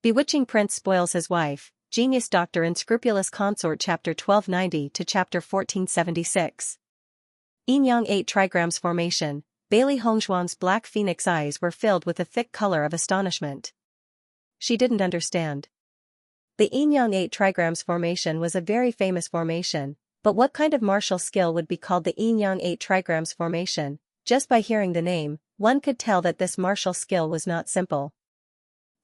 Bewitching Prince Spoils His Wife, Genius Doctor Unscrupulous Consort Chapter 1290 to Chapter 1476. Yin Yang 8 Trigrams Formation. Bailey Hongzhuang's black phoenix eyes were filled with a thick color of astonishment. She didn't understand. The Yin Yang 8 Trigrams Formation was a very famous formation, but what kind of martial skill would be called the Yin Yang 8 Trigrams Formation? Just by hearing the name, one could tell that this martial skill was not simple.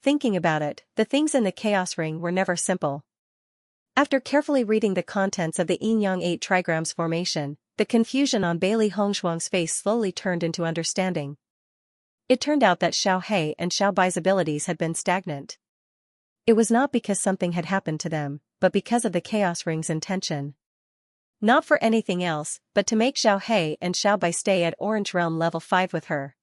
Thinking about it, the things in the Chaos Ring were never simple. After carefully reading the contents of the Yin Yang 8 Trigrams Formation, the confusion on Bailey Hongzhuang's face slowly turned into understanding. It turned out that Xiao He and Xiao Bai's abilities had been stagnant. It was not because something had happened to them, but because of the Chaos Ring's intention. Not for anything else, but to make Xiao He and Xiao Bai stay at Orange Realm level 5 with her.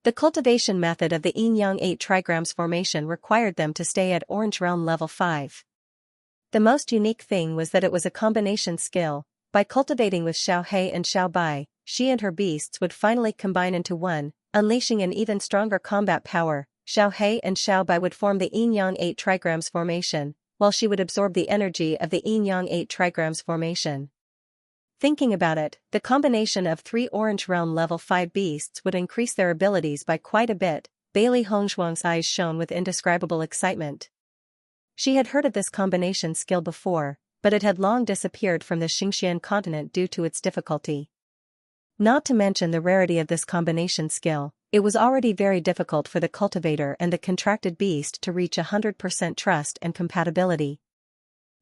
The cultivation method of the Yin Yang 8 Trigrams Formation required them to stay at Orange Realm level 5. The most unique thing was that it was a combination skill. By cultivating with Xiao He and Xiao Bai, she and her beasts would finally combine into one, unleashing an even stronger combat power. Xiao He and Xiao Bai would form the Yin Yang 8 Trigrams Formation, while she would absorb the energy of the Yin Yang 8 Trigrams Formation. Thinking about it, the combination of 3 Orange Realm level 5 beasts would increase their abilities by quite a bit. Bailey Hongzhuang's eyes shone with indescribable excitement. She had heard of this combination skill before, but it had long disappeared from the Xianxia continent due to its difficulty. Not to mention the rarity of this combination skill, it was already very difficult for the cultivator and the contracted beast to reach 100% trust and compatibility.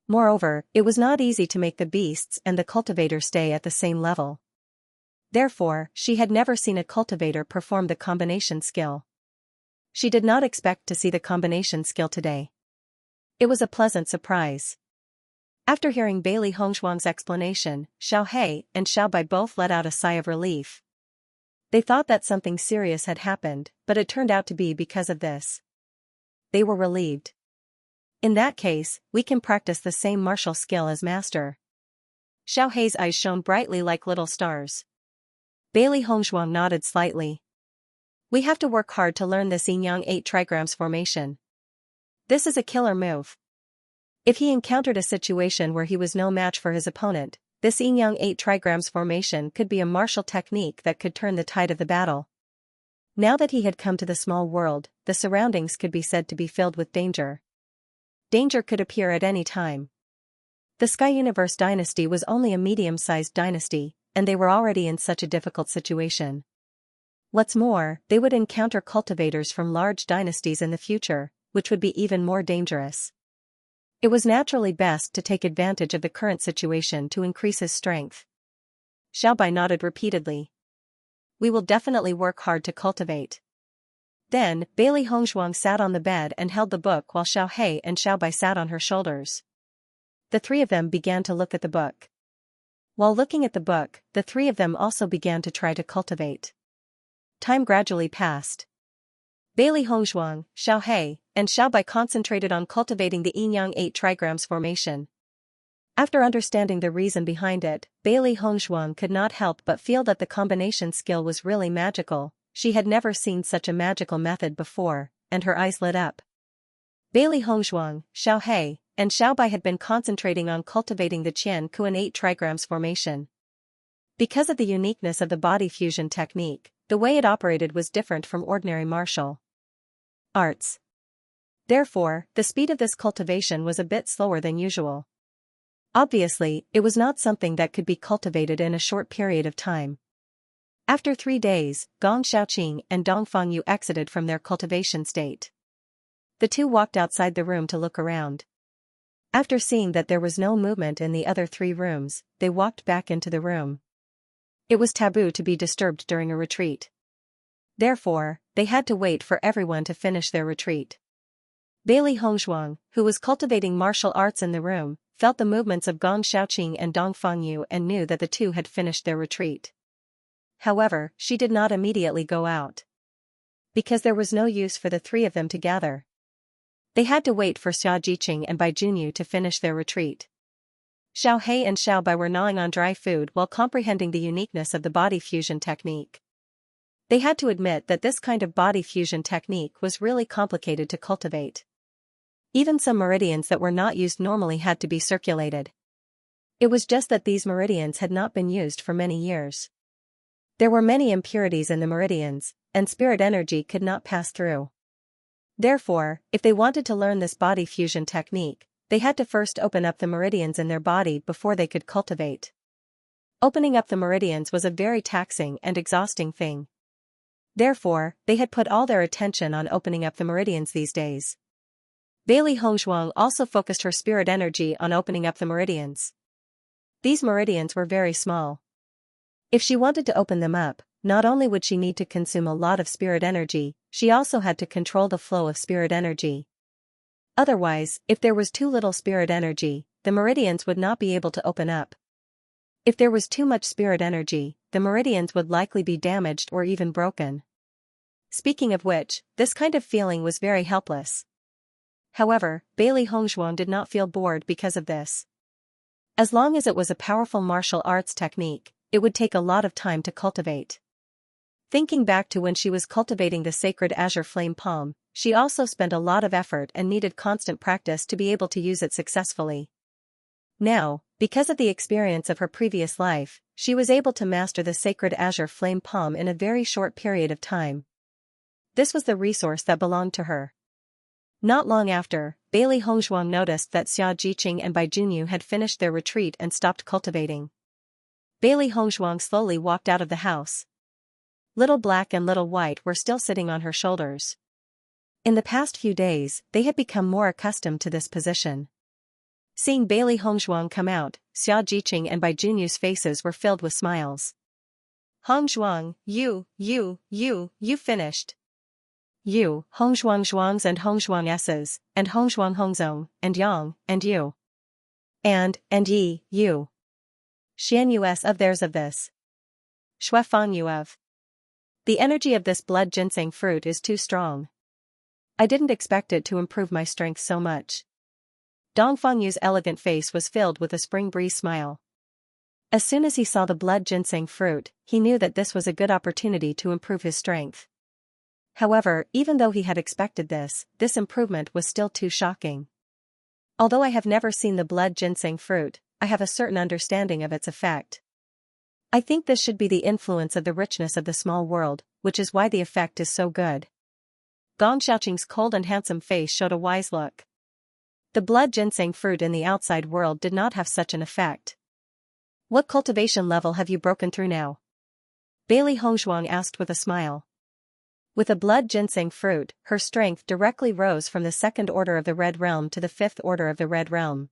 Moreover, it was not easy to make the beasts and the cultivator stay at the same level. Therefore, she had never seen a cultivator perform the combination skill. She did not expect to see the combination skill today. It was a pleasant surprise. After hearing Bailey Hongzhuang's explanation, Xiao He and Xiao Bai both let out a sigh of relief. They thought that something serious had happened, but it turned out to be because of this. They were relieved. In that case, we can practice the same martial skill as master. Xiao He's eyes shone brightly like little stars. Bailey Hongzhuang nodded slightly. We have to work hard to learn this Yin Yang 8 Trigrams Formation. This is a killer move. If he encountered a situation where he was no match for his opponent, this Yin Yang 8 Trigrams Formation could be a martial technique that could turn the tide of the battle. Now that he had come to the small world, the surroundings could be said to be filled with danger. Danger could appear at any time. The Sky Universe dynasty was only a medium-sized dynasty, and they were already in such a difficult situation. What's more, they would encounter cultivators from large dynasties in the future, which would be even more dangerous. It was naturally best to take advantage of the current situation to increase his strength. Xiao Bai nodded repeatedly. We will definitely work hard to cultivate. Then, Bailey Hongzhuang sat on the bed and held the book while Xiao He and Xiao Bai sat on her shoulders. The three of them began to look at the book. While looking at the book, the three of them also began to try to cultivate. Time gradually passed. Bailey Hongzhuang, Xiao He, and Xiao Bai concentrated on cultivating the Yin Yang 8 Trigrams Formation. After understanding the reason behind it, Bailey Hongzhuang could not help but feel that the combination skill was really magical. She had never seen such a magical method before, and her eyes lit up. Bailey Hongzhuang, Xiao He, and Xiao Bai had been concentrating on cultivating the Qian Kuan 8 Trigrams Formation. Because of the uniqueness of the body fusion technique, the way it operated was different from ordinary martial arts. Therefore, the speed of this cultivation was a bit slower than usual. Obviously, it was not something that could be cultivated in a short period of time. After 3 days, Gong Xiaoqing and Dong Fangyu exited from their cultivation state. The two walked outside the room to look around. After seeing that there was no movement in the other 3 rooms, they walked back into the room. It was taboo to be disturbed during a retreat. Therefore, they had to wait for everyone to finish their retreat. Bailey Hongzhuang, who was cultivating martial arts in the room, felt the movements of Gong Xiaoqing and Dong Fangyu and knew that the two had finished their retreat. However, she did not immediately go out. Because there was no use for the 3 of them to gather. They had to wait for Xia Jiqing and Bai Junyu to finish their retreat. Xiao He and Xiao Bai were gnawing on dry food while comprehending the uniqueness of the body fusion technique. They had to admit that this kind of body fusion technique was really complicated to cultivate. Even some meridians that were not used normally had to be circulated. It was just that these meridians had not been used for many years. There were many impurities in the meridians, and spirit energy could not pass through. Therefore, if they wanted to learn this body fusion technique, they had to first open up the meridians in their body before they could cultivate. Opening up the meridians was a very taxing and exhausting thing. Therefore, they had put all their attention on opening up the meridians these days. Bailey Hongzhuang also focused her spirit energy on opening up the meridians. These meridians were very small. If she wanted to open them up, not only would she need to consume a lot of spirit energy, she also had to control the flow of spirit energy. Otherwise, if there was too little spirit energy, the meridians would not be able to open up. If there was too much spirit energy, the meridians would likely be damaged or even broken. Speaking of which, this kind of feeling was very helpless. However, Bailey Hongzhuang did not feel bored because of this. As long as it was a powerful martial arts technique, it would take a lot of time to cultivate. Thinking back to when she was cultivating the sacred azure flame palm, she also spent a lot of effort and needed constant practice to be able to use it successfully. Now, because of the experience of her previous life, she was able to master the sacred azure flame palm in a very short period of time. This was the resource that belonged to her. Not long after, Bailey Hongzhuang noticed that Xianxia and Bai Junyu had finished their retreat and stopped cultivating. Bailey Hongzhuang slowly walked out of the house. Little Black and Little White were still sitting on her shoulders. In the past few days, they had become more accustomed to this position. Seeing Bailey Hongzhuang come out, Xianxia and Bai Junyu's faces were filled with smiles. Hongzhuang, you finished. You, Hongzhuang Zhuangs and Hongzhuang S's, and Hongzhuang Hongzong, and Yang, and you. And ye, you. Xian Yu S of theirs of this. Shui Fang Yu of. The energy of this blood ginseng fruit is too strong. I didn't expect it to improve my strength so much. Dongfang Yu's elegant face was filled with a spring breeze smile. As soon as he saw the blood ginseng fruit, he knew that this was a good opportunity to improve his strength. However, even though he had expected this improvement was still too shocking. Although I have never seen the blood ginseng fruit, I have a certain understanding of its effect. I think this should be the influence of the richness of the small world, which is why the effect is so good. Gong Xiaoqing's cold and handsome face showed a wise look. The blood ginseng fruit in the outside world did not have such an effect. What cultivation level have you broken through now? Bailey Hongzhuang asked with a smile. With a blood ginseng fruit, her strength directly rose from the 2nd order of the Red Realm to the 5th order of the Red Realm.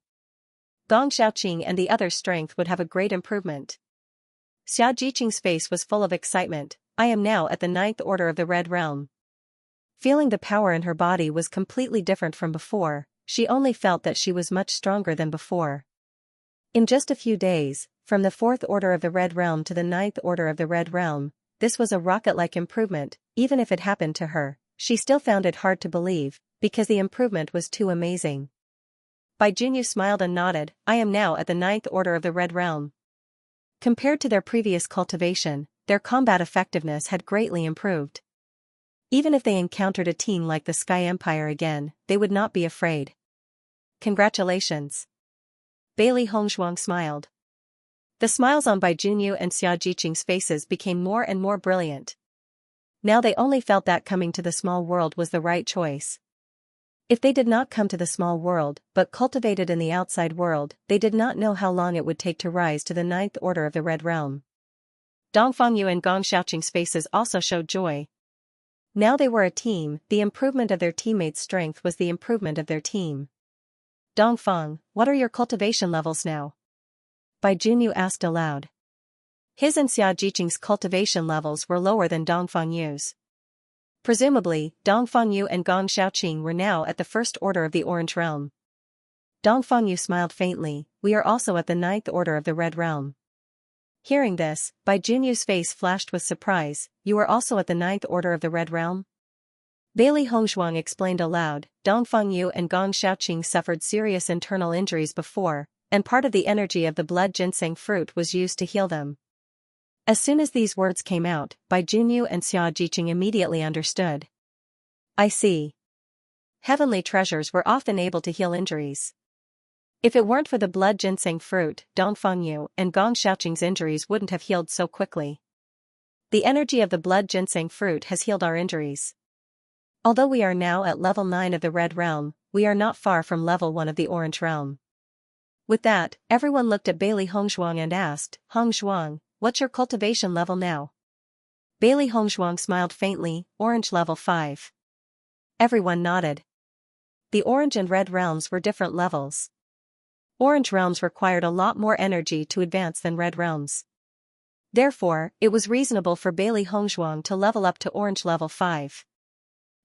Gong Xiaoqing and the other's strength would have a great improvement. Xia Jiqing's face was full of excitement. I am now at the 9th order of the Red Realm. Feeling the power in her body was completely different from before, she only felt that she was much stronger than before. In just a few days, from the 4th order of the Red Realm to the 9th order of the Red Realm, this was a rocket-like improvement. Even if it happened to her, she still found it hard to believe, because the improvement was too amazing. Bai Junyu smiled and nodded. I am now at the 9th order of the Red Realm. Compared to their previous cultivation, their combat effectiveness had greatly improved. Even if they encountered a team like the Sky Empire again, they would not be afraid. Congratulations. Bailey Hongzhuang smiled. The smiles on Bai Junyu and Xia Jiqing's faces became more and more brilliant. Now they only felt that coming to the small world was the right choice. If they did not come to the small world, but cultivated in the outside world, they did not know how long it would take to rise to the 9th order of the Red Realm. Dongfang Yu and Gong Xiaoqing's faces also showed joy. Now they were a team. The improvement of their teammates' strength was the improvement of their team. Dongfang, what are your cultivation levels now? Bai Junyu asked aloud. His and Xia Jiqing's cultivation levels were lower than Dongfang Yu's. Presumably, Dongfang Yu and Gong Xiaoqing were now at the 1st order of the Orange Realm. Dongfang Yu smiled faintly. We are also at the 9th order of the Red Realm. Hearing this, Bai Junyu's face flashed with surprise. You are also at the 9th order of the Red Realm? Bailey Hongzhuang explained aloud. Dongfang Yu and Gong Xiaoqing suffered serious internal injuries before, and part of the energy of the blood ginseng fruit was used to heal them. As soon as these words came out, Bai Junyu and Xia Jiqing immediately understood. I see. heavenly treasures were often able to heal injuries. If it weren't for the blood ginseng fruit, Dongfengyu and Gong Xiaoqing's injuries wouldn't have healed so quickly. The energy of the blood ginseng fruit has healed our injuries. Although we are now at level 9 of the Red Realm, we are not far from level 1 of the Orange Realm. With that, everyone looked at Bailey Hongzhuang and asked, Hongzhuang, what's your cultivation level now? Bailey Hongzhuang smiled faintly, Orange level 5. Everyone nodded. The Orange and Red realms were different levels. Orange realms required a lot more energy to advance than Red realms. Therefore, it was reasonable for Bailey Hongzhuang to level up to Orange level 5.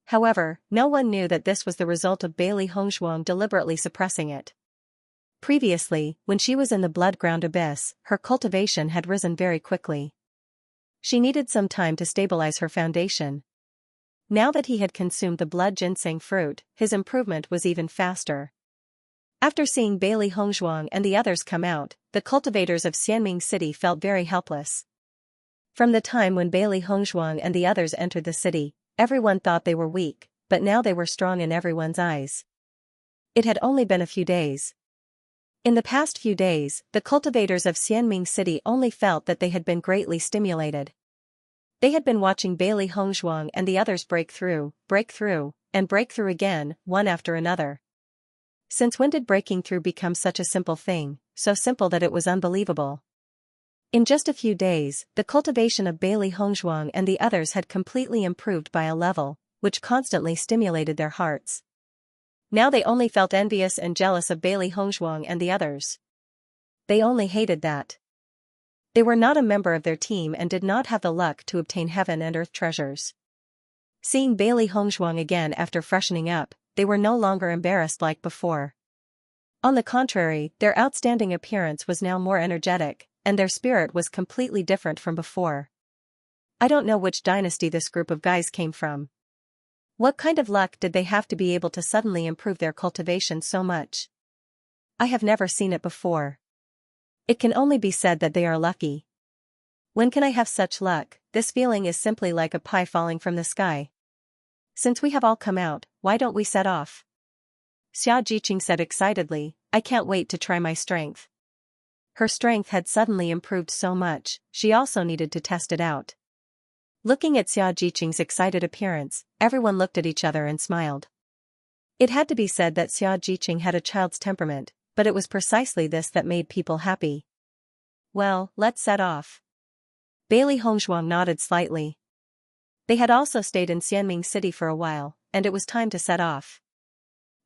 However, no one knew that this was the result of Bailey Hongzhuang deliberately suppressing it. Previously, when she was in the blood-ground abyss, her cultivation had risen very quickly. She needed some time to stabilize her foundation. Now that he had consumed the blood ginseng fruit, his improvement was even faster. After seeing Bailey Hongzhuang and the others come out, the cultivators of Xianming City felt very helpless. From the time when Bailey Hongzhuang and the others entered the city, everyone thought they were weak, but now they were strong in everyone's eyes. It had only been a few days. In the past few days, the cultivators of Xianming City only felt that they had been greatly stimulated. They had been watching Bailey Hongzhuang and the others break through, and break through again, one after another. Since when did breaking through become such a simple thing, so simple that it was unbelievable? In just a few days, the cultivation of Bailey Hongzhuang and the others had completely improved by a level, which constantly stimulated their hearts. Now they only felt envious and jealous of Bailey Hongzhuang and the others. They only hated that they were not a member of their team and did not have the luck to obtain heaven and earth treasures. Seeing Bailey Hongzhuang again after freshening up, they were no longer embarrassed like before. On the contrary, their outstanding appearance was now more energetic, and their spirit was completely different from before. I don't know which dynasty this group of guys came from. What kind of luck did they have to be able to suddenly improve their cultivation so much? I have never seen it before. It can only be said that they are lucky. When can I have such luck? This feeling is simply like a pie falling from the sky. Since we have all come out, why don't we set off? Xianxia said excitedly, I can't wait to try my strength. Her strength had suddenly improved so much, she also needed to test it out. Looking at Xianxia's excited appearance, everyone looked at each other and smiled. It had to be said that Xianxia had a child's temperament, but it was precisely this that made people happy. Well, let's set off. Bailey Hongzhuang nodded slightly. They had also stayed in Xianming City for a while, and it was time to set off.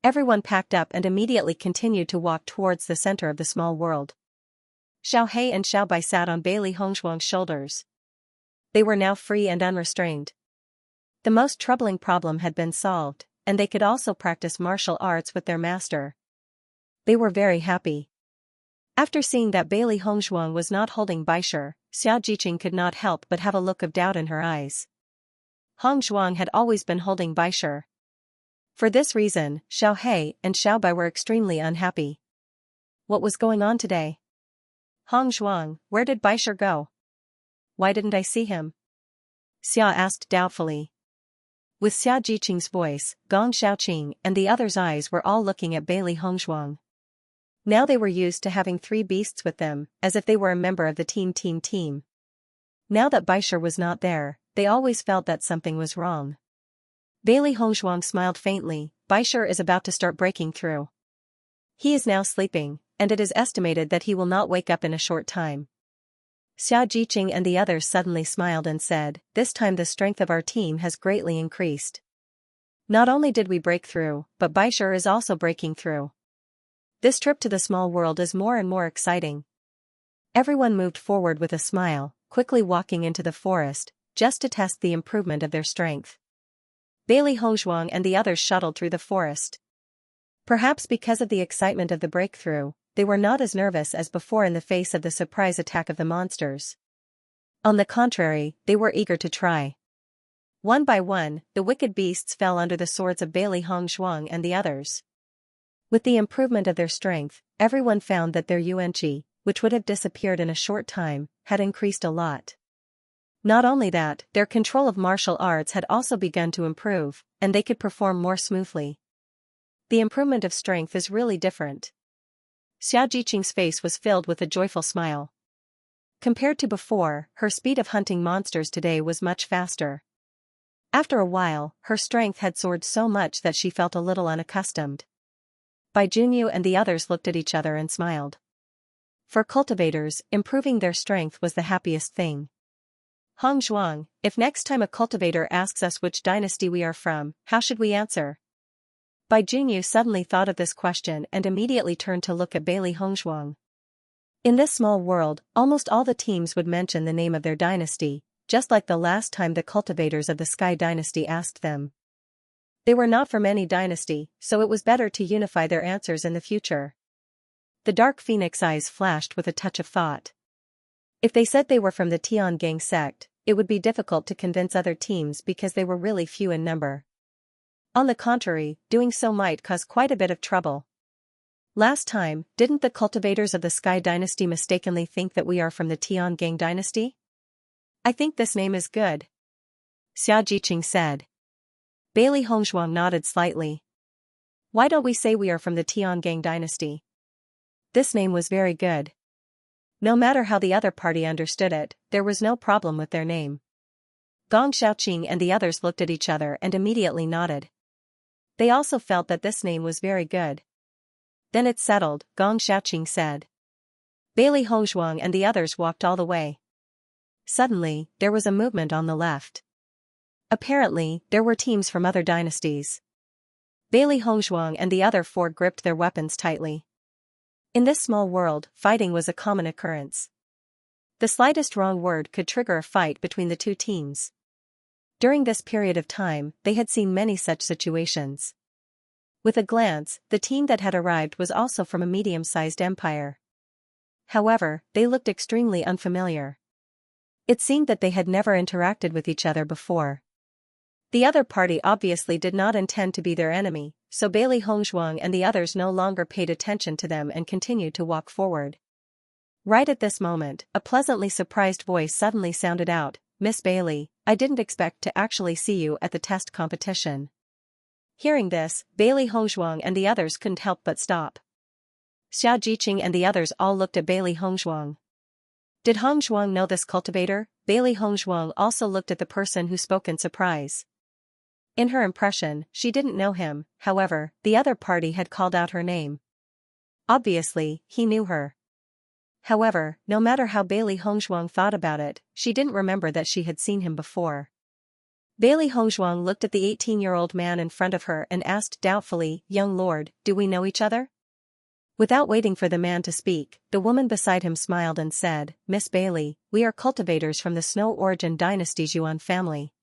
Everyone packed up and immediately continued to walk towards the center of the small world. Xiao He and Xiao Bai sat on Bailey Hongzhuang's shoulders. They were now free and unrestrained. The most troubling problem had been solved, and they could also practice martial arts with their master. They were very happy. After seeing that Bailey Hongzhuang was not holding Baisher, Xianxia could not help but have a look of doubt in her eyes. Hongzhuang had always been holding Baisher. For this reason, Xiao He and Xiao Bai were extremely unhappy. What was going on today? Hongzhuang, where did Baisher go? Why didn't I see him? Xia asked doubtfully. With Xianxia's voice, Gong Xiaoqing and the others' eyes were all looking at Bailey Hongzhuang. Now they were used to having 3 beasts with them, as if they were a member of the team. Now that Baisher was not there, they always felt that something was wrong. Bailey Hongzhuang smiled faintly, Baisher is about to start breaking through. He is now sleeping, and it is estimated that he will not wake up in a short time. Xianxia and the others suddenly smiled and said, this time the strength of our team has greatly increased. Not only did we break through, but Baisher is also breaking through. This trip to the small world is more and more exciting. Everyone moved forward with a smile, quickly walking into the forest, just to test the improvement of their strength. Bailey Hongzhuang and the others shuttled through the forest. Perhaps because of the excitement of the breakthrough, they were not as nervous as before in the face of the surprise attack of the monsters. On the contrary, they were eager to try. One by one, the wicked beasts fell under the swords of Bailey Hongzhuang and the others. With the improvement of their strength, everyone found that their yuanqi, which would have disappeared in a short time, had increased a lot. Not only that, their control of martial arts had also begun to improve, and they could perform more smoothly. The improvement of strength is really different. Xiaojiqing's face was filled with a joyful smile. Compared to before, her speed of hunting monsters today was much faster. After a while, her strength had soared so much that she felt a little unaccustomed. Bai Junyu and the others looked at each other and smiled. For cultivators, improving their strength was the happiest thing. Hong Zhuang, if next time a cultivator asks us which dynasty we are from, how should we answer? Bai Junyu suddenly thought of this question and immediately turned to look at Bailey Hongzhuang. In this small world, almost all the teams would mention the name of their dynasty, just like the last time the cultivators of the Sky Dynasty asked them. They were not from any dynasty, so it was better to unify their answers in the future. The Dark Phoenix eyes flashed with a touch of thought. If they said they were from the Tian Gang sect, it would be difficult to convince other teams because they were really few in number. On the contrary, doing so might cause quite a bit of trouble. Last time, didn't the cultivators of the Sky Dynasty mistakenly think that we are from the Tian Gang dynasty? I think this name is good, Xia Jiqing said. Bailey Hongzhuang nodded slightly. Why don't we say we are from the Tian Gang dynasty? This name was very good. No matter how the other party understood it, there was no problem with their name. Gong Xiaoqing and the others looked at each other and immediately nodded. They also felt that this name was very good. Then it's settled, Gong Xiaoqing said. Bailey Hongzhuang and the others walked all the way. Suddenly, there was a movement on the left. Apparently, there were teams from other dynasties. Bailey Hongzhuang and the other four gripped their weapons tightly. In this small world, fighting was a common occurrence. The slightest wrong word could trigger a fight between the two teams. During this period of time, they had seen many such situations. With a glance, the team that had arrived was also from a medium-sized empire. However, they looked extremely unfamiliar. It seemed that they had never interacted with each other before. The other party obviously did not intend to be their enemy, so Bailey Hongzhuang and the others no longer paid attention to them and continued to walk forward. Right at this moment, a pleasantly surprised voice suddenly sounded out, "Miss Bailey, I didn't expect to actually see you at the test competition." Hearing this, Bailey Hongzhuang and the others couldn't help but stop. Xia Jiqing and the others all looked at Bailey Hongzhuang. Did Hongzhuang know this cultivator? Bailey Hongzhuang also looked at the person who spoke in surprise. In her impression, she didn't know him, however, the other party had called out her name. Obviously, he knew her. However, no matter how Bailey Hongzhuang thought about it, she didn't remember that she had seen him before. Bailey Hongzhuang looked at the 18-year-old man in front of her and asked doubtfully, "Young lord, do we know each other?" Without waiting for the man to speak, the woman beside him smiled and said, "Miss Bailey, we are cultivators from the Snow Origin Dynasty's Yuan family.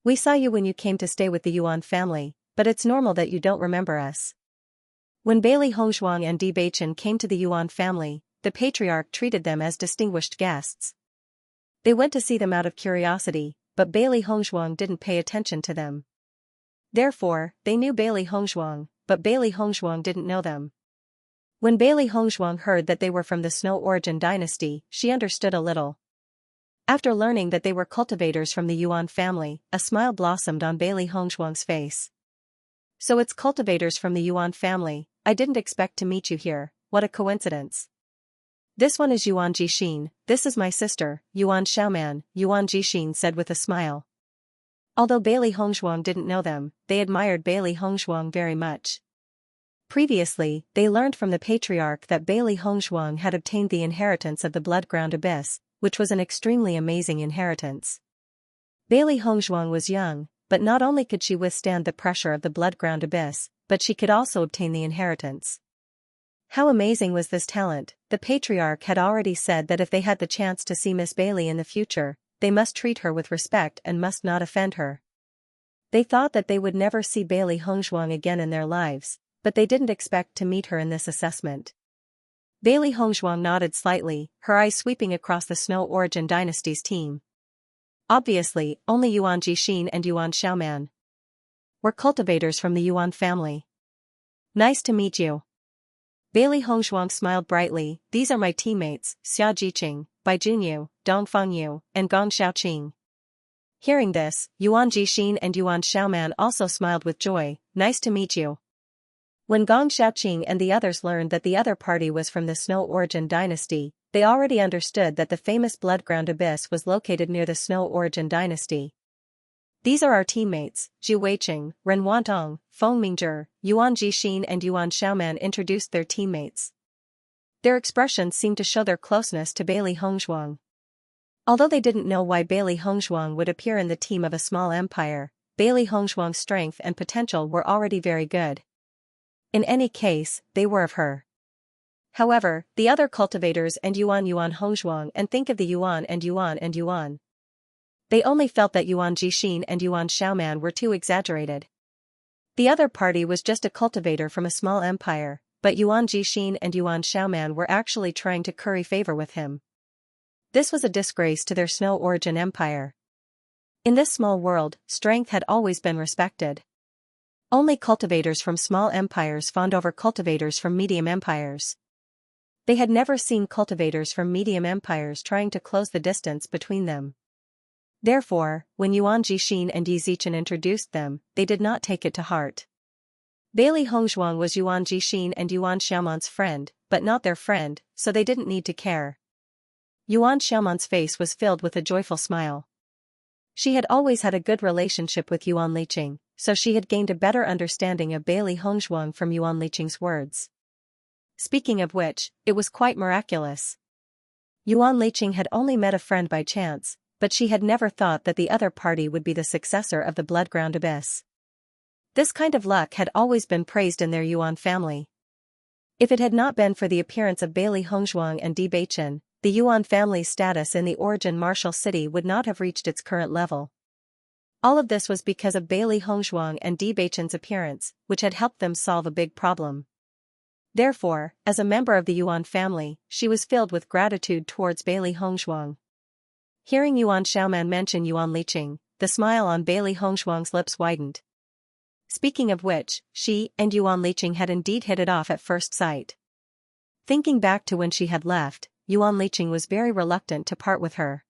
We saw you when you came to stay with the Yuan family, but it's normal that you don't remember us." When Bailey Hongzhuang and Bewitching came to the Yuan family, the patriarch treated them as distinguished guests. They went to see them out of curiosity, but Bailey Hongzhuang didn't pay attention to them. Therefore, they knew Bailey Hongzhuang, but Bailey Hongzhuang didn't know them. When Bailey Hongzhuang heard that they were from the Snow Origin Dynasty, she understood a little. After learning that they were cultivators from the Yuan family, a smile blossomed on Bailey Hongzhuang's face. "So it's cultivators from the Yuan family. I didn't expect to meet you here, what a coincidence. This one is Yuan Jixin, this is my sister, Yuan Xiaoman," Yuan Jixin said with a smile. Although Bailey Hongzhuang didn't know them, they admired Bailey Hongzhuang very much. Previously, they learned from the patriarch that Bailey Hongzhuang had obtained the inheritance of the Bloodground Abyss, which was an extremely amazing inheritance. Bailey Hongzhuang was young, but not only could she withstand the pressure of the Bloodground Abyss, but she could also obtain the inheritance. How amazing was this talent? The patriarch had already said that if they had the chance to see Miss Bailey in the future, they must treat her with respect and must not offend her. They thought that they would never see Bailey Hongzhuang again in their lives, but they didn't expect to meet her in this assessment. Bailey Hongzhuang nodded slightly, her eyes sweeping across the Snow Origin Dynasty's team. Obviously, only Yuan Jixin and Yuan Xiaoman were cultivators from the Yuan family. "Nice to meet you." Bailey Hongzhuang smiled brightly. "These are my teammates, Xia Jiqing, Bai Junyu, Dongfang Yu, and Gong Xiaoqing." Hearing this, Yuan Jixin and Yuan Xiaoman also smiled with joy. "Nice to meet you." When Gong Xiaoqing and the others learned that the other party was from the Snow Origin dynasty, they already understood that the famous Bloodground Abyss was located near the Snow Origin dynasty. These are our teammates, Zhu Weiqing, Ren Wantong, Feng Mingzhi, Yuan Jixin and Yuan Xiaoman introduced their teammates. Their expressions seemed to show their closeness to Bailey Hongzhuang. Although they didn't know why Bailey Hongzhuang would appear in the team of a small empire, Bailey Hongzhuang's strength and potential were already very good. In any case, they were of her. However, the other cultivators and Yuan Hongzhuang and think of the Yuan. They only felt that Yuan Jixin and Yuan Xiaoman were too exaggerated. The other party was just a cultivator from a small empire, but Yuan Jixin and Yuan Xiaoman were actually trying to curry favor with him. This was a disgrace to their Snow Origin empire. In this small world, strength had always been respected. Only cultivators from small empires fawned over cultivators from medium empires. They had never seen cultivators from medium empires trying to close the distance between them. Therefore, when Yuan Jixin and Yi Zichen introduced them, they did not take it to heart. Bailey Hongzhuang was Yuan Jixin and Yuan Xiaoman's friend, but not their friend, so they didn't need to care. Yuan Xiaoman's face was filled with a joyful smile. She had always had a good relationship with Yuan Liqing, so she had gained a better understanding of Bailey Hongzhuang from Yuan Liqing's words. Speaking of which, it was quite miraculous. Yuan Liqing had only met a friend by chance, but she had never thought that the other party would be the successor of the Bloodground Abyss. This kind of luck had always been praised in their Yuan family. If it had not been for the appearance of Bailey Hongzhuang and Bewitching, the Yuan family's status in the Origin Martial City would not have reached its current level. All of this was because of Bailey Hongzhuang and Bewitching's appearance, which had helped them solve a big problem. Therefore, as a member of the Yuan family, she was filled with gratitude towards Bailey Hongzhuang. Hearing Yuan Xiaoman mention Yuan Liqing, the smile on Bailey Hongzhuang's lips widened. Speaking of which, she and Yuan Liqing had indeed hit it off at first sight. Thinking back to when she had left, Yuan Liqing was very reluctant to part with her.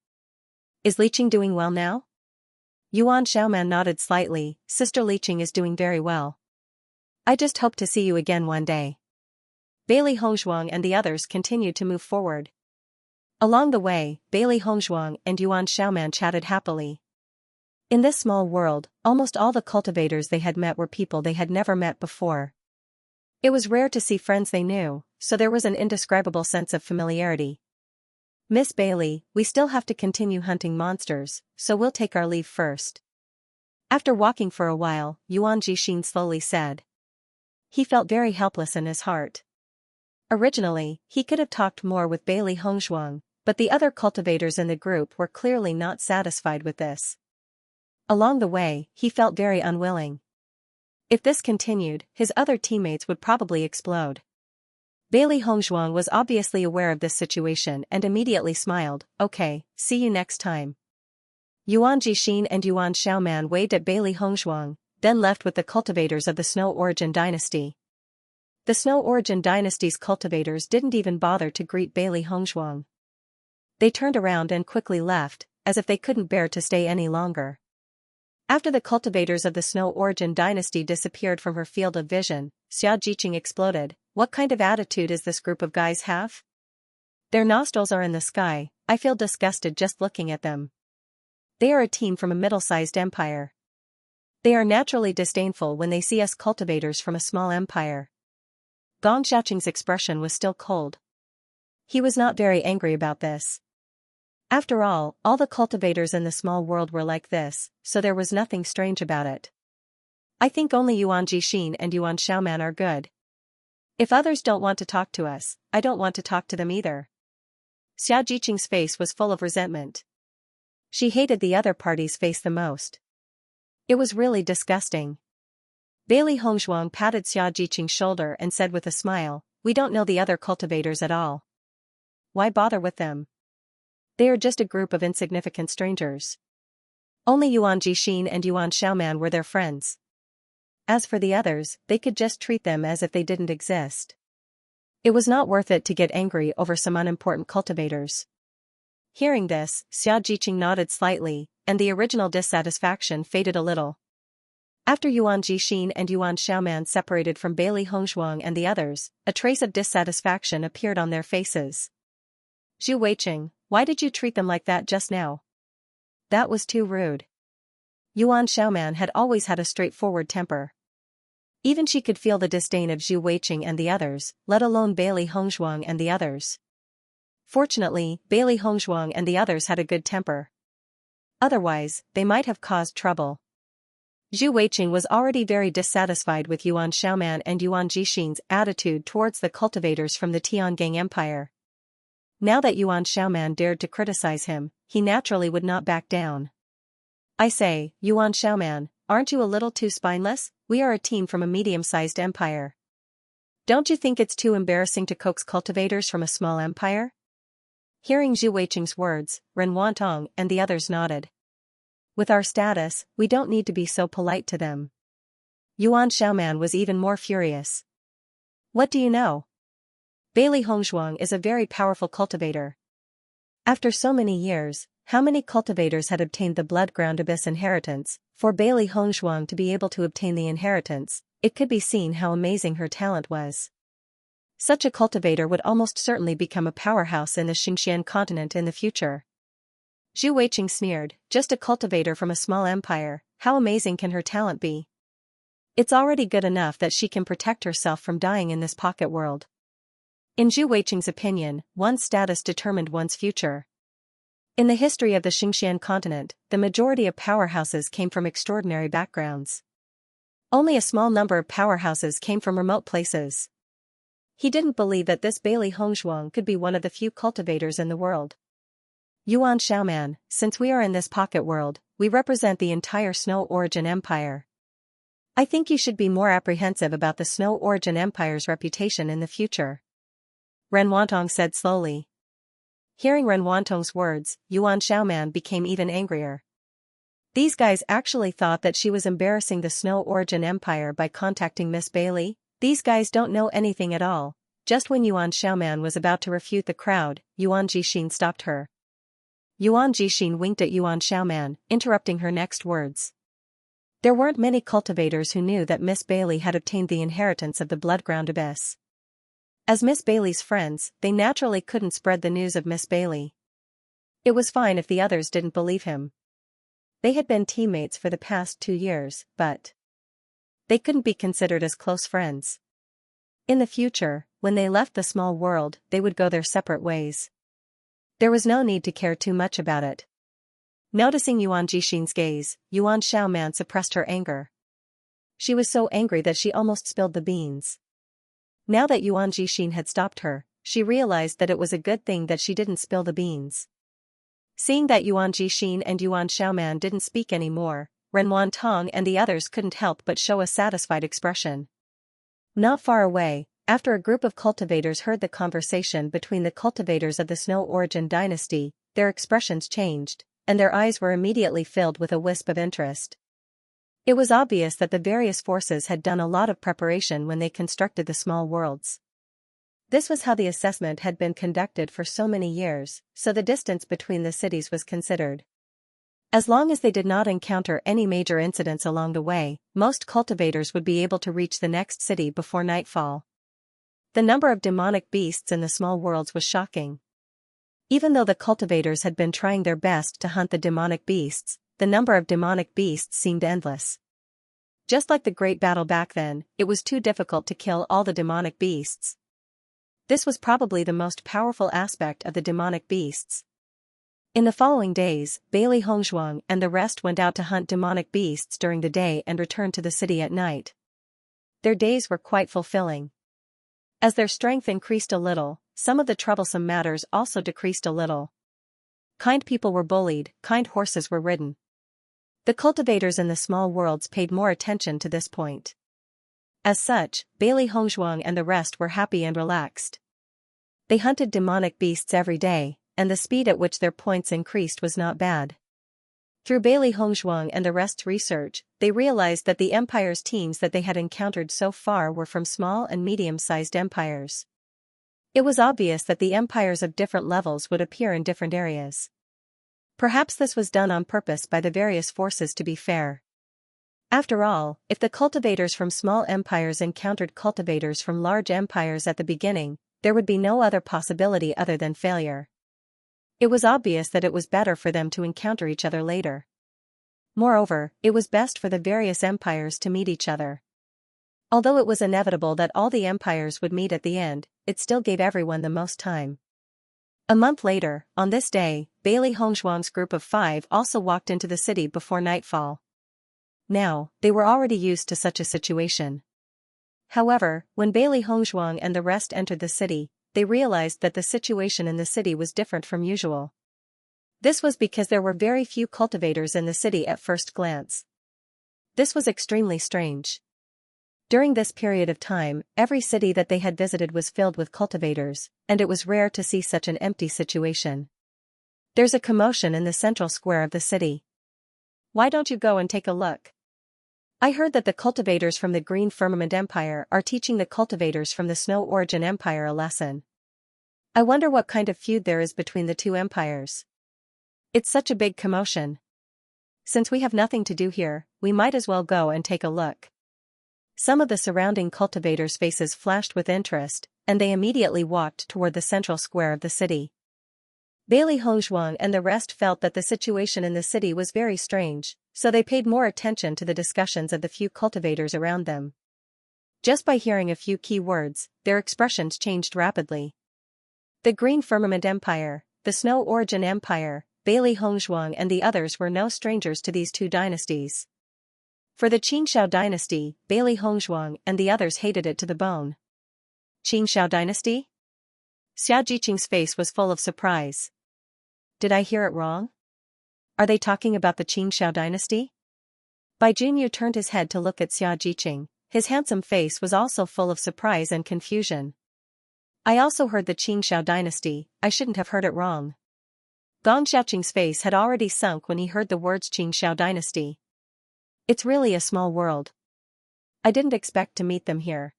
Is Liqing doing well now? Yuan Xiaoman nodded slightly. Sister Liqing is doing very well. I just hope to see you again one day. Bailey Hongzhuang and the others continued to move forward. Along the way, Bailey Hongzhuang and Yuan Xiaoman chatted happily. In this small world, almost all the cultivators they had met were people they had never met before. It was rare to see friends they knew, so there was an indescribable sense of familiarity. Miss Bailey, we still have to continue hunting monsters, so we'll take our leave first. After walking for a while, Yuan Jixin slowly said. He felt very helpless in his heart. Originally, he could have talked more with Bailey Hongzhuang, but the other cultivators in the group were clearly not satisfied with this. Along the way, he felt very unwilling. If this continued, his other teammates would probably explode. Bailey Hongzhuang was obviously aware of this situation and immediately smiled. Okay, see you next time. Yuan Jixin and Yuan Xiaoman waved at Bailey Hongzhuang, then left with the cultivators of the Snow Origin dynasty. The Snow Origin dynasty's cultivators didn't even bother to greet Bailey Hongzhuang. They turned around and quickly left, as if they couldn't bear to stay any longer. After the cultivators of the Snow Origin dynasty disappeared from her field of vision, Xiaojiqing exploded. What kind of attitude is this group of guys have? Their nostrils are in the sky. I feel disgusted just looking at them. They are a team from a middle-sized empire. They are naturally disdainful when they see us cultivators from a small empire. Gong Xiaoqing's expression was still cold. He was not very angry about this. After all the cultivators in the small world were like this, so there was nothing strange about it. I think only Yuan Jixin and Yuan Xiaoman are good. If others don't want to talk to us, I don't want to talk to them either. Xiaojiqing's face was full of resentment. She hated the other party's face the most. It was really disgusting. Bailey Hongzhuang patted Xiaojiqing's shoulder and said with a smile, we don't know the other cultivators at all. Why bother with them? They are just a group of insignificant strangers. Only Yuan Jixin and Yuan Xiaoman were their friends. As for the others, they could just treat them as if they didn't exist. It was not worth it to get angry over some unimportant cultivators. Hearing this, Xiaojiqing nodded slightly, and the original dissatisfaction faded a little. After Yuan Jixin and Yuan Xiaoman separated from Bailey Hongzhuang and the others, a trace of dissatisfaction appeared on their faces. Zhu Weiqing, why did you treat them like that just now? That was too rude. Yuan Xiaoman had always had a straightforward temper. Even she could feel the disdain of Zhu Weiqing and the others, let alone Bailey Hongzhuang and the others. Fortunately, Bailey Hongzhuang and the others had a good temper. Otherwise, they might have caused trouble. Zhu Weiqing was already very dissatisfied with Yuan Xiaoman and Yuan Jixin's attitude towards the cultivators from the Tiangang Empire. Now that Yuan Xiaoman dared to criticize him, he naturally would not back down. I say, Yuan Xiaoman, aren't you a little too spineless? We are a team from a medium-sized empire. Don't you think it's too embarrassing to coax cultivators from a small empire? Hearing Zhu Weiqing's words, Ren Wantong and the others nodded. With our status, we don't need to be so polite to them. Yuan Xiaoman was even more furious. What do you know? Bailey Hongzhuang is a very powerful cultivator. After so many years, how many cultivators had obtained the Blood-Ground Abyss inheritance? For Bailey Hongzhuang to be able to obtain the inheritance, it could be seen how amazing her talent was. Such a cultivator would almost certainly become a powerhouse in the Xianxia continent in the future. Zhu Weiqing sneered, just a cultivator from a small empire, how amazing can her talent be? It's already good enough that she can protect herself from dying in this pocket world. In Zhu Weiqing's opinion, one's status determined one's future. In the history of the Xianxia continent, the majority of powerhouses came from extraordinary backgrounds. Only a small number of powerhouses came from remote places. He didn't believe that this Bailey Hongzhuang could be one of the few cultivators in the world. Yuan Xiaoman, since we are in this pocket world, we represent the entire Snow Origin Empire. I think you should be more apprehensive about the Snow Origin Empire's reputation in the future. Ren Wantong said slowly. Hearing Ren Wantong's words, Yuan Xiaoman became even angrier. These guys actually thought that she was embarrassing the Snow Origin Empire by contacting Miss Bailey? These guys don't know anything at all. Just when Yuan Xiaoman was about to refute the crowd, Yuan Jixin stopped her. Yuan Jixin winked at Yuan Xiaoman, interrupting her next words. There weren't many cultivators who knew that Miss Bailey had obtained the inheritance of the Blood-Ground Abyss. As Miss Bailey's friends, they naturally couldn't spread the news of Miss Bailey. It was fine if the others didn't believe him. They had been teammates for the past 2 years, but they couldn't be considered as close friends. In the future, when they left the small world, they would go their separate ways. There was no need to care too much about it. Noticing Yuan Jixin's gaze, Yuan Xiaoman suppressed her anger. She was so angry that she almost spilled the beans. Now that Yuan Jixin had stopped her, she realized that it was a good thing that she didn't spill the beans. Seeing that Yuan Jixin and Yuan Xiaoman didn't speak anymore, Ren Wantong and the others couldn't help but show a satisfied expression. Not far away, after a group of cultivators heard the conversation between the cultivators of the Snow Origin dynasty, their expressions changed, and their eyes were immediately filled with a wisp of interest. It was obvious that the various forces had done a lot of preparation when they constructed the small worlds. This was how the assessment had been conducted for so many years, so the distance between the cities was considered. As long as they did not encounter any major incidents along the way, most cultivators would be able to reach the next city before nightfall. The number of demonic beasts in the small worlds was shocking. Even though the cultivators had been trying their best to hunt the demonic beasts, the number of demonic beasts seemed endless. Just like the great battle back then, it was too difficult to kill all the demonic beasts. This was probably the most powerful aspect of the demonic beasts. In the following days, Bailey Hongzhuang and the rest went out to hunt demonic beasts during the day and returned to the city at night. Their days were quite fulfilling. As their strength increased a little, some of the troublesome matters also decreased a little. Kind people were bullied, kind horses were ridden. The cultivators in the small worlds paid more attention to this point. As such, Bailey Hongzhuang and the rest were happy and relaxed. They hunted demonic beasts every day, and the speed at which their points increased was not bad. Through Bailey Hongzhuang and the rest's research, they realized that the empire's teams that they had encountered so far were from small and medium-sized empires. It was obvious that the empires of different levels would appear in different areas. Perhaps this was done on purpose by the various forces to be fair. After all, if the cultivators from small empires encountered cultivators from large empires at the beginning, there would be no other possibility other than failure. It was obvious that it was better for them to encounter each other later. Moreover, it was best for the various empires to meet each other. Although it was inevitable that all the empires would meet at the end, it still gave everyone the most time. A month later, on this day, Bailey Hongzhuang's group of 5 also walked into the city before nightfall. Now, they were already used to such a situation. However, when Bailey Hongzhuang and the rest entered the city, they realized that the situation in the city was different from usual. This was because there were very few cultivators in the city at first glance. This was extremely strange. During this period of time, every city that they had visited was filled with cultivators, and it was rare to see such an empty situation. There's a commotion in the central square of the city. Why don't you go and take a look? I heard that the cultivators from the Green Firmament Empire are teaching the cultivators from the Snow Origin Empire a lesson. I wonder what kind of feud there is between the two empires. It's such a big commotion. Since we have nothing to do here, we might as well go and take a look. Some of the surrounding cultivators' faces flashed with interest, and they immediately walked toward the central square of the city. Bailey Hongzhuang and the rest felt that the situation in the city was very strange, so they paid more attention to the discussions of the few cultivators around them. Just by hearing a few key words, their expressions changed rapidly. The Green Firmament Empire, the Snow Origin Empire, Bailey Hongzhuang and the others were no strangers to these two dynasties. For the Xianxia dynasty, Bailey Hongzhuang and the others hated it to the bone. Xianxia dynasty? Xiaojiqing's face was full of surprise. Did I hear it wrong? Are they talking about the Xianxia dynasty? Bai Junyu turned his head to look at Xiaojiqing. His handsome face was also full of surprise and confusion. I also heard the Xianxia dynasty, I shouldn't have heard it wrong. Gong Xiaoqing's face had already sunk when he heard the words Xianxia dynasty. It's really a small world. I didn't expect to meet them here.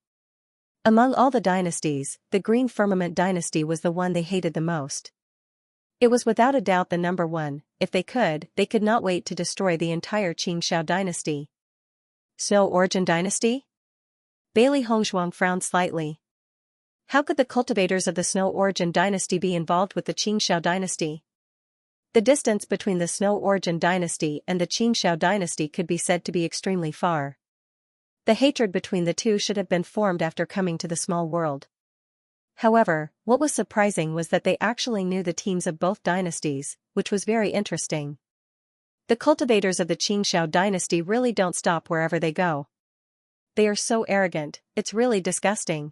Among all the dynasties, the Green Firmament dynasty was the one they hated the most. It was without a doubt the number one. If they could not wait to destroy the entire Xianxia dynasty. Snow Origin dynasty? Bailey Hongzhuang frowned slightly. How could the cultivators of the Snow Origin dynasty be involved with the Xianxia dynasty? The distance between the Snow Origin dynasty and the Xianxia dynasty could be said to be extremely far. The hatred between the two should have been formed after coming to the small world. However, what was surprising was that they actually knew the teams of both dynasties, which was very interesting. The cultivators of the Xianxia dynasty really don't stop wherever they go. They are so arrogant, it's really disgusting.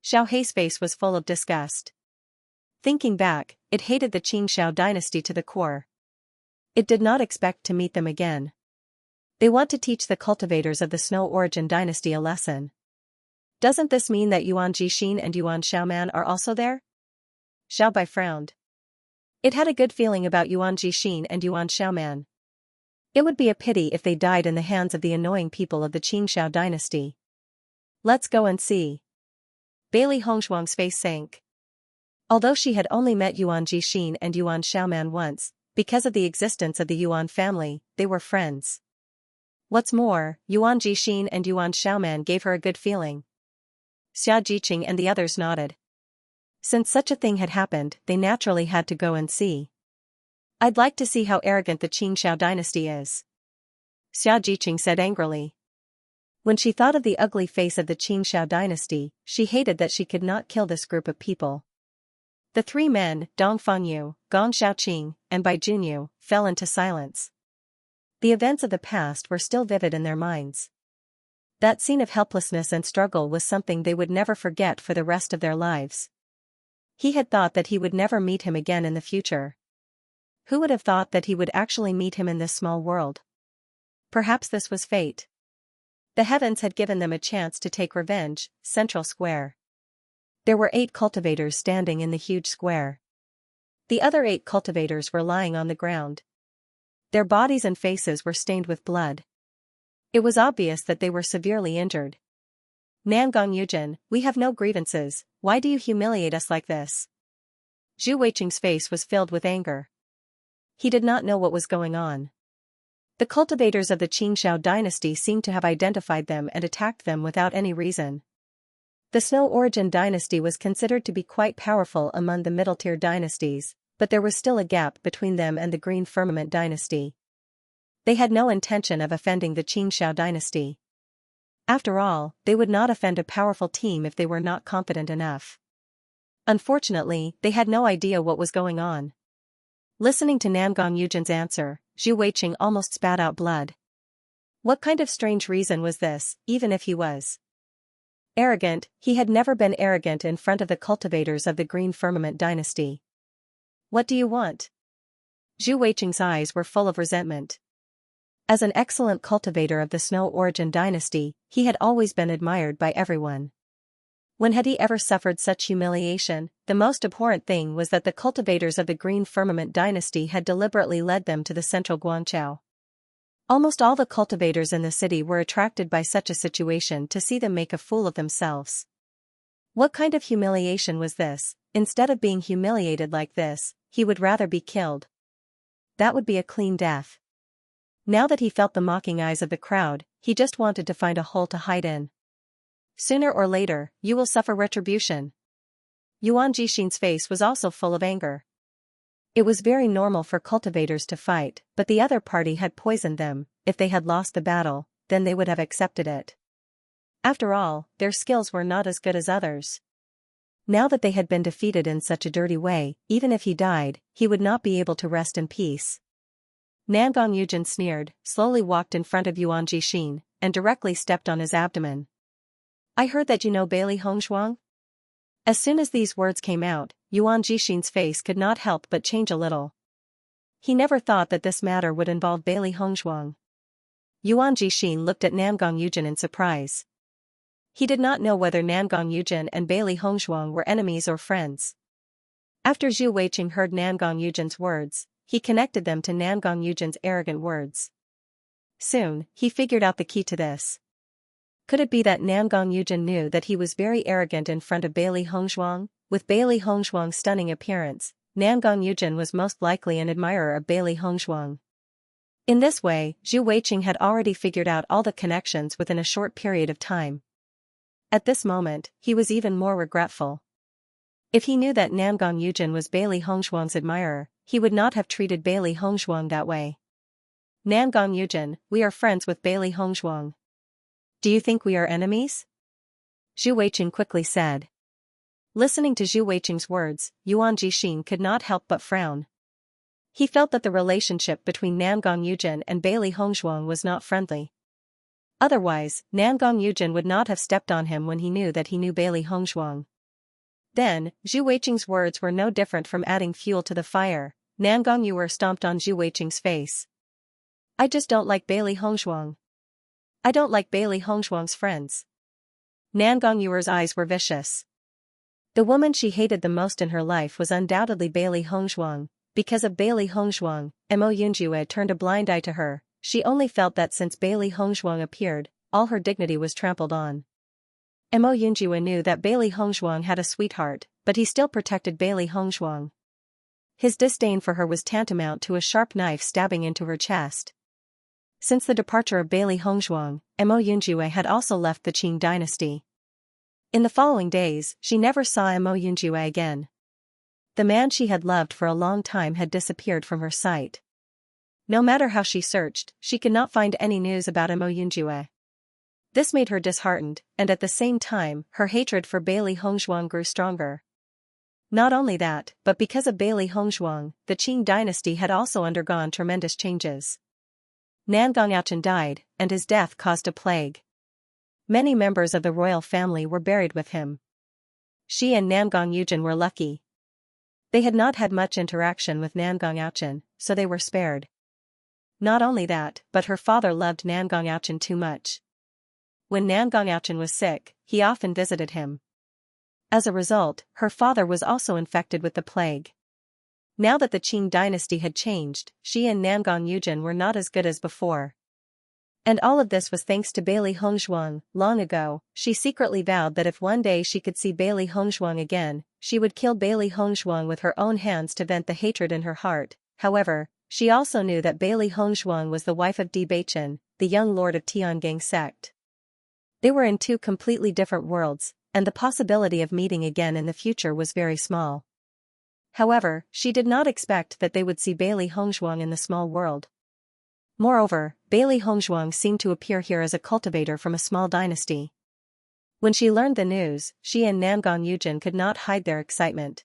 Xiao Hei's face was full of disgust. Thinking back, it hated the Xianxia dynasty to the core. It did not expect to meet them again. They want to teach the cultivators of the Snow Origin dynasty a lesson. Doesn't this mean that Yuan Jixin and Yuan Xiaoman are also there? Xiao Bai frowned. It had a good feeling about Yuan Jixin and Yuan Xiaoman. It would be a pity if they died in the hands of the annoying people of the Xianxia dynasty. Let's go and see. Bailey Hongzhuang's face sank. Although she had only met Yuan Jixin and Yuan Xiaoman once, because of the existence of the Yuan family, they were friends. What's more, Yuan Jixin and Yuan Xiaoman gave her a good feeling. Xiaojiqing and the others nodded. Since such a thing had happened, they naturally had to go and see. I'd like to see how arrogant the Xianxia dynasty is. Xiaojiqing said angrily. When she thought of the ugly face of the Xianxia dynasty, she hated that she could not kill this group of people. The three men, Dong Fangyu, Gong Xiaoqing, and Bai Junyu, fell into silence. The events of the past were still vivid in their minds. That scene of helplessness and struggle was something they would never forget for the rest of their lives. He had thought that he would never meet him again in the future. Who would have thought that he would actually meet him in this small world? Perhaps this was fate. The heavens had given them a chance to take revenge. Central Square. There were 8 cultivators standing in the huge square. The other 8 cultivators were lying on the ground. Their bodies and faces were stained with blood. It was obvious that they were severely injured. Nangong Yujin, we have no grievances, why do you humiliate us like this? Zhu Weiqing's face was filled with anger. He did not know what was going on. The cultivators of the Xianxia dynasty seemed to have identified them and attacked them without any reason. The Snow Origin dynasty was considered to be quite powerful among the middle-tier dynasties, but there was still a gap between them and the Green Firmament dynasty. They had no intention of offending the Xianxia dynasty. After all, they would not offend a powerful team if they were not confident enough. Unfortunately, they had no idea what was going on. Listening to Namgong Yujin's answer, Zhu Weiqing almost spat out blood. What kind of strange reason was this, even if he was arrogant? He had never been arrogant in front of the cultivators of the Green Firmament dynasty. What do you want? Zhu Weiqing's eyes were full of resentment. As an excellent cultivator of the Snow Origin dynasty, he had always been admired by everyone. When had he ever suffered such humiliation? The most abhorrent thing was that the cultivators of the Green Firmament dynasty had deliberately led them to the central Guangzhou. Almost all the cultivators in the city were attracted by such a situation to see them make a fool of themselves. What kind of humiliation was this? Instead of being humiliated like this, he would rather be killed. That would be a clean death. Now that he felt the mocking eyes of the crowd, he just wanted to find a hole to hide in. Sooner or later, you will suffer retribution. Yuan Jixin's face was also full of anger. It was very normal for cultivators to fight, but the other party had poisoned them. If they had lost the battle, then they would have accepted it. After all, their skills were not as good as others. Now that they had been defeated in such a dirty way, even if he died, he would not be able to rest in peace. Namgong Yujin sneered, slowly walked in front of Yuan Jixin, and directly stepped on his abdomen. I heard that you know Bailey Hongshuang? As soon as these words came out, Yuan Jixin's face could not help but change a little. He never thought that this matter would involve Bailey Hongshuang. Yuan Jixin looked at Namgong Yujin in surprise. He did not know whether Namgong Yujin and Bailey Hongshuang were enemies or friends. After Zhu Weiqing heard Namgong Yujin's words, he connected them to Namgong Yujin's arrogant words. Soon, he figured out the key to this. Could it be that Namgong Yujin knew that he was very arrogant in front of Bailey Hongshuang? With Bailey Hongshuang's stunning appearance, Namgong Yujin was most likely an admirer of Bailey Hongshuang. In this way, Zhu Weiqing had already figured out all the connections within a short period of time. At this moment, he was even more regretful. If he knew that Namgong Yujin was Bailey Hongshuang's admirer, he would not have treated Bailey Hongshuang that way. Namgong Yujin, we are friends with Bailey Hongshuang. Do you think we are enemies? Zhu Weiqing quickly said. Listening to Zhu Weiqing's words, Yuan Jixin could not help but frown. He felt that the relationship between Namgong Yujin and Bailey Hongshuang was not friendly. Otherwise, Namgong Yujin would not have stepped on him when he knew that he knew Bailey Hongshuang. Then, Zhu Weiqing's words were no different from adding fuel to the fire. Namgong Yujin stomped on Zhu Weiqing's face. I just don't like Bailey Hongshuang. I don't like Bailey Hongshuang's friends. Namgong Yujin's eyes were vicious. The woman she hated the most in her life was undoubtedly Bailey Hongshuang. Because of Bailey Hongshuang, Mo Yunjue turned a blind eye to her. She only felt that since Bailey Hongshuang appeared, all her dignity was trampled on. Mo Yunjue knew that Bailey Hongshuang had a sweetheart, but he still protected Bailey Hongshuang. His disdain for her was tantamount to a sharp knife stabbing into her chest. Since the departure of Bailey Hongshuang, Mo Yunjue had also left the Qing dynasty. In the following days, she never saw Mo Yunjue again. The man she had loved for a long time had disappeared from her sight. No matter how she searched, she could not find any news about Mo Yunjue. This made her disheartened, and at the same time, her hatred for Bailey Hongshuang grew stronger. Not only that, but because of Bailey Hongshuang, the Qing dynasty had also undergone tremendous changes. Namgong Yujin died, and his death caused a plague. Many members of the royal family were buried with him. She and Namgong Yujin were lucky. They had not had much interaction with Namgong Yujin, so they were spared. Not only that, but her father loved Namgong Yujin too much. When Namgong Yujin was sick, he often visited him. As a result, her father was also infected with the plague. Now that the Qing dynasty had changed, she and Namgong Yujin were not as good as before. And all of this was thanks to Bailey Hongshuang. Long ago, she secretly vowed that if one day she could see Bailey Hongshuang again, she would kill Bailey Hongshuang with her own hands to vent the hatred in her heart. However, she also knew that Bailey Hongzhuang was the wife of Bewitching, the young lord of Tiangang sect. They were in two completely different worlds, and the possibility of meeting again in the future was very small. However, she did not expect that they would see Bailey Hongzhuang in the small world. Moreover, Bailey Hongzhuang seemed to appear here as a cultivator from a small dynasty. When she learned the news, she and Namgong Yujin could not hide their excitement.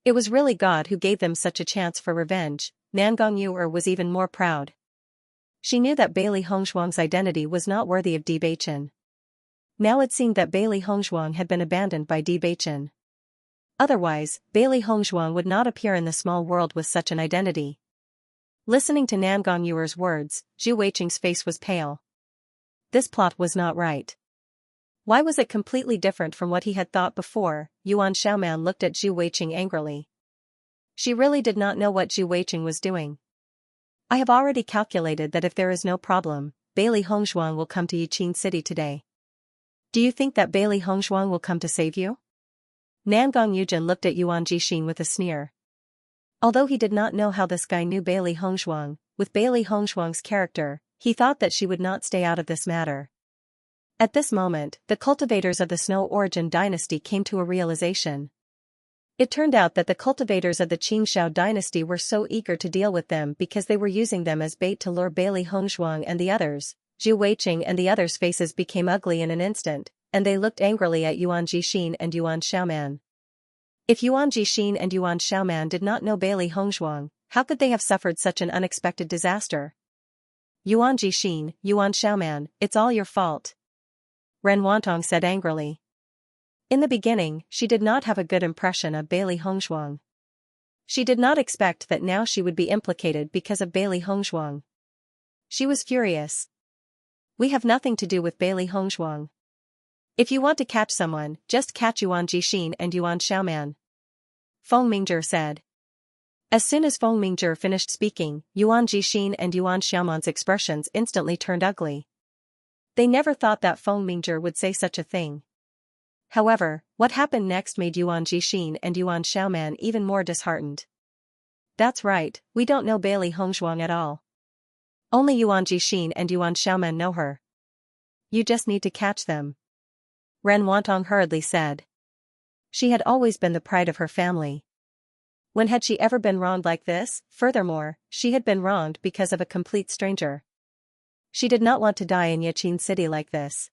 It was really God who gave them such a chance for revenge. Namgong Yuer was even more proud. She knew that Bailey Hongzhuang's identity was not worthy of Bewitching. Now it seemed that Bailey Hongzhuang had been abandoned by Bewitching. Otherwise, Bailey Hongzhuang would not appear in the small world with such an identity. Listening to Namgong Yuer's words, Zhu Weiqing's face was pale. This plot was not right. Why was it completely different from what he had thought before? Yuan Xiaoman looked at Zhu Weiqing angrily. She really did not know what Zhu Weiqing was doing. I have already calculated that if there is no problem, Bailey Hongzhuang will come to Yiqing City today. Do you think that Bailey Hongzhuang will come to save you? Namgong Yujin looked at Yuan Jixin with a sneer. Although he did not know how this guy knew Bailey Hongzhuang, with Bailey Hongzhuang's character, he thought that she would not stay out of this matter. At this moment, the cultivators of the Snow Origin dynasty came to a realization. It turned out that the cultivators of the Qingshao dynasty were so eager to deal with them because they were using them as bait to lure Bailey Hongzhuang and the others. Zhu Weiqing and the others' faces became ugly in an instant, and they looked angrily at Yuan Jixin and Yuan Xiaoman. If Yuan Jixin and Yuan Xiaoman did not know Bailey Hongzhuang, how could they have suffered such an unexpected disaster? Yuan Jixin, Yuan Xiaoman, it's all your fault. Ren Wantong said angrily. In the beginning, she did not have a good impression of Bailey Hongzhuang. She did not expect that now she would be implicated because of Bailey Hongzhuang. She was furious. We have nothing to do with Bailey Hongzhuang. If you want to catch someone, just catch Yuan Jixin and Yuan Xiaoman. Feng Mingzhi said. As soon as Feng Mingzhi finished speaking, Yuan Jixin and Yuan Xiaoman's expressions instantly turned ugly. They never thought that Feng Mingzhi would say such a thing. However, what happened next made Yuan Jixin and Yuan Xiaoman even more disheartened. That's right, we don't know Bailey Hongzhuang at all. Only Yuan Jixin and Yuan Xiaoman know her. You just need to catch them. Ren Wantong hurriedly said. She had always been the pride of her family. When had she ever been wronged like this? Furthermore, she had been wronged because of a complete stranger. She did not want to die in Yiqing City like this.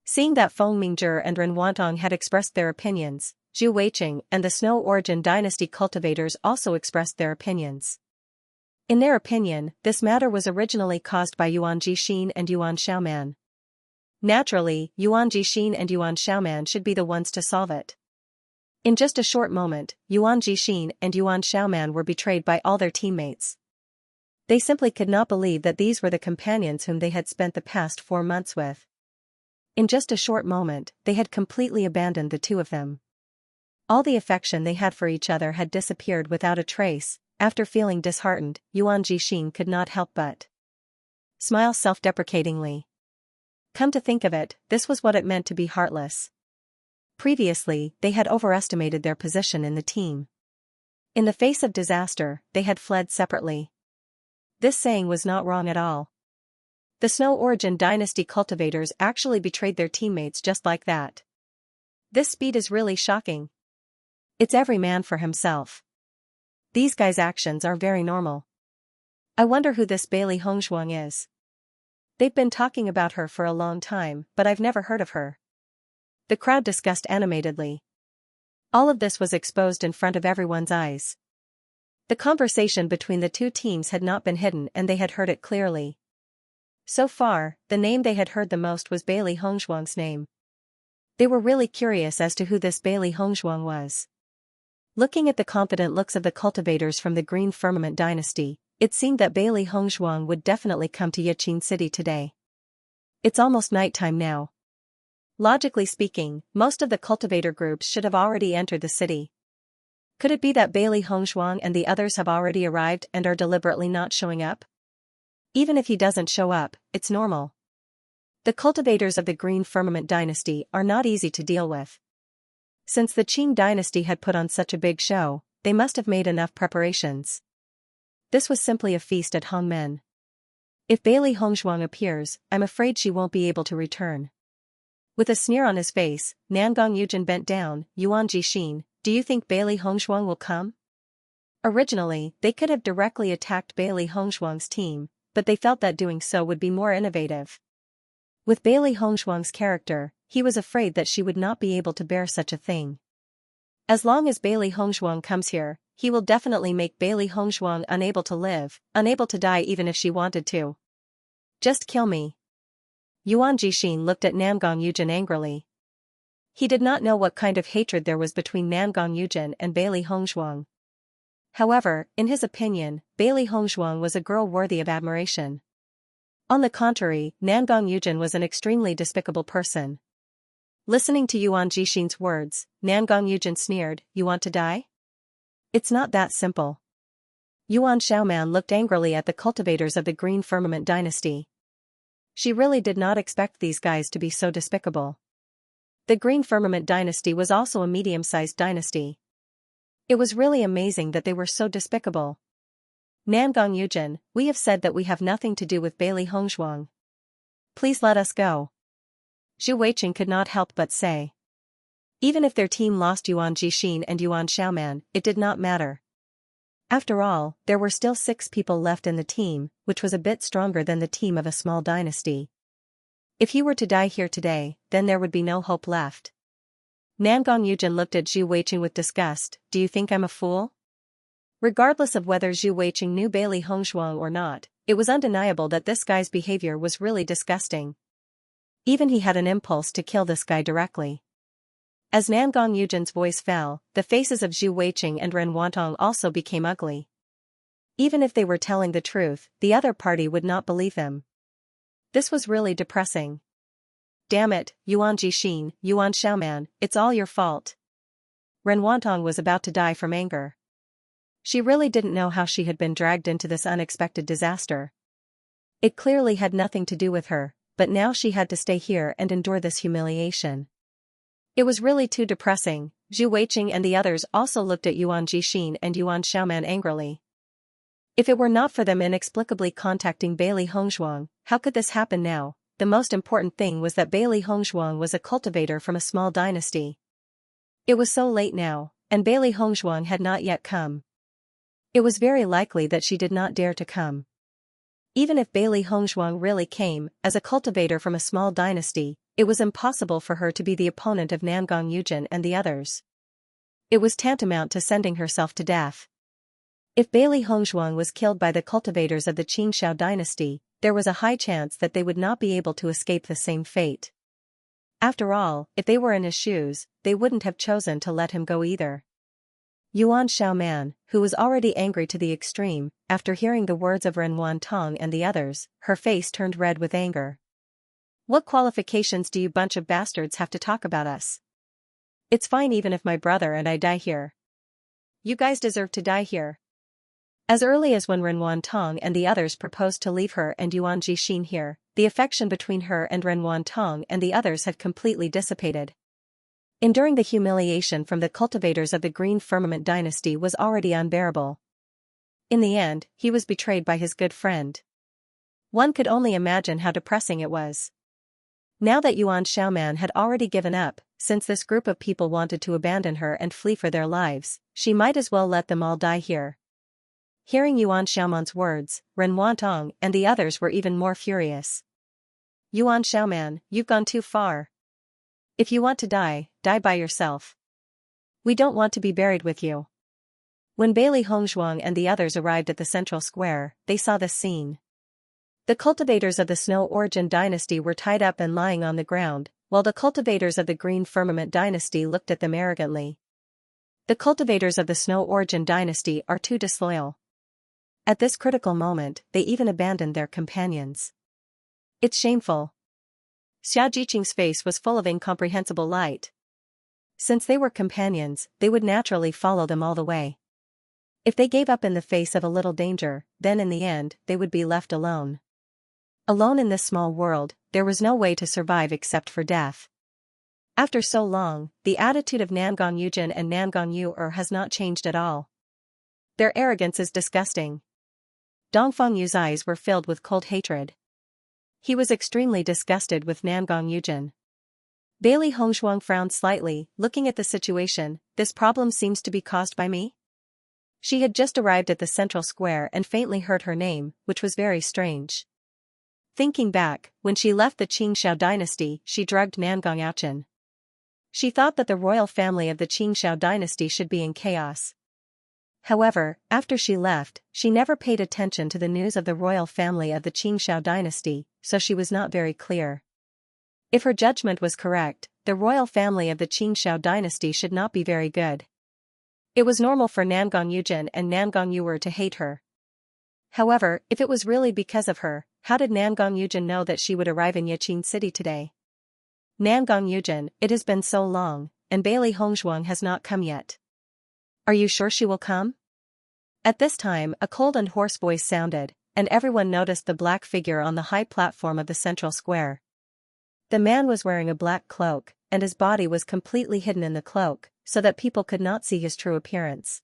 Seeing that Feng Mingzhi and Ren Wantong had expressed their opinions, Zhu Weiqing and the Snow Origin dynasty cultivators also expressed their opinions. In their opinion, this matter was originally caused by Yuan Jixin and Yuan Xiaoman. Naturally, Yuan Jixin and Yuan Xiaoman should be the ones to solve it. In just a short moment, Yuan Jixin and Yuan Xiaoman were betrayed by all their teammates. They simply could not believe that these were the companions whom they had spent the past 4 months with. In just a short moment, they had completely abandoned the two of them. All the affection they had for each other had disappeared without a trace. After feeling disheartened, Yuan Jixin could not help but smile self-deprecatingly. Come to think of it, this was what it meant to be heartless. Previously, they had overestimated their position in the team. In the face of disaster, they had fled separately. This saying was not wrong at all. The Snow Origin dynasty cultivators actually betrayed their teammates just like that. This speed is really shocking. It's every man for himself. These guys' actions are very normal. I wonder who this Bailey Hongzhuang is. They've been talking about her for a long time, but I've never heard of her. The crowd discussed animatedly. All of this was exposed in front of everyone's eyes. The conversation between the two teams had not been hidden and they had heard it clearly. So far, the name they had heard the most was Bailey Hongzhuang's name. They were really curious as to who this Bailey Hongzhuang was. Looking at the confident looks of the cultivators from the Green Firmament dynasty, it seemed that Bailey Hongzhuang would definitely come to Yiqing City today. It's almost nighttime now. Logically speaking, most of the cultivator groups should have already entered the city. Could it be that Bailey Hongzhuang and the others have already arrived and are deliberately not showing up? Even if he doesn't show up, it's normal. The cultivators of the Green Firmament dynasty are not easy to deal with. Since the Qing dynasty had put on such a big show, they must have made enough preparations. This was simply a feast at Hongmen. If Bailey Hongzhuang appears, I'm afraid she won't be able to return. With a sneer on his face, Nangong Yujin bent down. Yuan Jixin, do you think Bailey Hongzhuang will come? Originally, they could have directly attacked Bailey Hongzhuang's team, but they felt that doing so would be more innovative. With Bailey Hongzhuang's character, he was afraid that she would not be able to bear such a thing. As long as Bailey Hongzhuang comes here, he will definitely make Bailey Hongzhuang unable to live, unable to die even if she wanted to. Just kill me. Yuan Jixin looked at Nangong Yujin angrily. He did not know what kind of hatred there was between Nangong Yujin and Bailey Hongzhuang. However, in his opinion, Bailey Hongzhuang was a girl worthy of admiration. On the contrary, Nangong Yujin was an extremely despicable person. Listening to Yuan Jixin's words, Nangong Yujin sneered, "You want to die? It's not that simple." Yuan Xiaoman looked angrily at the cultivators of the Green Firmament dynasty. She really did not expect these guys to be so despicable. The Green Firmament dynasty was also a medium-sized dynasty. It was really amazing that they were so despicable. Nangong Yujin, we have said that we have nothing to do with Bailey Hongzhuang. Please let us go. Zhu Weiqing could not help but say. Even if their team lost Yuan Jixin and Yuan Xiaoman, it did not matter. After all, there were still 6 people left in the team, which was a bit stronger than the team of a small dynasty. If he were to die here today, then there would be no hope left. Nangong Yujin looked at Zhu Weiqing with disgust. Do you think I'm a fool? Regardless of whether Zhu Weiqing knew Bailey Hongzhuang or not, it was undeniable that this guy's behavior was really disgusting. Even he had an impulse to kill this guy directly. As Nangong Yujin's voice fell, the faces of Zhu Weiqing and Ren Wantong also became ugly. Even if they were telling the truth, the other party would not believe them. This was really depressing. Damn it, Yuan Jixin, Yuan Xiaoman, it's all your fault. Ren Wantong was about to die from anger. She really didn't know how she had been dragged into this unexpected disaster. It clearly had nothing to do with her, but now she had to stay here and endure this humiliation. It was really too depressing. Zhu Weiqing and the others also looked at Yuan Jixin and Yuan Xiaoman angrily. If it were not for them inexplicably contacting Bailey Hongzhuang, how could this happen now? The most important thing was that Bailey Hongzhuang was a cultivator from a small dynasty. It was so late now, and Bailey Hongzhuang had not yet come. It was very likely that she did not dare to come. Even if Bailey Hongzhuang really came, as a cultivator from a small dynasty, it was impossible for her to be the opponent of Nangong Yujin and the others. It was tantamount to sending herself to death. If Bailey Hongzhuang was killed by the cultivators of the Qingxiao dynasty, there was a high chance that they would not be able to escape the same fate. After all, if they were in his shoes, they wouldn't have chosen to let him go either. Yuan Xiaoman, who was already angry to the extreme, after hearing the words of Ren Wantong and the others, her face turned red with anger. What qualifications do you bunch of bastards have to talk about us? It's fine even if my brother and I die here. You guys deserve to die here. As early as when Ren Wantong and the others proposed to leave her and Yuan Jixin here, the affection between her and Ren Wantong and the others had completely dissipated. Enduring the humiliation from the cultivators of the Green Firmament dynasty was already unbearable. In the end, he was betrayed by his good friend. One could only imagine how depressing it was. Now that Yuan Xiaoman had already given up, since this group of people wanted to abandon her and flee for their lives, she might as well let them all die here. Hearing Yuan Xiaoman's words, Ren Wantong and the others were even more furious. Yuan Xiaoman, you've gone too far. If you want to die, die by yourself. We don't want to be buried with you. When Bailey Hongzhuang and the others arrived at the central square, they saw this scene. The cultivators of the Snow Origin dynasty were tied up and lying on the ground, while the cultivators of the Green Firmament dynasty looked at them arrogantly. The cultivators of the Snow Origin dynasty are too disloyal. At this critical moment, they even abandoned their companions. It's shameful. Xia Jiqing's face was full of incomprehensible light. Since they were companions, they would naturally follow them all the way. If they gave up in the face of a little danger, then in the end, they would be left alone. Alone in this small world, there was no way to survive except for death. After so long, the attitude of Nangong Yujin and Nangong Yu has not changed at all. Their arrogance is disgusting. Dongfang Yu's eyes were filled with cold hatred. He was extremely disgusted with Nangong Yujin. Bailey Hongshuang frowned slightly, looking at the situation. This problem seems to be caused by me? She had just arrived at the central square and faintly heard her name, which was very strange. Thinking back, when she left the Qingxiao dynasty, she drugged Nangong Yaochen. She thought that the royal family of the Qingxiao dynasty should be in chaos. However, after she left, she never paid attention to the news of the royal family of the Qingxiao dynasty, so she was not very clear. If her judgment was correct, the royal family of the Qingxiao dynasty should not be very good. It was normal for Nangong Yujin and Nangong Yuer to hate her. However, if it was really because of her, how did Nangong Yujin know that she would arrive in Yaqin City today? Nangong Yujin, it has been so long, and Bailey Hongshuang has not come yet. Are you sure she will come? At this time, a cold and hoarse voice sounded, and everyone noticed the black figure on the high platform of the central square. The man was wearing a black cloak, and his body was completely hidden in the cloak, so that people could not see his true appearance.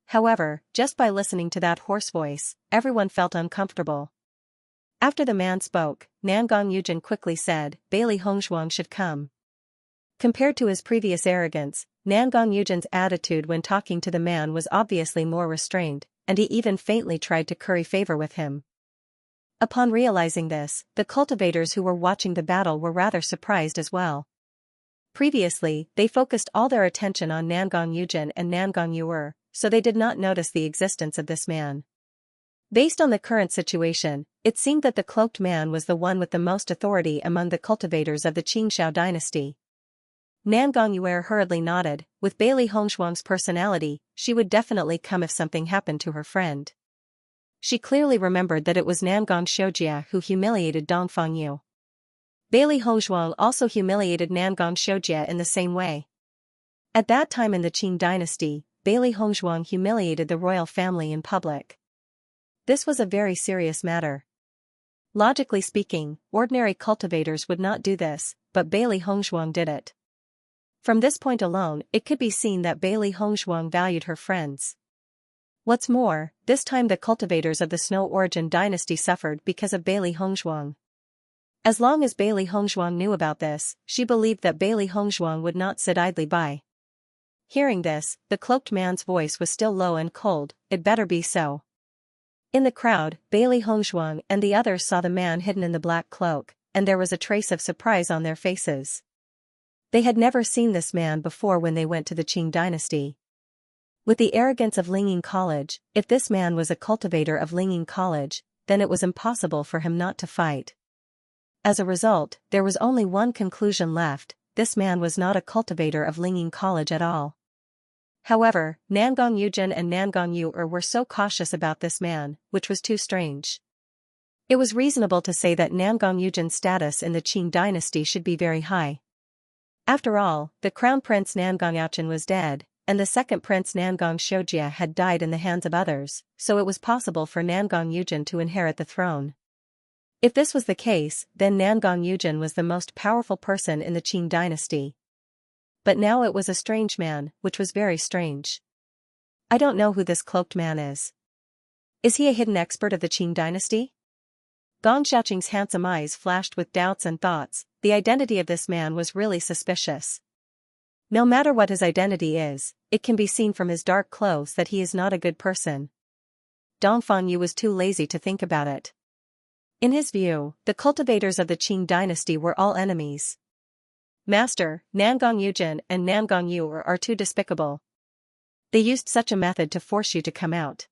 However, just by listening to that hoarse voice, everyone felt uncomfortable. After the man spoke, Nangong Yujin quickly said, Bailey Hongshuang should come. Compared to his previous arrogance, Nangong Yujin's attitude when talking to the man was obviously more restrained, and he even faintly tried to curry favor with him. Upon realizing this, the cultivators who were watching the battle were rather surprised as well. Previously, they focused all their attention on Nangong Yujin and Nangong Yuer, so they did not notice the existence of this man. Based on the current situation, it seemed that the cloaked man was the one with the most authority among the cultivators of the Qingxiao dynasty. Nangong Yuer hurriedly nodded. With Bailey Hongshuang's personality, she would definitely come if something happened to her friend. She clearly remembered that it was Nangong Xianxia who humiliated Dongfang Yu. Bailey Hongshuang also humiliated Nangong Xianxia in the same way. At that time in the Qing dynasty, Bailey Hongshuang humiliated the royal family in public. This was a very serious matter. Logically speaking, ordinary cultivators would not do this, but Bailey Hongshuang did it. From this point alone, it could be seen that Bailey Hongshuang valued her friends. What's more, this time the cultivators of the Snow Origin dynasty suffered because of Bailey Hongshuang. As long as Bailey Hongshuang knew about this, she believed that Bailey Hongshuang would not sit idly by. Hearing this, the cloaked man's voice was still low and cold. It better be so. In the crowd, Bailey Hongshuang and the others saw the man hidden in the black cloak, and there was a trace of surprise on their faces. They had never seen this man before when they went to the Qing dynasty. With the arrogance of Lingying College, if this man was a cultivator of Lingying College, then it was impossible for him not to fight. As a result, there was only one conclusion left: this man was not a cultivator of Lingying College at all. However, Nangong Yujin and Nangong Yuer were so cautious about this man, which was too strange. It was reasonable to say that Nangong Yujin's status in the Qing dynasty should be very high. After all, the crown prince Nangong Yaochen was dead, and the second prince Nangong Xianxia had died in the hands of others, so it was possible for Nangong Yujin to inherit the throne. If this was the case, then Nangong Yujin was the most powerful person in the Qing dynasty. But now it was a strange man, which was very strange. I don't know who this cloaked man is. Is he a hidden expert of the Qing dynasty? Gong Xiaoqing's handsome eyes flashed with doubts and thoughts. The identity of this man was really suspicious. No matter what his identity is, it can be seen from his dark clothes that he is not a good person. Dongfang Yu was too lazy to think about it. In his view, the cultivators of the Qing dynasty were all enemies. Master, Nangong Yujin and Nangong Yuer are too despicable. They used such a method to force you to come out.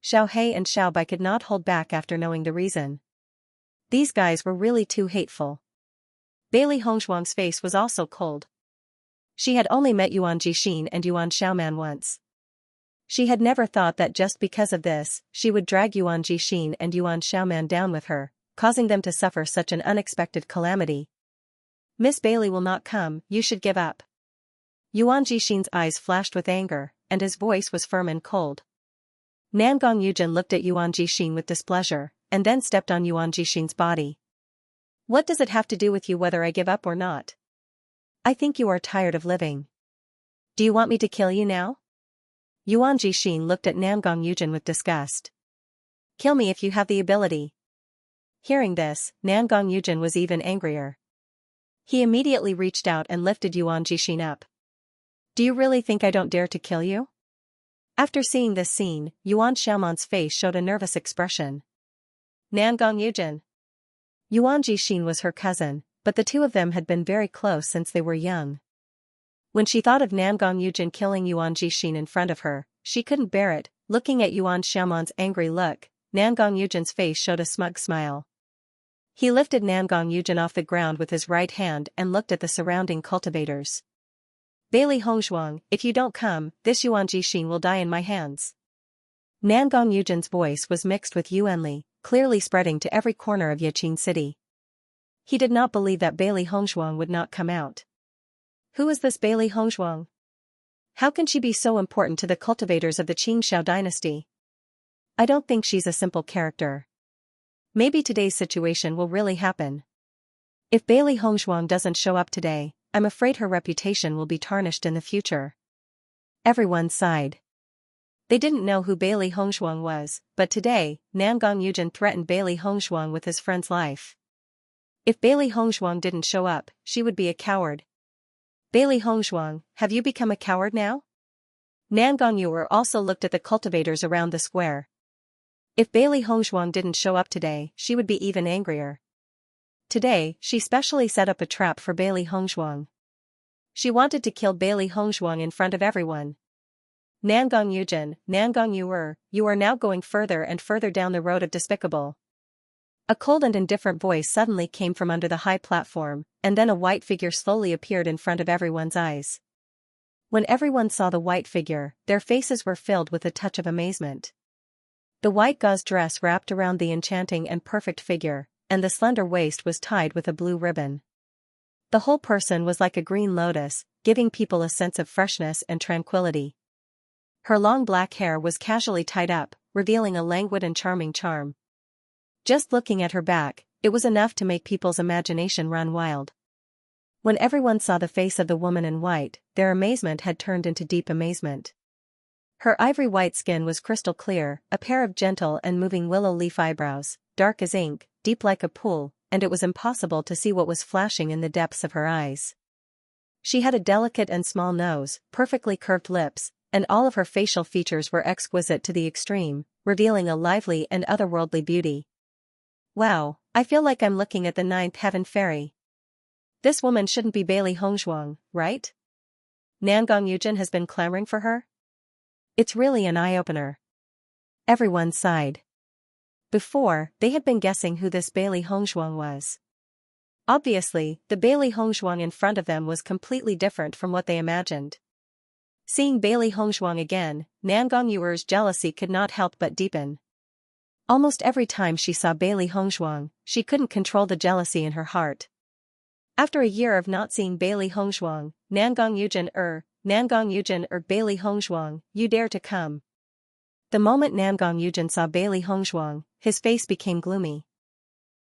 Xiao He and Xiao Bai could not hold back after knowing the reason. These guys were really too hateful. Bailey Hongshuang's face was also cold. She had only met Yuan Jixin and Yuan Xiaoman once. She had never thought that just because of this, she would drag Yuan Jixin and Yuan Xiaoman down with her, causing them to suffer such an unexpected calamity. Miss Bailey will not come, you should give up. Yuan Jixin's eyes flashed with anger, and his voice was firm and cold. Nangong Yujin looked at Yuan Jixin with displeasure, and then stepped on Yuan Jixin's body. What does it have to do with you whether I give up or not? I think you are tired of living. Do you want me to kill you now? Yuan Jixin looked at Nangong Yujin with disgust. Kill me if you have the ability. Hearing this, Nangong Yujin was even angrier. He immediately reached out and lifted Yuan Jixin up. Do you really think I don't dare to kill you? After seeing this scene, Yuan Xiaoman's face showed a nervous expression. Nangong Yujin. Yuan Jixin was her cousin, but the two of them had been very close since they were young. When she thought of Nangong Yujin killing Yuan Jixin in front of her, she couldn't bear it. Looking at Yuan Xiaoman's angry look, Nangong Yujin's face showed a smug smile. He lifted Nangong Yujin off the ground with his right hand and looked at the surrounding cultivators. Bailey Hongzhuang, if you don't come, this Yuan Jixin will die in my hands. Nangong Yujin's voice was mixed with yuanli, clearly spreading to every corner of Yaqin City. He did not believe that Bailey Hongzhuang would not come out. Who is this Bailey Hongzhuang? How can she be so important to the cultivators of the Qingxiao dynasty? I don't think she's a simple character. Maybe today's situation will really happen. If Bailey Hongzhuang doesn't show up today, I'm afraid her reputation will be tarnished in the future. Everyone sighed. They didn't know who Bailey Hongzhuang was, but today, Nangong Yujin threatened Bailey Hongzhuang with his friend's life. If Bailey Hongzhuang didn't show up, she would be a coward. Bailey Hongzhuang, have you become a coward now? Nangong Yuer also looked at the cultivators around the square. If Bailey Hongzhuang didn't show up today, she would be even angrier. Today, she specially set up a trap for Bailey Hongzhuang. She wanted to kill Bailey Hongzhuang in front of everyone. Nangong Yujin, Nangong Yuer, you are now going further and further down the road of despicable. A cold and indifferent voice suddenly came from under the high platform, and then a white figure slowly appeared in front of everyone's eyes. When everyone saw the white figure, their faces were filled with a touch of amazement. The white gauze dress wrapped around the enchanting and perfect figure, and the slender waist was tied with a blue ribbon. The whole person was like a green lotus, giving people a sense of freshness and tranquility. Her long black hair was casually tied up, revealing a languid and charming charm. Just looking at her back, it was enough to make people's imagination run wild. When everyone saw the face of the woman in white, their amazement had turned into deep amazement. Her ivory white skin was crystal clear, a pair of gentle and moving willow leaf eyebrows, dark as ink, deep like a pool, and it was impossible to see what was flashing in the depths of her eyes. She had a delicate and small nose, perfectly curved lips, and all of her facial features were exquisite to the extreme, revealing a lively and otherworldly beauty. Wow, I feel like I'm looking at the ninth heaven fairy. This woman shouldn't be Bailey Hongzhuang, right? Nangong Yujin has been clamoring for her? It's really an eye-opener. Everyone sighed. Before, they had been guessing who this Bailey Hongzhuang was. Obviously, the Bailey Hongzhuang in front of them was completely different from what they imagined. Seeing Bailey Hongzhuang again, Nangong Yuer's jealousy could not help but deepen. Almost every time she saw Bailey Hongzhuang, she couldn't control the jealousy in her heart. After a year of not seeing Bailey Hongzhuang, Nangong Yujin Bailey Hongzhuang, you dare to come. The moment Nangong Yujin saw Bailey Hongzhuang, his face became gloomy.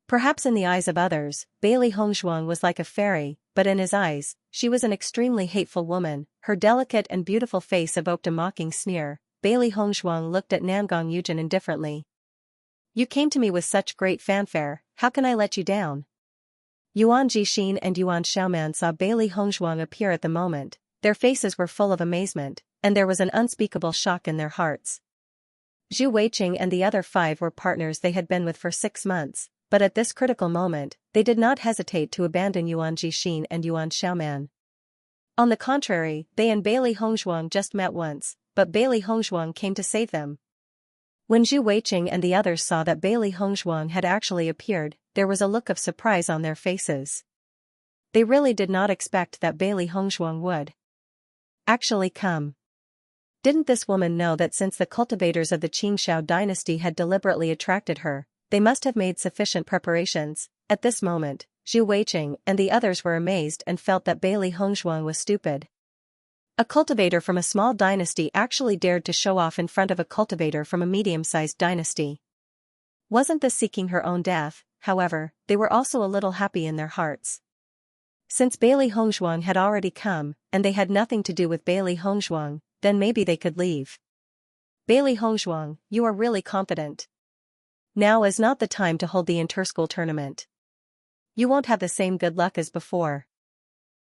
Perhaps in the eyes of others, Bailey Hongzhuang was like a fairy, but in his eyes, she was an extremely hateful woman. Her delicate and beautiful face evoked a mocking sneer. Bailey Hongzhuang looked at Nangong Yujin indifferently. You came to me with such great fanfare, how can I let you down? Yuan Jixin and Yuan Xiaoman saw Bailey Hongzhuang appear at the moment. Their faces were full of amazement, and there was an unspeakable shock in their hearts. Bewitching and the other 5 were partners they had been with for 6 months, but at this critical moment, they did not hesitate to abandon Yuan Jixin and Yuan Xiaoman. On the contrary, they and Bailey Hongzhuang just met once, but Bailey Hongzhuang came to save them. When Bewitching and the others saw that Bailey Hongzhuang had actually appeared, there was a look of surprise on their faces. They really did not expect that Bailey Hongzhuang would actually come. Didn't this woman know that since the cultivators of the Qingxiao dynasty had deliberately attracted her, they must have made sufficient preparations? At this moment, Bewitching and the others were amazed and felt that Bailey Hongzhuang was stupid. A cultivator from a small dynasty actually dared to show off in front of a cultivator from a medium-sized dynasty. Wasn't this seeking her own death? However, they were also a little happy in their hearts. Since Bailey Hongzhuang had already come, and they had nothing to do with Bailey Hongzhuang, then maybe they could leave. Bailey Hongzhuang, you are really confident. Now is not the time to hold the inter-school tournament. You won't have the same good luck as before.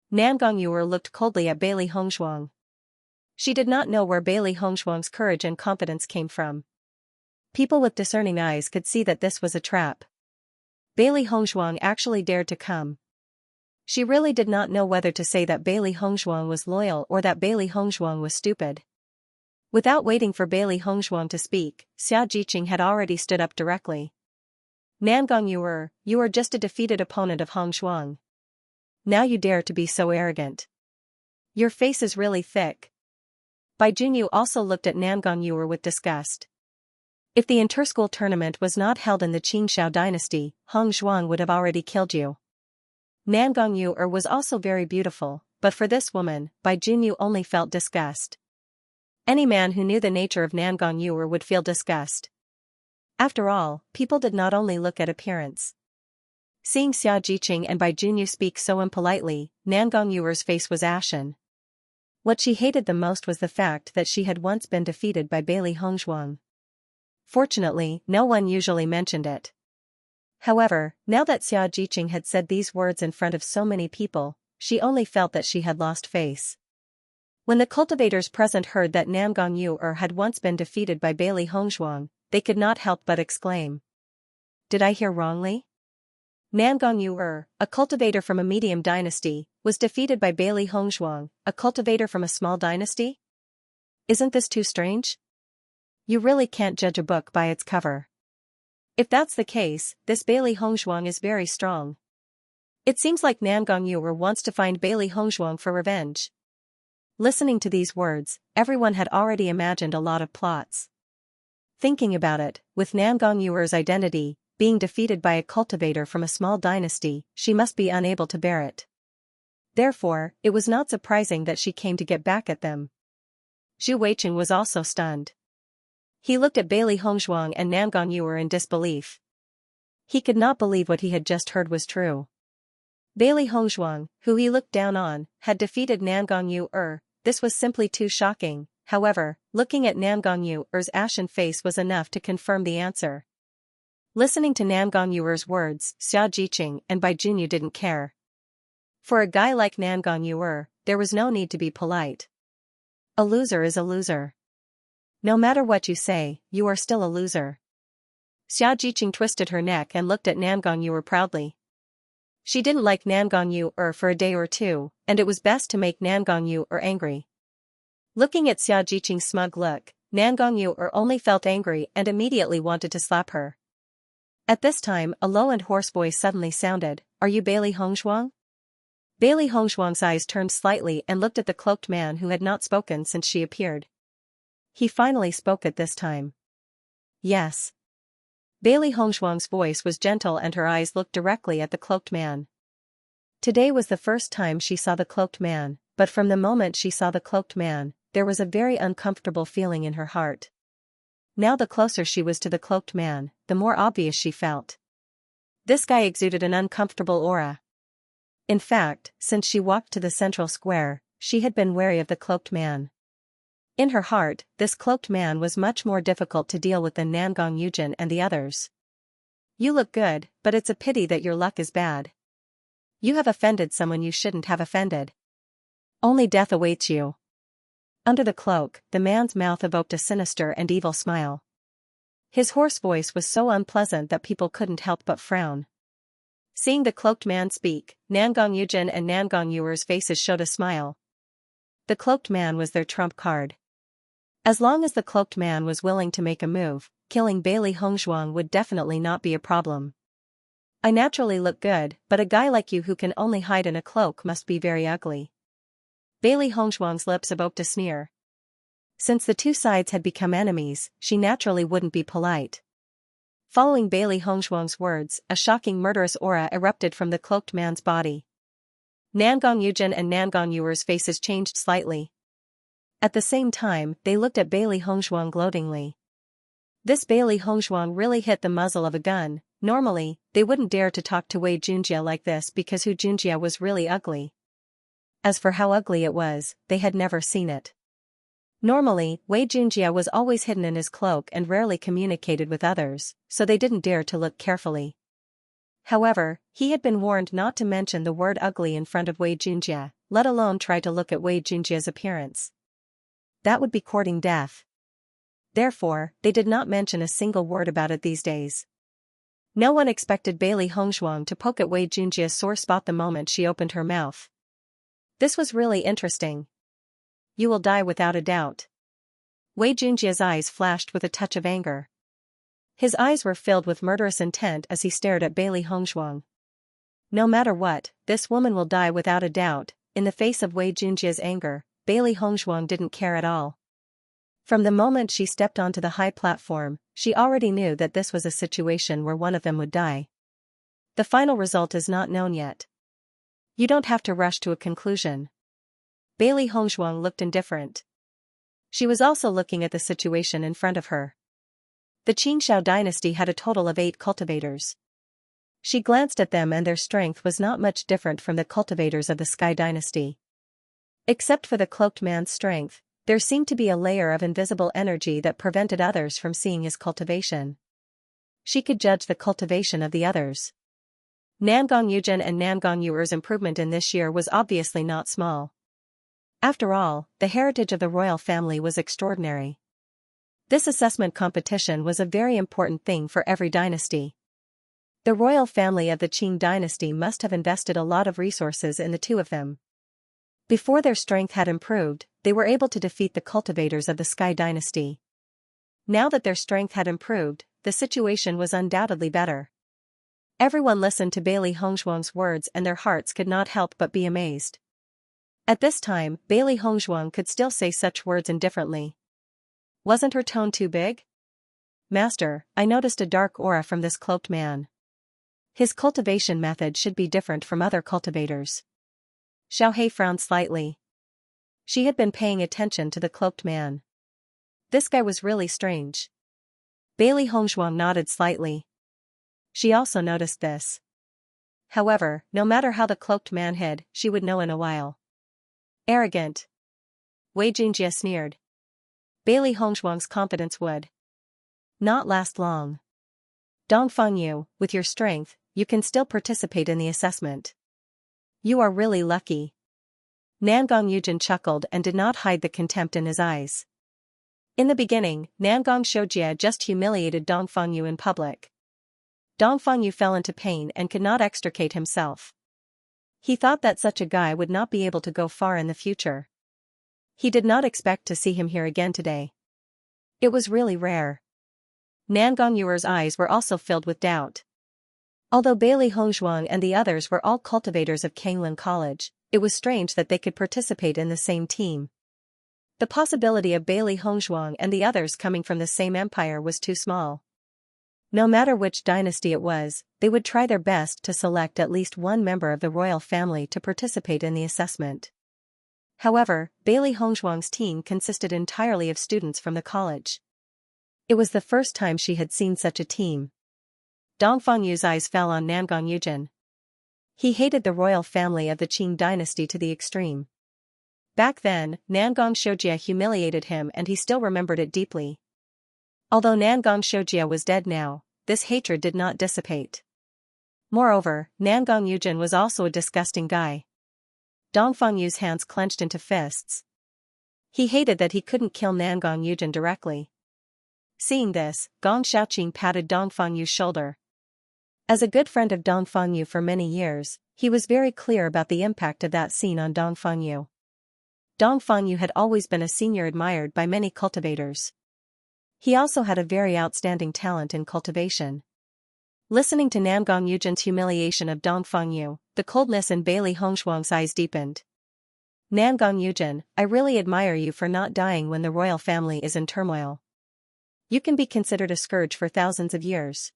Nan Gongyuer looked coldly at Bailey Hongshuang. She did not know where Bailey Hongshuang's courage and confidence came from. People with discerning eyes could see that this was a trap. Bailey Hongshuang actually dared to come. She really did not know whether to say that Bailey Hongshuang was loyal or that Bailey Hongshuang was stupid. Without waiting for Bailey Hongshuang to speak, Xianxia had already stood up directly. Nan Gongyuer, you are just a defeated opponent of Hongshuang. Now you dare to be so arrogant. Your face is really thick. Bai Junyu also looked at Nan Gongyuer with disgust. If the inter-school tournament was not held in the Qingxiao dynasty, Hongshuang would have already killed you. Nan Gongyuer was also very beautiful, but for this woman, Bai Junyu only felt disgust. Any man who knew the nature of Nan Gongyuer would feel disgust. After all, people did not only look at appearance. Seeing Xianxia and Bai Junyu speak so impolitely, Nan Gongyuer's face was ashen. What she hated the most was the fact that she had once been defeated by Bailey Hongshuang. Fortunately, no one usually mentioned it. However, now that Xianxia had said these words in front of so many people, she only felt that she had lost face. When the cultivators present heard that Nan Gongyuer had once been defeated by Bailey Hongshuang, they could not help but exclaim. Did I hear wrongly? Nan Gongyuer, a cultivator from a medium dynasty, was defeated by Bailey Hongshuang, a cultivator from a small dynasty? Isn't this too strange? You really can't judge a book by its cover. If that's the case, this Bailey Hongshuang is very strong. It seems like Nan Gongyuer wants to find Bailey Hongshuang for revenge. Listening to these words, everyone had already imagined a lot of plots. Thinking about it, with Nan Gongyuer's identity, being defeated by a cultivator from a small dynasty, she must be unable to bear it. Therefore, it was not surprising that she came to get back at them. Zhu Weicheng was also stunned. He looked at Bailey Hongshuang and Nan Gongyuer in disbelief. He could not believe what he had just heard was true. Bailey Hongshuang, who he looked down on, had defeated Nan Gongyuer. This was simply too shocking. However, looking at Nan Gongyuer's ashen face was enough to confirm the answer. Listening to Nan Gongyuer's words, Xianxia and Bai Junyu didn't care. For a guy like Nan Gongyuer, there was no need to be polite. A loser is a loser. No matter what you say, you are still a loser. Xianxia twisted her neck and looked at Nan Gongyuer proudly. She didn't like Nan Gongyuer for a day or two, and it was best to make Nan Gongyuer angry. Looking at Xianxia's smug look, Nan Gongyuer only felt angry and immediately wanted to slap her. At this time, a low and hoarse voice suddenly sounded, "Are you Bailey Hongshuang?" Bailey Hongshuang's eyes turned slightly and looked at the cloaked man who had not spoken since she appeared. He finally spoke at this time. Yes. Bailey Hongshuang's voice was gentle and her eyes looked directly at the cloaked man. Today was the first time she saw the cloaked man, but from the moment she saw the cloaked man, there was a very uncomfortable feeling in her heart. Now the closer she was to the cloaked man, the more obvious she felt. This guy exuded an uncomfortable aura. In fact, since she walked to the central square, she had been wary of the cloaked man. In her heart, this cloaked man was much more difficult to deal with than Nan Gongyuer and the others. You look good, but it's a pity that your luck is bad. You have offended someone you shouldn't have offended. Only death awaits you. Under the cloak, the man's mouth evoked a sinister and evil smile. His hoarse voice was so unpleasant that people couldn't help but frown. Seeing the cloaked man speak, Nan Gongyuer and Nan Gongyuer's faces showed a smile. The cloaked man was their trump card. As long as the cloaked man was willing to make a move, killing Bailey Hongshuang would definitely not be a problem. I naturally look good, but a guy like you who can only hide in a cloak must be very ugly. Bailey Hongshuang's lips evoked a sneer. Since the two sides had become enemies, she naturally wouldn't be polite. Following Bailey Hongshuang's words, a shocking murderous aura erupted from the cloaked man's body. Nan Gongyuer and Nan Gongyuer's faces changed slightly. At the same time, they looked at Bailey Hongshuang gloatingly. This Bailey Hongshuang really hit the muzzle of a gun. Normally, they wouldn't dare to talk to Wei Junjia like this because Hu Junjia was really ugly. As for how ugly it was, they had never seen it. Normally, Wei Junjie was always hidden in his cloak and rarely communicated with others, so they didn't dare to look carefully. However, he had been warned not to mention the word ugly in front of Wei Junjie, let alone try to look at Wei Junjie's appearance. That would be courting death. Therefore, they did not mention a single word about it these days. No one expected Bailey Hongzhuang to poke at Wei Junjie's sore spot the moment she opened her mouth. This was really interesting. You will die without a doubt. Wei Junjie's eyes flashed with a touch of anger. His eyes were filled with murderous intent as he stared at Bailey Hongzhuang. No matter what, this woman will die without a doubt. In the face of Wei Junjie's anger, Bailey Hongzhuang didn't care at all. From the moment she stepped onto the high platform, she already knew that this was a situation where one of them would die. The final result is not known yet. You don't have to rush to a conclusion. Bailey Hongzhuang looked indifferent. She was also looking at the situation in front of her. The Qingxiao dynasty had a total of 8 cultivators. She glanced at them and their strength was not much different from the cultivators of the Sky dynasty. Except for the cloaked man's strength, there seemed to be a layer of invisible energy that prevented others from seeing his cultivation. She could judge the cultivation of the others. Nangong Yujin and Nangong Yuer's improvement in this year was obviously not small. After all, the heritage of the royal family was extraordinary. This assessment competition was a very important thing for every dynasty. The royal family of the Qing dynasty must have invested a lot of resources in the two of them. Before their strength had improved, they were able to defeat the cultivators of the Sky dynasty. Now that their strength had improved, the situation was undoubtedly better. Everyone listened to Bailey Hongzhuang's words and their hearts could not help but be amazed. At this time, Bailey Hongzhuang could still say such words indifferently. Wasn't her tone too big? Master, I noticed a dark aura from this cloaked man. His cultivation method should be different from other cultivators. Xiao He frowned slightly. She had been paying attention to the cloaked man. This guy was really strange. Bailey Hongzhuang nodded slightly. She also noticed this. However, no matter how the cloaked man hid, she would know in a while. Arrogant. Wei Junjie sneered. Bailey Hongzhuang's confidence would not last long. Dongfang Yu, with your strength, you can still participate in the assessment. You are really lucky. Nangong Yujin chuckled and did not hide the contempt in his eyes. In the beginning, Nangong Shoujie just humiliated Dongfang Yu in public. Dongfang Yu fell into pain and could not extricate himself. He thought that such a guy would not be able to go far in the future. He did not expect to see him here again today. It was really rare. Nangong Yuer's eyes were also filled with doubt. Although Bailey Hongzhuang and the others were all cultivators of Kanglin College, it was strange that they could participate in the same team. The possibility of Bailey Hongzhuang and the others coming from the same empire was too small. No matter which dynasty it was, they would try their best to select at least one member of the royal family to participate in the assessment. However, Bailey Hongzhuang's team consisted entirely of students from the college. It was the first time she had seen such a team. Dongfang Yu's eyes fell on Nangong Yujin. He hated the royal family of the Qing dynasty to the extreme. Back then, Nangong Shoujie humiliated him and he still remembered it deeply. Although Nangong Shoujie was dead now, this hatred did not dissipate. Moreover, Nangong Yujin was also a disgusting guy. Dongfang Yu's hands clenched into fists. He hated that he couldn't kill Nangong Yujin directly. Seeing this, Gong Xiaoqing patted Dongfang Yu's shoulder. As a good friend of Dongfang Yu for many years, he was very clear about the impact of that scene on Dongfang Yu. Dongfang Yu had always been a senior admired by many cultivators. He also had a very outstanding talent in cultivation. Listening to Nangong Yujin's humiliation of Dongfang Yu, the coldness in Bailey Hongzhuang's eyes deepened. Nangong Yujin, I really admire you for not dying when the royal family is in turmoil. You can be considered a scourge for thousands of years.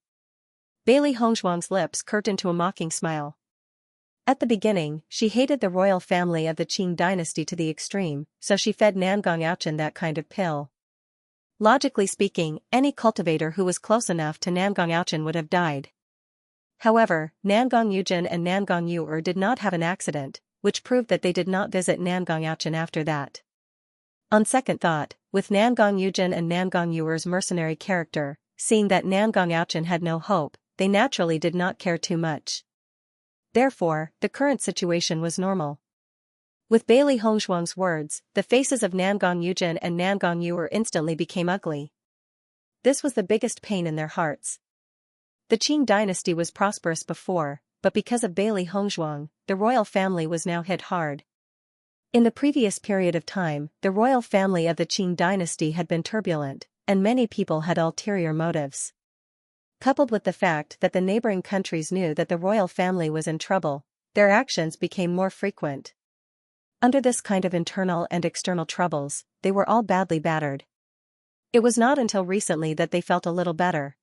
Bailey Hongzhuang's lips curved into a mocking smile. At the beginning, she hated the royal family of the Qing dynasty to the extreme, so she fed Nangong Yujin that kind of pill. Logically speaking, any cultivator who was close enough to Nangong Yujin would have died. However, Nangong Yujin and Nangong Yuer did not have an accident, which proved that they did not visit Nangong Yujin after that. On second thought, with Nangong Yujin and Nangong Yuer's mercenary character, seeing that Nangong Yaochen had no hope, they naturally did not care too much. Therefore, the current situation was normal. With Bailey Hongshuang's words, the faces of Nangong Yujin and Nangong Yuer instantly became ugly. This was the biggest pain in their hearts. The Qing dynasty was prosperous before, but because of Bailey Hongshuang, the royal family was now hit hard. In the previous period of time, the royal family of the Qing dynasty had been turbulent, and many people had ulterior motives. Coupled with the fact that the neighboring countries knew that the royal family was in trouble, their actions became more frequent. Under this kind of internal and external troubles, they were all badly battered. It was not until recently that they felt a little better.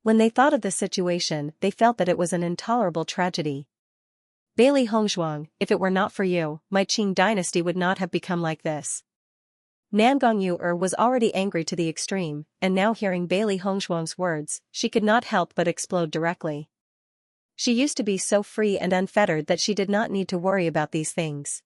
When they thought of the situation, they felt that it was an intolerable tragedy. Bailey Hongshuang, if it were not for you, my Qing dynasty would not have become like this. Nangong Yuer was already angry to the extreme, and now hearing Bailey Hongshuang's words, she could not help but explode directly. She used to be so free and unfettered that she did not need to worry about these things.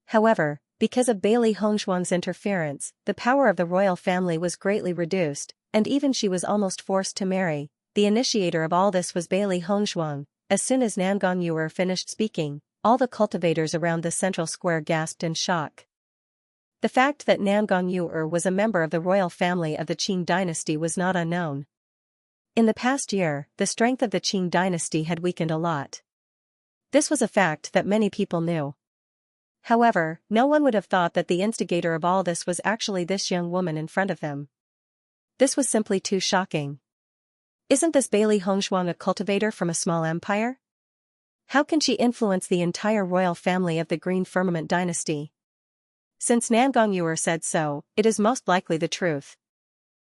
However, because of Bailey Hongshuang's interference, the power of the royal family was greatly reduced, and even she was almost forced to marry. The initiator of all this was Bailey Hongshuang. As soon as Nangong Yuer finished speaking, all the cultivators around the central square gasped in shock. The fact that Nangong Yuer was a member of the royal family of the Qing dynasty was not unknown. In the past year, the strength of the Qing dynasty had weakened a lot. This was a fact that many people knew. However, no one would have thought that the instigator of all this was actually this young woman in front of them. This was simply too shocking. Isn't this Bailey Hongshuang a cultivator from a small empire? How can she influence the entire royal family of the Green Firmament dynasty? Since Nangong Yuer said so, it is most likely the truth.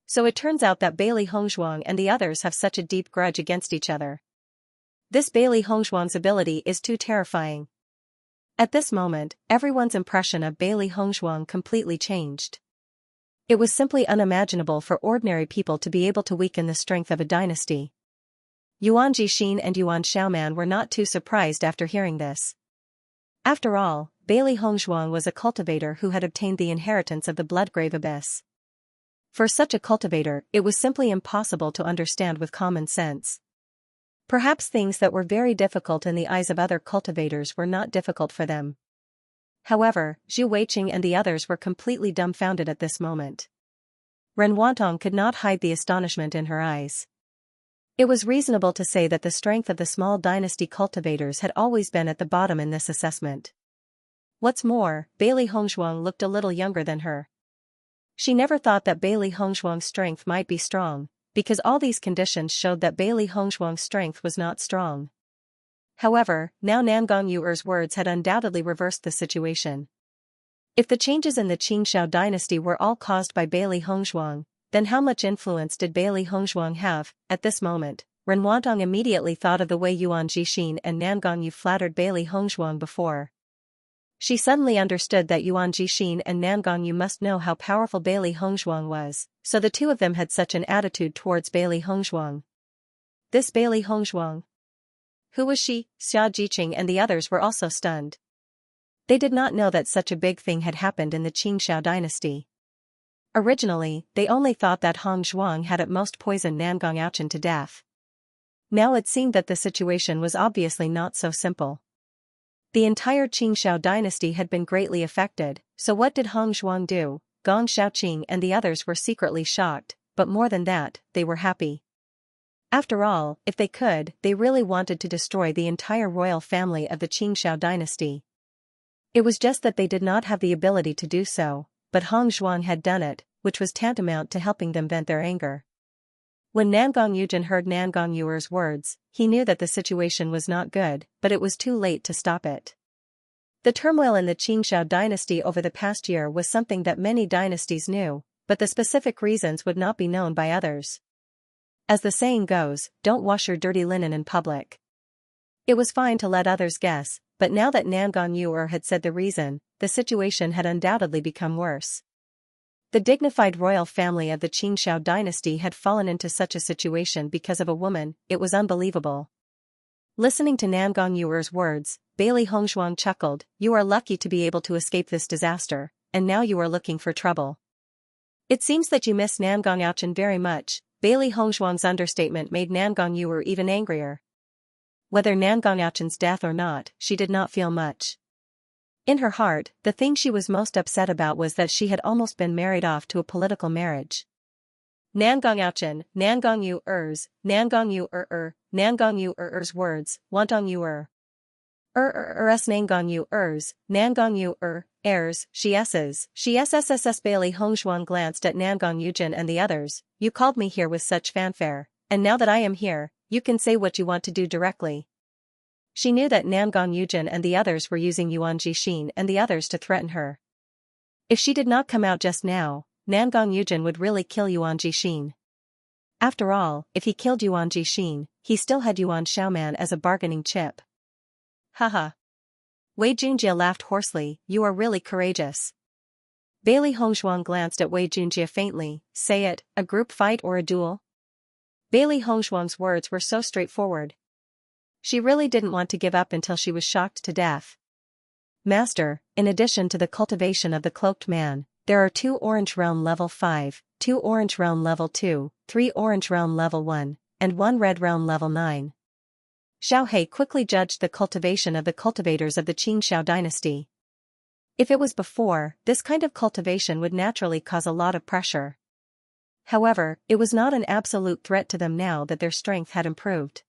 So it turns out that Bailey Hongshuang and the others have such a deep grudge against each other. This Bailey Hongshuang's ability is too terrifying. At this moment, everyone's impression of Bailey Hongshuang completely changed. It was simply unimaginable for ordinary people to be able to weaken the strength of a dynasty. Yuan Jixin and Yuan Xiaoman were not too surprised after hearing this. After all, Bailey Hongshuang was a cultivator who had obtained the inheritance of the Bloodgrave Abyss. For such a cultivator, it was simply impossible to understand with common sense. Perhaps things that were very difficult in the eyes of other cultivators were not difficult for them. However, Bewitching and the others were completely dumbfounded at this moment. Ren Wantong could not hide the astonishment in her eyes. It was reasonable to say that the strength of the small dynasty cultivators had always been at the bottom in this assessment. What's more, Bailey Hongshuang looked a little younger than her. She never thought that Bailey Hongshuang's strength might be strong, because all these conditions showed that Bailey Hongshuang's strength was not strong. However, now Nangong Yuer's words had undoubtedly reversed the situation. If the changes in the Xianxia dynasty were all caused by Bailey Hongshuang, then how much influence did Bailey Hongshuang have? At this moment, Ren Wantong immediately thought of the way Yuan Jixin and Nangong Yu flattered Bailey Hongshuang before. She suddenly understood that Yuan Jixin and Nangong Yu must know how powerful Bailey Hongshuang was, so the two of them had such an attitude towards Bailey Hongshuang. This Bailey Hongshuang? Who was she? Xia Jiqing and the others were also stunned. They did not know that such a big thing had happened in the Xianxia dynasty. Originally, they only thought that Hong Zhuang had at most poisoned Nangong Yaochen to death. Now it seemed that the situation was obviously not so simple. The entire Xianxia dynasty had been greatly affected, so what did Hong Zhuang do? Gong Xiaoqing and the others were secretly shocked, but more than that, they were happy. After all, if they could, they really wanted to destroy the entire royal family of the Xianxia dynasty. It was just that they did not have the ability to do so, but Hong Zhuang had done it, which was tantamount to helping them vent their anger. When Nangong Yujin heard Nangong Yuer's words, he knew that the situation was not good, but it was too late to stop it. The turmoil in the Xianxia dynasty over the past year was something that many dynasties knew, but the specific reasons would not be known by others. As the saying goes, don't wash your dirty linen in public. It was fine to let others guess, but now that Nangong Yuer had said the reason, the situation had undoubtedly become worse. The dignified royal family of the Xianxia dynasty had fallen into such a situation because of a woman. It was unbelievable. Listening to Nangong Yuer's words, Bailey Hongshuang chuckled. You are lucky to be able to escape this disaster, and now you are looking for trouble. It seems that you miss Nangong Yaochen very much. Bailey Hongzhuang's understatement made Nangong Yuer even angrier. Whether Nangong Yaochen's death or not, she did not feel much. In her heart, the thing she was most upset about was that she had almost been married off to a political marriage. Nangong Yaochen, Nangong Yuer's, Nangong Yuer, Nangong Yuer's words, Wantong Yuer. Nangong Yuer's, Nangong Yuer, heirs, Xiesses. Bailey Hongzhuang glanced at Nangong Yujin and the others. You called me here with such fanfare, and now that I am here, you can say what you want to do directly. She knew that Nangong Yujin and the others were using Yuan Jixin and the others to threaten her. If she did not come out just now, Nangong Yujin would really kill Yuan Jixin. After all, if he killed Yuan Jixin, he still had Yuan Xiaoman as a bargaining chip. Haha. Wei Junjie laughed hoarsely. You are really courageous. Bailey Hongzhuang glanced at Wei Junjie faintly. Say it, a group fight or a duel? Bailey Hongzhuang's words were so straightforward. She really didn't want to give up until she was shocked to death. Master, in addition to the cultivation of the cloaked man, there are 2 orange realm level 5, 2 orange realm level 2, 3 orange realm level 1, and 1 red realm level 9. Xiao He quickly judged the cultivation of the cultivators of the Qingxiao dynasty. If it was before, this kind of cultivation would naturally cause a lot of pressure. However, it was not an absolute threat to them now that their strength had improved.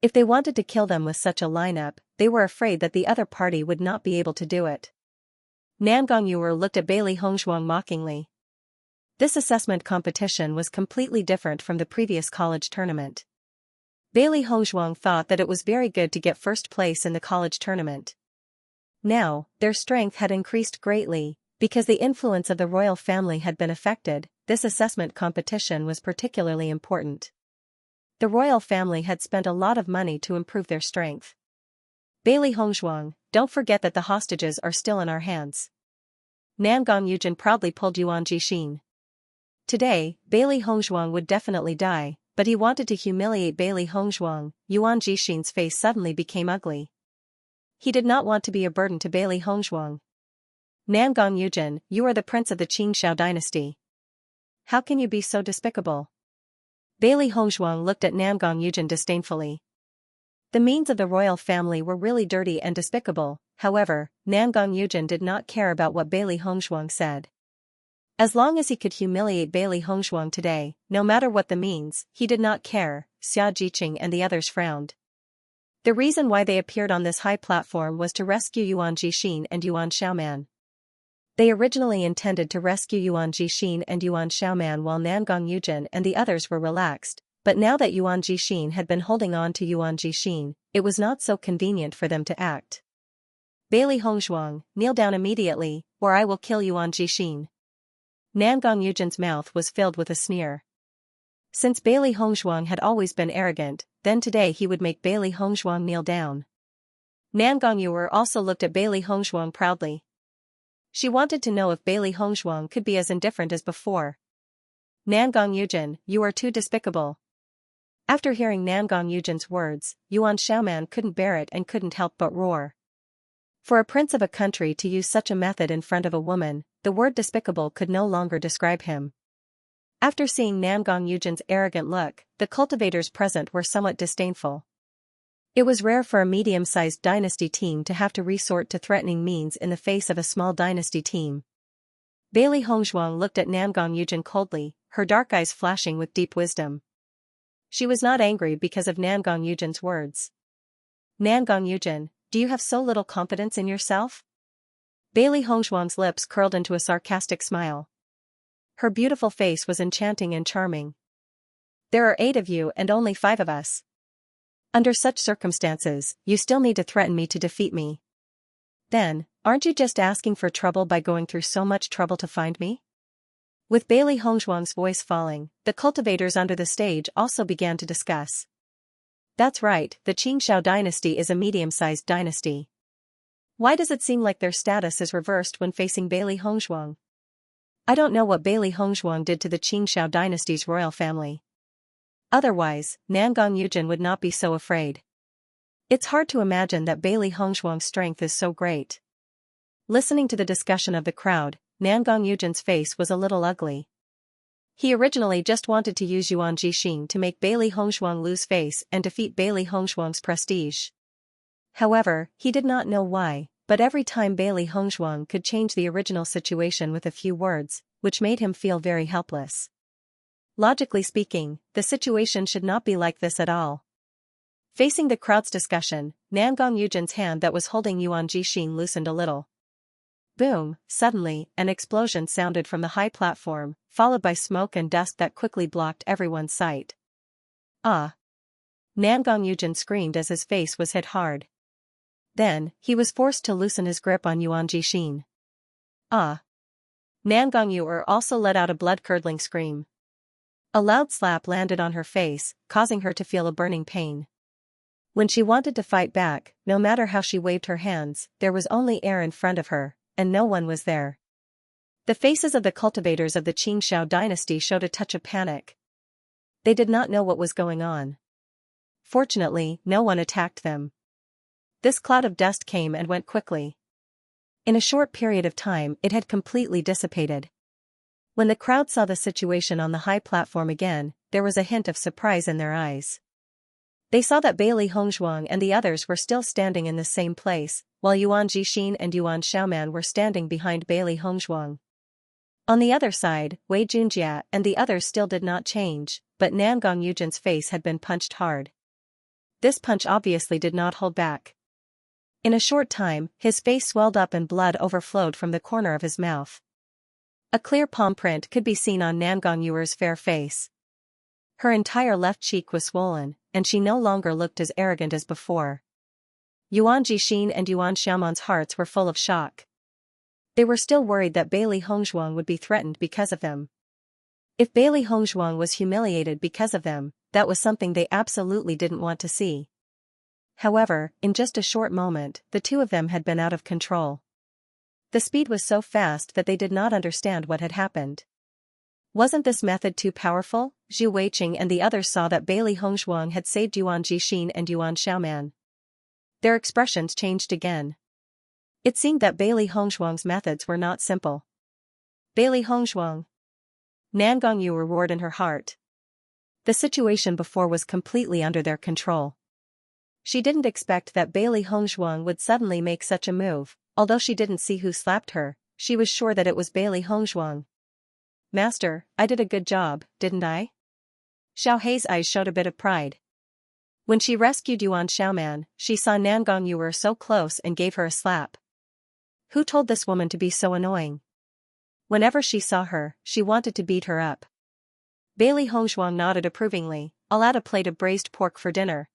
If they wanted to kill them with such a lineup, they were afraid that the other party would not be able to do it. Nangong Yuer looked at Bailey Hongzhuang mockingly. This assessment competition was completely different from the previous college tournament. Bailey Hongzhuang thought that it was very good to get first place in the college tournament. Now, their strength had increased greatly, because the influence of the royal family had been affected. This assessment competition was particularly important. The royal family had spent a lot of money to improve their strength. Bailey Hongzhuang, don't forget that the hostages are still in our hands. Nangong Yujin proudly pulled Yuan Jixin. Today, Bailey Hongzhuang would definitely die, but he wanted to humiliate Bailey Hongzhuang. Yuan Jixin's face suddenly became ugly. He did not want to be a burden to Bailey Hongzhuang. Nangong Yujin, you are the prince of the Qingxiao dynasty. How can you be so despicable? Bailey Hongzhuang looked at Nangong Yujin disdainfully. The means of the royal family were really dirty and despicable. However, Nangong Yujin did not care about what Bailey Hongzhuang said. As long as he could humiliate Bailey Hongzhuang today, no matter what the means, he did not care. Xia Jiqing and the others frowned. The reason why they appeared on this high platform was to rescue Yuan Jixin and Yuan Xiaoman. They originally intended to rescue Yuan Jixin and Yuan Xiaoman while Nangong Yujin and the others were relaxed, but now that Yuan Jixin had been holding on to Yuan Jixin, it was not so convenient for them to act. Bailey Hongzhuang, kneel down immediately, or I will kill Yuan Jixin. Nangong Yujin's mouth was filled with a sneer. Since Bailey Hongzhuang had always been arrogant, then today he would make Bailey Hongzhuang kneel down. Nangong Yuer also looked at Bailey Hongzhuang proudly. She wanted to know if Bailey Hongzhuang could be as indifferent as before. Nangong Yujin, you are too despicable. After hearing Nangong Yujin's words, Yuan Xiaoman couldn't bear it and couldn't help but roar. For a prince of a country to use such a method in front of a woman, the word despicable could no longer describe him. After seeing Nangong Yujin's arrogant look, the cultivators present were somewhat disdainful. It was rare for a medium-sized dynasty team to have to resort to threatening means in the face of a small dynasty team. Bailey Hongzhuang looked at Nangong Yujin coldly, her dark eyes flashing with deep wisdom. She was not angry because of Nangong Yujin's words. Nangong Yujin, do you have so little confidence in yourself? Bailey Hongzhuang's lips curled into a sarcastic smile. Her beautiful face was enchanting and charming. There are 8 of you and only 5 of us. Under such circumstances, you still need to threaten me to defeat me. Then, aren't you just asking for trouble by going through so much trouble to find me? With Bailey Hongzhuang's voice falling, the cultivators under the stage also began to discuss. That's right, the Qingxiao dynasty is a medium-sized dynasty. Why does it seem like their status is reversed when facing Bailey Hongzhuang? I don't know what Bailey Hongzhuang did to the Qingxiao dynasty's royal family. Otherwise, Nangong Yujin would not be so afraid. It's hard to imagine that Bailey Hongzhuang's strength is so great. Listening to the discussion of the crowd, Nangong Yujin's face was a little ugly. He originally just wanted to use Yuan Jixing to make Bailey Hongshuang lose face and defeat Bailey Hongshuang's prestige. However, he did not know why, but every time Bailey Hongshuang could change the original situation with a few words, which made him feel very helpless. Logically speaking, the situation should not be like this at all. Facing the crowd's discussion, Nangong Yujin's hand that was holding Yuan Jixing loosened a little. Boom! Suddenly, an explosion sounded from the high platform, followed by smoke and dust that quickly blocked everyone's sight. Ah! Nangong Yujin screamed as his face was hit hard. Then, he was forced to loosen his grip on Yuan Jixing. Ah! Nangong Yuer also let out a blood-curdling scream. A loud slap landed on her face, causing her to feel a burning pain. When she wanted to fight back, no matter how she waved her hands, there was only air in front of her, and no one was there. The faces of the cultivators of the Xianxia dynasty showed a touch of panic. They did not know what was going on. Fortunately, no one attacked them. This cloud of dust came and went quickly. In a short period of time, it had completely dissipated. When the crowd saw the situation on the high platform again, there was a hint of surprise in their eyes. They saw that Bailey Hongshuang and the others were still standing in the same place, while Yuan Jixing and Yuan Xiaoman were standing behind Bailey Hongshuang. On the other side, Wei Junjia and the others still did not change, but Nangong Yujin's face had been punched hard. This punch obviously did not hold back. In a short time, his face swelled up and blood overflowed from the corner of his mouth. A clear palm print could be seen on Nangong Yuer's fair face. Her entire left cheek was swollen, and she no longer looked as arrogant as before. Yuan Jixing and Yuan Xiaoman's hearts were full of shock. They were still worried that Bailey Hongshuang would be threatened because of them. If Bailey Hongshuang was humiliated because of them, that was something they absolutely didn't want to see. However, in just a short moment, the two of them had been out of control. The speed was so fast that they did not understand what had happened. Wasn't this method too powerful? Bewitching and the others saw that Bailey Hongshuang had saved Yuan Jixing and Yuan Xiaoman. Their expressions changed again. It seemed that Bailey Hongshuang's methods were not simple. Bailey Hongshuang! Nangong Yuer roared in her heart. The situation before was completely under their control. She didn't expect that Bailey Hongshuang would suddenly make such a move. Although she didn't see who slapped her, she was sure that it was Bailey Hongshuang. Master, I did a good job, didn't I? Xiao Hei's eyes showed a bit of pride. When she rescued Yuan Xiaoman, she saw Nangong Yuer so close and gave her a slap. Who told this woman to be so annoying? Whenever she saw her, she wanted to beat her up. Bailey Hongshuang nodded approvingly. I'll add a plate of braised pork for dinner.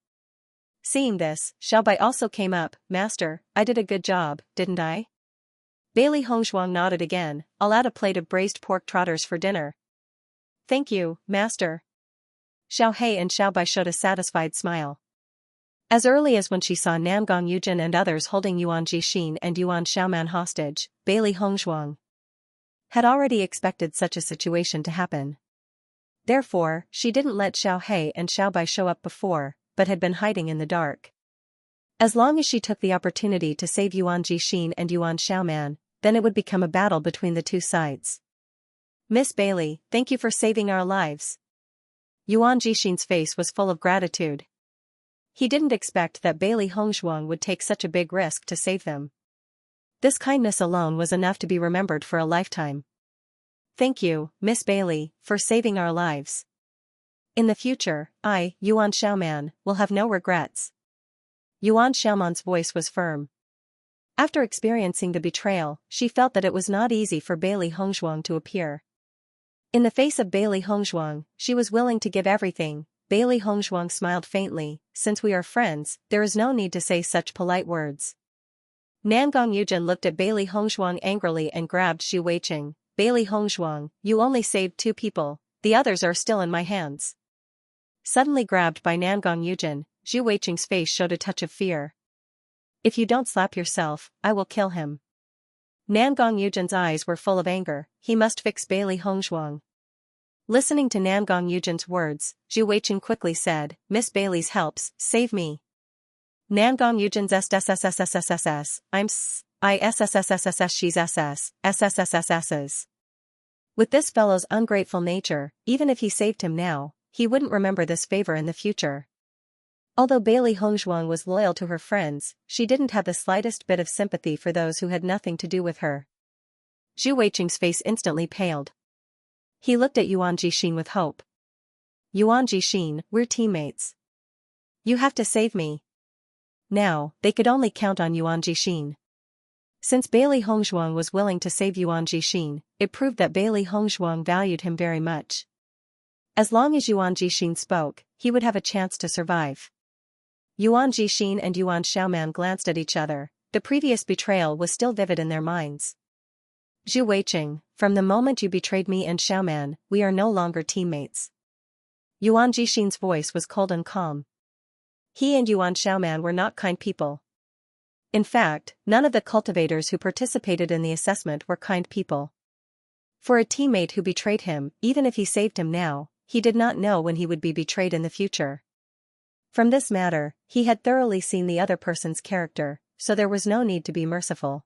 Seeing this, Xiaobai also came up. Master, I did a good job, didn't I? Bailey Hongshuang nodded again. I'll add a plate of braised pork trotters for dinner. Thank you, Master. Xiao Hei and Xiaobai showed a satisfied smile. As early as when she saw Nangong Yujin and others holding Yuan Jixing and Yuan Xiaoman hostage, Bailey Hongshuang had already expected such a situation to happen. Therefore, she didn't let Xiao Hei and Xiaobai show up before, but had been hiding in the dark. As long as she took the opportunity to save Yuan Jixing and Yuan Xiaoman, then it would become a battle between the two sides. Miss Bailey, thank you for saving our lives. Yuan Jixing's face was full of gratitude. He didn't expect that Bailey Hongshuang would take such a big risk to save them. This kindness alone was enough to be remembered for a lifetime. Thank you, Miss Bailey, for saving our lives. In the future, I, Yuan Xiaoman, will have no regrets. Yuan Xiaoman's voice was firm. After experiencing the betrayal, she felt that it was not easy for Bailey Hongshuang to appear. In the face of Bailey Hongshuang, she was willing to give everything. Bailey Hongshuang smiled faintly. Since we are friends, there is no need to say such polite words. Nangong Yujin looked at Bailey Hongshuang angrily and grabbed Xu Weiqing. Bailey Hongshuang, you only saved 2 people, the others are still in my hands. Suddenly grabbed by Nangong Yujin, Xu Weiqing's face showed a touch of fear. If you don't slap yourself, I will kill him. Nangong Yujin's eyes were full of anger. He must fix Bailey Hongshuang. Listening to Nangong Yujin's words, Xu Weiqing quickly said, Miss Bailey's helps, save me. Nangong Yujin's SSSSSSSS, she's SSSS's. With this fellow's ungrateful nature, even if he saved him now, he wouldn't remember this favor in the future. Although Bailey Hongzhuang was loyal to her friends, she didn't have the slightest bit of sympathy for those who had nothing to do with her. Zhu Weiqing's face instantly paled. He looked at Yuan Jixin with hope. Yuan Jixin, we're teammates. You have to save me. Now, they could only count on Yuan Jixin. Since Bailey Hongzhuang was willing to save Yuan Jixin, it proved that Bailey Hongzhuang valued him very much. As long as Yuan Jixin spoke, he would have a chance to survive. Yuan Jixin and Yuan Xiaoman glanced at each other. The previous betrayal was still vivid in their minds. Zhu Weiqing, from the moment you betrayed me and Xiaoman, we are no longer teammates. Yuan Jixin's voice was cold and calm. He and Yuan Xiaoman were not kind people. In fact, none of the cultivators who participated in the assessment were kind people. For a teammate who betrayed him, even if he saved him now, he did not know when he would be betrayed in the future. From this matter, he had thoroughly seen the other person's character, so there was no need to be merciful.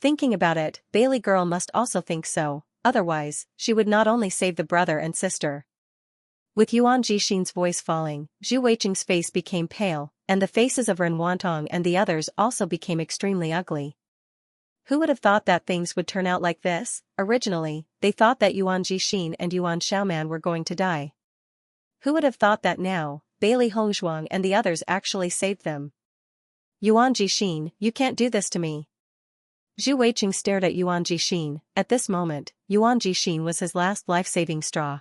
Thinking about it, Bailey girl must also think so, otherwise, she would not only save the brother and sister. With Yuan Jixin's voice falling, Zhu Weiqing's face became pale, and the faces of Ren Wantong and the others also became extremely ugly. Who would have thought that things would turn out like this? Originally, they thought that Yuan Jixin and Yuan Xiaoman were going to die. Who would have thought that now, Bailey Hongzhuang and the others actually saved them? Yuan Jixin, you can't do this to me. Zhu Weiqing stared at Yuan Jixin. At this moment, Yuan Jixin was his last life-saving straw.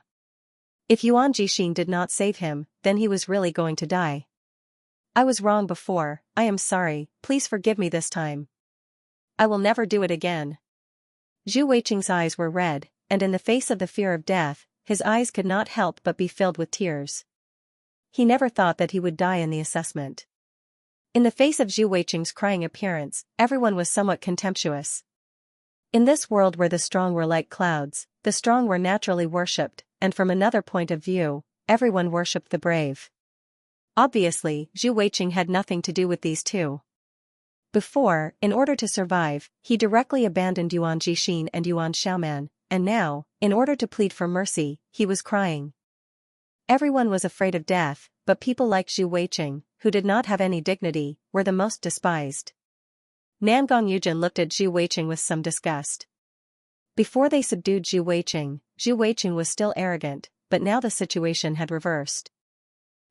If Yuan Jixin did not save him, then he was really going to die. I was wrong before, I am sorry, please forgive me this time. I will never do it again. Zhu Weiqing's eyes were red, and in the face of the fear of death, his eyes could not help but be filled with tears. He never thought that he would die in the assessment. In the face of Zhu Weiqing's crying appearance, everyone was somewhat contemptuous. In this world where the strong were like clouds, the strong were naturally worshipped, and from another point of view, everyone worshipped the brave. Obviously, Zhu Weiqing had nothing to do with these two. Before, in order to survive, he directly abandoned Yuan Jixin and Yuan Xiaoman, and now, in order to plead for mercy, he was crying. Everyone was afraid of death, but people like Zhu Weiqing, who did not have any dignity, were the most despised. Nangong Yujin looked at Zhu Weiqing with some disgust. Before they subdued Zhu Weiqing was still arrogant, but now the situation had reversed.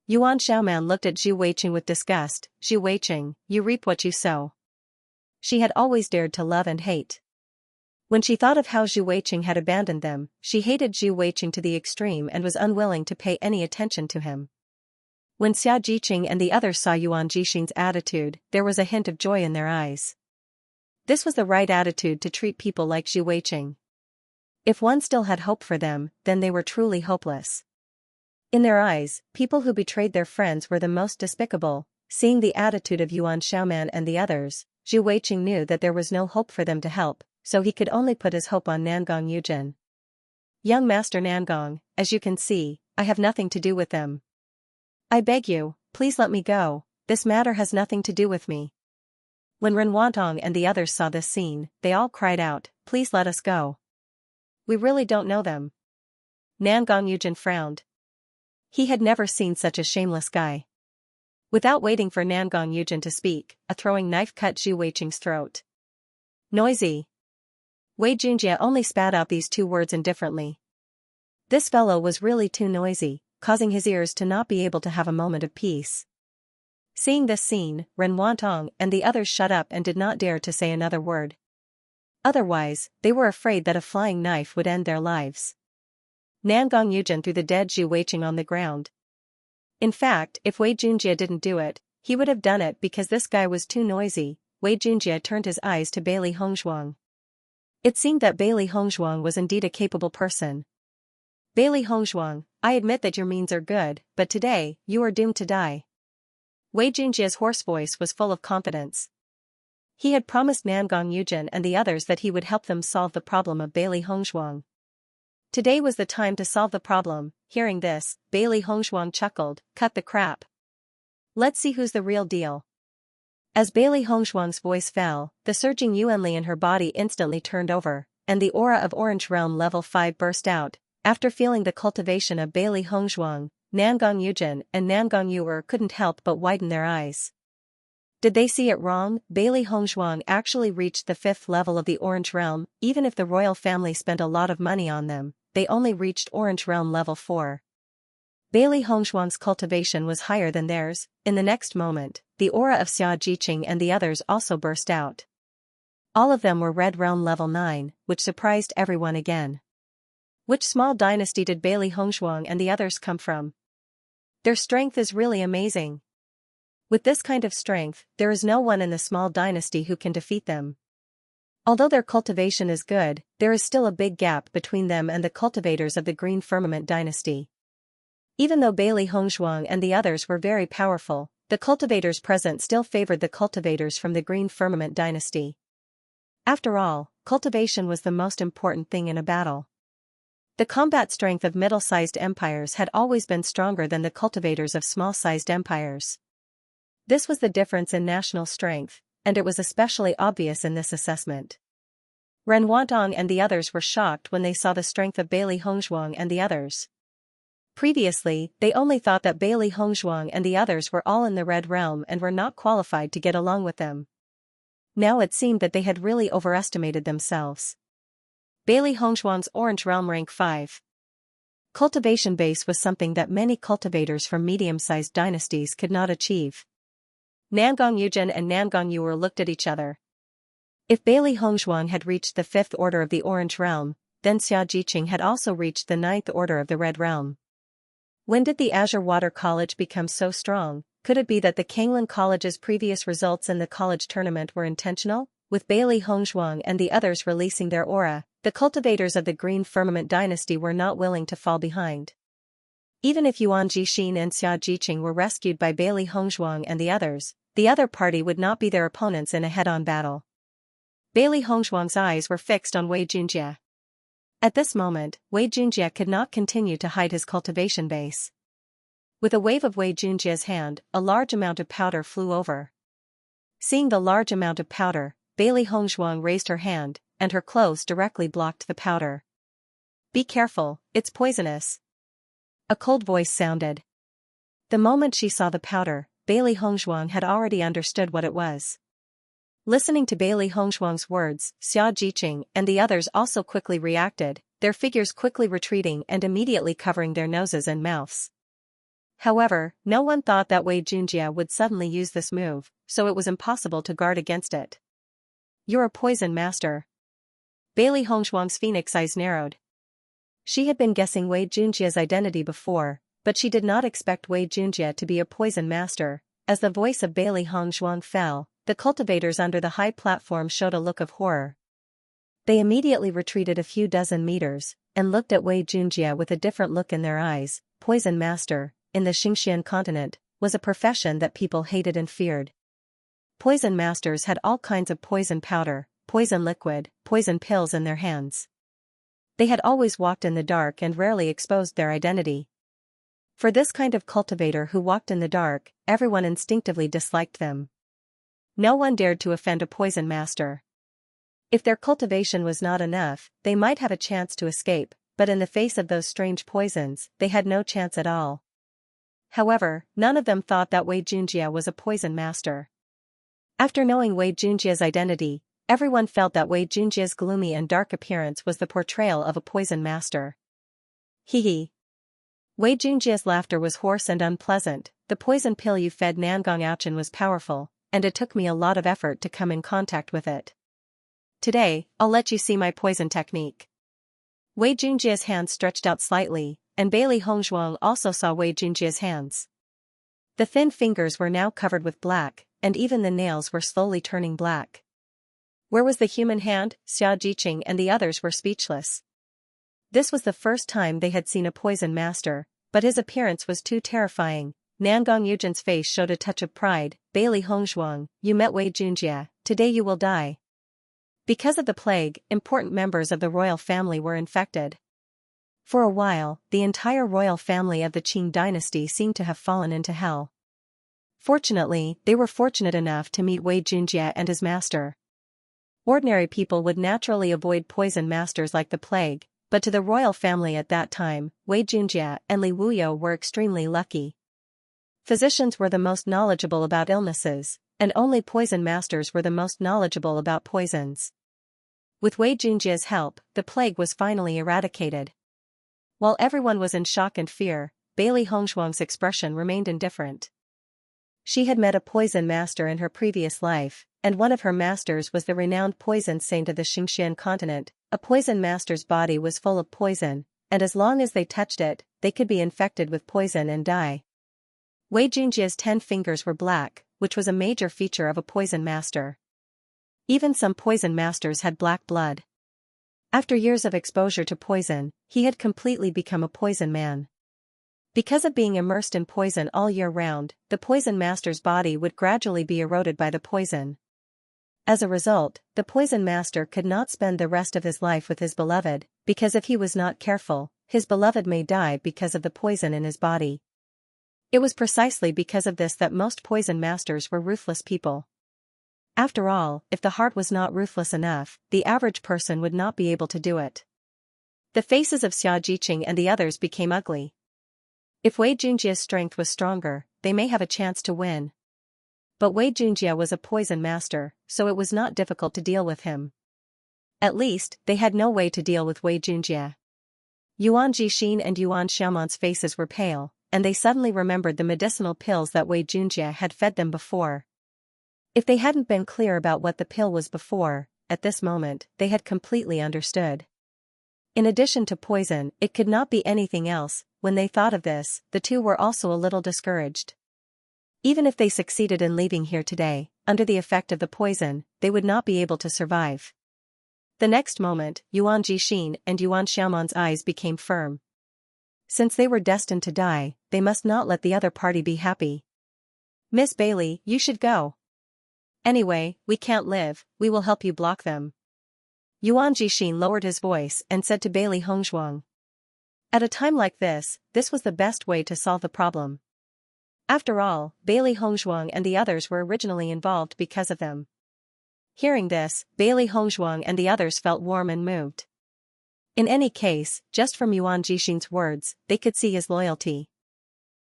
Yuan Xiaoman looked at Zhu Weiqing with disgust. Zhu Weiqing, you reap what you sow. She had always dared to love and hate. When she thought of how Zhu Weiqing had abandoned them, she hated Zhu Weiqing to the extreme and was unwilling to pay any attention to him. When Xia Jiqing and the others saw Yuan Jixin's attitude, there was a hint of joy in their eyes. This was the right attitude to treat people like Zhu Weiqing. If one still had hope for them, then they were truly hopeless. In their eyes, people who betrayed their friends were the most despicable. Seeing the attitude of Yuan Xiaoman and the others, Zhu Weiqing knew that there was no hope for them to help, so he could only put his hope on Nangong Yujin. Young Master Nangong, as you can see, I have nothing to do with them. I beg you, please let me go, this matter has nothing to do with me. When Ren Wantong and the others saw this scene, they all cried out, please let us go. We really don't know them. Nangong Yujin frowned. He had never seen such a shameless guy. Without waiting for Nangong Yujin to speak, a throwing knife cut Zhu Weiqing's throat. Noisy. Wei Junjie only spat out these two words indifferently. This fellow was really too noisy, causing his ears to not be able to have a moment of peace. Seeing this scene, Ren Wantong and the others shut up and did not dare to say another word. Otherwise, they were afraid that a flying knife would end their lives. Nangong Yujin threw the dead Zhu Weiqing on the ground. In fact, if Wei Junjie didn't do it, he would have done it because this guy was too noisy. Wei Junjie turned his eyes to Bailey Hongzhuang. It seemed that Bailey Hongzhuang was indeed a capable person. Bailey Hongzhuang, I admit that your means are good, but today, you are doomed to die. Wei Junjie's hoarse voice was full of confidence. He had promised Nangong Yujin and the others that he would help them solve the problem of Bailey Hongzhuang. Today was the time to solve the problem. Hearing this, Bailey Hongzhuang chuckled, cut the crap. Let's see who's the real deal. As Bailey Hongshuang's voice fell, the surging Yuanli in her body instantly turned over, and the aura of Orange Realm Level 5 burst out. After feeling the cultivation of Bailey Hongshuang, Nangong Yujin and Nangong Yuer couldn't help but widen their eyes. Did they see it wrong? Bailey Hongshuang actually reached the 5th level of the Orange Realm. Even if the royal family spent a lot of money on them, they only reached Orange Realm Level 4. Bailey Hongshuang's cultivation was higher than theirs. In the next moment, the aura of Xianxia and the others also burst out. All of them were Red Realm Level 9, which surprised everyone again. Which small dynasty did Bailey Hongshuang and the others come from? Their strength is really amazing. With this kind of strength, there is no one in the small dynasty who can defeat them. Although their cultivation is good, there is still a big gap between them and the cultivators of the Green Firmament dynasty. Even though Bailey Hongshuang and the others were very powerful, the cultivators present still favored the cultivators from the Green Firmament dynasty. After all, cultivation was the most important thing in a battle. The combat strength of middle-sized empires had always been stronger than the cultivators of small-sized empires. This was the difference in national strength, and it was especially obvious in this assessment. Ren Wantong and the others were shocked when they saw the strength of Bailey Hongshuang and the others. Previously, they only thought that Bailey Hongshuang and the others were all in the Red Realm and were not qualified to get along with them. Now it seemed that they had really overestimated themselves. Bailey Hongshuang's Orange Realm Rank 5. Cultivation base was something that many cultivators from medium-sized dynasties could not achieve. Nangong Yujin and Nangong Yuer looked at each other. If Bailey Hongshuang had reached the 5th order of the Orange Realm, then Xiaojiqing had also reached the 9th order of the Red Realm. When did the Azure Water College become so strong? Could it be that the Kanglin College's previous results in the college tournament were intentional? With Bailey Hongshuang and the others releasing their aura, the cultivators of the Green Firmament dynasty were not willing to fall behind. Even if Yuan Jixin and Xiaojiqing were rescued by Bailey Hongshuang and the other party would not be their opponents in a head-on battle. Bailey Hongshuang's eyes were fixed on Wei Junjie. At this moment, Wei Junjie could not continue to hide his cultivation base. With a wave of Wei Junjie's hand, a large amount of powder flew over. Seeing the large amount of powder, Bailey Hongshuang raised her hand, and her clothes directly blocked the powder. "Be careful, it's poisonous." A cold voice sounded. The moment she saw the powder, Bailey Hongshuang had already understood what it was. Listening to Bailey Hongshuang's words, Xiaojiqing and the others also quickly reacted, their figures quickly retreating and immediately covering their noses and mouths. However, no one thought that Wei Junjie would suddenly use this move, so it was impossible to guard against it. "You're a poison master." Bailey Hongshuang's phoenix eyes narrowed. She had been guessing Wei Junjie's identity before, but she did not expect Wei Junjie to be a poison master. As the voice of Bailey Hongshuang fell, the cultivators under the high platform showed a look of horror. They immediately retreated a few dozen meters, and looked at Wei Junjie with a different look in their eyes. Poison master, in the Xianxia continent, was a profession that people hated and feared. Poison masters had all kinds of poison powder, poison liquid, poison pills in their hands. They had always walked in the dark and rarely exposed their identity. For this kind of cultivator who walked in the dark, everyone instinctively disliked them. No one dared to offend a poison master. If their cultivation was not enough, they might have a chance to escape, but in the face of those strange poisons, they had no chance at all. However, none of them thought that Wei Junjie was a poison master. After knowing Wei Junjie's identity, everyone felt that Wei Junjie's gloomy and dark appearance was the portrayal of a poison master. Hee hee. Wei Junjie's laughter was hoarse and unpleasant. "The poison pill you fed Nangong Yujin was powerful, and it took me a lot of effort to come in contact with it. Today, I'll let you see my poison technique." Wei Junjie's hands stretched out slightly, and Bailey Hongshuang also saw Wei Junjie's hands. The thin fingers were now covered with black, and even the nails were slowly turning black. Where was the human hand? Xiaojiqing and the others were speechless. This was the first time they had seen a poison master, but his appearance was too terrifying. Nangong Yujin's face showed a touch of pride. "Bailey Hongshuang, you met Wei Junjie, today you will die." Because of the plague, important members of the royal family were infected. For a while, the entire royal family of the Qing dynasty seemed to have fallen into hell. Fortunately, they were fortunate enough to meet Wei Junjie and his master. Ordinary people would naturally avoid poison masters like the plague, but to the royal family at that time, Wei Junjie and Li Wuyo were extremely lucky. Physicians were the most knowledgeable about illnesses, and only poison masters were the most knowledgeable about poisons. With Wei Junjie's help, the plague was finally eradicated. While everyone was in shock and fear, Bailey Hongshuang's expression remained indifferent. She had met a poison master in her previous life, and one of her masters was the renowned poison saint of the Xianxia continent. A poison master's body was full of poison, and as long as they touched it, they could be infected with poison and die. Wei Junjie's 10 fingers were black, which was a major feature of a poison master. Even some poison masters had black blood. After years of exposure to poison, he had completely become a poison man. Because of being immersed in poison all year round, the poison master's body would gradually be eroded by the poison. As a result, the poison master could not spend the rest of his life with his beloved, because if he was not careful, his beloved may die because of the poison in his body. It was precisely because of this that most poison masters were ruthless people. After all, if the heart was not ruthless enough, the average person would not be able to do it. The faces of Xia Jiqing and the others became ugly. If Wei Junjie's strength was stronger, they may have a chance to win. But Wei Junjie was a poison master, so it was not difficult to deal with him. At least, they had no way to deal with Wei Junjie. Yuan Jixin and Yuan Xiaoman's faces were pale, and they suddenly remembered the medicinal pills that Wei Junjie had fed them before. If they hadn't been clear about what the pill was before, at this moment, they had completely understood. In addition to poison, it could not be anything else. When they thought of this, the two were also a little discouraged. Even if they succeeded in leaving here today, under the effect of the poison, they would not be able to survive. The next moment, Yuan Jixin and Yuan Xiaoman's eyes became firm. Since they were destined to die, they must not let the other party be happy. Miss Bailey, you should go. Anyway, we can't live, we will help you block them. Yuan Jixin lowered his voice and said to Bailey Hongshuang. At a time like this was the best way to solve the problem. After all, Bailey Hongshuang and the others were originally involved because of them. Hearing this, Bailey Hongshuang and the others felt warm and moved. In any case, just from Yuan Jixin's words, they could see his loyalty.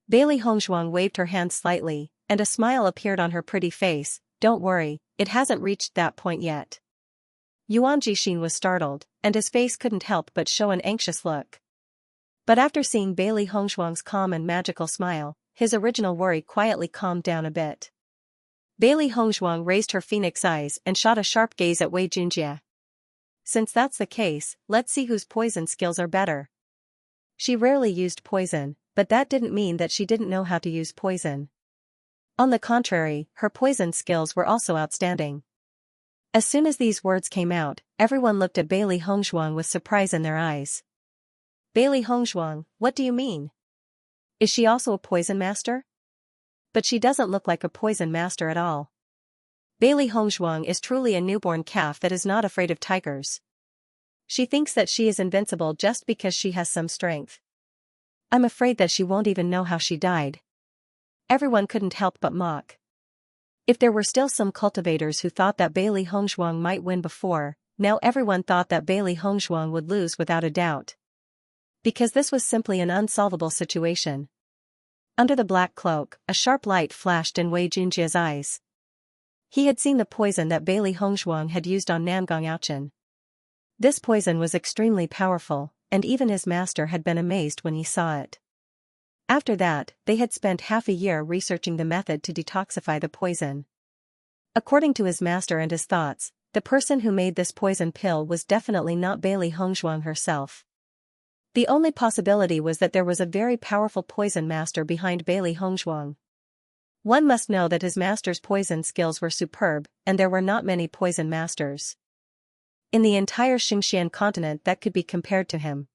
Bailey Hongshuang waved her hand slightly, and a smile appeared on her pretty face. Don't worry, it hasn't reached that point yet. Yuan Jixin was startled, and his face couldn't help but show an anxious look. But after seeing Bailey Hongshuang's calm and magical smile, his original worry quietly calmed down a bit. Bailey Hongshuang raised her phoenix eyes and shot a sharp gaze at Wei Junjie. Since that's the case, let's see whose poison skills are better. She rarely used poison, but that didn't mean that she didn't know how to use poison. On the contrary, her poison skills were also outstanding. As soon as these words came out, everyone looked at Bailey Hongshuang with surprise in their eyes. Bailey Hongshuang, what do you mean? Is she also a poison master? But she doesn't look like a poison master at all. Bailey Hongshuang is truly a newborn calf that is not afraid of tigers. She thinks that she is invincible just because she has some strength. I'm afraid that she won't even know how she died. Everyone couldn't help but mock. If there were still some cultivators who thought that Bailey Hongshuang might win before, now everyone thought that Bailey Hongshuang would lose without a doubt. Because this was simply an unsolvable situation. Under the black cloak, a sharp light flashed in Wei Junjie's eyes. He had seen the poison that Bailey Hongshuang had used on Nangong Yaochen. This poison was extremely powerful, and even his master had been amazed when he saw it. After that, they had spent half a year researching the method to detoxify the poison. According to his master and his thoughts, the person who made this poison pill was definitely not Bailey Hongshuang herself. The only possibility was that there was a very powerful poison master behind Bailey Hongshuang. One must know that his master's poison skills were superb, and there were not many poison masters in the entire Xianxia continent that could be compared to him.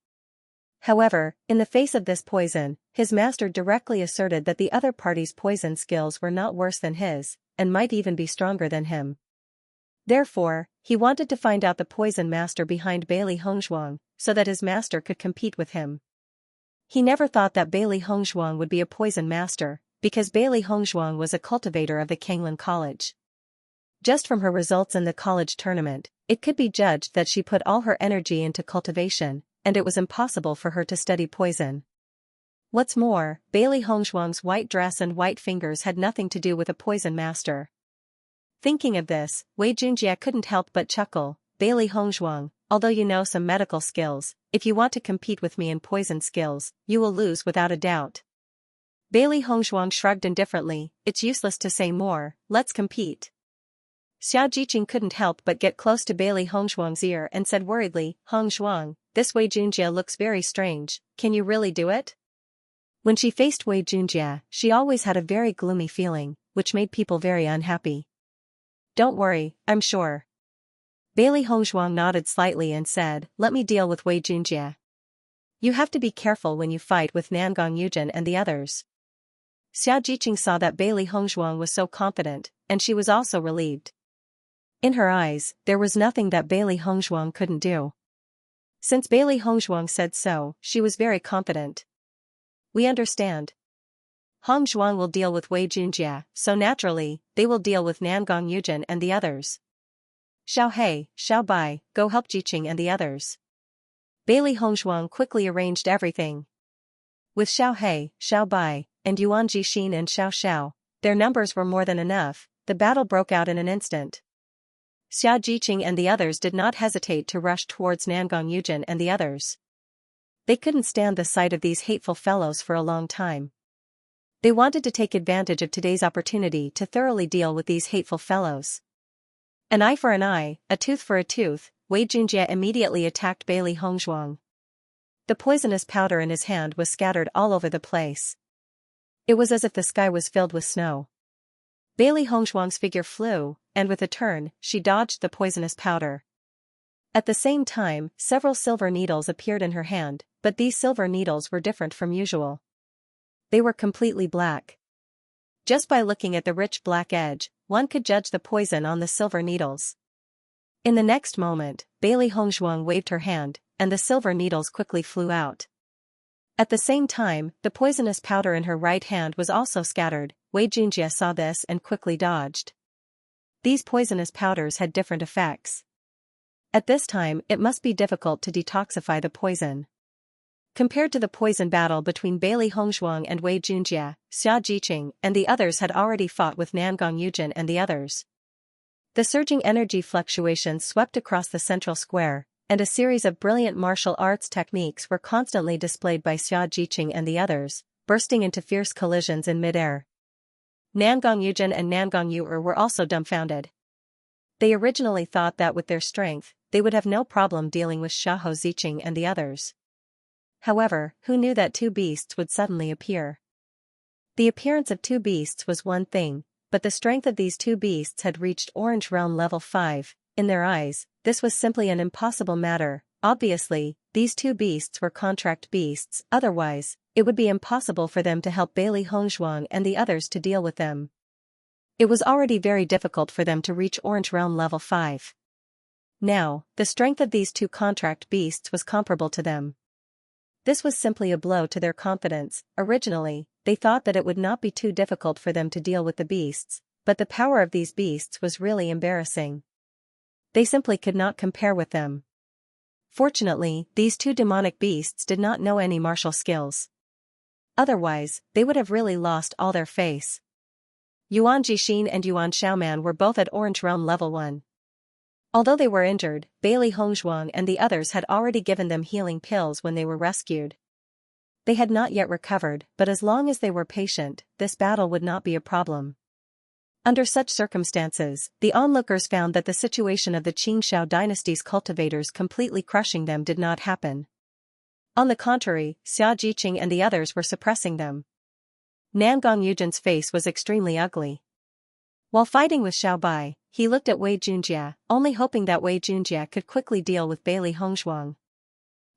However, in the face of this poison, his master directly asserted that the other party's poison skills were not worse than his, and might even be stronger than him. Therefore, he wanted to find out the poison master behind Bailey Hongshuang, so that his master could compete with him. He never thought that Bailey Hongshuang would be a poison master, because Bailey Hongzhuang was a cultivator of the Kanglan College. Just from her results in the college tournament, it could be judged that she put all her energy into cultivation, and it was impossible for her to study poison. What's more, Bailey Hongzhuang's white dress and white fingers had nothing to do with a poison master. Thinking of this, Wei Junjie couldn't help but chuckle. Bailey Hongzhuang, although you know some medical skills, if you want to compete with me in poison skills, you will lose without a doubt. Bailey Hongzhuang shrugged indifferently. It's useless to say more, let's compete. Xiaojiqing couldn't help but get close to Bailey Hongzhuang's ear and said worriedly, Hongzhuang, this Wei Junjie looks very strange, can you really do it? When she faced Wei Junjie, she always had a very gloomy feeling, which made people very unhappy. Don't worry, I'm sure. Bailey Hongzhuang nodded slightly and said, let me deal with Wei Junjie. You have to be careful when you fight with Nangong Yujin and the others. Xiaojiqing saw that Bailey Hongzhuang was so confident, and she was also relieved. In her eyes, there was nothing that Bailey Hongzhuang couldn't do. Since Bailey Hongzhuang said so, she was very confident. We understand. Hongzhuang will deal with Wei Junjie, so naturally, they will deal with Nangong Yujin and the others. Xiao He, Xiao Bai, go help Jiqing and the others. Bailey Hongzhuang quickly arranged everything. With Xiao He, Xiao Bai, and Yuan Jixin and Xiao Xiao, their numbers were more than enough, the battle broke out in an instant. Xiao Jiqing and the others did not hesitate to rush towards Nangong Yujin and the others. They couldn't stand the sight of these hateful fellows for a long time. They wanted to take advantage of today's opportunity to thoroughly deal with these hateful fellows. An eye for an eye, a tooth for a tooth, Wei Junjie immediately attacked Bailey Hongzhuang. The poisonous powder in his hand was scattered all over the place. It was as if the sky was filled with snow. Bailey Hongzhuang's figure flew, and with a turn, she dodged the poisonous powder. At the same time, several silver needles appeared in her hand, but these silver needles were different from usual. They were completely black. Just by looking at the rich black edge, one could judge the poison on the silver needles. In the next moment, Bailey Hongzhuang waved her hand, and the silver needles quickly flew out. At the same time, the poisonous powder in her right hand was also scattered. Wei Junjie saw this and quickly dodged. These poisonous powders had different effects. At this time, it must be difficult to detoxify the poison. Compared to the poison battle between Bailey Hongzhuang and Wei Junjie, Xiaojiqing and the others had already fought with Nangong Yujin and the others. The surging energy fluctuations swept across the central square, and a series of brilliant martial arts techniques were constantly displayed by Xiaojiqing and the others, bursting into fierce collisions in midair. Nangong Yujin and Nangong Yu'er were also dumbfounded. They originally thought that with their strength, they would have no problem dealing with Xiahou Ziqing and the others. However, who knew that two beasts would suddenly appear? The appearance of two beasts was one thing, but the strength of these two beasts had reached Orange Realm level 5. In their eyes, this was simply an impossible matter. Obviously, these two beasts were contract beasts, otherwise, it would be impossible for them to help Bailey Hongzhuang and the others to deal with them. It was already very difficult for them to reach Orange Realm level 5. Now, the strength of these two contract beasts was comparable to them. This was simply a blow to their confidence. Originally, they thought that it would not be too difficult for them to deal with the beasts, but the power of these beasts was really embarrassing. They simply could not compare with them. Fortunately, these two demonic beasts did not know any martial skills. Otherwise, they would have really lost all their face. Yuan Jixin and Yuan Xiaoman were both at Orange Realm level 1. Although they were injured, Bailey Hongzhuang and the others had already given them healing pills when they were rescued. They had not yet recovered, but as long as they were patient, this battle would not be a problem. Under such circumstances, the onlookers found that the situation of the Qingxiao dynasty's cultivators completely crushing them did not happen. On the contrary, Xiaojiqing and the others were suppressing them. Nangong Yujin's face was extremely ugly. While fighting with Xiao Bai, he looked at Wei Junjie, only hoping that Wei Junjie could quickly deal with Bailey Hongzhuang.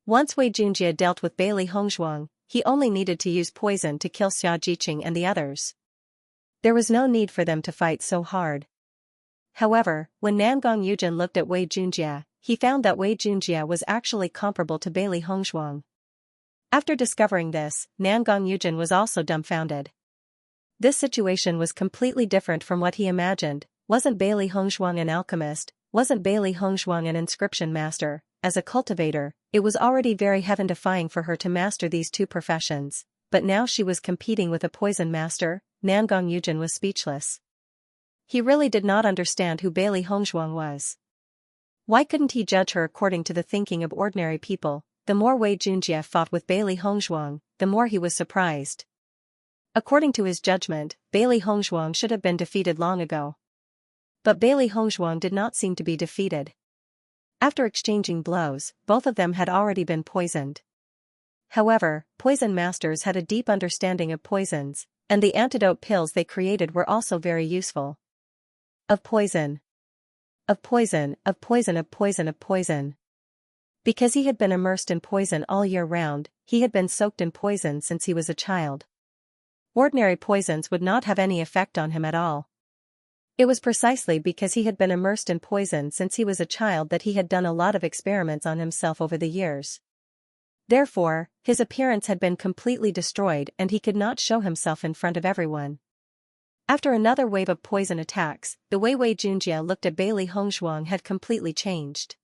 Once Wei Junjie dealt with Bailey Hongzhuang, he only needed to use poison to kill Xiaojiqing and the others. There was no need for them to fight so hard. However, when Nangong Yujin looked at Wei Junjie, he found that Wei Junjie was actually comparable to Bailey Hongzhuang. After discovering this, Nangong Yujin was also dumbfounded. This situation was completely different from what he imagined. Wasn't Bailey Hongzhuang an alchemist? Wasn't Bailey Hongzhuang an inscription master? As a cultivator, it was already very heaven-defying for her to master these two professions, but now she was competing with a poison master. Nangong Yujin was speechless. He really did not understand who Bailey Hongzhuang was. Why couldn't he judge her according to the thinking of ordinary people? The more Wei Junjie fought with Bailey Hongzhuang, the more he was surprised. According to his judgment, Bailey Hongzhuang should have been defeated long ago. But Bailey Hongzhuang did not seem to be defeated. After exchanging blows, both of them had already been poisoned. However, poison masters had a deep understanding of poisons, and the antidote pills they created were also very useful. Of poison. Of poison, of poison, of poison, of poison. Because he had been immersed in poison all year round, he had been soaked in poison since he was a child. Ordinary poisons would not have any effect on him at all. It was precisely because he had been immersed in poison since he was a child that he had done a lot of experiments on himself over the years. Therefore, his appearance had been completely destroyed and he could not show himself in front of everyone. After another wave of poison attacks, the way Wei Junjie looked at Bailey Hongzhuang had completely changed.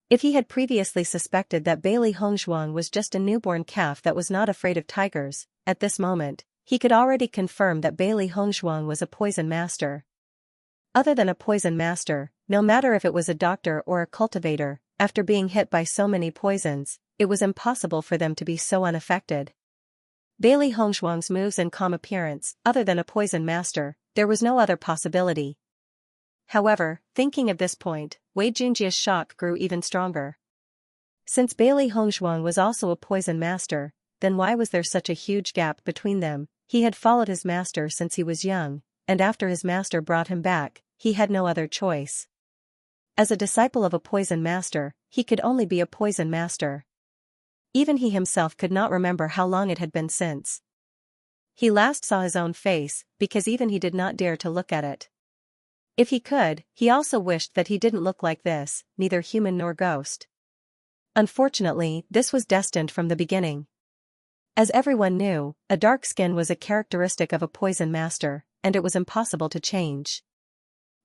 If he had previously suspected that Bailey Hongzhuang was just a newborn calf that was not afraid of tigers, at this moment, he could already confirm that Bailey Hongzhuang was a poison master. Other than a poison master, no matter if it was a doctor or a cultivator, after being hit by so many poisons, it was impossible for them to be so unaffected. Bailey Hongzhuang's moves and calm appearance, other than a poison master, there was no other possibility. However, thinking of this point, Wei Junjie's shock grew even stronger. Since Bailey Hongzhuang was also a poison master, then why was there such a huge gap between them? He had followed his master since he was young, and after his master brought him back, he had no other choice. As a disciple of a poison master, he could only be a poison master. Even he himself could not remember how long it had been since he last saw his own face, because even he did not dare to look at it. If he could, he also wished that he didn't look like this, neither human nor ghost. Unfortunately, this was destined from the beginning. As everyone knew, a dark skin was a characteristic of a poison master, and it was impossible to change.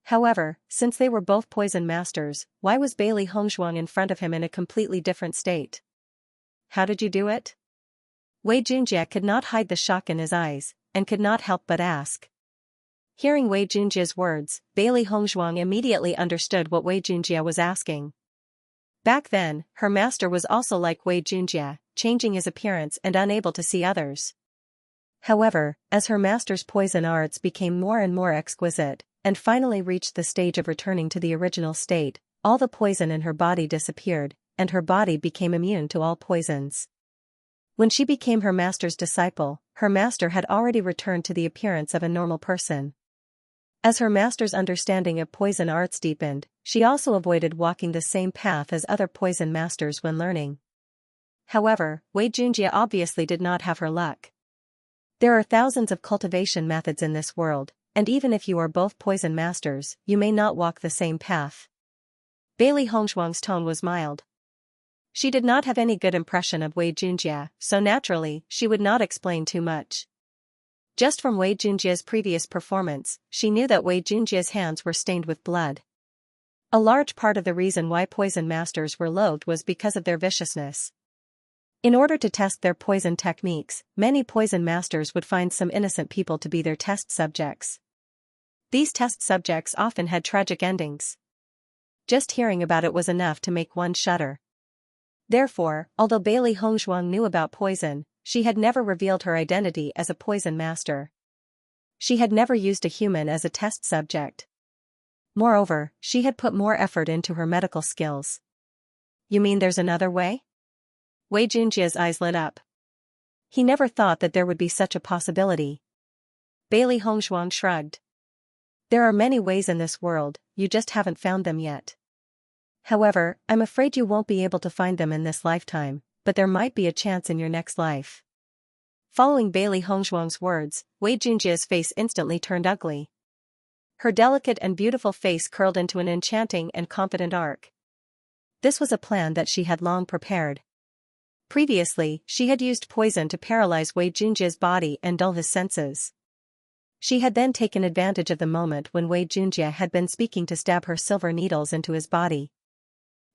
However, since they were both poison masters, why was Bailey Hongzhuang in front of him in a completely different state? How did you do it? Wei Junjie could not hide the shock in his eyes, and could not help but ask. Hearing Wei Junjie's words, Bailey Hongzhuang immediately understood what Wei Junjie was asking. Back then, her master was also like Wei Junjie, changing his appearance and unable to see others. However, as her master's poison arts became more and more exquisite, and finally reached the stage of returning to the original state, all the poison in her body disappeared, and her body became immune to all poisons. When she became her master's disciple, her master had already returned to the appearance of a normal person. As her master's understanding of poison arts deepened, she also avoided walking the same path as other poison masters when learning. However, Wei Junjie obviously did not have her luck. There are thousands of cultivation methods in this world, and even if you are both poison masters, you may not walk the same path. Bailey Hongzhuang's tone was mild. She did not have any good impression of Wei Junjie, so naturally, she would not explain too much. Just from Wei Junjie's previous performance, she knew that Wei Junjie's hands were stained with blood. A large part of the reason why poison masters were loathed was because of their viciousness. In order to test their poison techniques, many poison masters would find some innocent people to be their test subjects. These test subjects often had tragic endings. Just hearing about it was enough to make one shudder. Therefore, although Bailey Hongzhuang knew about poison, she had never revealed her identity as a poison master. She had never used a human as a test subject. Moreover, she had put more effort into her medical skills. You mean there's another way? Wei Junjie's eyes lit up. He never thought that there would be such a possibility. Bailey Hongzhuang shrugged. There are many ways in this world, you just haven't found them yet. However, I'm afraid you won't be able to find them in this lifetime, but there might be a chance in your next life. Following Bailey Hongzhuang's words, Wei Junjie's face instantly turned ugly. Her delicate and beautiful face curled into an enchanting and confident arc. This was a plan that she had long prepared. Previously, she had used poison to paralyze Wei Junjie's body and dull his senses. She had then taken advantage of the moment when Wei Junjie had been speaking to stab her silver needles into his body.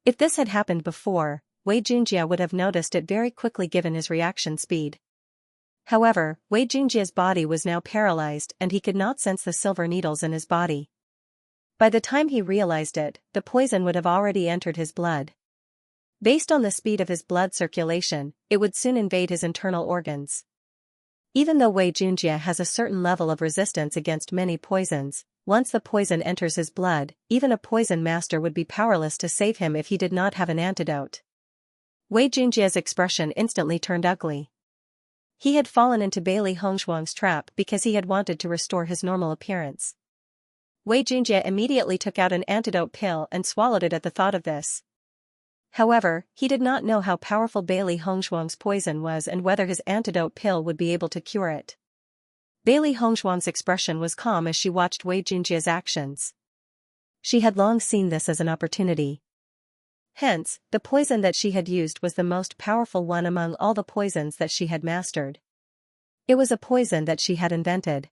If this had happened before, Wei Junjie would have noticed it very quickly given his reaction speed. However, Wei Junjie's body was now paralyzed and he could not sense the silver needles in his body. By the time he realized it, the poison would have already entered his blood. Based on the speed of his blood circulation, it would soon invade his internal organs. Even though Wei Junjie has a certain level of resistance against many poisons, once the poison enters his blood, even a poison master would be powerless to save him if he did not have an antidote. Wei Junjie's expression instantly turned ugly. He had fallen into Bailey Hongshuang's trap because he had wanted to restore his normal appearance. Wei Junjie immediately took out an antidote pill and swallowed it at the thought of this. However, he did not know how powerful Bailey Hongshuang's poison was and whether his antidote pill would be able to cure it. Bailey Hongshuang's expression was calm as she watched Wei Junjie's actions. She had long seen this as an opportunity. Hence, the poison that she had used was the most powerful one among all the poisons that she had mastered. It was a poison that she had invented.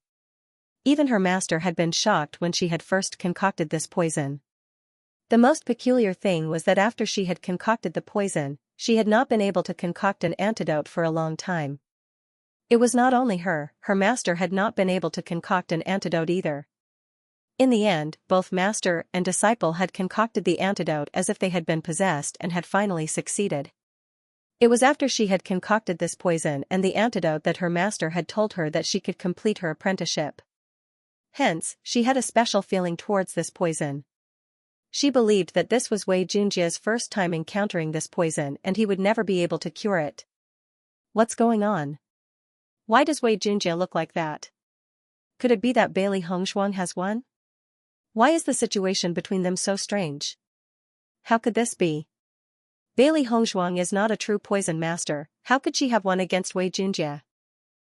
Even her master had been shocked when she had first concocted this poison. The most peculiar thing was that after she had concocted the poison, she had not been able to concoct an antidote for a long time. It was not only her master had not been able to concoct an antidote either. In the end, both master and disciple had concocted the antidote as if they had been possessed and had finally succeeded. It was after she had concocted this poison and the antidote that her master had told her that she could complete her apprenticeship. Hence, she had a special feeling towards this poison. She believed that this was Wei Junjie's first time encountering this poison and he would never be able to cure it. What's going on? Why does Wei Junjie look like that? Could it be that Bailey Hongshuang has won? Why is the situation between them so strange? How could this be? Bailey Hongshuang is not a true poison master, how could she have won against Wei Junjie?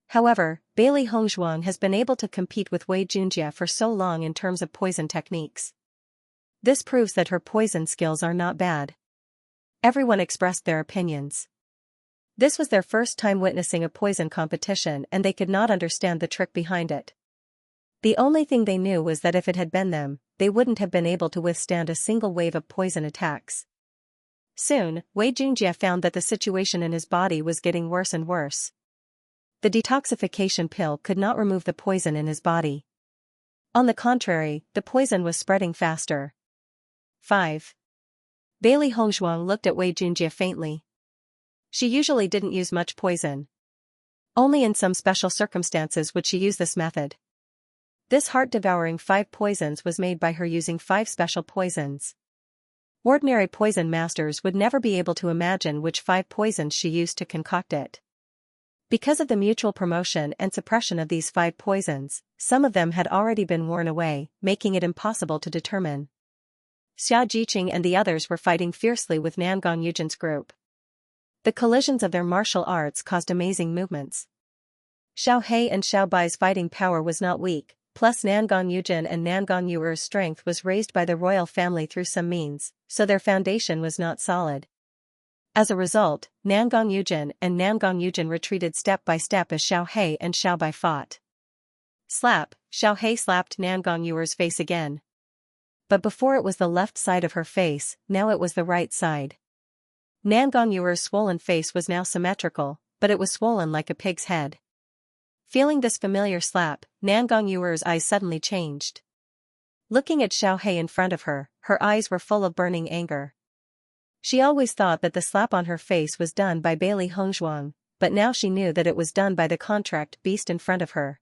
However, Bailey Hongshuang has been able to compete with Wei Junjie for so long in terms of poison techniques. This proves that her poison skills are not bad. Everyone expressed their opinions. This was their first time witnessing a poison competition and they could not understand the trick behind it. The only thing they knew was that if it had been them, they wouldn't have been able to withstand a single wave of poison attacks. Soon, Wei Junjie found that the situation in his body was getting worse and worse. The detoxification pill could not remove the poison in his body. On the contrary, the poison was spreading faster. 5. Bailey Hongshuang looked at Wei Junjie faintly. She usually didn't use much poison. Only in some special circumstances would she use this method. This heart-devouring 5 poisons was made by her using 5 special poisons. Ordinary poison masters would never be able to imagine which 5 poisons she used to concoct it. Because of the mutual promotion and suppression of these 5 poisons, some of them had already been worn away, making it impossible to determine. Xianxia and the others were fighting fiercely with Nangong Yujin's group. The collisions of their martial arts caused amazing movements. Xiao He and Xiao Bai's fighting power was not weak, plus Nangong Yujin and Nangong Yuer's strength was raised by the royal family through some means, so their foundation was not solid. As a result, Nangong Yujin and Nangong Yujin retreated step by step as Xiao He and Xiao Bai fought. Slap, Xiao He slapped Nangong Yuer's face again. But before it was the left side of her face, now it was the right side. Nangong Yuer's swollen face was now symmetrical, but it was swollen like a pig's head. Feeling this familiar slap, Nangong Yuer's eyes suddenly changed. Looking at Xiao He in front of her, her eyes were full of burning anger. She always thought that the slap on her face was done by Bailey Hongshuang, but now she knew that it was done by the contract beast in front of her.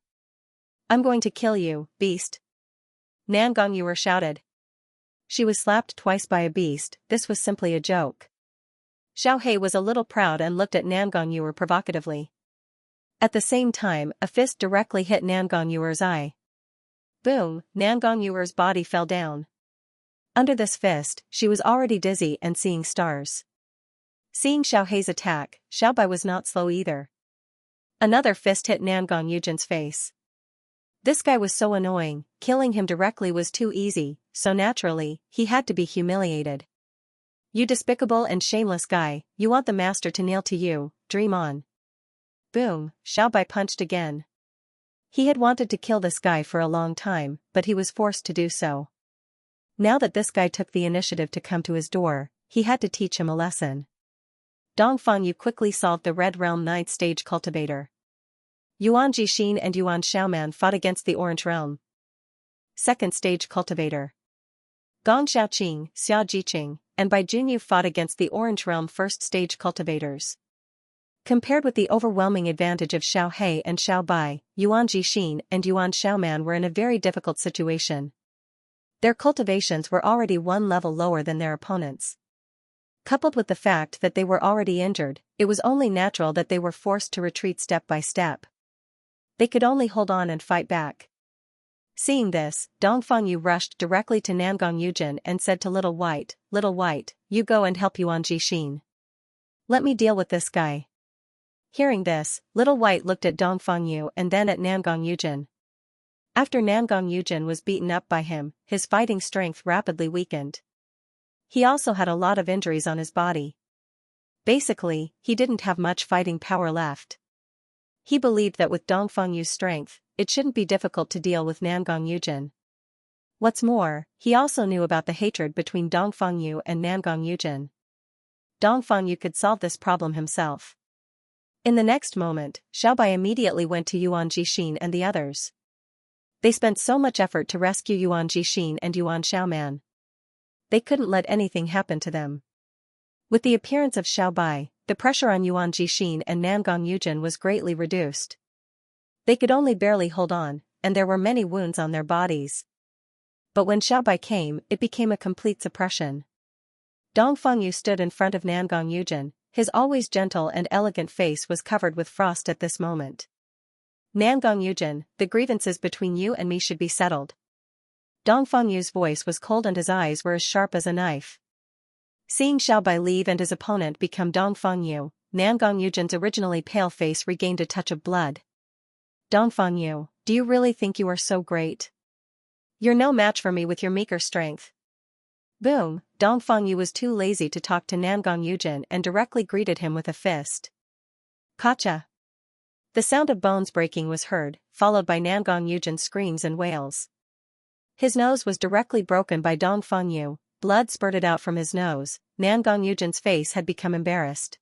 "I'm going to kill you, beast!" Nangong Yuer shouted. She was slapped twice by a beast, this was simply a joke. Xiao He was a little proud and looked at Nangong Yuer provocatively. At the same time, a fist directly hit Nangong Yuer's eye. Boom, Nangong Yuer's body fell down. Under this fist, she was already dizzy and seeing stars. Seeing Xiao He's attack, Xiao Bai was not slow either. Another fist hit Nangong Yujin's face. This guy was so annoying, killing him directly was too easy, so naturally, he had to be humiliated. "You despicable and shameless guy, you want the master to kneel to you, dream on." Boom, Xiao Bai punched again. He had wanted to kill this guy for a long time, but he was forced to do so. Now that this guy took the initiative to come to his door, he had to teach him a lesson. Dong Fangyu quickly solved the Red Realm 9th stage cultivator. Yuan Jixin and Yuan Xiaoman fought against the Orange Realm 2nd stage cultivator. Gong Xiaoqing, Xia Jiqing, and Bai Junyu fought against the Orange Realm 1st stage cultivators. Compared with the overwhelming advantage of Xiao He and Xiao Bai, Yuan Jixin and Yuan Xiaoman were in a very difficult situation. Their cultivations were already one level lower than their opponents. Coupled with the fact that they were already injured, it was only natural that they were forced to retreat step by step. They could only hold on and fight back. Seeing this, Dong Fangyu rushed directly to Nangong Yujin and said to Little White, you go and help Yuan Jixin. Let me deal with this guy. Hearing this, Little White looked at Dong Fangyu and then at Nangong Yujin. After Nangong Yujin was beaten up by him, his fighting strength rapidly weakened. He also had a lot of injuries on his body. Basically, he didn't have much fighting power left. He believed that with Dong Fangyu's strength, it shouldn't be difficult to deal with Nangong Yujin. What's more, he also knew about the hatred between Dong Fangyu and Nangong Yujin. Dong Fangyu could solve this problem himself. In the next moment, Xiao Bai immediately went to Yuan Jixin and the others. They spent so much effort to rescue Yuan Jixin and Yuan Xiaoman. They couldn't let anything happen to them. With the appearance of Xiao Bai, the pressure on Yuan Jixin and Nangong Yujin was greatly reduced. They could only barely hold on, and there were many wounds on their bodies. But when Xiao Bai came, it became a complete suppression. Dong Fangyu stood in front of Nangong Yujin, his always gentle and elegant face was covered with frost at this moment. Nangong Yujin, the grievances between you and me should be settled. Dong Fangyu's voice was cold and his eyes were as sharp as a knife. Seeing Xiao Bai leave and his opponent become Dong Fangyu, Nangong Yujin's originally pale face regained a touch of blood. Dong Fangyu, do you really think you are so great? You're no match for me with your meager strength. Boom, Dong Fangyu was too lazy to talk to Nangong Yujin and directly greeted him with a fist. Kacha! The sound of bones breaking was heard, followed by Nangong Yujin's screams and wails. His nose was directly broken by Dong Fangyu, blood spurted out from his nose, Nangong Yujin's face had become embarrassed.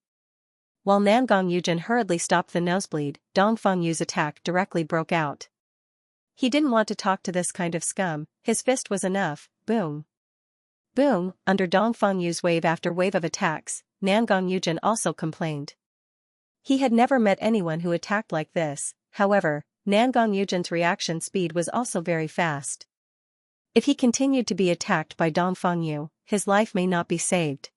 While Nangong Yujin hurriedly stopped the nosebleed, Dong Fangyu's attack directly broke out. He didn't want to talk to this kind of scum, his fist was enough, boom. Boom, under Dong Fangyu's wave after wave of attacks, Nangong Yujin also complained. He had never met anyone who attacked like this, however, Nangong Yujin's reaction speed was also very fast. If he continued to be attacked by Dong Fangyu, his life may not be saved.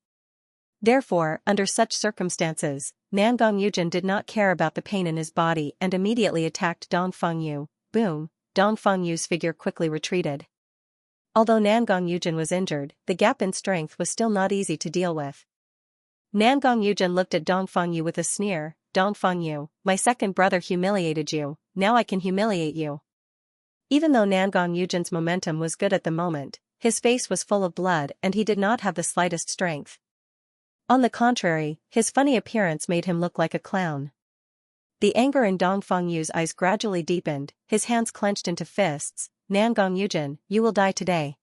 Therefore, under such circumstances, Nangong Yujin did not care about the pain in his body and immediately attacked Dong Fangyu. Boom, Dong Fangyu's figure quickly retreated. Although Nangong Yujin was injured, the gap in strength was still not easy to deal with. Nangong Yujin looked at Dong Fangyu with a sneer. Dong Fangyu, my second brother humiliated you, now I can humiliate you. Even though Nangong Yujin's momentum was good at the moment, his face was full of blood and he did not have the slightest strength. On the contrary, his funny appearance made him look like a clown. The anger in Dong Fangyu's eyes gradually deepened, his hands clenched into fists. Nangong Yujin, you will die today.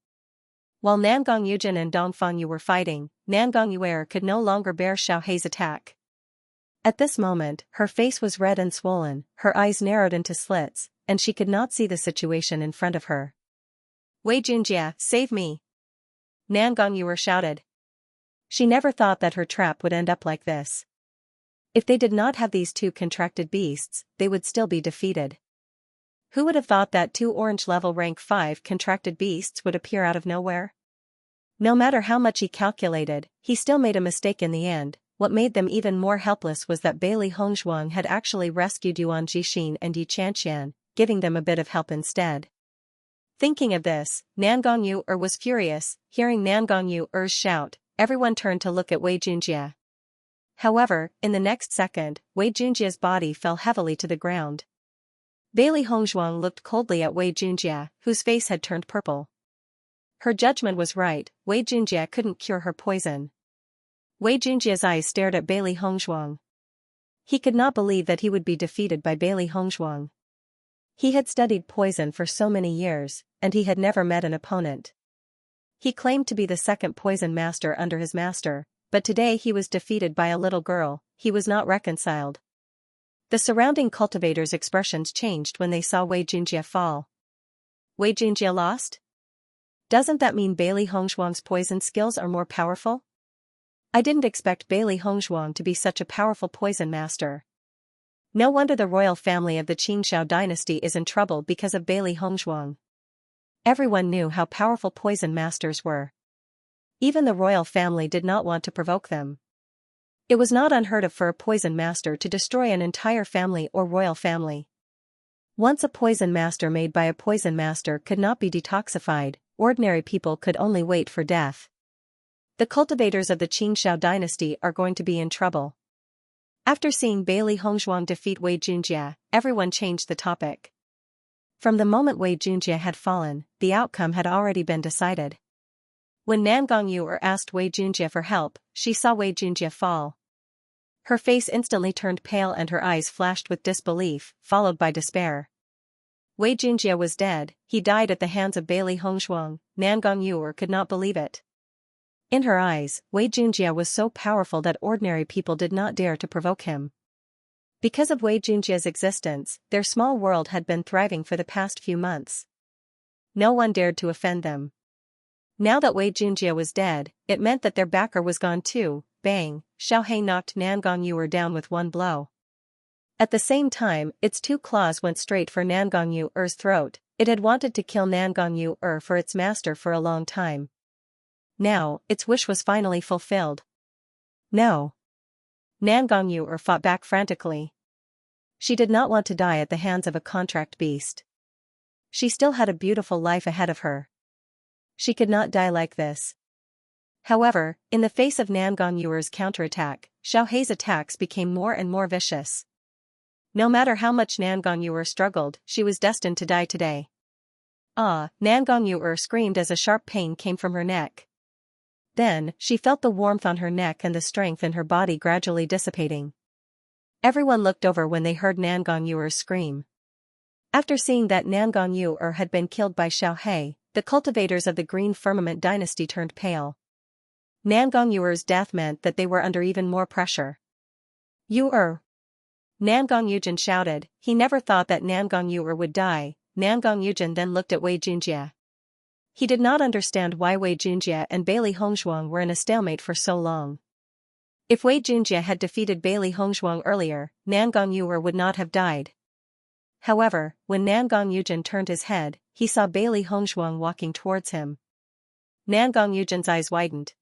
While Nangong Yujin and Dong Fangyu were fighting, Nangong Yuer could no longer bear Xiao Hei's attack. At this moment, her face was red and swollen, her eyes narrowed into slits, and she could not see the situation in front of her. Wei Junjie, save me! Nangong Yuer shouted. She never thought that her trap would end up like this. If they did not have these two contracted beasts, they would still be defeated. Who would have thought that two orange level rank 5 contracted beasts would appear out of nowhere? No matter how much he calculated, he still made a mistake in the end. What made them even more helpless was that Bailey Hongzhuang had actually rescued Yuan Jixin and Yi Xianxia, giving them a bit of help instead. Thinking of this, Nangong Yuer was furious. Hearing Nangong Yuer's shout, everyone turned to look at Wei Junjie. However, in the next second, Wei Junjie's body fell heavily to the ground. Bailey Hongzhuang looked coldly at Wei Junjie, whose face had turned purple. Her judgment was right, Wei Junjie couldn't cure her poison. Wei Junjie's eyes stared at Bailey Hongzhuang. He could not believe that he would be defeated by Bailey Hongzhuang. He had studied poison for so many years, and he had never met an opponent. He claimed to be the second poison master under his master, but today he was defeated by a little girl. He was not reconciled. The surrounding cultivators' expressions changed when they saw Wei Junjie fall. Wei Junjie lost? Doesn't that mean Bailey Hongzhuang's poison skills are more powerful? I didn't expect Bailey Hongzhuang to be such a powerful poison master. No wonder the royal family of the Xianxia dynasty is in trouble because of Bailey Hongzhuang. Everyone knew how powerful poison masters were. Even the royal family did not want to provoke them. It was not unheard of for a poison master to destroy an entire family or royal family. Once a poison master made by a poison master could not be detoxified, ordinary people could only wait for death. The cultivators of the Xianxia dynasty are going to be in trouble. After seeing Bailey Hongzhuang defeat Wei Junjie, everyone changed the topic. From the moment Wei Junjie had fallen, the outcome had already been decided. When Nangong Yu'er asked Wei Junjie for help, she saw Wei Junjie fall. Her face instantly turned pale and her eyes flashed with disbelief, followed by despair. Wei Junjie was dead. He died at the hands of Bailey Hongzhuang. Nangong Yu'er could not believe it. In her eyes, Wei Junjie was so powerful that ordinary people did not dare to provoke him. Because of Wei Junjie's existence, their small world had been thriving for the past few months. No one dared to offend them. Now that Wei Junjie was dead, it meant that their backer was gone too. Bang! Xiaohe knocked Nangong Yu'er down with one blow. At the same time, its two claws went straight for Nangong Yu'er's throat. It had wanted to kill Nangong Yu'er for its master for a long time. Now, its wish was finally fulfilled. No. Nangong Yu'er fought back frantically. She did not want to die at the hands of a contract beast. She still had a beautiful life ahead of her. She could not die like this. However, in the face of Nangong Yu'er's counterattack, Xiaohe's attacks became more and more vicious. No matter how much Nangong Yu'er struggled, she was destined to die today. Ah! Nangong Yu'er screamed as a sharp pain came from her neck. Then, she felt the warmth on her neck and the strength in her body gradually dissipating. Everyone looked over when they heard Nangong Yu'er's scream. After seeing that Nangong Yu'er had been killed by Xiaohe, the cultivators of the Green Firmament dynasty turned pale. Nangong Yu'er's death meant that they were under even more pressure. Yu'er! Nangong Yujin shouted. He never thought that Nangong Yu'er would die. Nangong Yujin then looked at Wei Junjie. He did not understand why Wei Junjie and Bailey Hongzhuang were in a stalemate for so long. If Wei Junjie had defeated Bailey Hongzhuang earlier, Nangong Yu'er would not have died. However, when Nangong Yujin turned his head, he saw Bailey Hongzhuang walking towards him. Nangong Yujin's eyes widened.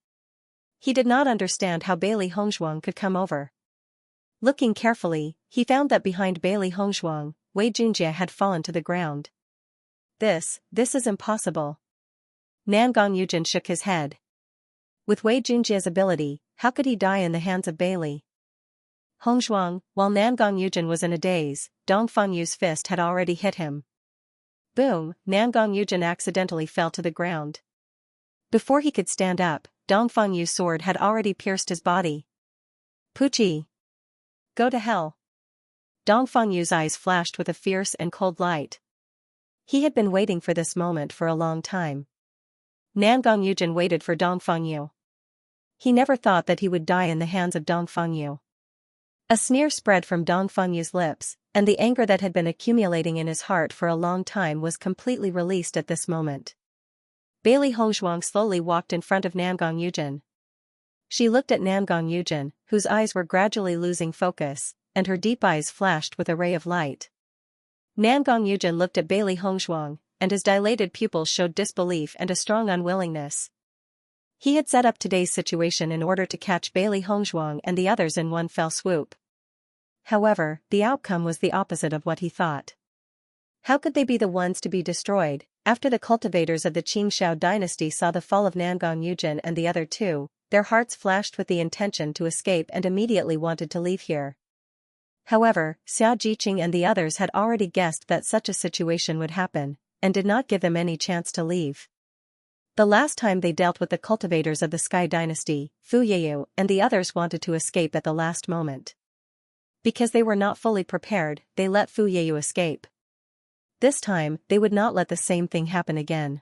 He did not understand how Bailey Hongzhuang could come over. Looking carefully, he found that behind Bailey Hongzhuang, Wei Junjie had fallen to the ground. This is impossible. Nangong Yujin shook his head. With Wei Junjie's ability, how could he die in the hands of Bailey Hongzhuang? While Nangong Yujin was in a daze, Dongfang Yu's fist had already hit him. Boom! Nangong Yujin accidentally fell to the ground. Before he could stand up, Dongfang Yu's sword had already pierced his body. Puchi! Go to hell! Dongfang Yu's eyes flashed with a fierce and cold light. He had been waiting for this moment for a long time. Nangong Yujin waited for Dongfang Yu. He never thought that he would die in the hands of Dongfang Yu. A sneer spread from Dongfang Yu's lips, and the anger that had been accumulating in his heart for a long time was completely released at this moment. Bailey Hongzhuang slowly walked in front of Nangong Yujin. She looked at Nangong Yujin, whose eyes were gradually losing focus, and her deep eyes flashed with a ray of light. Nangong Yujin looked at Bailey Hongzhuang, and his dilated pupils showed disbelief and a strong unwillingness. He had set up today's situation in order to catch Bailey Hongzhuang and the others in one fell swoop. However, the outcome was the opposite of what he thought. How could they be the ones to be destroyed? After the cultivators of the Xianxia dynasty saw the fall of Nangong Yujin and the other two, their hearts flashed with the intention to escape and immediately wanted to leave here. However, Xia Jiqing and the others had already guessed that such a situation would happen, and did not give them any chance to leave. The last time they dealt with the cultivators of the Sky dynasty, Fu Yeyu and the others wanted to escape at the last moment. Because they were not fully prepared, they let Fu Yeyu escape. This time, they would not let the same thing happen again.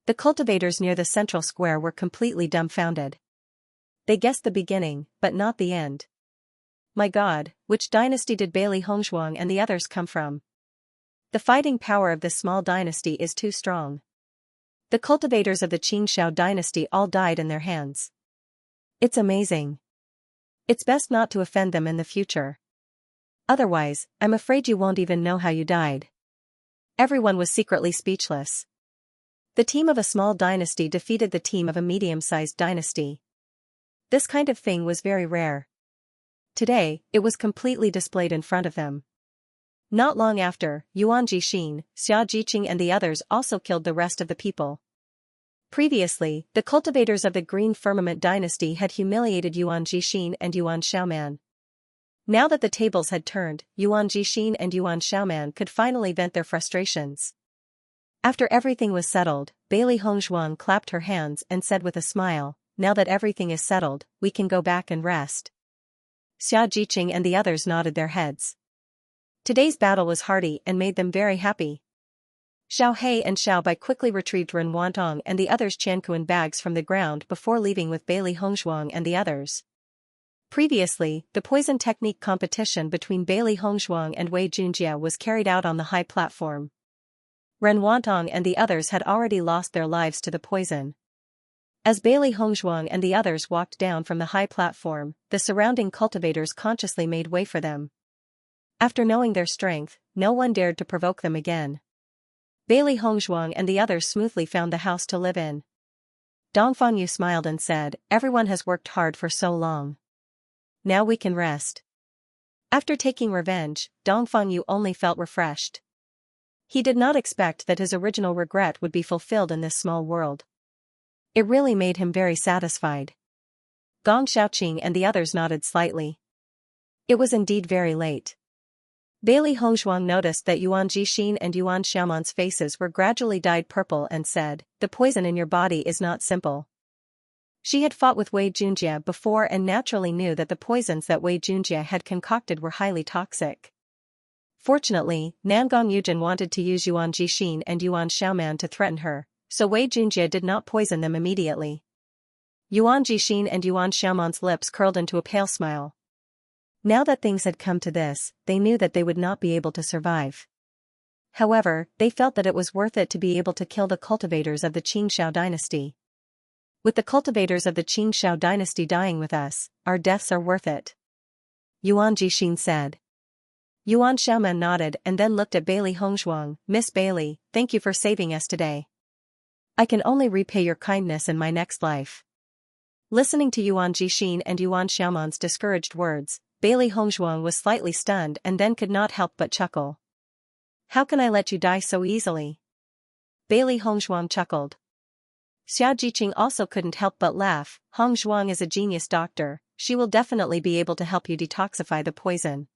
The cultivators near the central square were completely dumbfounded. They guessed the beginning, but not the end. My God, which dynasty did Bailey Hongzhuang and the others come from? The fighting power of this small dynasty is too strong. The cultivators of the Xianxia dynasty all died in their hands. It's amazing. It's best not to offend them in the future. Otherwise, I'm afraid you won't even know how you died. Everyone was secretly speechless. The team of a small dynasty defeated the team of a medium-sized dynasty. This kind of thing was very rare. Today, it was completely displayed in front of them. Not long after, Yuan Jixin, Xia Jiqing and the others also killed the rest of the people. Previously, the cultivators of the Green Firmament dynasty had humiliated Yuan Jixin and Yuan Xiaoman. Now that the tables had turned, Yuan Jixin and Yuan Xiaoman could finally vent their frustrations. After everything was settled, Bailey Hongzhuang clapped her hands and said with a smile, "Now that everything is settled, we can go back and rest." Xia Jiqing and the others nodded their heads. Today's battle was hearty and made them very happy. Xiao He and Xiao Bai quickly retrieved Ren Wantong and the others' Qiankuan bags from the ground before leaving with Bailey Hongzhuang and the others. Previously, the poison technique competition between Bailey Hongzhuang and Wei Junjie was carried out on the high platform. Ren Wantong and the others had already lost their lives to the poison. As Bailey Hongzhuang and the others walked down from the high platform, the surrounding cultivators consciously made way for them. After knowing their strength, no one dared to provoke them again. Bailey Hongzhuang and the others smoothly found the house to live in. Dong Fangyu smiled and said, "Everyone has worked hard for so long. Now we can rest." After taking revenge, Dong Fangyu only felt refreshed. He did not expect that his original regret would be fulfilled in this small world. It really made him very satisfied. Gong Xiaoqing and the others nodded slightly. It was indeed very late. Bailey Hongzhuang noticed that Yuan Jixin and Yuan Xiaoman's faces were gradually dyed purple and said, "The poison in your body is not simple." She had fought with Wei Junjie before and naturally knew that the poisons that Wei Junjie had concocted were highly toxic. Fortunately, Nangong Yujin wanted to use Yuan Jixin and Yuan Xiaoman to threaten her, so Wei Junjie did not poison them immediately. Yuan Jixin and Yuan Xiaoman's lips curled into a pale smile. Now that things had come to this, they knew that they would not be able to survive. However, they felt that it was worth it to be able to kill the cultivators of the Qingxiao dynasty. With the cultivators of the Qingxiao dynasty dying with us, our deaths are worth it. Yuan Jixin said. Yuan Xiaoman nodded and then looked at Bailey Hongzhuang. "Miss Bailey, thank you for saving us today. I can only repay your kindness in my next life." Listening to Yuan Jixin and Yuan Xiaoman's discouraged words, Bailey Hongzhuang was slightly stunned and then could not help but chuckle. "How can I let you die so easily?" Bailey Hongzhuang chuckled. Xia Jiqing also couldn't help but laugh. "Hongzhuang is a genius doctor, she will definitely be able to help you detoxify the poison."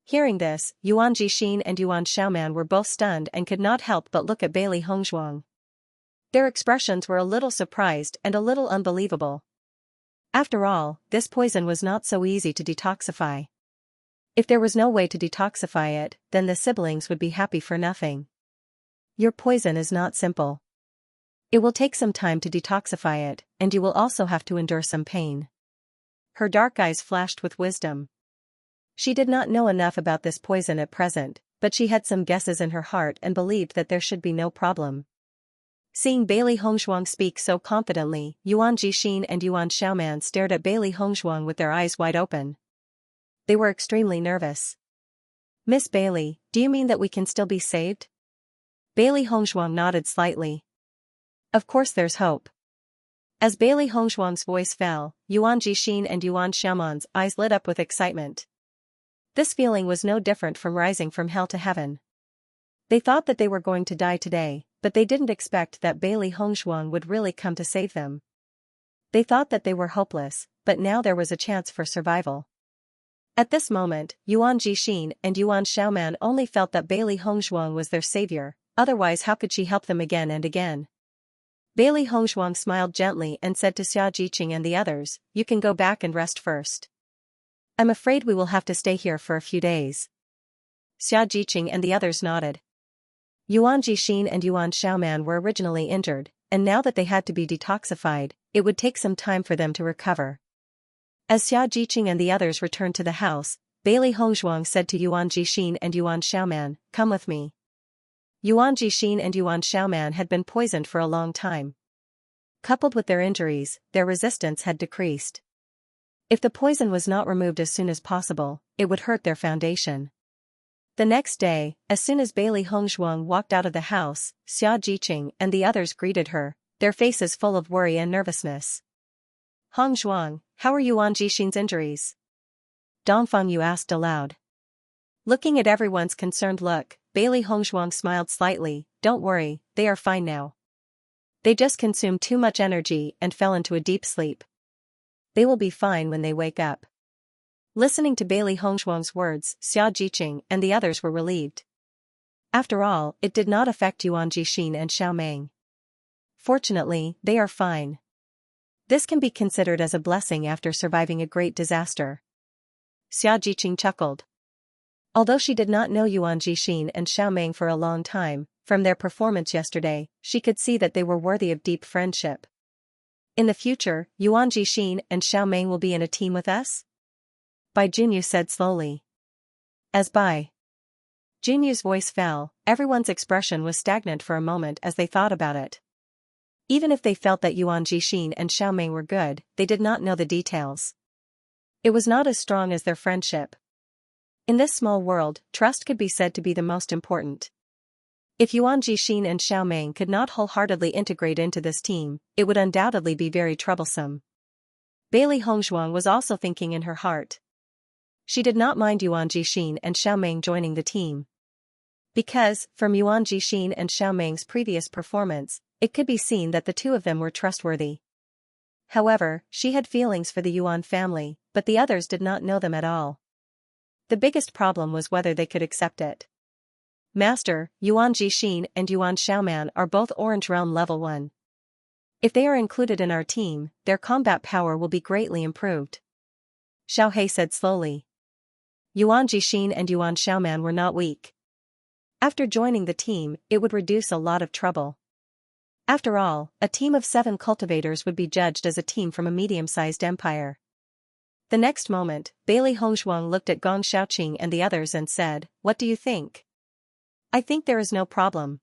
Hearing this, Yuan Jixin and Yuan Xiaoman were both stunned and could not help but look at Bailey Hongzhuang. Their expressions were a little surprised and a little unbelievable. After all, this poison was not so easy to detoxify. If there was no way to detoxify it, then the siblings would be happy for nothing. "Your poison is not simple. It will take some time to detoxify it, and you will also have to endure some pain." Her dark eyes flashed with wisdom. She did not know enough about this poison at present, but she had some guesses in her heart and believed that there should be no problem. Seeing Bailey Hongzhuang speak so confidently, Yuan Jixin and Yuan Xiaoman stared at Bailey Hongzhuang with their eyes wide open. They were extremely nervous. "Miss Bailey, do you mean that we can still be saved?" Bailey Hongzhuang nodded slightly. "Of course there's hope." As Bailey Hongzhuang's voice fell, Yuan Jixin and Yuan Xiaoman's eyes lit up with excitement. This feeling was no different from rising from hell to heaven. They thought that they were going to die today, but they didn't expect that Bailey Hongzhuang would really come to save them. They thought that they were hopeless, but now there was a chance for survival. At this moment, Yuan Jixin and Yuan Xiaoman only felt that Bailey Hongzhuang was their savior, otherwise how could she help them again and again? Bailey Hongzhuang smiled gently and said to Xia Jiqing and the others, "You can go back and rest first. I'm afraid we will have to stay here for a few days." Xia Jiqing and the others nodded. Yuan Jixin and Yuan Xiaoman were originally injured, and now that they had to be detoxified, it would take some time for them to recover. As Xia Jiqing and the others returned to the house, Bailey Hongzhuang said to Yuan Jixin and Yuan Xiaoman, "Come with me." Yuan Jixin and Yuan Xiaoman had been poisoned for a long time. Coupled with their injuries, their resistance had decreased. If the poison was not removed as soon as possible, it would hurt their foundation. The next day, as soon as Bailey Hongzhuang walked out of the house, Xia Jiqing and the others greeted her, their faces full of worry and nervousness. "Hongzhuang, how are Yuan Jixin's injuries?" Dongfang Yu asked aloud. Looking at everyone's concerned look, Bailey Hongzhuang smiled slightly. "Don't worry, they are fine now. They just consumed too much energy and fell into a deep sleep. They will be fine when they wake up." Listening to Bailey Hongzhuang's words, Xia Jiqing and the others were relieved. After all, it did not affect Yuan Jixin and Xiaomeng. Fortunately, they are fine. This can be considered as a blessing after surviving a great disaster. Xia Jiqing chuckled. Although she did not know Yuan Jixin and Xiaomeng for a long time, from their performance yesterday, she could see that they were worthy of deep friendship. "In the future, Yuan Jixin and Xiaomeng will be in a team with us?" Bai Junyu said slowly. As Bai Junyu's voice fell, everyone's expression was stagnant for a moment as they thought about it. Even if they felt that Yuan Jixin and Xiaomeng were good, they did not know the details. It was not as strong as their friendship. In this small world, trust could be said to be the most important. If Yuan Jixin and Xiaomeng could not wholeheartedly integrate into this team, it would undoubtedly be very troublesome. Bailey Hongzhuang was also thinking in her heart. She did not mind Yuan Jixin and Xiaomeng joining the team. Because, from Yuan Jixin and Xiaomeng's previous performance, it could be seen that the two of them were trustworthy. However, she had feelings for the Yuan family, but the others did not know them at all. The biggest problem was whether they could accept it. "Master, Yuan Jixin and Yuan Xiaoman are both Orange Realm Level 1. If they are included in our team, their combat power will be greatly improved," Xiao He said slowly. Yuan Jixin and Yuan Xiaoman were not weak. After joining the team, it would reduce a lot of trouble. After all, a team of 7 cultivators would be judged as a team from a medium-sized empire. The next moment, Bailey Hongzhuang looked at Gong Xiaoqing and the others and said, "What do you think?" "I think there is no problem."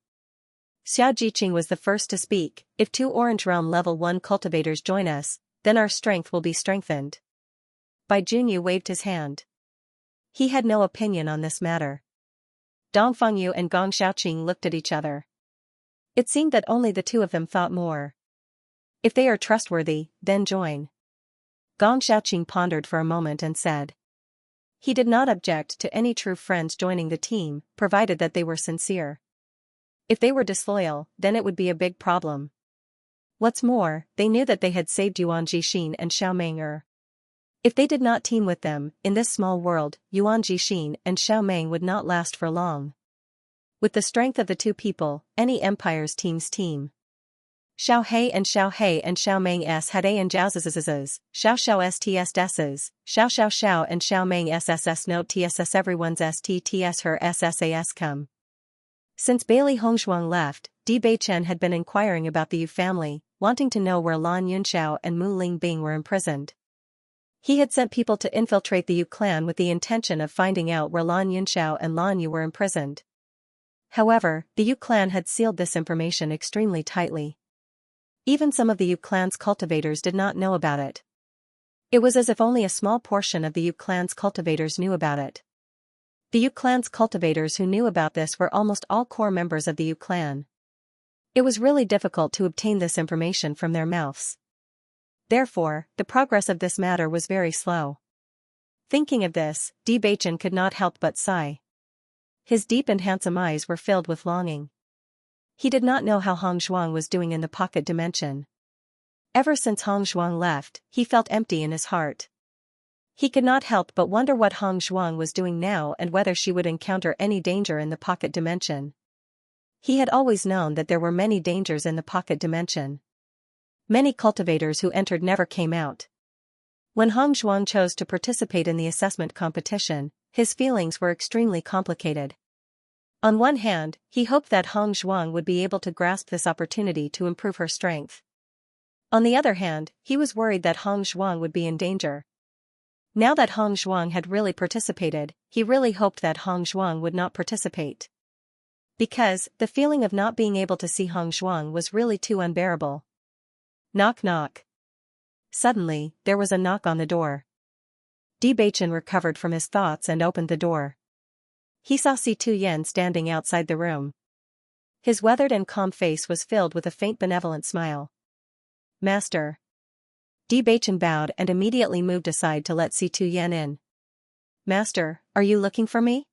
Xia Jiqing was the first to speak. "If 2 Orange Realm Level 1 cultivators join us, then our strength will be strengthened." Bai Junyu waved his hand. He had no opinion on this matter. Dongfang Yu and Gong Xiaoqing looked at each other. It seemed that only the two of them thought more. If they are trustworthy, then join. Gong Xiaoqing pondered for a moment and said. He did not object to any true friends joining the team, provided that they were sincere. If they were disloyal, then it would be a big problem. What's more, they knew that they had saved Yuan Jixin and Xiaomeng. If they did not team with them, in this small world, Yuan Jixin and Xiaomeng would not last for long. With the strength of the two people, any empire's team. Xiao He and Xiaomeng s had a and Zhaoz's, Xiao STS Xiao and Xiaomeng SSS note TSS everyone's STTS her SSAS come. Since Bailey Hongzhuang left, Di Beichen had been inquiring about the Yu family, wanting to know where Lan Yunxiao and Mu Lingbing were imprisoned. He had sent people to infiltrate the Yu clan with the intention of finding out where Lan Yunxiao and Lan Yu were imprisoned. However, the Yu clan had sealed this information extremely tightly. Even some of the Yu clan's cultivators did not know about it. It was as if only a small portion of the Yu clan's cultivators knew about it. The Yu clan's cultivators who knew about this were almost all core members of the Yu clan. It was really difficult to obtain this information from their mouths. Therefore, the progress of this matter was very slow. Thinking of this, Di Beichen could not help but sigh. His deep and handsome eyes were filled with longing. He did not know how Hongzhuang was doing in the pocket dimension. Ever since Hongzhuang left, he felt empty in his heart. He could not help but wonder what Hongzhuang was doing now and whether she would encounter any danger in the pocket dimension. He had always known that there were many dangers in the pocket dimension. Many cultivators who entered never came out. When Hongzhuang chose to participate in the assessment competition, his feelings were extremely complicated. On one hand, he hoped that Hong Zhuang would be able to grasp this opportunity to improve her strength. On the other hand, he was worried that Hong Zhuang would be in danger. Now that Hong Zhuang had really participated, he really hoped that Hong Zhuang would not participate. Because, the feeling of not being able to see Hong Zhuang was really too unbearable. Knock knock. Suddenly, there was a knock on the door. Bewitching recovered from his thoughts and opened the door. He saw Si Tuyen standing outside the room. His weathered and calm face was filled with a faint benevolent smile. Master. Bewitching bowed and immediately moved aside to let Si Tuyen in. Master, are you looking for me?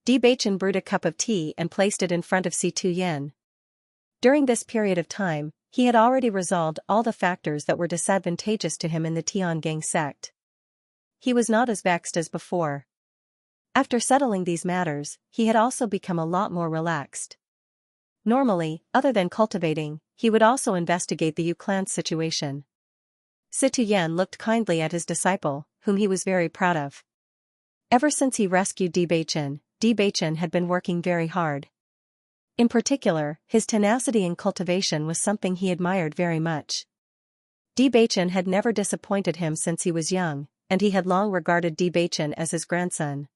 Bewitching brewed a cup of tea and placed it in front of Si Tuyen. During this period of time, he had already resolved all the factors that were disadvantageous to him in the Tiangang sect. He was not as vexed as before. After settling these matters, he had also become a lot more relaxed. Normally, other than cultivating, he would also investigate the Yu clan's situation. Si Tuyen looked kindly at his disciple, whom he was very proud of. Ever since he rescued Bewitching had been working very hard. In particular, his tenacity in cultivation was something he admired very much. Bewitching had never disappointed him since he was young, and he had long regarded Bewitching as his grandson.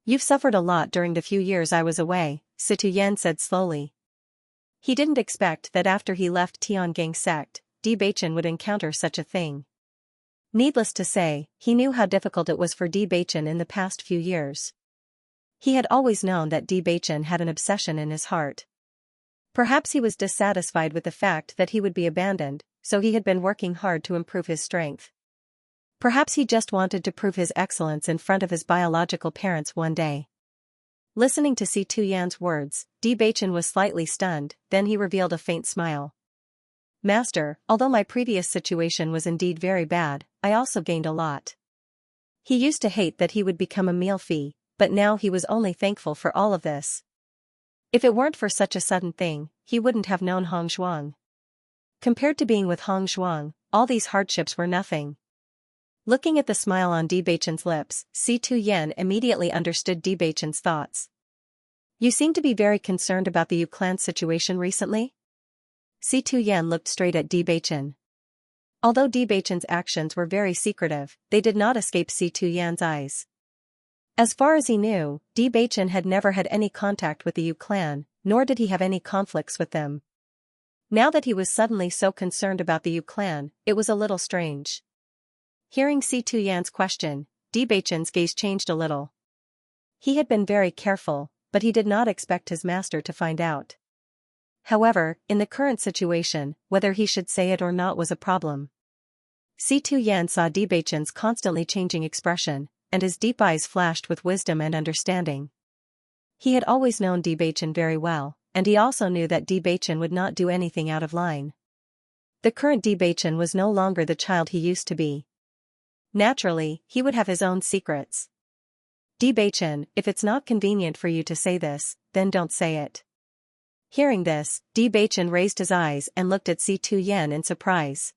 You've suffered a lot during the few years I was away, Si Tuyen said slowly. He didn't expect that after he left Tiangang sect, Bewitching would encounter such a thing. Needless to say, he knew how difficult it was for Bewitching in the past few years. He had always known that Bewitching had an obsession in his heart. Perhaps he was dissatisfied with the fact that he would be abandoned, so he had been working hard to improve his strength. Perhaps he just wanted to prove his excellence in front of his biological parents one day. Listening to Si Tuyen's words, Bewitching was slightly stunned, then he revealed a faint smile. Master, although my previous situation was indeed very bad, I also gained a lot. He used to hate that he would become a meal fee, but now he was only thankful for all of this. If it weren't for such a sudden thing, he wouldn't have known Hong Zhuang. Compared to being with Hong Zhuang, all these hardships were nothing. Looking at the smile on Bewitching's lips, Si Tuyen immediately understood Bewitching's thoughts. You seem to be very concerned about the Yu clan situation recently? Si Tuyen looked straight at Bewitching. Although Bewitching's actions were very secretive, they did not escape Si Tuyen's eyes. As far as he knew, Bewitching had never had any contact with the Yu clan, nor did he have any conflicts with them. Now that he was suddenly so concerned about the Yu clan, it was a little strange. Hearing Si Tuyen's question, Bewitching's gaze changed a little. He had been very careful, but he did not expect his master to find out. However, in the current situation, whether he should say it or not was a problem. Si Tuyen saw Bewitching's constantly changing expression, and his deep eyes flashed with wisdom and understanding. He had always known Bewitching very well, and he also knew that Bewitching would not do anything out of line. The current Bewitching was no longer the child he used to be. Naturally, he would have his own secrets. Bewitching, if it's not convenient for you to say this, then don't say it. Hearing this, Bewitching raised his eyes and looked at Si Tuyen in surprise.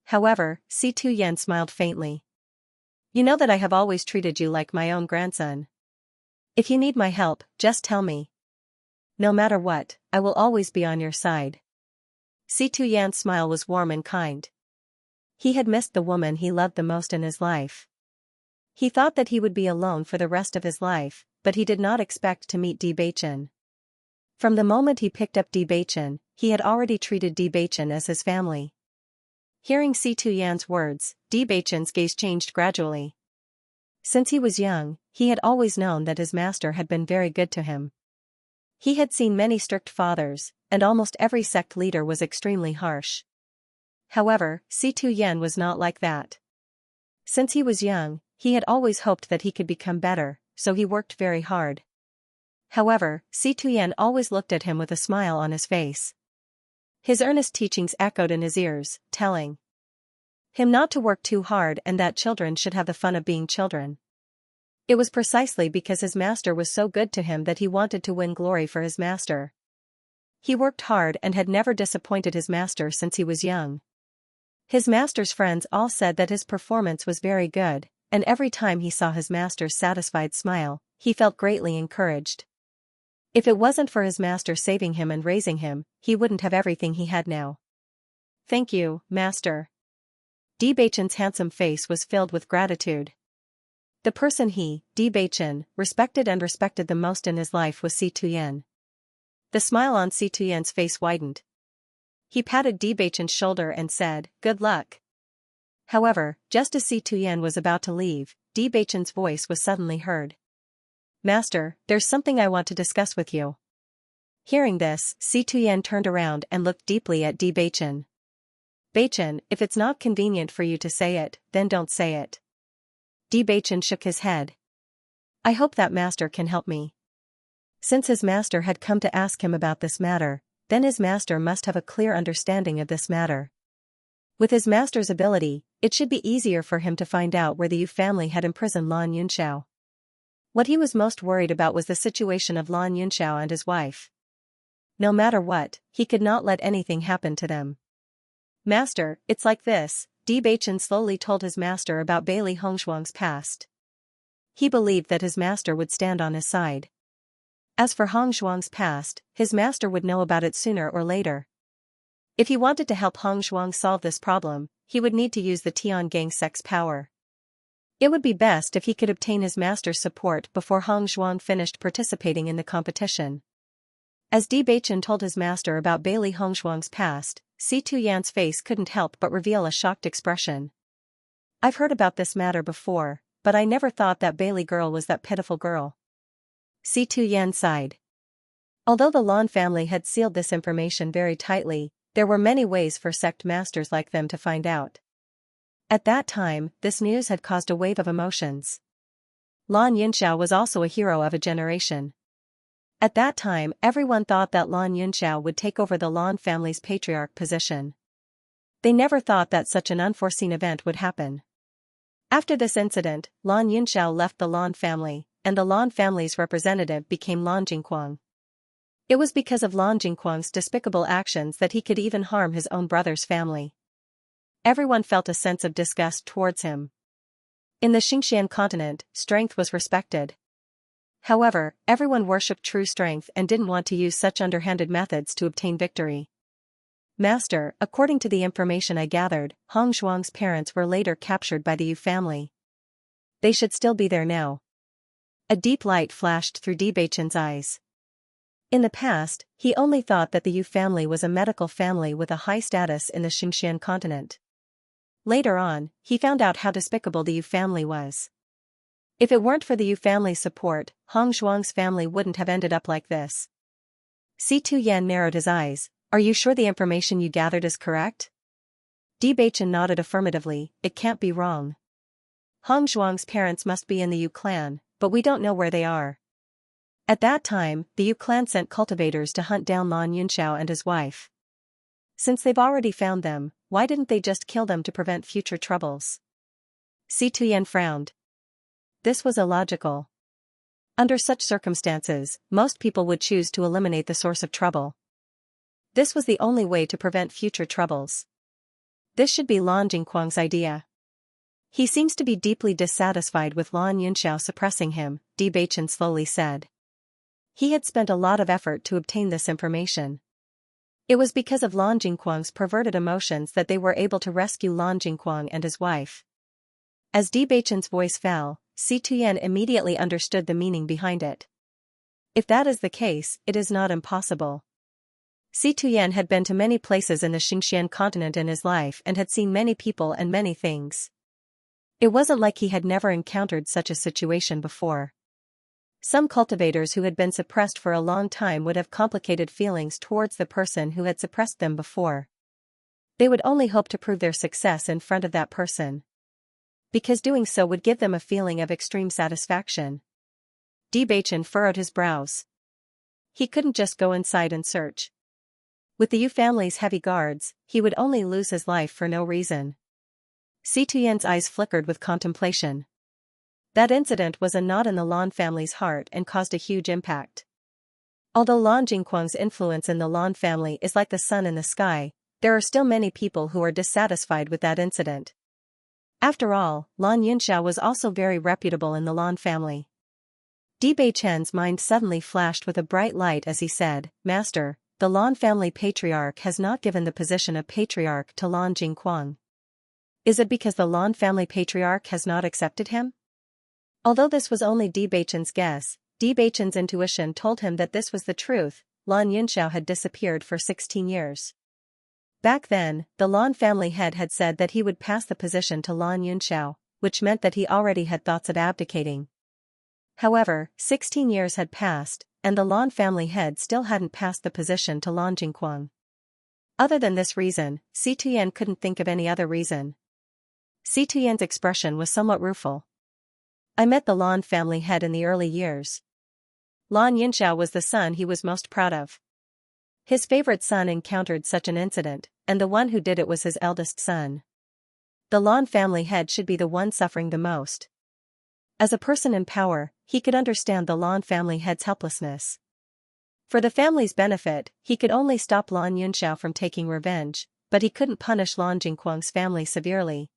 However, Si Tuyen smiled faintly. You know that I have always treated you like my own grandson. If you need my help, just tell me. No matter what, I will always be on your side. Si Tuyen's smile was warm and kind. He had missed the woman he loved the most in his life. He thought that he would be alone for the rest of his life, but he did not expect to meet Bewitching. From the moment he picked up Bewitching, he had already treated Bewitching as his family. Hearing Si Tuyen's words, Bewitching's gaze changed gradually. Since he was young, he had always known that his master had been very good to him. He had seen many strict fathers, and almost every sect leader was extremely harsh. However, Si Tuyen was not like that. Since he was young, he had always hoped that he could become better, so he worked very hard. However, Si Tuyen always looked at him with a smile on his face. His earnest teachings echoed in his ears, telling him not to work too hard and that children should have the fun of being children. It was precisely because his master was so good to him that he wanted to win glory for his master. He worked hard and had never disappointed his master since he was young. His master's friends all said that his performance was very good, and every time he saw his master's satisfied smile, he felt greatly encouraged. If it wasn't for his master saving him and raising him, he wouldn't have everything he had now. Thank you, master. Bewitching's handsome face was filled with gratitude. The person he, Bewitching, respected the most in his life was Si Tuyen. The smile on Si Tuyen's face widened. He patted Bewitching's shoulder and said, "Good luck." However, just as Si Tuyen was about to leave, Bewitching's voice was suddenly heard. "Master, there's something I want to discuss with you." Hearing this, Si Tuyen turned around and looked deeply at Bewitching. "Beichen, if it's not convenient for you to say it, then don't say it." Bewitching shook his head. "I hope that master can help me." Since his master had come to ask him about this matter, then his master must have a clear understanding of this matter. With his master's ability, it should be easier for him to find out where the Yu family had imprisoned Lan Yunxiao. What he was most worried about was the situation of Lan Yunxiao and his wife. No matter what, he could not let anything happen to them. "Master, it's like this," Bewitching slowly told his master about Bailey Hongshuang's past. He believed that his master would stand on his side. As for Hongshuang's past, his master would know about it sooner or later. If he wanted to help Hongshuang solve this problem, he would need to use the Tian gang sect's power. It would be best if he could obtain his master's support before Hongshuang finished participating in the competition. As Bewitching told his master about Bailey Hongshuang's past, Si Tuyen's face couldn't help but reveal a shocked expression. "I've heard about this matter before, but I never thought that Bailey girl was that pitiful girl." Si Tuyen sighed. Although the Lan family had sealed this information very tightly, there were many ways for sect masters like them to find out. At that time, this news had caused a wave of emotions. Lan Yunxiao was also a hero of a generation. At that time, everyone thought that Lan Yunxiao would take over the Lan family's patriarch position. They never thought that such an unforeseen event would happen. After this incident, Lan Yunxiao left the Lan family, and the Lan family's representative became Lan Jingquang. It was because of Lan Jingquang's despicable actions that he could even harm his own brother's family. Everyone felt a sense of disgust towards him. In the Xianxia continent, strength was respected. However, everyone worshipped true strength and didn't want to use such underhanded methods to obtain victory. "Master, according to the information I gathered, Hongshuang's parents were later captured by the Yu family. They should still be there now." A deep light flashed through Bewitching's eyes. In the past, he only thought that the Yu family was a medical family with a high status in the Xianxia continent. Later on, he found out how despicable the Yu family was. If it weren't for the Yu family's support, Hongshuang's family wouldn't have ended up like this. Si Tuyen narrowed his eyes. "Are you sure the information you gathered is correct?" Bewitching nodded affirmatively. "It can't be wrong. Hongshuang's parents must be in the Yu clan, but we don't know where they are." At that time, the Yu clan sent cultivators to hunt down Lan Yunxiao and his wife. Since they've already found them, why didn't they just kill them to prevent future troubles? Si Tuyen frowned. This was illogical. Under such circumstances, most people would choose to eliminate the source of trouble. This was the only way to prevent future troubles. This should be Lan Jingquang's idea. He seems to be deeply dissatisfied with Lan Yunxiao suppressing him, Bewitching slowly said. He had spent a lot of effort to obtain this information. It was because of Lan Jingquang's perverted emotions that they were able to rescue Lan Jingquang and his wife. As Bewitching's voice fell, Si Tuyen immediately understood the meaning behind it. If that is the case, it is not impossible. Si Tuyen had been to many places in the Xianxia continent in his life and had seen many people and many things. It wasn't like he had never encountered such a situation before. Some cultivators who had been suppressed for a long time would have complicated feelings towards the person who had suppressed them before. They would only hope to prove their success in front of that person, because doing so would give them a feeling of extreme satisfaction. Bewitching furrowed his brows. He couldn't just go inside and search. With the Yu family's heavy guards, he would only lose his life for no reason. Si Tuyen's eyes flickered with contemplation. That incident was a knot in the Lan family's heart and caused a huge impact. Although Lan Jingquang's influence in the Lan family is like the sun in the sky, there are still many people who are dissatisfied with that incident. After all, Lan Yunxiao was also very reputable in the Lan family. Di Beichen's mind suddenly flashed with a bright light as he said, Master, the Lan family patriarch has not given the position of patriarch to Lan Jingquang. Is it because the Lan family patriarch has not accepted him? Although this was only Di Beichen's guess, Di Beichen's intuition told him that this was the truth. Lan Yunxiao had disappeared for 16 years. Back then, the Lan family head had said that he would pass the position to Lan Yunxiao, which meant that he already had thoughts of abdicating. However, 16 years had passed, and the Lan family head still hadn't passed the position to Lan Jingquang. Other than this reason, Si Tuyen couldn't think of any other reason. Si Tuyen's expression was somewhat rueful. I met the Lan family head in the early years. Lan Yunxiao was the son he was most proud of. His favorite son encountered such an incident, and the one who did it was his eldest son. The Lan family head should be the one suffering the most. As a person in power, he could understand the Lan family head's helplessness. For the family's benefit, he could only stop Lan Yunxiao from taking revenge, but he couldn't punish Lan Jingquang's family severely.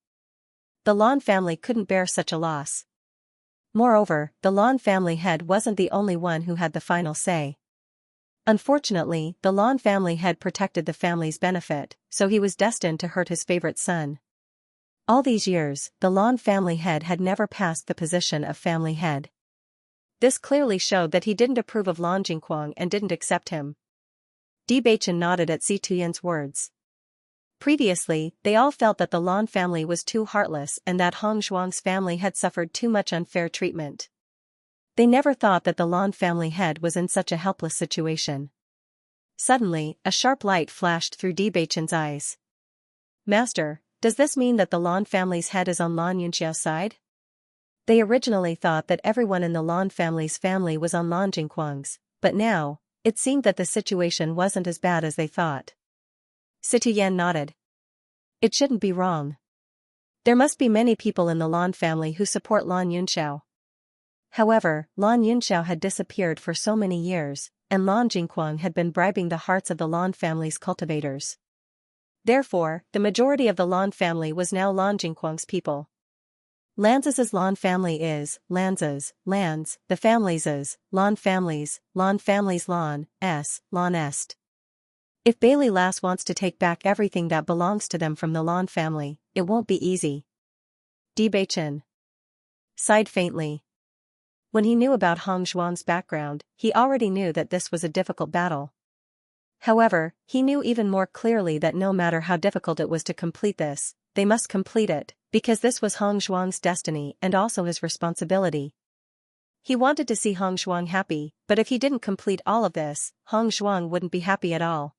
The Lan family couldn't bear such a loss. Moreover, the Lan family head wasn't the only one who had the final say. Unfortunately, the Lan family head protected the family's benefit, so he was destined to hurt his favorite son. All these years, the Lan family head had never passed the position of family head. This clearly showed that he didn't approve of Lan Jingquang and didn't accept him. Di Beichen nodded at Si Tuyen's words. Previously, they all felt that the Lan family was too heartless and that Hong Zhuang's family had suffered too much unfair treatment. They never thought that the Lan family head was in such a helpless situation. Suddenly, a sharp light flashed through Di Beichen's eyes. Master, does this mean that the Lan family's head is on Lan Yunxiao's side? They originally thought that everyone in the Lan family's family was on Lan Jingquang's, but now, it seemed that the situation wasn't as bad as they thought. Si Tuyen nodded. It shouldn't be wrong. There must be many people in the Lan family who support Lan Yunxiao. However, Lan Yunxiao had disappeared for so many years, and Lan Jingquang had been bribing the hearts of the Lan family's cultivators. Therefore, the majority of the Lan family was now Lan Jingquang's people. Lanz's Lan family is, Lanz's, Lanz, the family's is, Lan family's, Lan s, Lan est. If Bailey Lass wants to take back everything that belongs to them from the Lan family, it won't be easy. Di Beichen sighed faintly. When he knew about Hong Zhuang's background, he already knew that this was a difficult battle. However, he knew even more clearly that no matter how difficult it was to complete this, they must complete it, because this was Hong Zhuang's destiny and also his responsibility. He wanted to see Hong Zhuang happy, but if he didn't complete all of this, Hong Zhuang wouldn't be happy at all.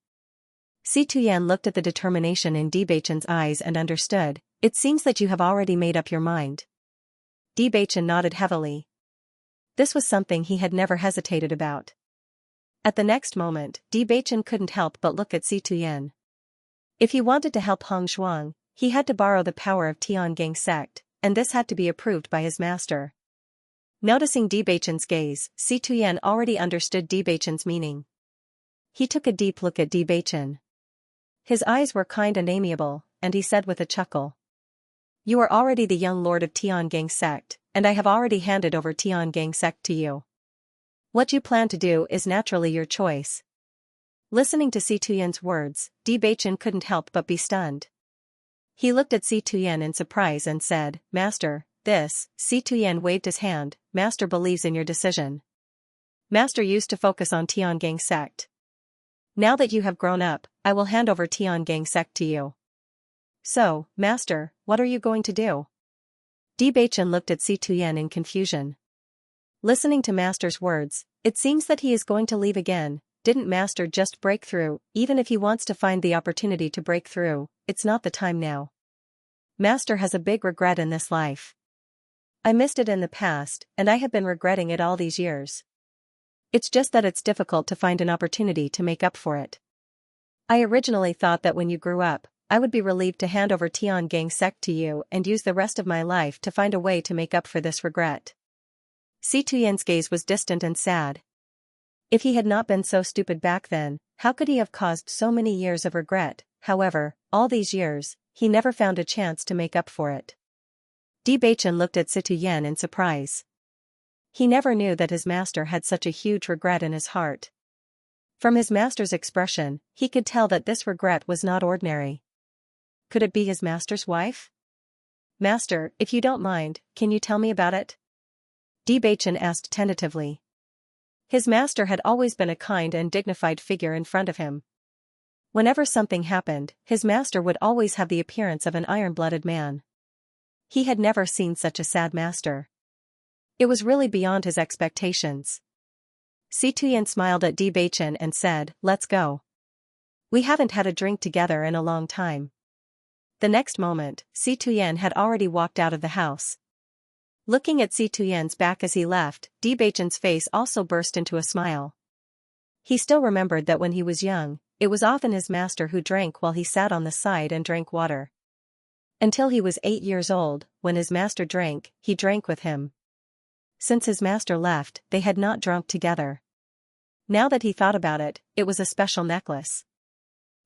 Si Tuyen looked at the determination in Di Beichen's eyes and understood. It seems that you have already made up your mind. Di Beichen nodded heavily. This was something he had never hesitated about. At the next moment, Di Beichen couldn't help but look at Si Tuyen. If he wanted to help Hong Zhuang, he had to borrow the power of Tiangang sect, and this had to be approved by his master. Noticing Di Beichen's gaze, Si Tuyen already understood Di Beichen's meaning. He took a deep look at Di Beichen. His eyes were kind and amiable, and he said with a chuckle. You are already the young lord of Tiangang sect, and I have already handed over Tiangang sect to you. What you plan to do is naturally your choice. Listening to Si Tuyen's words, Di Beichen couldn't help but be stunned. He looked at Si Tuyen in surprise and said, Master, Si Tuyen waved his hand, Master believes in your decision. Master used to focus on Tiangang sect. Now that you have grown up, I will hand over Tiangang sect to you. So, Master, what are you going to do? Di Beichen looked at Si Tuyen in confusion. Listening to Master's words, it seems that he is going to leave again. Didn't Master just break through? Even if he wants to find the opportunity to break through, it's not the time now. Master has a big regret in this life. I missed it in the past, and I have been regretting it all these years. It's just that it's difficult to find an opportunity to make up for it. I originally thought that when you grew up, I would be relieved to hand over Tiangang sect to you and use the rest of my life to find a way to make up for this regret. Si Tuyen's gaze was distant and sad. If he had not been so stupid back then, how could he have caused so many years of regret? However, all these years, he never found a chance to make up for it. Di Beichen looked at Si Tuyen in surprise. He never knew that his master had such a huge regret in his heart. From his master's expression, he could tell that this regret was not ordinary. Could it be his master's wife? "Master, if you don't mind, can you tell me about it?" Bewitching asked tentatively. His master had always been a kind and dignified figure in front of him. Whenever something happened, his master would always have the appearance of an iron-blooded man. He had never seen such a sad master. It was really beyond his expectations. Xianxia smiled at Bewitching and said, "Let's go. We haven't had a drink together in a long time." The next moment, Xianxia had already walked out of the house. Looking at Xianxia's back as he left, Bewitching's face also burst into a smile. He still remembered that when he was young, it was often his master who drank while he sat on the side and drank water. Until he was 8 years old, when his master drank, he drank with him. Since his master left, they had not drunk together. Now that he thought about it, it was a special necklace.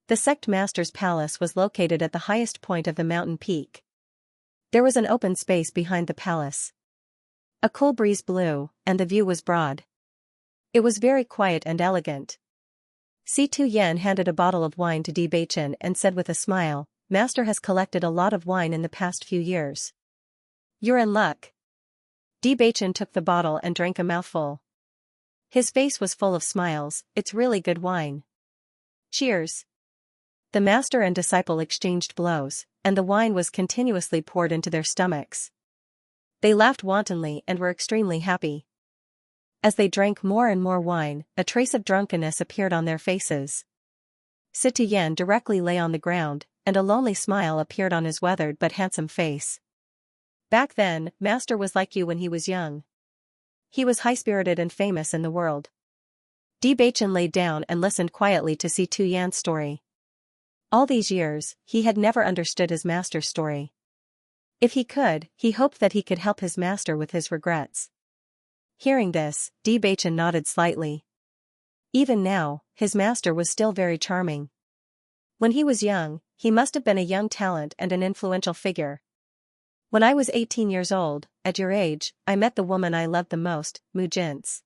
The sect master's palace was located at the highest point of the mountain peak. There was an open space behind the palace. A cool breeze blew, and the view was broad. It was very quiet and elegant. Xianxia handed a bottle of wine to Bewitching and said with a smile, "Master has collected a lot of wine in the past few years. You're in luck." Bewitching took the bottle and drank a mouthful. His face was full of smiles. "It's really good wine." "Cheers." The master and disciple exchanged blows, and the wine was continuously poured into their stomachs. They laughed wantonly and were extremely happy. As they drank more and more wine, a trace of drunkenness appeared on their faces. Xianxia directly lay on the ground, and a lonely smile appeared on his weathered but handsome face. "Back then, master was like you when he was young. He was high-spirited and famous in the world." Bewitching laid down and listened quietly to Xianxia's story. All these years, he had never understood his master's story. If he could, he hoped that he could help his master with his regrets. Hearing this, Bewitching nodded slightly. Even now, his master was still very charming. When he was young, he must have been a young talent and an influential figure. "When I was 18 years old, at your age, I met the woman I loved the most, Mujin's."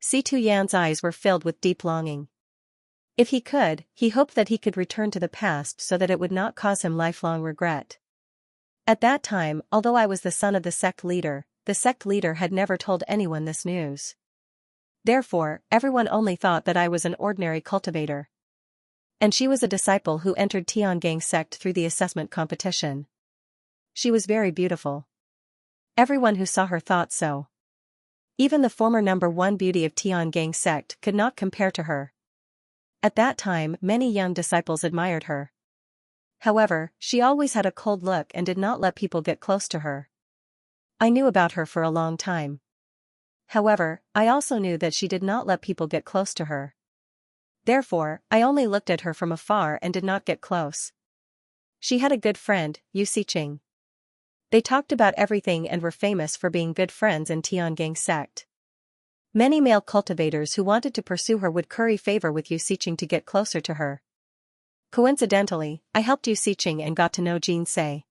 Xianxia's eyes were filled with deep longing. If he could, he hoped that he could return to the past so that it would not cause him lifelong regret. "At that time, although I was the son of the sect leader had never told anyone this news. Therefore, everyone only thought that I was an ordinary cultivator. And she was a disciple who entered Tiangang's sect through the assessment competition. She was very beautiful. Everyone who saw her thought so. Even the former #1 beauty of Tiangang's sect could not compare to her. At that time, many young disciples admired her. However, she always had a cold look and did not let people get close to her. I knew about her for a long time. However, I also knew that she did not let people get close to her. Therefore, I only looked at her from afar and did not get close. She had a good friend, Xianxia. They talked about everything and were famous for being good friends in Tiangang's sect. Many male cultivators who wanted to pursue her would curry favor with Xianxia to get closer to her. Coincidentally, I helped Xianxia and got to know Xianxia.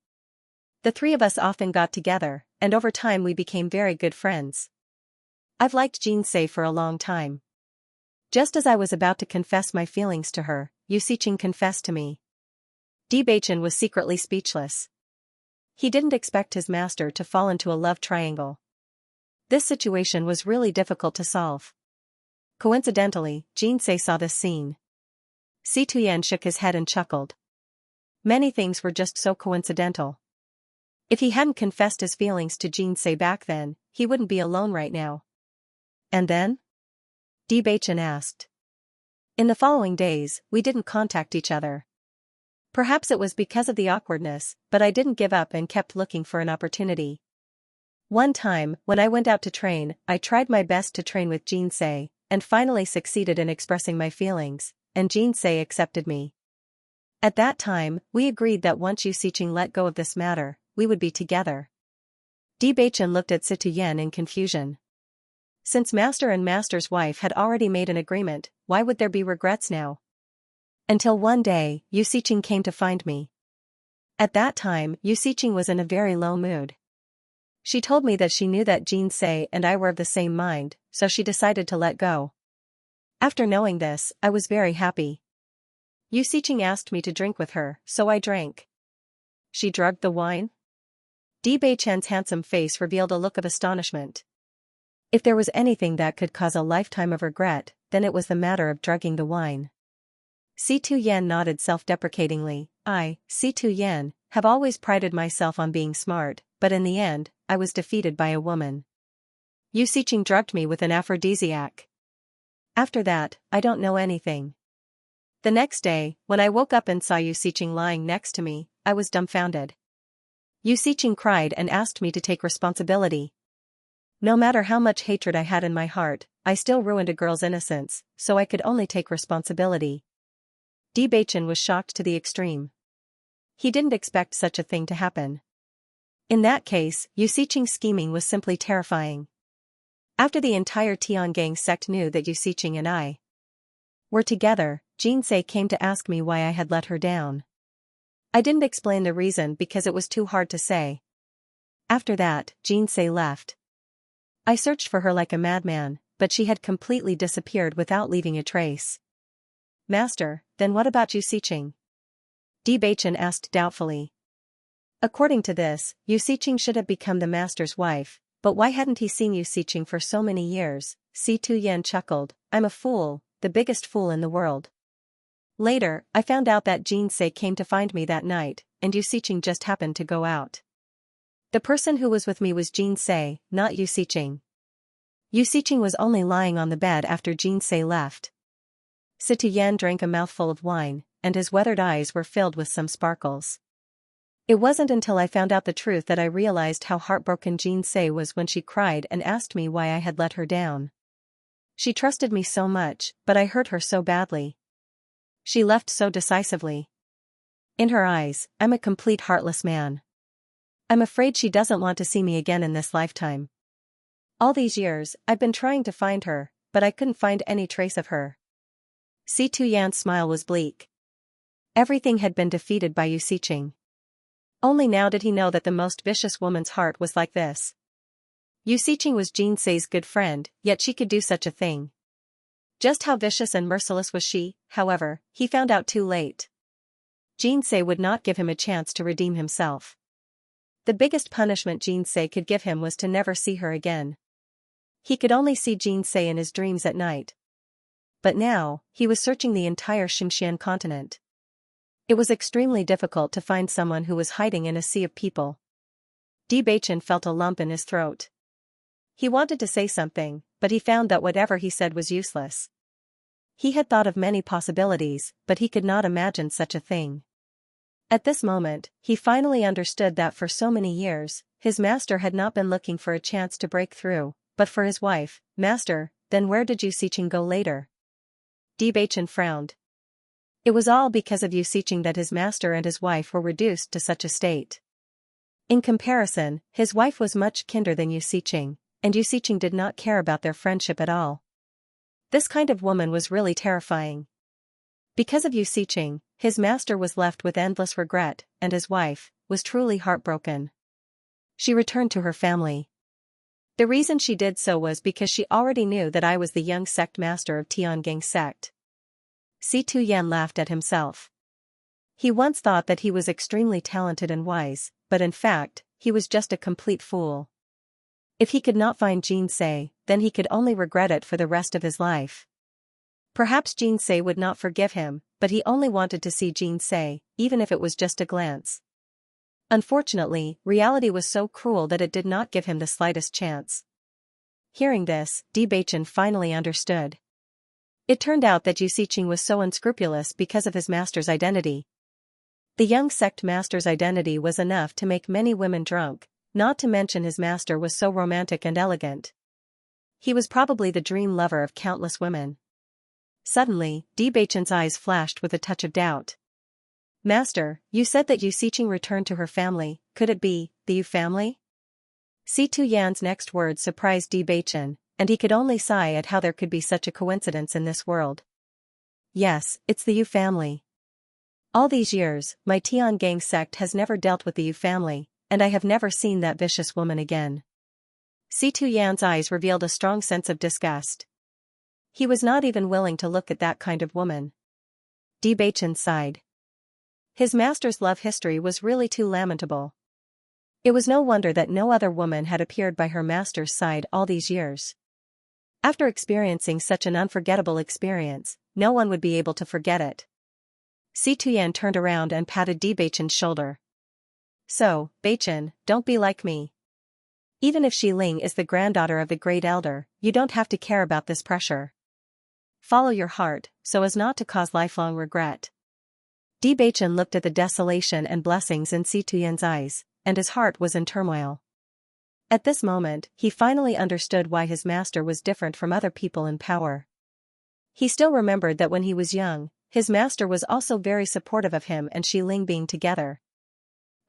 The three of us often got together, and over time we became very good friends. I've liked Xianxia for a long time. Just as I was about to confess my feelings to her, Xianxia confessed to me." Bewitching was secretly speechless. He didn't expect his master to fall into a love triangle. This situation was really difficult to solve. Coincidentally, Xianxia saw this scene. Xianxia shook his head and chuckled. Many things were just so coincidental. If he hadn't confessed his feelings to Xianxia back then, he wouldn't be alone right now. "And then?" Bewitching asked. "In the following days, we didn't contact each other. Perhaps it was because of the awkwardness, but I didn't give up and kept looking for an opportunity. One time, when I went out to train, I tried my best to train with Xianxia, and finally succeeded in expressing my feelings, and Xianxia accepted me. At that time, we agreed that once Xianxia let go of this matter, we would be together." Bewitching looked at Xianxia in confusion. Since master and master's wife had already made an agreement, why would there be regrets now? Until one day, Xianxia came to find me. At that time, Xianxia was in a very low mood. She told me that she knew that Xianxia and I were of the same mind, so she decided to let go. After knowing this, I was very happy. Uxiqing asked me to drink with her, so I drank. She drugged the wine? Di Beichen's handsome face revealed a look of astonishment. If there was anything that could cause a lifetime of regret, then it was the matter of drugging the wine. Si Tuyen nodded self-deprecatingly. Si Tuyen, have always prided myself on being smart, but in the end, I was defeated by a woman. Uxiqing drugged me with an aphrodisiac. After that, I don't know anything. The next day, when I woke up and saw Uxiqing lying next to me, I was dumbfounded. Uxiqing cried and asked me to take responsibility. No matter how much hatred I had in my heart, I still ruined a girl's innocence, so I could only take responsibility. Di Beichen was shocked to the extreme. He didn't expect such a thing to happen. In that case, Uxiqing's scheming was simply terrifying. After the entire Tiangang sect knew that Uxiqing and I were together, Xianxia came to ask me why I had let her down. I didn't explain the reason because it was too hard to say. After that, Xianxia left. I searched for her like a madman, but she had completely disappeared without leaving a trace. Master, then what about Uxiqing? Di Beichen asked doubtfully. According to this, Uxiqing should have become the master's wife, but why hadn't he seen Uxiqing for so many years? Si Tuyen chuckled. I'm a fool, the biggest fool in the world. Later, I found out that Xianxia came to find me that night, and Uxiqing just happened to go out. The person who was with me was Xianxia, not Uxiqing. Uxiqing was only lying on the bed after Xianxia left. Si Tuyen drank a mouthful of wine, and his weathered eyes were filled with some sparkles. It wasn't until I found out the truth that I realized how heartbroken Xianxia was when she cried and asked me why I had let her down. She trusted me so much, but I hurt her so badly. She left so decisively. In her eyes, I'm a complete heartless man. I'm afraid she doesn't want to see me again in this lifetime. All these years, I've been trying to find her, but I couldn't find any trace of her. Si Tuyan's smile was bleak. Everything had been defeated by Uxiqing. Only now did he know that the most vicious woman's heart was like this. Uxiqing was Xianxia's good friend, yet she could do such a thing. Just how vicious and merciless was she, however, he found out too late. Xianxia would not give him a chance to redeem himself. The biggest punishment Xianxia could give him was to never see her again. He could only see Xianxia in his dreams at night. But now, he was searching the entire Xianxian continent. It was extremely difficult to find someone who was hiding in a sea of people. Di Beichen felt a lump in his throat. He wanted to say something, but he found that whatever he said was useless. He had thought of many possibilities, but he could not imagine such a thing. At this moment, he finally understood that for so many years, his master had not been looking for a chance to break through, but for his wife. Master, then where did Uxiqing go later? Di Beichen frowned. It was all because of Uxiqing that his master and his wife were reduced to such a state. In comparison, his wife was much kinder than Uxiqing, and Uxiqing did not care about their friendship at all. This kind of woman was really terrifying. Because of Uxiqing, his master was left with endless regret, and his wife was truly heartbroken. She returned to her family. The reason she did so was because she already knew that I was the young sect master of Tiangang sect. Si Tuyen laughed at himself. He once thought that he was extremely talented and wise, but in fact, he was just a complete fool. If he could not find Xianxia, then he could only regret it for the rest of his life. Perhaps Xianxia would not forgive him, but he only wanted to see Xianxia, even if it was just a glance. Unfortunately, reality was so cruel that it did not give him the slightest chance. Hearing this, Di Beichen finally understood. It turned out that Uxiqing was so unscrupulous because of his master's identity. The young sect master's identity was enough to make many women drunk, not to mention his master was so romantic and elegant. He was probably the dream lover of countless women. Suddenly, Di Beichen's eyes flashed with a touch of doubt. Master, you said that Uxiqing returned to her family, could it be the Yu family? Si Tuyan's next words surprised Di Beichen, and he could only sigh at how there could be such a coincidence in this world. Yes, it's the Yu family. All these years, my Tiangang sect has never dealt with the Yu family, and I have never seen that vicious woman again. Si Tuyan's eyes revealed a strong sense of disgust. He was not even willing to look at that kind of woman. Bewitching sighed. His master's love history was really too lamentable. It was no wonder that no other woman had appeared by her master's side all these years. After experiencing such an unforgettable experience, no one would be able to forget it. Si Tuyan turned around and patted Bewitching's shoulder. So, Beichen, don't be like me. Even if Shi Ling is the granddaughter of the great elder, you don't have to care about this pressure. Follow your heart, so as not to cause lifelong regret. Bewitching looked at the desolation and blessings in Si Tuyan's eyes, and his heart was in turmoil. At this moment, he finally understood why his master was different from other people in power. He still remembered that when he was young, his master was also very supportive of him and Shi Ling being together.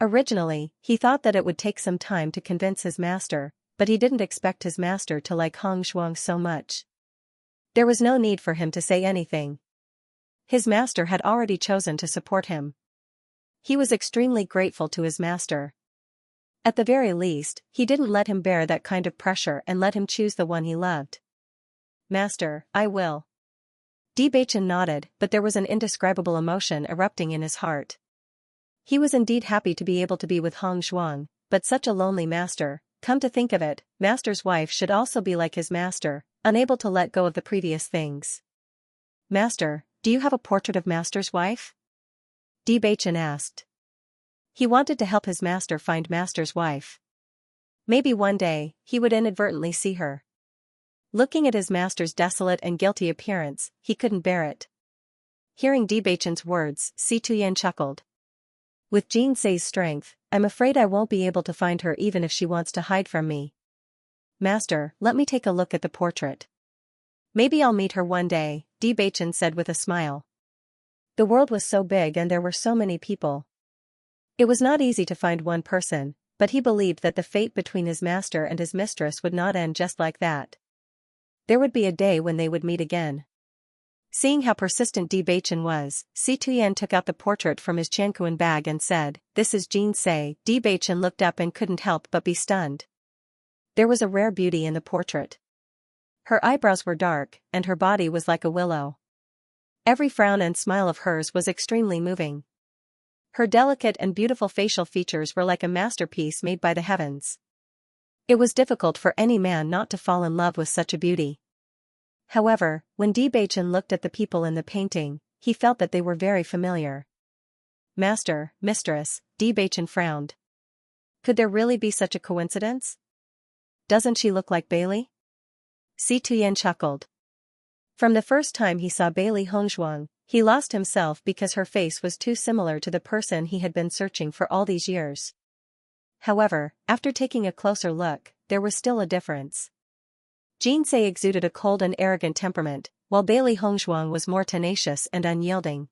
Originally, he thought that it would take some time to convince his master, but he didn't expect his master to like Hong Zhuang so much. There was no need for him to say anything. His master had already chosen to support him. He was extremely grateful to his master. At the very least, he didn't let him bear that kind of pressure and let him choose the one he loved. Master, I will. Bewitching nodded, but there was an indescribable emotion erupting in his heart. He was indeed happy to be able to be with Hong Zhuang, but such a lonely master, come to think of it, master's wife should also be like his master, unable to let go of the previous things. Master, do you have a portrait of master's wife? Bewitching asked. He wanted to help his master find master's wife. Maybe one day, he would inadvertently see her. Looking at his master's desolate and guilty appearance, he couldn't bear it. Hearing Bewitching's words, Si Tuyan chuckled. With Xianxia's strength, I'm afraid I won't be able to find her even if she wants to hide from me. Master, let me take a look at the portrait. Maybe I'll meet her one day, Bewitching said with a smile. The world was so big and there were so many people. It was not easy to find one person, but he believed that the fate between his master and his mistress would not end just like that. There would be a day when they would meet again. Seeing how persistent Bewitching was, Si Tuyan took out the portrait from his Qianquan bag and said, "This is Xianxia." Bewitching looked up and couldn't help but be stunned. There was a rare beauty in the portrait. Her eyebrows were dark, and her body was like a willow. Every frown and smile of hers was extremely moving. Her delicate and beautiful facial features were like a masterpiece made by the heavens. It was difficult for any man not to fall in love with such a beauty. However, when Bewitching looked at the people in the painting, he felt that they were very familiar. Master, mistress, Bewitching frowned. Could there really be such a coincidence? Doesn't she look like Bailey? Si Tuyan chuckled. From the first time he saw Bailey Hongzhuang, he lost himself because her face was too similar to the person he had been searching for all these years. However, after taking a closer look, there was still a difference. Xianxia exuded a cold and arrogant temperament, while Bailey Hongzhuang was more tenacious and unyielding.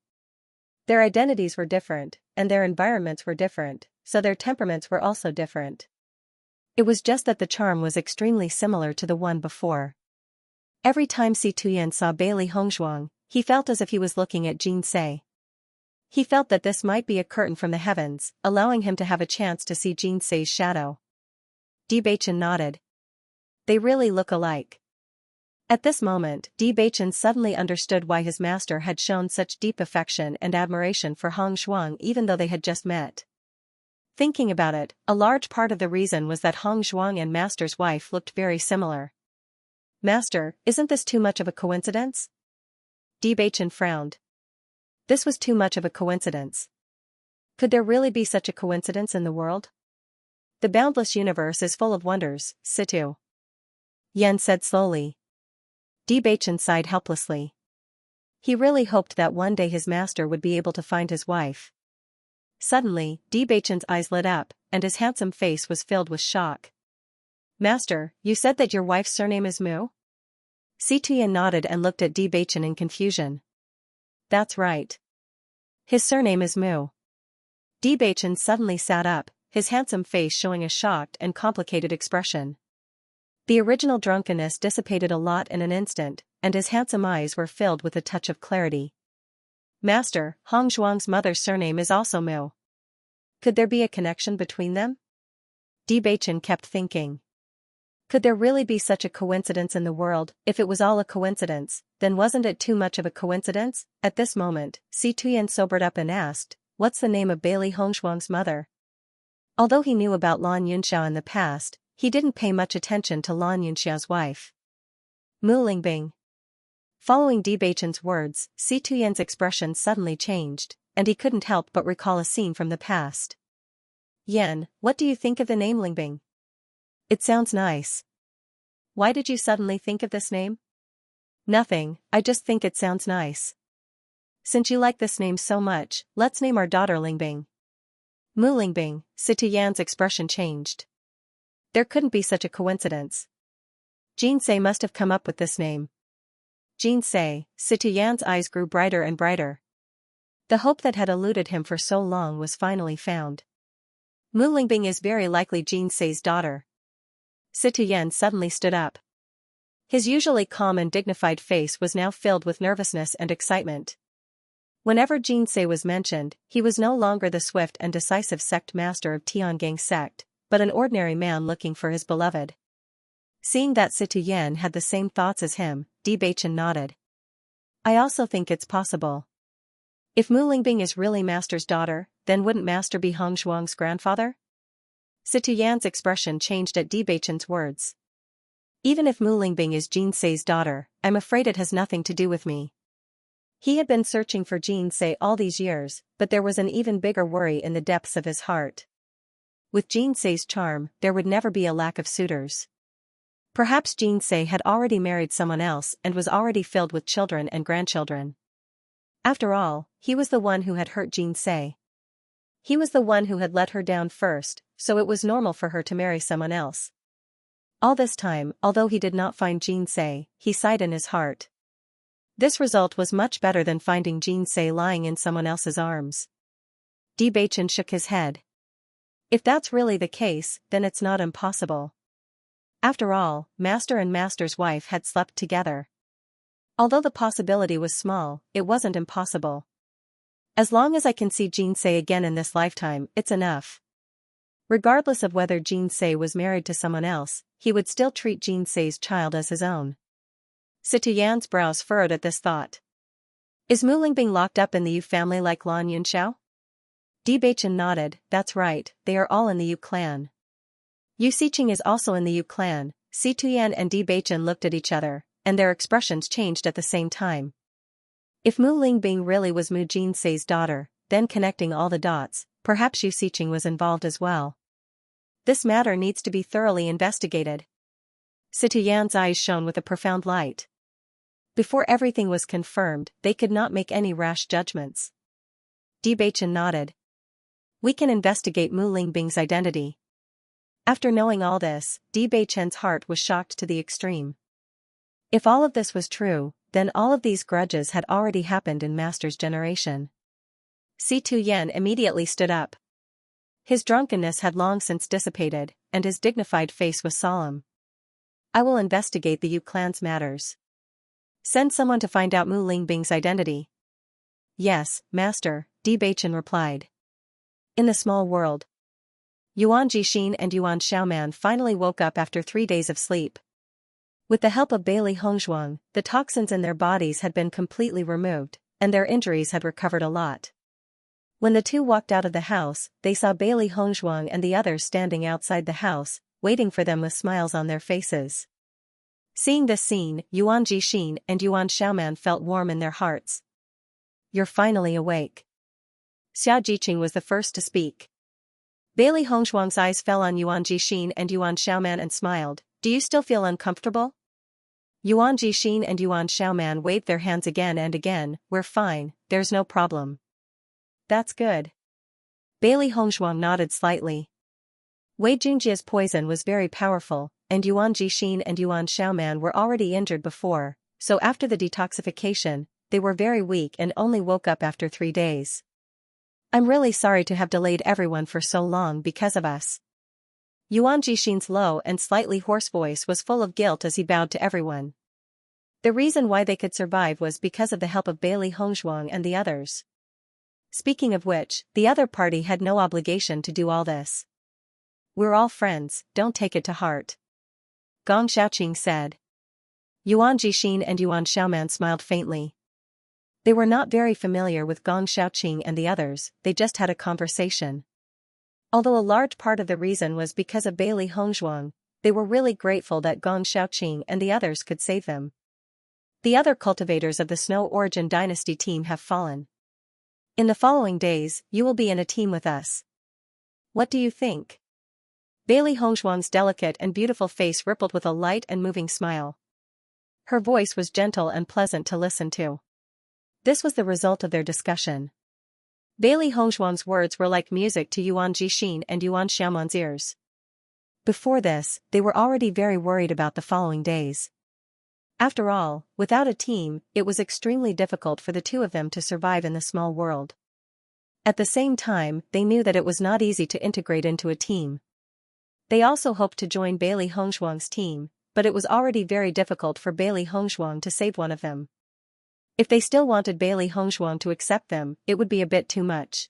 Their identities were different, and their environments were different, so their temperaments were also different. It was just that the charm was extremely similar to the one before. Every time Si Tuyan saw Bailey Hongzhuang, he felt as if he was looking at Xianxia. He felt that this might be a curtain from the heavens, allowing him to have a chance to see Xianxia's shadow. Bewitching nodded. They really look alike. At this moment, Bewitching suddenly understood why his master had shown such deep affection and admiration for Hong Zhuang even though they had just met. Thinking about it, a large part of the reason was that Hong Zhuang and master's wife looked very similar. Master, isn't this too much of a coincidence? Bewitching frowned. This was too much of a coincidence. Could there really be such a coincidence in the world? The boundless universe is full of wonders, Situ. Yan said slowly. Bewitching sighed helplessly. He really hoped that one day his master would be able to find his wife. Suddenly, Bewitching's eyes lit up, and his handsome face was filled with shock. Master, you said that your wife's surname is Mu? Si Tuyan nodded and looked at Bewitching in confusion. That's right. His surname is Mu. Bewitching suddenly sat up, his handsome face showing a shocked and complicated expression. The original drunkenness dissipated a lot in an instant, and his handsome eyes were filled with a touch of clarity. Master, Hong Zhuang's mother's surname is also Mu. Could there be a connection between them? Bewitching kept thinking. Could there really be such a coincidence in the world? If it was all a coincidence, then wasn't it too much of a coincidence? At this moment, Tuyen sobered up and asked, "What's the name of Bailey Hongshuang's mother?" Although he knew about Lan Yunxiao in the past, he didn't pay much attention to Lan Yunxiao's wife. Mu Lingbing. Following Bewitching's words, Tuyen's expression suddenly changed, and he couldn't help but recall a scene from the past. "Yan, what do you think of the name Lingbing? It sounds nice." "Why did you suddenly think of this name?" "Nothing, I just think it sounds nice." "Since you like this name so much, let's name our daughter Lingbing." Mu Lingbing, Tuyen's expression changed. There couldn't be such a coincidence. Xianxia must have come up with this name. Xianxia, Tuyen's eyes grew brighter and brighter. The hope that had eluded him for so long was finally found. Mu Lingbing is very likely Xianxia's daughter. Tuyen suddenly stood up. His usually calm and dignified face was now filled with nervousness and excitement. Whenever Xianxia was mentioned, he was no longer the swift and decisive sect master of Tiangang sect, but an ordinary man looking for his beloved. Seeing that Tuyen had the same thoughts as him, Bewitching nodded. "I also think it's possible. If Mu Lingbing is really Master's daughter, then wouldn't Master be Hongshuang's grandfather?" Tuyen's expression changed at Bewitching's words. "Even if Mu Lingbing is Xianxia's daughter, I'm afraid it has nothing to do with me." He had been searching for Xianxia all these years, but there was an even bigger worry in the depths of his heart. With Xianxia's charm, there would never be a lack of suitors. Perhaps Xianxia had already married someone else and was already filled with children and grandchildren. After all, he was the one who had hurt Xianxia. He was the one who had let her down first, so it was normal for her to marry someone else. All this time, although he did not find Xianxia, he sighed in his heart. This result was much better than finding Xianxia lying in someone else's arms. Bewitching shook his head. If that's really the case, then it's not impossible. After all, Master and Master's wife had slept together. Although the possibility was small, it wasn't impossible. As long as I can see Xianxia again in this lifetime, it's enough. Regardless of whether Xianxia was married to someone else, he would still treat Xianxia's child as his own. Tuyen's brows furrowed at this thought. "Is Mu Lingbing locked up in the Yu family like Lan Yunxiao?" Bewitching nodded. "That's right, they are all in the Yu clan." "Yu Xiqing is also in the Yu clan." Tuyen and Bewitching looked at each other, and their expressions changed at the same time. If Mu Lingbing really was Mu Xianxia's daughter, then connecting all the dots, perhaps Yu Xiqing was involved as well. This matter needs to be thoroughly investigated. Tuyen's eyes shone with a profound light. Before everything was confirmed, they could not make any rash judgments. Bewitching nodded. "We can investigate Mu Lingbing's identity." After knowing all this, Bewitching's heart was shocked to the extreme. If all of this was true, then all of these grudges had already happened in Master's generation. Tuyen immediately stood up. His drunkenness had long since dissipated, and his dignified face was solemn. "I will investigate the Yu clan's matters. Send someone to find out Mu Lingbing's identity." "Yes, Master," Bewitching replied. In the small world, Yuan Jixin and Yuan Xiaoman finally woke up after 3 days of sleep. With the help of Bailey Hongshuang, the toxins in their bodies had been completely removed, and their injuries had recovered a lot. When the two walked out of the house, they saw Bailey Hongshuang and the others standing outside the house, waiting for them with smiles on their faces. Seeing this scene, Yuan Jixin and Yuan Xiaoman felt warm in their hearts. "You're finally awake." Xia Jiqing was the first to speak. Bailey Hongshuang's eyes fell on Yuan Jixin and Yuan Xiaoman and smiled. "Do you still feel uncomfortable?" Yuan Jixin and Yuan Xiaoman waved their hands again and again. "We're fine, there's no problem." "That's good." Bailey Hongshuang nodded slightly. Wei Junjia's poison was very powerful, and Yuan Jixin and Yuan Xiaoman were already injured before, so after the detoxification, they were very weak and only woke up after 3 days. "I'm really sorry to have delayed everyone for so long because of us." Yuan Jixin's low and slightly hoarse voice was full of guilt as he bowed to everyone. The reason why they could survive was because of the help of Bailey Hongshuang and the others. Speaking of which, the other party had no obligation to do all this. We're all friends, don't take it to heart. Gong Xiaoqing said. Yuan Jixin and Yuan Xiaoman smiled faintly. They were not very familiar with Gong Xiaoqing and the others, they just had a conversation. Although a large part of the reason was because of Bailey Hongzhuang, they were really grateful that Gong Xiaoqing and the others could save them. The other cultivators of the Snow Origin Dynasty team have fallen. In the following days, you will be in a team with us. What do you think? Bailey Hongzhuang's delicate and beautiful face rippled with a light and moving smile. Her voice was gentle and pleasant to listen to. This was the result of their discussion. Bailey Hongzhuang's words were like music to Yuan Jixin and Yuan Xiaoman's ears. Before this, they were already very worried about the following days. After all, without a team, it was extremely difficult for the two of them to survive in the small world. At the same time, they knew that it was not easy to integrate into a team. They also hoped to join Bailey Hongzhuang's team, but it was already very difficult for Bailey Hongzhuang to save one of them. If they still wanted Bailey Hongzhuang to accept them, it would be a bit too much.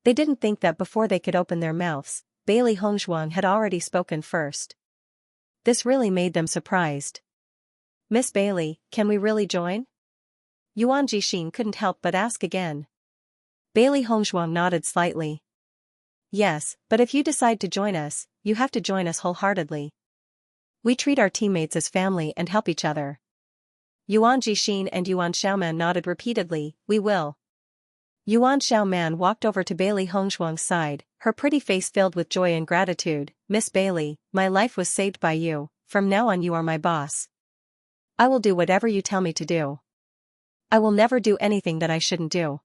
They didn't think that before they could open their mouths, Bailey Hongzhuang had already spoken first. This really made them surprised. Miss Bailey, can we really join? Yuan Jixin couldn't help but ask again. Bailey Hongzhuang nodded slightly. Yes, but if you decide to join us, you have to join us wholeheartedly. We treat our teammates as family and help each other. Yuan Jixin and Yuan Xiaoman nodded repeatedly, we will. Yuan Xiaoman walked over to Bailey Hongzhuang's side, her pretty face filled with joy and gratitude. Miss Bailey, my life was saved by you, from now on you are my boss. I will do whatever you tell me to do. I will never do anything that I shouldn't do.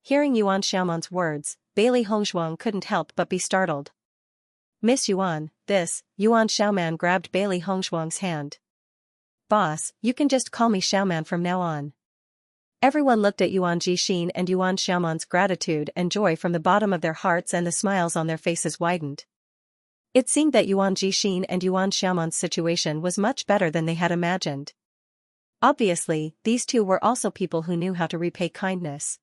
Hearing Yuan Xiaoman's words, Bailey Hongzhuang couldn't help but be startled. Miss Yuan, Yuan Xiaoman grabbed Bailey Hongzhuang's hand. Boss, you can just call me Xiaoman from now on. Everyone looked at Yuan Jixin and Yuan Xiaoman's gratitude and joy from the bottom of their hearts, and the smiles on their faces widened. It seemed that Yuan Jixin and Yuan Xiaoman's situation was much better than they had imagined. Obviously, these two were also people who knew how to repay kindness.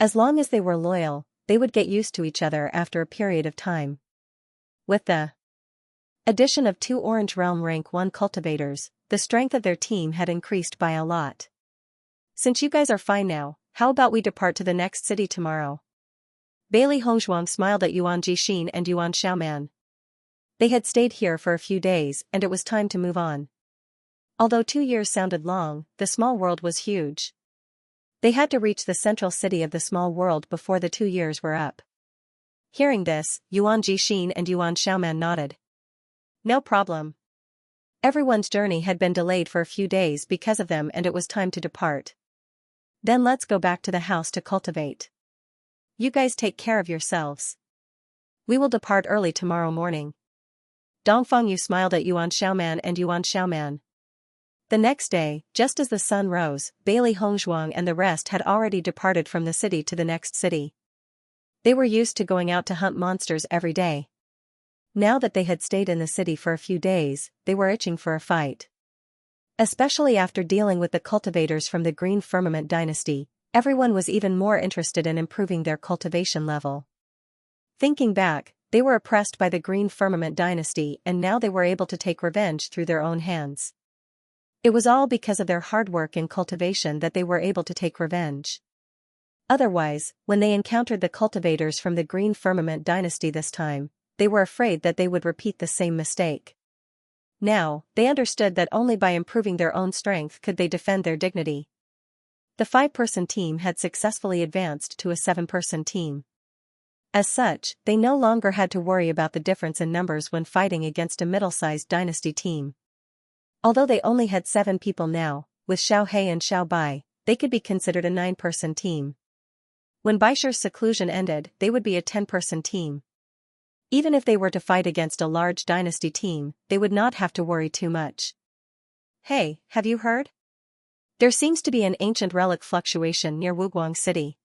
As long as they were loyal, they would get used to each other after a period of time. With the addition of 2 Orange Realm Rank 1 cultivators, the strength of their team had increased by a lot. Since you guys are fine now, how about we depart to the next city tomorrow? Bailey Hongzhuang smiled at Yuan Jixin and Yuan Xiaoman. They had stayed here for a few days and it was time to move on. Although 2 years sounded long, the small world was huge. They had to reach the central city of the small world before the 2 years were up. Hearing this, Yuan Jixin and Yuan Xiaoman nodded. No problem. Everyone's journey had been delayed for a few days because of them and it was time to depart. Then let's go back to the house to cultivate. You guys take care of yourselves. We will depart early tomorrow morning. Dongfang Yu smiled at Yuan Xiaoman and Yuan Xiaoman. The next day, just as the sun rose, Bailey Hongzhuang and the rest had already departed from the city to the next city. They were used to going out to hunt monsters every day. Now that they had stayed in the city for a few days, they were itching for a fight. Especially after dealing with the cultivators from the Green Firmament Dynasty, everyone was even more interested in improving their cultivation level. Thinking back, they were oppressed by the Green Firmament Dynasty and now they were able to take revenge through their own hands. It was all because of their hard work in cultivation that they were able to take revenge. Otherwise, when they encountered the cultivators from the Green Firmament Dynasty this time, they were afraid that they would repeat the same mistake. Now, they understood that only by improving their own strength could they defend their dignity. The 5-person team had successfully advanced to a 7-person team. As such, they no longer had to worry about the difference in numbers when fighting against a middle-sized dynasty team. Although they only had 7 people now, with Xiao He and Xiao Bai, they could be considered a 9-person team. When Baisher's seclusion ended, they would be a 10-person team. Even if they were to fight against a large dynasty team, they would not have to worry too much. Hey, have you heard? There seems to be an ancient relic fluctuation near Wuguang City.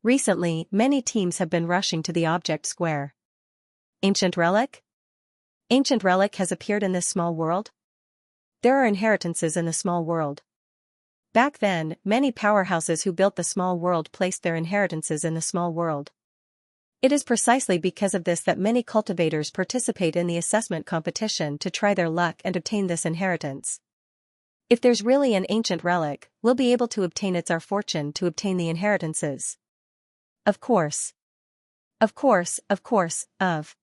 Recently, many teams have been rushing to the object square. Ancient relic? Ancient relic has appeared in this small world? There are inheritances in the small world. Back then, many powerhouses who built the small world placed their inheritances in the small world. It is precisely because of this that many cultivators participate in the assessment competition to try their luck and obtain this inheritance. If there's really an ancient relic, we'll be able to obtain it's our fortune to obtain the inheritances. Of course. Of course, of.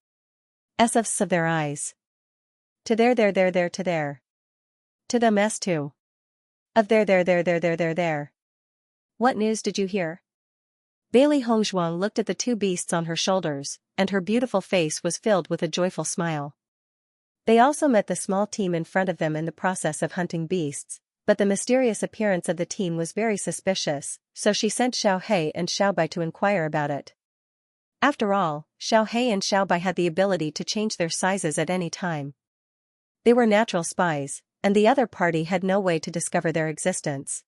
S of their eyes. To there to there. To them s too. Of there. What news did you hear? Bailey Hongzhuang looked at the two beasts on her shoulders, and her beautiful face was filled with a joyful smile. They also met the small team in front of them in the process of hunting beasts, but the mysterious appearance of the team was very suspicious, so she sent Xiao He and Xiao Bai to inquire about it. After all, Xiao He and Xiao Bai had the ability to change their sizes at any time. They were natural spies, and the other party had no way to discover their existence.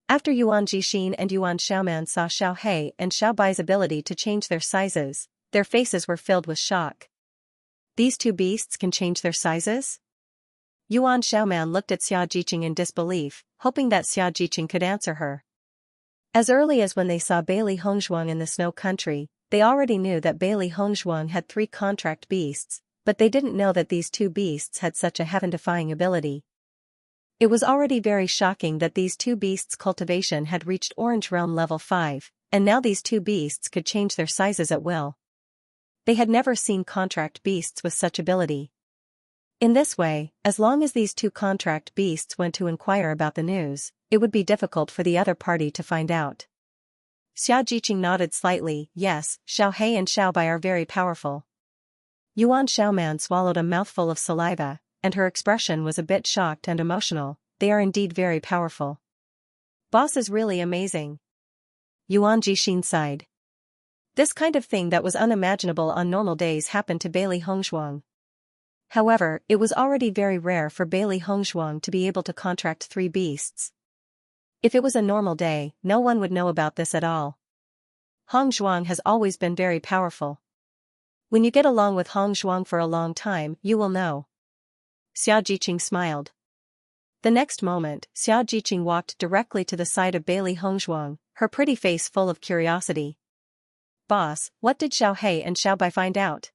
After Yuan Jixin and Yuan Xiaoman saw Xiao He and Xiao Bai's ability to change their sizes, their faces were filled with shock. These two beasts can change their sizes? Yuan Xiaoman looked at Xia Jiqing in disbelief, hoping that Xia Jiqing could answer her. As early as when they saw Bailey Hongzhuang in the snow country, they already knew that Bailey Hongzhuang had 3 contract beasts, but they didn't know that these two beasts had such a heaven-defying ability. It was already very shocking that these two beasts' cultivation had reached Orange Realm level 5, and now these two beasts could change their sizes at will. They had never seen contract beasts with such ability. In this way, as long as these two contract beasts went to inquire about the news, it would be difficult for the other party to find out. Xia Jiqing nodded slightly. Yes, Xiao He and Xiao Bai are very powerful. Yuan Xiaoman swallowed a mouthful of saliva, and her expression was a bit shocked and emotional. They are indeed very powerful. Boss is really amazing. Yuan Jixin sighed. This kind of thing that was unimaginable on normal days happened to Bailey Hongzhuang. However, it was already very rare for Bailey Hongzhuang to be able to contract 3 beasts. If it was a normal day, no one would know about this at all. Hongzhuang has always been very powerful. When you get along with Hongzhuang for a long time, you will know. Xia Jiqing smiled. The next moment, Xia Jiqing walked directly to the side of Bailey Hongzhuang, her pretty face full of curiosity. Boss, what did Xiao He and Xiao Bai find out?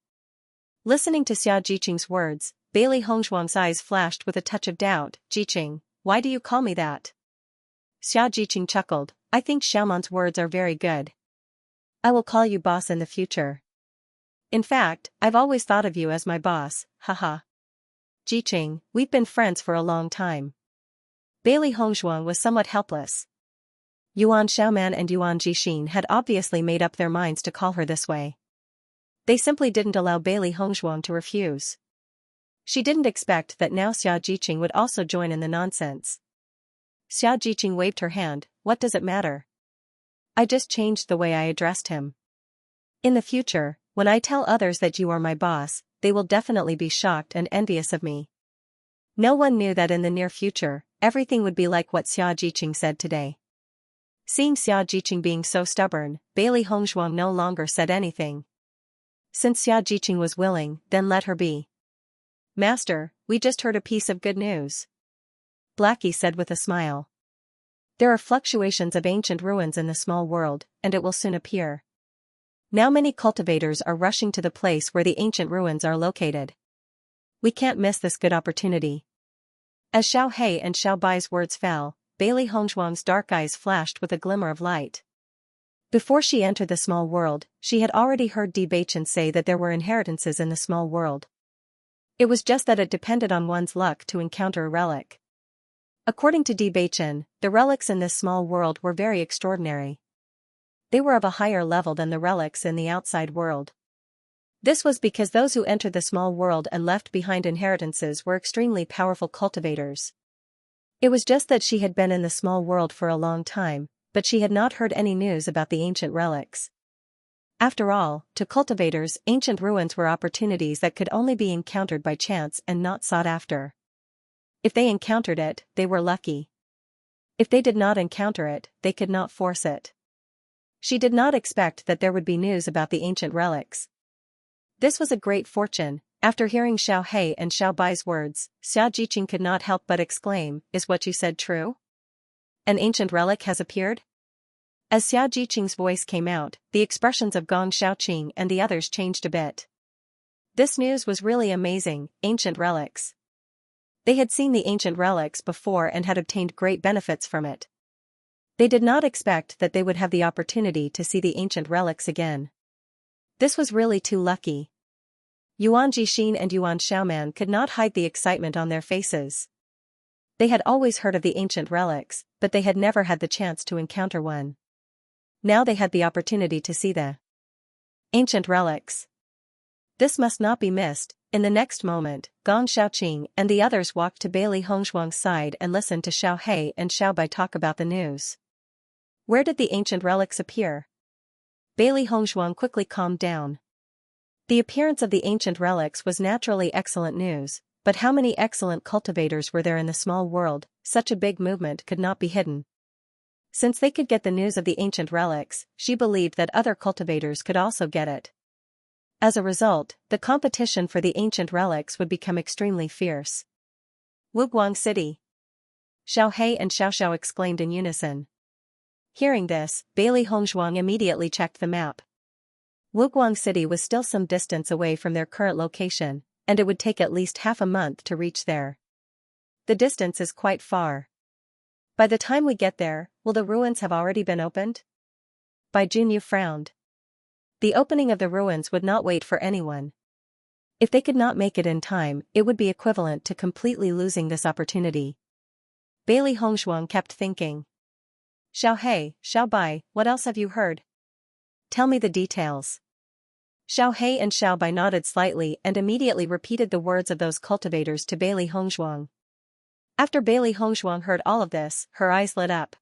Listening to Xia Jiqing's words, Bailey Hongzhuang's eyes flashed with a touch of doubt. Jiqing, why do you call me that? Xia Jiqing chuckled. I think Xiaoman's words are very good. I will call you boss in the future. In fact, I've always thought of you as my boss, haha. Jiqing, we've been friends for a long time. Bailey Hongzhuang was somewhat helpless. Yuan Xiaoman and Yuan Jixin had obviously made up their minds to call her this way. They simply didn't allow Bailey Hongzhuang to refuse. She didn't expect that now Xia Jiqing would also join in the nonsense. Xia Jiqing waved her hand. What does it matter? I just changed the way I addressed him. In the future, when I tell others that you are my boss, they will definitely be shocked and envious of me. No one knew that in the near future, everything would be like what Xia Jiqing said today. Seeing Xia Jiqing being so stubborn, Bailey Hongzhuang no longer said anything. Since Xia Jiqing was willing, then let her be. Master, we just heard a piece of good news. Blackie said with a smile. There are fluctuations of ancient ruins in the small world, and it will soon appear. Now many cultivators are rushing to the place where the ancient ruins are located. We can't miss this good opportunity. As Xiao He and Xiao Bai's words fell, Bailey Hongzhuang's dark eyes flashed with a glimmer of light. Before she entered the small world, she had already heard Bewitching say that there were inheritances in the small world. It was just that it depended on one's luck to encounter a relic. According to Bewitching, the relics in this small world were very extraordinary. They were of a higher level than the relics in the outside world. This was because those who entered the small world and left behind inheritances were extremely powerful cultivators. It was just that she had been in the small world for a long time, but she had not heard any news about the ancient relics. After all, to cultivators, ancient ruins were opportunities that could only be encountered by chance and not sought after. If they encountered it, they were lucky. If they did not encounter it, they could not force it. She did not expect that there would be news about the ancient relics. This was a great fortune. After hearing Xiao He and Xiao Bai's words, Xia Jiqing could not help but exclaim, is what you said true? An ancient relic has appeared? As Xiaojiqing's voice came out, the expressions of Gong Xiaoqing and the others changed a bit. This news was really amazing, ancient relics. They had seen the ancient relics before and had obtained great benefits from it. They did not expect that they would have the opportunity to see the ancient relics again. This was really too lucky. Yuan Jixin and Yuan Xiaoman could not hide the excitement on their faces. They had always heard of the ancient relics, but they had never had the chance to encounter one. Now they had the opportunity to see the ancient relics. This must not be missed. In the next moment, Gong Xiaoqing and the others walked to Bailey Hongzhuang's side and listened to Xiao He and Xiao Bai talk about the news. Where did the ancient relics appear? Bailey Hongzhuang quickly calmed down. The appearance of the ancient relics was naturally excellent news, but how many excellent cultivators were there in the small world? Such a big movement could not be hidden. Since they could get the news of the ancient relics, she believed that other cultivators could also get it. As a result, the competition for the ancient relics would become extremely fierce. Wuguang City. Xiao He and Xiao Xiao exclaimed in unison. Hearing this, Bailey Hongzhuang immediately checked the map. Wuguang City was still some distance away from their current location, and it would take at least half a month to reach there. The distance is quite far. By the time we get there, will the ruins have already been opened? Bai Junyu frowned. The opening of the ruins would not wait for anyone. If they could not make it in time, it would be equivalent to completely losing this opportunity. Bailey Hongzhuang kept thinking. Xiao He, Xiao Bai, what else have you heard? Tell me the details. Xiao He and Xiao Bai nodded slightly and immediately repeated the words of those cultivators to Bailey Hongzhuang. After Bailey Hongzhuang heard all of this, her eyes lit up.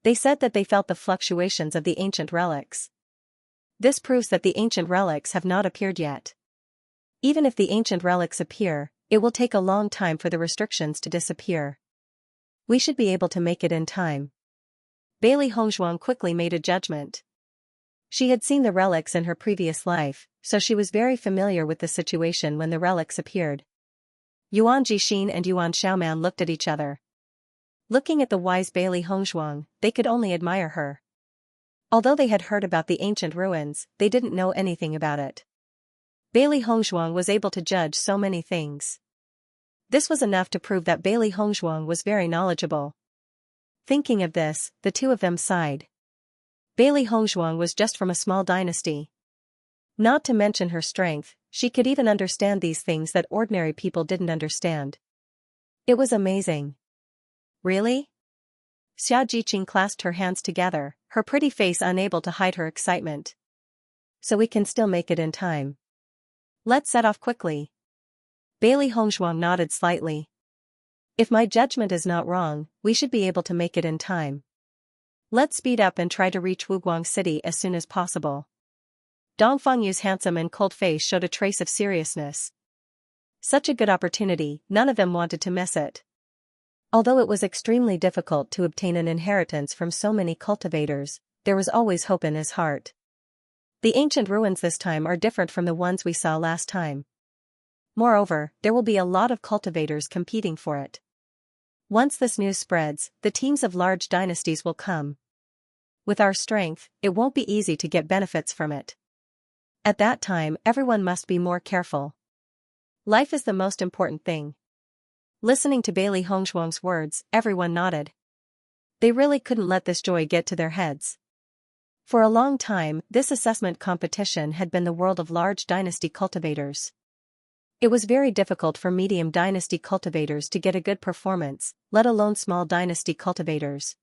They said that they felt the fluctuations of the ancient relics. This proves that the ancient relics have not appeared yet. Even if the ancient relics appear, it will take a long time for the restrictions to disappear. We should be able to make it in time. Bailey Hongzhuang quickly made a judgment. She had seen the relics in her previous life, so she was very familiar with the situation when the relics appeared. Yuan Jixin and Yuan Xiaoman looked at each other. Looking at the wise Bailey Hongzhuang, they could only admire her. Although they had heard about the ancient ruins, they didn't know anything about it. Bailey Hongzhuang was able to judge so many things. This was enough to prove that Bailey Hongzhuang was very knowledgeable. Thinking of this, the two of them sighed. Bailey Hongzhuang was just from a small dynasty. Not to mention her strength, she could even understand these things that ordinary people didn't understand. It was amazing. Really? Xiaojiqing clasped her hands together, her pretty face unable to hide her excitement. So we can still make it in time. Let's set off quickly. Bailey Hongzhuang nodded slightly. If my judgment is not wrong, we should be able to make it in time. Let's speed up and try to reach Wuguang City as soon as possible. Dongfengyu's handsome and cold face showed a trace of seriousness. Such a good opportunity, none of them wanted to miss it. Although it was extremely difficult to obtain an inheritance from so many cultivators, there was always hope in his heart. The ancient ruins this time are different from the ones we saw last time. Moreover, there will be a lot of cultivators competing for it. Once this news spreads, the teams of large dynasties will come. With our strength, it won't be easy to get benefits from it. At that time, everyone must be more careful. Life is the most important thing. Listening to Bailey Hongzhuang's words, everyone nodded. They really couldn't let this joy get to their heads. For a long time, this assessment competition had been the world of large dynasty cultivators. It was very difficult for medium dynasty cultivators to get a good performance, let alone small dynasty cultivators.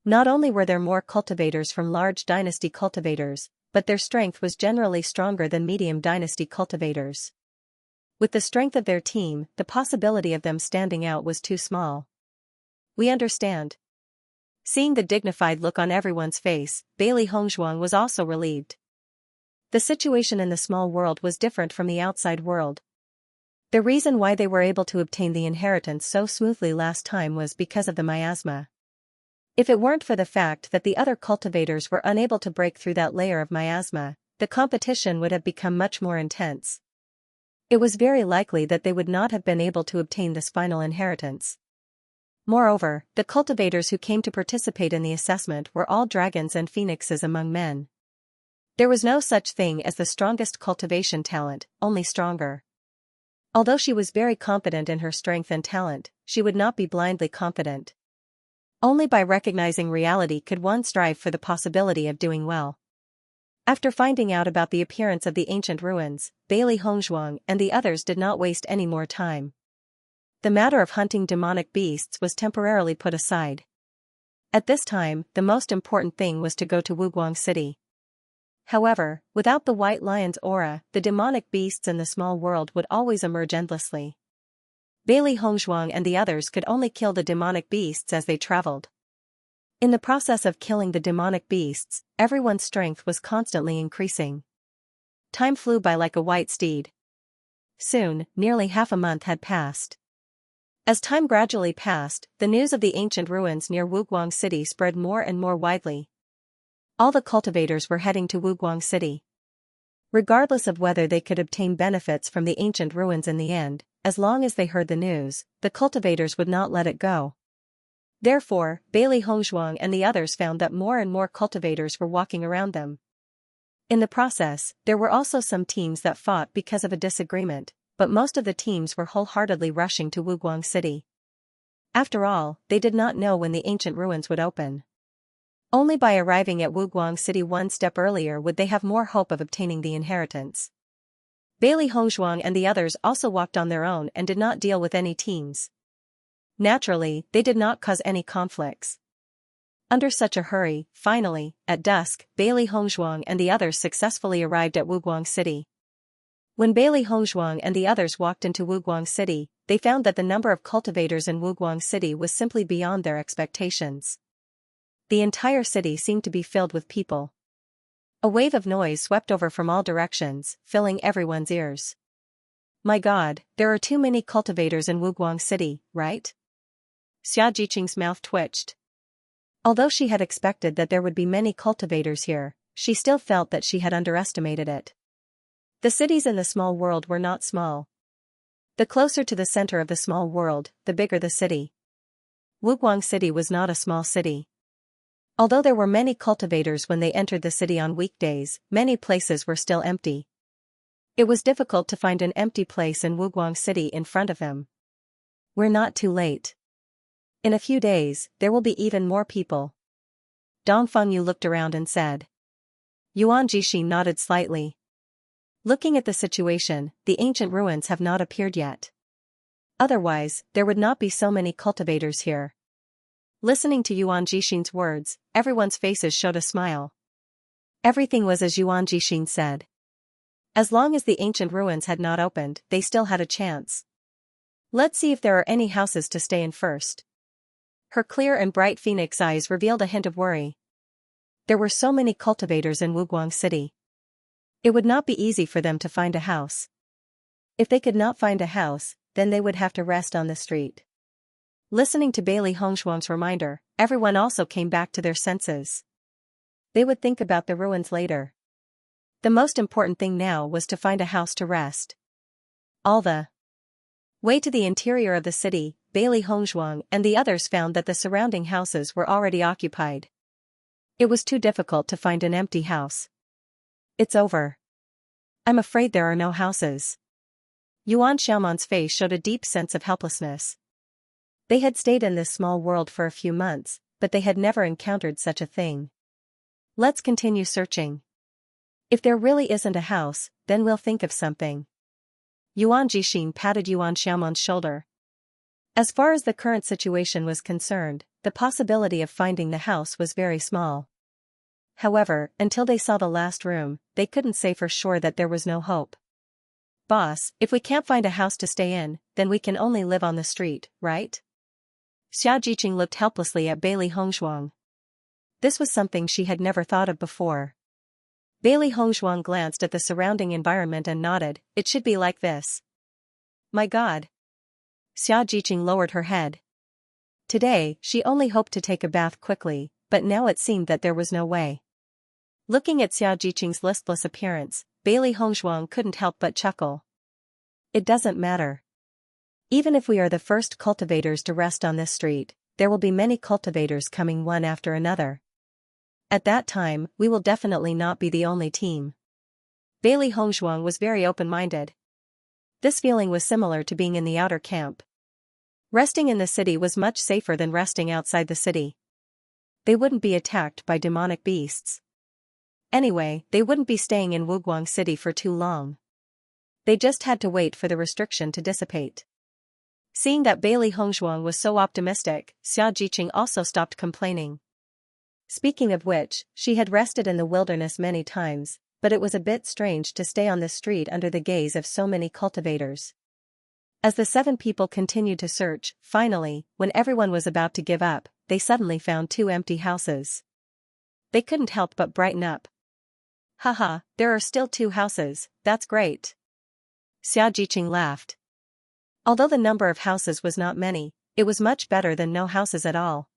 Not only were there more cultivators from large dynasty cultivators, but their strength was generally stronger than medium dynasty cultivators. With the strength of their team, the possibility of them standing out was too small. We understand. Seeing the dignified look on everyone's face, Bailey Hongzhuang was also relieved. The situation in the small world was different from the outside world. The reason why they were able to obtain the inheritance so smoothly last time was because of the miasma. If it weren't for the fact that the other cultivators were unable to break through that layer of miasma, the competition would have become much more intense. It was very likely that they would not have been able to obtain this final inheritance. Moreover, the cultivators who came to participate in the assessment were all dragons and phoenixes among men. There was no such thing as the strongest cultivation talent, only stronger. Although she was very confident in her strength and talent, she would not be blindly confident. Only by recognizing reality could one strive for the possibility of doing well. After finding out about the appearance of the ancient ruins, Bailey Hongzhuang and the others did not waste any more time. The matter of hunting demonic beasts was temporarily put aside. At this time, the most important thing was to go to Wuguang City. However, without the White Lion's aura, the demonic beasts in the small world would always emerge endlessly. Bailey Hongzhuang and the others could only kill the demonic beasts as they traveled. In the process of killing the demonic beasts, everyone's strength was constantly increasing. Time flew by like a white steed. Soon, nearly half a month had passed. As time gradually passed, the news of the ancient ruins near Wuguang City spread more and more widely. All the cultivators were heading to Wuguang City. Regardless of whether they could obtain benefits from the ancient ruins in the end, as long as they heard the news, the cultivators would not let it go. Therefore, Bailey Hongzhuang and the others found that more and more cultivators were walking around them. In the process, there were also some teams that fought because of a disagreement, but most of the teams were wholeheartedly rushing to Wuguang City. After all, they did not know when the ancient ruins would open. Only by arriving at Wuguang City one step earlier would they have more hope of obtaining the inheritance. Bailey Hongzhuang and the others also walked on their own and did not deal with any teams. Naturally, they did not cause any conflicts. Under such a hurry, finally, at dusk, Bailey Hongzhuang and the others successfully arrived at Wuguang City. When Bailey Hongzhuang and the others walked into Wuguang City, they found that the number of cultivators in Wuguang City was simply beyond their expectations. The entire city seemed to be filled with people. A wave of noise swept over from all directions, filling everyone's ears. My God, there are too many cultivators in Wuguang City, right? Xiaojiqing's mouth twitched. Although she had expected that there would be many cultivators here, she still felt that she had underestimated it. The cities in the small world were not small. The closer to the center of the small world, the bigger the city. Wuguang City was not a small city. Although there were many cultivators when they entered the city on weekdays, many places were still empty. It was difficult to find an empty place in Wuguang City in front of them. We're not too late. In a few days, there will be even more people. Dong Fengyu looked around and said. Yuan Jixi nodded slightly. Looking at the situation, the ancient ruins have not appeared yet. Otherwise, there would not be so many cultivators here. Listening to Yuan Jixin's words, everyone's faces showed a smile. Everything was as Yuan Jixin said. As long as the ancient ruins had not opened, they still had a chance. Let's see if there are any houses to stay in first. Her clear and bright phoenix eyes revealed a hint of worry. There were so many cultivators in Wuguang City. It would not be easy for them to find a house. If they could not find a house, then they would have to rest on the street. Listening to Bailey Hongzhuang's reminder, everyone also came back to their senses. They would think about the ruins later. The most important thing now was to find a house to rest. All the way to the interior of the city, Bailey Hongzhuang and the others found that the surrounding houses were already occupied. It was too difficult to find an empty house. It's over. I'm afraid there are no houses. Yuan Xiaoman's face showed a deep sense of helplessness. They had stayed in this small world for a few months, but they had never encountered such a thing. Let's continue searching. If there really isn't a house, then we'll think of something. Yuan Jixin patted Yuan Xiaoman's shoulder. As far as the current situation was concerned, the possibility of finding the house was very small. However, until they saw the last room, they couldn't say for sure that there was no hope. Boss, if we can't find a house to stay in, then we can only live on the street, right? Xiaojiqing looked helplessly at Bailey Hongzhuang. This was something she had never thought of before. Bailey Hongzhuang glanced at the surrounding environment and nodded, it should be like this. My God. Xiaojiqing lowered her head. Today, she only hoped to take a bath quickly, but now it seemed that there was no way. Looking at Xiaojiqing's listless appearance, Bailey Hongzhuang couldn't help but chuckle. It doesn't matter. Even if we are the first cultivators to rest on this street, there will be many cultivators coming one after another. At that time, we will definitely not be the only team. Bailey Hongzhuang was very open-minded. This feeling was similar to being in the outer camp. Resting in the city was much safer than resting outside the city. They wouldn't be attacked by demonic beasts. Anyway, they wouldn't be staying in Wuguang City for too long. They just had to wait for the restriction to dissipate. Seeing that Bailey Hongzhuang was so optimistic, Xiaojiqing also stopped complaining. Speaking of which, she had rested in the wilderness many times, but it was a bit strange to stay on the street under the gaze of so many cultivators. As the 7 people continued to search, finally, when everyone was about to give up, they suddenly found 2 empty houses. They couldn't help but brighten up. Haha, there are still 2 houses, that's great. Xiaojiqing laughed. Although the number of houses was not many, it was much better than no houses at all.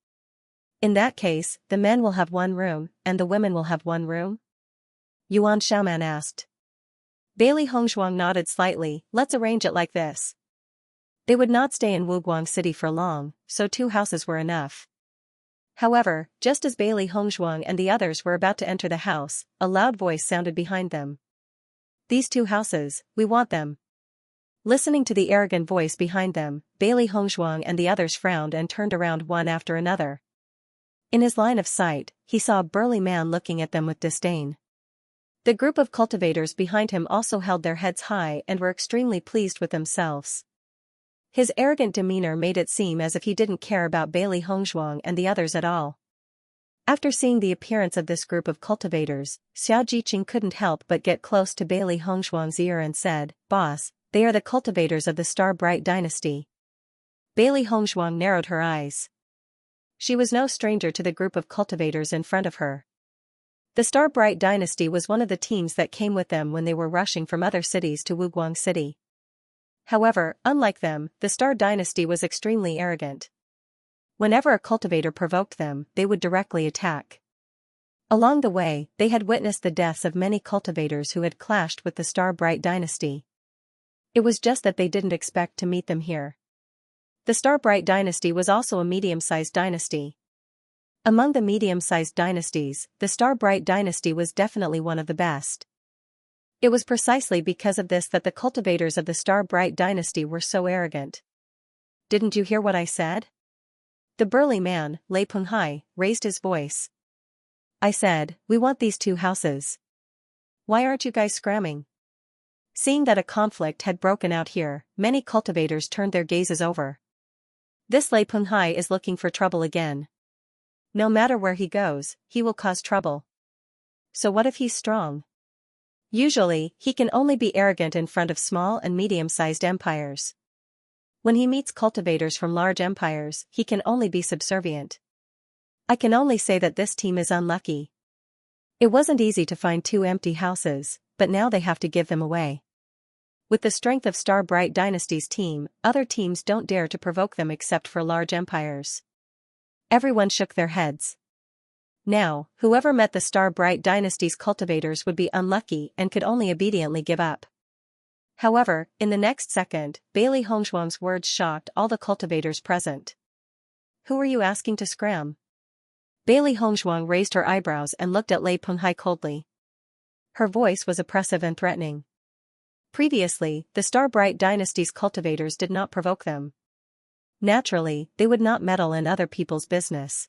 In that case, the men will have 1 room, and the women will have 1 room? Yuan Xiaoman asked. Bailey Hongzhuang nodded slightly. Let's arrange it like this. They would not stay in Wuguang City for long, so 2 houses were enough. However, just as Bailey Hongzhuang and the others were about to enter the house, a loud voice sounded behind them. These 2 houses, we want them. Listening to the arrogant voice behind them, Bailey Hongzhuang and the others frowned and turned around one after another. In his line of sight, he saw a burly man looking at them with disdain. The group of cultivators behind him also held their heads high and were extremely pleased with themselves. His arrogant demeanor made it seem as if he didn't care about Bailey Hongzhuang and the others at all. After seeing the appearance of this group of cultivators, Xiaojiqing couldn't help but get close to Bailey Hongzhuang's ear and said, "Boss, they are the cultivators of the Star Bright Dynasty." Bailey Hongzhuang narrowed her eyes. She was no stranger to the group of cultivators in front of her. The Star Bright Dynasty was one of the teams that came with them when they were rushing from other cities to Wuguang City. However, unlike them, the Star Dynasty was extremely arrogant. Whenever a cultivator provoked them, they would directly attack. Along the way, they had witnessed the deaths of many cultivators who had clashed with the Star Bright Dynasty. It was just that they didn't expect to meet them here. The Star Bright Dynasty was also a medium-sized dynasty. Among the medium-sized dynasties, the Star Bright Dynasty was definitely one of the best. It was precisely because of this that the cultivators of the Star Bright Dynasty were so arrogant. Didn't you hear what I said? The burly man, Lei Penghai, raised his voice. I said, we want these 2 houses. Why aren't you guys scramming? Seeing that a conflict had broken out here, many cultivators turned their gazes over. This Lei Penghai is looking for trouble again. No matter where he goes, he will cause trouble. So what if he's strong? Usually, he can only be arrogant in front of small and medium-sized empires. When he meets cultivators from large empires, he can only be subservient. I can only say that this team is unlucky. It wasn't easy to find 2 empty houses, but now they have to give them away. With the strength of Star Bright Dynasty's team, other teams don't dare to provoke them except for large empires. Everyone shook their heads. Now, whoever met the Star Bright Dynasty's cultivators would be unlucky and could only obediently give up. However, in the next second, Bailey Hongzhuang's words shocked all the cultivators present. Who are you asking to scram? Bailey Hongzhuang raised her eyebrows and looked at Lei Penghai coldly. Her voice was oppressive and threatening. Previously, the Star Bright Dynasty's cultivators did not provoke them. Naturally, they would not meddle in other people's business.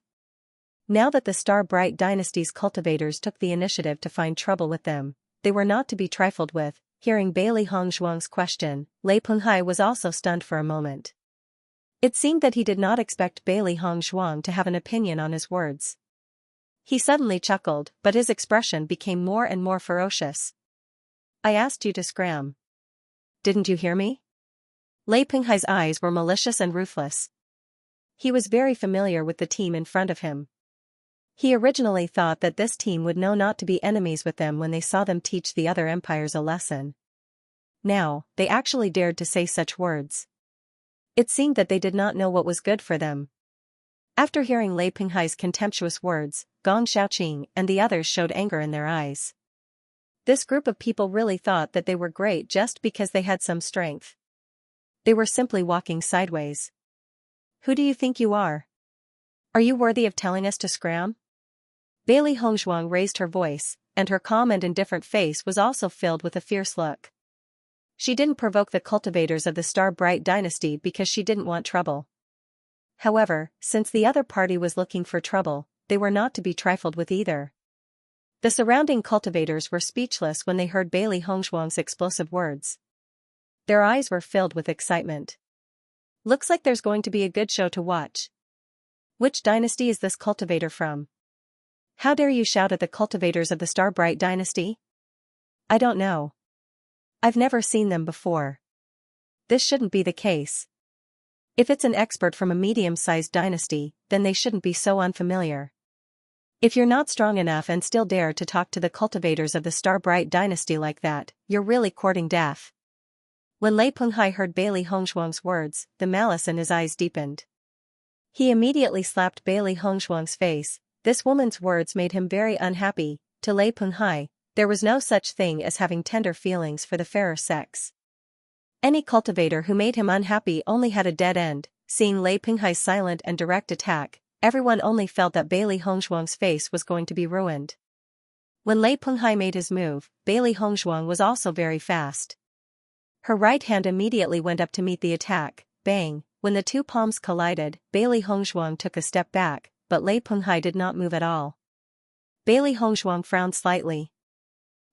Now that the Star Bright Dynasty's cultivators took the initiative to find trouble with them, they were not to be trifled with. Hearing Bailey Hongzhuang's question, Lei Penghai was also stunned for a moment. It seemed that he did not expect Bailey Hongzhuang to have an opinion on his words. He suddenly chuckled, but his expression became more and more ferocious. I asked you to scram. Didn't you hear me? Lei Penghai's eyes were malicious and ruthless. He was very familiar with the team in front of him. He originally thought that this team would know not to be enemies with them when they saw them teach the other empires a lesson. Now, they actually dared to say such words. It seemed that they did not know what was good for them. After hearing Lei Penghai's contemptuous words, Gong Xiaoqing and the others showed anger in their eyes. This group of people really thought that they were great just because they had some strength. They were simply walking sideways. Who do you think you are? Are you worthy of telling us to scram? Bailey Hongzhuang raised her voice, and her calm and indifferent face was also filled with a fierce look. She didn't provoke the cultivators of the Star Bright dynasty because she didn't want trouble. However, since the other party was looking for trouble, they were not to be trifled with either. The surrounding cultivators were speechless when they heard Bailey Hongzhuang's explosive words. Their eyes were filled with excitement. Looks like there's going to be a good show to watch. Which dynasty is this cultivator from? How dare you shout at the cultivators of the Star Bright dynasty? I don't know. I've never seen them before. This shouldn't be the case. If it's an expert from a medium-sized dynasty, then they shouldn't be so unfamiliar. If you're not strong enough and still dare to talk to the cultivators of the Star Bright dynasty like that, you're really courting death. When Lei Penghai heard Bailey Hongzhuang's words, the malice in his eyes deepened. He immediately slapped Bailey Hongzhuang's face. This woman's words made him very unhappy. To Lei Penghai, there was no such thing as having tender feelings for the fairer sex. Any cultivator who made him unhappy only had a dead end. Seeing Lei Penghai's silent and direct attack, everyone only felt that Bailey Hongzhuang's face was going to be ruined. When Lei Penghai made his move, Bailey Hongzhuang was also very fast. Her right hand immediately went up to meet the attack. Bang! When the two palms collided, Bailey Hongzhuang took a step back, but Lei Penghai did not move at all. Bailey Hongzhuang frowned slightly.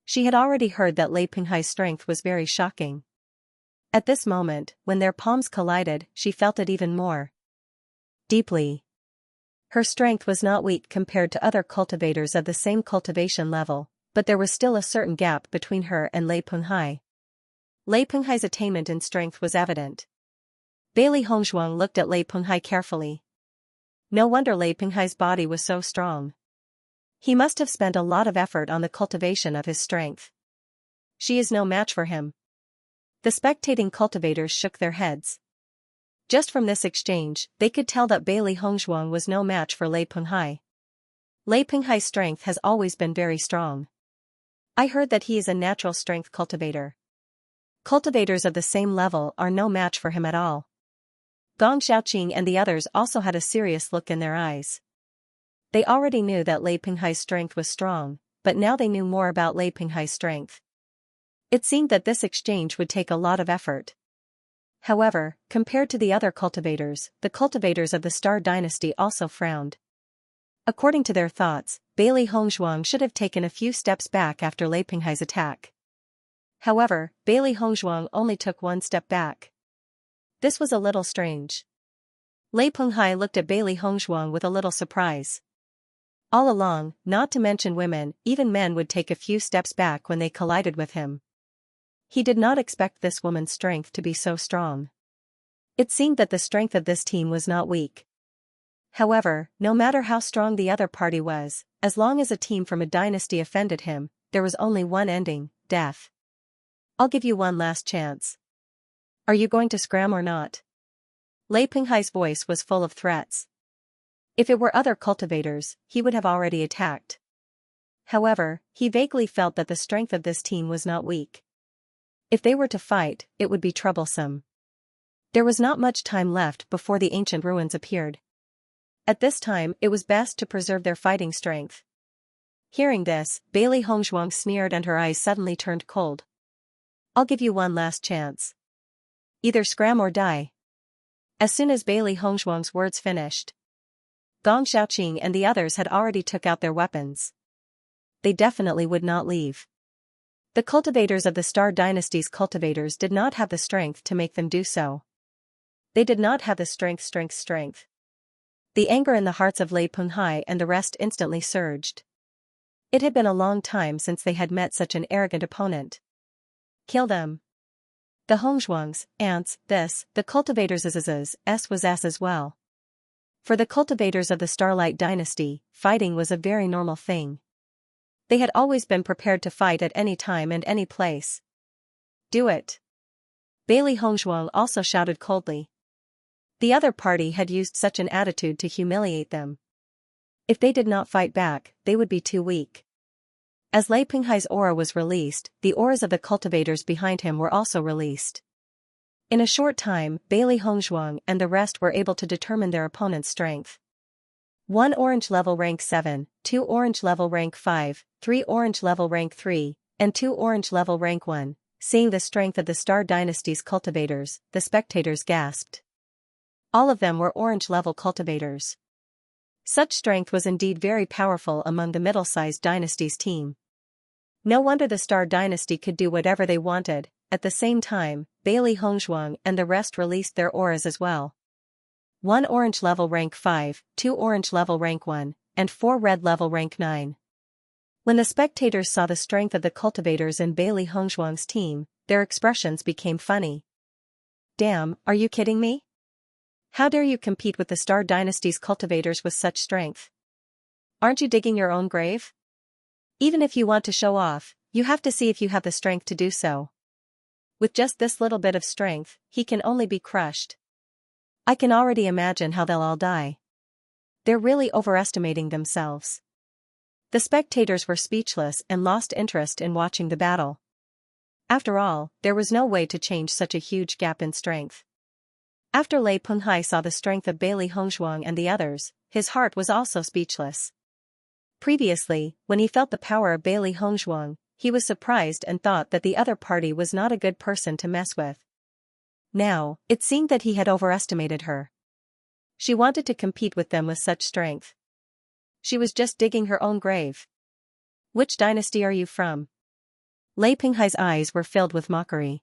She had already heard that Lei Penghai's strength was very shocking. At this moment, when their palms collided, she felt it even more deeply. Her strength was not weak compared to other cultivators of the same cultivation level, but there was still a certain gap between her and Lei Penghai. Lei Penghai's attainment in strength was evident. Bailey Hongzhuang looked at Lei Penghai carefully. No wonder Lei Penghai's body was so strong. He must have spent a lot of effort on the cultivation of his strength. She is no match for him. The spectating cultivators shook their heads. Just from this exchange, they could tell that Bailey Hongzhuang was no match for Lei Penghai. Lei Penghai's strength has always been very strong. I heard that he is a natural strength cultivator. Cultivators of the same level are no match for him at all. Gong Xiaoqing and the others also had a serious look in their eyes. They already knew that Lei Penghai's strength was strong, but now they knew more about Lei Penghai's strength. It seemed that this exchange would take a lot of effort. However, compared to the other cultivators, the cultivators of the Star Dynasty also frowned. According to their thoughts, Bailey Hongzhuang should have taken a few steps back after Lei Penghai's attack. However, Bailey Hongzhuang only took one step back. This was a little strange. Lei Penghai looked at Bailey Hongzhuang with a little surprise. All along, not to mention women, even men would take a few steps back when they collided with him. He did not expect this woman's strength to be so strong. It seemed that the strength of this team was not weak. However, no matter how strong the other party was, as long as a team from a dynasty offended him, there was only one ending: death. I'll give you one last chance. Are you going to scram or not? Lei Penghai's voice was full of threats. If it were other cultivators, he would have already attacked. However, he vaguely felt that the strength of this team was not weak. If they were to fight, it would be troublesome. There was not much time left before the ancient ruins appeared. At this time, it was best to preserve their fighting strength. Hearing this, Bailey Hongzhuang sneered and her eyes suddenly turned cold. I'll give you one last chance. Either scram or die. As soon as Bailey Hongzhuang's words finished, Gong Xiaoqing and the others had already took out their weapons. They definitely would not leave. The cultivators of the Star Dynasty's cultivators did not have the strength to make them do so. They did not have the strength. The anger in the hearts of Lei Penghai and the rest instantly surged. It had been a long time since they had met such an arrogant opponent. Kill them. The Hongzhuangs, ants, the cultivators was as well. For the cultivators of the Starlight Dynasty, fighting was a very normal thing. They had always been prepared to fight at any time and any place. Do it. Bailey Hongzhuang also shouted coldly. The other party had used such an attitude to humiliate them. If they did not fight back, they would be too weak. As Lei Penghai's aura was released, the auras of the cultivators behind him were also released. In a short time, Bailey Hongzhuang and the rest were able to determine their opponent's strength. 1 orange level rank 7, 2 orange level rank 5, 3 orange level rank 3, and 2 orange level rank 1. Seeing the strength of the Star Dynasty's cultivators, the spectators gasped. All of them were orange level cultivators. Such strength was indeed very powerful among the middle-sized dynasty's team. No wonder the Star Dynasty could do whatever they wanted. At the same time, Bailey Hongzhuang and the rest released their auras as well. 1 orange level rank 5, 2 orange level rank 1, and 4 red level rank 9. When the spectators saw the strength of the cultivators in Bailey Hongzhuang's team, their expressions became funny. Damn, are you kidding me? How dare you compete with the Star Dynasty's cultivators with such strength? Aren't you digging your own grave? Even if you want to show off, you have to see if you have the strength to do so. With just this little bit of strength, he can only be crushed. I can already imagine how they'll all die. They're really overestimating themselves. The spectators were speechless and lost interest in watching the battle. After all, there was no way to change such a huge gap in strength. After Lei Penghai saw the strength of Bailey Hongzhuang and the others, his heart was also speechless. Previously, when he felt the power of Bailey Hongzhuang, he was surprised and thought that the other party was not a good person to mess with. Now, it seemed that he had overestimated her. She wanted to compete with them with such strength. She was just digging her own grave. Which dynasty are you from? Lei Penghai's eyes were filled with mockery.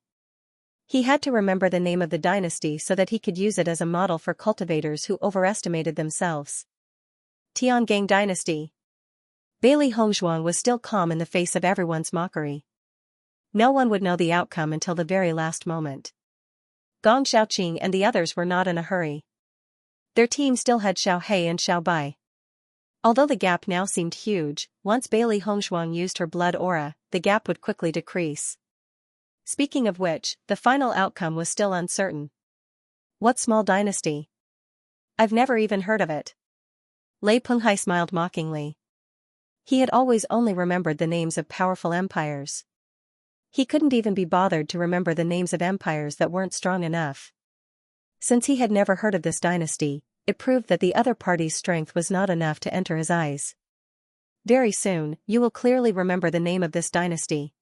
He had to remember the name of the dynasty so that he could use it as a model for cultivators who overestimated themselves. Tiangang Dynasty. Bailey Hongzhuang was still calm in the face of everyone's mockery. No one would know the outcome until the very last moment. Gong Xiaoqing and the others were not in a hurry. Their team still had Xiao He and Xiao Bai. Although the gap now seemed huge, once Bailey Hongzhuang used her blood aura, the gap would quickly decrease. Speaking of which, the final outcome was still uncertain. What small dynasty? I've never even heard of it. Lei Penghai smiled mockingly. He had always only remembered the names of powerful empires. He couldn't even be bothered to remember the names of empires that weren't strong enough. Since he had never heard of this dynasty, it proved that the other party's strength was not enough to enter his eyes. Very soon, you will clearly remember the name of this dynasty.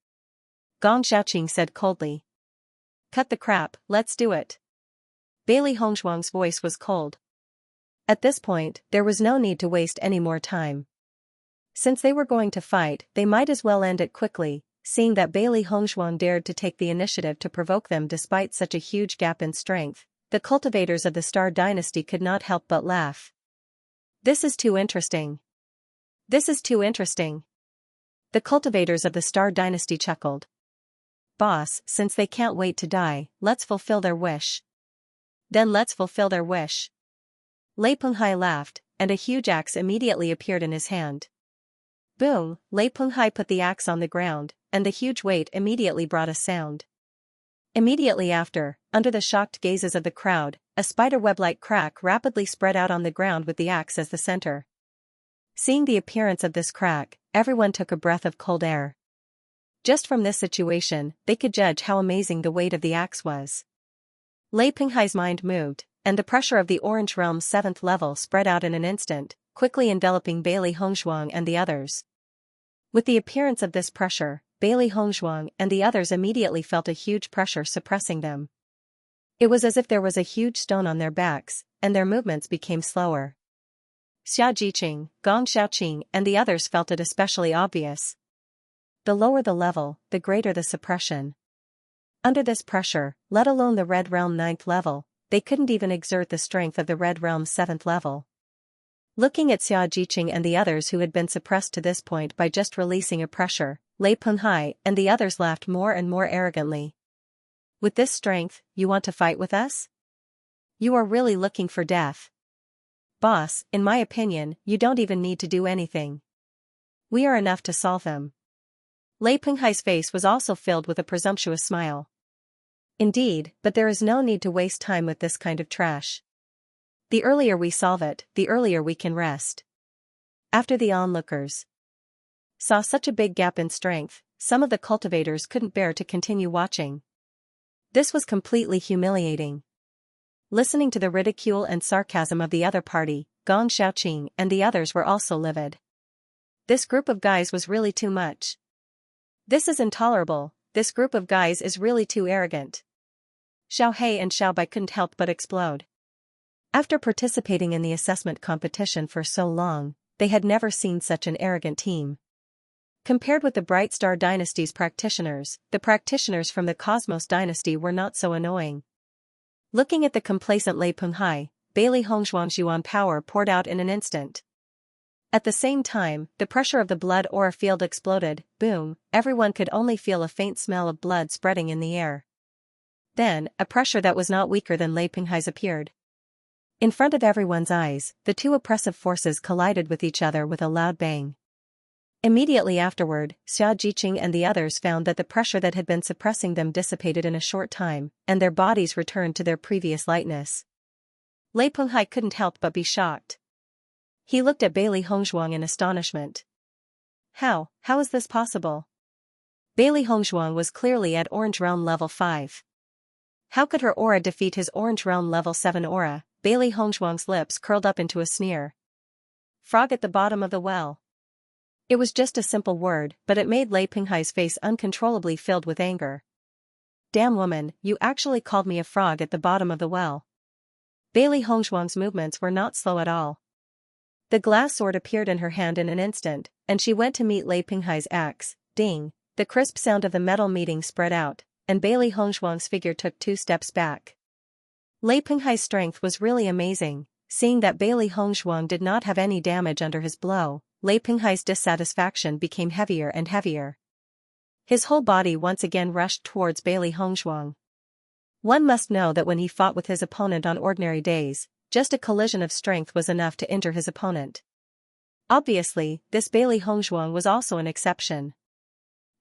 Gong Xiaoqing said coldly. Cut the crap, let's do it. Bailey Hongzhuang's voice was cold. At this point, there was no need to waste any more time. Since they were going to fight, they might as well end it quickly, seeing that Bailey Hongzhuang dared to take the initiative to provoke them despite such a huge gap in strength. The cultivators of the Star Dynasty could not help but laugh. This is too interesting. This is too interesting. The cultivators of the Star Dynasty chuckled. Boss, since they can't wait to die, let's fulfill their wish. Then let's fulfill their wish. Lei Penghai laughed, and a huge axe immediately appeared in his hand. Boom, Lei Penghai put the axe on the ground, and the huge weight immediately brought a sound. Immediately after, under the shocked gazes of the crowd, a spiderweb-like crack rapidly spread out on the ground with the axe as the center. Seeing the appearance of this crack, everyone took a breath of cold air. Just from this situation, they could judge how amazing the weight of the axe was. Lei Penghai's mind moved, and the pressure of the Orange Realm's 7th level spread out in an instant, quickly enveloping Bailey Hongzhuang and the others. With the appearance of this pressure, Bailey Hongzhuang and the others immediately felt a huge pressure suppressing them. It was as if there was a huge stone on their backs, and their movements became slower. Xia Jiqing, Gong Xiaoqing and the others felt it especially obvious. The lower the level, the greater the suppression. Under this pressure, let alone the Red Realm 9th level, they couldn't even exert the strength of the Red Realm's 7th level. Looking at Xia Jiqing and the others who had been suppressed to this point by just releasing a pressure, Lei Penghai and the others laughed more and more arrogantly. With this strength, you want to fight with us? You are really looking for death. Boss, in my opinion, you don't even need to do anything. We are enough to solve them. Lei Penghai's face was also filled with a presumptuous smile. Indeed, but there is no need to waste time with this kind of trash. The earlier we solve it, the earlier we can rest. After the onlookers saw such a big gap in strength, some of the cultivators couldn't bear to continue watching. This was completely humiliating. Listening to the ridicule and sarcasm of the other party, Gong Xiaoqing and the others were also livid. This group of guys was really too much. This is intolerable, this group of guys is really too arrogant. Xiao He and Xiao Bai couldn't help but explode. After participating in the assessment competition for so long, they had never seen such an arrogant team. Compared with the Bright Star Dynasty's practitioners, the practitioners from the Cosmos Dynasty were not so annoying. Looking at the complacent Lei Penghai, Bailey Hongzhuang's yuan power poured out in an instant. At the same time, the pressure of the blood aura field exploded, boom, everyone could only feel a faint smell of blood spreading in the air. Then, a pressure that was not weaker than Lei Penghai's appeared. In front of everyone's eyes, the two oppressive forces collided with each other with a loud bang. Immediately afterward, Xia Jiqing and the others found that the pressure that had been suppressing them dissipated in a short time, and their bodies returned to their previous lightness. Lei Penghai couldn't help but be shocked. He looked at Bailey Hongzhuang in astonishment. How is this possible? Bailey Hongzhuang was clearly at Orange Realm level 5. How could her aura defeat his Orange Realm level 7 aura? Bailey Hongzhuang's lips curled up into a sneer. Frog at the bottom of the well. It was just a simple word, but it made Lei Penghai's face uncontrollably filled with anger. Damn woman, you actually called me a frog at the bottom of the well. Bailey Hongzhuang's movements were not slow at all. The glass sword appeared in her hand in an instant, and she went to meet Lei Penghai's axe. Ding! The crisp sound of the metal meeting spread out, and Bailey Hongzhuang's figure took 2 steps back. Lei Penghai's strength was really amazing. Seeing that Bailey Hongzhuang did not have any damage under his blow, Lei Penghai's dissatisfaction became heavier and heavier. His whole body once again rushed towards Bailey Hongzhuang. One must know that when he fought with his opponent on ordinary days, just a collision of strength was enough to injure his opponent. Obviously, this Bailey Hongzhuang was also an exception.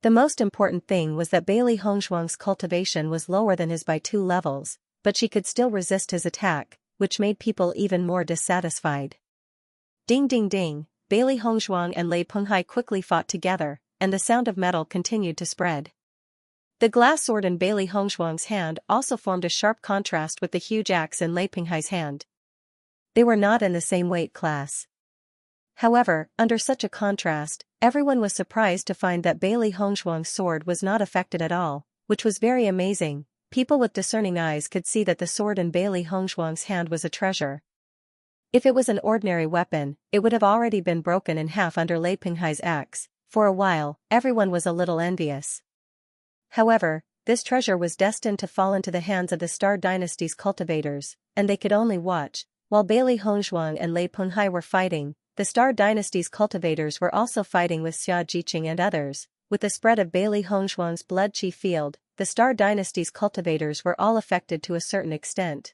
The most important thing was that Bailey Hongzhuang's cultivation was lower than his by 2 levels, but she could still resist his attack, which made people even more dissatisfied. Ding ding ding, Bailey Hongzhuang and Lei Penghai quickly fought together, and the sound of metal continued to spread. The glass sword in Bailey Hongzhuang's hand also formed a sharp contrast with the huge axe in Lei Penghai's hand. They were not in the same weight class. However, under such a contrast, everyone was surprised to find that Bailey Hongzhuang's sword was not affected at all, which was very amazing. People with discerning eyes could see that the sword in Bailey Hongzhuang's hand was a treasure. If it was an ordinary weapon, it would have already been broken in half under Lei Penghai's axe. For a while, everyone was a little envious. However, this treasure was destined to fall into the hands of the Star Dynasty's cultivators, and they could only watch. While Bailey Hongzhuang and Lei Penghai were fighting, the Star Dynasty's cultivators were also fighting with Xia Jiqing and others. With the spread of Bailey Hongzhuang's blood chi field, the Star Dynasty's cultivators were all affected to a certain extent.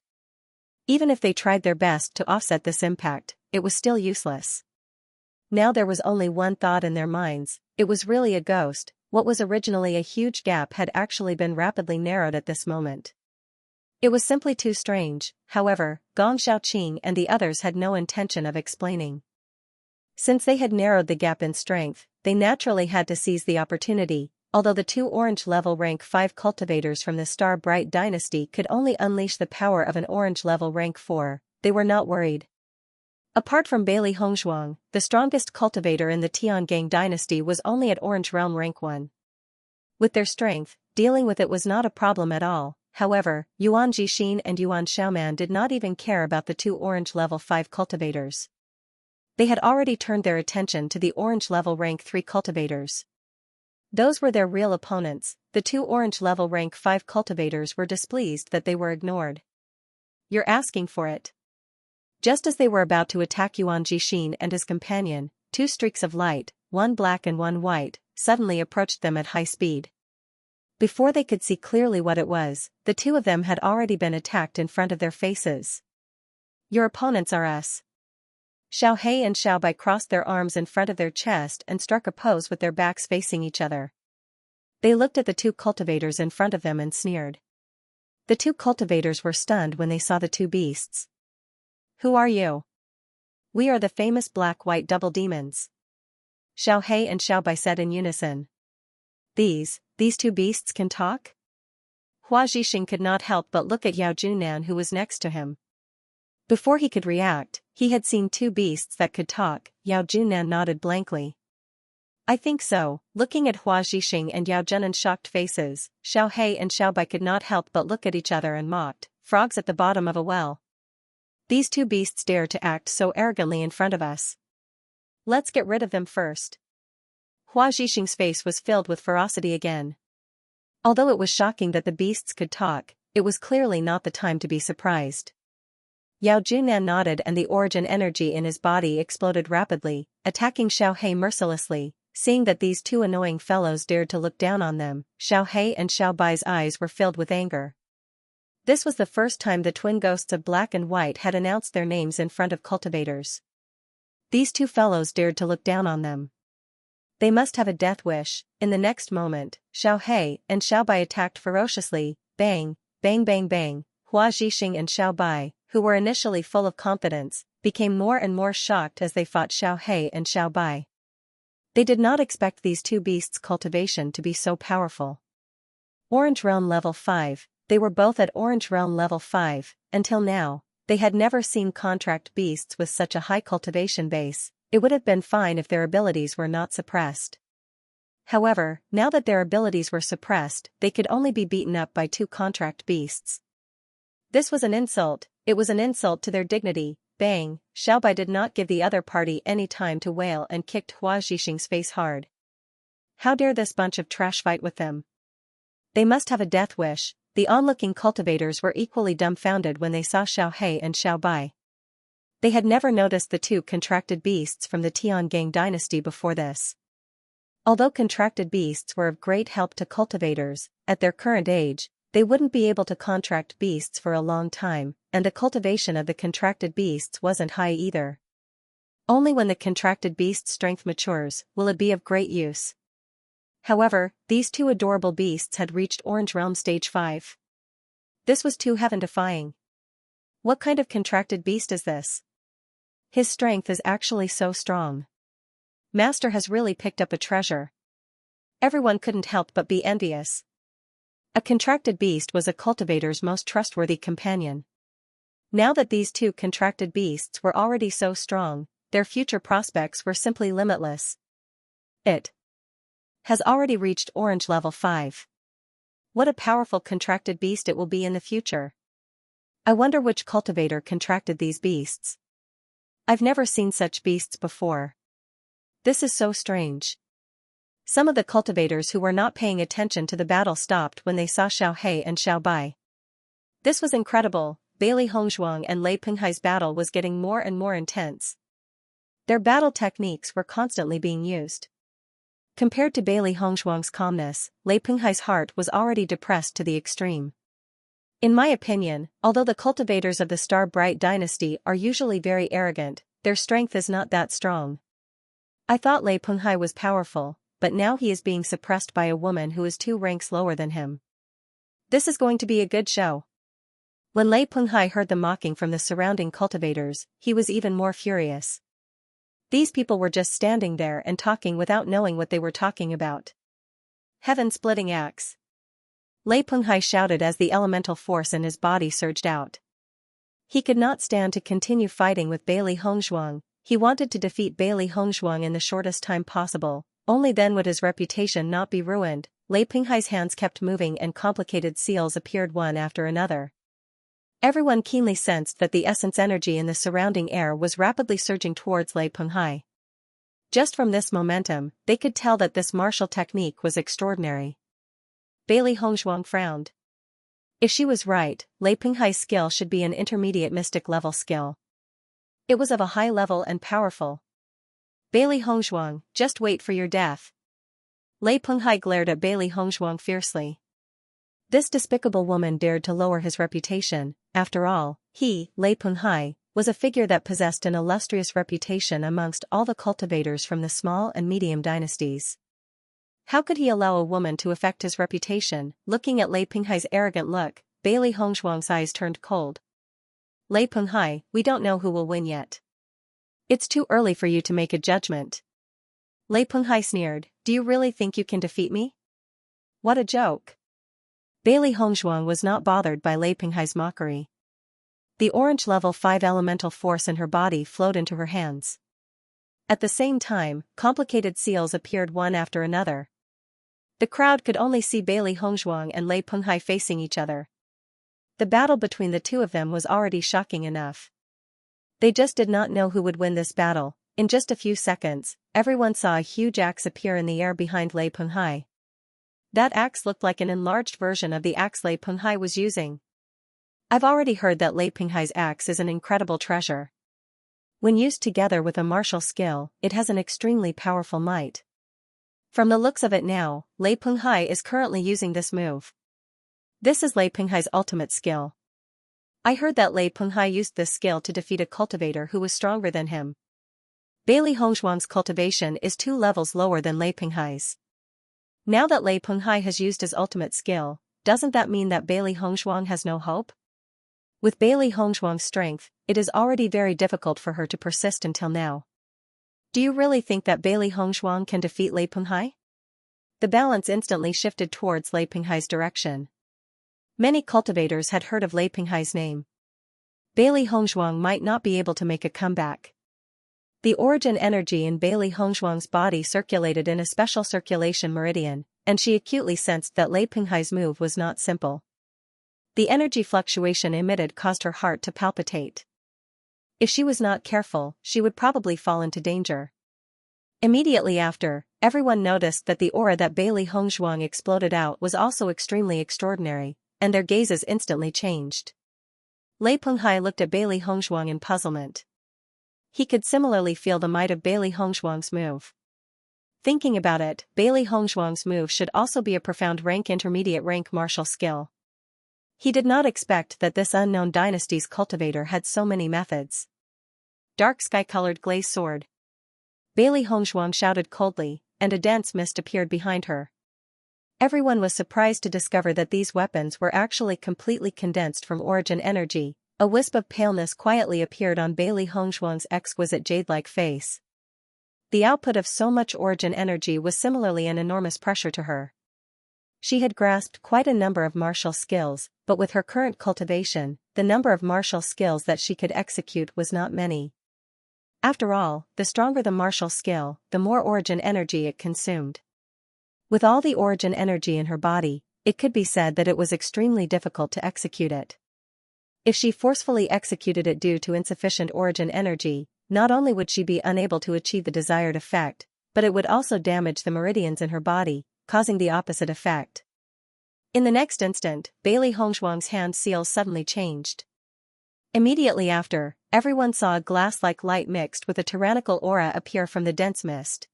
Even if they tried their best to offset this impact, it was still useless. Now there was only one thought in their minds: it was really a ghost. What was originally a huge gap had actually been rapidly narrowed at this moment. It was simply too strange. However, Gong Xiaoqing and the others had no intention of explaining. Since they had narrowed the gap in strength, they naturally had to seize the opportunity. Although the 2 orange level rank 5 cultivators from the Star Bright Dynasty could only unleash the power of an orange level rank 4, they were not worried. Apart from Bailey Hongzhuang, the strongest cultivator in the Tiangang Dynasty was only at Orange Realm rank 1. With their strength, dealing with it was not a problem at all. However, Yuan Jixin and Yuan Xiaoman did not even care about the 2 orange level 5 cultivators. They had already turned their attention to the orange level rank 3 cultivators. Those were their real opponents. The 2 orange level rank 5 cultivators were displeased that they were ignored. You're asking for it. Just as they were about to attack Yuan Jixin and his companion, 2 streaks of light, one black and one white, suddenly approached them at high speed. Before they could see clearly what it was, the 2 of them had already been attacked in front of their faces. Your opponents are us. Xiao He and Xiao Bai crossed their arms in front of their chest and struck a pose with their backs facing each other. They looked at the 2 cultivators in front of them and sneered. The 2 cultivators were stunned when they saw the 2 beasts. Who are you? We are the famous black-white double demons. Xiao He and Xiao Bai said in unison. These 2 beasts can talk? Hua Zhixing could not help but look at Yao Junan, who was next to him. Before he could react, he had seen two beasts that could talk. Yao Junan nodded blankly. I think so. Looking at Hua Zhixing and Yao Junan's shocked faces, Xiao He and Xiao Bai could not help but look at each other and mocked. Frogs at the bottom of a well. These two beasts dare to act so arrogantly in front of us. Let's get rid of them first. Hua Zhixing's face was filled with ferocity again. Although it was shocking that the beasts could talk, it was clearly not the time to be surprised. Yao Junan nodded and the origin energy in his body exploded rapidly, attacking Xiao He mercilessly. Seeing that these two annoying fellows dared to look down on them, Xiao He and Xiao Bai's eyes were filled with anger. This was the first time the twin ghosts of Black and White had announced their names in front of cultivators. These two fellows dared to look down on them. They must have a death wish. In the next moment, Xiao He and Xiao Bai attacked ferociously. Bang, bang, bang, bang. Hua Zhixing and Xiao Bai, who were initially full of confidence, became more and more shocked as they fought Xiao He and Xiao Bai. They did not expect these two beasts' cultivation to be so powerful. Orange Realm Level 5, they were both at Orange Realm Level 5, until now, they had never seen contract beasts with such a high cultivation base. It would have been fine if their abilities were not suppressed. However, now that their abilities were suppressed, they could only be beaten up by two contract beasts. This was an insult, it was an insult to their dignity. Bang, Xiao Bai did not give the other party any time to wail and kicked Hua Zhixing's face hard. How dare this bunch of trash fight with them? They must have a death wish. The onlooking cultivators were equally dumbfounded when they saw Xiao He and Xiao Bai. They had never noticed the two contracted beasts from the Tiangang dynasty before this. Although contracted beasts were of great help to cultivators, at their current age, they wouldn't be able to contract beasts for a long time, and the cultivation of the contracted beasts wasn't high either. Only when the contracted beast's strength matures will it be of great use. However, these two adorable beasts had reached Orange Realm Stage 5. This was too heaven-defying. What kind of contracted beast is this? His strength is actually so strong. Master has really picked up a treasure. Everyone couldn't help but be envious. A contracted beast was a cultivator's most trustworthy companion. Now that these two contracted beasts were already so strong, their future prospects were simply limitless. It has already reached Orange Level 5. What a powerful contracted beast it will be in the future. I wonder which cultivator contracted these beasts. I've never seen such beasts before. This is so strange. Some of the cultivators who were not paying attention to the battle stopped when they saw Xiao He and Xiao Bai. This was incredible. Bailey Hongzhuang and Lei Penghai's battle was getting more and more intense. Their battle techniques were constantly being used. Compared to Bailey Hongzhuang's calmness, Lei Penghai's heart was already depressed to the extreme. In my opinion, although the cultivators of the Star Bright dynasty are usually very arrogant, their strength is not that strong. I thought Lei Penghai was powerful, but now he is being suppressed by a woman who is 2 ranks lower than him. This is going to be a good show. When Lei Penghai heard the mocking from the surrounding cultivators, he was even more furious. These people were just standing there and talking without knowing what they were talking about. Heaven-splitting axe. Lei Penghai shouted as the elemental force in his body surged out. He could not stand to continue fighting with Bailey Hongzhuang. He wanted to defeat Bailey Hongzhuang in the shortest time possible, only then would his reputation not be ruined. Lei Penghai's hands kept moving and complicated seals appeared one after another. Everyone keenly sensed that the essence energy in the surrounding air was rapidly surging towards Lei Penghai. Just from this momentum, they could tell that this martial technique was extraordinary. Bailey Hongzhuang frowned. If she was right, Lei Penghai's skill should be an intermediate mystic level skill. It was of a high level and powerful. Bailey Hongzhuang, just wait for your death. Lei Penghai glared at Bailey Hongzhuang fiercely. This despicable woman dared to lower his reputation. After all, he, Lei Penghai, was a figure that possessed an illustrious reputation amongst all the cultivators from the small and medium dynasties. How could he allow a woman to affect his reputation? Looking at Lei Penghai's arrogant look, Bailey Hongzhuang's eyes turned cold. Lei Penghai, we don't know who will win yet. It's too early for you to make a judgment. Lei Penghai sneered, do you really think you can defeat me? What a joke. Bailey Hongzhuang was not bothered by Lei Penghai's mockery. The orange level 5 elemental force in her body flowed into her hands. At the same time, complicated seals appeared one after another. The crowd could only see Bailey Hongzhuang and Lei Penghai facing each other. The battle between the two of them was already shocking enough. They just did not know who would win this battle. In just a few seconds, everyone saw a huge axe appear in the air behind Lei Penghai. That axe looked like an enlarged version of the axe Lei Penghai was using. I've already heard that Lei Penghai's axe is an incredible treasure. When used together with a martial skill, it has an extremely powerful might. From the looks of it now, Lei Penghai is currently using this move. This is Lei Penghai's ultimate skill. I heard that Lei Penghai used this skill to defeat a cultivator who was stronger than him. Bailey Hongzhuang's cultivation is 2 levels lower than Lei Penghai's. Now that Lei Penghai has used his ultimate skill, doesn't that mean that Bailey Hongzhuang has no hope? With Bailey Hongzhuang's strength, it is already very difficult for her to persist until now. Do you really think that Bailey Hongzhuang can defeat Lei Penghai? The balance instantly shifted towards Lei Penghai's direction. Many cultivators had heard of Lei Penghai's name. Bailey Hongzhuang might not be able to make a comeback. The origin energy in Bailey Hongzhuang's body circulated in a special circulation meridian, and she acutely sensed that Lei Penghai's move was not simple. The energy fluctuation emitted caused her heart to palpitate. If she was not careful, she would probably fall into danger. Immediately after, everyone noticed that the aura that Bailey Hongzhuang exploded out was also extremely extraordinary, and their gazes instantly changed. Lei Penghai looked at Bailey Hongzhuang in puzzlement. He could similarly feel the might of Bailey Hongzhuang's move. Thinking about it, Bailey Hongzhuang's move should also be a profound intermediate rank martial skill. He did not expect that this unknown dynasty's cultivator had so many methods. Dark sky-colored glazed sword. Bailey Hongzhuang shouted coldly, and a dense mist appeared behind her. Everyone was surprised to discover that these weapons were actually completely condensed from origin energy. A wisp of paleness quietly appeared on Bailey Hongzhuang's exquisite jade-like face. The output of so much origin energy was similarly an enormous pressure to her. She had grasped quite a number of martial skills, but with her current cultivation, the number of martial skills that she could execute was not many. After all, the stronger the martial skill, the more origin energy it consumed. With all the origin energy in her body, it could be said that it was extremely difficult to execute it. If she forcefully executed it due to insufficient origin energy, not only would she be unable to achieve the desired effect, but it would also damage the meridians in her body, causing the opposite effect. In the next instant, Bailey Hongzhuang's hand seals suddenly changed. Immediately after, everyone saw a glass-like light mixed with a tyrannical aura appear from the dense mist.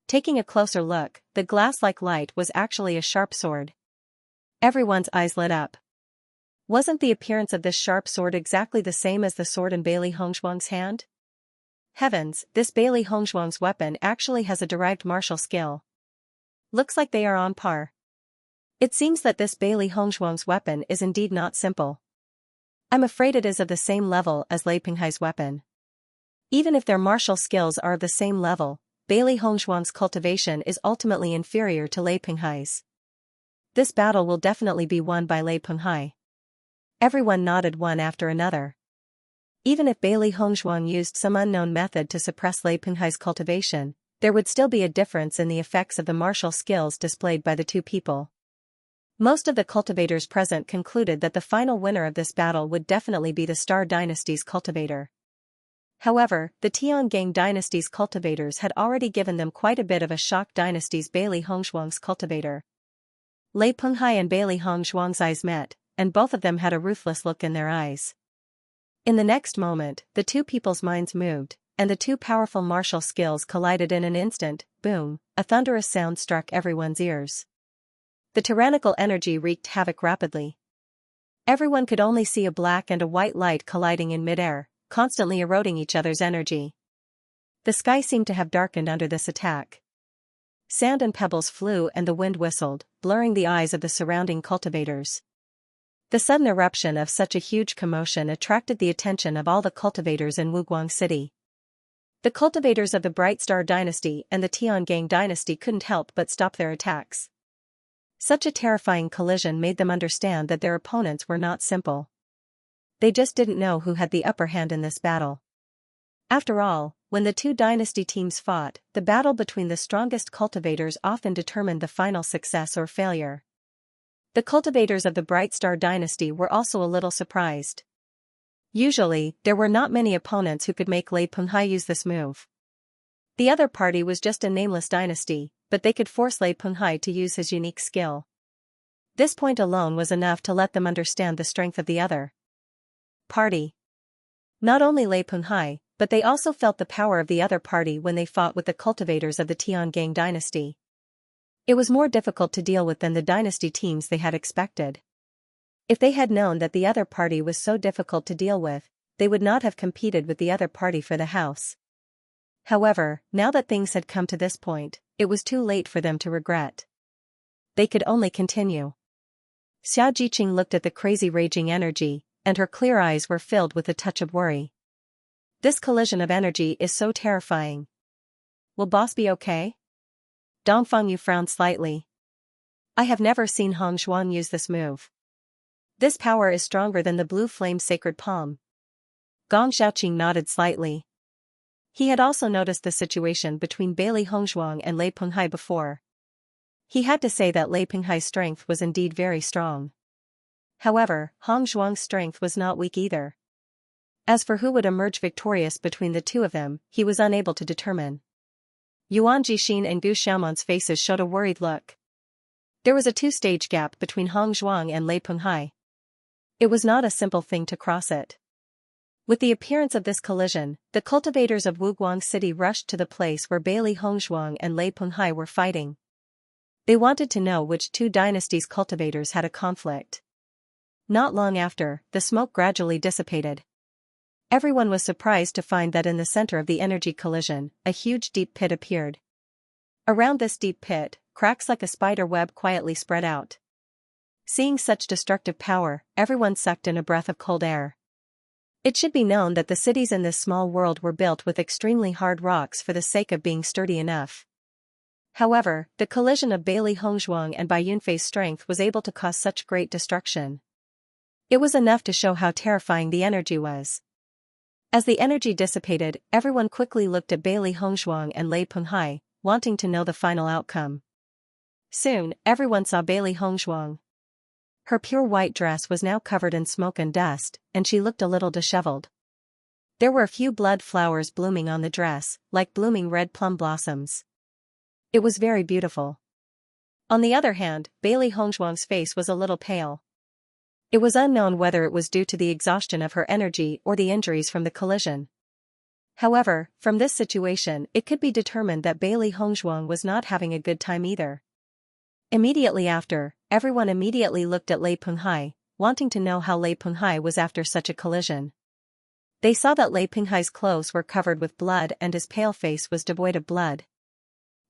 Taking a closer look, the glass-like light was actually a sharp sword. Everyone's eyes lit up. Wasn't the appearance of this sharp sword exactly the same as the sword in Bailey Hongzhuang's hand? Heavens, this Bailey Hongzhuang's weapon actually has a derived martial skill. Looks like they are on par. It seems that this Bailey Hongzhuang's weapon is indeed not simple. I'm afraid it is of the same level as Lei Penghai's weapon. Even if their martial skills are of the same level, Bailey Hongzhuang's cultivation is ultimately inferior to Lei Penghai's. This battle will definitely be won by Lei Penghai. Everyone nodded one after another. Even if Bailey Hongzhuang used some unknown method to suppress Lei Penghai's cultivation, there would still be a difference in the effects of the martial skills displayed by the two people. Most of the cultivators present concluded that the final winner of this battle would definitely be the Star Dynasty's cultivator. However, the Tiangang Dynasty's cultivators had already given them quite a bit of a shock. Dynasty's Bailey Hongzhuang's cultivator. Lei Penghai and Bailey Hongzhuang's eyes met, and both of them had a ruthless look in their eyes. In the next moment, the two people's minds moved, and the two powerful martial skills collided in an instant. Boom, a thunderous sound struck everyone's ears. The tyrannical energy wreaked havoc rapidly. Everyone could only see a black and a white light colliding in midair, constantly eroding each other's energy. The sky seemed to have darkened under this attack. Sand and pebbles flew and the wind whistled, blurring the eyes of the surrounding cultivators. The sudden eruption of such a huge commotion attracted the attention of all the cultivators in Wuguang City. The cultivators of the Bright Star Dynasty and the Tiangang Dynasty couldn't help but stop their attacks. Such a terrifying collision made them understand that their opponents were not simple. They just didn't know who had the upper hand in this battle. After all, when the two dynasty teams fought, the battle between the strongest cultivators often determined the final success or failure. The cultivators of the Bright Star dynasty were also a little surprised. Usually, there were not many opponents who could make Lei Penghai use this move. The other party was just a nameless dynasty, but they could force Lei Penghai to use his unique skill. This point alone was enough to let them understand the strength of the other party. Not only Lei Penghai, but they also felt the power of the other party when they fought with the cultivators of the Tiangang dynasty. It was more difficult to deal with than the dynasty teams they had expected. If they had known that the other party was so difficult to deal with, they would not have competed with the other party for the house. However, now that things had come to this point, it was too late for them to regret. They could only continue. Xiao Jiqing looked at the crazy raging energy, and her clear eyes were filled with a touch of worry. This collision of energy is so terrifying. Will boss be okay? Dong Fengyu frowned slightly. I have never seen Hong Zhuang use this move. This power is stronger than the blue flame sacred palm. Gong Xiaoqing nodded slightly. He had also noticed the situation between Bailey Hongzhuang and Lei Penghai before. He had to say that Lei Penghai's strength was indeed very strong. However, Hong Zhuang's strength was not weak either. As for who would emerge victorious between the two of them, he was unable to determine. Yuan Jixin and Gu Xiaomon's faces showed a worried look. There was a two-stage gap between Hong Zhuang and Lei Penghai. It was not a simple thing to cross it. With the appearance of this collision, the cultivators of Wuguang City rushed to the place where Bailey Hongzhuang and Lei Penghai were fighting. They wanted to know which two dynasties' cultivators had a conflict. Not long after, the smoke gradually dissipated. Everyone was surprised to find that in the center of the energy collision, a huge deep pit appeared. Around this deep pit, cracks like a spider web quietly spread out. Seeing such destructive power, everyone sucked in a breath of cold air. It should be known that the cities in this small world were built with extremely hard rocks for the sake of being sturdy enough. However, the collision of Bailey Hongzhuang and Bai Yunfei's strength was able to cause such great destruction. It was enough to show how terrifying the energy was. As the energy dissipated, everyone quickly looked at Bailey Hongzhuang and Lei Penghai, wanting to know the final outcome. Soon, everyone saw Bailey Hongzhuang. Her pure white dress was now covered in smoke and dust, and she looked a little disheveled. There were a few blood flowers blooming on the dress, like blooming red plum blossoms. It was very beautiful. On the other hand, Bailey Hongzhuang's face was a little pale. It was unknown whether it was due to the exhaustion of her energy or the injuries from the collision. However, from this situation, it could be determined that Bailey Hongzhuang was not having a good time either. Immediately after, everyone immediately looked at Lei Penghai, wanting to know how Lei Penghai was after such a collision. They saw that Lei Penghai's clothes were covered with blood and his pale face was devoid of blood.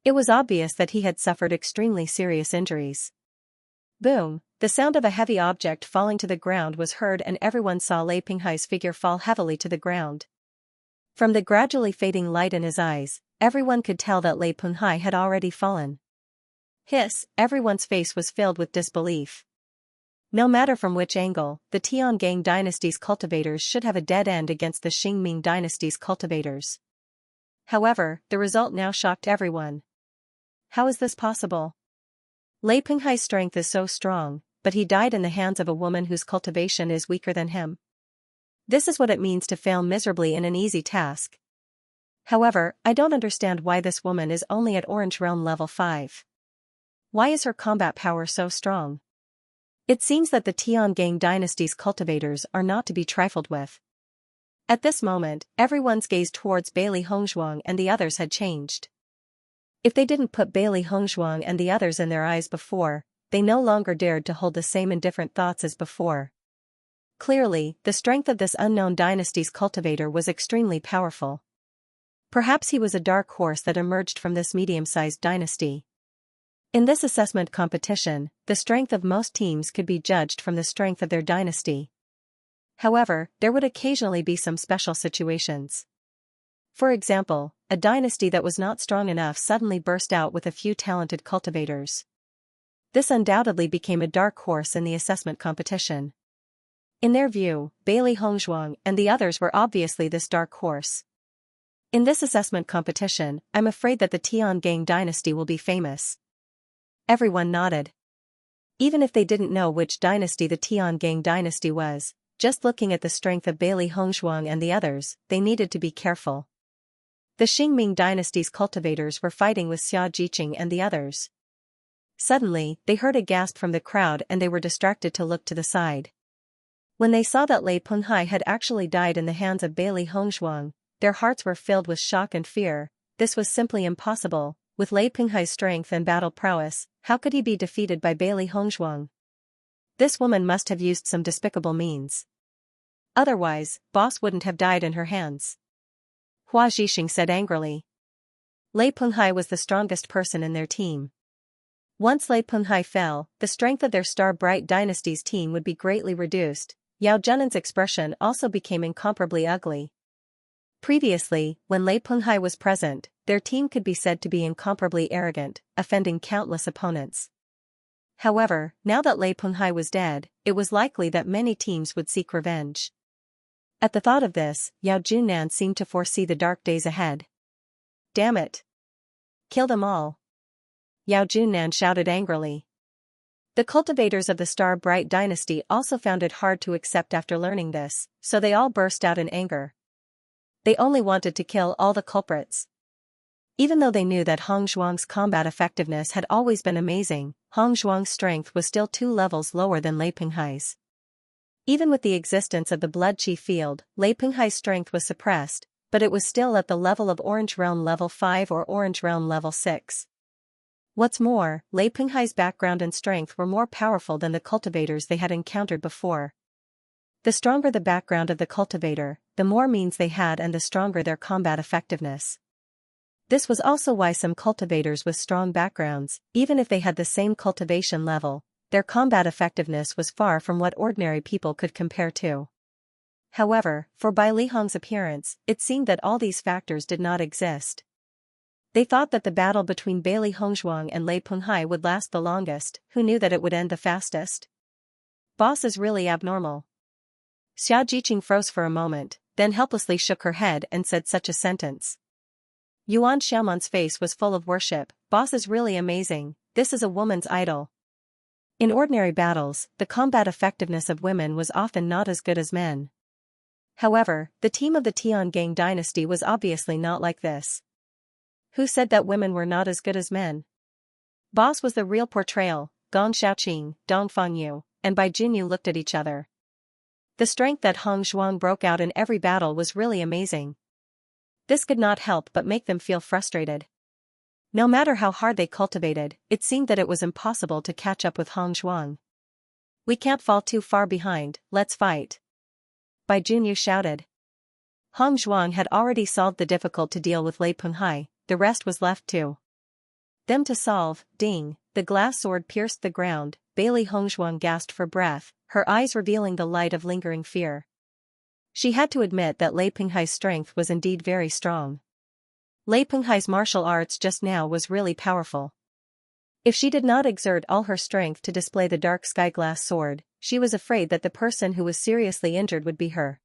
It was obvious that he had suffered extremely serious injuries. Boom! The sound of a heavy object falling to the ground was heard and everyone saw Lei Penghai's figure fall heavily to the ground. From the gradually fading light in his eyes, everyone could tell that Lei Penghai had already fallen. Hiss! Everyone's face was filled with disbelief. No matter from which angle, the Tiangang dynasty's cultivators should have a dead end against the Xingming dynasty's cultivators. However, the result now shocked everyone. How is this possible? Lei Penghai's strength is so strong, but he died in the hands of a woman whose cultivation is weaker than him. This is what it means to fail miserably in an easy task. However, I don't understand why this woman is only at Orange Realm level 5. Why is her combat power so strong? It seems that the Tiangang dynasty's cultivators are not to be trifled with. At this moment, everyone's gaze towards Bailey Hongzhuang and the others had changed. If they didn't put Bailey Hongzhuang and the others in their eyes before, they no longer dared to hold the same indifferent thoughts as before. Clearly, the strength of this unknown dynasty's cultivator was extremely powerful. Perhaps he was a dark horse that emerged from this medium-sized dynasty. In this assessment competition, the strength of most teams could be judged from the strength of their dynasty. However, there would occasionally be some special situations. For example, a dynasty that was not strong enough suddenly burst out with a few talented cultivators. This undoubtedly became a dark horse in the assessment competition. In their view, Bailey Hongzhuang and the others were obviously this dark horse. In this assessment competition, I'm afraid that the Tiangang dynasty will be famous. Everyone nodded. Even if they didn't know which dynasty the Tiangang dynasty was, just looking at the strength of Bailey Hongzhuang and the others, they needed to be careful. The Qingming dynasty's cultivators were fighting with Xianxia and the others. Suddenly, they heard a gasp from the crowd and they were distracted to look to the side. When they saw that Lei Penghai had actually died in the hands of Bailey Hongzhuang, their hearts were filled with shock and fear. This was simply impossible. With Lei Penghai's strength and battle prowess, how could he be defeated by Bailey Hongzhuang? This woman must have used some despicable means. Otherwise, boss wouldn't have died in her hands. Hua Zhixing said angrily. Lei Penghai was the strongest person in their team. Once Lei Penghai fell, the strength of their star-bright dynasty's team would be greatly reduced. Yao Zhenan's expression also became incomparably ugly. Previously, when Lei Penghai was present, their team could be said to be incomparably arrogant, offending countless opponents. However, now that Lei Penghai was dead, it was likely that many teams would seek revenge. At the thought of this, Yao Junnan seemed to foresee the dark days ahead. Damn it! Kill them all! Yao Junnan shouted angrily. The cultivators of the Star-Bright dynasty also found it hard to accept after learning this, so they all burst out in anger. They only wanted to kill all the culprits. Even though they knew that Hong Zhuang's combat effectiveness had always been amazing, Hong Zhuang's strength was still 2 levels lower than Lei Penghai's. Even with the existence of the Blood Qi field, Lei Penghai's strength was suppressed, but it was still at the level of Orange Realm level 5 or Orange Realm level 6. What's more, Lei Penghai's background and strength were more powerful than the cultivators they had encountered before. The stronger the background of the cultivator, the more means they had and the stronger their combat effectiveness. This was also why some cultivators with strong backgrounds, even if they had the same cultivation level, their combat effectiveness was far from what ordinary people could compare to. However, for Bai Lihong's appearance, it seemed that all these factors did not exist. They thought that the battle between Bailey Hongzhuang and Lei Penghai would last the longest. Who knew that it would end the fastest? Boss is really abnormal. Xia Jiqing froze for a moment, then helplessly shook her head and said such a sentence. Yuan Xiaoman's face was full of worship. Boss is really amazing. This is a woman's idol. In ordinary battles, the combat effectiveness of women was often not as good as men. However, the team of the Tiangang dynasty was obviously not like this. Who said that women were not as good as men? Boss was the real portrayal. Gong Xiaoqing, Dong Fangyu, and Bai Junyu looked at each other. The strength that Hong Zhuang broke out in every battle was really amazing. This could not help but make them feel frustrated. No matter how hard they cultivated, it seemed that it was impossible to catch up with Hong Zhuang. We can't fall too far behind, let's fight. Bai Junyu shouted. Hong Zhuang had already solved the difficult to deal with Lei Penghai, the rest was left to them to solve. Ding, the glass sword pierced the ground. Bailey Hongzhuang gasped for breath, her eyes revealing the light of lingering fear. She had to admit that Lei Penghai's strength was indeed very strong. Lei Penghai's martial arts just now was really powerful. If she did not exert all her strength to display the dark sky glass sword, she was afraid that the person who was seriously injured would be her.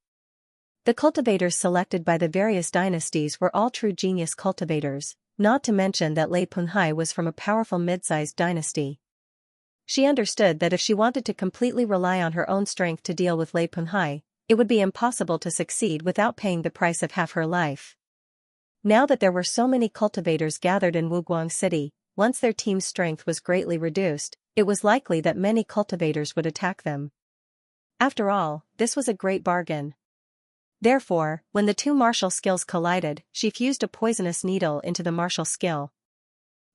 The cultivators selected by the various dynasties were all true genius cultivators, not to mention that Lei Penghai was from a powerful mid-sized dynasty. She understood that if she wanted to completely rely on her own strength to deal with Lei Penghai, it would be impossible to succeed without paying the price of half her life. Now that there were so many cultivators gathered in Wuguang City, once their team's strength was greatly reduced, it was likely that many cultivators would attack them. After all, this was a great bargain. Therefore, when the two martial skills collided, she fused a poisonous needle into the martial skill.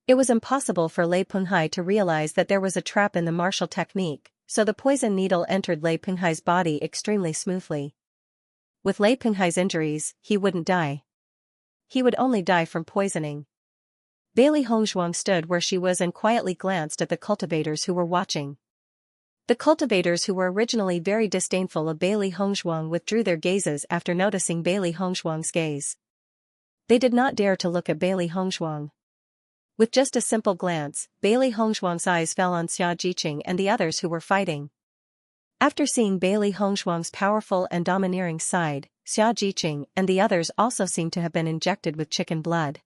It was impossible for Lei Penghai to realize that there was a trap in the martial technique, so the poison needle entered Lei Penghai's body extremely smoothly. With Lei Penghai's injuries, he wouldn't die. He would only die from poisoning. Bailey Hongzhuang stood where she was and quietly glanced at the cultivators who were watching. The cultivators who were originally very disdainful of Bailey Hongzhuang withdrew their gazes after noticing Bailey Hongzhuang's gaze. They did not dare to look at Bailey Hongzhuang. With just a simple glance, Bailey Hongzhuang's eyes fell on Xianxia and the others who were fighting. After seeing Bailey Hongzhuang's powerful and domineering side, Xianxia and the others also seemed to have been injected with chicken blood.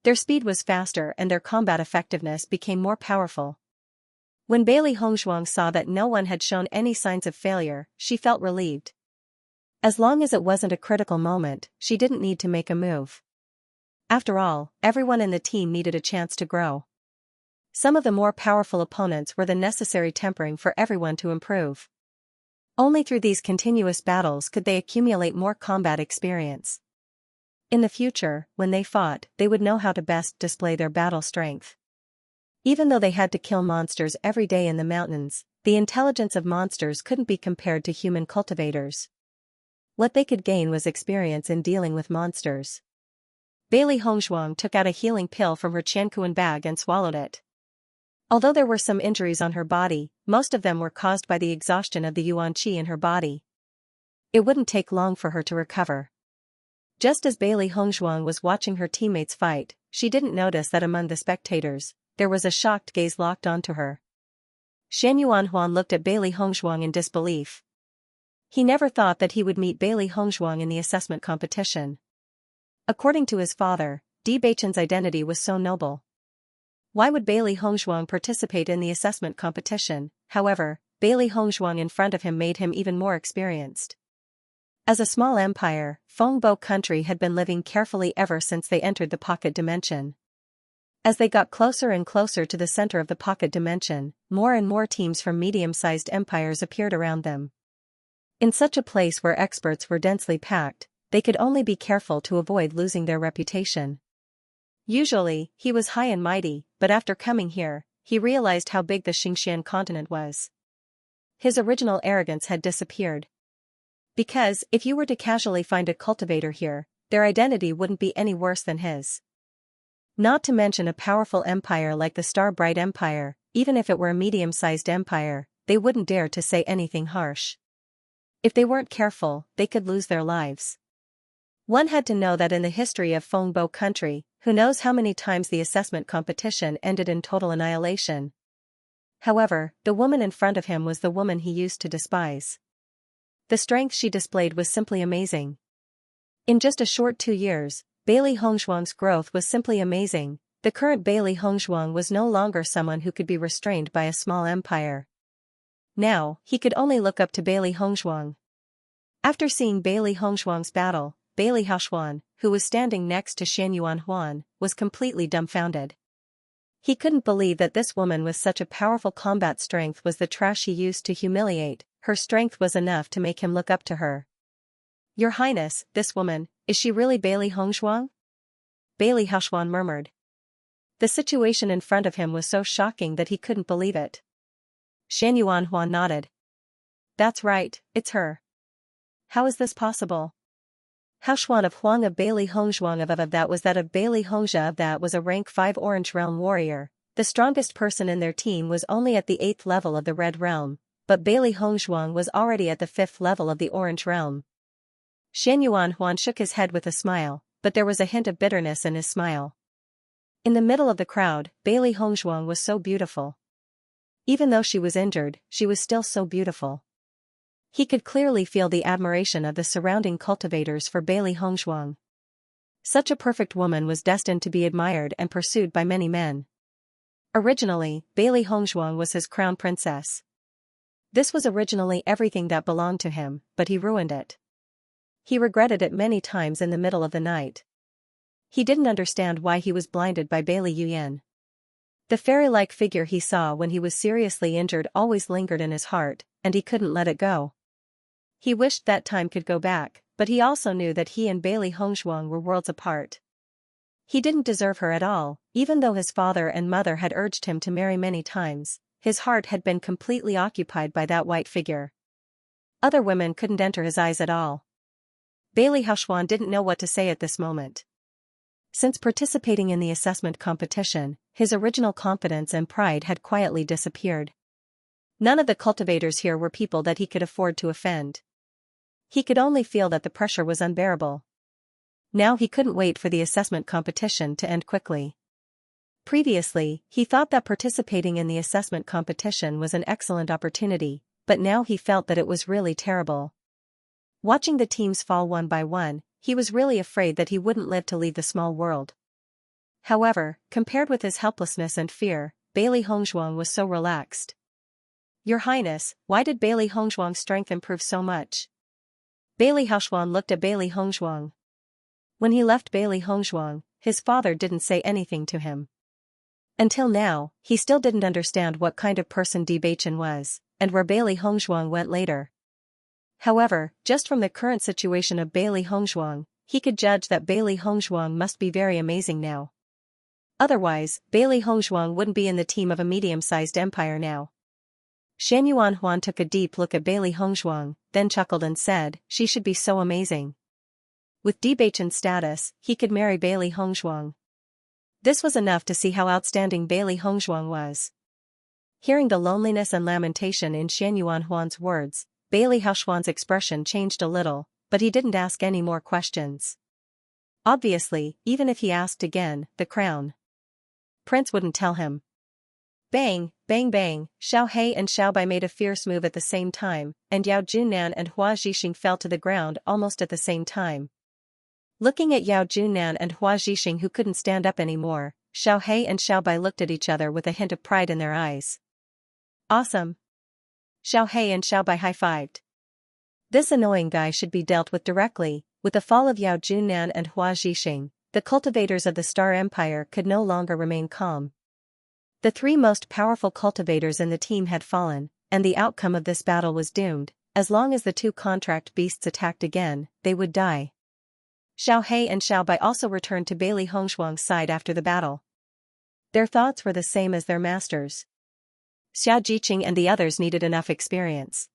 Their speed was faster and their combat effectiveness became more powerful. When Bailey Hongzhuang saw that no one had shown any signs of failure, she felt relieved. As long as it wasn't a critical moment, she didn't need to make a move. After all, everyone in the team needed a chance to grow. Some of the more powerful opponents were the necessary tempering for everyone to improve. Only through these continuous battles could they accumulate more combat experience. In the future, when they fought, they would know how to best display their battle strength. Even though they had to kill monsters every day in the mountains, the intelligence of monsters couldn't be compared to human cultivators. What they could gain was experience in dealing with monsters. Bailey Hongzhuang took out a healing pill from her Qianquan bag and swallowed it. Although there were some injuries on her body, most of them were caused by the exhaustion of the yuan qi in her body. It wouldn't take long for her to recover. Just as Bailey Hongzhuang was watching her teammates fight, she didn't notice that among the spectators, there was a shocked gaze locked onto her. Shen Yuanhuan looked at Bailey Hongzhuang in disbelief. He never thought that he would meet Bailey Hongzhuang in the assessment competition. According to his father, Bewitching's identity was so noble. Why would Bailey Hongzhuang participate in the assessment competition? However, Bailey Hongzhuang in front of him made him even more experienced. As a small empire, Fengbo country had been living carefully ever since they entered the pocket dimension. As they got closer and closer to the center of the pocket dimension, more and more teams from medium-sized empires appeared around them. In such a place where experts were densely packed, they could only be careful to avoid losing their reputation. Usually, he was high and mighty, but after coming here, he realized how big the Xianxia continent was. His original arrogance had disappeared. Because, if you were to casually find a cultivator here, their identity wouldn't be any worse than his. Not to mention a powerful empire like the Star-Bright Empire, even if it were a medium-sized empire, they wouldn't dare to say anything harsh. If they weren't careful, they could lose their lives. One had to know that in the history of Fengbo country, who knows how many times the assessment competition ended in total annihilation. However, the woman in front of him was the woman he used to despise. The strength she displayed was simply amazing. In just a short 2 years, Bailey Hongzhuang's growth was simply amazing. The current Bailey Hongzhuang was no longer someone who could be restrained by a small empire. Now, he could only look up to Bailey Hongzhuang. After seeing Bailey Hongzhuang's battle, Bailey Haoxuan, who was standing next to Shen Yuanhuan, was completely dumbfounded. He couldn't believe that this woman with such a powerful combat strength was the trash he used to humiliate. Her strength was enough to make him look up to her. "Your Highness, this woman, is she really Bailey Hongzhuang?" Bailey Haoxuan murmured. The situation in front of him was so shocking that he couldn't believe it. Shen Yuanhuan nodded. "That's right, it's her." "How is this possible?" Haoxuan of Huang of Bailey Hongzhuang of that was that of Bailey Hongzha of that was a rank 5 Orange Realm warrior. The strongest person in their team was only at the 8th level of the Red Realm, but Bailey Hongzhuang was already at the 5th level of the Orange Realm. Shen Yuanhuan shook his head with a smile, but there was a hint of bitterness in his smile. In the middle of the crowd, Bailey Hongzhuang was so beautiful. Even though she was injured, she was still so beautiful. He could clearly feel the admiration of the surrounding cultivators for Bailey Hongzhuang. Such a perfect woman was destined to be admired and pursued by many men. Originally, Bailey Hongzhuang was his crown princess. This was originally everything that belonged to him, but he ruined it. He regretted it many times in the middle of the night. He didn't understand why he was blinded by Bailey Yuyan. The fairy-like figure he saw when he was seriously injured always lingered in his heart, and he couldn't let it go. He wished that time could go back, but he also knew that he and Bailey Hongzhuang were worlds apart. He didn't deserve her at all, even though his father and mother had urged him to marry many times. His heart had been completely occupied by that white figure. Other women couldn't enter his eyes at all. Bailey Haoxuan didn't know what to say at this moment. Since participating in the assessment competition, his original confidence and pride had quietly disappeared. None of the cultivators here were people that he could afford to offend. He could only feel that the pressure was unbearable. Now he couldn't wait for the assessment competition to end quickly. Previously, he thought that participating in the assessment competition was an excellent opportunity, but now he felt that it was really terrible. Watching the teams fall one by one, he was really afraid that he wouldn't live to leave the small world. However, compared with his helplessness and fear, Bailey Hongzhuang was so relaxed. "Your Highness, why did Bailey Hongzhuang's strength improve so much?" Bailey Haoxuan looked at Bailey Hongzhuang. When he left Bailey Hongzhuang, his father didn't say anything to him. Until now, he still didn't understand what kind of person Bewitching was, and where Bailey Hongzhuang went later. However, just from the current situation of Bailey Hongzhuang, he could judge that Bailey Hongzhuang must be very amazing now. Otherwise, Bailey Hongzhuang wouldn't be in the team of a medium-sized empire now. Xianxia Huan took a deep look at Bailey Hongzhuang, then chuckled and said, "She should be so amazing." With Bewitching's status, he could marry Bailey Hongzhuang. This was enough to see how outstanding Bailey Hongzhuang was. Hearing the loneliness and lamentation in Xianxia Huan's words, Bailey Haoxuan's expression changed a little, but he didn't ask any more questions. Obviously, even if he asked again, the crown prince wouldn't tell him. Bang, bang bang, Xiao He and Xiao Bai made a fierce move at the same time, and Yao Junnan and Hua Zhixing fell to the ground almost at the same time. Looking at Yao Junnan and Hua Zhixing who couldn't stand up anymore, Xiao He and Xiao Bai looked at each other with a hint of pride in their eyes. "Awesome!" Xiao He and Xiao Bai high-fived. This annoying guy should be dealt with directly. With the fall of Yao Junnan and Hua Zhixing, the cultivators of the Star Empire could no longer remain calm. The three most powerful cultivators in the team had fallen, and the outcome of this battle was doomed. As long as the two contract beasts attacked again, they would die. Xiao He and Xiao Bai also returned to Bailey Hongzhuang's side after the battle. Their thoughts were the same as their masters. Xia Jiqing and the others needed enough experience.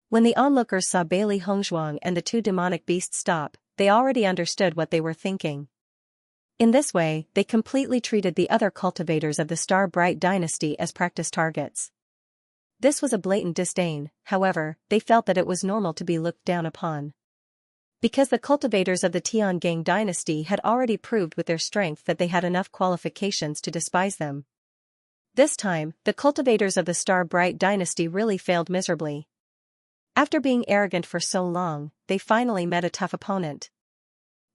When the onlookers saw Bailey Hongzhuang and the two demonic beasts stop, they already understood what they were thinking. In this way, they completely treated the other cultivators of the Star Bright dynasty as practice targets. This was a blatant disdain, however, they felt that it was normal to be looked down upon. Because the cultivators of the Tiangang dynasty had already proved with their strength that they had enough qualifications to despise them. This time, the cultivators of the Star Bright dynasty really failed miserably. After being arrogant for so long, they finally met a tough opponent.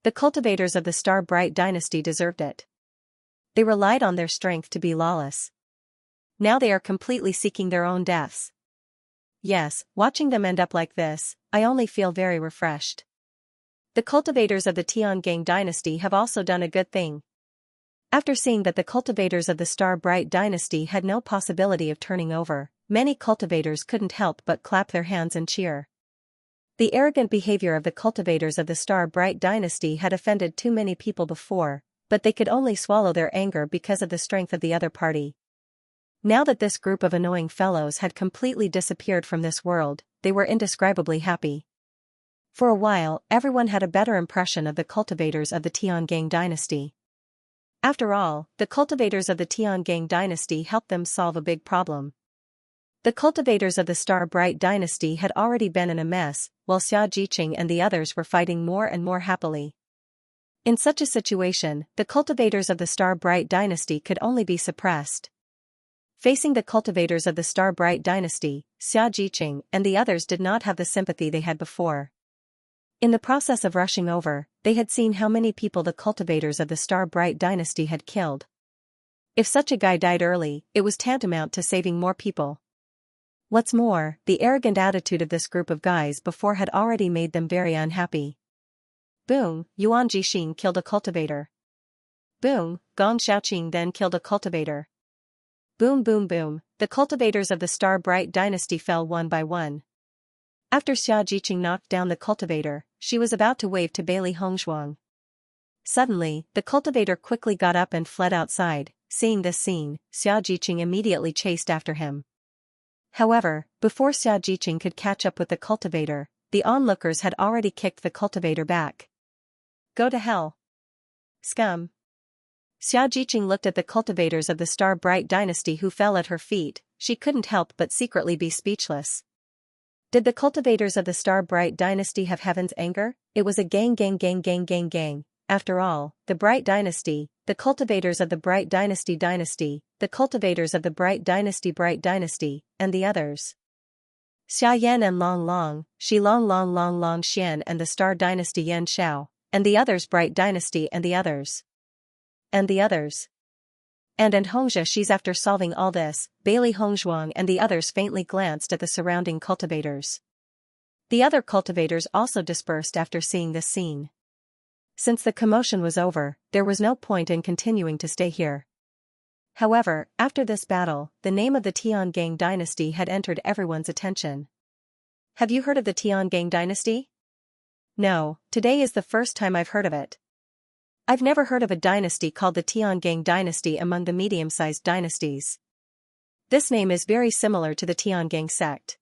The cultivators of the Star Bright dynasty deserved it. They relied on their strength to be lawless. Now they are completely seeking their own deaths. Yes, watching them end up like this, I only feel very refreshed. The cultivators of the Tiangang dynasty have also done a good thing. After seeing that the cultivators of the Star Bright dynasty had no possibility of turning over, many cultivators couldn't help but clap their hands and cheer. The arrogant behavior of the cultivators of the Star Bright dynasty had offended too many people before, but they could only swallow their anger because of the strength of the other party. Now that this group of annoying fellows had completely disappeared from this world, they were indescribably happy. For a while, everyone had a better impression of the cultivators of the Tiangang dynasty. After all, the cultivators of the Tiangang dynasty helped them solve a big problem. The cultivators of the Star Bright dynasty had already been in a mess, while Xia Jiqing and the others were fighting more and more happily. In such a situation, the cultivators of the Star Bright dynasty could only be suppressed. Facing the cultivators of the Star Bright dynasty, Xia Jiqing and the others did not have the sympathy they had before. In the process of rushing over, they had seen how many people the cultivators of the Star Bright dynasty had killed. If such a guy died early, it was tantamount to saving more people. What's more, the arrogant attitude of this group of guys before had already made them very unhappy. Boom, Yuan Jixing killed a cultivator. Boom, Gong Xiaoqing then killed a cultivator. Boom boom boom, the cultivators of the Star Bright dynasty fell one by one. After Xia Jiqing knocked down the cultivator, she was about to wave to Bailey Hongzhuang. Suddenly, the cultivator quickly got up and fled outside. Seeing this scene, Xia Jiqing immediately chased after him. However, before Xia Jiqing could catch up with the cultivator, the onlookers had already kicked the cultivator back. Go to hell, scum! Xia Jiqing looked at the cultivators of the Star Bright dynasty who fell at her feet. She couldn't help but secretly be speechless. Did the cultivators of the Star Bright dynasty have heaven's anger? It was a gang. After all, the Bright dynasty, the cultivators of the Bright Dynasty, the cultivators of the Bright Dynasty, and the others. Xia Yan and Long Long, Shi Long Long Long Long Xian and the Star Dynasty Yan Xiao, and the others Bright Dynasty and the others. And the others. And Hongxia she's after solving all this, Bailey Hongzhuang and the others faintly glanced at the surrounding cultivators. The other cultivators also dispersed after seeing this scene. Since the commotion was over, there was no point in continuing to stay here. However, after this battle, the name of the Tiangang dynasty had entered everyone's attention. Have you heard of the Tiangang dynasty? No, today is the first time I've heard of it. I've never heard of a dynasty called the Tiangang dynasty among the medium-sized dynasties. This name is very similar to the Tiangang sect.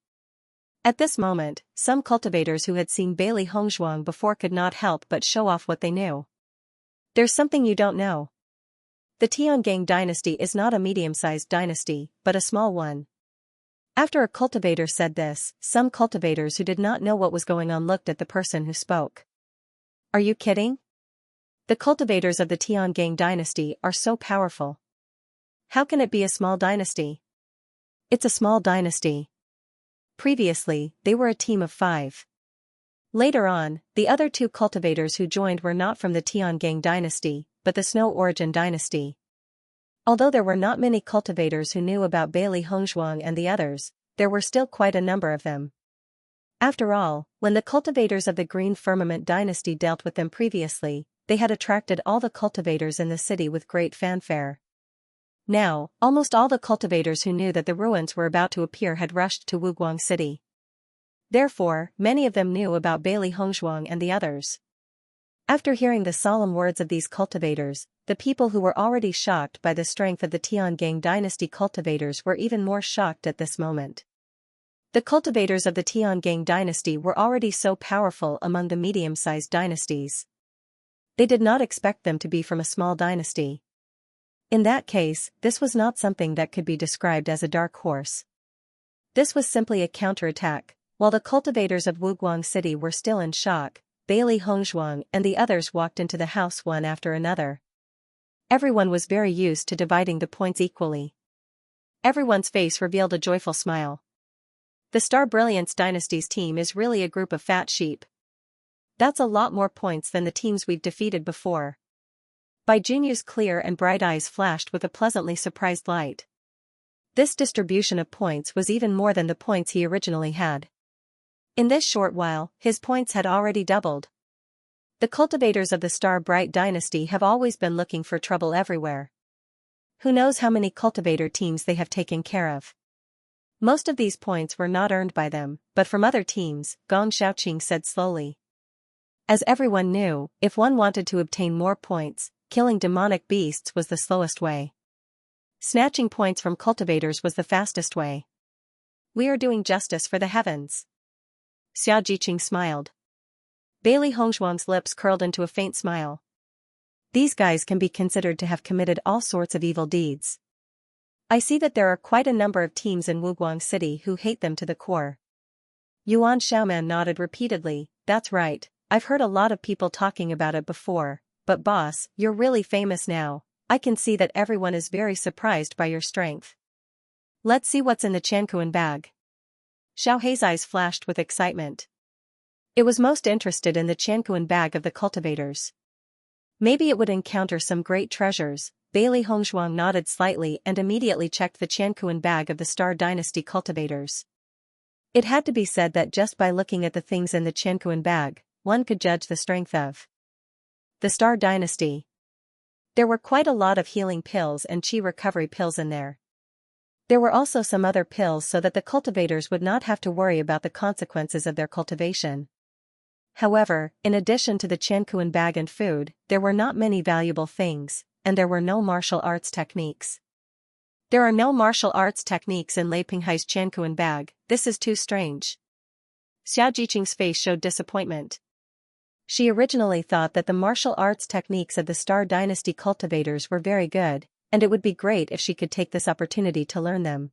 At this moment, some cultivators who had seen Bailey Hongzhuang before could not help but show off what they knew. There's something you don't know. The Tiangang dynasty is not a medium-sized dynasty, but a small one. After a cultivator said this, some cultivators who did not know what was going on looked at the person who spoke. Are you kidding? The cultivators of the Tiangang dynasty are so powerful. How can it be a small dynasty? It's a small dynasty. Previously, they were a team of 5. Later on, the other 2 cultivators who joined were not from the Tiangang dynasty, but the Snow Origin dynasty. Although there were not many cultivators who knew about Bailey Hongzhuang and the others, there were still quite a number of them. After all, when the cultivators of the Green Firmament dynasty dealt with them previously, they had attracted all the cultivators in the city with great fanfare. Now, almost all the cultivators who knew that the ruins were about to appear had rushed to Wuguang City. Therefore, many of them knew about Bailey Hongzhuang and the others. After hearing the solemn words of these cultivators, the people who were already shocked by the strength of the Tiangang dynasty cultivators were even more shocked at this moment. The cultivators of the Tiangang dynasty were already so powerful among the medium-sized dynasties. They did not expect them to be from a small dynasty. In that case, this was not something that could be described as a dark horse. This was simply a counterattack. While the cultivators of Wuguang City were still in shock, Bailey Hongzhuang and the others walked into the house one after another. Everyone was very used to dividing the points equally. Everyone's face revealed a joyful smile. The Star Brilliance Dynasty's team is really a group of fat sheep. That's a lot more points than the teams we've defeated before. Bai Junyu's clear and bright eyes flashed with a pleasantly surprised light. This distribution of points was even more than the points he originally had. In this short while, his points had already doubled. The cultivators of the Star Bright Dynasty have always been looking for trouble everywhere. Who knows how many cultivator teams they have taken care of. Most of these points were not earned by them, but from other teams, Gong Xiaoqing said slowly. As everyone knew, if one wanted to obtain more points, killing demonic beasts was the slowest way. Snatching points from cultivators was the fastest way. We are doing justice for the heavens. Xia Jiqing smiled. Bailey Hongzhuang's lips curled into a faint smile. These guys can be considered to have committed all sorts of evil deeds. I see that there are quite a number of teams in Wuguang City who hate them to the core. Yuan Xiaoman nodded repeatedly. That's right, I've heard a lot of people talking about it before, but boss, you're really famous now. I can see that everyone is very surprised by your strength. Let's see what's in the Qianquan bag. Xiao Hei's eyes flashed with excitement. It was most interested in the Qianquan bag of the cultivators. Maybe it would encounter some great treasures. Bailey Hongzhuang nodded slightly and immediately checked the Qianquan bag of the Star Dynasty cultivators. It had to be said that just by looking at the things in the Qianquan bag, one could judge the strength of the Star Dynasty. There were quite a lot of healing pills and chi recovery pills in there. There were also some other pills so that the cultivators would not have to worry about the consequences of their cultivation. However, in addition to the Qianquan bag and food, there were not many valuable things, and there were no martial arts techniques. There are no martial arts techniques in Lei Pinghai's Qianquan bag. This is too strange. Xia Jiqing's face showed disappointment. She originally thought that the martial arts techniques of the Star Dynasty cultivators were very good, and it would be great if she could take this opportunity to learn them.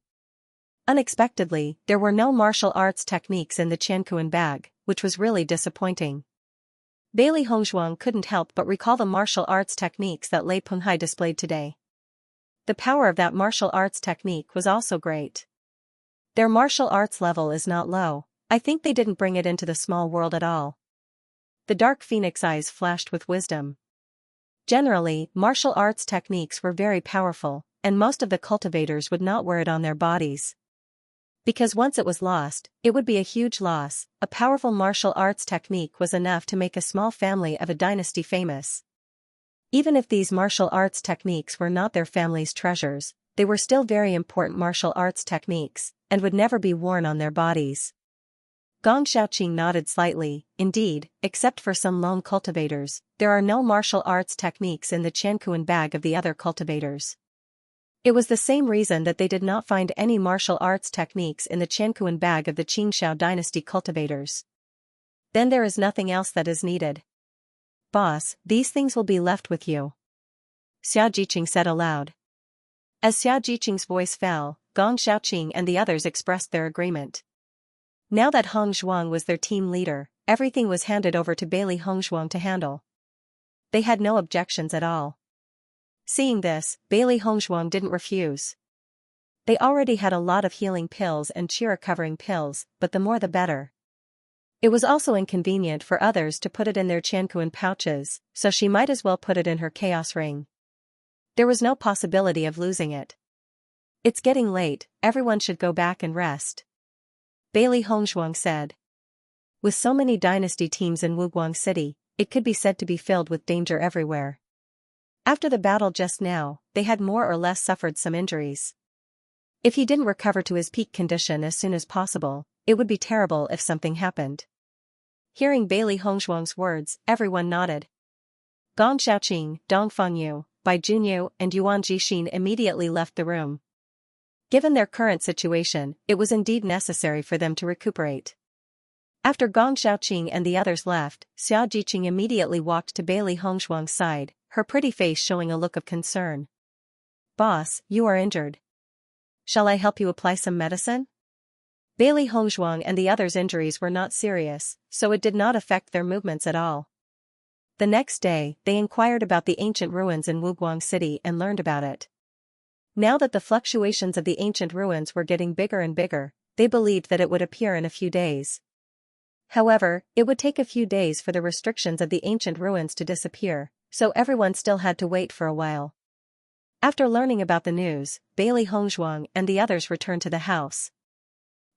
Unexpectedly, there were no martial arts techniques in the Qianquan bag, which was really disappointing. Bailey Hongzhuang couldn't help but recall the martial arts techniques that Lei Penghai displayed today. The power of that martial arts technique was also great. Their martial arts level is not low. I think they didn't bring it into the small world at all. The dark phoenix eyes flashed with wisdom. Generally, martial arts techniques were very powerful, and most of the cultivators would not wear it on their bodies. Because once it was lost, it would be a huge loss. A powerful martial arts technique was enough to make a small family of a dynasty famous. Even if these martial arts techniques were not their family's treasures, they were still very important martial arts techniques, and would never be worn on their bodies. Gong Xiaoqing nodded slightly. Indeed, except for some lone cultivators, there are no martial arts techniques in the Qianquan bag of the other cultivators. It was the same reason that they did not find any martial arts techniques in the Qianquan bag of the Qingxiao dynasty cultivators. Then there is nothing else that is needed. Boss, these things will be left with you, Xia Jiqing said aloud. As Xia Jiqing's voice fell, Gong Xiaoqing and the others expressed their agreement. Now that Hong Zhuang was their team leader, everything was handed over to Bailey Hongzhuang to handle. They had no objections at all. Seeing this, Bailey Hongzhuang didn't refuse. They already had a lot of healing pills and chi-recovering pills, but the more the better. It was also inconvenient for others to put it in their Qianquan pouches, so she might as well put it in her chaos ring. There was no possibility of losing it. It's getting late, everyone should go back and rest, Bailey Hongzhuang said. With so many dynasty teams in Wuguang City, it could be said to be filled with danger everywhere. After the battle just now, they had more or less suffered some injuries. If he didn't recover to his peak condition as soon as possible, it would be terrible if something happened. Hearing Bailey Hongzhuang's words, everyone nodded. Gong Xiaoqing, Dong Fengyu, Bai Junyu, and Yuan Jixin immediately left the room. Given their current situation, it was indeed necessary for them to recuperate. After Gong Xiaoqing and the others left, Xia Jiqing immediately walked to Bailey Hongzhuang's side, her pretty face showing a look of concern. Boss, you are injured. Shall I help you apply some medicine? Bailey Hongzhuang and the others' injuries were not serious, so it did not affect their movements at all. The next day, they inquired about the ancient ruins in Wuguang City and learned about it. Now that the fluctuations of the ancient ruins were getting bigger and bigger, they believed that it would appear in a few days. However, it would take a few days for the restrictions of the ancient ruins to disappear, so everyone still had to wait for a while. After learning about the news, Bailey Hongzhuang and the others returned to the house.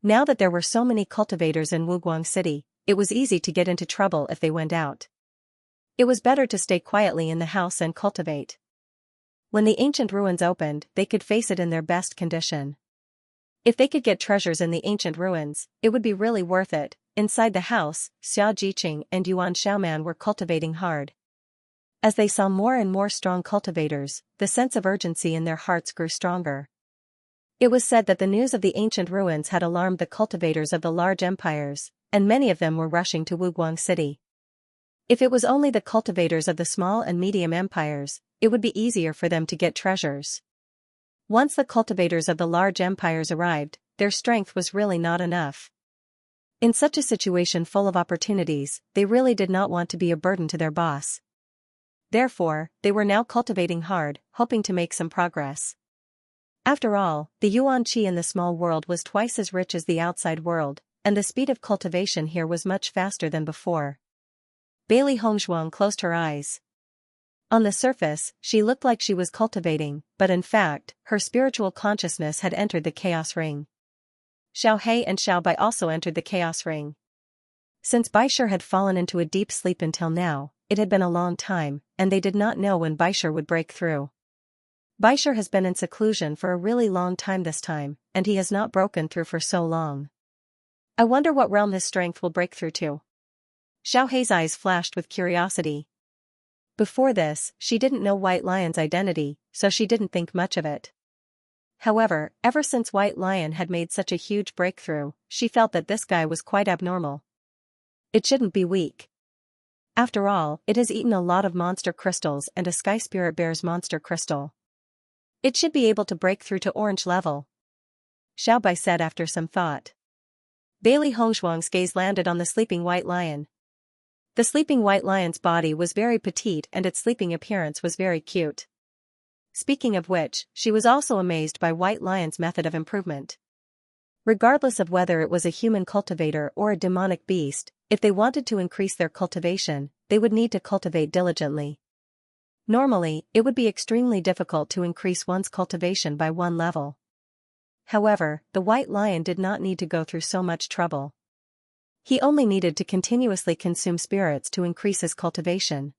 Now that there were so many cultivators in Wuguang City, it was easy to get into trouble if they went out. It was better to stay quietly in the house and cultivate. When the ancient ruins opened, they could face it in their best condition. If they could get treasures in the ancient ruins, it would be really worth it. Inside the house, Xia Jiqing and Yuan Xiaoman were cultivating hard. As they saw more and more strong cultivators, the sense of urgency in their hearts grew stronger. It was said that the news of the ancient ruins had alarmed the cultivators of the large empires, and many of them were rushing to Wuguang City. If it was only the cultivators of the small and medium empires, it would be easier for them to get treasures. Once the cultivators of the large empires arrived, their strength was really not enough. In such a situation full of opportunities, they really did not want to be a burden to their boss. Therefore, they were now cultivating hard, hoping to make some progress. After all, the yuan qi in the small world was twice as rich as the outside world, and the speed of cultivation here was much faster than before. Bailey Hongzhuang closed her eyes. On the surface, she looked like she was cultivating, but in fact, her spiritual consciousness had entered the chaos ring. Xiao He and Xiao Bai also entered the chaos ring. Since Baishir had fallen into a deep sleep until now, it had been a long time, and they did not know when Baishir would break through. Baishir has been in seclusion for a really long time this time, and he has not broken through for so long. I wonder what realm his strength will break through to. Xiao Hei's eyes flashed with curiosity. Before this, she didn't know White Lion's identity, so she didn't think much of it. However, ever since White Lion had made such a huge breakthrough, she felt that this guy was quite abnormal. It shouldn't be weak. After all, it has eaten a lot of monster crystals and a Sky Spirit Bear's monster crystal. It should be able to break through to orange level, Xiao Bai said after some thought. Bailey Hongzhuang's gaze landed on the sleeping White Lion. The sleeping white lion's body was very petite and its sleeping appearance was very cute. Speaking of which, she was also amazed by White Lion's method of improvement. Regardless of whether it was a human cultivator or a demonic beast, if they wanted to increase their cultivation, they would need to cultivate diligently. Normally, it would be extremely difficult to increase one's cultivation by one level. However, the White Lion did not need to go through so much trouble. He only needed to continuously consume spirits to increase his cultivation.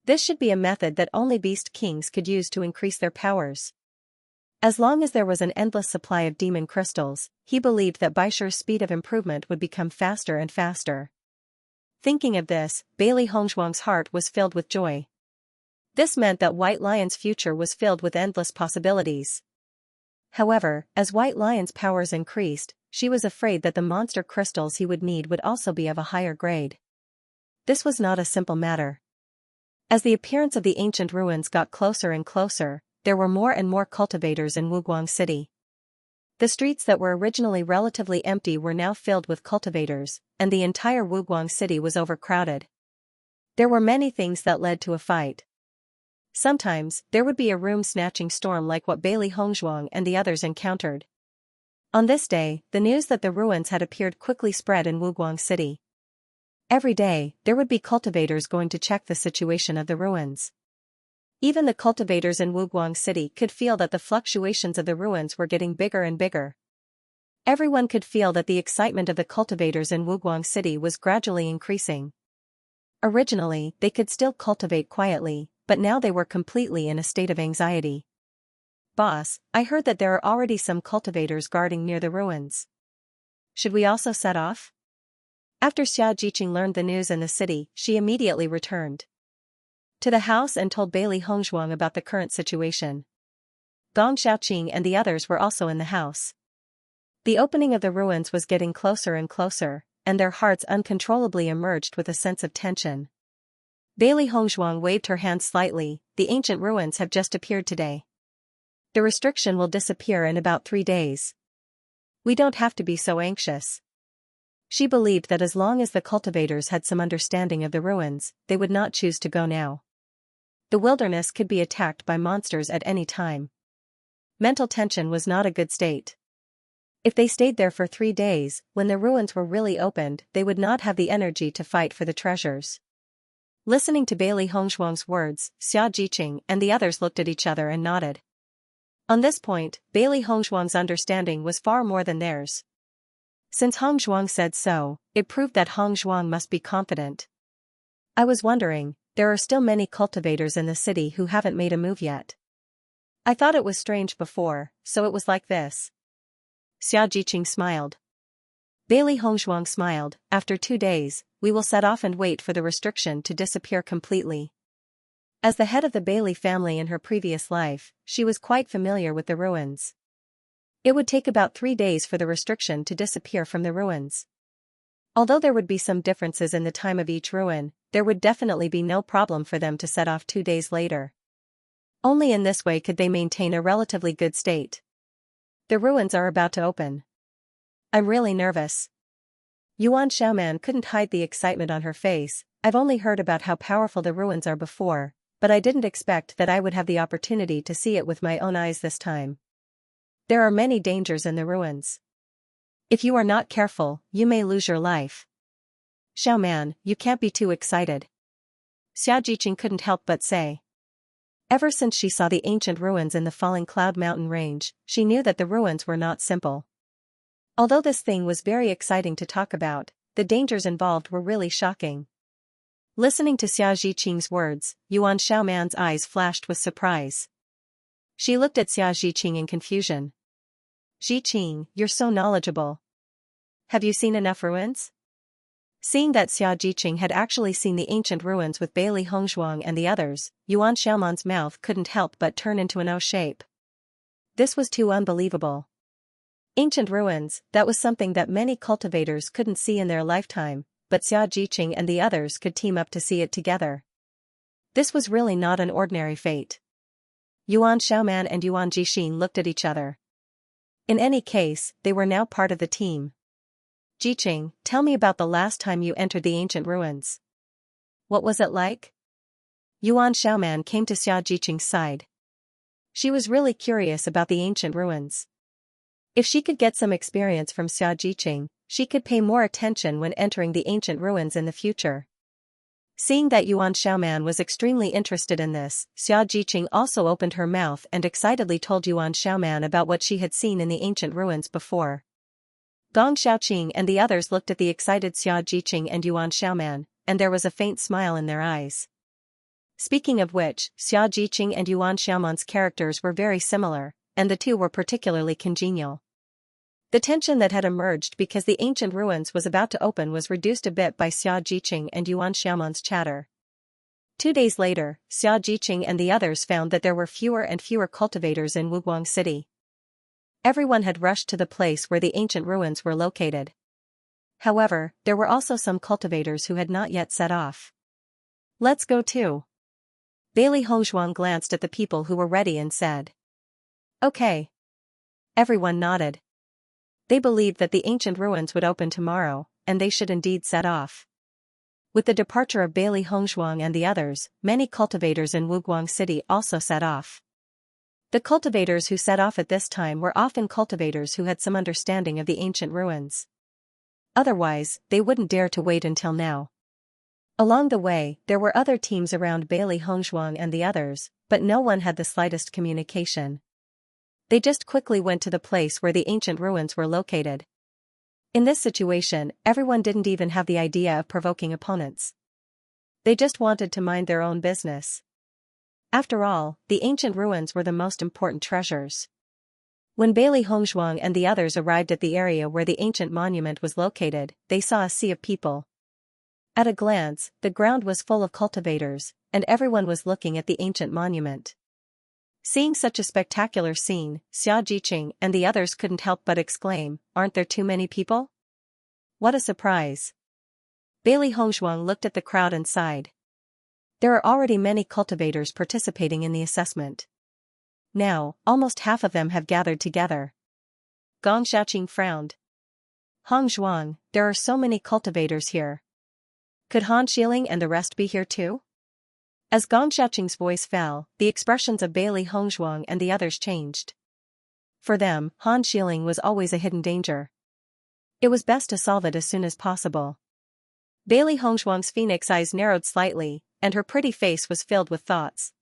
This should be a method that only beast kings could use to increase their powers. As long as there was an endless supply of demon crystals, he believed that Baisher's speed of improvement would become faster and faster. Thinking of this, Bailey Hongzhuang's heart was filled with joy. This meant that White Lion's future was filled with endless possibilities. However, as White Lion's powers increased, she was afraid that the monster crystals he would need would also be of a higher grade. This was not a simple matter. As the appearance of the ancient ruins got closer and closer, there were more and more cultivators in Wuguang City. The streets that were originally relatively empty were now filled with cultivators, and the entire Wuguang City was overcrowded. There were many things that led to a fight. Sometimes, there would be a room-snatching storm like what Bailey Hongzhuang and the others encountered. On this day, the news that the ruins had appeared quickly spread in Wuguang City. Every day, there would be cultivators going to check the situation of the ruins. Even the cultivators in Wuguang City could feel that the fluctuations of the ruins were getting bigger and bigger. Everyone could feel that the excitement of the cultivators in Wuguang City was gradually increasing. Originally, they could still cultivate quietly, but now they were completely in a state of anxiety. "Boss, I heard that there are already some cultivators guarding near the ruins. Should we also set off?" After Xianxia learned the news in the city, she immediately returned to the house and told Bailey Hongzhuang about the current situation. Gong Xiaoqing and the others were also in the house. The opening of the ruins was getting closer and closer, and their hearts uncontrollably emerged with a sense of tension. Bailey Hongzhuang waved her hand slightly. "The ancient ruins have just appeared today. The restriction will disappear in about 3 days. We don't have to be so anxious." She believed that as long as the cultivators had some understanding of the ruins, they would not choose to go now. The wilderness could be attacked by monsters at any time. Mental tension was not a good state. If they stayed there for 3 days, when the ruins were really opened, they would not have the energy to fight for the treasures. Listening to Bailey Hongzhuang's words, Xianxia and the others looked at each other and nodded. On this point, Bailey Hongzhuang's understanding was far more than theirs. Since Hongzhuang said so, it proved that Hongzhuang must be confident. "I was wondering, there are still many cultivators in the city who haven't made a move yet. I thought it was strange before, so it was like this." Xianxia smiled. Bailey Hongzhuang smiled. "After 2 days, we will set off and wait for the restriction to disappear completely." As the head of the Bailey family in her previous life, she was quite familiar with the ruins. It would take about 3 days for the restriction to disappear from the ruins. Although there would be some differences in the time of each ruin, there would definitely be no problem for them to set off 2 days later. Only in this way could they maintain a relatively good state. "The ruins are about to open. I'm really nervous." Yuan Xiaoman couldn't hide the excitement on her face. "I've only heard about how powerful the ruins are before, but I didn't expect that I would have the opportunity to see it with my own eyes this time. There are many dangers in the ruins. If you are not careful, you may lose your life." "Xiaoman, you can't be too excited," Xiaojiqing couldn't help but say. Ever since she saw the ancient ruins in the Falling Cloud Mountain range, she knew that the ruins were not simple. Although this thing was very exciting to talk about, the dangers involved were really shocking. Listening to Xiaojiqing's words, Yuan Xiaoman's eyes flashed with surprise. She looked at Xiaojiqing in confusion. "Jiqing, you're so knowledgeable. Have you seen enough ruins?" Seeing that Xiaojiqing had actually seen the ancient ruins with Bailey Hongzhuang and the others, Yuan Xiaoman's mouth couldn't help but turn into an O shape. This was too unbelievable. Ancient ruins, that was something that many cultivators couldn't see in their lifetime, but Xiaojiqing and the others could team up to see it together. This was really not an ordinary fate. Yuan Xiaoman and Yuan Jixin looked at each other. In any case, they were now part of the team. "Jiqing, tell me about the last time you entered the ancient ruins." What was it like? Yuan Xiaoman came to Xia Jiqing's side. She was really curious about the ancient ruins. If she could get some experience from Xia Jiqing, she could pay more attention when entering the ancient ruins in the future. Seeing that Yuan Xiaoman was extremely interested in this, Xia Jiqing also opened her mouth and excitedly told Yuan Xiaoman about what she had seen in the ancient ruins before. Gong Xiaoqing and the others looked at the excited Xia Jiqing and Yuan Xiaoman, and there was a faint smile in their eyes. Speaking of which, Xia Jiqing and Yuan Xiaoman's characters were very similar, and the two were particularly congenial. The tension that had emerged because the ancient ruins was about to open was reduced a bit by Xia Jiqing and Yuan Xiaoman's chatter. 2 days later, Xia Jiqing and the others found that there were fewer and fewer cultivators in Wuguang City. Everyone had rushed to the place where the ancient ruins were located. However, there were also some cultivators who had not yet set off. Let's go too. Bailey Hongzhuang glanced at the people who were ready and said. Okay. Everyone nodded. They believed that the ancient ruins would open tomorrow, and they should indeed set off. With the departure of Bailey Hongzhuang and the others, many cultivators in Wuguang City also set off. The cultivators who set off at this time were often cultivators who had some understanding of the ancient ruins. Otherwise, they wouldn't dare to wait until now. Along the way, there were other teams around Bailey Hongzhuang and the others, but no one had the slightest communication. They just quickly went to the place where the ancient ruins were located. In this situation, everyone didn't even have the idea of provoking opponents. They just wanted to mind their own business. After all, the ancient ruins were the most important treasures. When Bailey Hongzhuang and the others arrived at the area where the ancient monument was located, they saw a sea of people. At a glance, the ground was full of cultivators, and everyone was looking at the ancient monument. Seeing such a spectacular scene, Xia Jiqing and the others couldn't help but exclaim, "Aren't there too many people?" What a surprise! Bailey Hongzhuang looked at the crowd and sighed. There are already many cultivators participating in the assessment. Now, almost half of them have gathered together. Gong Xiaoqing frowned. Hongzhuang, there are so many cultivators here. Could Han Xiling and the rest be here too? As Gong Xiaoqing's voice fell, the expressions of Bailey Hongzhuang and the others changed. For them, Han Xiling was always a hidden danger. It was best to solve it as soon as possible. Bailey Hongzhuang's phoenix eyes narrowed slightly, and her pretty face was filled with thoughts.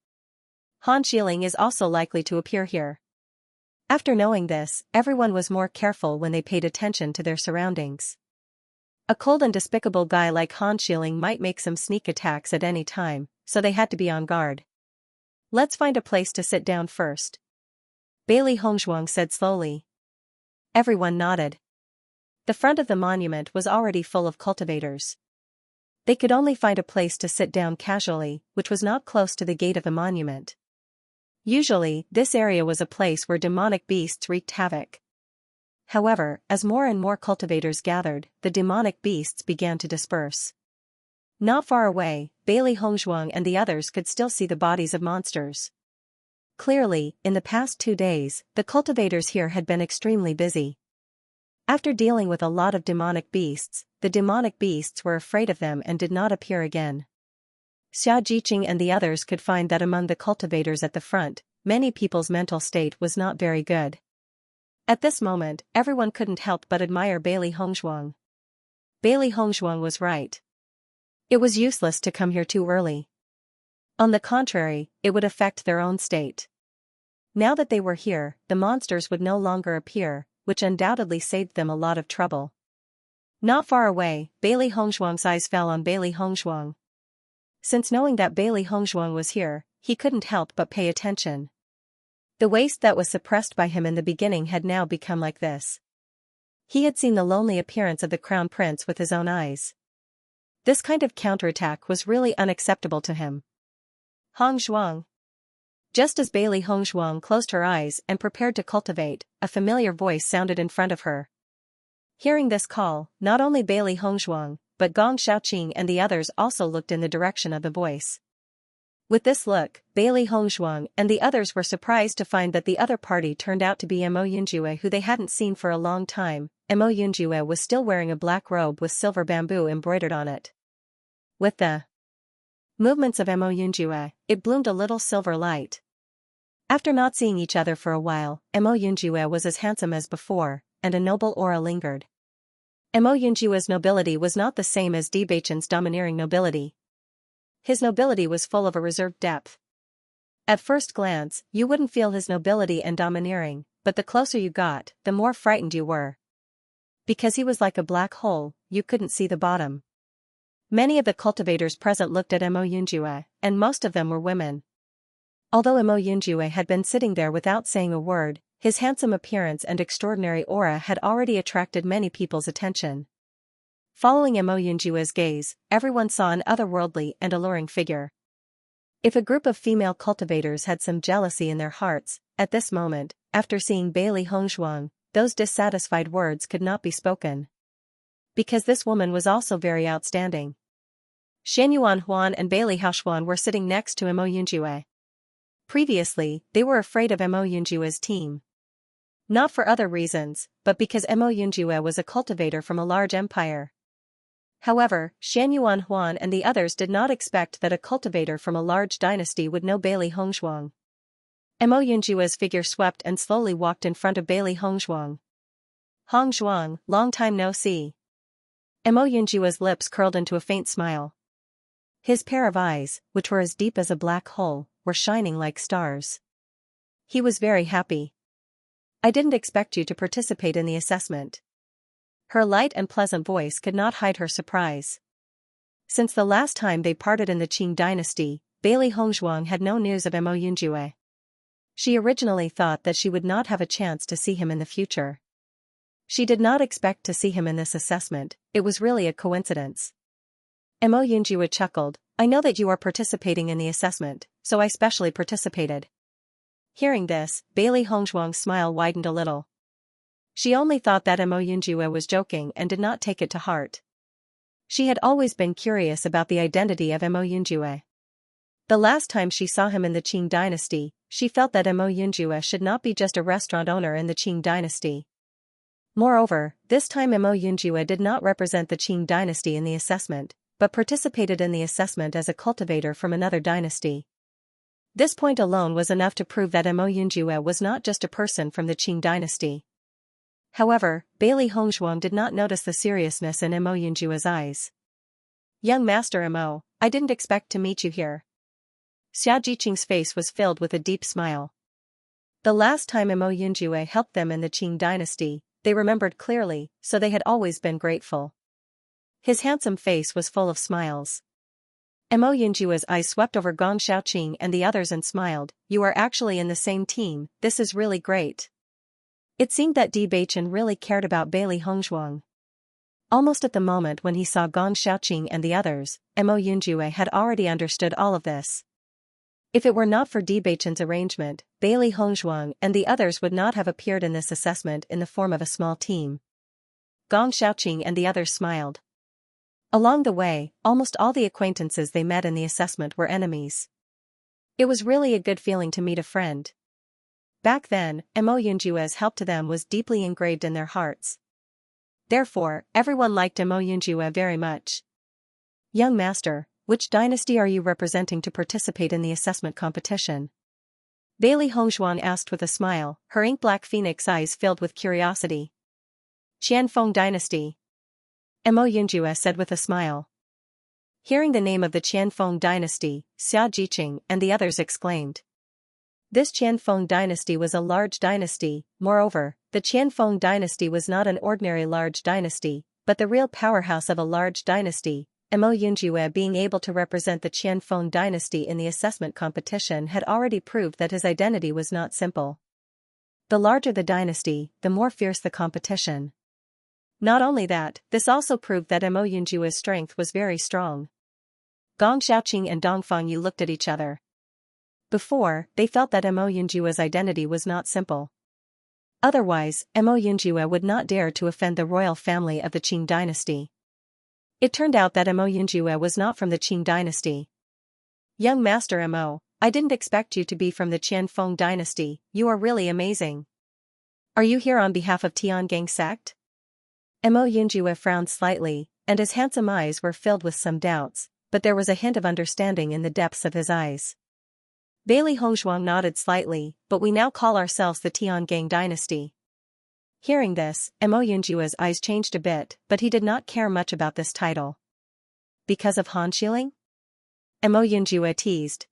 Han Xiling is also likely to appear here. After knowing this, everyone was more careful when they paid attention to their surroundings. A cold and despicable guy like Han Xiling might make some sneak attacks at any time, so they had to be on guard. Let's find a place to sit down first. Bailey Hongzhuang said slowly. Everyone nodded. The front of the monument was already full of cultivators. They could only find a place to sit down casually, which was not close to the gate of the monument. Usually, this area was a place where demonic beasts wreaked havoc. However, as more and more cultivators gathered, the demonic beasts began to disperse. Not far away, Bailey Hongzhuang and the others could still see the bodies of monsters. Clearly, in the past 2 days, the cultivators here had been extremely busy. After dealing with a lot of demonic beasts, the demonic beasts were afraid of them and did not appear again. Xia Jiqing and the others could find that among the cultivators at the front, many people's mental state was not very good. At this moment, everyone couldn't help but admire Bailey Hongzhuang. Bailey Hongzhuang was right. It was useless to come here too early. On the contrary, it would affect their own state. Now that they were here, the monsters would no longer appear, which undoubtedly saved them a lot of trouble. Not far away, Bailey Hongzhuang's eyes fell on Bailey Hongzhuang. Since knowing that Bailey Hongzhuang was here, he couldn't help but pay attention. The waste that was suppressed by him in the beginning had now become like this. He had seen the lonely appearance of the crown prince with his own eyes. This kind of counterattack was really unacceptable to him. Hongzhuang. Just as Bailey Hongzhuang closed her eyes and prepared to cultivate, a familiar voice sounded in front of her. Hearing this call, not only Bailey Hongzhuang, but Gong Xiaoqing and the others also looked in the direction of the voice. With this look, Bailey Hongzhuang and the others were surprised to find that the other party turned out to be Mo Yunjue, who they hadn't seen for a long time. Mo Yunjue was still wearing a black robe with silver bamboo embroidered on it. With the Movements of Mo Yunjue, it bloomed a little silver light. After not seeing each other for a while, Mo Yunjue was as handsome as before, and a noble aura lingered. Mo Yunjue's nobility was not the same as Bewitching's domineering nobility. His nobility was full of a reserved depth. At first glance, you wouldn't feel his nobility and domineering, but the closer you got, the more frightened you were. Because he was like a black hole, you couldn't see the bottom. Many of the cultivators present looked at Mo Yunjue, and most of them were women. Although Mo Yunjue had been sitting there without saying a word, his handsome appearance and extraordinary aura had already attracted many people's attention. Following Mo Yunjue's gaze, everyone saw an otherworldly and alluring figure. If a group of female cultivators had some jealousy in their hearts, at this moment, after seeing Bailey Hongzhuang, those dissatisfied words could not be spoken. Because this woman was also very outstanding. Xianyuan Huan and Bailey Haoxuan were sitting next to Mo Yunjue. Previously, they were afraid of Mo Yunjue's team. Not for other reasons, but because Mo Yunjue was a cultivator from a large empire. However, Xianyuan Huan and the others did not expect that a cultivator from a large dynasty would know Bailey Hongzhuang. Mo Yunjue's figure swept and slowly walked in front of Bailey Hongzhuang. Hongzhuang, long time no see. Mo Yunjue's lips curled into a faint smile. His pair of eyes, which were as deep as a black hole, were shining like stars. He was very happy. I didn't expect you to participate in the assessment. Her light and pleasant voice could not hide her surprise. Since the last time they parted in the Qing dynasty, Bailey Hongzhuang had no news of Mo Yunjue. She originally thought that she would not have a chance to see him in the future. She did not expect to see him in this assessment, it was really a coincidence. Mo Yunjue chuckled, I know that you are participating in the assessment, so I specially participated. Hearing this, Bailey Hongzhuang's smile widened a little. She only thought that Mo Yunjue was joking and did not take it to heart. She had always been curious about the identity of Mo Yunjue. The last time she saw him in the Qing dynasty, she felt that Mo Yunjue should not be just a restaurant owner in the Qing dynasty. Moreover, this time Mo Yunjue did not represent the Qing dynasty in the assessment, but participated in the assessment as a cultivator from another dynasty. This point alone was enough to prove that Mo Yunjue was not just a person from the Qing dynasty. However, Bailey Hongzhuang did not notice the seriousness in Mo Yunjue's eyes. Young Master Mo, I didn't expect to meet you here. Xiajiqing's face was filled with a deep smile. The last time Mo Yunjue helped them in the Qing dynasty, they remembered clearly, so they had always been grateful. His handsome face was full of smiles. Mo Yunjue's eyes swept over Gong Xiaoqing and the others and smiled, you are actually in the same team, this is really great. It seemed that Bewitching really cared about Bailey Hongzhuang. Almost at the moment when he saw Gong Xiaoqing and the others, Mo Yunjue had already understood all of this. If it were not for Bewitching's arrangement, Bailey Hongzhuang and the others would not have appeared in this assessment in the form of a small team. Gong Xiaoqing and the others smiled. Along the way, almost all the acquaintances they met in the assessment were enemies. It was really a good feeling to meet a friend. Back then, Mo Yunjue's help to them was deeply engraved in their hearts. Therefore, everyone liked Mo Yunjue very much. Young Master, which dynasty are you representing to participate in the assessment competition? Bailey Hongzhuang asked with a smile, her ink-black phoenix eyes filled with curiosity. Qianfeng dynasty. Mo Yunjue said with a smile. Hearing the name of the Qianfeng dynasty, Xiajiqing and the others exclaimed. This Qianfeng dynasty was a large dynasty, moreover, the Qianfeng dynasty was not an ordinary large dynasty, but the real powerhouse of a large dynasty. Mo Yunjue being able to represent the Qianfeng dynasty in the assessment competition had already proved that his identity was not simple. The larger the dynasty, the more fierce the competition. Not only that, this also proved that Mo Yunjue's strength was very strong. Gong Xiaoqing and Dong Fangyu looked at each other. Before, they felt that Mo Yunjue's identity was not simple. Otherwise, Mo Yunjue would not dare to offend the royal family of the Qing dynasty. It turned out that Mo Yunjue was not from the Qing dynasty. Young Master Mo, I didn't expect you to be from the Qianfeng dynasty, you are really amazing. Are you here on behalf of Tiangang sect? Mo Yunjue frowned slightly, and his handsome eyes were filled with some doubts, but there was a hint of understanding in the depths of his eyes. Bailey Hongzhuang nodded slightly, but we now call ourselves the Tiangang dynasty. Hearing this, Mo Yunjua's eyes changed a bit, but he did not care much about this title. Because of Han Xiling? Mo Yunjua teased.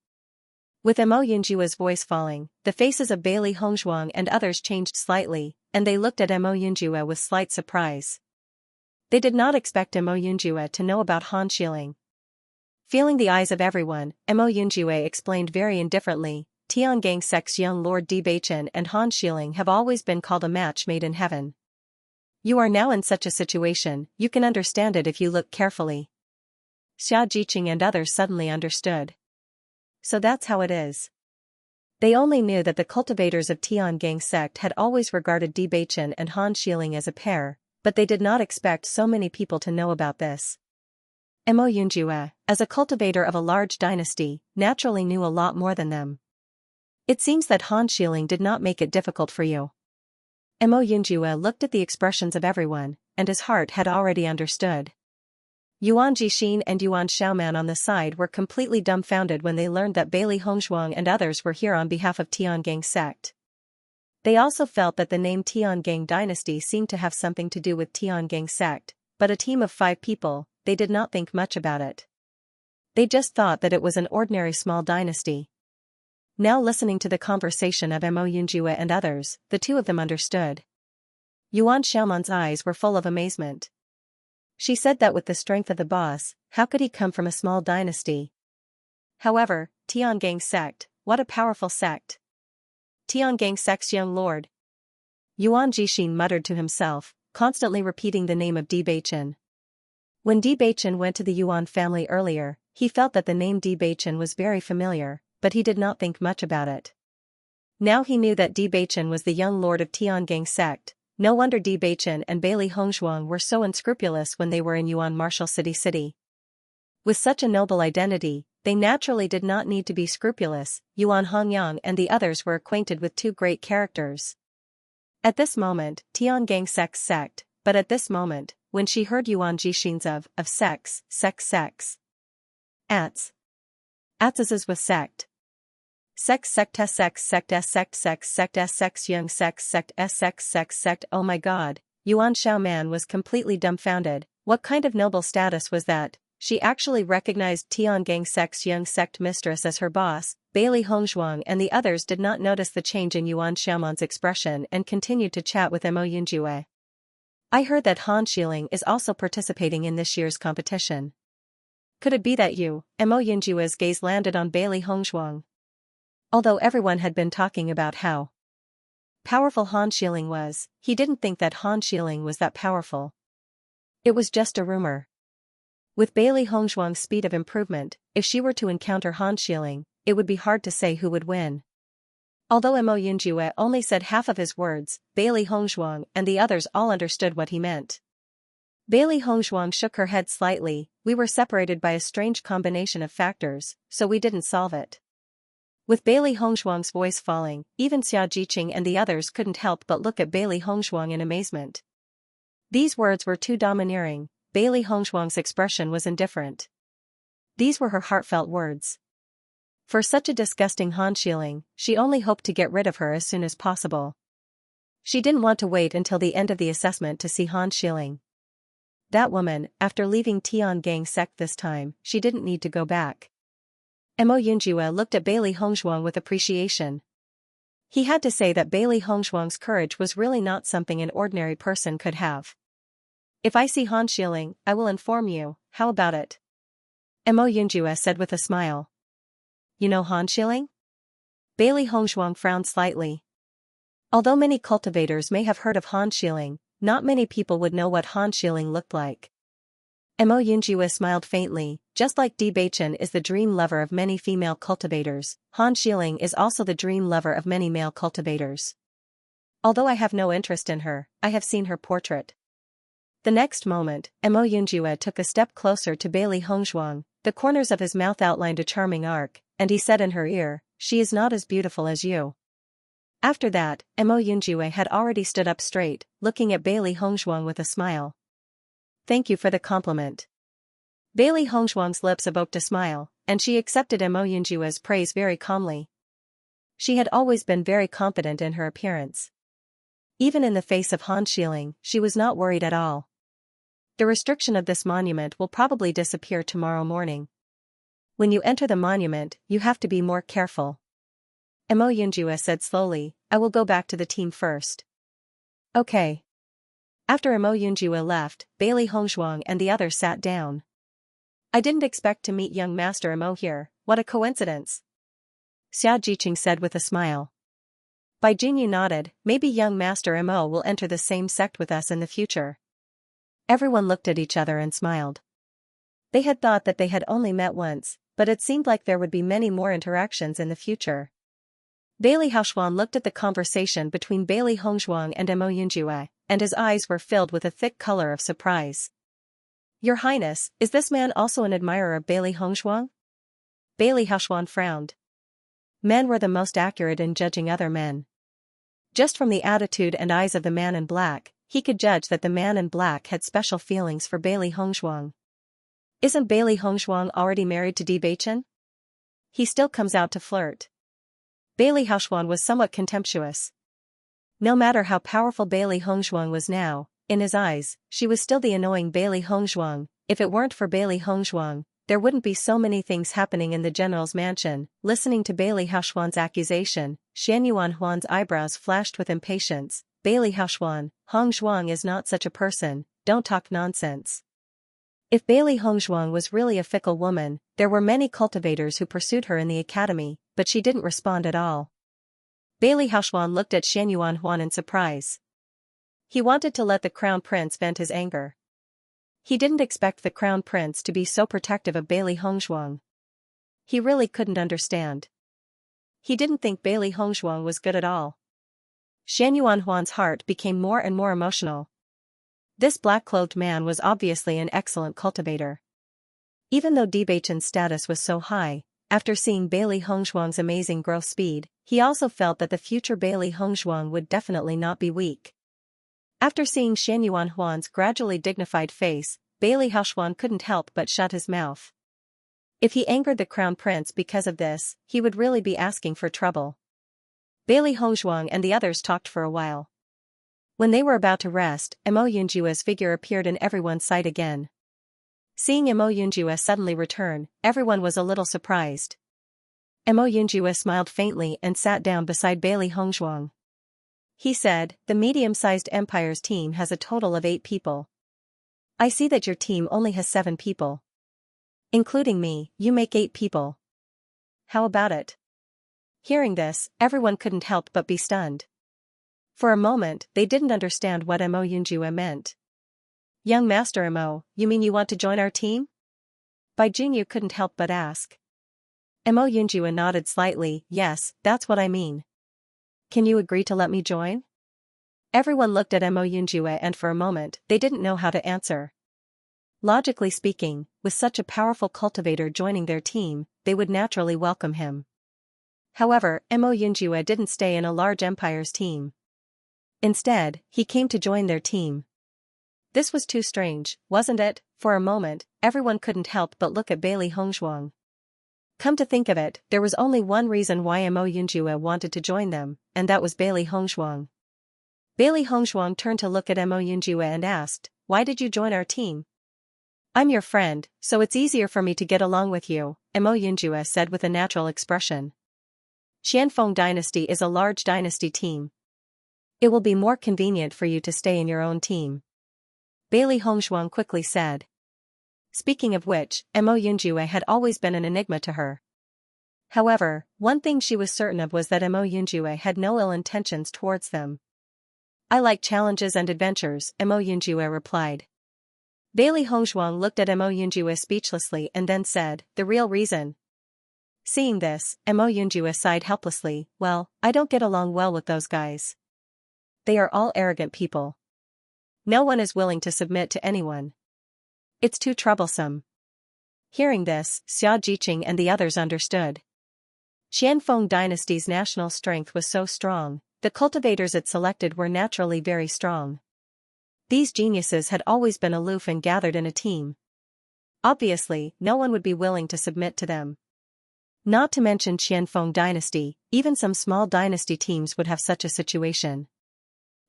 With Mo Yunjua's voice falling, the faces of Bailey Hongzhuang and others changed slightly, and they looked at Mo Yunjua with slight surprise. They did not expect Mo Yunjua to know about Han Xiling. Feeling the eyes of everyone, Mo Yunjua explained very indifferently, Tiangang sect's young Lord Bewitching and Han Xiling have always been called a match made in heaven. You are now in such a situation, you can understand it if you look carefully. Xianxia and others suddenly understood. So that's how it is. They only knew that the cultivators of Tiangang sect had always regarded Bewitching and Han Xiling as a pair, but they did not expect so many people to know about this. Mo Yunjua, as a cultivator of a large dynasty, naturally knew a lot more than them. It seems that Han Xiling did not make it difficult for you. Mo Yunjua looked at the expressions of everyone, and his heart had already understood. Yuan Jixin and Yuan Xiaoman on the side were completely dumbfounded when they learned that Bailey Hongzhuang and others were here on behalf of Tiangang sect. They also felt that the name Tiangang dynasty seemed to have something to do with Tiangang sect, but a team of 5 people, they did not think much about it. They just thought that it was an ordinary small dynasty. Now listening to the conversation of Mo Yunjua and others, the two of them understood. Yuan Xiaoman's eyes were full of amazement. She said that with the strength of the boss, how could he come from a small dynasty? However, Tiangang sect, what a powerful sect. Tiangang sect's young lord. Yuan Jixin muttered to himself, constantly repeating the name of Bewitching. When Bewitching went to the Yuan family earlier, he felt that the name Bewitching was very familiar, but he did not think much about it. Now he knew that Bewitching was the young lord of Tiangang sect. No wonder Bewitching and Bailey Hongzhuang were so unscrupulous when they were in Yuan Martial City. With such a noble identity, they naturally did not need to be scrupulous. Yuan Hongyang and the others were acquainted with 2 great characters. At this moment, Tiangang sect's sect, but at this moment, when she heard Yuan Jixin's of sex. Atz's with sect. Sex sect s sex sect s sex young sex sect s sex sect. Oh my god, Yuan Xiaoman was completely dumbfounded. What kind of noble status was that? She actually recognized Tiangang sect's young sect mistress as her boss. Bailey Hongzhuang and the others did not notice the change in Yuan Xiaoman's expression and continued to chat with Mo Yunjua. I heard that Han Xiling is also participating in this year's competition. Could it be that you? Mo Yunjua's gaze landed on Bailey Hongzhuang. Although everyone had been talking about how powerful Han Xiling was, he didn't think that Han Xiling was that powerful. It was just a rumor. With Bailey Hongzhuang's speed of improvement, if she were to encounter Han Xiling, it would be hard to say who would win. Although Mo Yunjua only said half of his words, Bailey Hongzhuang and the others all understood what he meant. Bailey Hongzhuang shook her head slightly. We were separated by a strange combination of factors, so we didn't solve it. With Bailey Hongzhuang's voice falling, even Xianxia and the others couldn't help but look at Bailey Hongzhuang in amazement. These words were too domineering. Bailey Hongzhuang's expression was indifferent. These were her heartfelt words. For such a disgusting Han Xiling, she only hoped to get rid of her as soon as possible. She didn't want to wait until the end of the assessment to see Han Xiling. That woman, after leaving Tiangang sect this time, she didn't need to go back. Mo Yunjua looked at Bailey Hongzhuang with appreciation. He had to say that Bailey Hongzhuang's courage was really not something an ordinary person could have. If I see Han Xiling, I will inform you. How about it? Mo Yunjua said with a smile. You know Han Xiling? Bailey Hongzhuang frowned slightly. Although many cultivators may have heard of Han Xiling, not many people would know what Han Xiling looked like. Mo Yunjua smiled faintly. Just like Bewitching is the dream lover of many female cultivators, Han Xiling is also the dream lover of many male cultivators. Although I have no interest in her, I have seen her portrait. The next moment, Mo Yunjua took a step closer to Bailey Hongzhuang. The corners of his mouth outlined a charming arc, and he said in her ear, "She is not as beautiful as you." After that, Mo Yunjua had already stood up straight, looking at Bailey Hongzhuang with a smile. Thank you for the compliment. Bailey Hongzhuang's lips evoked a smile, and she accepted Mo Yunjua's praise very calmly. She had always been very confident in her appearance. Even in the face of Han Xiling, she was not worried at all. The restriction of this monument will probably disappear tomorrow morning. When you enter the monument, you have to be more careful. Mo Yunjua said slowly, I will go back to the team first. Okay. After Mo Yunjua left, Bailey Hongzhuang and the others sat down. I didn't expect to meet young Master Mo here, what a coincidence. Xianxia said with a smile. Bai Jinyu nodded, maybe young Master Mo will enter the same sect with us in the future. Everyone looked at each other and smiled. They had thought that they had only met once, but it seemed like there would be many more interactions in the future. Bailey Haoxuan looked at the conversation between Bailey Hongzhuang and Mo Yunjue, and his eyes were filled with a thick color of surprise. Your Highness, is this man also an admirer of Bailey Hongzhuang? Bailey Haoxuan frowned. Men were the most accurate in judging other men. Just from the attitude and eyes of the man in black, he could judge that the man in black had special feelings for Bailey Hongzhuang. Isn't Bailey Hongzhuang already married to Bewitching? He still comes out to flirt. Bailey Haoxuan was somewhat contemptuous. No matter how powerful Bailey Hongzhuang was now, in his eyes, she was still the annoying Bailey Hongzhuang. If it weren't for Bailey Hongzhuang, there wouldn't be so many things happening in the general's mansion. Listening to Bailey Haoxuan's accusation, Xianyuan Huan's eyebrows flashed with impatience. Bailey Haoxuan, Hongzhuang is not such a person, don't talk nonsense. If Bailey Hongzhuang was really a fickle woman, there were many cultivators who pursued her in the academy, but she didn't respond at all. Bailey Haoxuan looked at Xianyuan Huan in surprise. He wanted to let the crown prince vent his anger. He didn't expect the crown prince to be so protective of Bailey Hongzhuang. He really couldn't understand. He didn't think Bailey Hongzhuang was good at all. Xianyuan Huan's heart became more and more emotional. This black-clothed man was obviously an excellent cultivator. Even though Debachen's status was so high, after seeing Bailey Hongzhuang's amazing growth speed, he also felt that the future Bailey Hongzhuang would definitely not be weak. After seeing Xianyuan Huan's gradually dignified face, Bailey Haoxuan couldn't help but shut his mouth. If he angered the crown prince because of this, he would really be asking for trouble. Bailey Hongzhuang and the others talked for a while. When they were about to rest, Mo Yunjua's figure appeared in everyone's sight again. Seeing Mo Yunjua suddenly return, everyone was a little surprised. Mo Yunjua smiled faintly and sat down beside Bailey Hongzhuang. He said, the medium-sized Empire's team has a total of 8 people. I see that your team only has 7 people. Including me, you make 8 people. How about it? Hearing this, everyone couldn't help but be stunned. For a moment, they didn't understand what Mo Yunjua meant. Young Master Mo, you mean you want to join our team? Bai Jinyu couldn't help but ask. Mo Yunjua nodded slightly, yes, that's what I mean. Can you agree to let me join? Everyone looked at Mo Yunjua and for a moment, they didn't know how to answer. Logically speaking, with such a powerful cultivator joining their team, they would naturally welcome him. However, Mo Yunjua didn't stay in a large Empire's team. Instead, he came to join their team. This was too strange, wasn't it? For a moment, everyone couldn't help but look at Bailey Hongzhuang. Come to think of it, there was only one reason why Mo Yunjua wanted to join them, and that was Bailey Hongzhuang. Bailey Hongzhuang turned to look at Mo Yunjua and asked, why did you join our team? I'm your friend, so it's easier for me to get along with you, Mo Yunjua said with a natural expression. Xianfeng Dynasty is a large dynasty team. It will be more convenient for you to stay in your own team. Bailey Hongzhuang quickly said. Speaking of which, Mo Yunjua had always been an enigma to her. However, one thing she was certain of was that Mo Yunjua had no ill intentions towards them. I like challenges and adventures, Mo Yunjua replied. Bailey Hongzhuang looked at Mo Yunjua speechlessly and then said, the real reason. Seeing this, Mo Yunjua sighed helplessly, well, I don't get along well with those guys. They are all arrogant people. No one is willing to submit to anyone. It's too troublesome. Hearing this, Xia Jiqing and the others understood. Xianfeng Dynasty's national strength was so strong, the cultivators it selected were naturally very strong. These geniuses had always been aloof and gathered in a team. Obviously, no one would be willing to submit to them. Not to mention Qianfeng dynasty, even some small dynasty teams would have such a situation.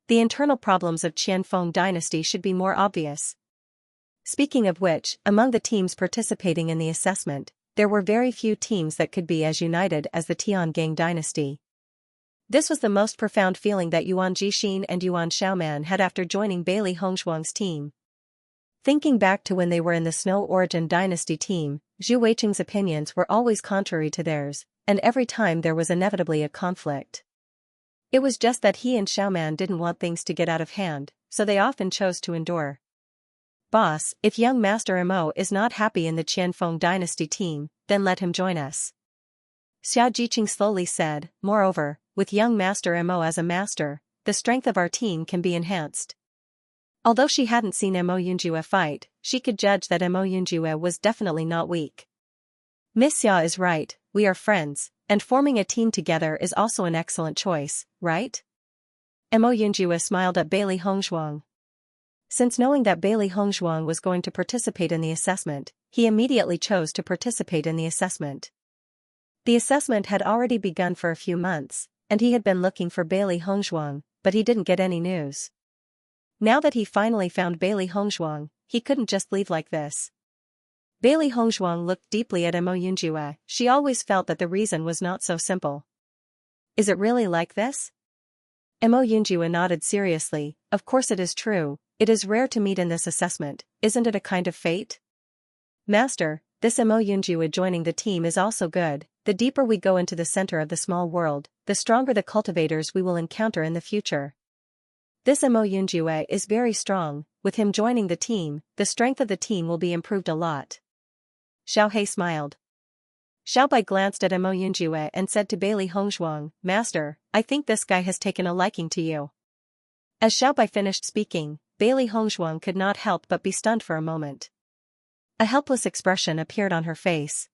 The internal problems of Qianfeng dynasty should be more obvious. Speaking of which, among the teams participating in the assessment, there were very few teams that could be as united as the Tiangang dynasty. This was the most profound feeling that Yuan Jixin and Yuan Xiaoman had after joining Bailey Hongshuang's team. Thinking back to when they were in the Snow Origin dynasty team, Zhu Weiqing's opinions were always contrary to theirs, and every time there was inevitably a conflict. It was just that he and Xiaoman didn't want things to get out of hand, so they often chose to endure. Boss, if young Master Mo is not happy in the Qianfeng dynasty team, then let him join us. Xia Jiqing slowly said. Moreover, with young Master Mo as a master, the strength of our team can be enhanced. Although she hadn't seen Mo Yunjue fight, she could judge that Mo Yunjue was definitely not weak. Miss Xia is right, we are friends, and forming a team together is also an excellent choice, right? Mo Yunjue smiled at Bailey Hongshuang. Since knowing that Bailey Hongshuang was going to participate in the assessment, he immediately chose to participate in the assessment. The assessment had already begun for a few months, and he had been looking for Bailey Hongshuang, but he didn't get any news. Now that he finally found Bailey Hongshuang, he couldn't just leave like this. Bailey Hongshuang looked deeply at Mo Yunjue. She always felt that the reason was not so simple. Is it really like this? Mo Yunjue nodded seriously. Of course it is true, it is rare to meet in this assessment, isn't it a kind of fate? Master, this Mo Yunjue joining the team is also good. The deeper we go into the center of the small world, the stronger the cultivators we will encounter in the future. This Mo Yunjue is very strong, with him joining the team, the strength of the team will be improved a lot. Xiao He smiled. Xiao Bai glanced at Mo Yunjue and said to Bailey Hongshuang, Master, I think this guy has taken a liking to you. As Xiao Bai finished speaking, Bailey Hongshuang could not help but be stunned for a moment. A helpless expression appeared on her face.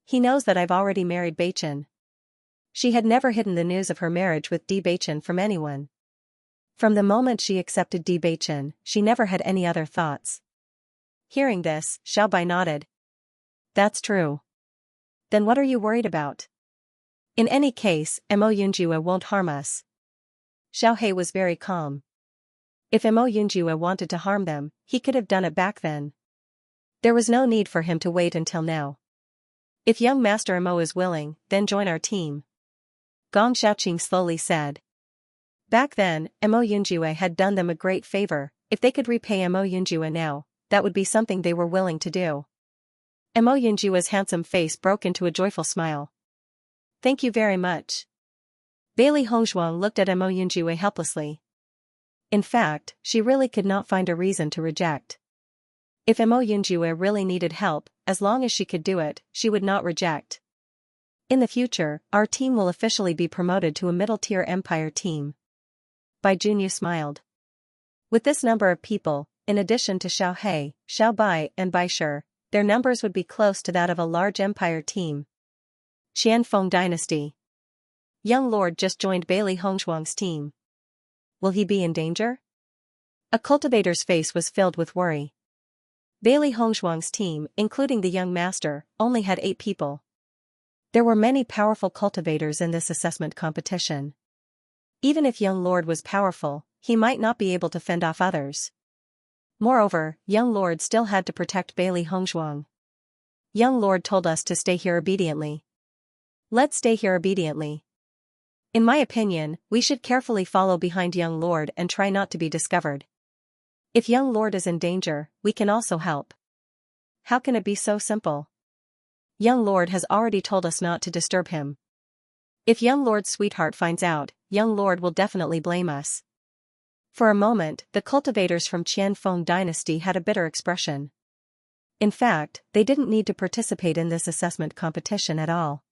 He knows that I've already married Beichen. She had never hidden the news of her marriage with Di Beichen from anyone. From the moment she accepted Di Beichen, she never had any other thoughts. Hearing this, Xiao Bai nodded. That's true. Then what are you worried about? In any case, Mo Yunjue won't harm us. Xiao He was very calm. If Mo Yunjue wanted to harm them, he could have done it back then. There was no need for him to wait until now. If young Master Mo is willing, then join our team. Gong Xiaoqing slowly said. Back then, Mo Yunjue had done them a great favor. If they could repay Mo Yunjue now, that would be something they were willing to do. Mo Yunjue's handsome face broke into a joyful smile. Thank you very much. Bailey Hongshuang looked at Mo Yunjue helplessly. In fact, she really could not find a reason to reject. If Mo Yunjue really needed help, as long as she could do it, she would not reject. In the future, our team will officially be promoted to a middle-tier empire team. Bai Junyu smiled. With this number of people, in addition to Xiao He, Xiao Bai and Bai Shi, their numbers would be close to that of a large empire team. Qianfeng dynasty. Young Lord just joined Bailey Hongshuang's team. Will he be in danger? A cultivator's face was filled with worry. Bailey Hongshuang's team, including the young master, only had 8 people. There were many powerful cultivators in this assessment competition. Even if young Lord was powerful, he might not be able to fend off others. Moreover, young Lord still had to protect Bailey Hongshuang. Young Lord told us to stay here obediently. Let's stay here obediently. In my opinion, we should carefully follow behind young Lord and try not to be discovered. If young Lord is in danger, we can also help. How can it be so simple? Young Lord has already told us not to disturb him. If young Lord's sweetheart finds out, young Lord will definitely blame us. For a moment, the cultivators from Qianfeng dynasty had a bitter expression. In fact, they didn't need to participate in this assessment competition at all.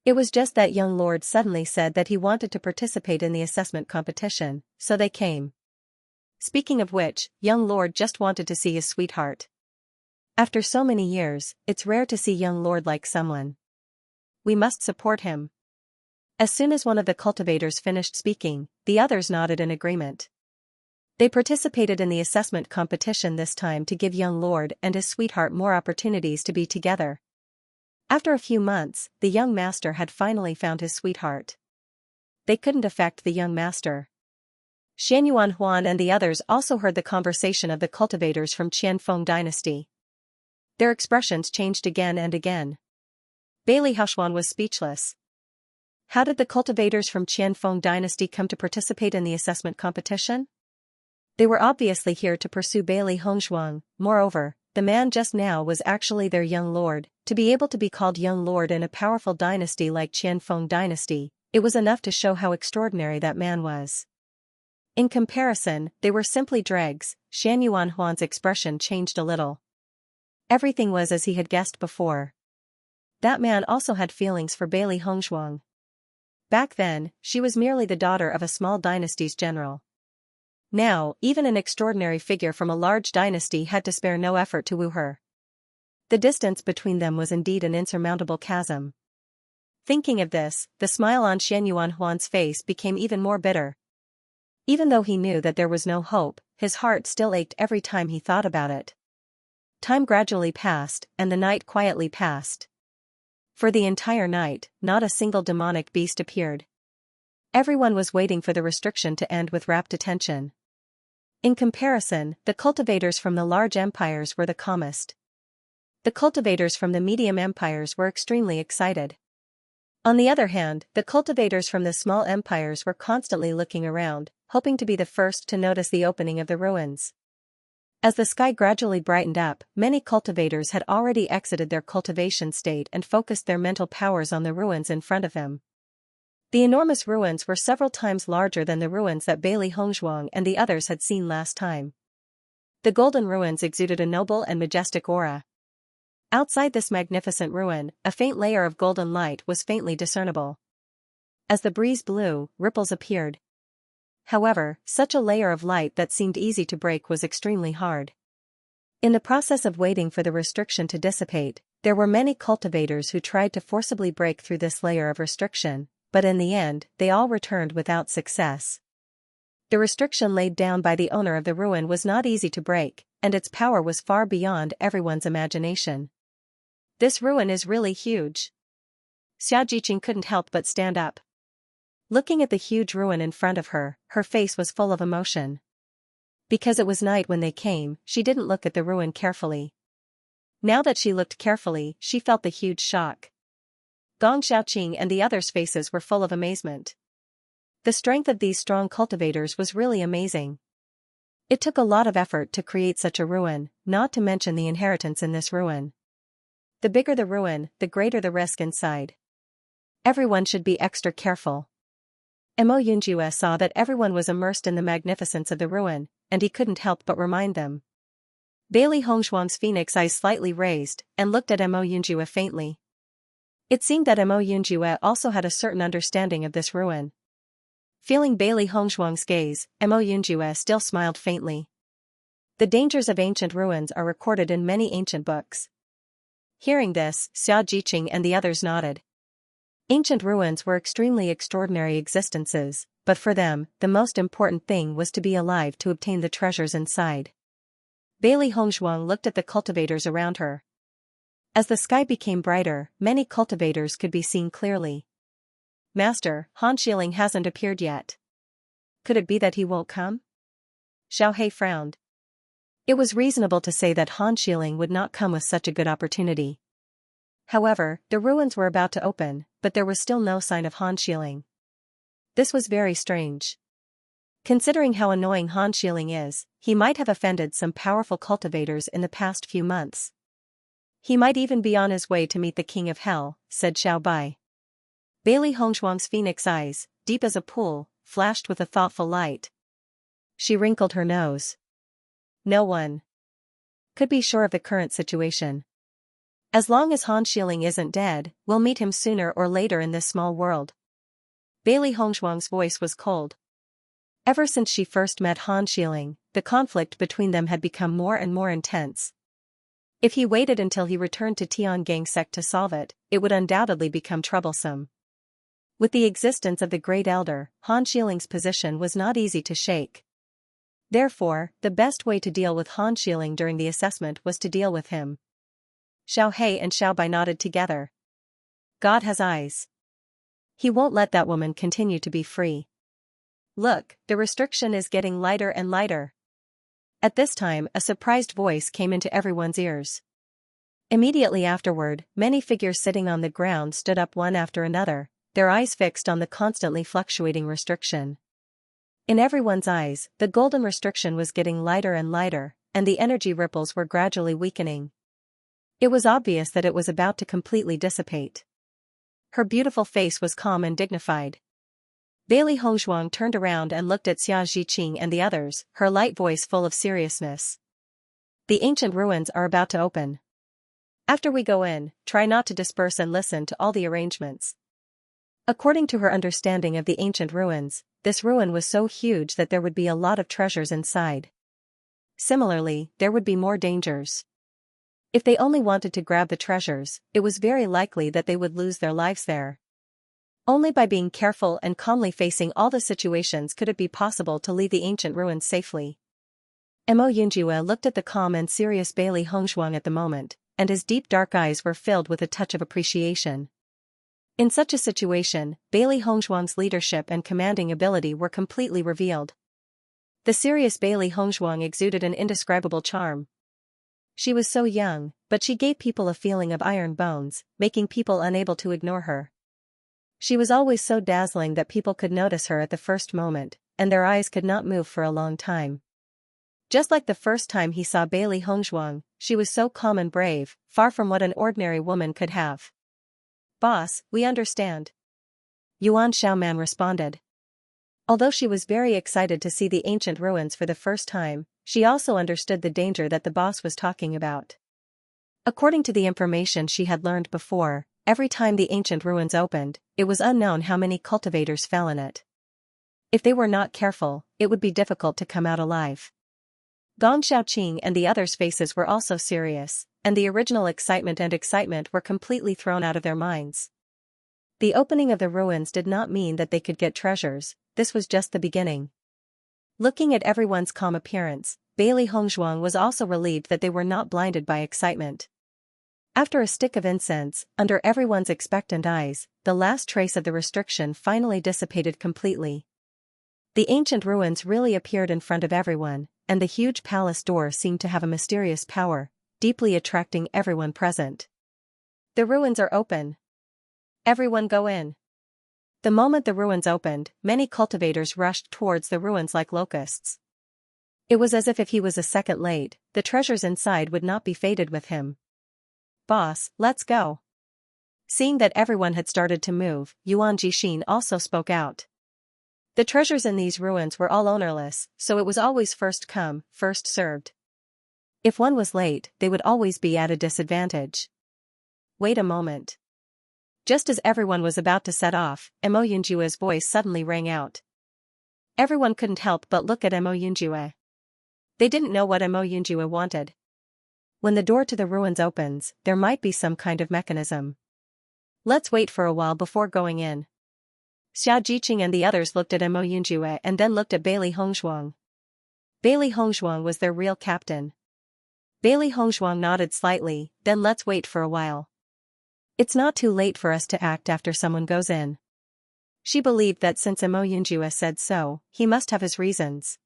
It was just that young Lord suddenly said that he wanted to participate in the assessment competition, so they came. Speaking of which, young Lord just wanted to see his sweetheart. After so many years, it's rare to see young Lord like someone. We must support him. As soon as one of the cultivators finished speaking, the others nodded in agreement. They participated in the assessment competition this time to give young lord and his sweetheart more opportunities to be together. After a few months, the young master had finally found his sweetheart. They couldn't affect the young master. Xianyuan Huan and the others also heard the conversation of the cultivators from Qianfeng dynasty. Their expressions changed again and again. Bailey Househuan was speechless. How did the cultivators from Qianfeng dynasty come to participate in the assessment competition? They were obviously here to pursue Bailey Hongshuang. Moreover, the man just now was actually their young lord. To be able to be called young lord in a powerful dynasty like Qianfeng dynasty, it was enough to show how extraordinary that man was. In comparison, they were simply dregs. Xianyuan Huan's expression changed a little. Everything was as he had guessed before. That man also had feelings for Bailey Hongshuang. Back then, she was merely the daughter of a small dynasty's general. Now, even an extraordinary figure from a large dynasty had to spare no effort to woo her. The distance between them was indeed an insurmountable chasm. Thinking of this, the smile on Xianyuan Huan's face became even more bitter. Even though he knew that there was no hope, his heart still ached every time he thought about it. Time gradually passed, and the night quietly passed. For the entire night, not a single demonic beast appeared. Everyone was waiting for the restriction to end with rapt attention. In comparison, the cultivators from the large empires were the calmest. The cultivators from the medium empires were extremely excited. On the other hand, the cultivators from the small empires were constantly looking around, hoping to be the first to notice the opening of the ruins. As the sky gradually brightened up, many cultivators had already exited their cultivation state and focused their mental powers on the ruins in front of them. The enormous ruins were several times larger than the ruins that Bailey Hongshuang and the others had seen last time. The golden ruins exuded a noble and majestic aura. Outside this magnificent ruin, a faint layer of golden light was faintly discernible. As the breeze blew, ripples appeared. However, such a layer of light that seemed easy to break was extremely hard. In the process of waiting for the restriction to dissipate, there were many cultivators who tried to forcibly break through this layer of restriction, but in the end, they all returned without success. The restriction laid down by the owner of the ruin was not easy to break, and its power was far beyond everyone's imagination. This ruin is really huge. Xiaojiqing couldn't help but stand up. Looking at the huge ruin in front of her, her face was full of emotion. Because it was night when they came, she didn't look at the ruin carefully. Now that she looked carefully, she felt the huge shock. Gong Xiaoqing and the others' faces were full of amazement. The strength of these strong cultivators was really amazing. It took a lot of effort to create such a ruin, not to mention the inheritance in this ruin. The bigger the ruin, the greater the risk inside. Everyone should be extra careful. Mo Yunjue saw that everyone was immersed in the magnificence of the ruin, and he couldn't help but remind them. Bailey Hongshuang's phoenix eyes slightly raised, and looked at Mo Yunjue faintly. It seemed that Mo Yunjue also had a certain understanding of this ruin. Feeling Bailey Hongshuang's gaze, Mo Yunjue still smiled faintly. The dangers of ancient ruins are recorded in many ancient books. Hearing this, Xiaojiqing and the others nodded. Ancient ruins were extremely extraordinary existences, but for them, the most important thing was to be alive to obtain the treasures inside. Bailey Hongshuang looked at the cultivators around her. As the sky became brighter, many cultivators could be seen clearly. Master, Han Xiling hasn't appeared yet. Could it be that he won't come? Xiao He frowned. It was reasonable to say that Han Xiling would not come with such a good opportunity. However, the ruins were about to open, but there was still no sign of Han Xiling. This was very strange. Considering how annoying Han Xiling is, he might have offended some powerful cultivators in the past few months. He might even be on his way to meet the King of Hell, said Xiao Bai. Bailey Hongshuang's phoenix eyes, deep as a pool, flashed with a thoughtful light. She wrinkled her nose. No one could be sure of the current situation. As long as Han Xiling isn't dead, we'll meet him sooner or later in this small world. Bailey Hongshuang's voice was cold. Ever since she first met Han Xiling, the conflict between them had become more and more intense. If he waited until he returned to Tiangang sect to solve it, it would undoubtedly become troublesome. With the existence of the Great Elder, Han Xiling's position was not easy to shake. Therefore, the best way to deal with Han Xiling during the assessment was to deal with him. Xiao He and Xiao Bai nodded together. God has eyes. He won't let that woman continue to be free. Look, the restriction is getting lighter and lighter. At this time, a surprised voice came into everyone's ears. Immediately afterward, many figures sitting on the ground stood up one after another, their eyes fixed on the constantly fluctuating restriction. In everyone's eyes, the golden restriction was getting lighter and lighter, and the energy ripples were gradually weakening. It was obvious that it was about to completely dissipate. Her beautiful face was calm and dignified. Bailey Hongzhuang turned around and looked at Xia Zhiqing and the others, her light voice full of seriousness. The ancient ruins are about to open. After we go in, try not to disperse and listen to all the arrangements. According to her understanding of the ancient ruins, this ruin was so huge that there would be a lot of treasures inside. Similarly, there would be more dangers. If they only wanted to grab the treasures, it was very likely that they would lose their lives there. Only by being careful and calmly facing all the situations could it be possible to leave the ancient ruins safely. Mo Yunjue looked at the calm and serious Bailey Hongzhuang at the moment, and his deep dark eyes were filled with a touch of appreciation. In such a situation, Bailey Hongzhuang's leadership and commanding ability were completely revealed. The serious Bailey Hongzhuang exuded an indescribable charm. She was so young, but she gave people a feeling of iron bones, making people unable to ignore her. She was always so dazzling that people could notice her at the first moment, and their eyes could not move for a long time. Just like the first time he saw Bailey Hongzhuang, she was so calm and brave, far from what an ordinary woman could have. Boss, we understand. Yuan Xiaoman responded. Although she was very excited to see the ancient ruins for the first time, she also understood the danger that the boss was talking about. According to the information she had learned before, every time the ancient ruins opened, it was unknown how many cultivators fell in it. If they were not careful, it would be difficult to come out alive. Gong Xiaoqing and the others' faces were also serious, and the original excitement were completely thrown out of their minds. The opening of the ruins did not mean that they could get treasures, this was just the beginning. Looking at everyone's calm appearance, Bailey Hongzhuang was also relieved that they were not blinded by excitement. After a stick of incense, under everyone's expectant eyes, the last trace of the restriction finally dissipated completely. The ancient ruins really appeared in front of everyone, and the huge palace door seemed to have a mysterious power, deeply attracting everyone present. The ruins are open. Everyone go in. The moment the ruins opened, many cultivators rushed towards the ruins like locusts. It was as if he was a second late, the treasures inside would not be fated with him. Boss, let's go. Seeing that everyone had started to move, Yuan Jixin also spoke out. The treasures in these ruins were all ownerless, so it was always first come, first served. If one was late, they would always be at a disadvantage. Wait a moment. Just as everyone was about to set off, Mo Yunjue's voice suddenly rang out. Everyone couldn't help but look at Mo Yunjue. They didn't know what Mo Yunjue wanted. When the door to the ruins opens, there might be some kind of mechanism. Let's wait for a while before going in. Xia Zhiqing and the others looked at Mo Yunjue and then looked at Bailey Hongzhuang. Bailey Hongzhuang was their real captain. Bailey Hongzhuang nodded slightly, then let's wait for a while. It's not too late for us to act after someone goes in. She believed that since Mo Yunjue said so, he must have his reasons.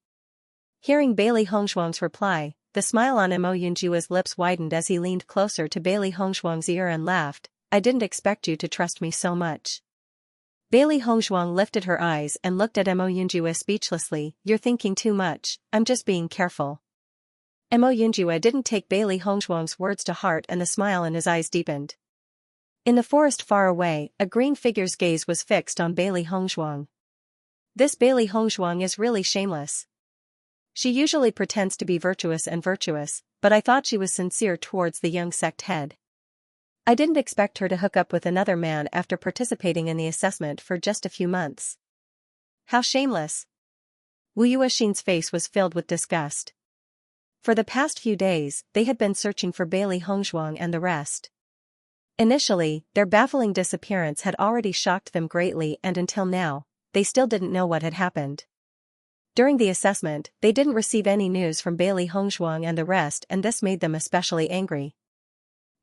Hearing Bailey Hongzhuang's reply, the smile on Mo Yunjue's lips widened as he leaned closer to Bailey Hongzhuang's ear and laughed. I didn't expect you to trust me so much. Bailey Hongzhuang lifted her eyes and looked at Mo Yunjue speechlessly. You're thinking too much, I'm just being careful. Mo Yunjue didn't take Bailey Hongzhuang's words to heart and the smile in his eyes deepened. In the forest far away, a green figure's gaze was fixed on Bailey Hongzhuang. This Bailey Hongzhuang is really shameless. She usually pretends to be virtuous, but I thought she was sincere towards the young sect head. I didn't expect her to hook up with another man after participating in the assessment for just a few months. How shameless! Wu Yuexin's face was filled with disgust. For the past few days, they had been searching for Bailey Hongzhuang and the rest. Initially, their baffling disappearance had already shocked them greatly, and until now, they still didn't know what had happened. During the assessment, they didn't receive any news from Bailey Hongzhuang and the rest, and this made them especially angry.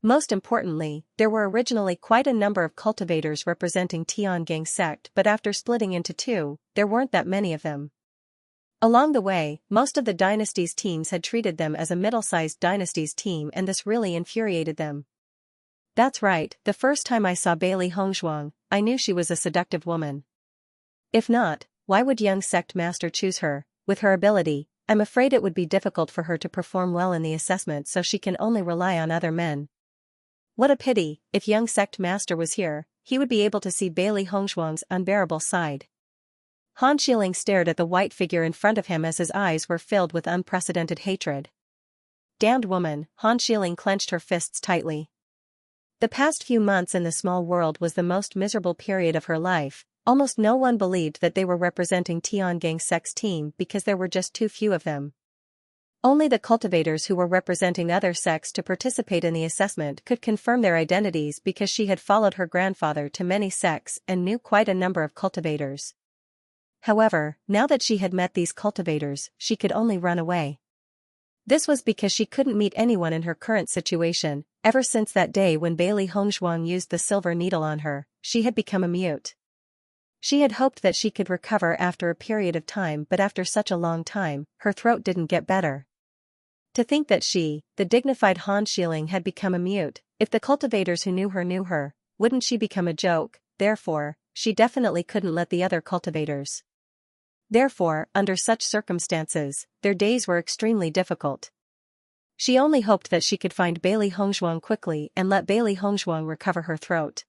Most importantly, there were originally quite a number of cultivators representing Tiangang sect, but after splitting into two, there weren't that many of them. Along the way, most of the dynasty's teams had treated them as a middle-sized dynasty's team, and this really infuriated them. That's right, the first time I saw Bailey Hongzhuang, I knew she was a seductive woman. If not, why would young sect master choose her? With her ability, I'm afraid it would be difficult for her to perform well in the assessment, so she can only rely on other men. What a pity, if young sect master was here, he would be able to see Bailey Hongzhuang's unbearable side. Han Xiling stared at the white figure in front of him as his eyes were filled with unprecedented hatred. Damned woman, Han Xiling clenched her fists tightly. The past few months in the small world was the most miserable period of her life. Almost no one believed that they were representing Tiangang sect's team because there were just too few of them. Only the cultivators who were representing other sects to participate in the assessment could confirm their identities because she had followed her grandfather to many sects and knew quite a number of cultivators. However, now that she had met these cultivators, she could only run away. This was because she couldn't meet anyone in her current situation. Ever since that day when Bailey Hongzhuang used the silver needle on her, she had become a mute. She had hoped that she could recover after a period of time, but after such a long time, her throat didn't get better. To think that she, the dignified Han Xiling, had become a mute. If the cultivators who knew her, wouldn't she become a joke? Therefore, she definitely couldn't let the other cultivators. Therefore, under such circumstances, their days were extremely difficult. She only hoped that she could find Bailey Hongzhuang quickly and let Bailey Hongzhuang recover her throat.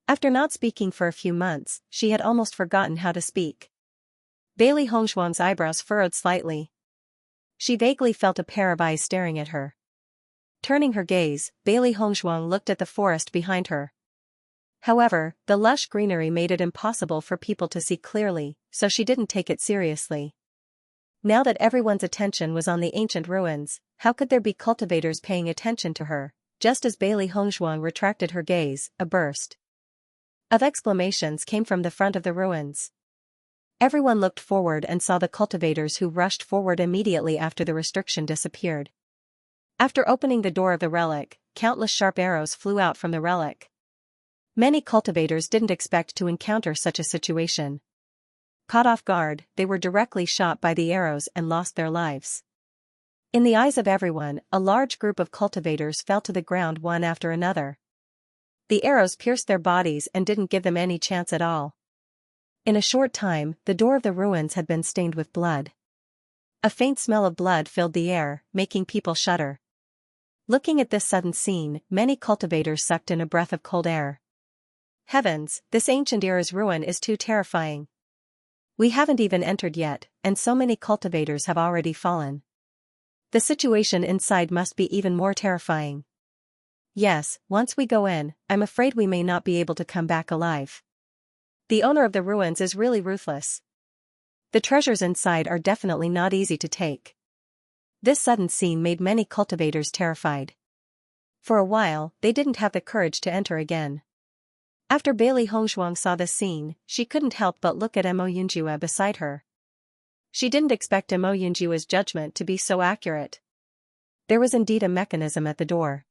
After not speaking for a few months, she had almost forgotten how to speak. Bailey Hongzhuang's eyebrows furrowed slightly. She vaguely felt a pair of eyes staring at her. Turning her gaze, Bailey Hongzhuang looked at the forest behind her. However, the lush greenery made it impossible for people to see clearly, so she didn't take it seriously. Now that everyone's attention was on the ancient ruins, how could there be cultivators paying attention to her? Just as Bailey Hongzhuang retracted her gaze, a burst of exclamations came from the front of the ruins. Everyone looked forward and saw the cultivators, who rushed forward immediately after the restriction disappeared. After opening the door of the relic, countless sharp arrows flew out from the relic. Many cultivators didn't expect to encounter such a situation. Caught off guard, they were directly shot by the arrows and lost their lives. In the eyes of everyone, a large group of cultivators fell to the ground one after another. The arrows pierced their bodies and didn't give them any chance at all. In a short time, the door of the ruins had been stained with blood. A faint smell of blood filled the air, making people shudder. Looking at this sudden scene, many cultivators sucked in a breath of cold air. Heavens, this ancient era's ruin is too terrifying. We haven't even entered yet, and so many cultivators have already fallen. The situation inside must be even more terrifying. Yes, once we go in, I'm afraid we may not be able to come back alive. The owner of the ruins is really ruthless. The treasures inside are definitely not easy to take. This sudden scene made many cultivators terrified. For a while, they didn't have the courage to enter again. After Bailey Hongzhuang saw this scene, she couldn't help but look at Mo Yunjue beside her. She didn't expect Mo Yunjue's judgment to be so accurate. There was indeed a mechanism at the door.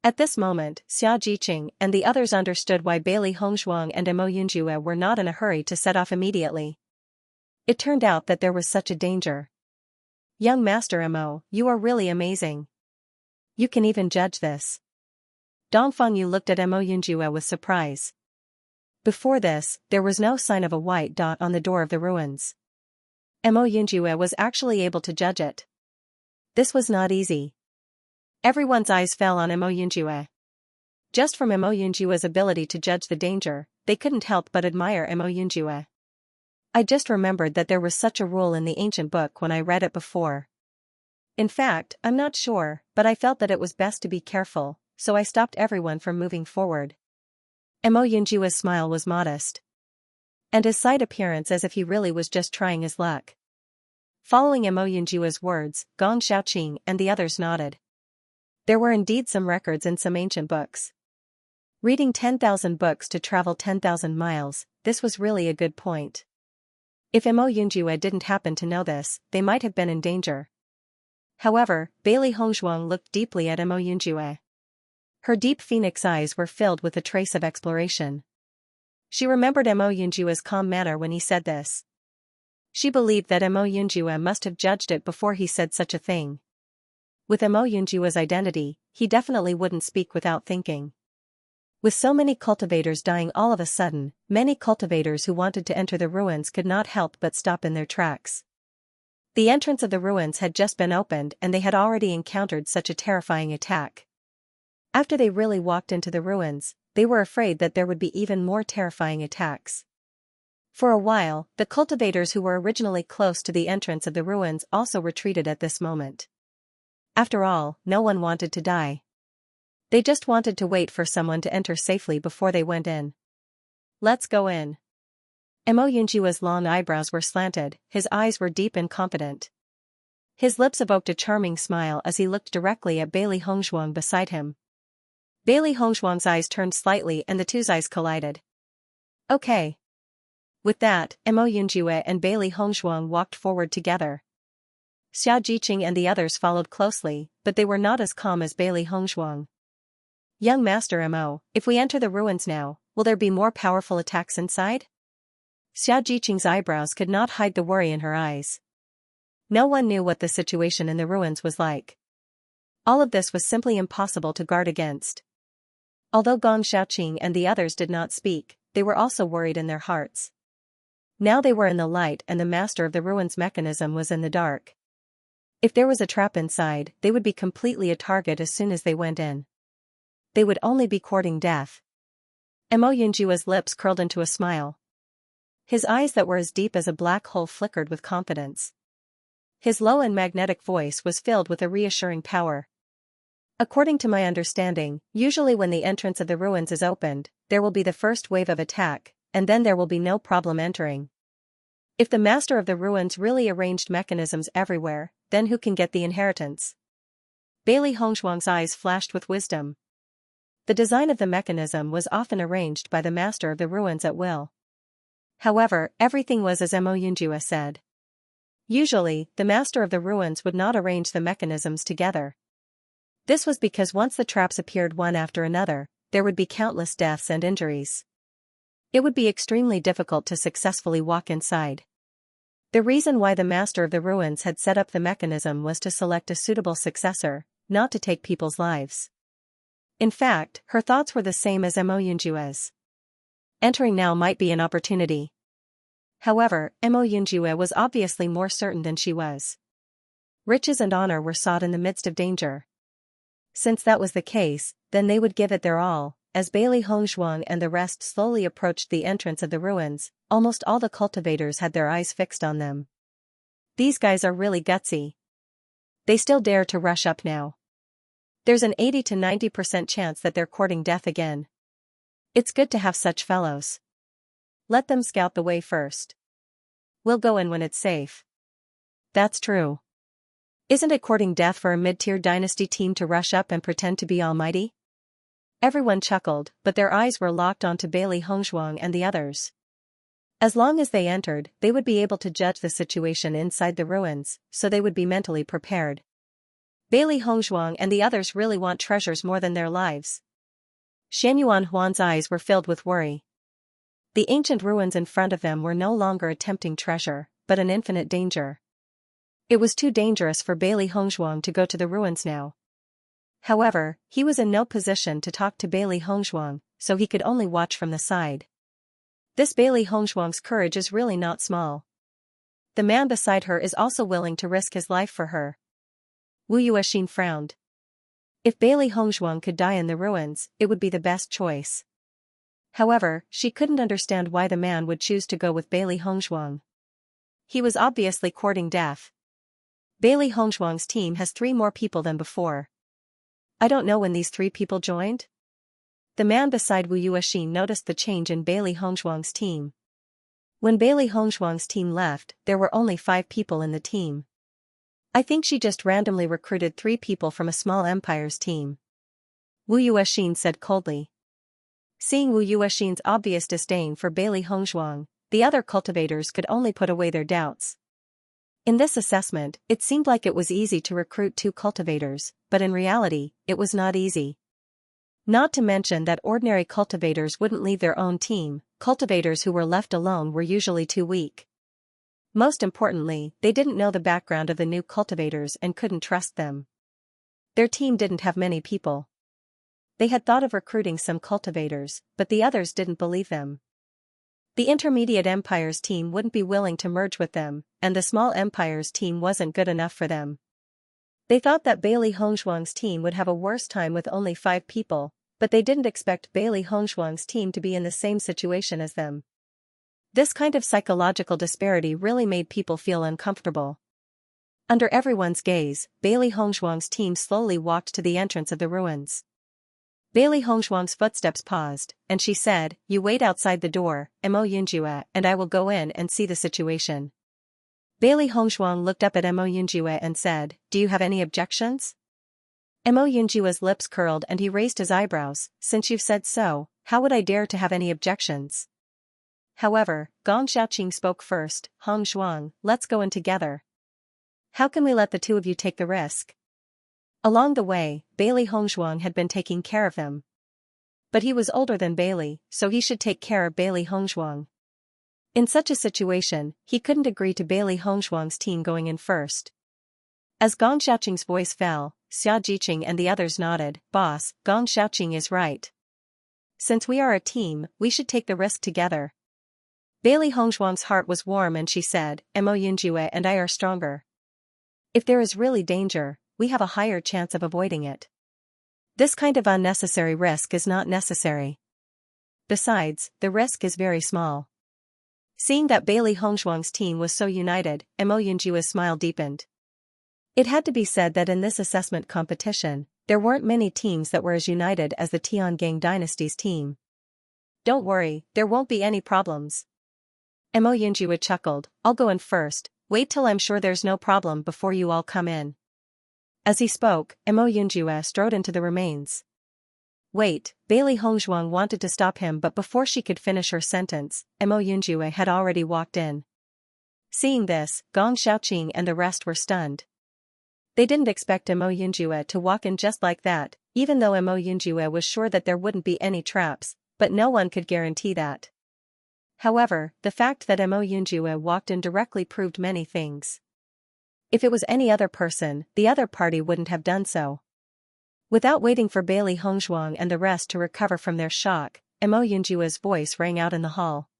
At this moment, Xia Jiqing and the others understood why Bailey Hongzhuang and Mo Yunjue were not in a hurry to set off immediately. It turned out that there was such a danger. Young Master Mo, you are really amazing. You can even judge this. Dongfang Yu looked at Mo Yunjue with surprise. Before this, there was no sign of a white dot on the door of the ruins. Mo Yunjue was actually able to judge it. This was not easy. Everyone's eyes fell on Mo Yunjue. Just from Mo Yunjue's ability to judge the danger, they couldn't help but admire Mo Yunjue. I just remembered that there was such a rule in the ancient book when I read it before. In fact, I'm not sure, but I felt that it was best to be careful, so I stopped everyone from moving forward. Mo Yunjue's smile was modest. And his side appearance as if he really was just trying his luck. Following Mo Yunjue's words, Gong Xiaoqing and the others nodded. There were indeed some records in some ancient books. Reading 10,000 books to travel 10,000 miles, this was really a good point. If Mo Yunjue didn't happen to know this, they might have been in danger. However, Bailey Hongzhuang looked deeply at Mo Yunjue. Her deep phoenix eyes were filled with a trace of exploration. She remembered Mo Yunjue's calm manner when he said this. She believed that Mo Yunjue must have judged it before he said such a thing. With Mo Yunjue's identity, he definitely wouldn't speak without thinking. With so many cultivators dying all of a sudden, many cultivators who wanted to enter the ruins could not help but stop in their tracks. The entrance of the ruins had just been opened and they had already encountered such a terrifying attack. After they really walked into the ruins, they were afraid that there would be even more terrifying attacks. For a while, the cultivators who were originally close to the entrance of the ruins also retreated at this moment. After all, no one wanted to die. They just wanted to wait for someone to enter safely before they went in. Let's go in. Mo Yunjue's long eyebrows were slanted, his eyes were deep and confident. His lips evoked a charming smile as he looked directly at Bailey Hongzhuang beside him. Bailey Hongzhuang's eyes turned slightly and the two's eyes collided. Okay. With that, Mo Yunjue and Bailey Hongzhuang walked forward together. Xiaojiqing and the others followed closely, but they were not as calm as Bailey Hongzhuang. Young Master Mo, if we enter the ruins now, will there be more powerful attacks inside? Xiaojiqing's eyebrows could not hide the worry in her eyes. No one knew what the situation in the ruins was like. All of this was simply impossible to guard against. Although Gong Xiaoqing and the others did not speak, they were also worried in their hearts. Now they were in the light and the master of the ruins mechanism was in the dark. If there was a trap inside, they would be completely a target as soon as they went in. They would only be courting death. Mo Yunjue's lips curled into a smile. His eyes that were as deep as a black hole flickered with confidence. His low and magnetic voice was filled with a reassuring power. According to my understanding, usually when the entrance of the ruins is opened, there will be the first wave of attack, and then there will be no problem entering. If the master of the ruins really arranged mechanisms everywhere, then who can get the inheritance? Bailey Hongzhuang's eyes flashed with wisdom. The design of the mechanism was often arranged by the master of the ruins at will. However, everything was as Mo Yunjue said. Usually, the master of the ruins would not arrange the mechanisms together. This was because once the traps appeared one after another, there would be countless deaths and injuries. It would be extremely difficult to successfully walk inside. The reason why the master of the ruins had set up the mechanism was to select a suitable successor, not to take people's lives. In fact, her thoughts were the same as Mo Yunjue's. Entering now might be an opportunity. However, Mo Yunjue was obviously more certain than she was. Riches and honor were sought in the midst of danger. Since that was the case, then they would give it their all. As Bailey Hongzhuang and the rest slowly approached the entrance of the ruins, almost all the cultivators had their eyes fixed on them. These guys are really gutsy. They still dare to rush up now. There's an 80 to 90% chance that they're courting death again. It's good to have such fellows. Let them scout the way first. We'll go in when it's safe. That's true. Isn't it courting death for a mid-tier dynasty team to rush up and pretend to be almighty? Everyone chuckled, but their eyes were locked onto Bailey Hongzhuang and the others. As long as they entered, they would be able to judge the situation inside the ruins, so they would be mentally prepared. Bailey Hongzhuang and the others really want treasures more than their lives. Xianyuan Huan's eyes were filled with worry. The ancient ruins in front of them were no longer a tempting treasure, but an infinite danger. It was too dangerous for Bailey Hongzhuang to go to the ruins now. However, he was in no position to talk to Bailey Hongzhuang, so he could only watch from the side. This Bailey Hongzhuang's courage is really not small. The man beside her is also willing to risk his life for her. Wu Yuexin frowned. If Bailey Hongzhuang could die in the ruins, it would be the best choice. However, she couldn't understand why the man would choose to go with Bailey Hongzhuang. He was obviously courting death. Bailey Hongzhuang's team has 3 more people than before. I don't know when these 3 people joined. The man beside Wu Yuexin noticed the change in Bailey Hongzhuang's team. When Bailey Hongzhuang's team left, there were only 5 people in the team. I think she just randomly recruited 3 people from a small empire's team. Wu Yuexin said coldly. Seeing Wu Yuexin's obvious disdain for Bailey Hongzhuang, the other cultivators could only put away their doubts. In this assessment, it seemed like it was easy to recruit 2 cultivators, but in reality, it was not easy. Not to mention that ordinary cultivators wouldn't leave their own team, cultivators who were left alone were usually too weak. Most importantly, they didn't know the background of the new cultivators and couldn't trust them. Their team didn't have many people. They had thought of recruiting some cultivators, but the others didn't believe them. The Intermediate Empire's team wouldn't be willing to merge with them, and the Small Empire's team wasn't good enough for them. They thought that Bailey Hongzhuang's team would have a worse time with only 5 people, but they didn't expect Bailey Hongzhuang's team to be in the same situation as them. This kind of psychological disparity really made people feel uncomfortable. Under everyone's gaze, Bailey Hongzhuang's team slowly walked to the entrance of the ruins. Bailey Hongzhuang's footsteps paused, and she said, "You wait outside the door, Mo Yunjue, and I will go in and see the situation." Bailey Hongzhuang looked up at Mo Yunjue and said, "Do you have any objections?" Mo Yunjue's lips curled and he raised his eyebrows. "Since you've said so, how would I dare to have any objections?" However, Gong Xiaoqing spoke first. "Hongzhuang, let's go in together. How can we let the 2 of you take the risk?" Along the way, Bailey Hongzhuang had been taking care of them. But he was older than Bailey, so he should take care of Bailey Hongzhuang. In such a situation, he couldn't agree to Bailey Hongzhuang's team going in first. As Gong Xiaoqing's voice fell, Xia Jiqing and the others nodded. "Boss, Gong Xiaoqing is right. Since we are a team, we should take the risk together." Bailey Hongzhuang's heart was warm and she said, "Mo Yunjue and I are stronger. If there is really danger, we have a higher chance of avoiding it. This kind of unnecessary risk is not necessary. Besides, the risk is very small." Seeing that Bailey Hongzhuang's team was so united, Mo Yunjue's smile deepened. It had to be said that in this assessment competition, there weren't many teams that were as united as the Tiangang dynasty's team. "Don't worry, there won't be any problems." Mo Yunjue chuckled, "I'll go in first, wait till I'm sure there's no problem before you all come in." As he spoke, Mo Yunjue strode into the remains. "Wait," Bailey Hongzhuang wanted to stop him, but before she could finish her sentence, Mo Yunjue had already walked in. Seeing this, Gong Xiaoqing and the rest were stunned. They didn't expect Mo Yunjue to walk in just like that, even though Mo Yunjue was sure that there wouldn't be any traps, but no one could guarantee that. However, the fact that Mo Yunjue walked in directly proved many things. If it was any other person, the other party wouldn't have done so. Without waiting for Bailey Hongzhuang and the rest to recover from their shock, Mo Yunjue's voice rang out in the hall.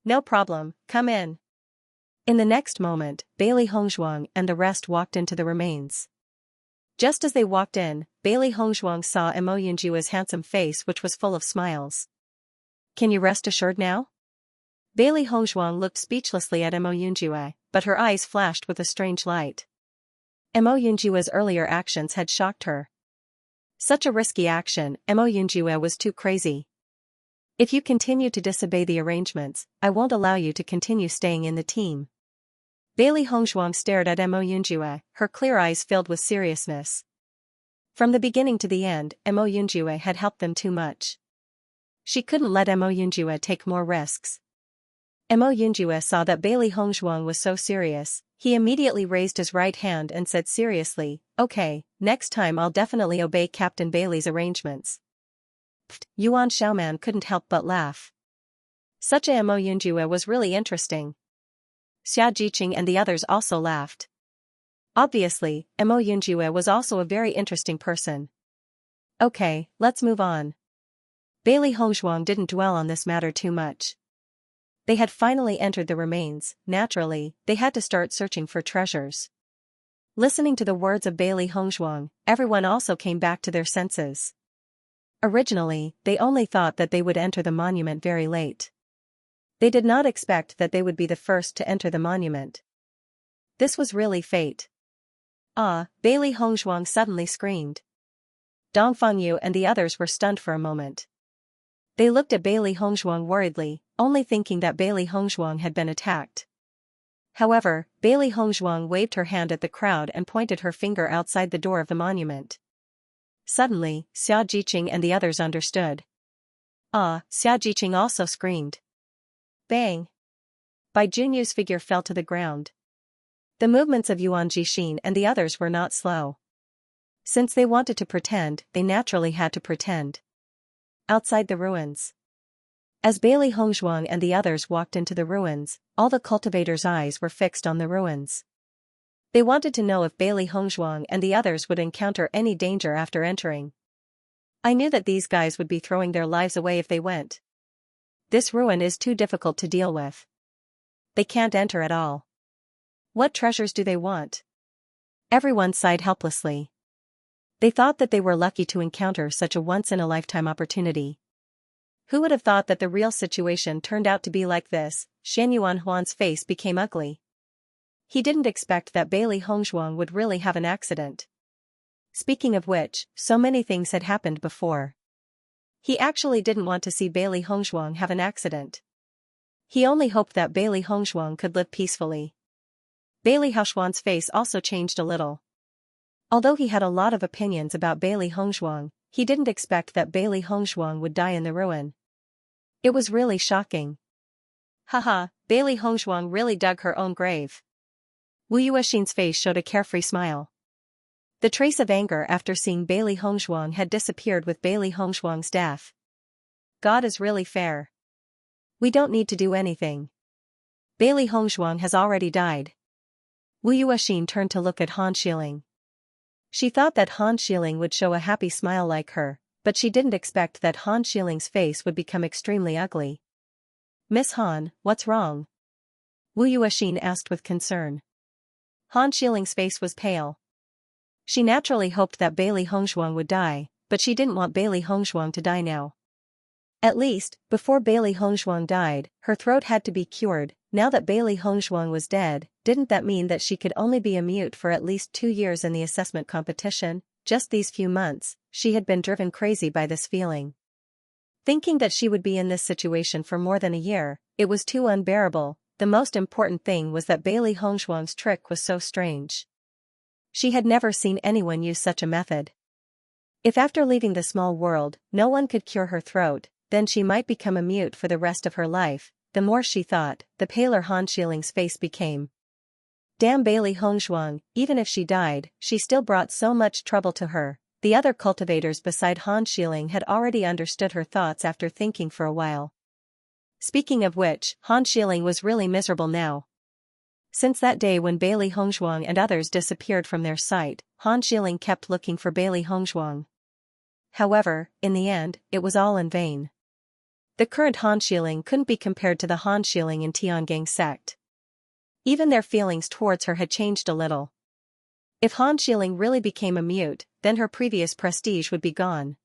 "No problem, come in." In the next moment, Bailey Hongzhuang and the rest walked into the remains. Just as they walked in, Bailey Hongzhuang saw Mo Yunjue's handsome face, which was full of smiles. "Can you rest assured now?" Bailey Hongzhuang looked speechlessly at Mo Yunjue, but her eyes flashed with a strange light. Mo Yunjue's earlier actions had shocked her. Such a risky action, Mo Yunjue was too crazy. "If you continue to disobey the arrangements, I won't allow you to continue staying in the team." Bailey Hongzhuang stared at Mo Yunjue, her clear eyes filled with seriousness. From the beginning to the end, Mo Yunjue had helped them too much. She couldn't let Mo Yunjue take more risks. Mo Yunjue saw that Bailey Hongzhuang was so serious, he immediately raised his right hand and said seriously, "Okay, next time I'll definitely obey Captain Bailey's arrangements." Yuan Xiaoman couldn't help but laugh. Such a Mo Yunjue was really interesting. Xia Jiqing and the others also laughed. Obviously, Mo Yunjue was also a very interesting person. "Okay, let's move on." Bailey Hongzhuang didn't dwell on this matter too much. They had finally entered the remains. Naturally, they had to start searching for treasures. Listening to the words of Bailey Hongzhuang, everyone also came back to their senses. Originally, they only thought that they would enter the monument very late. They did not expect that they would be the first to enter the monument. This was really fate. "Ah!" Bailey Hongzhuang suddenly screamed. Dongfang Yu and the others were stunned for a moment. They looked at Bailey Hongzhuang worriedly, only thinking that Bailey Hongzhuang had been attacked. However, Bailey Hongzhuang waved her hand at the crowd and pointed her finger outside the door of the monument. Suddenly, Xia Jiqing and the others understood. "Ah!" Xia Jiqing also screamed. Bang! Bai Junyu's figure fell to the ground. The movements of Yuan Jixin and the others were not slow. Since they wanted to pretend, they naturally had to pretend. Outside the ruins. As Bailey Hongzhuang and the others walked into the ruins, all the cultivators' eyes were fixed on the ruins. They wanted to know if Bailey Hongzhuang and the others would encounter any danger after entering. I knew that these guys would be throwing their lives away if they went. This ruin is too difficult to deal with. They can't enter at all. What treasures do they want? Everyone sighed helplessly. They thought that they were lucky to encounter such a once-in-a-lifetime opportunity. Who would have thought that the real situation turned out to be like this? Shen Yuanhuan's face became ugly. He didn't expect that Bailey Hongzhuang would really have an accident. Speaking of which, so many things had happened before. He actually didn't want to see Bailey Hongzhuang have an accident. He only hoped that Bailey Hongzhuang could live peacefully. Bailey Hongzhuang's face also changed a little. Although he had a lot of opinions about Bailey Hongzhuang, he didn't expect that Bailey Hongzhuang would die in the ruin. It was really shocking. Haha, Bailey Hongzhuang really dug her own grave. Wu Yuexin's face showed a carefree smile. The trace of anger after seeing Bailey Hongzhuang had disappeared with Bailey Hongzhuang's death. God is really fair. We don't need to do anything. Bailey Hongzhuang has already died. Wu Yuexin turned to look at Han Xiling. She thought that Han Xiling would show a happy smile like her, but she didn't expect that Han Xiling's face would become extremely ugly. Miss Han, what's wrong? Wu Yuexin asked with concern. Han Xiling's face was pale. She naturally hoped that Bailey Hongzhuang would die, but she didn't want Bailey Hongzhuang to die now. At least, before Bailey Hongzhuang died, her throat had to be cured. Now that Bailey Hongzhuang was dead, didn't that mean that she could only be a mute for at least 2 years in the assessment competition? Just these few months, she had been driven crazy by this feeling. Thinking that she would be in this situation for more than a year, it was too unbearable. The most important thing was that Bailey Hongzhuang's trick was so strange. She had never seen anyone use such a method. If after leaving the small world, no one could cure her throat, then she might become a mute for the rest of her life. The more she thought, the paler Han Xiling's face became. Damn Bailey Hongzhuang, even if she died, she still brought so much trouble to her. The other cultivators beside Han Xiling had already understood her thoughts after thinking for a while. Speaking of which, Han Xiling was really miserable now. Since that day when Bailey Hongzhuang and others disappeared from their sight, Han Xiling kept looking for Bailey Hongzhuang. However, in the end, it was all in vain. The current Han Xiling couldn't be compared to the Han Xiling in Tiangang sect. Even their feelings towards her had changed a little. If Han Xiling really became a mute, then her previous prestige would be gone.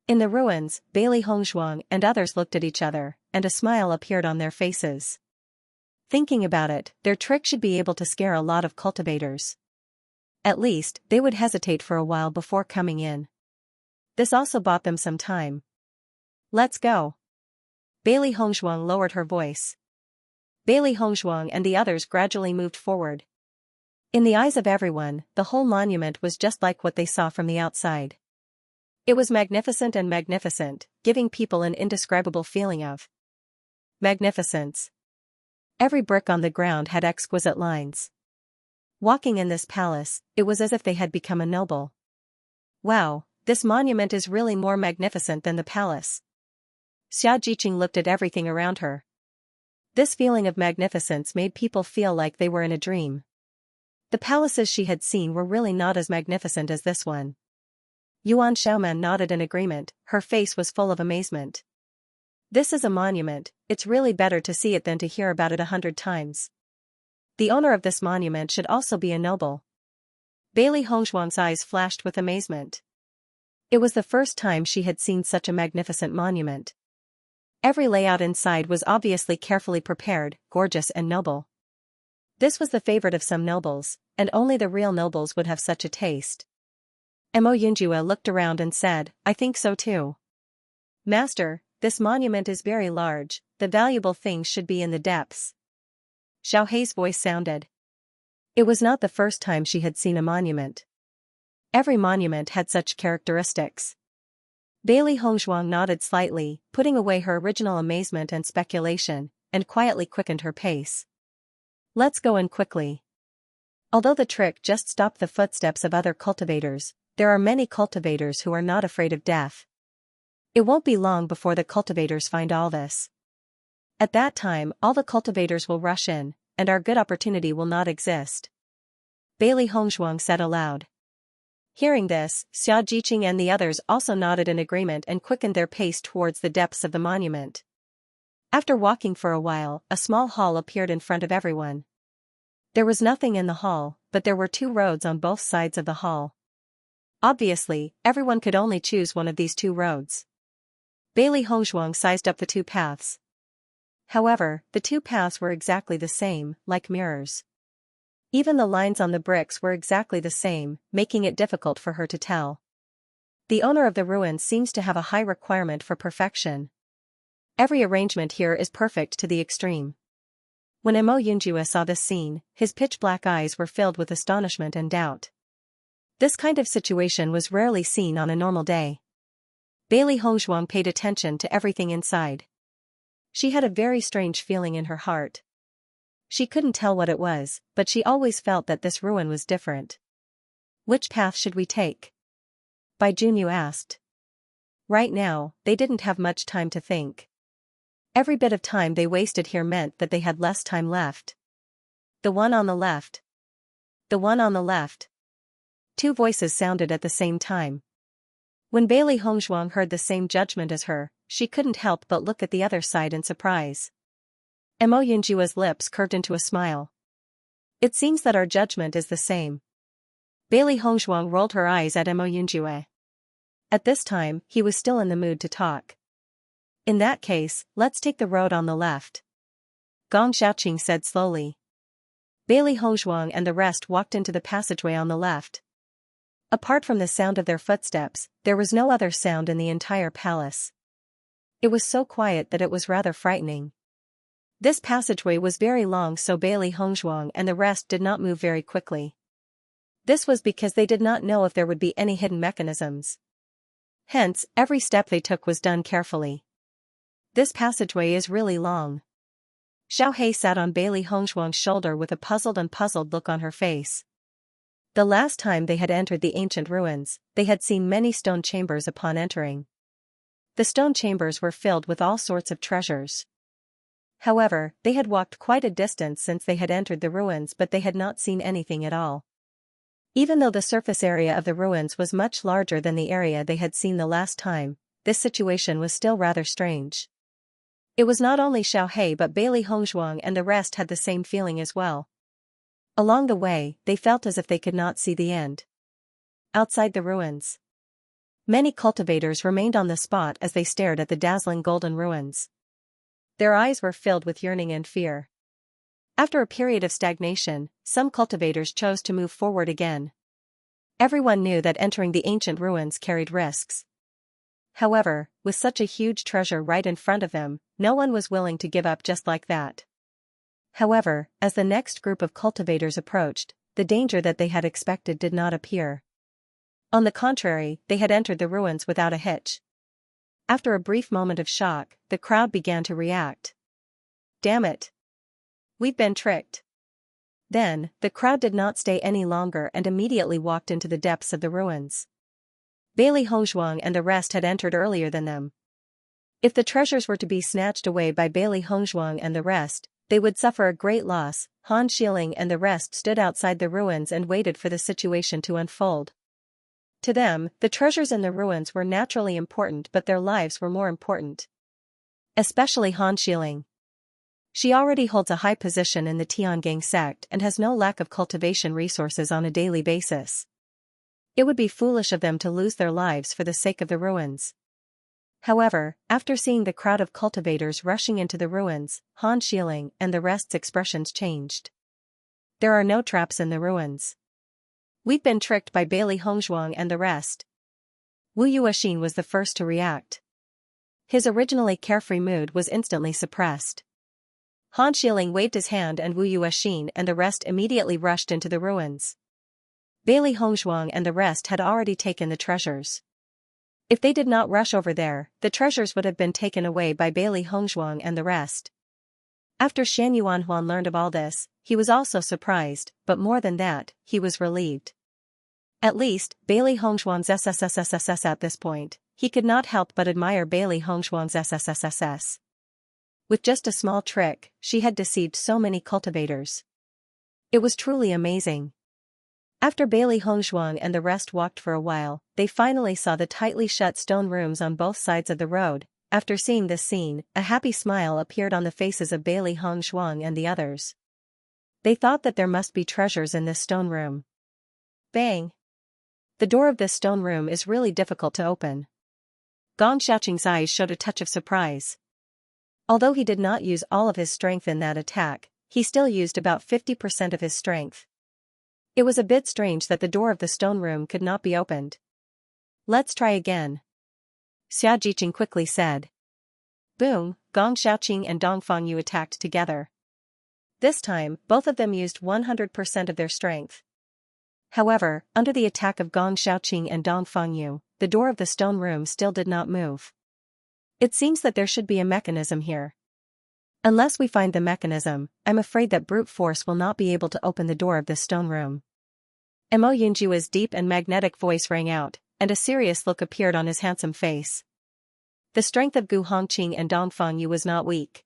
In the ruins, Bailey Hongzhuang and others looked at each other, and a smile appeared on their faces. Thinking about it, their trick should be able to scare a lot of cultivators. At least, they would hesitate for a while before coming in. This also bought them some time. Let's go. Bailey Hongzhuang lowered her voice. Bailey Hongzhuang and the others gradually moved forward. In the eyes of everyone, the whole monument was just like what they saw from the outside. It was magnificent and magnificent, giving people an indescribable feeling of magnificence. Every brick on the ground had exquisite lines. Walking in this palace, it was as if they had become a noble. Wow, this monument is really more magnificent than the palace. Xia Jiqing looked at everything around her. This feeling of magnificence made people feel like they were in a dream. The palaces she had seen were really not as magnificent as this one. Yuan Xiaoman nodded in agreement, her face was full of amazement. This is a monument, it's really better to see it than to hear about it 100 times. The owner of this monument should also be a noble. Bailey Hongzhuang's eyes flashed with amazement. It was the first time she had seen such a magnificent monument. Every layout inside was obviously carefully prepared, gorgeous and noble. This was the favorite of some nobles, and only the real nobles would have such a taste. Mo Yunjue looked around and said, I think so too. Master, this monument is very large, the valuable things should be in the depths. Xiao Hei's voice sounded. It was not the first time she had seen a monument. Every monument had such characteristics. Bailey Hongzhuang nodded slightly, putting away her original amazement and speculation. and quietly quickened her pace. Let's go in quickly. Although the trick just stopped the footsteps of other cultivators, there are many cultivators who are not afraid of death. It won't be long before the cultivators find all this. At that time, all the cultivators will rush in, and our good opportunity will not exist. Bailey Hongzhuang said aloud. Hearing this, Xianxia and the others also nodded in agreement and quickened their pace towards the depths of the monument. After walking for a while, a small hall appeared in front of everyone. There was nothing in the hall, but there were 2 roads on both sides of the hall. Obviously, everyone could only choose one of these 2 roads. Bailey Hongzhuang sized up the 2 paths. However, the 2 paths were exactly the same, like mirrors. Even the lines on the bricks were exactly the same, making it difficult for her to tell. The owner of the ruins seems to have a high requirement for perfection. Every arrangement here is perfect to the extreme. When Mo Yunjue saw this scene, his pitch-black eyes were filled with astonishment and doubt. This kind of situation was rarely seen on a normal day. Bailey Hongzhuang paid attention to everything inside. She had a very strange feeling in her heart. She couldn't tell what it was, but she always felt that this ruin was different. Which path should we take? Bai Junyu asked. Right now, they didn't have much time to think. Every bit of time they wasted here meant that they had less time left. The one on the left. The one on the left. 2 voices sounded at the same time. When Bailey Hongzhuang heard the same judgment as her, she couldn't help but look at the other side in surprise. Mo Yunjue's lips curved into a smile. It seems that our judgment is the same. Bailey Hongzhuang rolled her eyes at Mo Yunjue. At this time, he was still in the mood to talk. In that case, let's take the road on the left. Gong Xiaoqing said slowly. Bailey Hongzhuang and the rest walked into the passageway on the left. Apart from the sound of their footsteps, there was no other sound in the entire palace. It was so quiet that it was rather frightening. This passageway was very long, so Bailey Hongzhuang and the rest did not move very quickly. This was because they did not know if there would be any hidden mechanisms. Hence, every step they took was done carefully. This passageway is really long. Xiao Hei sat on Bailey Hongzhuang's shoulder with a puzzled look on her face. The last time they had entered the ancient ruins, they had seen many stone chambers upon entering. The stone chambers were filled with all sorts of treasures. However, they had walked quite a distance since they had entered the ruins, but they had not seen anything at all. Even though the surface area of the ruins was much larger than the area they had seen the last time, this situation was still rather strange. It was not only Xiao Hei but Bailey Hongzhuang and the rest had the same feeling as well. Along the way, they felt as if they could not see the end. Outside the ruins, many cultivators remained on the spot as they stared at the dazzling golden ruins. Their eyes were filled with yearning and fear. After a period of stagnation, some cultivators chose to move forward again. Everyone knew that entering the ancient ruins carried risks. However, with such a huge treasure right in front of them, no one was willing to give up just like that. However, as the next group of cultivators approached, the danger that they had expected did not appear. On the contrary, they had entered the ruins without a hitch. After a brief moment of shock, the crowd began to react. Damn it! We've been tricked. Then, the crowd did not stay any longer and immediately walked into the depths of the ruins. Bailey Hongzhuang and the rest had entered earlier than them. If the treasures were to be snatched away by Bailey Hongzhuang and the rest, they would suffer a great loss. Han Xiling and the rest stood outside the ruins and waited for the situation to unfold. To them, the treasures in the ruins were naturally important, but their lives were more important. Especially Han Xiling. She already holds a high position in the Tiangang sect and has no lack of cultivation resources on a daily basis. It would be foolish of them to lose their lives for the sake of the ruins. However, after seeing the crowd of cultivators rushing into the ruins, Han Xiling and the rest's expressions changed. There are no traps in the ruins. We've been tricked by Bailey Hongzhuang and the rest. Wu Yuexin was the first to react. His originally carefree mood was instantly suppressed. Han Xiling waved his hand and Wu Yuexin and the rest immediately rushed into the ruins. Bailey Hongzhuang and the rest had already taken the treasures. If they did not rush over there, the treasures would have been taken away by Bailey Hongzhuang and the rest. After Shan Yuanhuan learned of all this, he was also surprised, but more than that, he was relieved. At least, Bailey Hongzhuang's SSSSSS at this point, he could not help but admire Bailey Hongzhuang's SSSSS. With just a small trick, she had deceived so many cultivators. It was truly amazing. After Bailey Hongzhuang and the rest walked for a while, they finally saw the tightly shut stone rooms on both sides of the road. After seeing this scene, a happy smile appeared on the faces of Bailey Hongzhuang and the others. They thought that there must be treasures in this stone room. Bang! The door of this stone room is really difficult to open. Gong Xiaoqing's eyes showed a touch of surprise. Although he did not use all of his strength in that attack, he still used about 50% of his strength. It was a bit strange that the door of the stone room could not be opened. Let's try again. Xia Jiqing quickly said. Boom, Gong Xiaoqing and Dong Fangyu attacked together. This time, both of them used 100% of their strength. However, under the attack of Gong Xiaoqing and Dong Fangyu, the door of the stone room still did not move. It seems that there should be a mechanism here. Unless we find the mechanism, I'm afraid that brute force will not be able to open the door of this stone room. Mo Yunjua's deep and magnetic voice rang out, and a serious look appeared on his handsome face. The strength of Gu Hongqing and Dong Fangyu was not weak.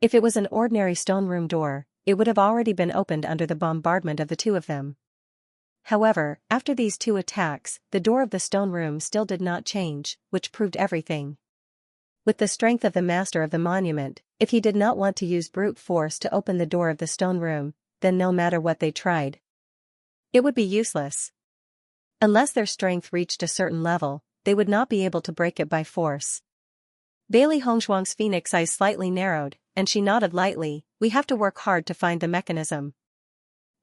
If it was an ordinary stone room door, it would have already been opened under the bombardment of the two of them. However, after these two attacks, the door of the stone room still did not change, which proved everything. With the strength of the master of the monument, if he did not want to use brute force to open the door of the stone room, then no matter what they tried, it would be useless. Unless their strength reached a certain level, they would not be able to break it by force. Bailey Hongzhuang's phoenix eyes slightly narrowed, and she nodded lightly. We have to work hard to find the mechanism.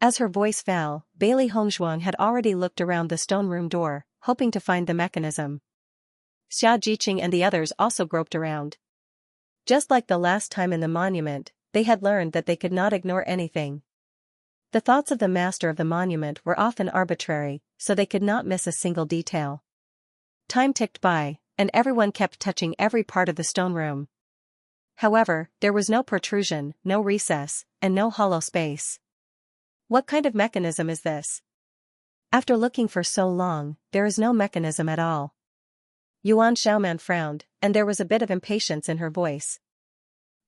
As her voice fell, Bailey Hongzhuang had already looked around the stone room door, hoping to find the mechanism. Xia Jiqing and the others also groped around. Just like the last time in the monument, they had learned that they could not ignore anything. The thoughts of the master of the monument were often arbitrary, so they could not miss a single detail. Time ticked by, and everyone kept touching every part of the stone room. However, there was no protrusion, no recess, and no hollow space. What kind of mechanism is this? After looking for so long, there is no mechanism at all. Yuan Xiaoman frowned, and there was a bit of impatience in her voice.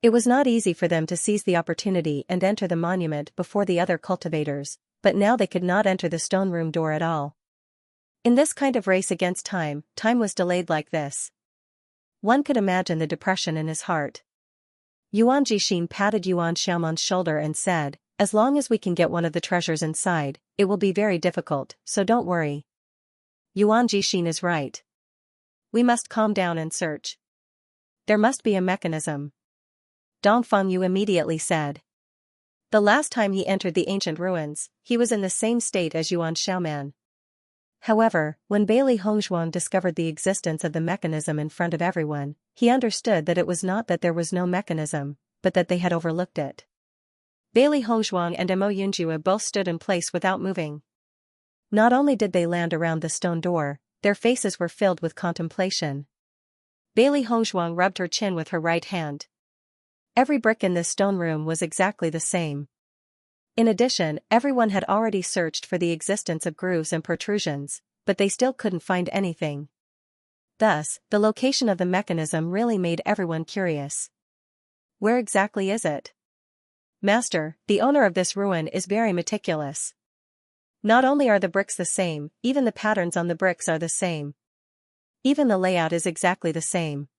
It was not easy for them to seize the opportunity and enter the monument before the other cultivators, but now they could not enter the stone room door at all. In this kind of race against time, time was delayed like this. One could imagine the depression in his heart. Yuan Jixin patted Yuan Xiaoman's shoulder and said, as long as we can get one of the treasures inside, it will be very difficult, so don't worry. Yuan Jixin is right. We must calm down and search. There must be a mechanism. Dong Fangyu immediately said. The last time he entered the ancient ruins, he was in the same state as Yuan Xiaoman. However, when Bailey Hongzhuang discovered the existence of the mechanism in front of everyone, he understood that it was not that there was no mechanism, but that they had overlooked it. Bailey Hongzhuang and Mo Yunjua both stood in place without moving. Not only did they land around the stone door, their faces were filled with contemplation. Bailey Hongzhuang rubbed her chin with her right hand. Every brick in this stone room was exactly the same. In addition, everyone had already searched for the existence of grooves and protrusions, but they still couldn't find anything. Thus, the location of the mechanism really made everyone curious. Where exactly is it? Master, the owner of this ruin is very meticulous. Not only are the bricks the same, even the patterns on the bricks are the same. Even the layout is exactly the same.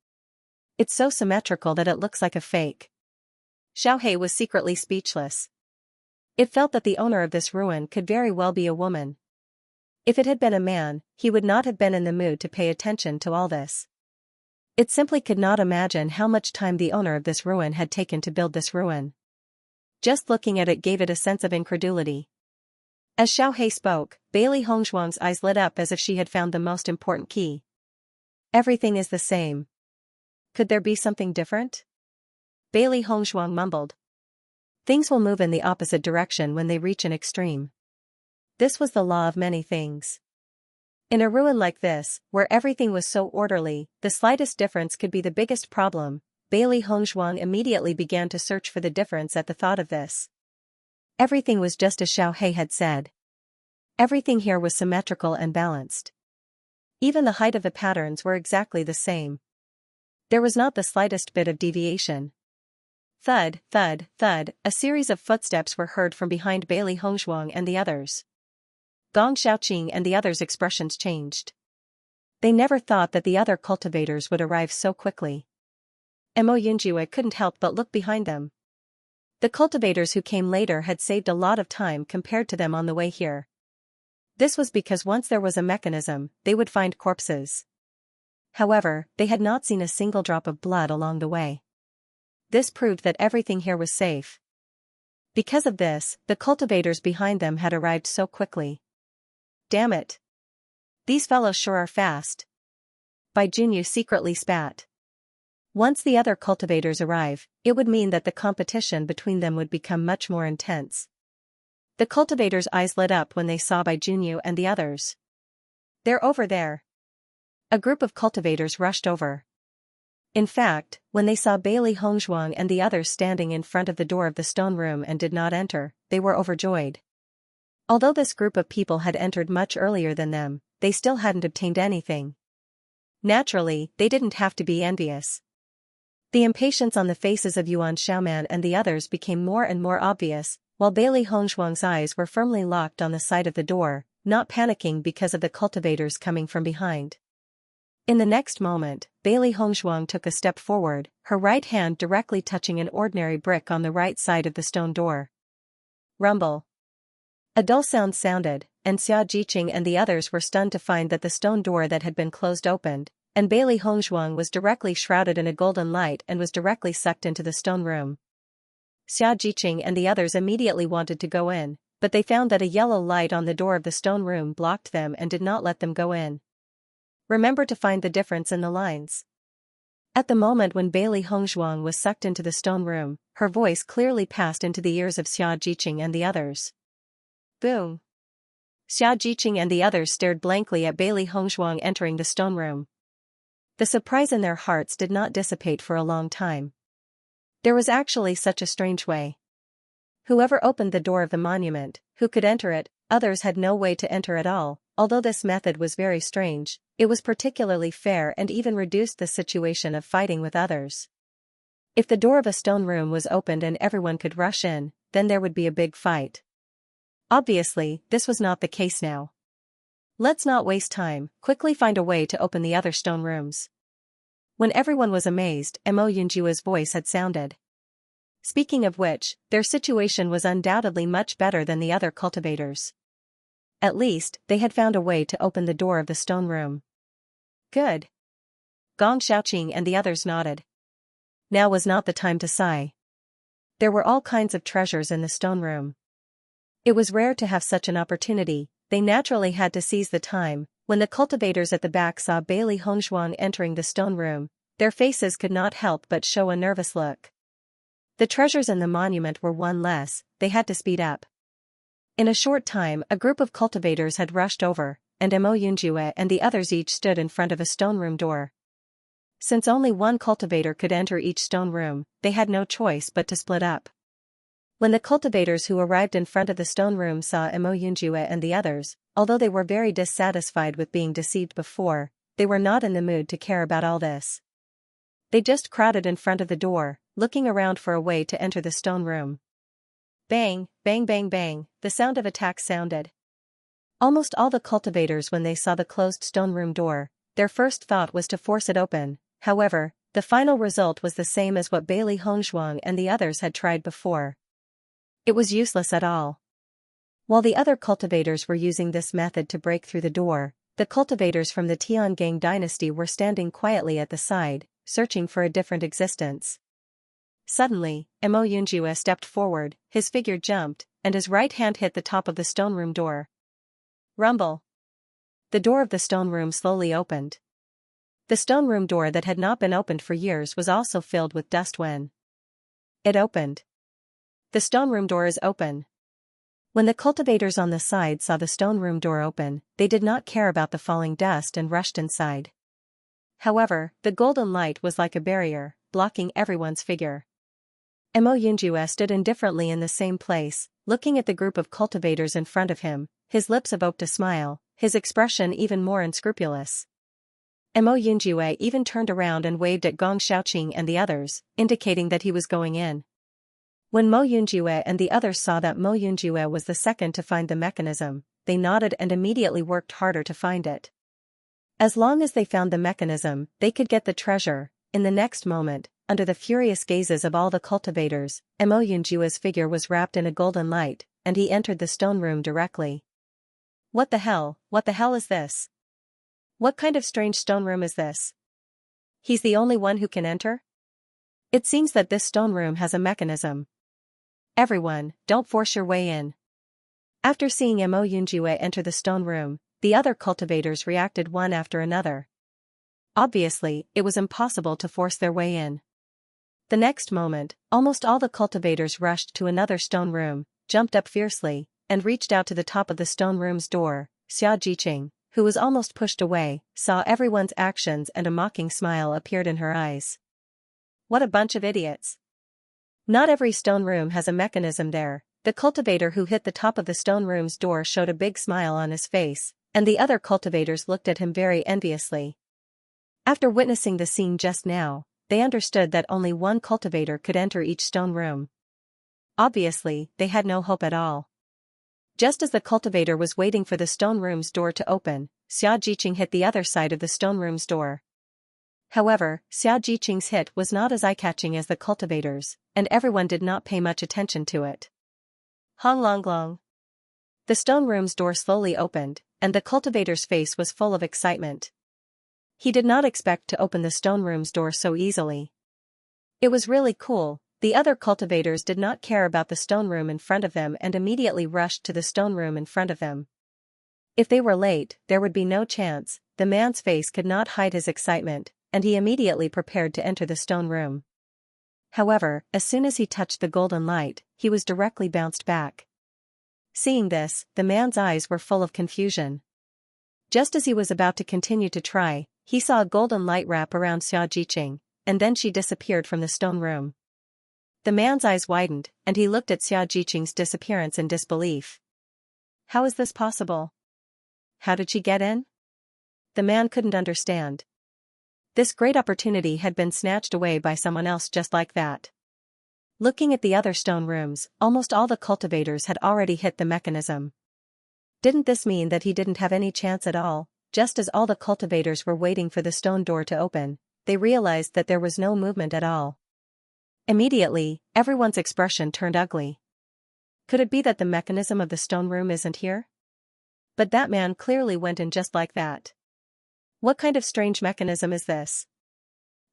It's so symmetrical that it looks like a fake. Xiaohei was secretly speechless. It felt that the owner of this ruin could very well be a woman. If it had been a man, he would not have been in the mood to pay attention to all this. It simply could not imagine how much time the owner of this ruin had taken to build this ruin. Just looking at it gave it a sense of incredulity. As Xiaohei spoke, Bailey Hongzhuang's eyes lit up as if she had found the most important key. Everything is the same. Could there be something different? Bailey Hongzhuang mumbled. Things will move in the opposite direction when they reach an extreme. This was the law of many things. In a ruin like this, where everything was so orderly, the slightest difference could be the biggest problem, Bailey Hongzhuang immediately began to search for the difference at the thought of this. Everything was just as Xiao He had said. Everything here was symmetrical and balanced. Even the height of the patterns were exactly the same. There was not the slightest bit of deviation. Thud, thud, thud, a series of footsteps were heard from behind Bailey Hongzhuang and the others. Gong Xiaoqing and the others' expressions changed. They never thought that the other cultivators would arrive so quickly. Mo Yunjue couldn't help but look behind them. The cultivators who came later had saved a lot of time compared to them on the way here. This was because once there was a mechanism, they would find corpses. However, they had not seen a single drop of blood along the way. This proved that everything here was safe. Because of this, the cultivators behind them had arrived so quickly. Damn it! These fellows sure are fast. Bai Junyu secretly spat. Once the other cultivators arrive, it would mean that the competition between them would become much more intense. The cultivators' eyes lit up when they saw Bai Junyu and the others. They're over there. A group of cultivators rushed over. In fact, when they saw Bailey Hongzhuang and the others standing in front of the door of the stone room and did not enter, they were overjoyed. Although this group of people had entered much earlier than them, they still hadn't obtained anything. Naturally, they didn't have to be envious. The impatience on the faces of Yuan Xiaoman and the others became more and more obvious, while Bailey Hongzhuang's eyes were firmly locked on the side of the door, not panicking because of the cultivators coming from behind. In the next moment, Bailey Hongzhuang took a step forward, her right hand directly touching an ordinary brick on the right side of the stone door. Rumble. A dull sound sounded, and Xia Jiqing and the others were stunned to find that the stone door that had been closed opened, and Bailey Hongzhuang was directly shrouded in a golden light and was directly sucked into the stone room. Xia Jiqing and the others immediately wanted to go in, but they found that a yellow light on the door of the stone room blocked them and did not let them go in. Remember to find the difference in the lines. At the moment when Bailey Hongzhuang was sucked into the stone room, her voice clearly passed into the ears of Xia Jiqing and the others. Boom! Xia Jiqing and the others stared blankly at Bailey Hongzhuang entering the stone room. The surprise in their hearts did not dissipate for a long time. There was actually such a strange way. Whoever opened the door of the monument, who could enter it, others had no way to enter at all. Although this method was very strange, it was particularly fair and even reduced the situation of fighting with others. If the door of a stone room was opened and everyone could rush in, then there would be a big fight. Obviously, this was not the case now. Let's not waste time, quickly find a way to open the other stone rooms. When everyone was amazed, Mo Yunjua's voice had sounded. Speaking of which, their situation was undoubtedly much better than the other cultivators. At least, they had found a way to open the door of the stone room. Good. Gong Xiaoqing and the others nodded. Now was not the time to sigh. There were all kinds of treasures in the stone room. It was rare to have such an opportunity. They naturally had to seize the time. When the cultivators at the back saw Bailey Hongzhuang entering the stone room, their faces could not help but show a nervous look. The treasures in the monument were one less, they had to speed up. In a short time, a group of cultivators had rushed over, and Mo Yunjue and the others each stood in front of a stone room door. Since only one cultivator could enter each stone room, they had no choice but to split up. When the cultivators who arrived in front of the stone room saw Mo Yunjue and the others, although they were very dissatisfied with being deceived before, they were not in the mood to care about all this. They just crowded in front of the door, looking around for a way to enter the stone room. Bang, bang, bang, bang, the sound of attacks sounded. Almost all the cultivators, when they saw the closed stone room door, their first thought was to force it open. However, the final result was the same as what Bailey Hongzhuang and the others had tried before. It was useless at all. While the other cultivators were using this method to break through the door, the cultivators from the Tiangang dynasty were standing quietly at the side, searching for a different existence. Suddenly, Mo Yunjue stepped forward, his figure jumped, and his right hand hit the top of the stone room door. Rumble. The door of the stone room slowly opened. The stone room door that had not been opened for years was also filled with dust when it opened. The stone room door is open. When the cultivators on the side saw the stone room door open, they did not care about the falling dust and rushed inside. However, the golden light was like a barrier, blocking everyone's figure. Mo Yunjue stood indifferently in the same place, looking at the group of cultivators in front of him. His lips evoked a smile, his expression even more unscrupulous. Mo Yunjue even turned around and waved at Gong Xiaoqing and the others, indicating that he was going in. When Mo Yunjue and the others saw that Mo Yunjue was the second to find the mechanism, they nodded and immediately worked harder to find it. As long as they found the mechanism, they could get the treasure. In the next moment, under the furious gazes of all the cultivators, Mo Yunjue's figure was wrapped in a golden light, and he entered the stone room directly. What the hell is this? What kind of strange stone room is this? He's the only one who can enter? It seems that this stone room has a mechanism. Everyone, don't force your way in. After seeing Mo Yunjue enter the stone room, the other cultivators reacted one after another. Obviously, it was impossible to force their way in. The next moment, almost all the cultivators rushed to another stone room, jumped up fiercely, and reached out to the top of the stone room's door. Xianxia, who was almost pushed away, saw everyone's actions and a mocking smile appeared in her eyes. What a bunch of idiots. Not every stone room has a mechanism there. The cultivator who hit the top of the stone room's door showed a big smile on his face, and the other cultivators looked at him very enviously. After witnessing the scene just now, they understood that only one cultivator could enter each stone room. Obviously, they had no hope at all. Just as the cultivator was waiting for the stone room's door to open, Xianxia hit the other side of the stone room's door. However, Xianxia's hit was not as eye-catching as the cultivators, and everyone did not pay much attention to it. Hong long long. The stone room's door slowly opened, and the cultivator's face was full of excitement. He did not expect to open the stone room's door so easily. It was really cool. The other cultivators did not care about the stone room in front of them and immediately rushed to the stone room in front of them. If they were late, there would be no chance. The man's face could not hide his excitement, and he immediately prepared to enter the stone room. However, as soon as he touched the golden light, he was directly bounced back. Seeing this, the man's eyes were full of confusion. Just as he was about to continue to try, he saw a golden light wrap around Xianxia, and then she disappeared from the stone room. The man's eyes widened, and he looked at Xianxia's disappearance in disbelief. How is this possible? How did she get in? The man couldn't understand. This great opportunity had been snatched away by someone else just like that. Looking at the other stone rooms, almost all the cultivators had already hit the mechanism. Didn't this mean that he didn't have any chance at all? Just as all the cultivators were waiting for the stone door to open, they realized that there was no movement at all. Immediately, everyone's expression turned ugly. Could it be that the mechanism of the stone room isn't here? But that man clearly went in just like that. What kind of strange mechanism is this?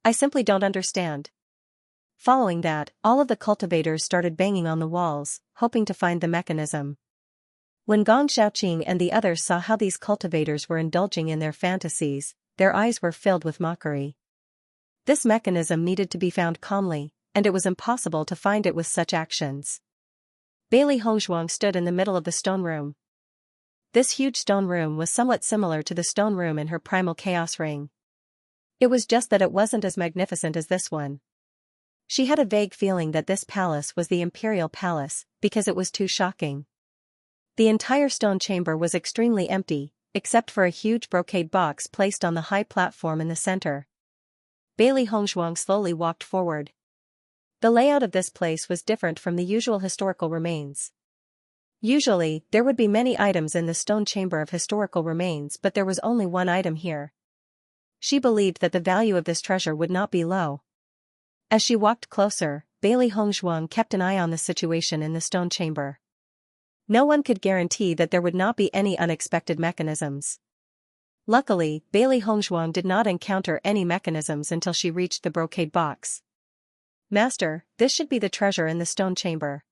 I simply don't understand. Following that, all of the cultivators started banging on the walls, hoping to find the mechanism. When Gong Xiaoqing and the others saw how these cultivators were indulging in their fantasies, their eyes were filled with mockery. This mechanism needed to be found calmly, and it was impossible to find it with such actions. Bailey Hongzhuang stood in the middle of the stone room. This huge stone room was somewhat similar to the stone room in her primal chaos ring. It was just that it wasn't as magnificent as this one. She had a vague feeling that this palace was the imperial palace, because it was too shocking. The entire stone chamber was extremely empty, except for a huge brocade box placed on the high platform in the center. Bailey Hongzhuang slowly walked forward. The layout of this place was different from the usual historical remains. Usually, there would be many items in the stone chamber of historical remains, but there was only one item here. She believed that the value of this treasure would not be low. As she walked closer, Bailey Hongzhuang kept an eye on the situation in the stone chamber. No one could guarantee that there would not be any unexpected mechanisms. Luckily, Bailey Hongzhuang did not encounter any mechanisms until she reached the brocade box. Master, this should be the treasure in the stone chamber.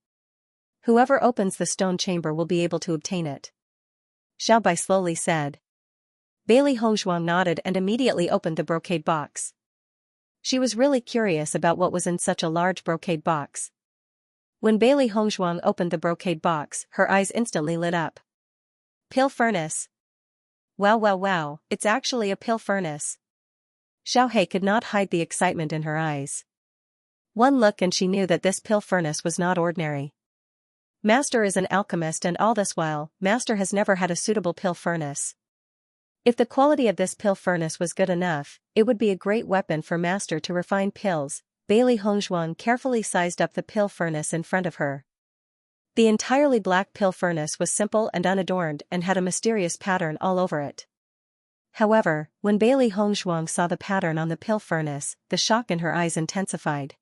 Whoever opens the stone chamber will be able to obtain it. Xiao Bai slowly said. Bailey Hongzhuang nodded and immediately opened the brocade box. She was really curious about what was in such a large brocade box. When Bailey Hongzhuang opened the brocade box, her eyes instantly lit up. Pill furnace. Wow, it's actually a pill furnace. Xiao He could not hide the excitement in her eyes. One look and she knew that this pill furnace was not ordinary. Master is an alchemist, and all this while, Master has never had a suitable pill furnace. If the quality of this pill furnace was good enough, it would be a great weapon for Master to refine pills. Bailey Hongzhuang carefully sized up the pill furnace in front of her. The entirely black pill furnace was simple and unadorned and had a mysterious pattern all over it. However, when Bailey Hongzhuang saw the pattern on the pill furnace, the shock in her eyes intensified.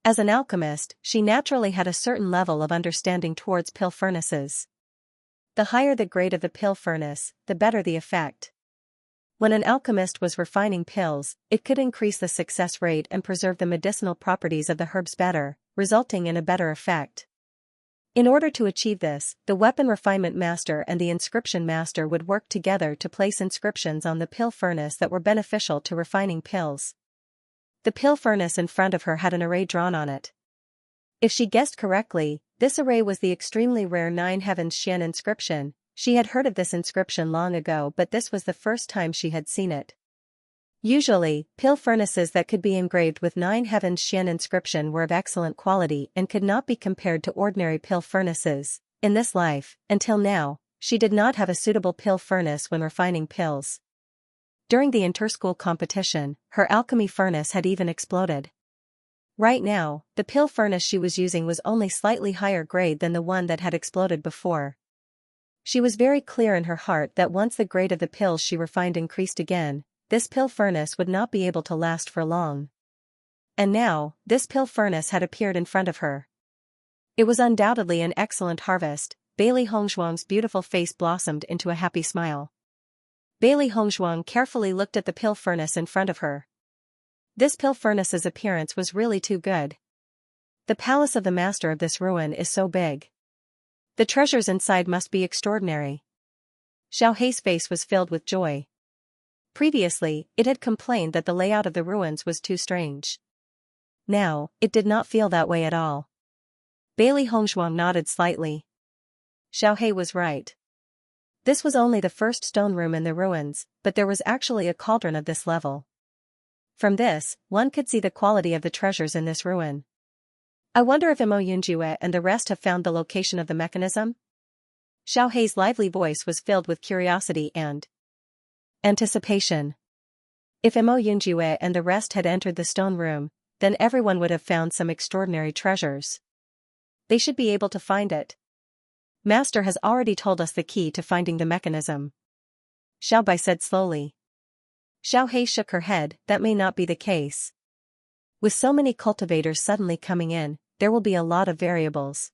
As an alchemist, she naturally had a certain level of understanding towards pill furnaces. The higher the grade of the pill furnace, the better the effect. When an alchemist was refining pills, it could increase the success rate and preserve the medicinal properties of the herbs better, resulting in a better effect. In order to achieve this, the weapon refinement master and the inscription master would work together to place inscriptions on the pill furnace that were beneficial to refining pills. The pill furnace in front of her had an array drawn on it. If she guessed correctly, this array was the extremely rare Nine Heavens Xian inscription. She had heard of this inscription long ago, but this was the first time she had seen it. Usually, pill furnaces that could be engraved with Nine Heavens Xian inscription were of excellent quality and could not be compared to ordinary pill furnaces. In this life, until now, she did not have a suitable pill furnace when refining pills. During the inter-school competition, her alchemy furnace had even exploded. Right now, the pill furnace she was using was only slightly higher grade than the one that had exploded before. She was very clear in her heart that once the grade of the pills she refined increased again, this pill furnace would not be able to last for long. And now, this pill furnace had appeared in front of her. It was undoubtedly an excellent harvest. Bailey Hongzhuang's beautiful face blossomed into a happy smile. Bailey Hongzhuang carefully looked at the pill furnace in front of her. This pill furnace's appearance was really too good. The palace of the master of this ruin is so big. The treasures inside must be extraordinary. Xiaohei's face was filled with joy. Previously, it had complained that the layout of the ruins was too strange. Now, it did not feel that way at all. Bailey Hongzhuang nodded slightly. Xiaohei was right. This was only the first stone room in the ruins, but there was actually a cauldron of this level. From this, one could see the quality of the treasures in this ruin. I wonder if Mo Yunjue and the rest have found the location of the mechanism? Xiaohei's lively voice was filled with curiosity and anticipation. If Mo Yunjue and the rest had entered the stone room, then everyone would have found some extraordinary treasures. They should be able to find it. Master has already told us the key to finding the mechanism. Xiao Bai said slowly. Xiaohei shook her head. That may not be the case. With so many cultivators suddenly coming in, there will be a lot of variables.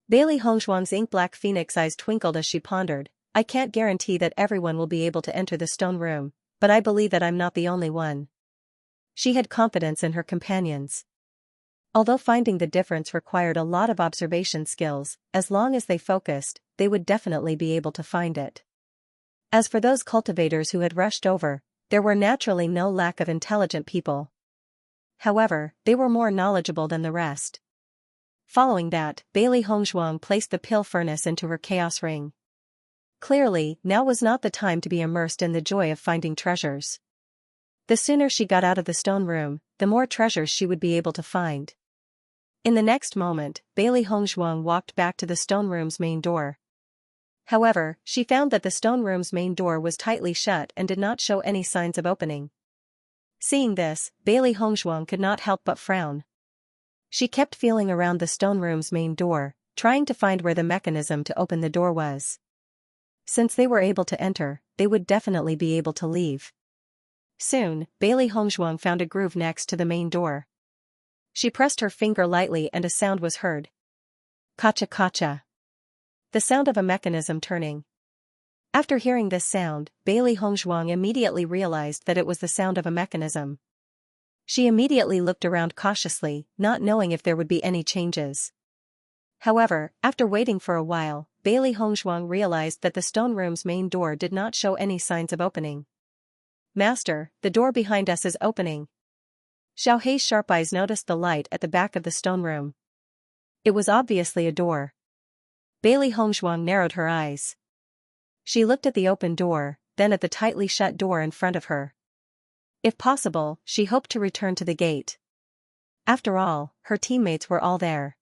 Bailey Hongzhuang's ink-black phoenix eyes twinkled as she pondered. I can't guarantee that everyone will be able to enter the stone room, but I believe that I'm not the only one. She had confidence in her companions. Although finding the difference required a lot of observation skills, as long as they focused, they would definitely be able to find it. As for those cultivators who had rushed over, there were naturally no lack of intelligent people. However, they were more knowledgeable than the rest. Following that, Bailey Hongzhuang placed the pill furnace into her chaos ring. Clearly, now was not the time to be immersed in the joy of finding treasures. The sooner she got out of the stone room, the more treasures she would be able to find. In the next moment, Bailey Hongzhuang walked back to the stone room's main door. However, she found that the stone room's main door was tightly shut and did not show any signs of opening. Seeing this, Bailey Hongzhuang could not help but frown. She kept feeling around the stone room's main door, trying to find where the mechanism to open the door was. Since they were able to enter, they would definitely be able to leave. Soon, Bailey Hongzhuang found a groove next to the main door. She pressed her finger lightly and a sound was heard. Kacha kacha. The sound of a mechanism turning. After hearing this sound, Bailey Hongzhuang immediately realized that it was the sound of a mechanism. She immediately looked around cautiously, not knowing if there would be any changes. However, after waiting for a while, Bailey Hongzhuang realized that the stone room's main door did not show any signs of opening. Master, the door behind us is opening. Xiaohei's sharp eyes noticed the light at the back of the stone room. It was obviously a door. Bailey Hongzhuang narrowed her eyes. She looked at the open door, then at the tightly shut door in front of her. If possible, she hoped to return to the gate. After all, her teammates were all there.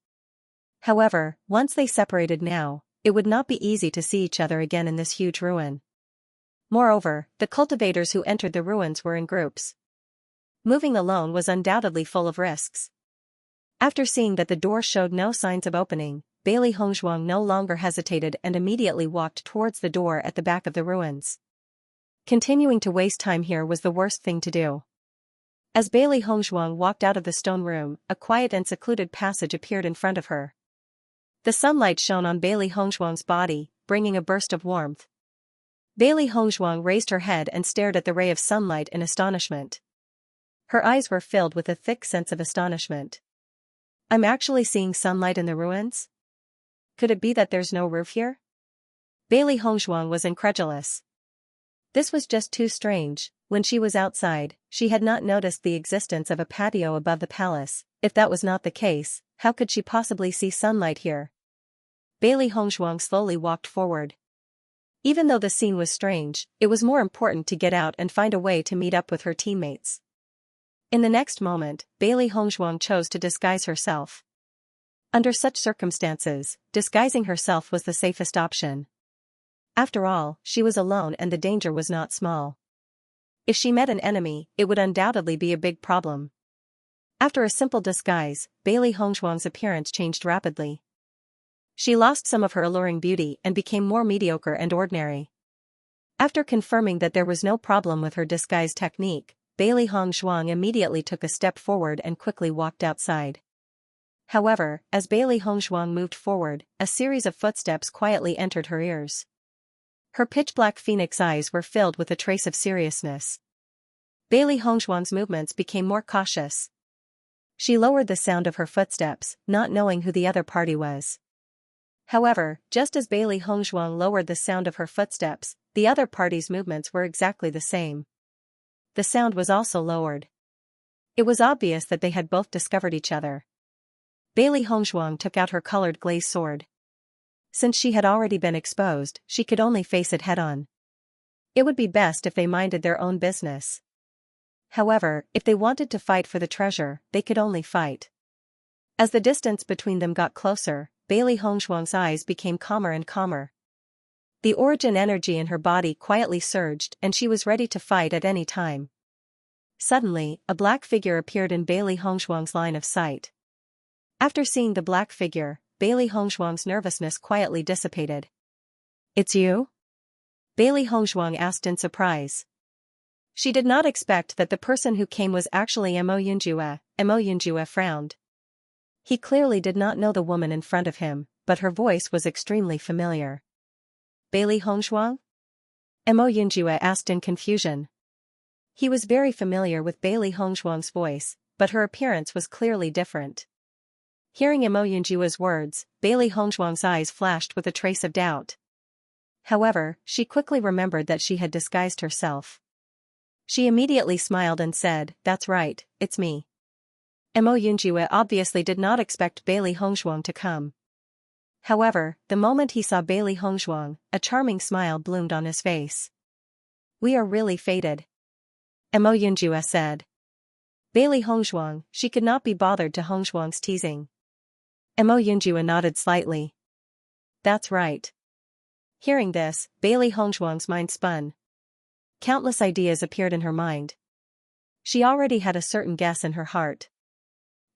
However, once they separated now, it would not be easy to see each other again in this huge ruin. Moreover, the cultivators who entered the ruins were in groups. Moving alone was undoubtedly full of risks. After seeing that the door showed no signs of opening, Bailey Hongzhuang no longer hesitated and immediately walked towards the door at the back of the ruins. Continuing to waste time here was the worst thing to do. As Bailey Hongzhuang walked out of the stone room, a quiet and secluded passage appeared in front of her. The sunlight shone on Bailey Hongzhuang's body, bringing a burst of warmth. Bailey Hongzhuang raised her head and stared at the ray of sunlight in astonishment. Her eyes were filled with a thick sense of astonishment. I'm actually seeing sunlight in the ruins? Could it be that there's no roof here? Bailey Hongzhuang was incredulous. This was just too strange. When she was outside, she had not noticed the existence of a patio above the palace. If that was not the case, how could she possibly see sunlight here? Bailey Hongzhuang slowly walked forward. Even though the scene was strange, it was more important to get out and find a way to meet up with her teammates. In the next moment, Bailey Hongzhuang chose to disguise herself. Under such circumstances, disguising herself was the safest option. After all, she was alone and the danger was not small. If she met an enemy, it would undoubtedly be a big problem. After a simple disguise, Bailey Hongzhuang's appearance changed rapidly. She lost some of her alluring beauty and became more mediocre and ordinary. After confirming that there was no problem with her disguise technique, Bailey Hongzhuang immediately took a step forward and quickly walked outside. However, as Bailey Hongzhuang moved forward, a series of footsteps quietly entered her ears. Her pitch-black phoenix eyes were filled with a trace of seriousness. Bailey Hongzhuang's movements became more cautious. She lowered the sound of her footsteps, not knowing who the other party was. However, just as Bailey Hongzhuang lowered the sound of her footsteps, the other party's movements were exactly the same. The sound was also lowered. It was obvious that they had both discovered each other. Bailey Hongzhuang took out her colored glaze sword. Since she had already been exposed, she could only face it head-on. It would be best if they minded their own business. However, if they wanted to fight for the treasure, they could only fight. As the distance between them got closer, Bailey Hongzhuang's eyes became calmer and calmer. The origin energy in her body quietly surged and she was ready to fight at any time. Suddenly, a black figure appeared in Bailey Hongzhuang's line of sight. After seeing the black figure, Bailey Hongzhuang's nervousness quietly dissipated. "It's you?" Bailey Hongzhuang asked in surprise. She did not expect that the person who came was actually Mo Yunjue. Mo Yunjue frowned. He clearly did not know the woman in front of him, but her voice was extremely familiar. "Bailey Hongzhuang?" Mo Yunjue asked in confusion. He was very familiar with Bailey Hongzhuang's voice, but her appearance was clearly different. Hearing Mo Yunjue's words, Bailey Hongzhuang's eyes flashed with a trace of doubt. However, she quickly remembered that she had disguised herself. She immediately smiled and said, "That's right, it's me." Mo Yunjue obviously did not expect Bailey Hongzhuang to come. However, the moment he saw Bailey Hongzhuang, a charming smile bloomed on his face. "We are really fated," Mo Yunjue said. Bailey Hongzhuang, she could not be bothered to Hongzhuang's teasing. Mo Yunjue nodded slightly. "That's right." Hearing this, Bailey Hongzhuang's mind spun. Countless ideas appeared in her mind. She already had a certain guess in her heart.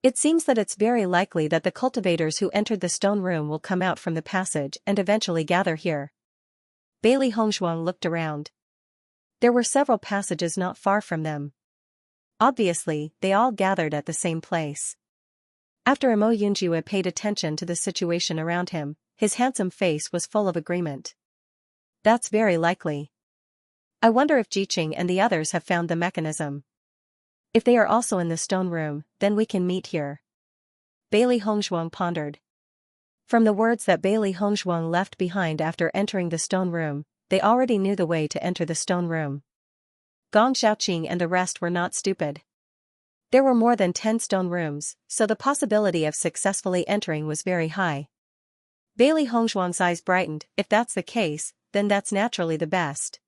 It seems that it's very likely that the cultivators who entered the stone room will come out from the passage and eventually gather here. Bailey Hongzhuang looked around. There were several passages not far from them. Obviously, they all gathered at the same place. After Mo Yunjue paid attention to the situation around him, his handsome face was full of agreement. "That's very likely. I wonder if Jiqing and the others have found the mechanism. If they are also in the stone room, then we can meet here." Bailey Hongzhuang pondered. From the words that Bailey Hongzhuang left behind after entering the stone room, they already knew the way to enter the stone room. Gong Xiaoqing and the rest were not stupid. There were more than 10 stone rooms, so the possibility of successfully entering was very high. Bailey Hongzhuang's eyes brightened. If that's the case, then that's naturally the best.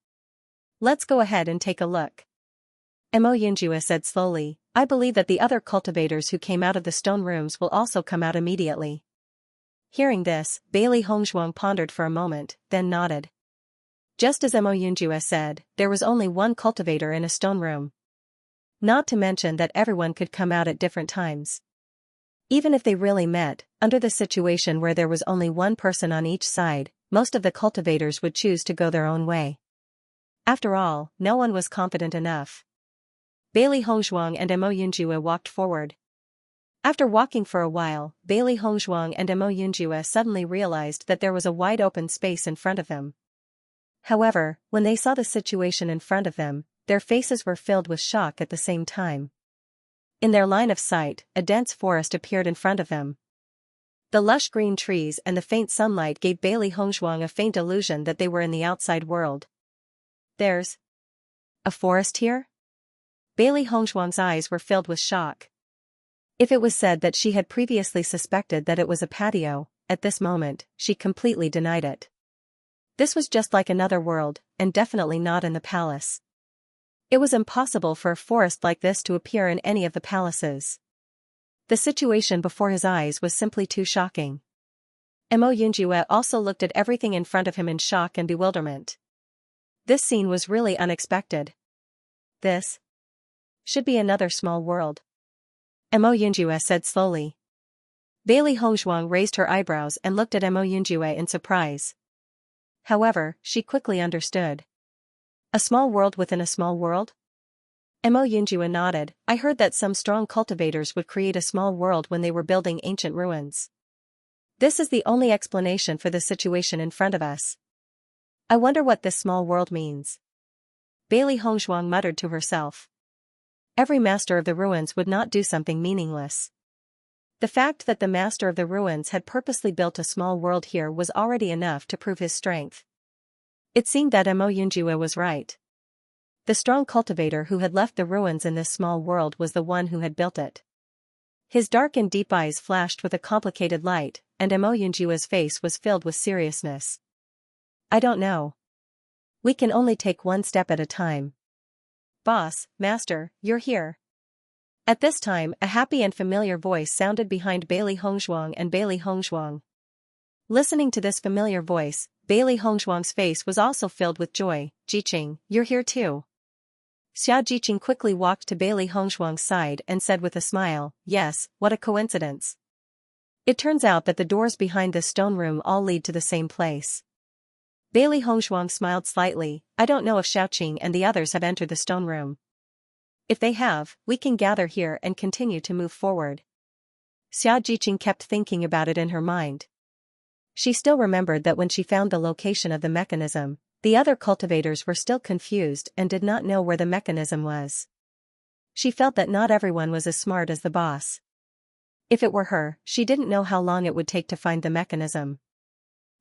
"Let's go ahead and take a look," Mo Yunjue said slowly, I believe that the other cultivators who came out of the stone rooms will also come out immediately. Hearing this, Bailey Hongzhuang pondered for a moment, then nodded. Just as Mo Yunjue said, there was only one cultivator in a stone room. Not to mention that everyone could come out at different times. Even if they really met, under the situation where there was only one person on each side, most of the cultivators would choose to go their own way. After all, no one was confident enough. Bailey Hongzhuang and Mo Yunjue walked forward. After walking for a while, Bailey Hongzhuang and Mo Yunjue suddenly realized that there was a wide open space in front of them. However, when they saw the situation in front of them, their faces were filled with shock at the same time. In their line of sight, a dense forest appeared in front of them. The lush green trees and the faint sunlight gave Bailey Hongzhuang a faint illusion that they were in the outside world. There's a forest here? Bailey Hongzhuang's eyes were filled with shock. If it was said that she had previously suspected that it was a patio, at this moment, she completely denied it. This was just like another world, and definitely not in the palace. It was impossible for a forest like this to appear in any of the palaces. The situation before his eyes was simply too shocking. Mo Yunjue also looked at everything in front of him in shock and bewilderment. This scene was really unexpected. This should be another small world. Mo Yunjue said slowly. Bailey Hongzhuang raised her eyebrows and looked at Mo Yunjue in surprise. However, she quickly understood. A small world within a small world? Mo Yunjue nodded. I heard that some strong cultivators would create a small world when they were building ancient ruins. This is the only explanation for the situation in front of us. I wonder what this small world means. Bailey Hongzhuang muttered to herself. Every master of the ruins would not do something meaningless. The fact that the master of the ruins had purposely built a small world here was already enough to prove his strength. It seemed that Mo Yunjue was right. The strong cultivator who had left the ruins in this small world was the one who had built it. His dark and deep eyes flashed with a complicated light, and Mo Yunjue's face was filled with seriousness. I don't know. We can only take one step at a time. Boss, Master, you're here. At this time, a happy and familiar voice sounded behind Bailey Hongzhuang and Bailey Hongzhuang. Listening to this familiar voice, Bailey Hongzhuang's face was also filled with joy. Jiqing, you're here too. Jiqing quickly walked to Bailey Hongzhuang's side and said with a smile, yes, what a coincidence. It turns out that the doors behind this stone room all lead to the same place. Bailey Hongzhuang smiled slightly. I don't know if Xiaoqing and the others have entered the stone room. If they have, we can gather here and continue to move forward. Jiqing kept thinking about it in her mind. She still remembered that when she found the location of the mechanism, the other cultivators were still confused and did not know where the mechanism was. She felt that not everyone was as smart as the boss. If it were her, she didn't know how long it would take to find the mechanism.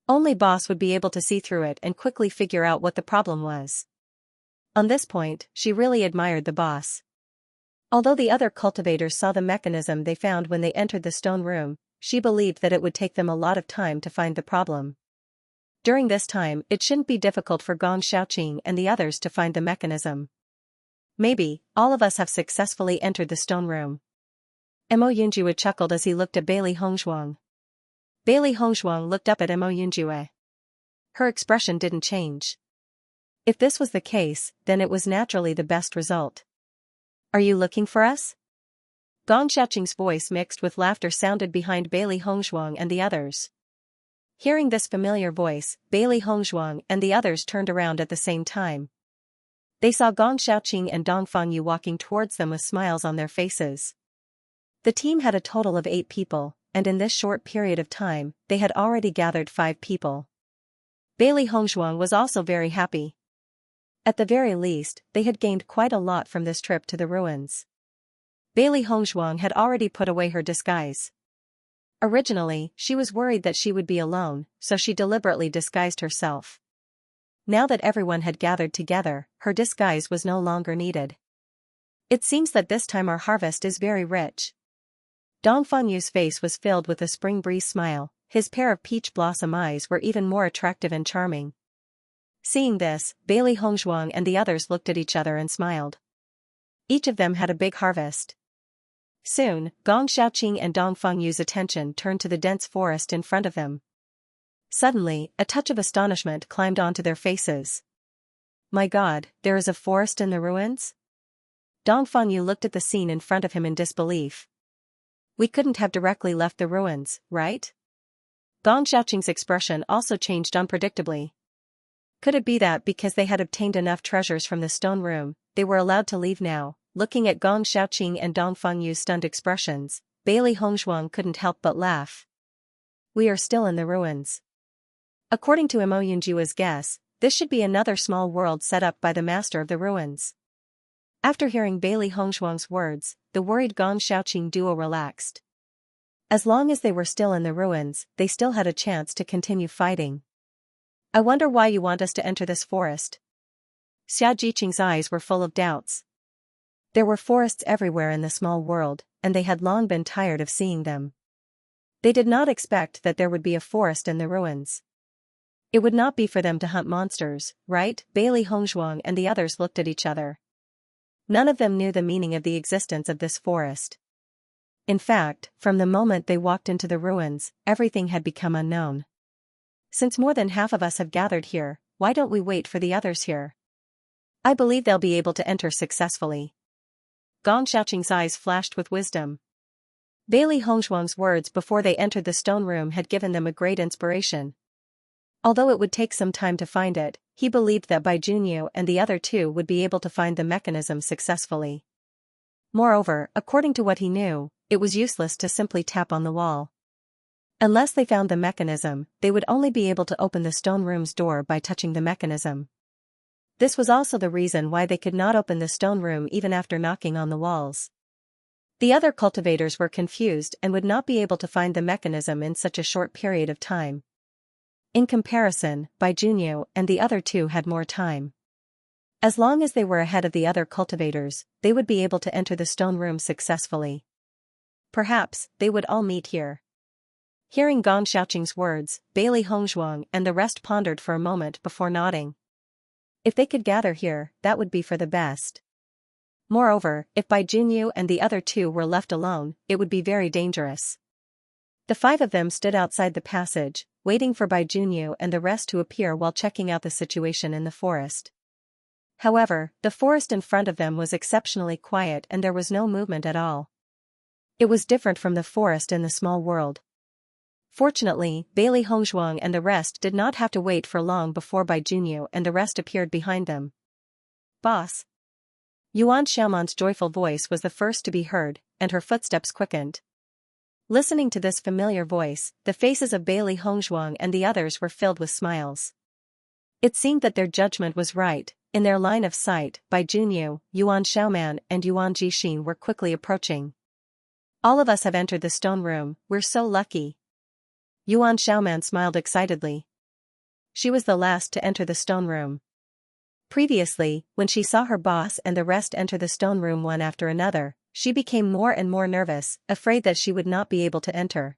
Only boss would be able to see through it and quickly figure out what the problem was. On this point, she really admired the boss. Although the other cultivators saw the mechanism they found when they entered the stone room, she believed that it would take them a lot of time to find the problem. During this time, it shouldn't be difficult for Gong Xiaoqing and the others to find the mechanism. Maybe, all of us have successfully entered the stone room. Mo Yunjue chuckled as he looked at Bailey Hongzhuang. Bailey Hongzhuang looked up at Mo Yunjue. Her expression didn't change. If this was the case, then it was naturally the best result. Are you looking for us? Gong Xiaoqing's voice mixed with laughter sounded behind Bailey Hongzhuang and the others. Hearing this familiar voice, Bailey Hongzhuang and the others turned around at the same time. They saw Gong Xiaoqing and Dong Fangyu walking towards them with smiles on their faces. The team had a total of 8 people, and in this short period of time, they had already gathered 5 people. Bailey Hongzhuang was also very happy. At the very least, they had gained quite a lot from this trip to the ruins. Bailey Hongzhuang had already put away her disguise. Originally, she was worried that she would be alone, so she deliberately disguised herself. Now that everyone had gathered together, her disguise was no longer needed. It seems that this time our harvest is very rich. Dong Fangyu's face was filled with a spring breeze smile, his pair of peach blossom eyes were even more attractive and charming. Seeing this, Bailey Hongzhuang and the others looked at each other and smiled. Each of them had a big harvest. Soon, Gong Xiaoqing and Dong Fengyu's attention turned to the dense forest in front of them. Suddenly, a touch of astonishment climbed onto their faces. My God, there is a forest in the ruins? Dong Fengyu looked at the scene in front of him in disbelief. We couldn't have directly left the ruins, right? Gong Xiaoqing's expression also changed unpredictably. Could it be that because they had obtained enough treasures from the stone room, they were allowed to leave now? Looking at Gong Xiaoqing and Dong Fengyu's stunned expressions, Bailey Hongzhuang couldn't help but laugh. We are still in the ruins. According to Mo Yunjua's guess, this should be another small world set up by the master of the ruins. After hearing Bailey Hongzhuang's words, the worried Gong Xiaoqing duo relaxed. As long as they were still in the ruins, they still had a chance to continue fighting. I wonder why you want us to enter this forest. Xia Jiqing's eyes were full of doubts. There were forests everywhere in the small world, and they had long been tired of seeing them. They did not expect that there would be a forest in the ruins. It would not be for them to hunt monsters, right? Bailey Hongzhuang and the others looked at each other. None of them knew the meaning of the existence of this forest. In fact, from the moment they walked into the ruins, everything had become unknown. Since more than half of us have gathered here, why don't we wait for the others here? I believe they'll be able to enter successfully. Gong Xiaoqing's eyes flashed with wisdom. Bailey Hongzhuang's words before they entered the stone room had given them a great inspiration. Although it would take some time to find it, he believed that Bai Junyu and the other two would be able to find the mechanism successfully. Moreover, according to what he knew, it was useless to simply tap on the wall. Unless they found the mechanism, they would only be able to open the stone room's door by touching the mechanism. This was also the reason why they could not open the stone room even after knocking on the walls. The other cultivators were confused and would not be able to find the mechanism in such a short period of time. In comparison, Bai Junyu and the other two had more time. As long as they were ahead of the other cultivators, they would be able to enter the stone room successfully. Perhaps, they would all meet here. Hearing Gong Xiaoqing's words, Bailey Hongzhuang and the rest pondered for a moment before nodding. If they could gather here, that would be for the best. Moreover, if Bai Junyu and the other two were left alone, it would be very dangerous. The five of them stood outside the passage, waiting for Bai Junyu and the rest to appear while checking out the situation in the forest. However, the forest in front of them was exceptionally quiet and there was no movement at all. It was different from the forest in the small world. Fortunately, Bailey Hongzhuang and the rest did not have to wait for long before Bai Junyu and the rest appeared behind them. Boss. Yuan Xiaoman's joyful voice was the first to be heard, and her footsteps quickened. Listening to this familiar voice, the faces of Bailey Hongzhuang and the others were filled with smiles. It seemed that their judgment was right. In their line of sight, Bai Junyu, Yuan Xiaoman and Yuan Jixin were quickly approaching. All of us have entered the stone room, we're so lucky. Yuan Xiaoman smiled excitedly. She was the last to enter the stone room. Previously, when she saw her boss and the rest enter the stone room one after another, she became more and more nervous, afraid that she would not be able to enter.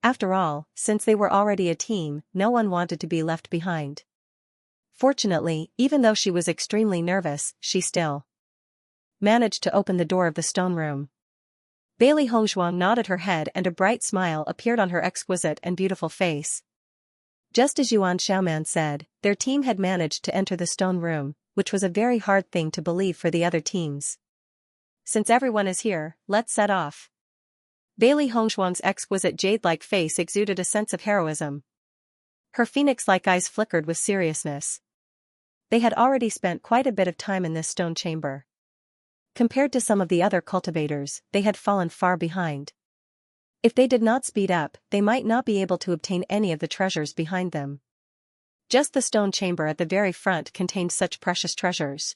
After all, since they were already a team, no one wanted to be left behind. Fortunately, even though she was extremely nervous, she still managed to open the door of the stone room. Bailey Hongzhuang nodded her head and a bright smile appeared on her exquisite and beautiful face. Just as Yuan Xiaoman said, their team had managed to enter the stone room, which was a very hard thing to believe for the other teams. Since everyone is here, let's set off. Bailey Hongzhuang's exquisite jade-like face exuded a sense of heroism. Her phoenix-like eyes flickered with seriousness. They had already spent quite a bit of time in this stone chamber. Compared to some of the other cultivators, they had fallen far behind. If they did not speed up, they might not be able to obtain any of the treasures behind them. Just the stone chamber at the very front contained such precious treasures.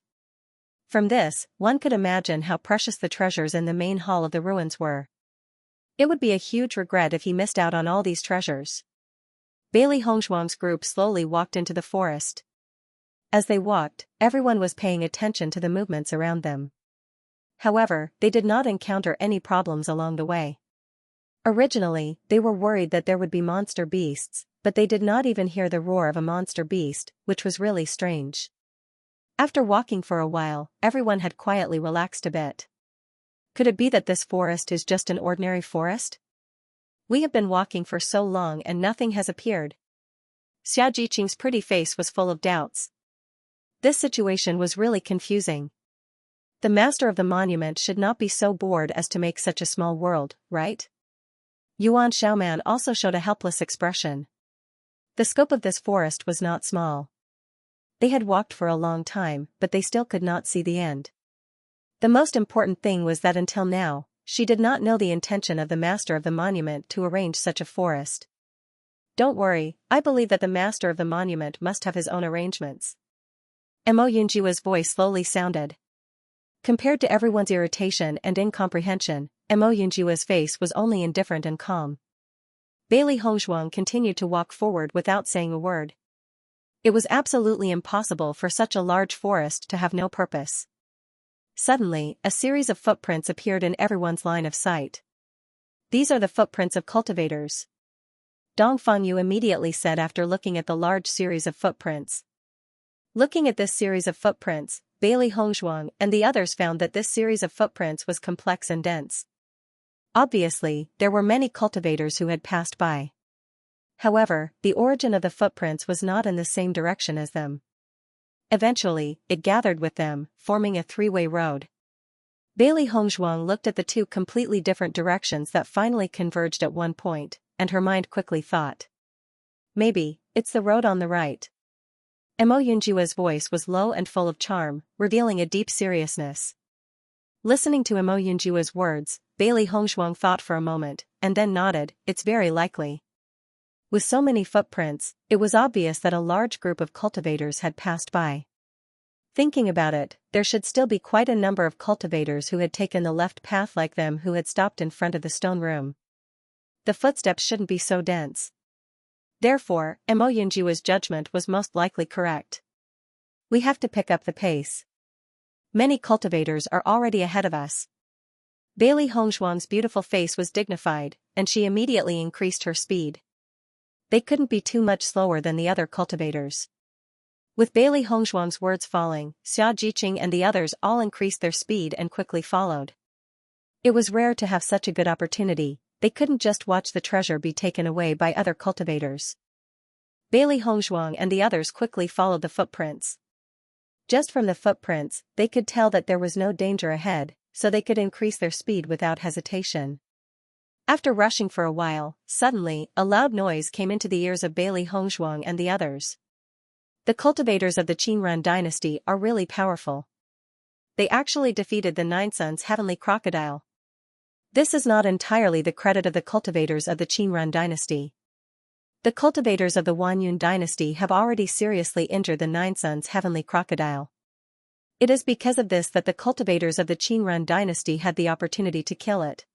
From this, one could imagine how precious the treasures in the main hall of the ruins were. It would be a huge regret if he missed out on all these treasures. Bailey Hongzhuang's group slowly walked into the forest. As they walked, everyone was paying attention to the movements around them. However, they did not encounter any problems along the way. Originally, they were worried that there would be monster beasts, but they did not even hear the roar of a monster beast, which was really strange. After walking for a while, everyone had quietly relaxed a bit. Could it be that this forest is just an ordinary forest? We have been walking for so long and nothing has appeared. Xiaojiqing's pretty face was full of doubts. This situation was really confusing. The master of the monument should not be so bored as to make such a small world, right? Yuan Xiaoman also showed a helpless expression. The scope of this forest was not small. They had walked for a long time, but they still could not see the end. The most important thing was that until now, she did not know the intention of the master of the monument to arrange such a forest. Don't worry, I believe that the master of the monument must have his own arrangements. Mo Yunjia's voice slowly sounded. Compared to everyone's irritation and incomprehension, Mo Yunjia's face was only indifferent and calm. Bailey Hongzhuang continued to walk forward without saying a word. It was absolutely impossible for such a large forest to have no purpose. Suddenly, a series of footprints appeared in everyone's line of sight. These are the footprints of cultivators. Dong Fangyu immediately said after looking at the large series of footprints. Looking at this series of footprints, Bailey Hongzhuang and the others found that this series of footprints was complex and dense. Obviously, there were many cultivators who had passed by. However, the origin of the footprints was not in the same direction as them. Eventually, it gathered with them, forming a three-way road. Bailey Hongzhuang looked at the two completely different directions that finally converged at one point, and her mind quickly thought. Maybe, it's the road on the right. Mo Yunjia's voice was low and full of charm, revealing a deep seriousness. Listening to Mo Yunjia's words, Bailey Hongzhuang thought for a moment, and then nodded, it's very likely. With so many footprints, it was obvious that a large group of cultivators had passed by. Thinking about it, there should still be quite a number of cultivators who had taken the left path like them who had stopped in front of the stone room. The footsteps shouldn't be so dense. Therefore, Mo Yunjia's judgment was most likely correct. We have to pick up the pace. Many cultivators are already ahead of us. Bailey Hongzhuang's beautiful face was dignified, and she immediately increased her speed. They couldn't be too much slower than the other cultivators. With Bailey Hongzhuang's words falling, Xiaojiqing and the others all increased their speed and quickly followed. It was rare to have such a good opportunity. They couldn't just watch the treasure be taken away by other cultivators. Bailey Hongzhuang and the others quickly followed the footprints. Just from the footprints, they could tell that there was no danger ahead, so they could increase their speed without hesitation. After rushing for a while, suddenly, a loud noise came into the ears of Bailey Hongzhuang and the others. The cultivators of the Qinran dynasty are really powerful. They actually defeated the Nine Sun's heavenly crocodile. This is not entirely the credit of the cultivators of the Qinran dynasty. The cultivators of the Huanyun dynasty have already seriously injured the Nine Sun's heavenly crocodile. It is because of this that the cultivators of the Qinran dynasty had the opportunity to kill it.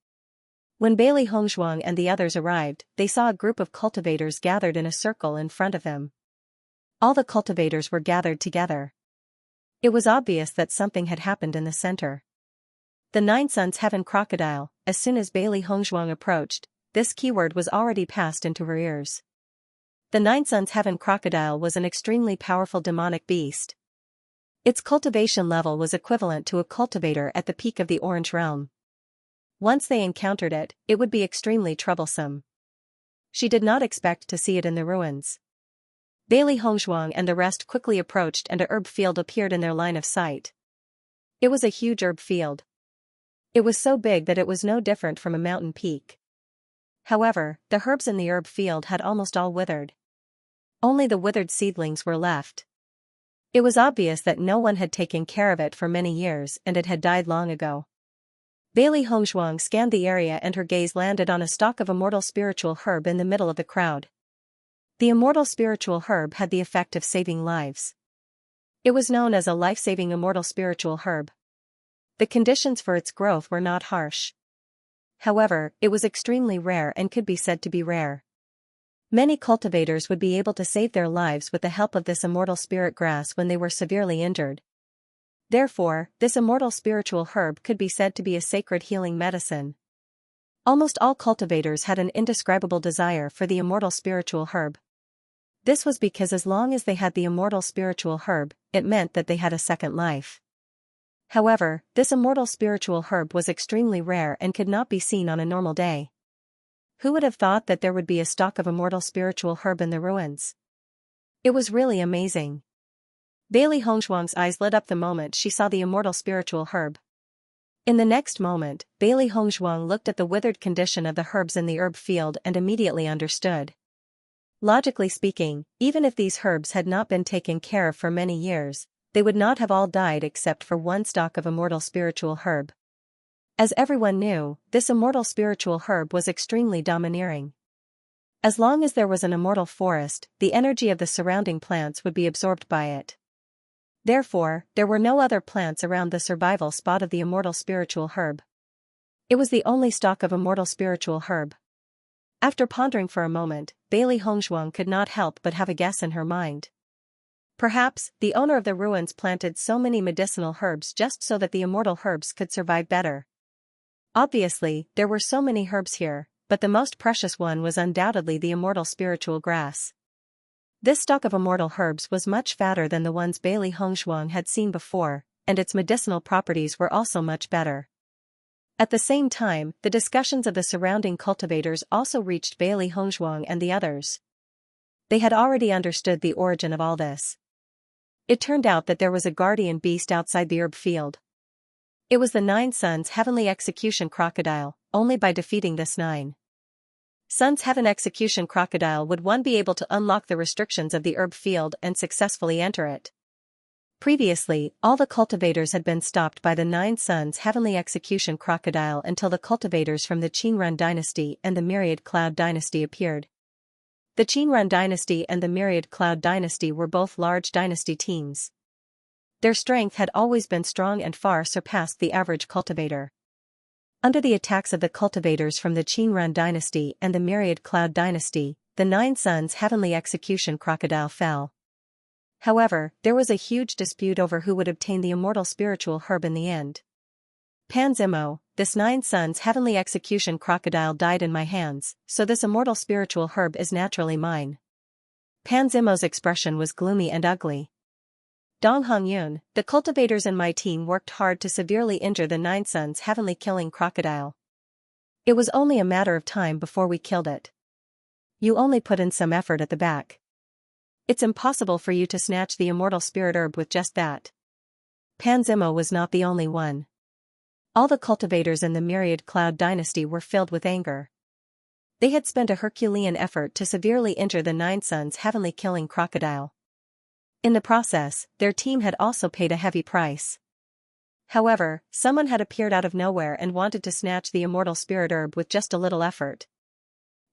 When Bailey Hongzhuang and the others arrived, they saw a group of cultivators gathered in a circle in front of them. All the cultivators were gathered together. It was obvious that something had happened in the center. The Nine Sun's heaven crocodile, as soon as Bailey Hongzhuang approached, this keyword was already passed into her ears. The Nine Sun's heaven crocodile was an extremely powerful demonic beast. Its cultivation level was equivalent to a cultivator at the peak of the Orange Realm. Once they encountered it, it would be extremely troublesome. She did not expect to see it in the ruins. Bailey Hongzhuang and the rest quickly approached and a herb field appeared in their line of sight. It was a huge herb field. It was so big that it was no different from a mountain peak. However, the herbs in the herb field had almost all withered. Only the withered seedlings were left. It was obvious that no one had taken care of it for many years and it had died long ago. Bailey Hongzhuang scanned the area and her gaze landed on a stalk of immortal spiritual herb in the middle of the crowd. The immortal spiritual herb had the effect of saving lives. It was known as a life-saving immortal spiritual herb. The conditions for its growth were not harsh. However, it was extremely rare and could be said to be rare. Many cultivators would be able to save their lives with the help of this immortal spirit grass when they were severely injured. Therefore, this immortal spiritual herb could be said to be a sacred healing medicine. Almost all cultivators had an indescribable desire for the immortal spiritual herb. This was because as long as they had the immortal spiritual herb, it meant that they had a second life. However, this immortal spiritual herb was extremely rare and could not be seen on a normal day. Who would have thought that there would be a stock of immortal spiritual herb in the ruins? It was really amazing. Bailey Hongshuang's eyes lit up the moment she saw the immortal spiritual herb. In the next moment, Bailey Hongshuang looked at the withered condition of the herbs in the herb field and immediately understood. Logically speaking, even if these herbs had not been taken care of for many years, they would not have all died except for one stalk of immortal spiritual herb. As everyone knew, this immortal spiritual herb was extremely domineering. As long as there was an immortal forest, the energy of the surrounding plants would be absorbed by it. Therefore, there were no other plants around the survival spot of the immortal spiritual herb. It was the only stalk of immortal spiritual herb. After pondering for a moment, Bailey Hongshuang could not help but have a guess in her mind. Perhaps, the owner of the ruins planted so many medicinal herbs just so that the immortal herbs could survive better. Obviously, there were so many herbs here, but the most precious one was undoubtedly the immortal spiritual grass. This stalk of immortal herbs was much fatter than the ones Bailey Hongshuang had seen before, and its medicinal properties were also much better. At the same time, the discussions of the surrounding cultivators also reached Bailey Hongshuang and the others. They had already understood the origin of all this. It turned out that there was a guardian beast outside the herb field. It was the 9 Suns Heavenly Execution Crocodile. Only by defeating this 9 Suns Heaven Execution Crocodile would one be able to unlock the restrictions of the herb field and successfully enter it. Previously, all the cultivators had been stopped by the 9 Suns Heavenly Execution Crocodile until the cultivators from the Qingrun dynasty and the Myriad Cloud dynasty appeared. The Qingrun dynasty and the Myriad Cloud dynasty were both large dynasty teams. Their strength had always been strong and far surpassed the average cultivator. Under the attacks of the cultivators from the Qingrun dynasty and the Myriad Cloud dynasty, the 9 Suns Heavenly Execution Crocodile fell. However, there was a huge dispute over who would obtain the immortal spiritual herb in the end. Pan Zimo, this 9 Suns Heavenly Execution Crocodile died in my hands, so this immortal spiritual herb is naturally mine. Pan Zimo's expression was gloomy and ugly. Dong Hongyun, the cultivators in my team worked hard to severely injure the 9 Suns Heavenly Killing Crocodile. It was only a matter of time before we killed it. You only put in some effort at the back. It's impossible for you to snatch the immortal spirit herb with just that. Pan Zimo was not the only one. All the cultivators in the Myriad Cloud dynasty were filled with anger. They had spent a Herculean effort to severely injure the 9 Suns Heavenly Killing Crocodile. In the process, their team had also paid a heavy price. However, someone had appeared out of nowhere and wanted to snatch the immortal spirit herb with just a little effort.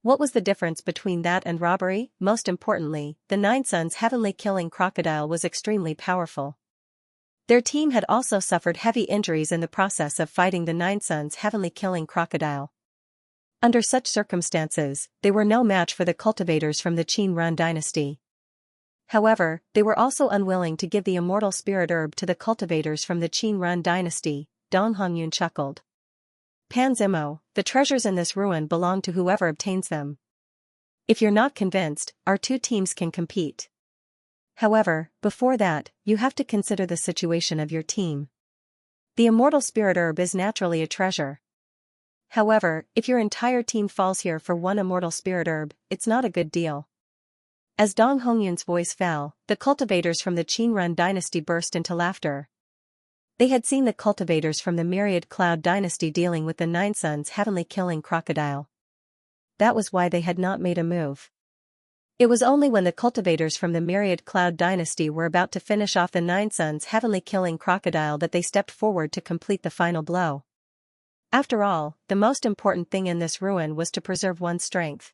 What was the difference between that and robbery? Most importantly, the 9 Suns Heavenly Killing Crocodile was extremely powerful. Their team had also suffered heavy injuries in the process of fighting the 9 Suns Heavenly Killing Crocodile. Under such circumstances, they were no match for the cultivators from the Qingrun dynasty. However, they were also unwilling to give the immortal spirit herb to the cultivators from the Qingrun dynasty. Dong Hongyun chuckled. Pan Zimo, the treasures in this ruin belong to whoever obtains them. If you're not convinced, our two teams can compete. However, before that, you have to consider the situation of your team. The immortal spirit herb is naturally a treasure. However, if your entire team falls here for one immortal spirit herb, it's not a good deal. As Dong Hongyun's voice fell, the cultivators from the Qingrun dynasty burst into laughter. They had seen the cultivators from the Myriad Cloud dynasty dealing with the 9 Suns Heavenly Killing Crocodile. That was why they had not made a move. It was only when the cultivators from the Myriad Cloud dynasty were about to finish off the 9 Suns Heavenly Killing Crocodile that they stepped forward to complete the final blow. After all, the most important thing in this ruin was to preserve one's strength.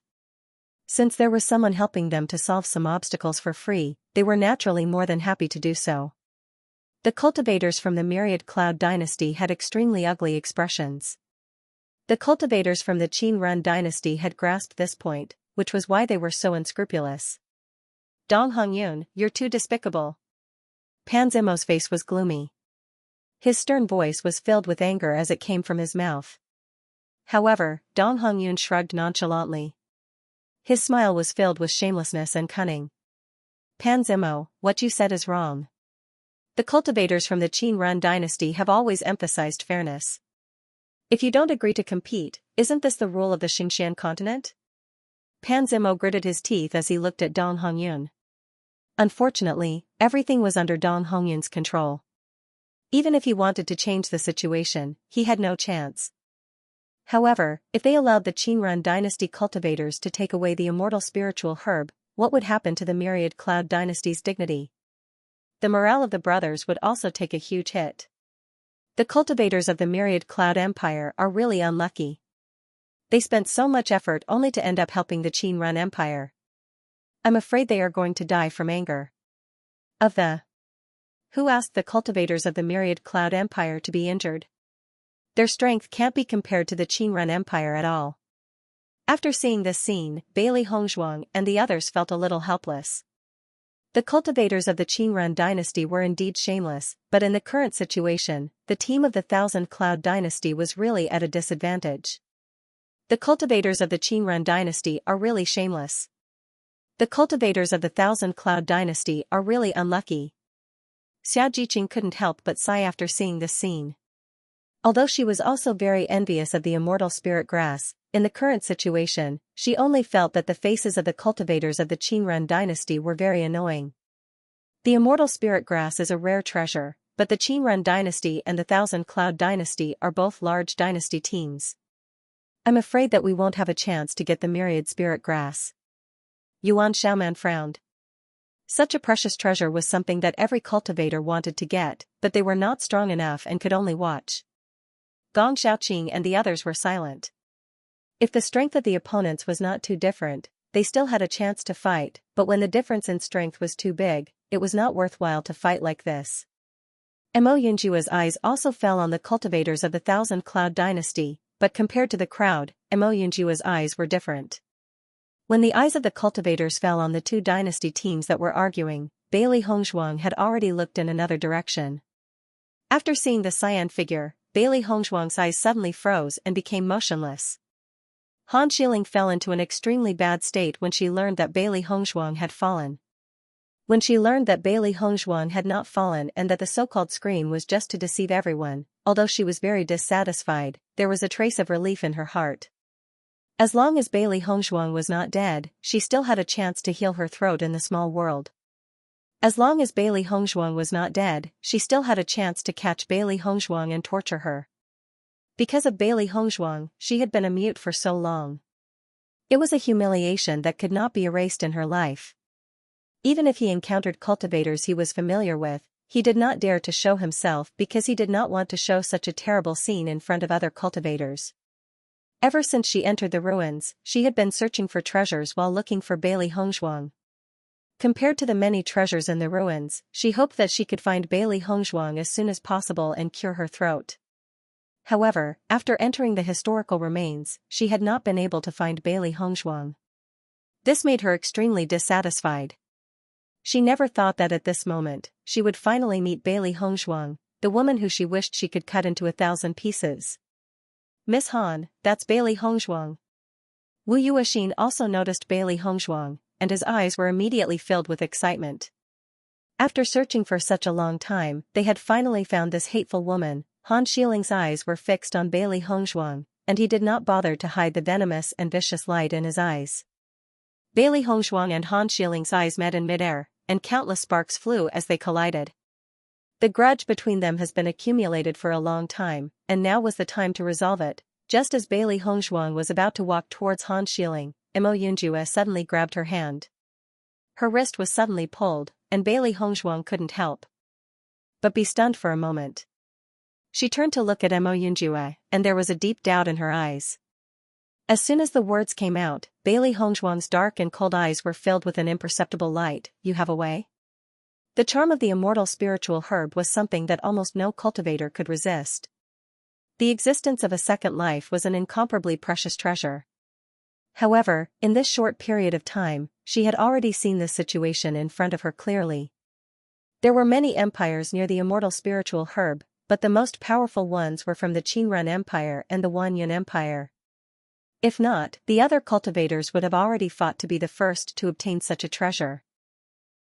Since there was someone helping them to solve some obstacles for free, they were naturally more than happy to do so. The cultivators from the Myriad Cloud dynasty had extremely ugly expressions. The cultivators from the Qingrun dynasty had grasped this point, which was why they were so unscrupulous. Dong Hongyun, you're too despicable. Pan Zimo's face was gloomy. His stern voice was filled with anger as it came from his mouth. However, Dong Hongyun shrugged nonchalantly. His smile was filled with shamelessness and cunning. Pan Zimo, what you said is wrong. The cultivators from the Qin dynasty have always emphasized fairness. If you don't agree to compete, isn't this the rule of the Xianxia continent? Pan Zimo gritted his teeth as he looked at Dong Hongyun. Unfortunately, everything was under Dong Hongyun's control. Even if he wanted to change the situation, he had no chance. However, if they allowed the Qin dynasty cultivators to take away the immortal spiritual herb, what would happen to the myriad Cloud dynasty's dignity? The morale of the brothers would also take a huge hit. The cultivators of the myriad Cloud Empire are really unlucky. They spent so much effort only to end up helping the Qin Empire. I'm afraid they are going to die from anger. Who asked the cultivators of the myriad Cloud Empire to be injured? Their strength can't be compared to the Qin Empire at all. After seeing this scene, Bailey Hongzhuang and the others felt a little helpless. The cultivators of the Qin dynasty were indeed shameless, but in the current situation, the team of the Thousand Cloud dynasty was really at a disadvantage. The cultivators of the Qin dynasty are really shameless. The cultivators of the Thousand Cloud dynasty are really unlucky. Xia Jiqing couldn't help but sigh after seeing this scene. Although she was also very envious of the immortal spirit grass, in the current situation, she only felt that the faces of the cultivators of the Qin dynasty were very annoying. The immortal spirit grass is a rare treasure, but the Qin dynasty and the Thousand Cloud dynasty are both large dynasty teams. I'm afraid that we won't have a chance to get the myriad spirit grass. Yuan Xiaoman frowned. Such a precious treasure was something that every cultivator wanted to get, but they were not strong enough and could only watch. Gong Xiaoqing and the others were silent. If the strength of the opponents was not too different, they still had a chance to fight, but when the difference in strength was too big, it was not worthwhile to fight like this. Mo Yunjua's eyes also fell on the cultivators of the Thousand Cloud dynasty, but compared to the crowd, Mo Yunjua's eyes were different. When the eyes of the cultivators fell on the two dynasty teams that were arguing, Bailey Hongzhuang had already looked in another direction. After seeing the cyan figure, Bailey Hongzhuang's eyes suddenly froze and became motionless. Han Xiling fell into an extremely bad state when she learned that Bailey Hongzhuang had fallen. When she learned that Bailey Hongzhuang had not fallen and that the so-called scream was just to deceive everyone, although she was very dissatisfied, there was a trace of relief in her heart. As long as Bailey Hongzhuang was not dead, she still had a chance to heal her throat in the small world. As long as Bailey Hongzhuang was not dead, she still had a chance to catch Bailey Hongzhuang and torture her. Because of Bailey Hongzhuang, she had been a mute for so long. It was a humiliation that could not be erased in her life. Even if he encountered cultivators he was familiar with, he did not dare to show himself because he did not want to show such a terrible scene in front of other cultivators. Ever since she entered the ruins, she had been searching for treasures while looking for Bailey Hongzhuang. Compared to the many treasures in the ruins, she hoped that she could find Bailey Hongzhuang as soon as possible and cure her throat. However, after entering the historical remains, she had not been able to find Bailey Hongzhuang. This made her extremely dissatisfied. She never thought that at this moment, she would finally meet Bailey Hongzhuang, the woman who she wished she could cut into 1,000 pieces. Miss Han, that's Bailey Hongzhuang. Wu Yuexin also noticed Bailey Hongzhuang, and his eyes were immediately filled with excitement. After searching for such a long time, they had finally found this hateful woman. Han Xiling's eyes were fixed on Bailey Hongzhuang, and he did not bother to hide the venomous and vicious light in his eyes. Bailey Hongzhuang and Han Xiling's eyes met in midair, and countless sparks flew as they collided. The grudge between them has been accumulated for a long time, and now was the time to resolve it. Just as Bailey Hongzhuang was about to walk towards Han Xiling, Mo Yunjue suddenly grabbed her hand. Her wrist was suddenly pulled, and Bailey Hongzhuang couldn't help but be stunned for a moment. She turned to look at Mo Yunjue, and there was a deep doubt in her eyes. As soon as the words came out, Bailey Hongzhuang's dark and cold eyes were filled with an imperceptible light. You have a way? The charm of the immortal spiritual herb was something that almost no cultivator could resist. The existence of a second life was an incomparably precious treasure. However, in this short period of time, she had already seen this situation in front of her clearly. There were many empires near the immortal spiritual herb, but the most powerful ones were from the Qin Empire and the Huanyuan Empire. If not, the other cultivators would have already fought to be the first to obtain such a treasure.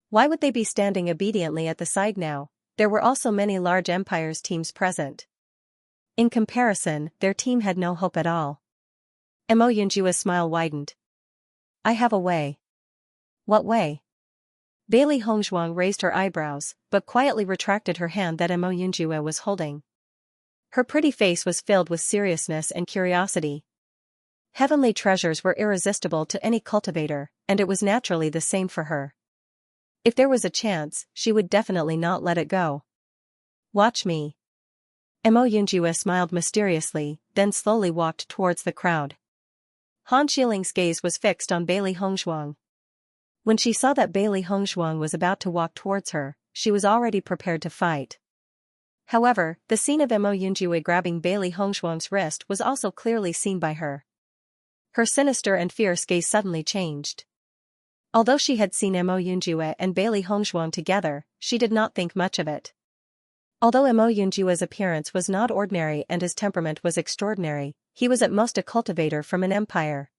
Why would they be standing obediently at the side now? there were also many large empires teams present. In comparison, their team had no hope at all. Mo Yunjua's smile widened. I have a way. What way? Bailey Hongzhuang raised her eyebrows, but quietly retracted her hand that Mo Yunjue was holding. Her pretty face was filled with seriousness and curiosity. Heavenly treasures were irresistible to any cultivator, and it was naturally the same for her. If there was a chance, she would definitely not let it go. Watch me. Mo Yunjue smiled mysteriously, then slowly walked towards the crowd. Han Xiling's gaze was fixed on Bailey Hongzhuang. When she saw that Bailey Hongzhuang was about to walk towards her, she was already prepared to fight. However, the scene of Mo Yunjue grabbing Bailey Hongzhuang's wrist was also clearly seen by her. Her sinister and fierce gaze suddenly changed. Although she had seen Mo Yunjue and Bailey Hongzhuang together, she did not think much of it. Although Mo Yunjue's appearance was not ordinary and his temperament was extraordinary, he was at most a cultivator from an empire.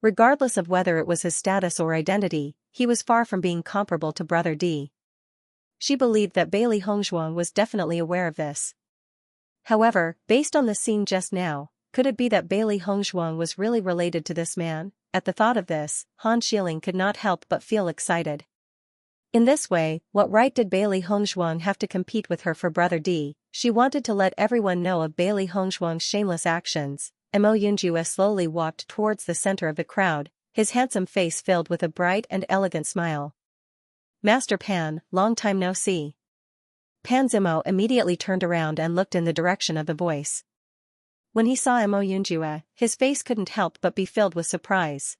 Regardless of whether it was his status or identity, he was far from being comparable to Brother D. She believed that Bailey Hongzhuang was definitely aware of this. However, based on the scene just now, could it be that Bailey Hongzhuang was really related to this man? At the thought of this, Han Xiling could not help but feel excited. In this way, what right did Bailey Hongzhuang have to compete with her for Brother D? She wanted to let everyone know of Bailey Hongzhuang's shameless actions. Mo Yunjue slowly walked towards the center of the crowd, his handsome face filled with a bright and elegant smile. Master Pan, long time no see. Pan Zimo immediately turned around and looked in the direction of the voice. When he saw Mo Yunjue, his face couldn't help but be filled with surprise.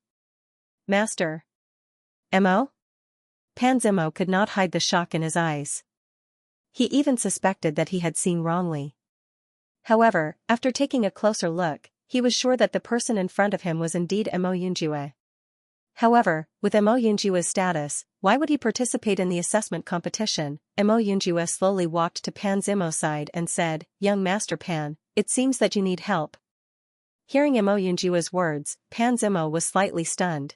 Master. Mo? Pan Zimo could not hide the shock in his eyes. He even suspected that he had seen wrongly. However, after taking a closer look, he was sure that the person in front of him was indeed Mo Yunjue. However, with Mo Yunjue's status, why would he participate in the assessment competition? Mo Yunjue slowly walked to Pan Zimo's side and said, Young Master Pan, it seems that you need help. Hearing Mo Yunjue's words, Pan Zimo was slightly stunned.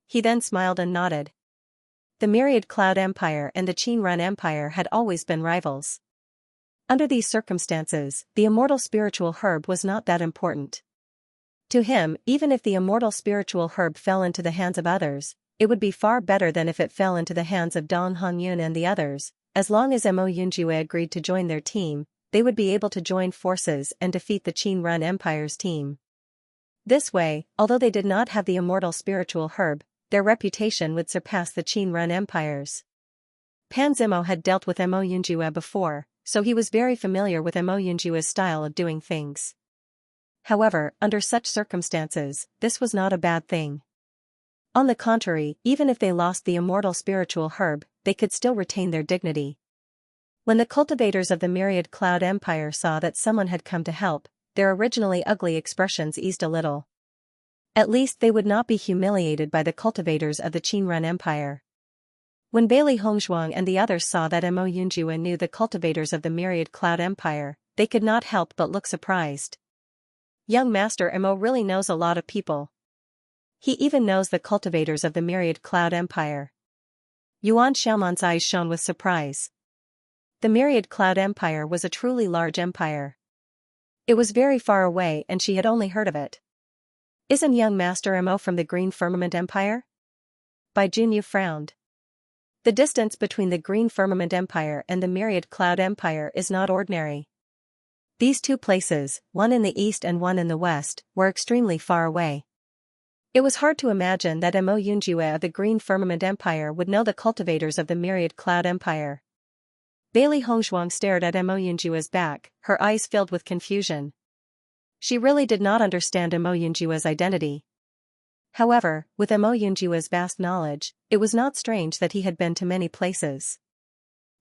He then smiled and nodded. The Myriad Cloud Empire and the Qin Empire had always been rivals. Under these circumstances, the immortal spiritual herb was not that important. To him, even if the immortal spiritual herb fell into the hands of others, it would be far better than if it fell into the hands of Dong Hongyun and the others. As long as Mo Yunjue agreed to join their team, they would be able to join forces and defeat the Qin Empire's team. This way, although they did not have the immortal spiritual herb, their reputation would surpass the Qin Empire's. Pan Zimo had dealt with Mo Yunjue before, so he was very familiar with Mo Yunjue's style of doing things. However, under such circumstances, this was not a bad thing. On the contrary, even if they lost the immortal spiritual herb, they could still retain their dignity. When the cultivators of the Myriad Cloud Empire saw that someone had come to help, their originally ugly expressions eased a little. At least they would not be humiliated by the cultivators of the Qin Empire. When Bailey Hongzhuang and the others saw that Mo Yunjue knew the cultivators of the Myriad Cloud Empire, they could not help but look surprised. Young Master Mo really knows a lot of people. He even knows the cultivators of the Myriad Cloud Empire. Yuan Xiaoman's eyes shone with surprise. The Myriad Cloud Empire was a truly large empire. It was very far away and she had only heard of it. Isn't young Master Mo from the Green Firmament Empire? Bai Junyu frowned. The distance between the Green Firmament Empire and the Myriad Cloud Empire is not ordinary. These two places, one in the east and one in the west, were extremely far away. It was hard to imagine that Mo Yunjue of the Green Firmament Empire would know the cultivators of the Myriad Cloud Empire. Bailey Hongzhuang stared at Mo Yunjue's back, her eyes filled with confusion. She really did not understand Mo Yunjue's identity. However, with Mo Yunjue's vast knowledge, it was not strange that he had been to many places.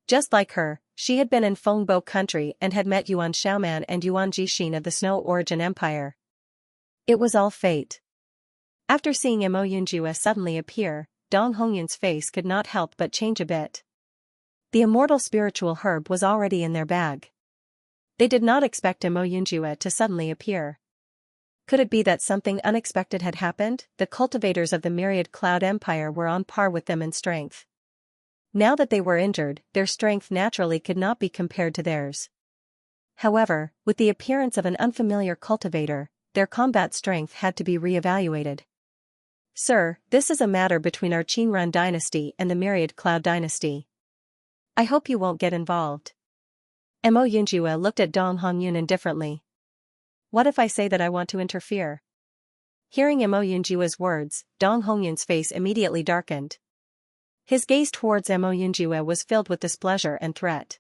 Just like her, she had been in Fengbo country and had met Yuan Xiaoman and Yuan Jixin of the Snow Origin Empire. It was all fate. After seeing Mo Yunjue suddenly appear, Dong Hongyun's face could not help but change a bit. The immortal spiritual herb was already in their bag. They did not expect Mo Yunjue to suddenly appear. Could it be that something unexpected had happened? The cultivators of the Myriad Cloud Empire were on par with them in strength. Now that they were injured, their strength naturally could not be compared to theirs. However, with the appearance of an unfamiliar cultivator, their combat strength had to be re-evaluated. Sir, this is a matter between our Qinran dynasty and the Myriad Cloud dynasty. I hope you won't get involved. Mo Yunjue looked at Dong Hongyun indifferently. What if I say that I want to interfere? Hearing Mo Yunjue's words, Dong Hongyun's face immediately darkened. His gaze towards Mo Yunjue was filled with displeasure and threat.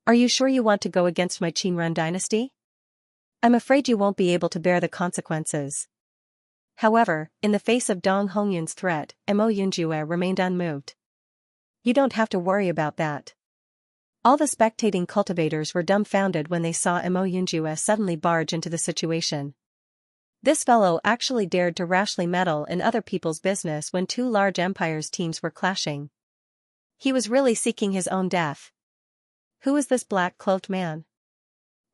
Are you sure you want to go against my Qinran dynasty? I'm afraid you won't be able to bear the consequences. However, in the face of Dong Hongyun's threat, Mo Yunjue remained unmoved. You don't have to worry about that. All the spectating cultivators were dumbfounded when they saw Mo Yunjue suddenly barge into the situation. This fellow actually dared to rashly meddle in other people's business when two large empires' teams were clashing. He was really seeking his own death. Who is this black-cloaked man?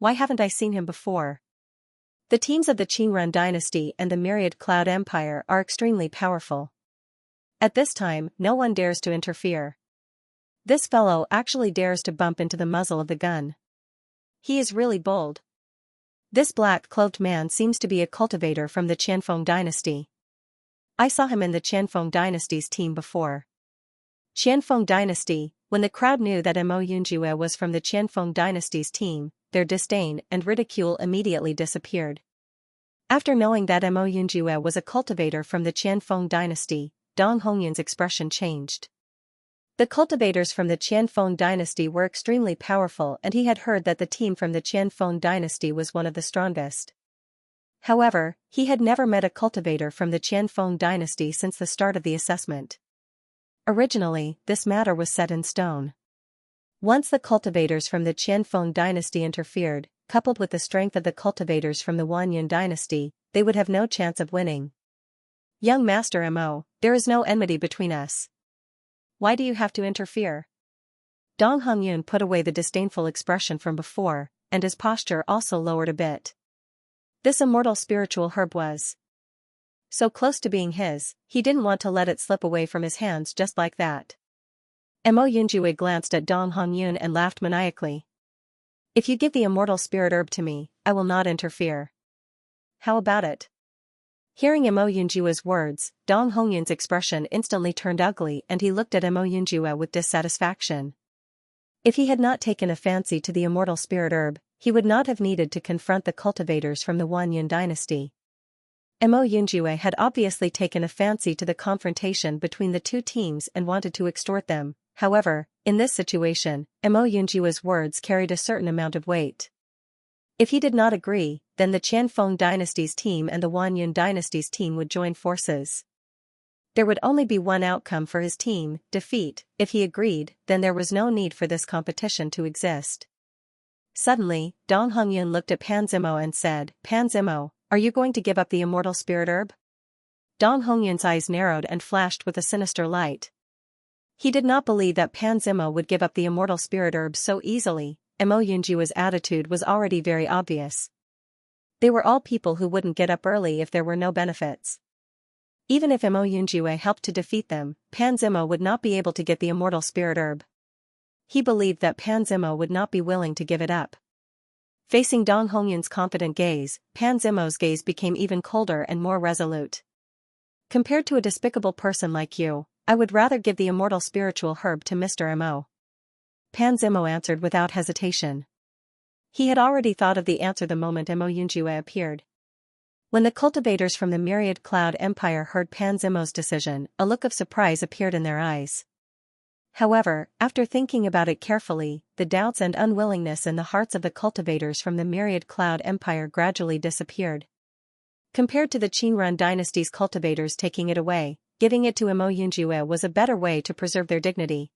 Why haven't I seen him before? The teams of the Qinran dynasty and the Myriad Cloud Empire are extremely powerful. At this time, no one dares to interfere. This fellow actually dares to bump into the muzzle of the gun. He is really bold. This black-cloaked man seems to be a cultivator from the Qianfeng dynasty. I saw him in the Qianfeng dynasty's team before. Qianfeng dynasty, when the crowd knew that Mo Yunjue was from the Qianfeng dynasty's team, their disdain and ridicule immediately disappeared. After knowing that Mo Yunjue was a cultivator from the Qianfeng dynasty, Dong Hongyun's expression changed. The cultivators from the Qianfeng dynasty were extremely powerful, and he had heard that the team from the Qianfeng dynasty was one of the strongest. However, he had never met a cultivator from the Qianfeng dynasty since the start of the assessment. Originally, this matter was set in stone. Once the cultivators from the Qianfeng dynasty interfered, coupled with the strength of the cultivators from the Wanyan dynasty, they would have no chance of winning. Young Master Mo, there is no enmity between us. Why do you have to interfere? Dong Hongyun put away the disdainful expression from before, and his posture also lowered a bit. This immortal spiritual herb was so close to being his, he didn't want to let it slip away from his hands just like that. Mo Yunjue glanced at Dong Hongyun and laughed maniacally. If you give the immortal spirit herb to me, I will not interfere. How about it? Hearing Mo Yunjue's words, Dong Hongyun's expression instantly turned ugly and he looked at Mo Yunjue with dissatisfaction. If he had not taken a fancy to the immortal spirit herb, he would not have needed to confront the cultivators from the Wanyan dynasty. Mo Yunjue had obviously taken a fancy to the confrontation between the two teams and wanted to extort them. However, in this situation, Mo Yunjue's words carried a certain amount of weight. If he did not agree, then the Qianfeng dynasty's team and the Wanyan dynasty's team would join forces. There would only be one outcome for his team, defeat. If he agreed, then there was no need for this competition to exist. Suddenly, Dong Hongyun looked at Pan Zimo and said, Pan Zimo, are you going to give up the immortal spirit herb? Dong Hongyun's eyes narrowed and flashed with a sinister light. He did not believe that Pan Zimo would give up the immortal spirit herb so easily. Mo Yunjue's attitude was already very obvious. They were all people who wouldn't get up early if there were no benefits. Even if Mo Yunjue helped to defeat them, Pan Zimo would not be able to get the immortal spirit herb. He believed that Pan Zimo would not be willing to give it up. Facing Dong Hongyun's confident gaze, Pan Zimo's gaze became even colder and more resolute. Compared to a despicable person like you, I would rather give the immortal spiritual herb to Mr. Mo. Pan Zimo answered without hesitation. He had already thought of the answer the moment Mo Yunjue appeared. When the cultivators from the Myriad Cloud Empire heard Pan Zimo's decision, a look of surprise appeared in their eyes. However, after thinking about it carefully, the doubts and unwillingness in the hearts of the cultivators from the Myriad Cloud Empire gradually disappeared. Compared to the Qinran dynasty's cultivators taking it away, giving it to Mo Yunjue was a better way to preserve their dignity.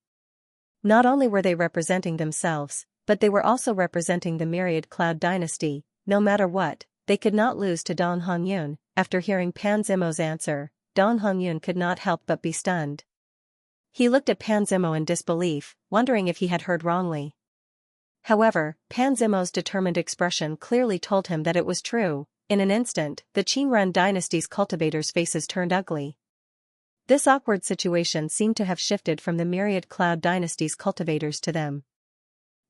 Not only were they representing themselves, but they were also representing the Myriad Cloud dynasty. No matter what, they could not lose to Dong Hongyun. After hearing Pan Zimo's answer, Dong Hongyun could not help but be stunned. He looked at Pan Zimo in disbelief, wondering if he had heard wrongly. However, Pan Zimo's determined expression clearly told him that it was true. In an instant, the Qinran dynasty's cultivators' faces turned ugly. This awkward situation seemed to have shifted from the myriad Cloud Dynasty's cultivators to them.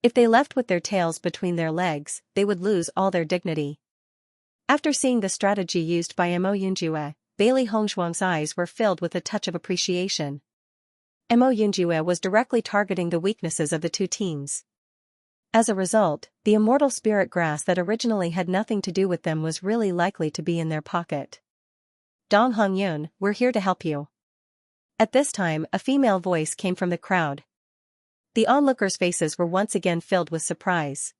If they left with their tails between their legs, they would lose all their dignity. After seeing the strategy used by Mo Yunjue, Bailey Hongzhuang's eyes were filled with a touch of appreciation. Mo Yunjue was directly targeting the weaknesses of the two teams. As a result, the immortal spirit grass that originally had nothing to do with them was really likely to be in their pocket. Dong Hongyun, we're here to help you. At this time, a female voice came from the crowd. The onlookers' faces were once again filled with surprise.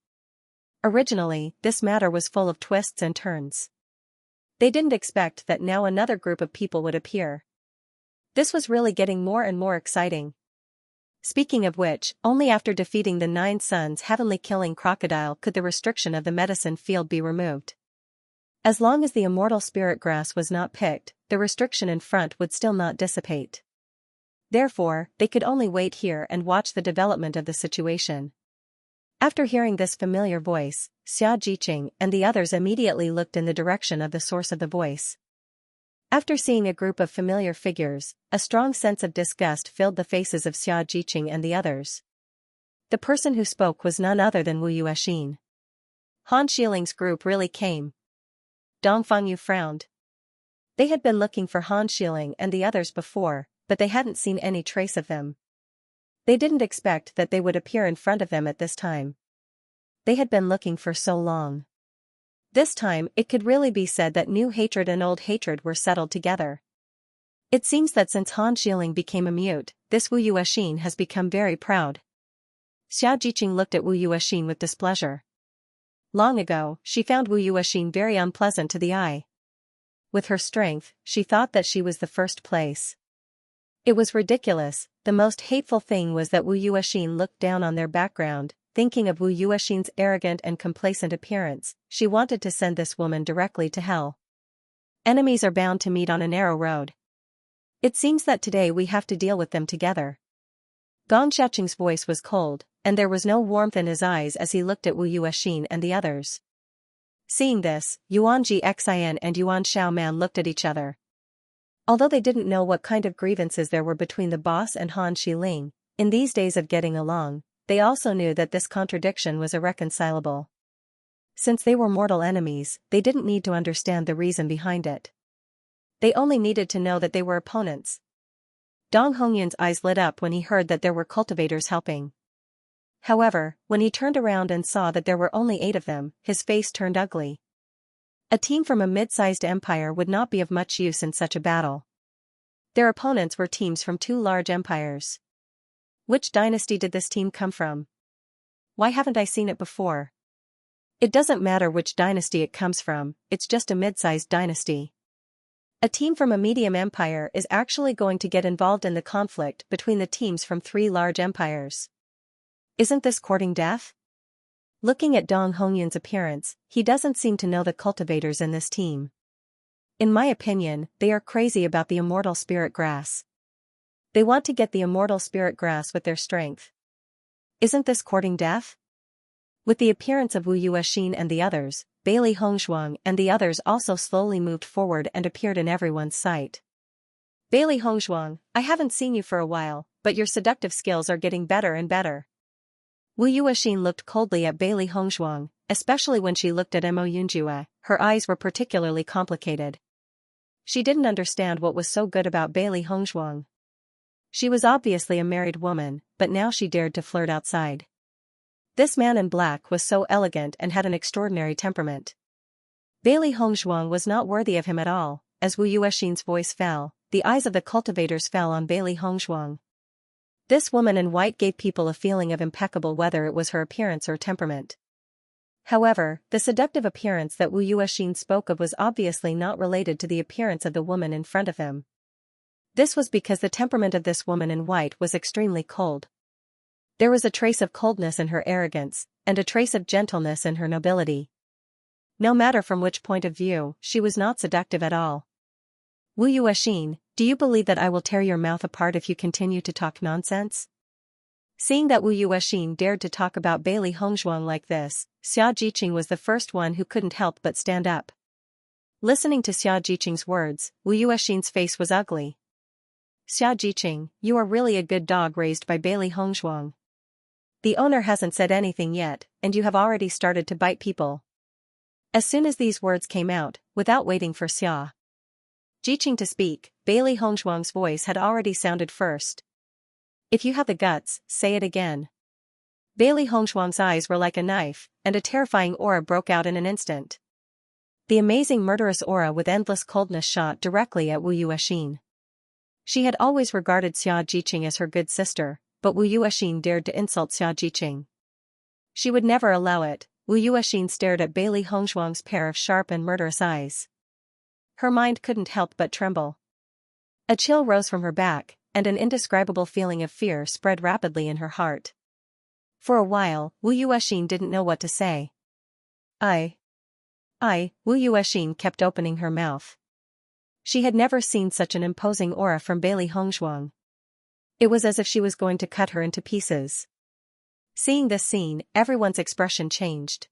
Originally, this matter was full of twists and turns. They didn't expect that now another group of people would appear. This was really getting more and more exciting. Speaking of which, only after defeating the Nine Suns' heavenly killing crocodile could the restriction of the medicine field be removed. As long as the immortal spirit grass was not picked, the restriction in front would still not dissipate. Therefore, they could only wait here and watch the development of the situation. After hearing this familiar voice, Xianxia and the others immediately looked in the direction of the source of the voice. After seeing a group of familiar figures, a strong sense of disgust filled the faces of Xianxia and the others. The person who spoke was none other than Wu Yuexin. Han Shiling's group really came. Dong Fangyu frowned. They had been looking for Han Shiling and the others before, but they hadn't seen any trace of them. They didn't expect that they would appear in front of them at this time. They had been looking for so long. This time, it could really be said that new hatred and old hatred were settled together. It seems that since Han Shiling became a mute, this Wu Yuexin has become very proud. Xiao Jiqing looked at Wu Yuexin with displeasure. Long ago, she found Wu Yuexin very unpleasant to the eye. With her strength, she thought that she was the first place. It was ridiculous. The most hateful thing was that Wu Yuexin looked down on their background. Thinking of Wu Yuexin's arrogant and complacent appearance, she wanted to send this woman directly to hell. Enemies are bound to meet on a narrow road. It seems that today we have to deal with them together. Gong Xiaoqing's voice was cold, and there was no warmth in his eyes as he looked at Wu Yuexin and the others. Seeing this, Yuan Ji Xian and Yuan Xiaoman looked at each other. Although they didn't know what kind of grievances there were between the boss and Han Shiling, in these days of getting along, they also knew that this contradiction was irreconcilable. Since they were mortal enemies, they didn't need to understand the reason behind it. They only needed to know that they were opponents. Dong Hongyun's eyes lit up when he heard that there were cultivators helping. However, when he turned around and saw that there were only 8 of them, his face turned ugly. A team from a mid-sized empire would not be of much use in such a battle. Their opponents were teams from 2 large empires. Which dynasty did this team come from? Why haven't I seen it before? It doesn't matter which dynasty it comes from, it's just a mid-sized dynasty. A team from a medium empire is actually going to get involved in the conflict between the teams from 3 large empires. Isn't this courting death? Looking at Dong Hongyun's appearance, he doesn't seem to know the cultivators in this team. In my opinion, they are crazy about the immortal spirit grass. They want to get the immortal spirit grass with their strength. Isn't this courting death? With the appearance of Wu Yuexin and the others, Bailey Hongzhuang and the others also slowly moved forward and appeared in everyone's sight. Bailey Hongzhuang, I haven't seen you for a while, but your seductive skills are getting better and better. Wu Yuexin looked coldly at Bailey Hongzhuang, especially when she looked at Mo Yunjue. Her eyes were particularly complicated. She didn't understand what was so good about Bailey Hongzhuang. She was obviously a married woman, but now she dared to flirt outside. This man in black was so elegant and had an extraordinary temperament. Bailey Hongzhuang was not worthy of him at all. As Wu Yuexin's voice fell, the eyes of the cultivators fell on Bailey Hongzhuang. This woman in white gave people a feeling of impeccable whether it was her appearance or temperament. However, the seductive appearance that Wu Yuexin spoke of was obviously not related to the appearance of the woman in front of him. This was because the temperament of this woman in white was extremely cold. There was a trace of coldness in her arrogance, and a trace of gentleness in her nobility. No matter from which point of view, she was not seductive at all. Wu Yuexin, do you believe that I will tear your mouth apart if you continue to talk nonsense? Seeing that Wu Yuexin dared to talk about Bailey Hongzhuang like this, Xiao Jiqing was the first one who couldn't help but stand up. Listening to Xiao Jiqing's words, Wu Yuexin's face was ugly. Xiaojiqing, you are really a good dog raised by Bailey Hongzhuang. The owner hasn't said anything yet, and you have already started to bite people. As soon as these words came out, without waiting for Xiaojiqing to speak, Bailey Hongzhuang's voice had already sounded first. If you have the guts, say it again. Bailey Hongzhuang's eyes were like a knife, and a terrifying aura broke out in an instant. The amazing murderous aura with endless coldness shot directly at Wu Yuexin. She had always regarded Xiaojiqing as her good sister, but Wu Yuexin dared to insult Xiaojiqing. She would never allow it. Wu Yuexin stared at Bailey Hongzhuang's pair of sharp and murderous eyes. Her mind couldn't help but tremble. A chill rose from her back, and an indescribable feeling of fear spread rapidly in her heart. For a while, Wu Yuexin didn't know what to say. Wu Yuexin kept opening her mouth. She had never seen such an imposing aura from Bailey Hongzhuang. It was as if she was going to cut her into pieces. Seeing this scene, everyone's expression changed.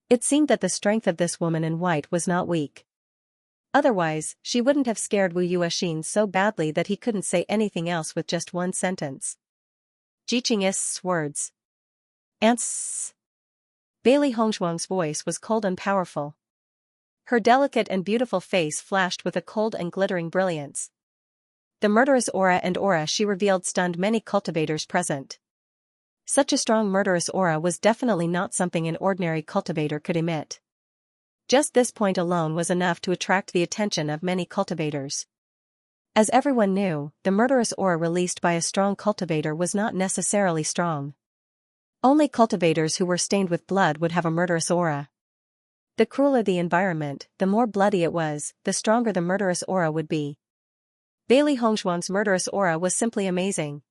It seemed that the strength of this woman in white was not weak. Otherwise, she wouldn't have scared Wu Yuexin so badly that he couldn't say anything else with just one sentence. Jiqing's words. Ants. Bailey Hongzhuang's voice was cold and powerful. Her delicate and beautiful face flashed with a cold and glittering brilliance. The murderous aura she revealed stunned many cultivators present. Such a strong murderous aura was definitely not something an ordinary cultivator could emit. Just this point alone was enough to attract the attention of many cultivators. As everyone knew, the murderous aura released by a strong cultivator was not necessarily strong. Only cultivators who were stained with blood would have a murderous aura. The crueler the environment, the more bloody it was, the stronger the murderous aura would be. Bailey Hongzhuang's murderous aura was simply amazing.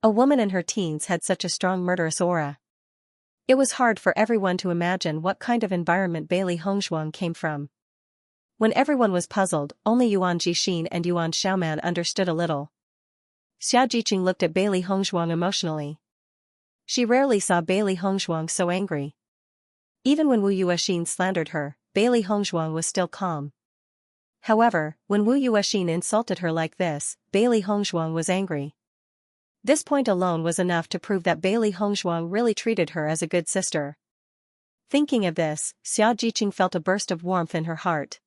A woman in her teens had such a strong murderous aura. It was hard for everyone to imagine what kind of environment Bailey Hongzhuang came from. When everyone was puzzled, only Yuan Jixin and Yuan Xiaoman understood a little. Xiaojiqing looked at Bailey Hongzhuang emotionally. She rarely saw Bailey Hongzhuang so angry. Even when Wu Yuexin slandered her, Bailey Hongzhuang was still calm. However, when Wu Yuexin insulted her like this, Bailey Hongzhuang was angry. This point alone was enough to prove that Bailey Hongzhuang really treated her as a good sister. Thinking of this, Xiaojiqing felt a burst of warmth in her heart.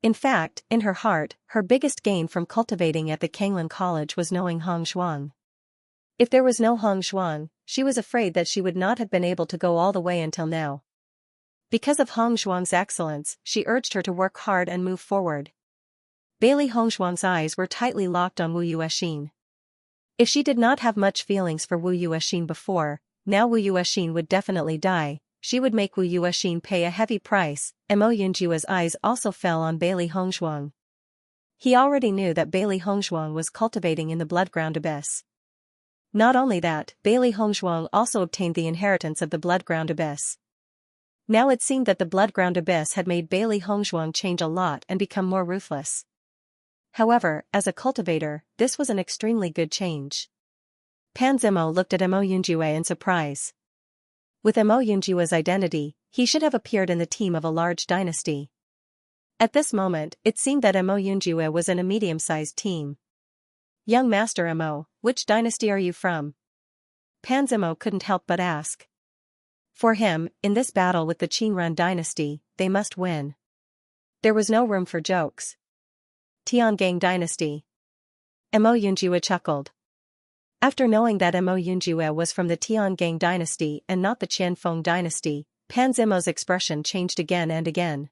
In fact, in her heart, her biggest gain from cultivating at the Kanglan College was knowing Hongzhuang. If there was no Hongzhuang, she was afraid that she would not have been able to go all the way until now. Because of Hongzhuang's excellence, she urged her to work hard and move forward. Bailey Hongzhuang's eyes were tightly locked on Wu Yuexin. If she did not have much feelings for Wu Yuexin before, now Wu Yuexin would definitely die. She would make Wu Yuexin pay a heavy price. Mo Yunjua's eyes also fell on Bailey Hongzhuang. He already knew that Bailey Hongzhuang was cultivating in the Bloodground Abyss. Not only that, Bailey Hongzhuang also obtained the inheritance of the Bloodground Abyss. Now it seemed that the Bloodground Abyss had made Bailey Hongzhuang change a lot and become more ruthless. However, as a cultivator, this was an extremely good change. Pan Zimo looked at Mo Yunjue in surprise. With Mo Yunjue's identity, he should have appeared in the team of a large dynasty. At this moment, it seemed that Mo Yunjue was in a medium-sized team. Young Master Mo, which dynasty are you from? Pan Zimo couldn't help but ask. For him, in this battle with the Qingrun dynasty, they must win. There was no room for jokes. Tiangang dynasty. Mo Yunjue chuckled. After knowing that Mo Yunjue was from the Tiangang dynasty and not the Qianfeng dynasty, Pan Zimo's expression changed again and again.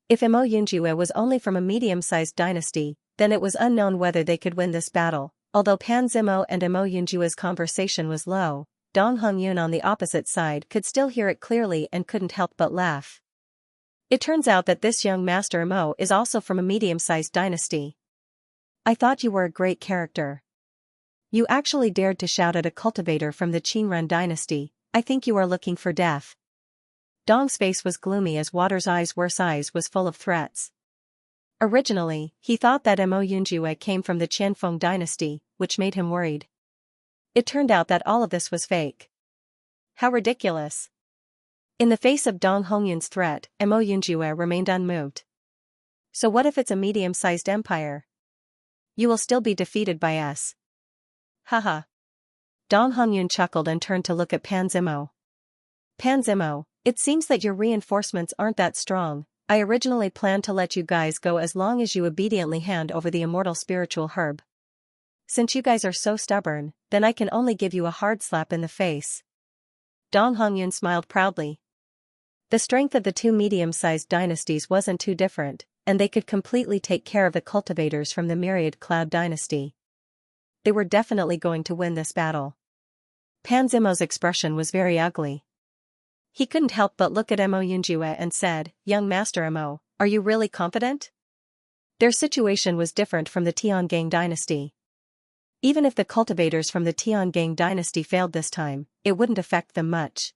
If Mo Yunjue was only from a medium-sized dynasty, then it was unknown whether they could win this battle. Although Pan Zimo and Mo Yunjue's conversation was low, Dong Hongyun on the opposite side could still hear it clearly and couldn't help but laugh. It turns out that this young Master Mo is also from a medium-sized dynasty. I thought you were a great character. You actually dared to shout at a cultivator from the Qingrun dynasty. I think you are looking for death. Dong's face was gloomy as Water's eyes was full of threats. Originally, he thought that Mo Yunjue came from the Qianfeng dynasty, which made him worried. It turned out that all of this was fake. How ridiculous. In the face of Dong Hongyun's threat, Mo Yunjue remained unmoved. So what if it's a medium-sized empire? You will still be defeated by us. Haha. Dong Hongyun chuckled and turned to look at Pan Zimo. Pan Zimo, it seems that your reinforcements aren't that strong. I originally planned to let you guys go as long as you obediently hand over the immortal spiritual herb. Since you guys are so stubborn, then I can only give you a hard slap in the face. Dong Hongyun smiled proudly. The strength of the two medium-sized dynasties wasn't too different, and they could completely take care of the cultivators from the myriad Cloud dynasty. They were definitely going to win this battle. Pan Zimo's expression was very ugly. He couldn't help but look at Mo Yunjue and said, "Young Master Mo, are you really confident?" Their situation was different from the Tiangang dynasty. Even if the cultivators from the Tiangang dynasty failed this time, it wouldn't affect them much.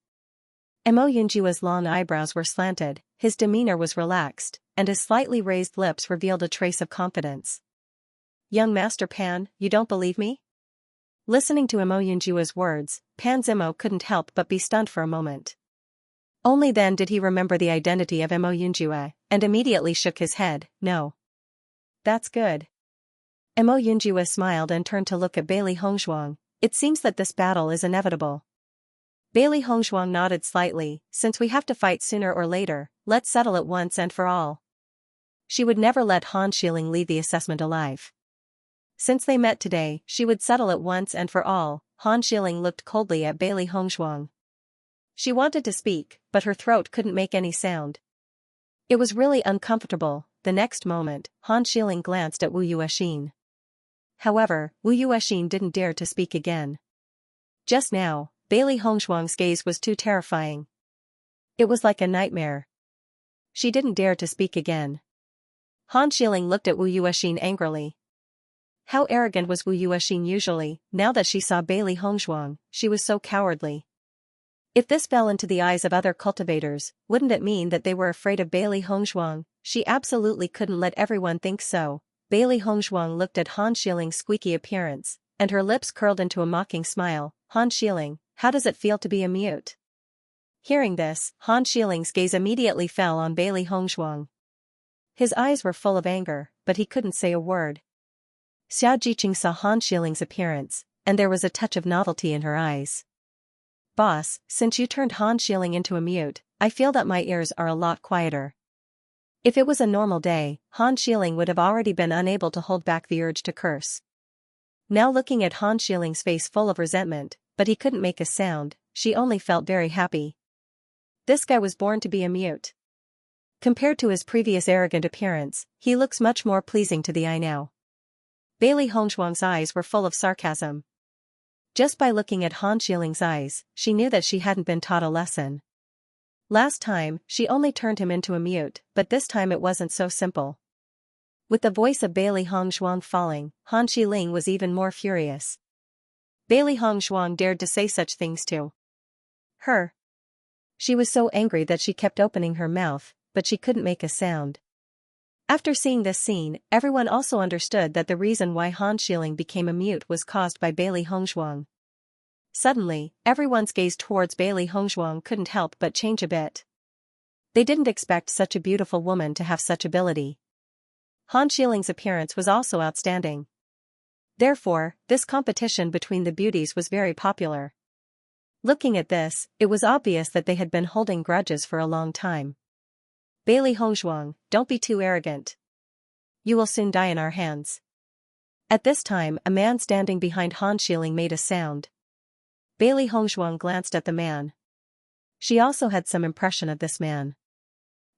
Mo Yunjue's long eyebrows were slanted, his demeanor was relaxed, and his slightly raised lips revealed a trace of confidence. "Young Master Pan, you don't believe me?" Listening to Mo Yunjue's words, Pan Zimo couldn't help but be stunned for a moment. Only then did he remember the identity of Mo Yunjue, and immediately shook his head. "No. That's good." Mo Yunjue smiled and turned to look at Bailey Hongzhuang. "It seems that this battle is inevitable." Bailey Hongzhuang nodded slightly. "Since we have to fight sooner or later, let's settle it once and for all." She would never let Han Xiling leave the assessment alive. Since they met today, she would settle it once and for all. Han Xiling looked coldly at Bailey Hongzhuang. She wanted to speak, but her throat couldn't make any sound. It was really uncomfortable. The next moment, Han Xiling glanced at Wu Yuexin. However, Wu Yuexin didn't dare to speak again. Just now, Bailey Hongzhuang's gaze was too terrifying. It was like a nightmare. She didn't dare to speak again. Han Xiling looked at Wu Yuexin angrily. How arrogant was Wu Yuexin usually? Now that she saw Bailey Hongzhuang, she was so cowardly. If this fell into the eyes of other cultivators, wouldn't it mean that they were afraid of Bailey Hongzhuang? She absolutely couldn't let everyone think so. Bailey Hongzhuang looked at Han Xiling's squeaky appearance, and her lips curled into a mocking smile. "Han Xiling, how does it feel to be a mute?" Hearing this, Han Xiling's gaze immediately fell on Bailey Hongzhuang. His eyes were full of anger, but he couldn't say a word. Xiaojiqing saw Han Xiling's appearance, and there was a touch of novelty in her eyes. "Boss, since you turned Han Xiling into a mute, I feel that my ears are a lot quieter." If it was a normal day, Han Xiling would have already been unable to hold back the urge to curse. Now looking at Han Xiling's face full of resentment, but he couldn't make a sound, she only felt very happy. This guy was born to be a mute. Compared to his previous arrogant appearance, he looks much more pleasing to the eye now. Bailey Hongzhuang's eyes were full of sarcasm. Just by looking at Han Xiling's eyes, she knew that she hadn't been taught a lesson. Last time, she only turned him into a mute, but this time it wasn't so simple. With the voice of Bailey Hongzhuang falling, Han Xiling was even more furious. Bailey Hongzhuang dared to say such things to her. She was so angry that she kept opening her mouth, but she couldn't make a sound. After seeing this scene, everyone also understood that the reason why Han Xiling became a mute was caused by Bailey Hongzhuang. Suddenly, everyone's gaze towards Bailey Hongzhuang couldn't help but change a bit. They didn't expect such a beautiful woman to have such ability. Han Xiling's appearance was also outstanding. Therefore, this competition between the beauties was very popular. Looking at this, it was obvious that they had been holding grudges for a long time. "Bailey Hongzhuang, don't be too arrogant. You will soon die in our hands." At this time, a man standing behind Han Xiling made a sound. Bailey Hongzhuang glanced at the man. She also had some impression of this man.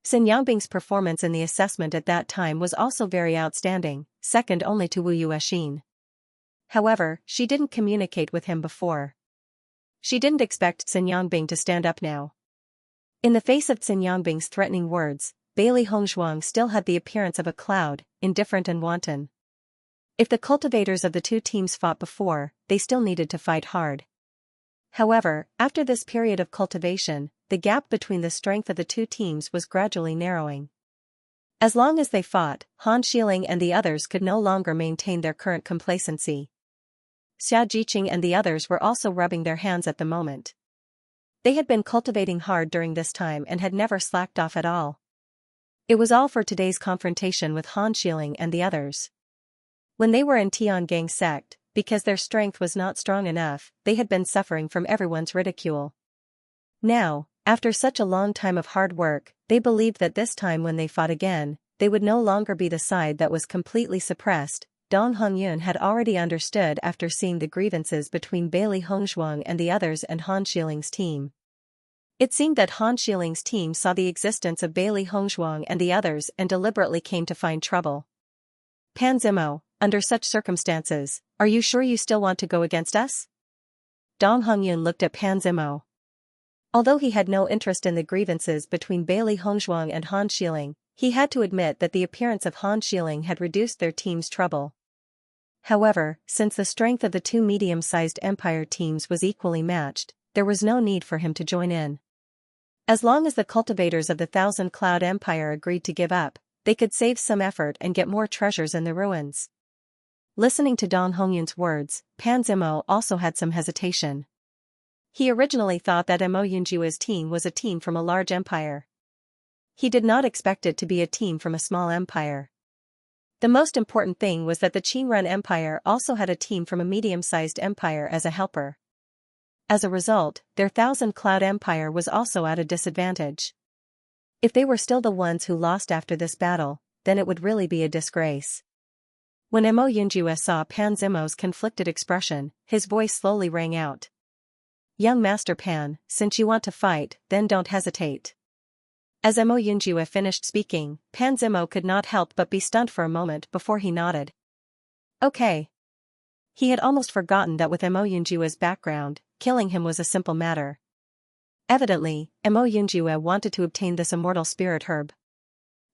Xin Yangbing's performance in the assessment at that time was also very outstanding, second only to Wu Yuexin. However, she didn't communicate with him before. She didn't expect Xin Yangbing to stand up now. In the face of Xin Yangbing's threatening words, Bailey Hongzhuang still had the appearance of a cloud, indifferent and wanton. If the cultivators of the two teams fought before, they still needed to fight hard. However, after this period of cultivation, the gap between the strength of the two teams was gradually narrowing. As long as they fought, Han Xiling and the others could no longer maintain their current complacency. Xiaojiqing and the others were also rubbing their hands at the moment. They had been cultivating hard during this time and had never slacked off at all. It was all for today's confrontation with Han Xiling and the others. When they were in Tiangang sect, because their strength was not strong enough, they had been suffering from everyone's ridicule. Now, after such a long time of hard work, they believed that this time when they fought again, they would no longer be the side that was completely suppressed. Dong Hongyun had already understood after seeing the grievances between Bailey Hongzhuang and the others and Han Shiling's team. It seemed that Han Shiling's team saw the existence of Bailey Hongzhuang and the others and deliberately came to find trouble. Pan Zimo, under such circumstances, are you sure you still want to go against us? Dong Hongyun looked at Pan Zimo. Although he had no interest in the grievances between Bailey Hongzhuang and Han Shiling, he had to admit that the appearance of Han Shiling had reduced their team's trouble. However, since the strength of the two medium-sized empire teams was equally matched, there was no need for him to join in. As long as the cultivators of the Thousand Cloud Empire agreed to give up, they could save some effort and get more treasures in the ruins. Listening to Dong Hongyun's words, Pan Zimo also had some hesitation. He originally thought that Mo Yunjua's team was a team from a large empire. He did not expect it to be a team from a small empire. The most important thing was that the Qinrun Empire also had a team from a medium-sized empire as a helper. As a result, their Thousand Cloud Empire was also at a disadvantage. If they were still the ones who lost after this battle, then it would really be a disgrace. When Mo Yunjua saw Pan Zimo's conflicted expression, his voice slowly rang out. Young Master Pan, since you want to fight, then don't hesitate. As Mo Yunjua finished speaking, Pan Zimo could not help but be stunned for a moment before he nodded. Okay. He had almost forgotten that with Mo Yunjua's background, killing him was a simple matter. Evidently, Mo Yunjua wanted to obtain this immortal spirit herb.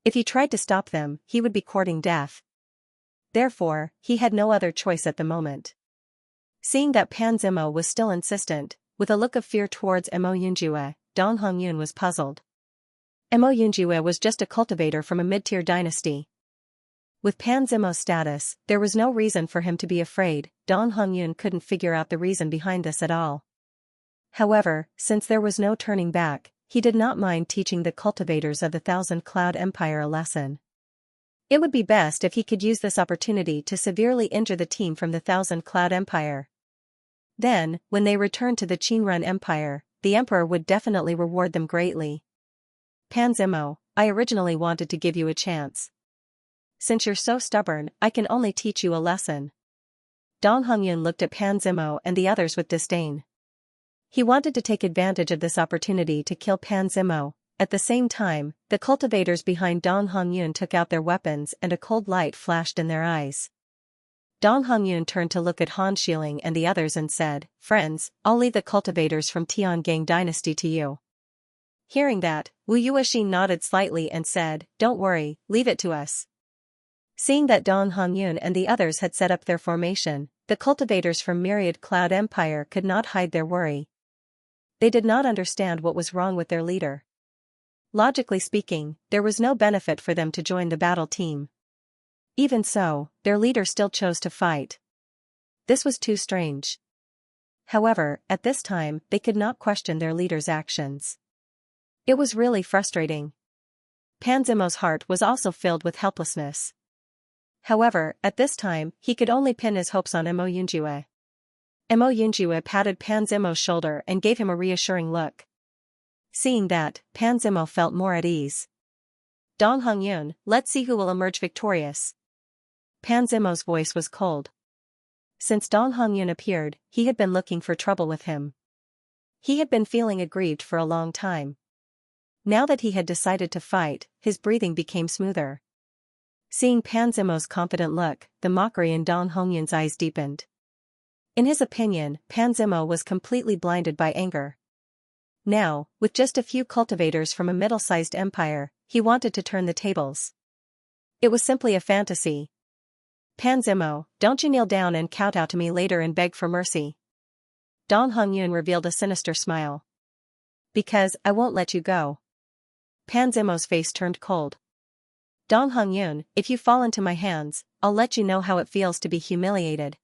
If he tried to stop them, he would be courting death. Therefore, he had no other choice at the moment. Seeing that Pan Zimo was still insistent, with a look of fear towards Mo Yunjua, Dong Hongyun was puzzled. Mo Yunjua was just a cultivator from a mid-tier dynasty. With Pan Zimo's status, there was no reason for him to be afraid. Dong Hongyun couldn't figure out the reason behind this at all. However, since there was no turning back, he did not mind teaching the cultivators of the Thousand Cloud Empire a lesson. It would be best if he could use this opportunity to severely injure the team from the Thousand Cloud Empire. Then, when they returned to the Qinrun Empire, the emperor would definitely reward them greatly. Pan Zimo, I originally wanted to give you a chance. Since you're so stubborn, I can only teach you a lesson. Dong Hongyun looked at Pan Zimo and the others with disdain. He wanted to take advantage of this opportunity to kill Pan Zimo. At the same time, the cultivators behind Dong Hongyun took out their weapons and a cold light flashed in their eyes. Dong Hongyun turned to look at Han Shiling and the others and said, Friends, I'll leave the cultivators from Tiangang dynasty to you. Hearing that, Wu Yuexin nodded slightly and said, Don't worry, leave it to us. Seeing that Dong Hongyun and the others had set up their formation, the cultivators from Myriad Cloud Empire could not hide their worry. They did not understand what was wrong with their leader. Logically speaking, there was no benefit for them to join the battle team. Even so, their leader still chose to fight. This was too strange. However, at this time, they could not question their leader's actions. It was really frustrating. Pan Zimo's heart was also filled with helplessness. However, at this time, he could only pin his hopes on Mo Yunjua. Mo Yunjua patted Pan Zimo's shoulder and gave him a reassuring look. Seeing that, Pan Zimo felt more at ease. Dong Hongyun, let's see who will emerge victorious. Pan Zimo's voice was cold. Since Dong Hongyun appeared, he had been looking for trouble with him. He had been feeling aggrieved for a long time. Now that he had decided to fight, his breathing became smoother. Seeing Pan Zimo's confident look, the mockery in Dong Hongyun's eyes deepened. In his opinion, Pan Zimo was completely blinded by anger. Now, with just a few cultivators from a middle-sized empire, he wanted to turn the tables. It was simply a fantasy. Pan Zimo, don't you kneel down and kowtow to me later and beg for mercy. Dong Hongyun revealed a sinister smile. Because I won't let you go. Pan Zimo's face turned cold. Dong Hongyun, if you fall into my hands, I'll let you know how it feels to be humiliated.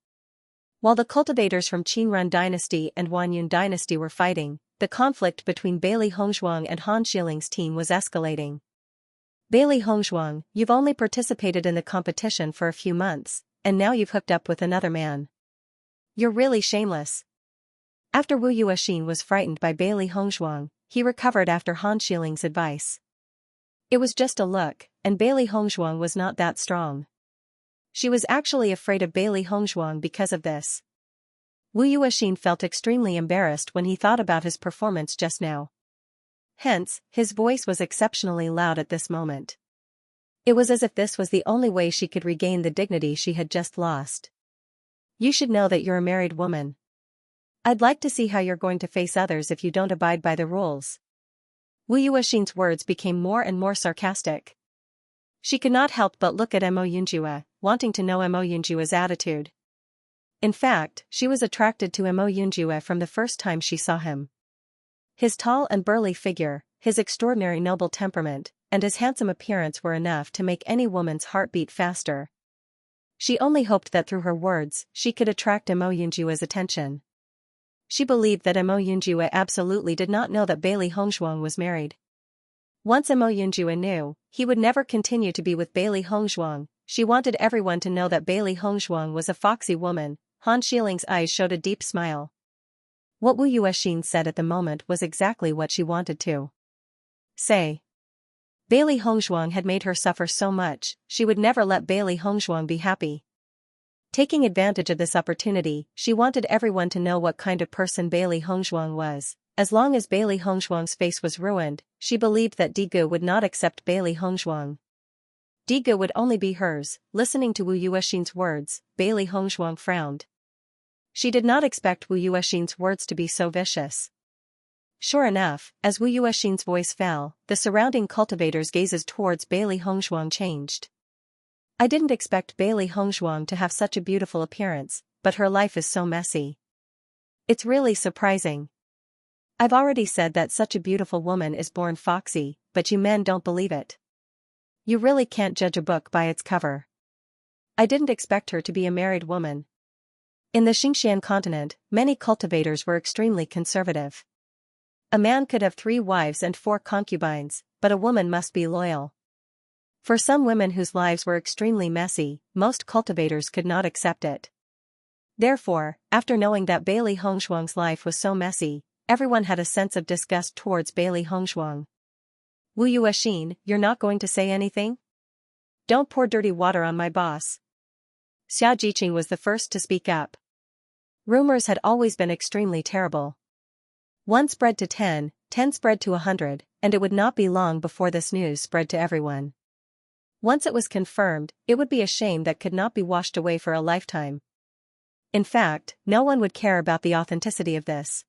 While the cultivators from Qinrun dynasty and Wanyun dynasty were fighting, the conflict between Bailey Hongzhuang and Han Shiling's team was escalating. Bailey Hongzhuang, you've only participated in the competition for a few months, and now you've hooked up with another man. You're really shameless. After Wu Yuexin was frightened by Bailey Hongzhuang, he recovered after Han Shiling's advice. It was just a look, and Bailey Hongzhuang was not that strong. She was actually afraid of Bailey Hongzhuang because of this. Wu Yuexin felt extremely embarrassed when he thought about his performance just now. Hence, his voice was exceptionally loud at this moment. It was as if this was the only way she could regain the dignity she had just lost. You should know that you're a married woman. I'd like to see how you're going to face others if you don't abide by the rules. Wu Yuexin's words became more and more sarcastic. She could not help but look at Mo Yunjue, wanting to know Mo Yunjue's attitude. In fact, she was attracted to Mo Yunjue from the first time she saw him. His tall and burly figure, his extraordinary noble temperament, and his handsome appearance were enough to make any woman's heart beat faster. She only hoped that through her words, she could attract Mo Yunjue's attention. She believed that Mo Yunjue absolutely did not know that Bailey Hongzhuang was married. Once Mo Yunjue knew, he would never continue to be with Bailey Hongzhuang. She wanted everyone to know that Bailey Hongzhuang was a foxy woman. Han Shiling's eyes showed a deep smile. What Wu Yuexin said at the moment was exactly what she wanted to say. Bailey Hongzhuang had made her suffer so much, she would never let Bailey Hongzhuang be happy. Taking advantage of this opportunity, she wanted everyone to know what kind of person Bailey Hongzhuang was. As long as Bailey Hongzhuang's face was ruined, she believed that Digu would not accept Bailey Hongzhuang. Digu would only be hers. Listening to Wu Yuexin's words, Bailey Hongzhuang frowned. She did not expect Wu Yuexin's words to be so vicious. Sure enough, as Wu Yuexin's voice fell, the surrounding cultivators' gazes towards Bailey Hongzhuang changed. I didn't expect Bailey Hongzhuang to have such a beautiful appearance, but her life is so messy. It's really surprising. I've already said that such a beautiful woman is born foxy, but you men don't believe it. You really can't judge a book by its cover. I didn't expect her to be a married woman. In the Xianxia continent, many cultivators were extremely conservative. A man could have 3 wives and 4 concubines, but a woman must be loyal. For some women whose lives were extremely messy, most cultivators could not accept it. Therefore, after knowing that Bailey Hongzhuang's life was so messy, everyone had a sense of disgust towards Bailey Hongzhuang. Wu Yuexin, you're not going to say anything? Don't pour dirty water on my boss. Xiaojiqing was the first to speak up. Rumors had always been extremely terrible. 1 spread to 10, 10 spread to 100, and it would not be long before this news spread to everyone. Once it was confirmed, it would be a shame that could not be washed away for a lifetime. In fact, no one would care about the authenticity of this.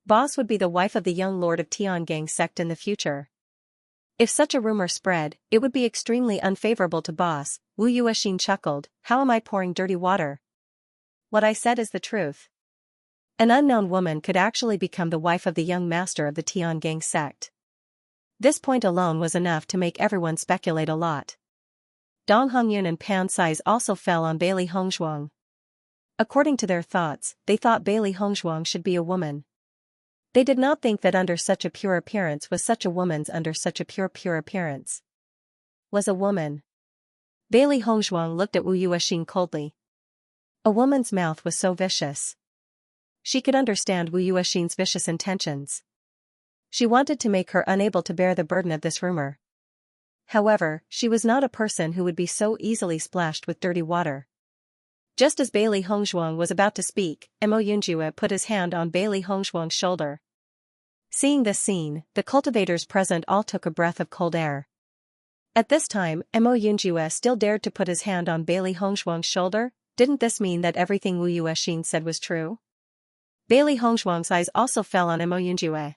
Boss would be the wife of the young lord of Tiangang sect in the future. If such a rumor spread, it would be extremely unfavorable to boss. Wu Yuexin chuckled. How am I pouring dirty water? What I said is the truth. An unknown woman could actually become the wife of the young master of the Tiangang sect. This point alone was enough to make everyone speculate a lot. Dong Hongyun and Pan Sai's also fell on Bailey Hongzhuang. According to their thoughts, they thought Bailey Hongzhuang should be a woman. They did not think that under such a pure appearance was such a woman's under such a pure appearance. Was a woman. Bailey Hongzhuang looked at Wu Yuexin coldly. A woman's mouth was so vicious. She could understand Wu Yuexin's vicious intentions. She wanted to make her unable to bear the burden of this rumor. However, she was not a person who would be so easily splashed with dirty water. Just as Bailey Hongzhuang was about to speak, Mo Yunjue put his hand on Bailey Hongzhuang's shoulder. Seeing this scene, the cultivators present all took a breath of cold air. At this time, Mo Yunjue still dared to put his hand on Bailey Hongzhuang's shoulder. Didn't this mean that everything Wu Yuexin said was true? Bailey Hongzhuang's eyes also fell on Mo Yunjue.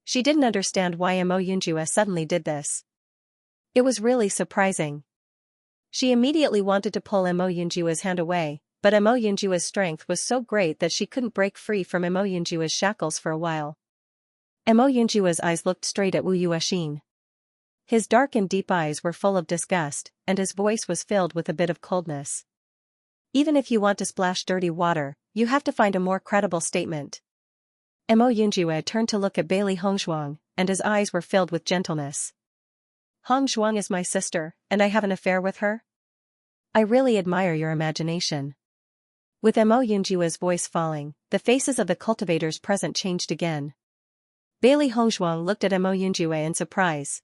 She didn't understand why Mo Yunjue suddenly did this. It was really surprising. She immediately wanted to pull Mo Yunjue's hand away, but Mo Yunjue's strength was so great that she couldn't break free from Mo Yunjue's shackles for a while. Mo Yunjue's eyes looked straight at Wu Yuexin. His dark and deep eyes were full of disgust, and his voice was filled with a bit of coldness. Even if you want to splash dirty water, you have to find a more credible statement. Mo Yunjue turned to look at Bailey Hongzhuang, and his eyes were filled with gentleness. Hongzhuang is my sister, and I have an affair with her? I really admire your imagination. With Mo Yunjua's voice falling, the faces of the cultivators present changed again. Bailey Hongzhuang looked at Mo Yunjue in surprise.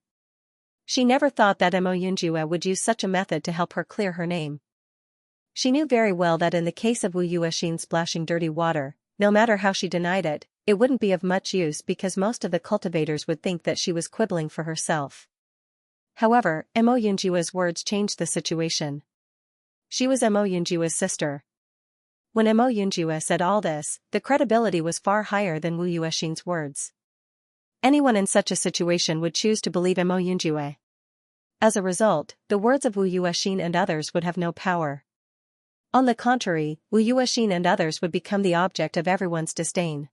She never thought that Mo Yunjue would use such a method to help her clear her name. She knew very well that in the case of Wu Yuexin splashing dirty water, no matter how she denied it, it wouldn't be of much use because most of the cultivators would think that she was quibbling for herself. However, Mo Yunjue's words changed the situation. She was Mo Yunjue's sister. When Mo Yunjue said all this, the credibility was far higher than Wu Yuexin's words. Anyone in such a situation would choose to believe Mo Yunjue. As a result, the words of Wu Yuexin and others would have no power. On the contrary, Wu Yuexin and others would become the object of everyone's disdain.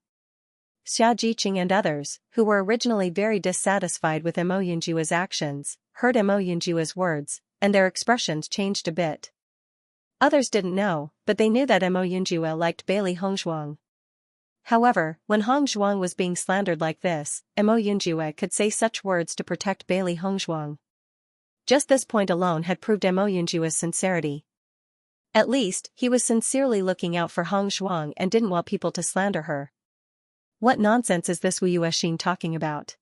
Xianxia and others, who were originally very dissatisfied with Mo Yunjue's actions, heard Mo Yunjue's words, and their expressions changed a bit. Others didn't know, but they knew that Mo Yunjue liked Bailey Hongzhuang. However, when Hongzhuang was being slandered like this, Mo Yunjue could say such words to protect Bailey Hongzhuang. Just this point alone had proved Mo Yunjue's sincerity. At least, he was sincerely looking out for Hongzhuang and didn't want people to slander her. What nonsense is this Wu Yuexin talking about?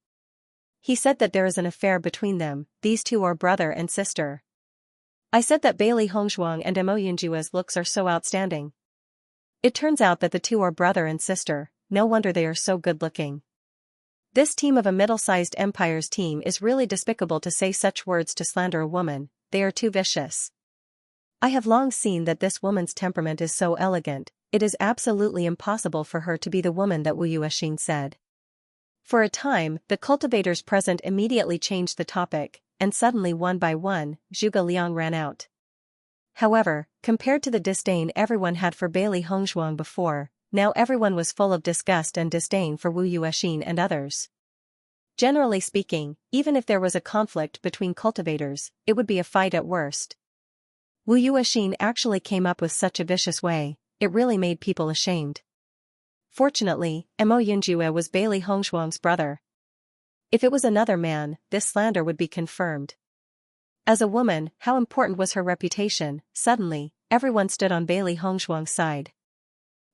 He said that there is an affair between them, these two are brother and sister. I said that Bailey Hongzhuang and Mo Yunjue's looks are so outstanding. It turns out that the two are brother and sister, no wonder they are so good-looking. This team of a middle-sized empire's team is really despicable to say such words to slander a woman, they are too vicious. I have long seen that this woman's temperament is so elegant, it is absolutely impossible for her to be the woman that Wu Yuexin said. For a time, the cultivators present immediately changed the topic, and suddenly one by one, Zhuge Liang ran out. However, compared to the disdain everyone had for Bailey Hongzhuang before, now everyone was full of disgust and disdain for Wu Yuexin and others. Generally speaking, even if there was a conflict between cultivators, it would be a fight at worst. Wu Yuexin actually came up with such a vicious way, it really made people ashamed. Fortunately, Mo Yunjue was Bailey Hongzhuang's brother. If it was another man, this slander would be confirmed. As a woman, how important was her reputation? Suddenly, everyone stood on Bailey Hongzhuang's side.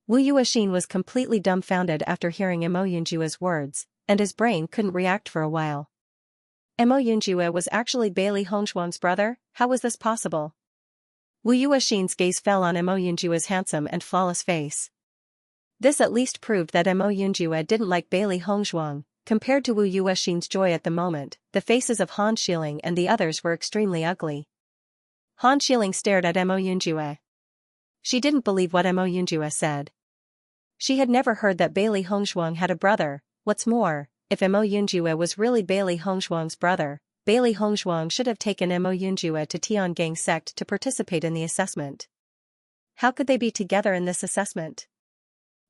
Wu Yuexin was completely dumbfounded after hearing Mo Yunjue's words, and his brain couldn't react for a while. Mo Yunjue was actually Bailey Hongzhuang's brother? How was this possible? Wu Yuexin's gaze fell on Mo Yunjue's handsome and flawless face. This at least proved that Mo Yunjue didn't like Bailey Hongzhuang. Compared to Wu Yuexin's joy at the moment, the faces of Han Xiling and the others were extremely ugly. Han Xiling stared at Mo Yunjue. She didn't believe what Mo Yunjue said. She had never heard that Bailey Hongzhuang had a brother. What's more, if Mo Yunjue was really Bailey Hongzhuang's brother, Bailey Hongzhuang should have taken Mo Yunjue to Tiangang sect to participate in the assessment. How could they be together in this assessment?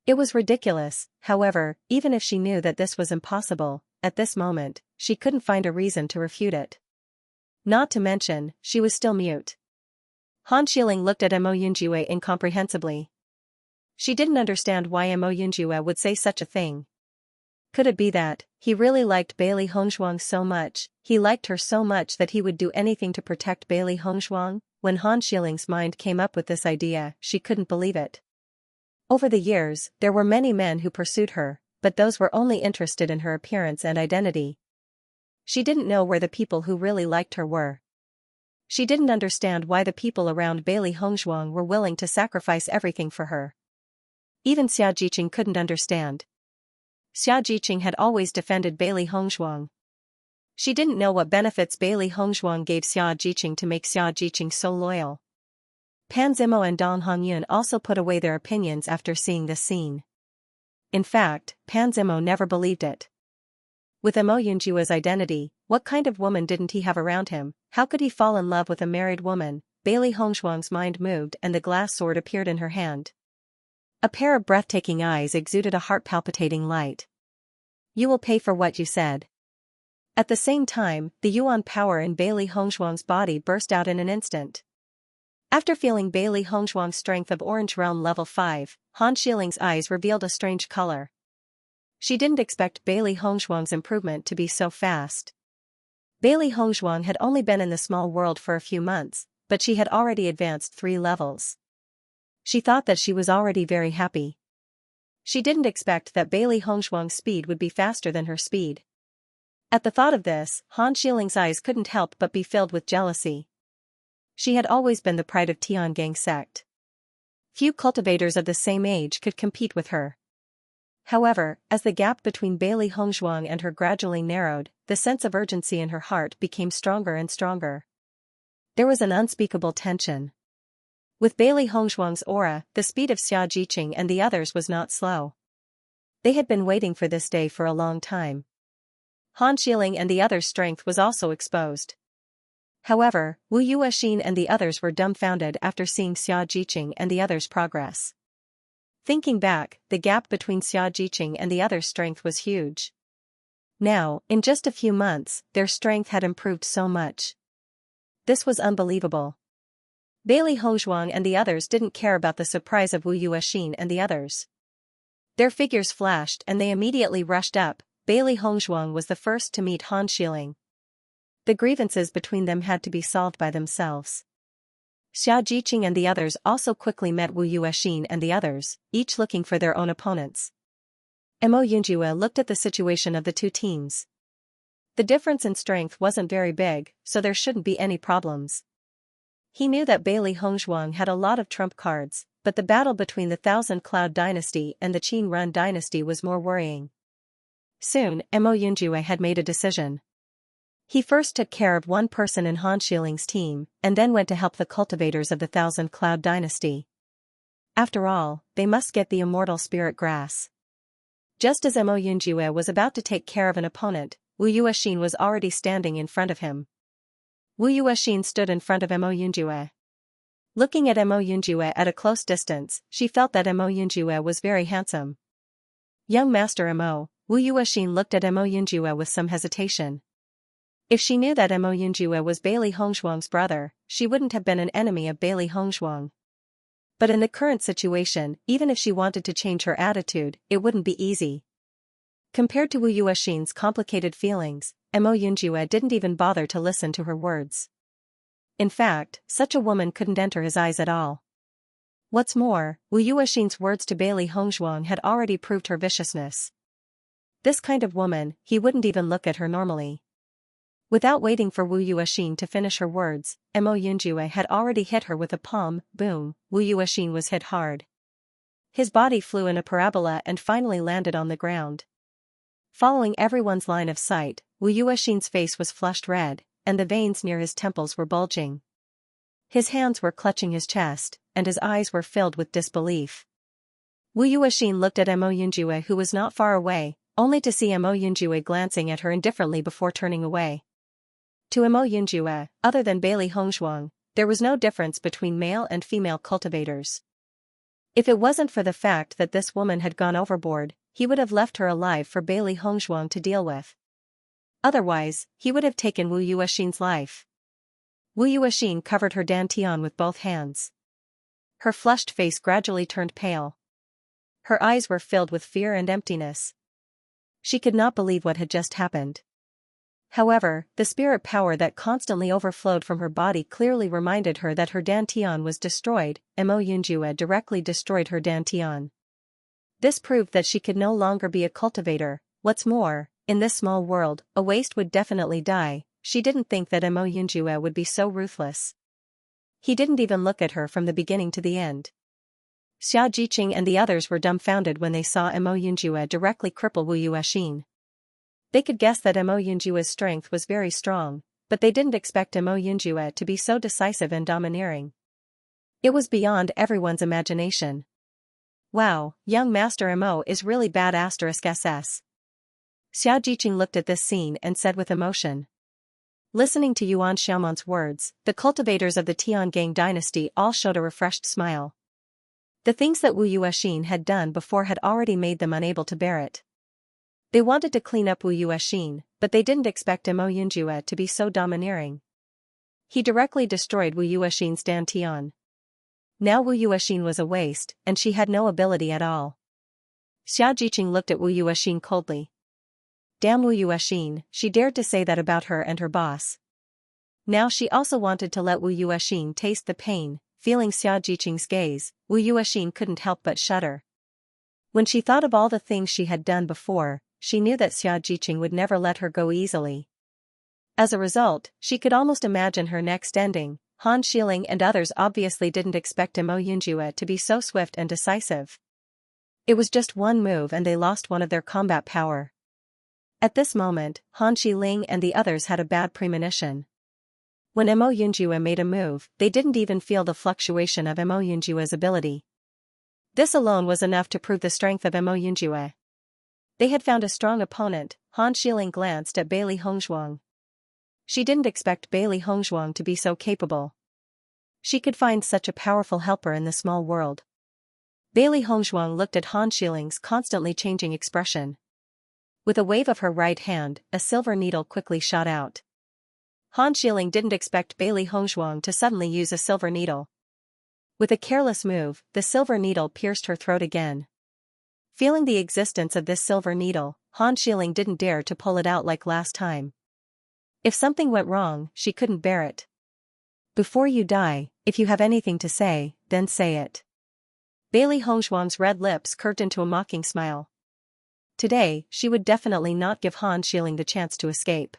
It was ridiculous. However, even if she knew that this was impossible, at this moment, she couldn't find a reason to refute it. Not to mention, she was still mute. Han Xiling looked at Mo Yunjue incomprehensibly. She didn't understand why Mo Yunjue would say such a thing. Could it be that he really liked Bailey Hongzhuang so much, he liked her so much that he would do anything to protect Bailey Hongzhuang? When Han Xiling's mind came up with this idea, she couldn't believe it. Over the years, there were many men who pursued her, but those were only interested in her appearance and identity. She didn't know where the people who really liked her were. She didn't understand why the people around Bailey Hongzhuang were willing to sacrifice everything for her. Even Xianxia couldn't understand. Xianxia had always defended Bailey Hongzhuang. She didn't know what benefits Bailey Hongzhuang gave Xianxia to make Xianxia so loyal. Pan Zimo and Dong Hongyun also put away their opinions after seeing this scene. In fact, Pan Zimo never believed it. With Mo Yunjue's identity, what kind of woman didn't he have around him? How could he fall in love with a married woman? Bailey Hongzhuang's mind moved and the glass sword appeared in her hand. A pair of breathtaking eyes exuded a heart-palpitating light. You will pay for what you said. At the same time, the Yuan power in Bailey Hongzhuang's body burst out in an instant. After feeling Bailey Hongzhuang's strength of Orange Realm level 5, Han Xiling's eyes revealed a strange color. She didn't expect Bailey Hongzhuang's improvement to be so fast. Bailey Hongzhuang had only been in the small world for a few months, but she had already advanced 3 levels. She thought that she was already very happy. She didn't expect that Bailey Hongshuang's speed would be faster than her speed. At the thought of this, Han Shiling's eyes couldn't help but be filled with jealousy. She had always been the pride of Tiangang sect. Few cultivators of the same age could compete with her. However, as the gap between Bailey Hongshuang and her gradually narrowed, the sense of urgency in her heart became stronger and stronger. There was an unspeakable tension. With Bailey Hongshuang's aura, the speed of Xianxia and the others was not slow. They had been waiting for this day for a long time. Han Xiling and the others' strength was also exposed. However, Wu Yuexin and the others were dumbfounded after seeing Xianxia and the others' progress. Thinking back, the gap between Xianxia and the others' strength was huge. Now, in just a few months, their strength had improved so much. This was unbelievable. Bailey Hongshuang and the others didn't care about the surprise of Wu Yuexin and the others. Their figures flashed and they immediately rushed up. Bailey Hongshuang was the first to meet Han Xiling. The grievances between them had to be solved by themselves. Xianxia and the others also quickly met Wu Yuexin and the others, each looking for their own opponents. Mo Yunjue looked at the situation of the two teams. The difference in strength wasn't very big, so there shouldn't be any problems. He knew that Bailey Hongshuang had a lot of trump cards, but the battle between the Thousand Cloud Dynasty and the Qin Run Dynasty was more worrying. Soon, Mo Yunjue had made a decision. He first took care of one person in Han Shiling's team, and then went to help the cultivators of the Thousand Cloud Dynasty. After all, they must get the immortal spirit grass. Just as Mo Yunjue was about to take care of an opponent, Wu Yuexin was already standing in front of him. Wu Yuexin stood in front of Mo Yunjue. Looking at Mo Yunjue at a close distance, she felt that Mo Yunjue was very handsome. Young Master Mo, Wu Yuexin looked at Mo Yunjue with some hesitation. If she knew that Mo Yunjue was Bailey Hongshuang's brother, she wouldn't have been an enemy of Bailey Hongshuang. But in the current situation, even if she wanted to change her attitude, it wouldn't be easy. Compared to Wu Yuexin's complicated feelings, Mo Yunjue didn't even bother to listen to her words. In fact, such a woman couldn't enter his eyes at all. What's more, Wu Yuexin's words to Bailey Hongshuang had already proved her viciousness. This kind of woman, he wouldn't even look at her normally. Without waiting for Wu Yuexin to finish her words, Mo Yunjue had already hit her with a palm. Boom, Wu Yuexin was hit hard. His body flew in a parabola and finally landed on the ground. Following everyone's line of sight, Wu Yuexin's face was flushed red, and the veins near his temples were bulging. His hands were clutching his chest, and his eyes were filled with disbelief. Wu Yuexin looked at Mo Yunjue, who was not far away, only to see Mo Yunjue glancing at her indifferently before turning away. To Mo Yunjue, other than Bailey Hongshuang, there was no difference between male and female cultivators. If it wasn't for the fact that this woman had gone overboard, he would have left her alive for Bailey Hongshuang to deal with. Otherwise, he would have taken Wu Yuexin's life. Wu Yuexin covered her dantian with both hands. Her flushed face gradually turned pale. Her eyes were filled with fear and emptiness. She could not believe what had just happened. However, the spirit power that constantly overflowed from her body clearly reminded her that her dantian was destroyed. Mo Yunjue directly destroyed her dantian. This proved that she could no longer be a cultivator. What's more, in this small world, a waste would definitely die. She didn't think that Mo Yunjue would be so ruthless. He didn't even look at her from the beginning to the end. Xianxia and the others were dumbfounded when they saw Mo Yunjue directly cripple Wu Yuexin. They could guess that Mo Yunjue's strength was very strong, but they didn't expect Mo Yunjue to be so decisive and domineering. It was beyond everyone's imagination. Wow, young Master Mo is really bad *SS. Xianxia looked at this scene and said with emotion. Listening to Yuan Xiaomon's words, the cultivators of the Tiangang dynasty all showed a refreshed smile. The things that Wu Yuexin had done before had already made them unable to bear it. They wanted to clean up Wu Yuexin, but they didn't expect Mo Yunjue to be so domineering. He directly destroyed Wu Yuexin's dantian. Now Wu Yuexin was a waste, and she had no ability at all. Xianxia looked at Wu Yuexin coldly. Damn Wu Yuexin, she dared to say that about her and her boss. Now she also wanted to let Wu Yuexin taste the pain. Feeling Xiaojiqing's gaze, Wu Yuexin couldn't help but shudder. When she thought of all the things she had done before, she knew that Xiaojiqing would never let her go easily. As a result, she could almost imagine her next ending. Han Xiling and others obviously didn't expect Mo Yunjue to be so swift and decisive. It was just one move and they lost one of their combat power. At this moment, Han Xiling and the others had a bad premonition. When Mo Yunjue made a move, they didn't even feel the fluctuation of Mo Yunjue's ability. This alone was enough to prove the strength of Mo Yunjue. They had found a strong opponent. Han Xiling glanced at Bailey Hongzhuang. She didn't expect Bailey Hongzhuang to be so capable. She could find such a powerful helper in the small world. Bailey Hongzhuang looked at Han Xiling's constantly changing expression. With a wave of her right hand, a silver needle quickly shot out. Han Xiling didn't expect Bailey Hongzhuang to suddenly use a silver needle. With a careless move, the silver needle pierced her throat again. Feeling the existence of this silver needle, Han Xiling didn't dare to pull it out like last time. If something went wrong, she couldn't bear it. Before you die, if you have anything to say, then say it. Bailey Hongzhuang's red lips curved into a mocking smile. Today, she would definitely not give Han Xiling the chance to escape.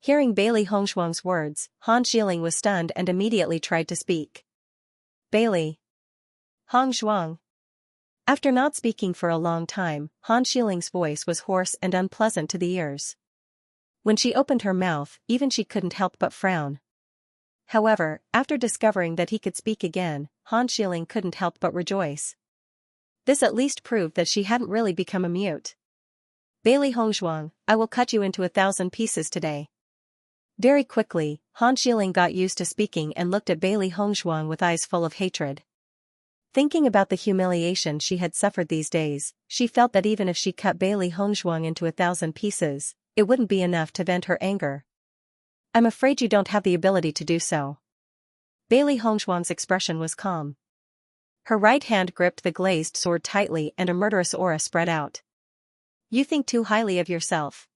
Hearing Bailey Hongzhuang's words, Han Xiling was stunned and immediately tried to speak. Bailey Hongzhuang. After not speaking for a long time, Han Xiling's voice was hoarse and unpleasant to the ears. When she opened her mouth, even she couldn't help but frown. However, after discovering that he could speak again, Han Xiling couldn't help but rejoice. This at least proved that she hadn't really become a mute. Bailey Hongzhuang, I will cut you into 1,000 pieces today. Very quickly, Han Xiling got used to speaking and looked at Bailey Hongzhuang with eyes full of hatred. Thinking about the humiliation she had suffered these days, she felt that even if she cut Bailey Hongzhuang into 1,000 pieces, it wouldn't be enough to vent her anger. I'm afraid you don't have the ability to do so. Bailey Hongzhuang's expression was calm. Her right hand gripped the glazed sword tightly and a murderous aura spread out. You think too highly of yourself.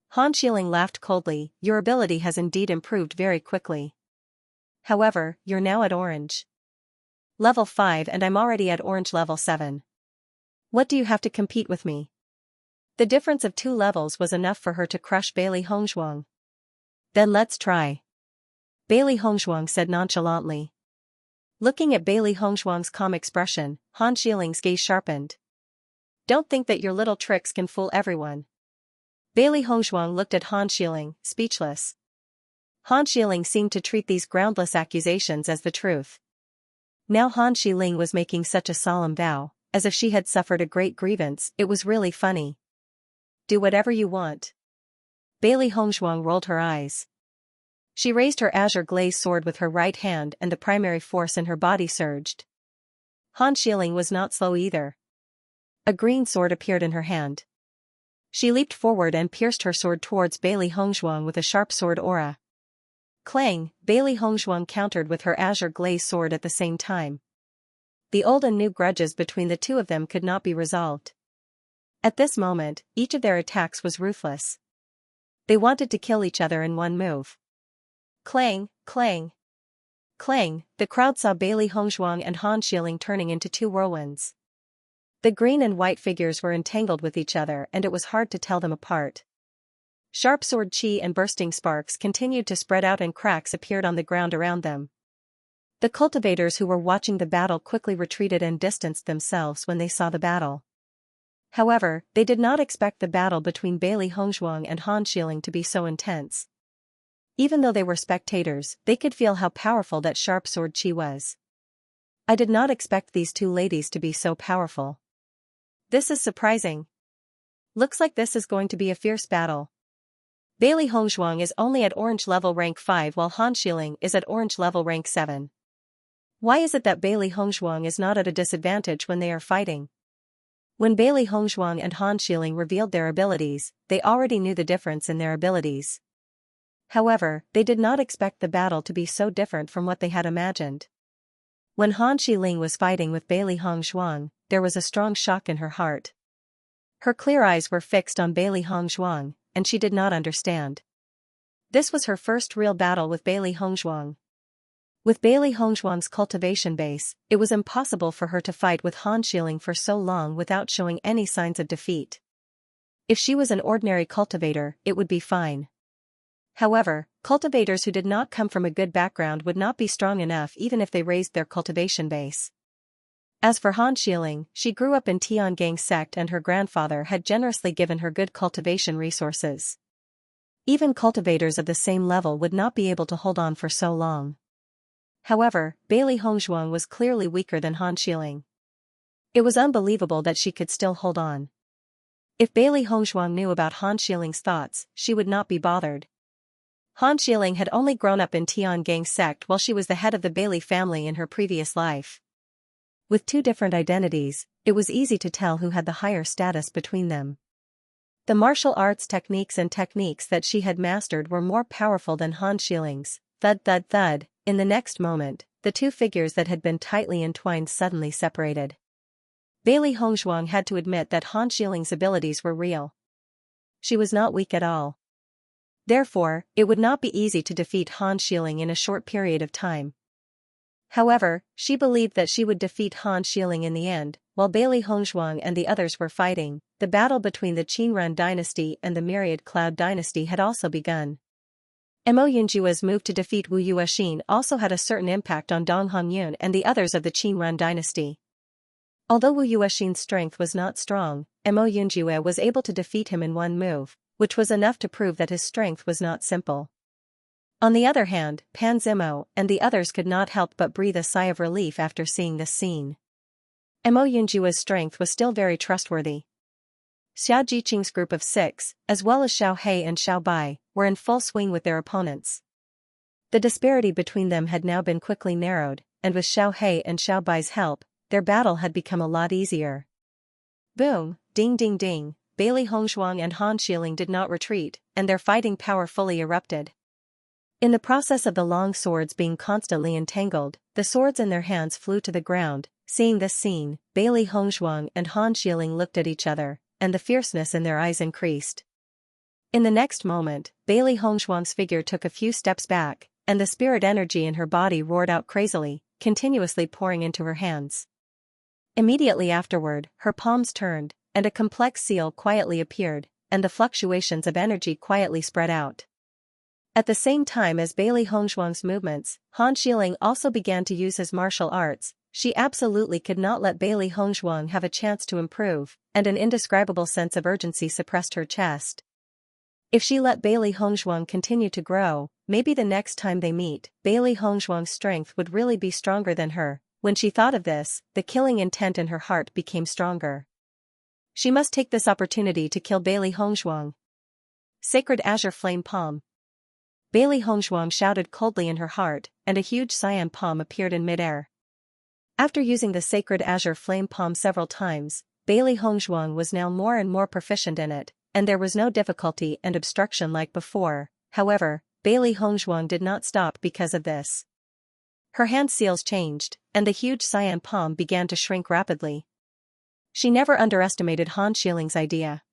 Han Xiling laughed coldly, your ability has indeed improved very quickly. However, you're now at orange level 5 and I'm already at orange level 7. What do you have to compete with me? The difference of 2 levels was enough for her to crush Bailey Hongzhuang. Then let's try. Bailey Hongzhuang said nonchalantly. Looking at Bailey Hongzhuang's calm expression, Han Xiling's gaze sharpened. Don't think that your little tricks can fool everyone. Bailey Hongzhuang looked at Han Xiling, speechless. Han Xiling seemed to treat these groundless accusations as the truth. Now Han Xiling was making such a solemn vow, as if she had suffered a great grievance. It was really funny. Do whatever you want. Bailey Hongzhuang rolled her eyes. She raised her azure glazed sword with her right hand and the primary force in her body surged. Han Xiling was not slow either. A green sword appeared in her hand. She leaped forward and pierced her sword towards Bailey Hongzhuang with a sharp sword aura. Clang, Bailey Hongzhuang countered with her azure glazed sword at the same time. The old and new grudges between the two of them could not be resolved. At this moment, each of their attacks was ruthless. They wanted to kill each other in one move. Clang, clang, clang, the crowd saw Bailey Hongzhuang and Han Xiling turning into 2 whirlwinds. The green and white figures were entangled with each other and it was hard to tell them apart. Sharp sword chi and bursting sparks continued to spread out and cracks appeared on the ground around them. The cultivators who were watching the battle quickly retreated and distanced themselves when they saw the battle. However, they did not expect the battle between Bailey Hongzhuang and Han Xiling to be so intense. Even though they were spectators, they could feel how powerful that sharp sword chi was. I did not expect these 2 ladies to be so powerful. This is surprising. Looks like this is going to be a fierce battle. Bailey Hongzhuang is only at orange level rank 5 while Han Xiling is at orange level rank 7. Why is it that Bailey Hongzhuang is not at a disadvantage when they are fighting? When Bailey Hongzhuang and Han Xiling revealed their abilities, they already knew the difference in their abilities. However, they did not expect the battle to be so different from what they had imagined. When Han Xiling was fighting with Bailey Hongzhuang, there was a strong shock in her heart. Her clear eyes were fixed on Bailey Hongzhuang, and she did not understand. This was her first real battle with Bailey Hongzhuang. With Bailey Hongzhuang's cultivation base, it was impossible for her to fight with Han Xiling for so long without showing any signs of defeat. If she was an ordinary cultivator, it would be fine. However, cultivators who did not come from a good background would not be strong enough even if they raised their cultivation base. As for Han Xiling, she grew up in Tiangang sect and her grandfather had generously given her good cultivation resources. Even cultivators of the same level would not be able to hold on for so long. However, Bailey Hongzhuang was clearly weaker than Han Xiling. It was unbelievable that she could still hold on. If Bailey Hongzhuang knew about Han Xiling's thoughts, she would not be bothered. Han Xiling had only grown up in Tiangang sect while she was the head of the Bailey family in her previous life. With two different identities, it was easy to tell who had the higher status between them. The martial arts techniques that she had mastered were more powerful than Han Xiling's. Thud thud thud, in the next moment, the two figures that had been tightly entwined suddenly separated. Bailey Hongzhuang had to admit that Han Xiling's abilities were real. She was not weak at all. Therefore, it would not be easy to defeat Han Xiling in a short period of time. However, she believed that she would defeat Han Xiling in the end. While Bailey Hongzhuang and the others were fighting, the battle between the Qinran dynasty and the Myriad Cloud dynasty had also begun. Mo Yunjua's move to defeat Wu Yuexin also had a certain impact on Dong Hongyun and the others of the Qinran dynasty. Although Wu Yuexin's strength was not strong, Mo Yunjue was able to defeat him in one move, which was enough to prove that his strength was not simple. On the other hand, Pan Zimo and the others could not help but breathe a sigh of relief after seeing this scene. Mo Yunjue's strength was still very trustworthy. Xiao Jiqing's group of 6, as well as Xiao He and Xiao Bai, were in full swing with their opponents. The disparity between them had now been quickly narrowed, and with Xiao He and Xiao Bai's help, their battle had become a lot easier. Boom, ding ding ding, Bailey Hongzhuang and Han Xiling did not retreat, and their fighting power fully erupted. In the process of the long swords being constantly entangled, the swords in their hands flew to the ground. Seeing this scene, Bailey Hongzhuang and Han Xiling looked at each other, and the fierceness in their eyes increased. In the next moment, Bailey Hongzhuang's figure took a few steps back, and the spirit energy in her body roared out crazily, continuously pouring into her hands. Immediately afterward, her palms turned, and a complex seal quietly appeared, and the fluctuations of energy quietly spread out. At the same time as Bailey Hongzhuang's movements, Han Xiling also began to use his martial arts. She absolutely could not let Bailey Hongzhuang have a chance to improve, and an indescribable sense of urgency suppressed her chest. If she let Bailey Hongzhuang continue to grow, maybe the next time they meet, Bailey Hongzhuang's strength would really be stronger than her. When she thought of this, the killing intent in her heart became stronger. She must take this opportunity to kill Bailey Hongzhuang. Sacred Azure Flame Palm. Bailey Hongzhuang shouted coldly in her heart, and a huge cyan palm appeared in midair. After using the sacred azure flame palm several times, Bailey Hongzhuang was now more and more proficient in it, and there was no difficulty and obstruction like before. However, Bailey Hongzhuang did not stop because of this. Her hand seals changed, and the huge cyan palm began to shrink rapidly. She never underestimated Han Xiling's idea.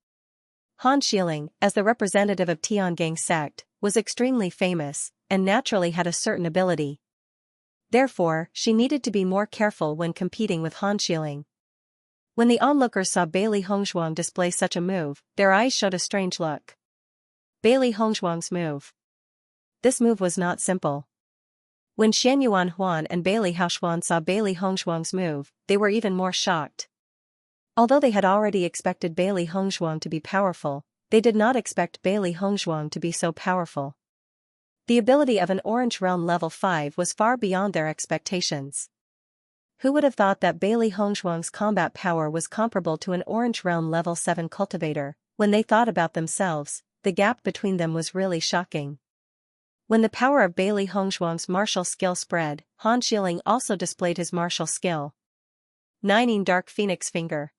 Han Xiling, as the representative of Tiangang sect, was extremely famous, and naturally had a certain ability. Therefore, she needed to be more careful when competing with Han Xiling. When the onlookers saw Bailey Hongzhuang display such a move, their eyes showed a strange look. Bailey Hongzhuang's move. This move was not simple. When Xianyuan Huan and Bailey Haoxuan saw Bailey Hongzhuang's move, they were even more shocked. Although they had already expected Bailey Hongzhuang to be powerful, they did not expect Bailey Hongzhuang to be so powerful. The ability of an Orange Realm level 5 was far beyond their expectations. Who would have thought that Bailey Hongzhuang's combat power was comparable to an Orange Realm level 7 cultivator? When they thought about themselves, the gap between them was really shocking. When the power of Bailey Hongzhuang's martial skill spread, Han Xiling also displayed his martial skill. Nining Dark Phoenix Finger.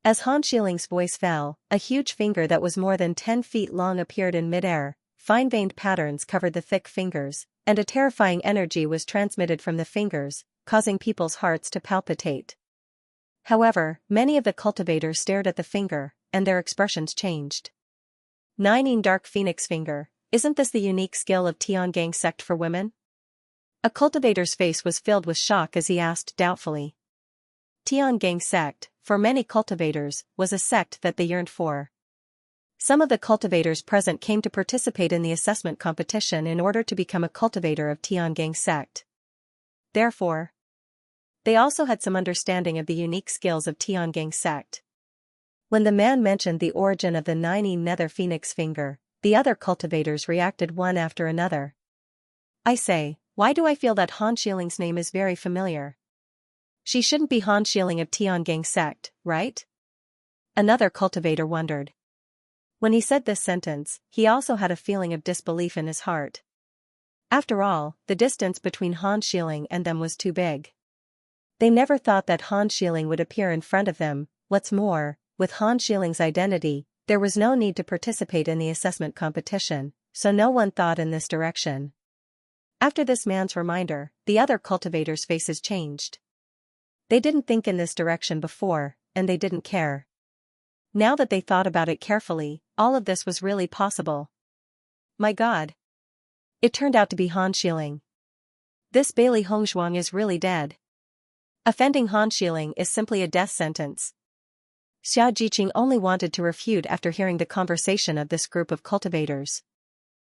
As Han Xiling's voice fell, a huge finger that was more than 10 feet long appeared in midair. Fine-veined patterns covered the thick fingers, and a terrifying energy was transmitted from the fingers, causing people's hearts to palpitate. However, many of the cultivators stared at the finger, and their expressions changed. Nining Dark Phoenix Finger. Isn't this the unique skill of Tiangang sect for women? A cultivator's face was filled with shock as he asked doubtfully. Tiangang sect, for many cultivators, was a sect that they yearned for. Some of the cultivators present came to participate in the assessment competition in order to become a cultivator of Tiangang sect. Therefore, they also had some understanding of the unique skills of Tiangang sect. When the man mentioned the origin of the 9E nether phoenix finger, the other cultivators reacted one after another. I say, why do I feel that Han Shiling's name is very familiar? She shouldn't be Han Shiling of Tiangang sect, right? Another cultivator wondered. When he said this sentence, he also had a feeling of disbelief in his heart. After all, the distance between Han Shiling and them was too big. They never thought that Han Shiling would appear in front of them. What's more, with Han Shiling's identity, there was no need to participate in the assessment competition, so no one thought in this direction. After this man's reminder, the other cultivators' faces changed. They didn't think in this direction before, and they didn't care. Now that they thought about it carefully, all of this was really possible. My God! It turned out to be Han Shiling. This Bailey Hongzhuang is really dead. Offending Han Shiling is simply a death sentence. Xianxia only wanted to refute after hearing the conversation of this group of cultivators.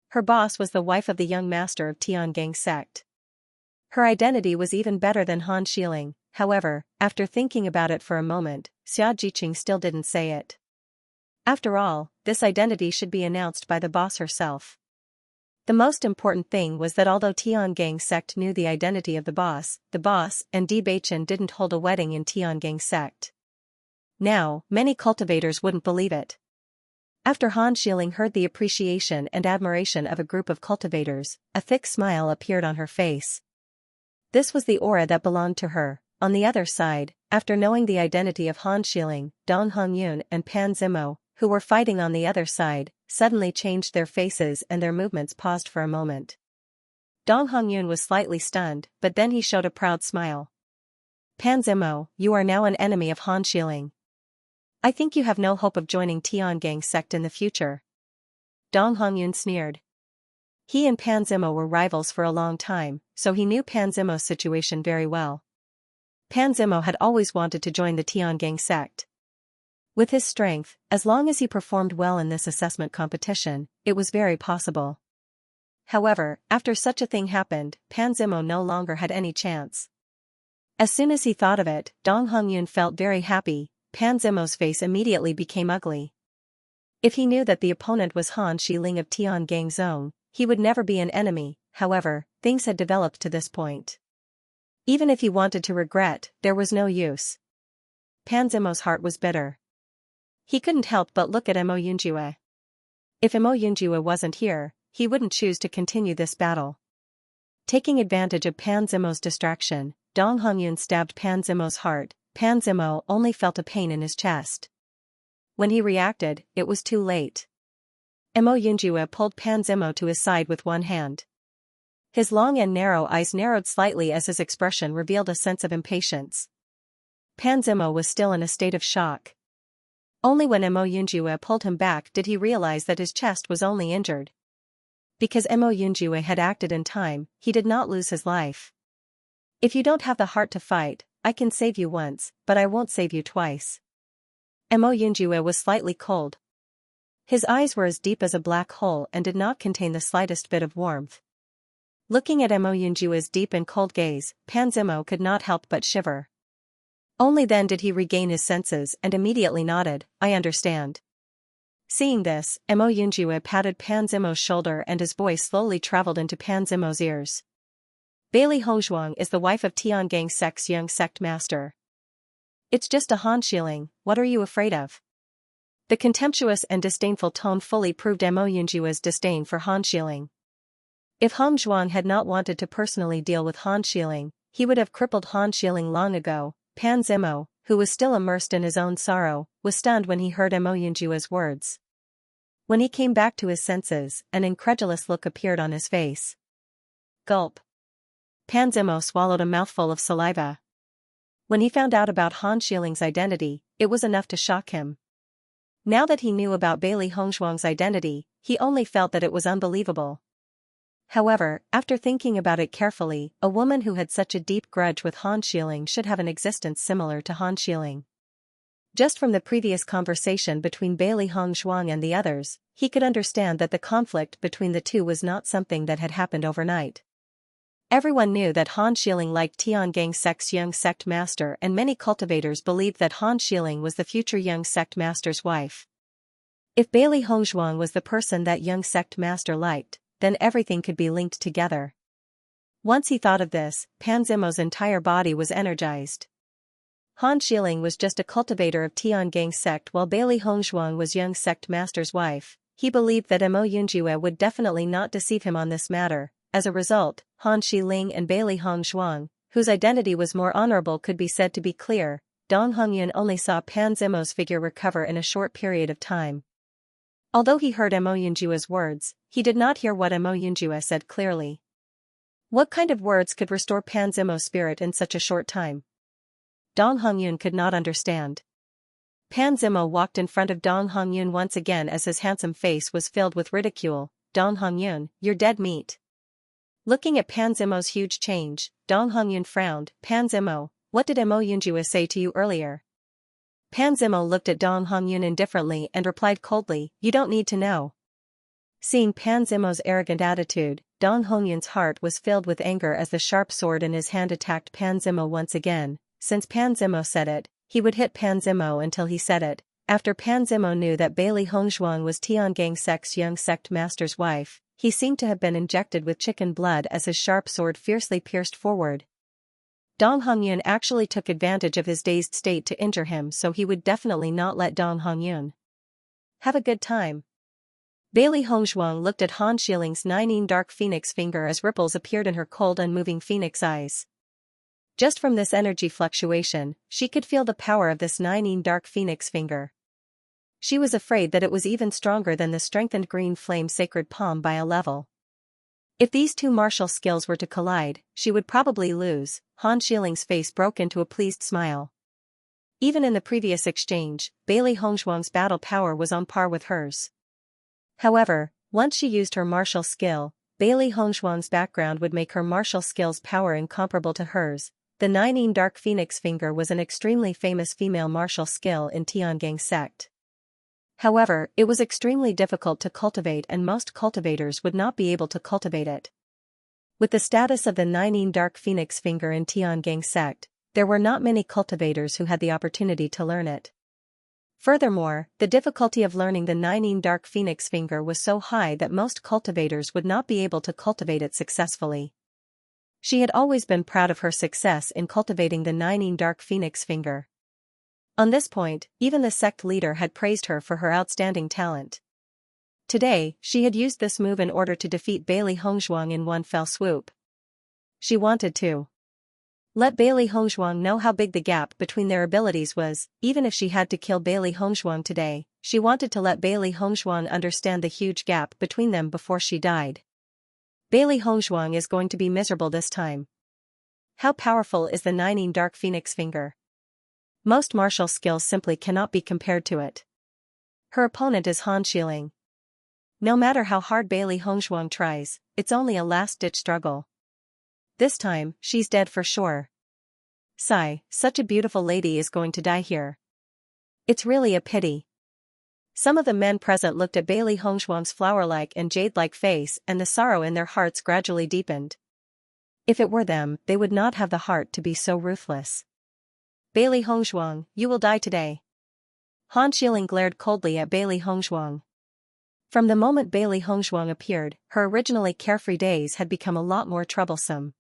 Her boss was the wife of the young master of Tiangang sect. Her identity was even better than Han Shiling. However, after thinking about it for a moment, Xianxia still didn't say it. After all, this identity should be announced by the boss herself. The most important thing was that although Tiangang sect knew the identity of the boss and Bewitching didn't hold a wedding in Tiangang sect. Now, many cultivators wouldn't believe it. After Han Shiling heard the appreciation and admiration of a group of cultivators, a thick smile appeared on her face. This was the aura that belonged to her. On the other side, after knowing the identity of Han Shiling, Dong Hongyun and Pan Zimo, who were fighting on the other side, suddenly changed their faces and their movements paused for a moment. Dong Hongyun was slightly stunned, but then he showed a proud smile. Pan Zimo, you are now an enemy of Han Shiling. I think you have no hope of joining Tiangang sect in the future. Dong Hongyun sneered. He and Pan Zimo were rivals for a long time, so he knew Pan Zimo's situation very well. Pan Zimo had always wanted to join the Tiangang sect. With his strength, as long as he performed well in this assessment competition, it was very possible. However, after such a thing happened, Pan Zimo no longer had any chance. As soon as he thought of it, Dong Hongyun felt very happy. Pan Zimo's face immediately became ugly. If he knew that the opponent was Han Shiling of Tiangang zone, he would never be an enemy. However, things had developed to this point. Even if he wanted to regret, there was no use. Pan Zimo's heart was bitter. He couldn't help but look at Mo Yunjue. If Mo Yunjue wasn't here, he wouldn't choose to continue this battle. Taking advantage of Pan Zimo's distraction, Dong Hongyun stabbed Pan Zimo's heart. Pan Zimo only felt a pain in his chest. When he reacted, it was too late. Mo Yunjue pulled Pan Zimo to his side with one hand. His long and narrow eyes narrowed slightly as his expression revealed a sense of impatience. Pan Zimo was still in a state of shock. Only when Mo Yunjue pulled him back did he realize that his chest was only injured. Because Mo Yunjue had acted in time, he did not lose his life. If you don't have the heart to fight, I can save you once, but I won't save you twice. Mo Yunjue was slightly cold. His eyes were as deep as a black hole and did not contain the slightest bit of warmth. Looking at Mo Yunjue's deep and cold gaze, Pan Zimo could not help but shiver. Only then did he regain his senses and immediately nodded, I understand. Seeing this, Mo Yunjue patted Pan Zimo's shoulder and his voice slowly traveled into Pan Zimo's ears. Bailey Hongzhuang is the wife of Tiangang sect's young sect master. It's just a Han Shiling, what are you afraid of? The contemptuous and disdainful tone fully proved Mo Yunjue's disdain for Han Shiling. If Hongzhuang had not wanted to personally deal with Han Shiling, he would have crippled Han Shiling long ago. Pan Zimo, who was still immersed in his own sorrow, was stunned when he heard Mo Yunjue's words. When he came back to his senses, an incredulous look appeared on his face. Gulp. Pan Zimo swallowed a mouthful of saliva. When he found out about Han Shiling's identity, it was enough to shock him. Now that he knew about Bailey Hongzhuang's identity, he only felt that it was unbelievable. However, after thinking about it carefully, a woman who had such a deep grudge with Han Xiling should have an existence similar to Han Xiling. Just from the previous conversation between Bailey Hongzhuang and the others, he could understand that the conflict between the two was not something that had happened overnight. Everyone knew that Han Xiling liked Tiangang sect's young sect master, and many cultivators believed that Han Xiling was the future young sect master's wife. If Bailey Hongzhuang was the person that young sect master liked, then everything could be linked together. Once he thought of this, Pan Zimo's entire body was energized. Han Xiling was just a cultivator of Tiangang sect while Bailey Hongzhuang was young sect master's wife. He believed that Mo Yunjue would definitely not deceive him on this matter. As a result, Han Xiling and Bailey Hongzhuang, whose identity was more honorable, could be said to be clear. Dong Hongyun only saw Pan Zimo's figure recover in a short period of time. Although he heard Mo Yunjue's words, he did not hear what Mo Yunjue said clearly. What kind of words could restore Pan Zimo's spirit in such a short time? Dong Hongyun could not understand. Pan Zimo walked in front of Dong Hongyun once again as his handsome face was filled with ridicule. Dong Hongyun, you're dead meat. Looking at Pan Zimo's huge change, Dong Hongyun frowned. Pan Zimo, what did Mo Yunjue say to you earlier? Pan Zimo looked at Dong Hongyun indifferently and replied coldly, you don't need to know. Seeing Pan Zimo's arrogant attitude, Dong Hongyun's heart was filled with anger as the sharp sword in his hand attacked Pan Zimo once again. Since Pan Zimo said it, he would hit Pan Zimo until he said it. After Pan Zimo knew that Bailey Hongzhuang was Tiangang sect's young sect master's wife, he seemed to have been injected with chicken blood as his sharp sword fiercely pierced forward. Dong Hongyun actually took advantage of his dazed state to injure him, so he would definitely not let Dong Hongyun have a good time. Bailey Hongzhuang looked at Han Xiling's Nining dark phoenix finger as ripples appeared in her cold unmoving phoenix eyes. Just from this energy fluctuation, she could feel the power of this Nining dark phoenix finger. She was afraid that it was even stronger than the strengthened green flame sacred palm by a level. If these two martial skills were to collide, she would probably lose. Han Xiling's face broke into a pleased smile. Even in the previous exchange, Bailey Hongzhuang's battle power was on par with hers. However, once she used her martial skill, Bailey Hongzhuang's background would make her martial skills power incomparable to hers. The Nining dark phoenix finger was an extremely famous female martial skill in Tiangang sect. However, it was extremely difficult to cultivate and most cultivators would not be able to cultivate it. With the status of the Nining dark phoenix finger in Tiangang sect, there were not many cultivators who had the opportunity to learn it. Furthermore, the difficulty of learning the Nining dark phoenix finger was so high that most cultivators would not be able to cultivate it successfully. She had always been proud of her success in cultivating the Nining dark phoenix finger. On this point, even the sect leader had praised her for her outstanding talent. Today, she had used this move in order to defeat Bailey Hongzhuang in one fell swoop. She wanted to let Bailey Hongzhuang know how big the gap between their abilities was. Even if she had to kill Bailey Hongzhuang today, she wanted to let Bailey Hongzhuang understand the huge gap between them before she died. Bailey Hongzhuang is going to be miserable this time. How powerful is the Nining dark phoenix finger? Most martial skills simply cannot be compared to it. Her opponent is Han Xiling. No matter how hard Bailey Hongzhuang tries, it's only a last-ditch struggle. This time, she's dead for sure. Sigh, such a beautiful lady is going to die here. It's really a pity. Some of the men present looked at Bailey Hongzhuang's flower-like and jade-like face, and the sorrow in their hearts gradually deepened. If it were them, they would not have the heart to be so ruthless. Bailey Hongzhuang, you will die today. Han Xiling glared coldly at Bailey Hongzhuang. From the moment Bailey Hongzhuang appeared, her originally carefree days had become a lot more troublesome.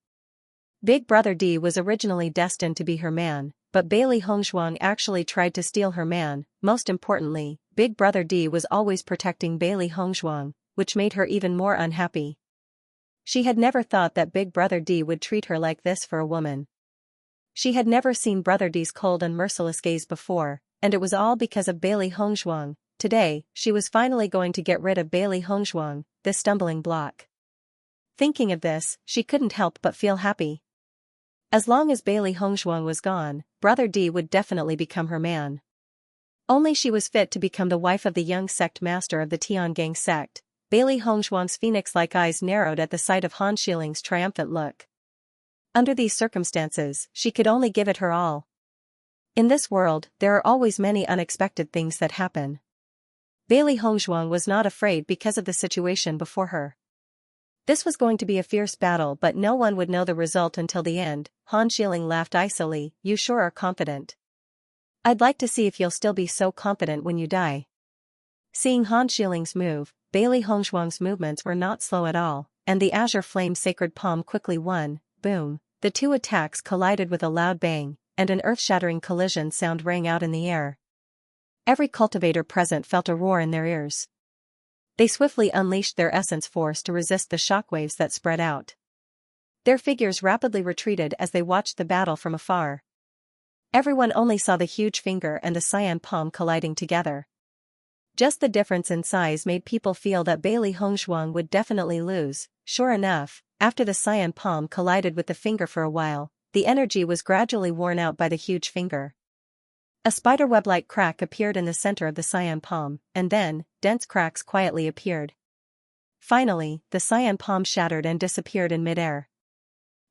Big Brother D was originally destined to be her man, but Bailey Hongzhuang actually tried to steal her man. Most importantly, Big Brother D was always protecting Bailey Hongzhuang, which made her even more unhappy. She had never thought that Big Brother D would treat her like this for a woman. She had never seen Brother D's cold and merciless gaze before, and it was all because of Bailey Hongzhuang. Today, she was finally going to get rid of Bailey Hongzhuang, this stumbling block. Thinking of this, she couldn't help but feel happy. As long as Bailey Hongzhuang was gone, Brother D would definitely become her man. Only she was fit to become the wife of the young sect master of the Tiangang sect. Bailey Hongzhuang's phoenix-like eyes narrowed at the sight of Han Shiling's triumphant look. Under these circumstances, she could only give it her all. In this world, there are always many unexpected things that happen. Bailey Hongzhuang was not afraid because of the situation before her. This was going to be a fierce battle, but no one would know the result until the end. Han Shiling laughed icily. You sure are confident. I'd like to see if you'll still be so confident when you die. Seeing Han Shiling's move, Bailey Hongzhuang's movements were not slow at all, and the azure flame sacred palm quickly won. Boom. The two attacks collided with a loud bang, and an earth-shattering collision sound rang out in the air. Every cultivator present felt a roar in their ears. They swiftly unleashed their essence force to resist the shockwaves that spread out. Their figures rapidly retreated as they watched the battle from afar. Everyone only saw the huge finger and the cyan palm colliding together. Just the difference in size made people feel that Bailey Hongzhuang would definitely lose. Sure enough, after the cyan palm collided with the finger for a while, the energy was gradually worn out by the huge finger. A spiderweb-like crack appeared in the center of the cyan palm, and then, dense cracks quietly appeared. Finally, the cyan palm shattered and disappeared in midair.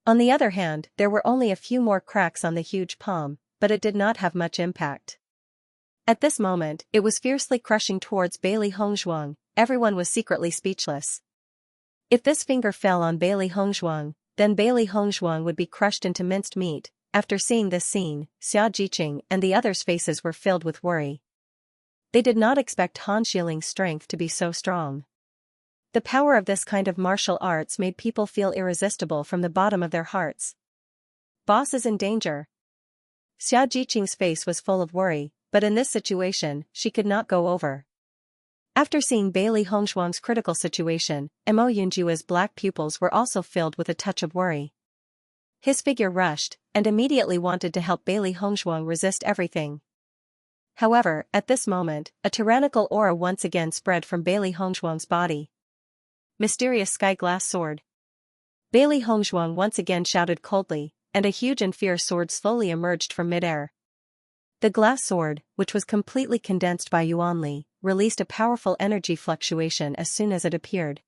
On the other hand, there were only a few more cracks on the huge palm, but it did not have much impact. At this moment, it was fiercely crushing towards Bailey Hongzhuang. Everyone was secretly speechless. If this finger fell on Bailey Hongzhuang, then Bailey Hongzhuang would be crushed into minced meat. After seeing this scene, Xianxia and the others' faces were filled with worry. They did not expect Han Shiling's strength to be so strong. The power of this kind of martial arts made people feel irresistible from the bottom of their hearts. Boss is in danger. Xianxia's face was full of worry, but in this situation, she could not go over. After seeing Bailey Hongzhuang's critical situation, Mo Yunjua's black pupils were also filled with a touch of worry. His figure rushed, and immediately wanted to help Bailey Hongzhuang resist everything. However, at this moment, a tyrannical aura once again spread from Bailey Hongzhuang's body. Mysterious sky glass sword. Bailey Hongzhuang once again shouted coldly, and a huge and fierce sword slowly emerged from midair. The glass sword, which was completely condensed by Yuanli, released a powerful energy fluctuation as soon as it appeared.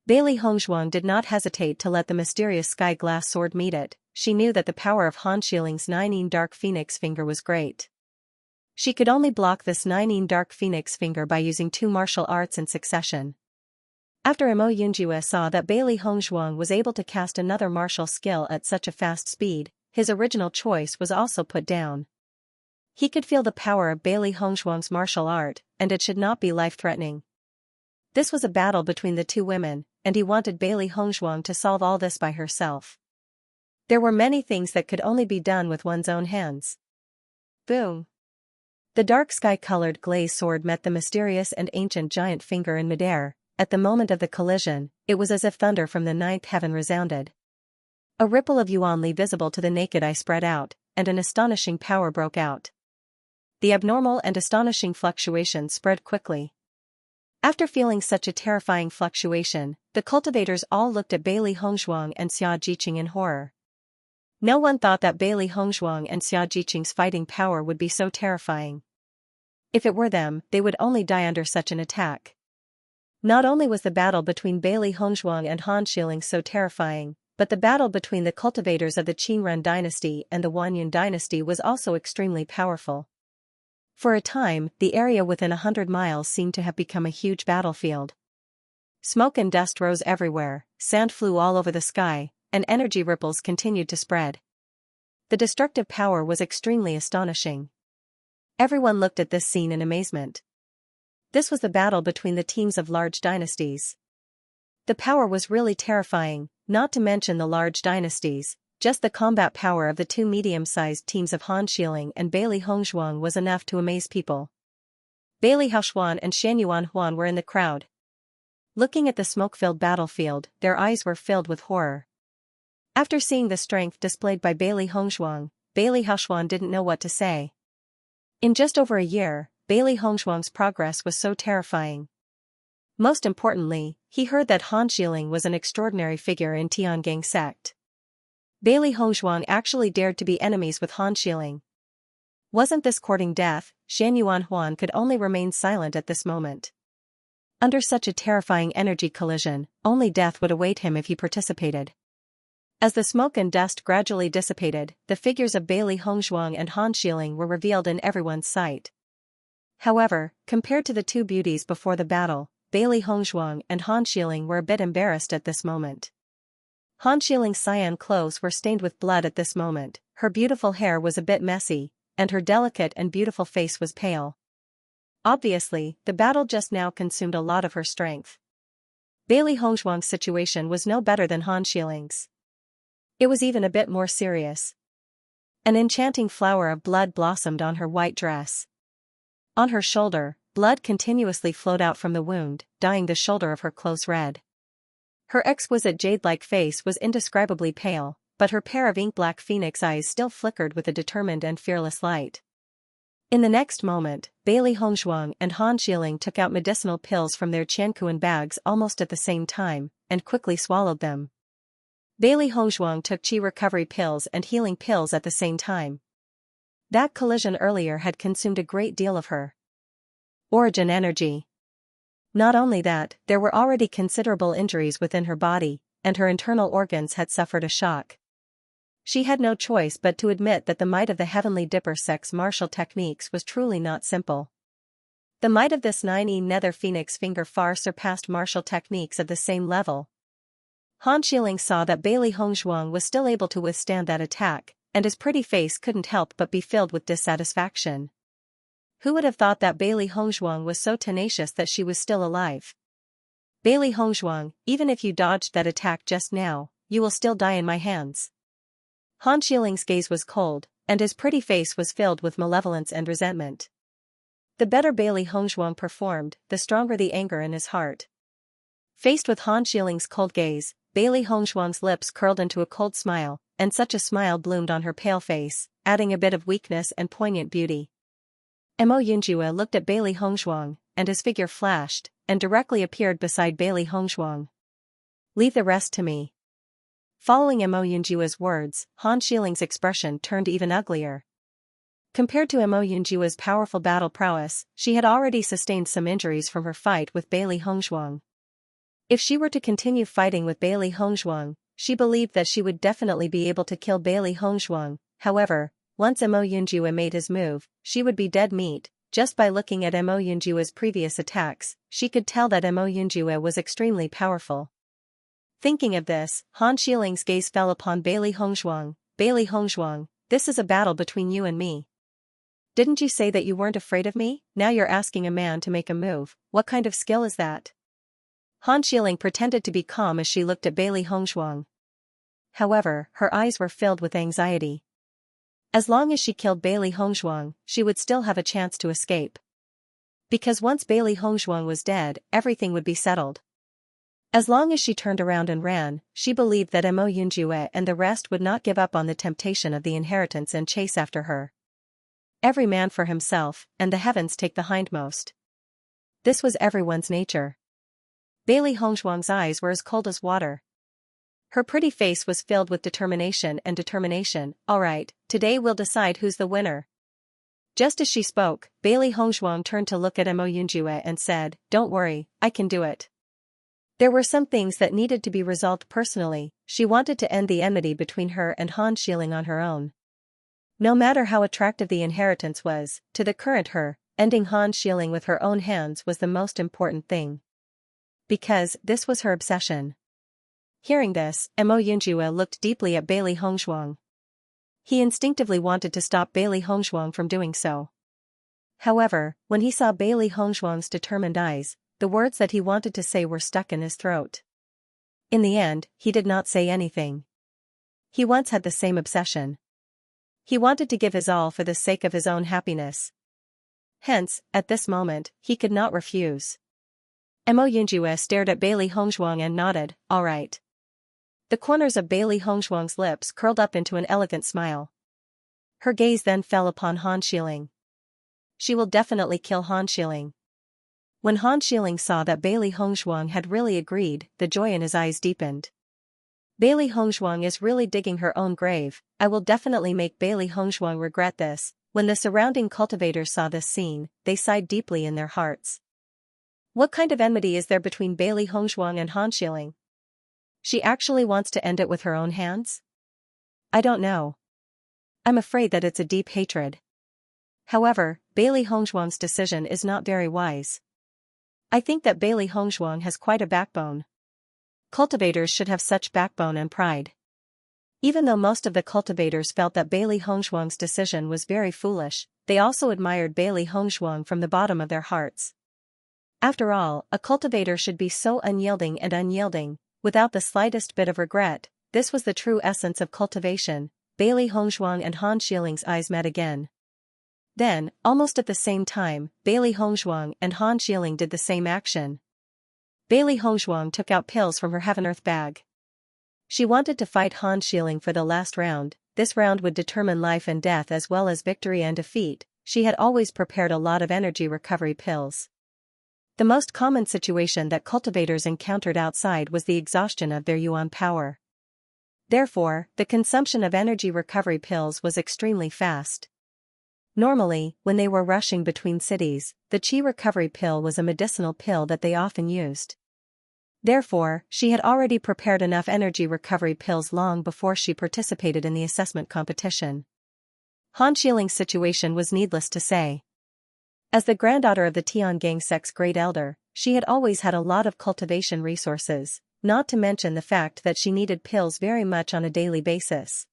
Bailey Hongzhuang did not hesitate to let the mysterious sky glass sword meet it. She knew that the power of Han Shiling's Nine Dark Phoenix finger was great. She could only block this Nine Dark Phoenix finger by using two martial arts in succession. After Mo Yunjue saw that Bailey Hongzhuang was able to cast another martial skill at such a fast speed, his original choice was also put down. He could feel the power of Bailey Hongzhuang's martial art, and it should not be life-threatening. This was a battle between the two women, and he wanted Bailey Hongzhuang to solve all this by herself. There were many things that could only be done with one's own hands. Boom! The dark sky-colored glaze sword met the mysterious and ancient giant finger in midair. At the moment of the collision, it was as if thunder from the ninth heaven resounded. A ripple of Yuanli visible to the naked eye spread out, and an astonishing power broke out. The abnormal and astonishing fluctuation spread quickly. After feeling such a terrifying fluctuation, the cultivators all looked at Bailey Hongzhuang and Xianxia in horror. No one thought that Bailey Hongzhuang and Xianxia's fighting power would be so terrifying. If it were them, they would only die under such an attack. Not only was the battle between Bailey Hongzhuang and Han Shiling so terrifying, but the battle between the cultivators of the Qingrun dynasty and the Wanyun dynasty was also extremely powerful. For a time, the area within 100 miles seemed to have become a huge battlefield. Smoke and dust rose everywhere, sand flew all over the sky, and energy ripples continued to spread. The destructive power was extremely astonishing. Everyone looked at this scene in amazement. This was the battle between the teams of large dynasties. The power was really terrifying, not to mention the large dynasties. Just the combat power of the two medium-sized teams of Han Shiling and Bailey Hongzhuang was enough to amaze people. Bailey Haoxuan and Shan Huan were in the crowd. Looking at the smoke-filled battlefield, their eyes were filled with horror. After seeing the strength displayed by Bailey Hongzhuang, Bailey Haoxuan didn't know what to say. In just over a year, Bailey Hongzhuang's progress was so terrifying. Most importantly, he heard that Han Shiling was an extraordinary figure in Tiangang sect. Bailey Hongzhuang actually dared to be enemies with Han Shiling. Wasn't this courting death? Shan Yuanhuan could only remain silent at this moment. Under such a terrifying energy collision, only death would await him if he participated. As the smoke and dust gradually dissipated, the figures of Bailey Hongzhuang and Han Xiling were revealed in everyone's sight. However, compared to the two beauties before the battle, Bailey Hongzhuang and Han Xiling were a bit embarrassed at this moment. Han Xiling's cyan clothes were stained with blood at this moment, her beautiful hair was a bit messy, and her delicate and beautiful face was pale. Obviously, the battle just now consumed a lot of her strength. Bailey Hongzhuang's situation was no better than Han Xiling's. It was even a bit more serious. An enchanting flower of blood blossomed on her white dress. On her shoulder, blood continuously flowed out from the wound, dyeing the shoulder of her clothes red. Her exquisite jade-like face was indescribably pale, but her pair of ink-black phoenix eyes still flickered with a determined and fearless light. In the next moment, Bailey Hongzhuang and Han Xiling took out medicinal pills from their Qianquan bags almost at the same time, and quickly swallowed them. Bailey Hongzhuang took qi recovery pills and healing pills at the same time. That collision earlier had consumed a great deal of her origin energy. Not only that, there were already considerable injuries within her body, and her internal organs had suffered a shock. She had no choice but to admit that the might of the Heavenly Dipper sex martial techniques was truly not simple. The might of this 9E Nether Phoenix finger far surpassed martial techniques of the same level. Han Xiling saw that Bailey Hongzhuang was still able to withstand that attack, and his pretty face couldn't help but be filled with dissatisfaction. Who would have thought that Bailey Hongzhuang was so tenacious that she was still alive? Bailey Hongzhuang, even if you dodged that attack just now, you will still die in my hands. Han Xiling's gaze was cold, and his pretty face was filled with malevolence and resentment. The better Bailey Hongzhuang performed, the stronger the anger in his heart. Faced with Han Xiling's cold gaze, Bailey Hongzhuang's lips curled into a cold smile, and such a smile bloomed on her pale face, adding a bit of weakness and poignant beauty. Mo Yunjue looked at Bailey Hongzhuang, and his figure flashed, and directly appeared beside Bailey Hongzhuang. Leave the rest to me. Following Mo Yunjue's words, Han Xiling's expression turned even uglier. Compared to Mo Yunjue's powerful battle prowess, she had already sustained some injuries from her fight with Bailey Hongzhuang. If she were to continue fighting with Bailey Hongzhuang, she believed that she would definitely be able to kill Bailey Hongzhuang. However, once Mo Yunjue made his move, she would be dead meat. Just by looking at Mo Yunjue's previous attacks, she could tell that Mo Yunjue was extremely powerful. Thinking of this, Han Xiling's gaze fell upon Bailey Hongzhuang. Bailey Hongzhuang, this is a battle between you and me. Didn't you say that you weren't afraid of me? Now you're asking a man to make a move. What kind of skill is that? Han Xiling pretended to be calm as she looked at Bailey Hongzhuang. However, her eyes were filled with anxiety. As long as she killed Bailey Hongzhuang, she would still have a chance to escape. Because once Bailey Hongzhuang was dead, everything would be settled. As long as she turned around and ran, she believed that Mo Yunjue and the rest would not give up on the temptation of the inheritance and chase after her. Every man for himself, and the heavens take the hindmost. This was everyone's nature. Bailey Hongzhuang's eyes were as cold as water. Her pretty face was filled with determination. All right, today we'll decide who's the winner. Just as she spoke, Bailey Hongzhuang turned to look at Mo Yunjue and said, "Don't worry, I can do it." There were some things that needed to be resolved personally. She wanted to end the enmity between her and Han Xiling on her own. No matter how attractive the inheritance was, to the current her, ending Han Xiling with her own hands was the most important thing. Because this was her obsession. Hearing this, Mo Yunjue looked deeply at Bailey Hongzhuang. He instinctively wanted to stop Bailey Hongzhuang from doing so. However, when he saw Bailey Hongzhuang's determined eyes, the words that he wanted to say were stuck in his throat. In the end, he did not say anything. He once had the same obsession. He wanted to give his all for the sake of his own happiness. Hence, at this moment, he could not refuse. Mo Yunjue stared at Bailey Hongzhuang and nodded, "All right." The corners of Bailey Hongzhuang's lips curled up into an elegant smile. Her gaze then fell upon Han Xiling. She will definitely kill Han Xiling. When Han Xiling saw that Bailey Hongzhuang had really agreed, the joy in his eyes deepened. Bailey Hongzhuang is really digging her own grave. I will definitely make Bailey Hongzhuang regret this. When the surrounding cultivators saw this scene, they sighed deeply in their hearts. What kind of enmity is there between Bailey Hongzhuang and Han Xiling? She actually wants to end it with her own hands? I don't know. I'm afraid that it's a deep hatred. However, Bailey Hongzhuang's decision is not very wise. I think that Bailey Hongzhuang has quite a backbone. Cultivators should have such backbone and pride. Even though most of the cultivators felt that Bailey Hongzhuang's decision was very foolish, they also admired Bailey Hongzhuang from the bottom of their hearts. After all, a cultivator should be so unyielding, without the slightest bit of regret. This was the true essence of cultivation. Bailey Hongzhuang and Han Xiling's eyes met again. Then, almost at the same time, Bailey Hongzhuang and Han Xiling did the same action. Bailey Hongzhuang took out pills from her heaven earth bag. She wanted to fight Han Xiling for the last round. This round would determine life and death as well as victory and defeat. She had always prepared a lot of energy recovery pills. The most common situation that cultivators encountered outside was the exhaustion of their yuan power. Therefore, the consumption of energy recovery pills was extremely fast. Normally, when they were rushing between cities, the qi recovery pill was a medicinal pill that they often used. Therefore, she had already prepared enough energy recovery pills long before she participated in the assessment competition. Han Xiling's situation was needless to say. As the granddaughter of the Tiangang sect's great elder, she had always had a lot of cultivation resources, not to mention the fact that she needed pills very much on a daily basis.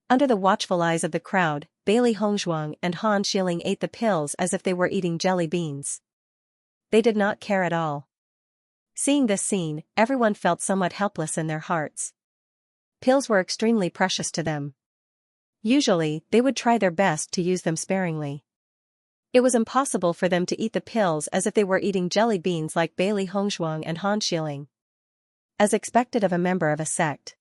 Under the watchful eyes of the crowd, Bailey Hongzhuang and Han Xiling ate the pills as if they were eating jelly beans. They did not care at all. Seeing this scene, everyone felt somewhat helpless in their hearts. Pills were extremely precious to them. Usually, they would try their best to use them sparingly. It was impossible for them to eat the pills as if they were eating jelly beans like Bailey Hongzhuang and Han Xiling. As expected of a member of a sect.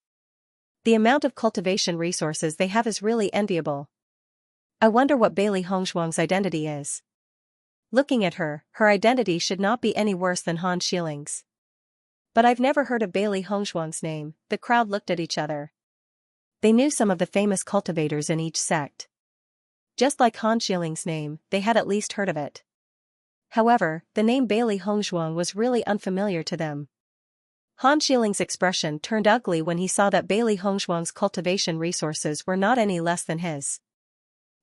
The amount of cultivation resources they have is really enviable. I wonder what Bailey Hongzhuang's identity is. Looking at her, her identity should not be any worse than Han Xiling's. But I've never heard of Bailey Hongzhuang's name. The crowd looked at each other. They knew some of the famous cultivators in each sect. Just like Han Xiling's name, they had at least heard of it. However, the name Bailey Hongzhuang was really unfamiliar to them. Han Xiling's expression turned ugly when he saw that Bailey Hongzhuang's cultivation resources were not any less than his.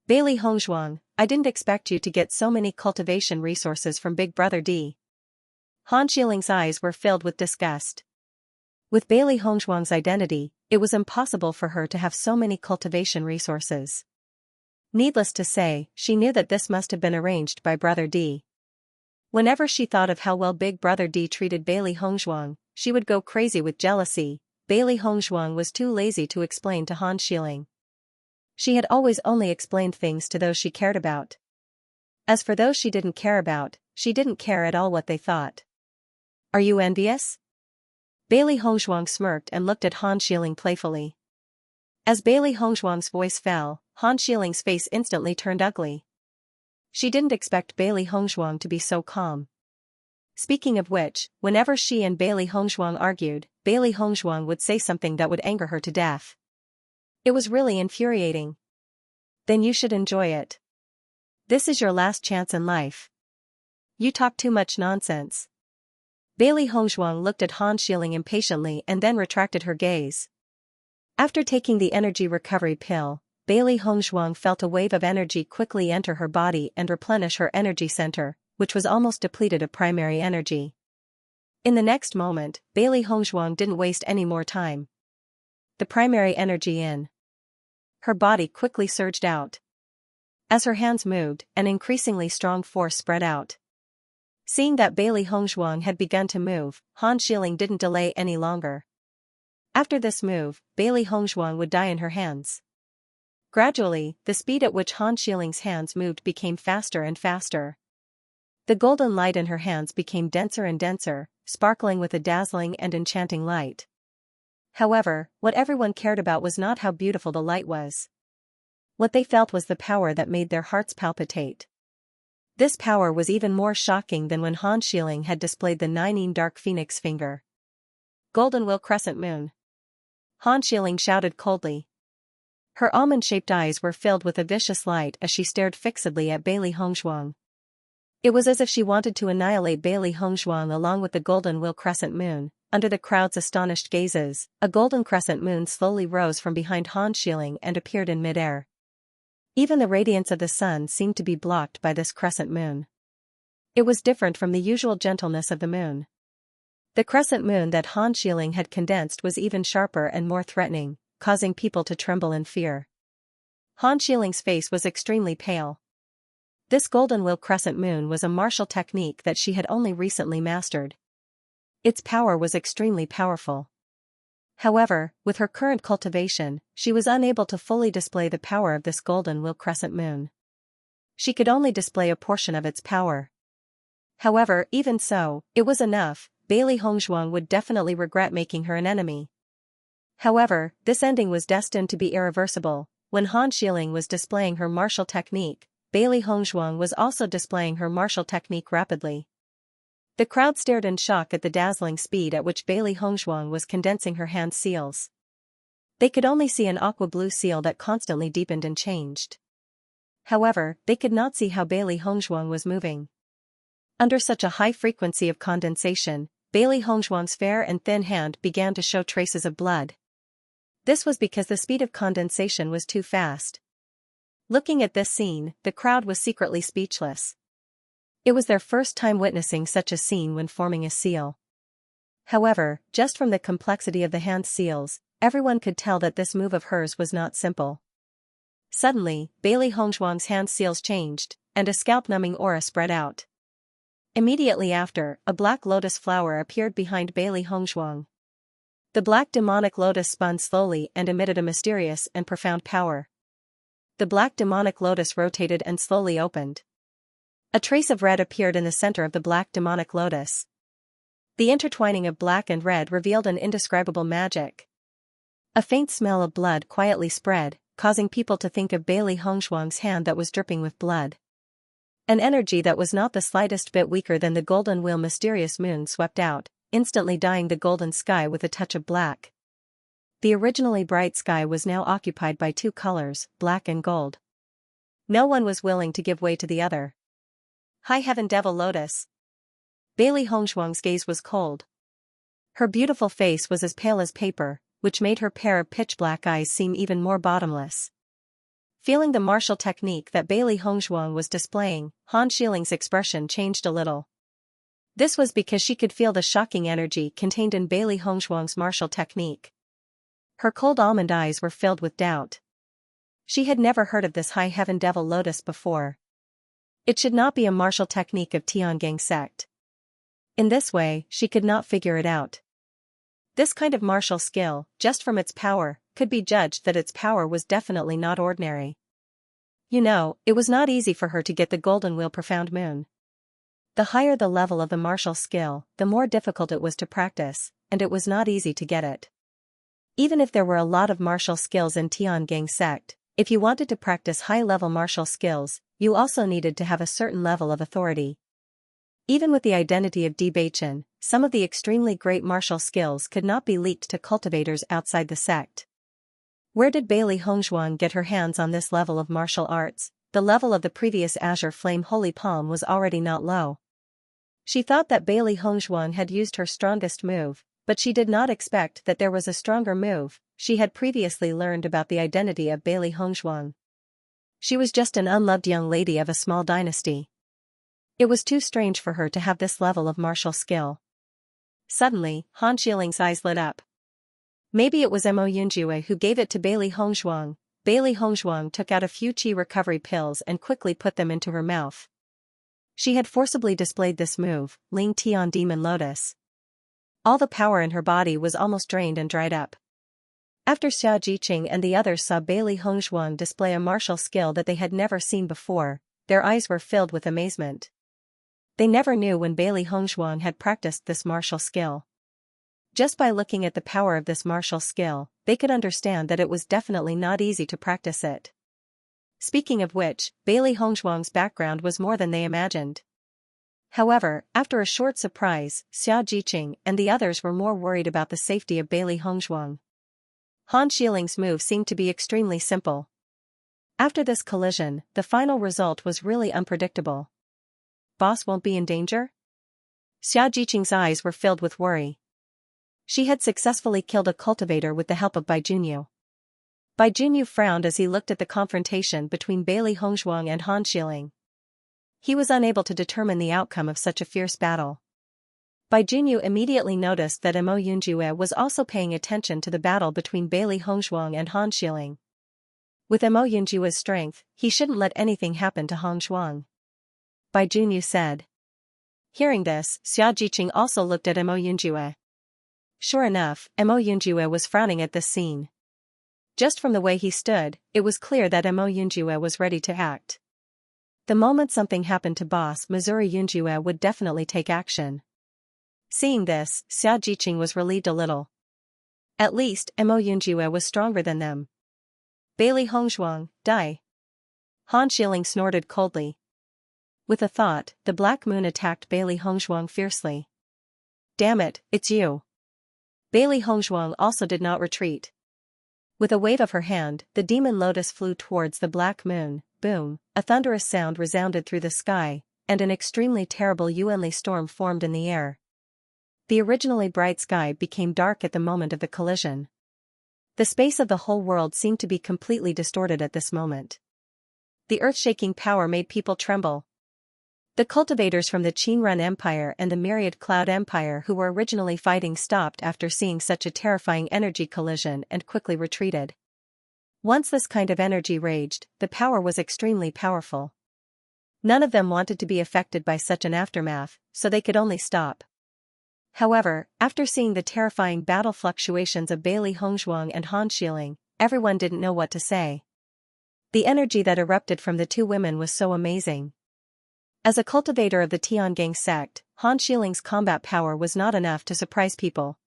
Bailey Hongzhuang, I didn't expect you to get so many cultivation resources from Big Brother D. Han Xiling's eyes were filled with disgust. With Bailey Hongzhuang's identity, it was impossible for her to have so many cultivation resources. Needless to say, she knew that this must have been arranged by Brother D. Whenever she thought of how well Big Brother D treated Bailey Hongzhuang, she would go crazy with jealousy. Bailey Hongzhuang was too lazy to explain to Han Xiling. She had always only explained things to those she cared about. As for those she didn't care about, she didn't care at all what they thought. Are you envious? Bailey Hongzhuang smirked and looked at Han Xiling playfully. As Bailey Hongzhuang's voice fell, Han Xiling's face instantly turned ugly. She didn't expect Bailey Hongzhuang to be so calm. Speaking of which, whenever she and Bailey Hongzhuang argued, Bailey Hongzhuang would say something that would anger her to death. It was really infuriating. Then you should enjoy it. This is your last chance in life. You talk too much nonsense. Bailey Hongzhuang looked at Han Xiling impatiently and then retracted her gaze. After taking the energy recovery pill, Bailey Hongzhuang felt a wave of energy quickly enter her body and replenish her energy center, which was almost depleted of primary energy. In the next moment, Bailey Hongzhuang didn't waste any more time. The primary energy in her body quickly surged out. As her hands moved, an increasingly strong force spread out. Seeing that Bailey Hongzhuang had begun to move, Han Xiling didn't delay any longer. After this move, Bailey Hongzhuang would die in her hands. Gradually, the speed at which Han Xiling's hands moved became faster and faster. The golden light in her hands became denser and denser, sparkling with a dazzling and enchanting light. However, what everyone cared about was not how beautiful the light was. What they felt was the power that made their hearts palpitate. This power was even more shocking than when Han Xiling had displayed the 9 Dark Phoenix finger. Golden Will Crescent Moon. Han Xiling shouted coldly. Her almond-shaped eyes were filled with a vicious light as she stared fixedly at Bailey Hongzhuang. It was as if she wanted to annihilate Bailey Hongzhuang along with the golden wheel crescent moon. Under the crowd's astonished gazes, a golden crescent moon slowly rose from behind Han Xiling and appeared in midair. Even the radiance of the sun seemed to be blocked by this crescent moon. It was different from the usual gentleness of the moon. The crescent moon that Han Xiling had condensed was even sharper and more threatening, causing people to tremble in fear. Han Xiling's face was extremely pale. This golden wheel crescent moon was a martial technique that she had only recently mastered. Its power was extremely powerful. However, with her current cultivation, she was unable to fully display the power of this golden wheel crescent moon. She could only display a portion of its power. However, even so, it was enough. Bailey Hongzhuang would definitely regret making her an enemy. However, this ending was destined to be irreversible. When Han Xiling was displaying her martial technique, Bailey Hongzhuang was also displaying her martial technique rapidly. The crowd stared in shock at the dazzling speed at which Bailey Hongzhuang was condensing her hand seals. They could only see an aqua-blue seal that constantly deepened and changed. However, they could not see how Bailey Hongzhuang was moving. Under such a high frequency of condensation, Bailey Hongzhuang's fair and thin hand began to show traces of blood. This was because the speed of condensation was too fast. Looking at this scene, the crowd was secretly speechless. It was their first time witnessing such a scene when forming a seal. However, just from the complexity of the hand seals, everyone could tell that this move of hers was not simple. Suddenly, Bailey Hongzhuang's hand seals changed, and a scalp-numbing aura spread out. Immediately after, a black lotus flower appeared behind Bailey Hongzhuang. The black demonic lotus spun slowly and emitted a mysterious and profound power. The black demonic lotus rotated and slowly opened. A trace of red appeared in the center of the black demonic lotus. The intertwining of black and red revealed an indescribable magic. A faint smell of blood quietly spread, causing people to think of Bailey Hongzhuang's hand that was dripping with blood. An energy that was not the slightest bit weaker than the golden wheel mysterious moon swept out, instantly dyeing the golden sky with a touch of black. The originally bright sky was now occupied by two colors, black and gold. No one was willing to give way to the other. High Heaven Devil Lotus. Bailey Hongzhuang's gaze was cold. Her beautiful face was as pale as paper, which made her pair of pitch-black eyes seem even more bottomless. Feeling the martial technique that Bailey Hongzhuang was displaying, Han Xiling's expression changed a little. This was because she could feel the shocking energy contained in Bailey Hongzhuang's martial technique. Her cold almond eyes were filled with doubt. She had never heard of this High Heaven Devil Lotus before. It should not be a martial technique of Tiangang sect. In this way, she could not figure it out. This kind of martial skill, just from its power, could be judged that its power was definitely not ordinary. You know, it was not easy for her to get the golden wheel profound moon. The higher the level of the martial skill, the more difficult it was to practice, and it was not easy to get it. Even if there were a lot of martial skills in Tiangang sect, if you wanted to practice high-level martial skills, you also needed to have a certain level of authority. Even with the identity of Bewitching, some of the extremely great martial skills could not be leaked to cultivators outside the sect. Where did Bailey Hongzhuang get her hands on this level of martial arts? The level of the previous Azure Flame Holy Palm was already not low. She thought that Bailey Hongzhuang had used her strongest move, but she did not expect that there was a stronger move. She had previously learned about the identity of Bailey Hongzhuang. She was just an unloved young lady of a small dynasty. It was too strange for her to have this level of martial skill. Suddenly, Han Xiling's eyes lit up. Maybe it was Mo Yunjue who gave it to Bailey Hongzhuang. Bailey Hongzhuang took out a few qi recovery pills and quickly put them into her mouth. She had forcibly displayed this move, Ling Tian Demon Lotus. All the power in her body was almost drained and dried up. After Xiaojiqing and the others saw Bailey Hongzhuang display a martial skill that they had never seen before, their eyes were filled with amazement. They never knew when Bailey Hongzhuang had practiced this martial skill. Just by looking at the power of this martial skill, they could understand that it was definitely not easy to practice it. Speaking of which, Bailey Hongzhuang's background was more than they imagined. However, after a short surprise, Xiaojiqing and the others were more worried about the safety of Bailey Hongzhuang. Han Xiling's move seemed to be extremely simple. After this collision, the final result was really unpredictable. Boss won't be in danger? Xiaojiqing's eyes were filled with worry. She had successfully killed a cultivator with the help of Bai Junyu. Bai Junyu frowned as he looked at the confrontation between Bailey Hongzhuang and Han Xiling. He was unable to determine the outcome of such a fierce battle. Bai Junyu immediately noticed that Mo Yunjue was also paying attention to the battle between Bailey Hongzhuang and Han Xiling. With Mo Yunjue's strength, he shouldn't let anything happen to Hongzhuang. Bai Junyu said. Hearing this, Xiaojiqing also looked at Mo Yunjue. Sure enough, Mo Yunjue was frowning at this scene. Just from the way he stood, it was clear that Mo Yunjue was ready to act. The moment something happened to boss Missouri Yunjue would definitely take action. Seeing this, Xiaojiqing was relieved a little. At least, Mo Yunjue was stronger than them. Bailey Hongzhuang, die. Han Xiling snorted coldly. With a thought, the Black Moon attacked Bailey Hongzhuang fiercely. Damn it, it's you. Bailey Hongzhuang also did not retreat. With a wave of her hand, the demon lotus flew towards the Black Moon. Boom, a thunderous sound resounded through the sky, and an extremely terrible Yuanli storm formed in the air. The originally bright sky became dark at the moment of the collision. The space of the whole world seemed to be completely distorted at this moment. The earth-shaking power made people tremble. The cultivators from the Qinrun Empire and the Myriad Cloud Empire who were originally fighting stopped after seeing such a terrifying energy collision and quickly retreated. Once this kind of energy raged, the power was extremely powerful. None of them wanted to be affected by such an aftermath, so they could only stop. However, after seeing the terrifying battle fluctuations of Bailey Hongzhuang and Han Xiling, everyone didn't know what to say. The energy that erupted from the two women was so amazing. As a cultivator of the Tiangang sect, Han Xiling's combat power was not enough to surprise people.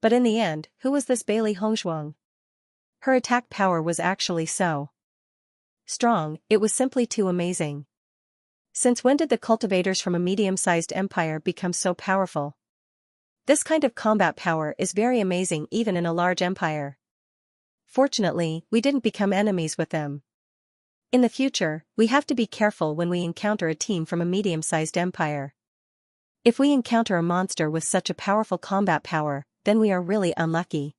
But in the end, who was this Bailey Hongzhuang? Her attack power was actually so strong, it was simply too amazing. Since when did the cultivators from a medium-sized empire become so powerful? This kind of combat power is very amazing even in a large empire. Fortunately, we didn't become enemies with them. In the future, we have to be careful when we encounter a team from a medium-sized empire. If we encounter a monster with such a powerful combat power, then we are really unlucky.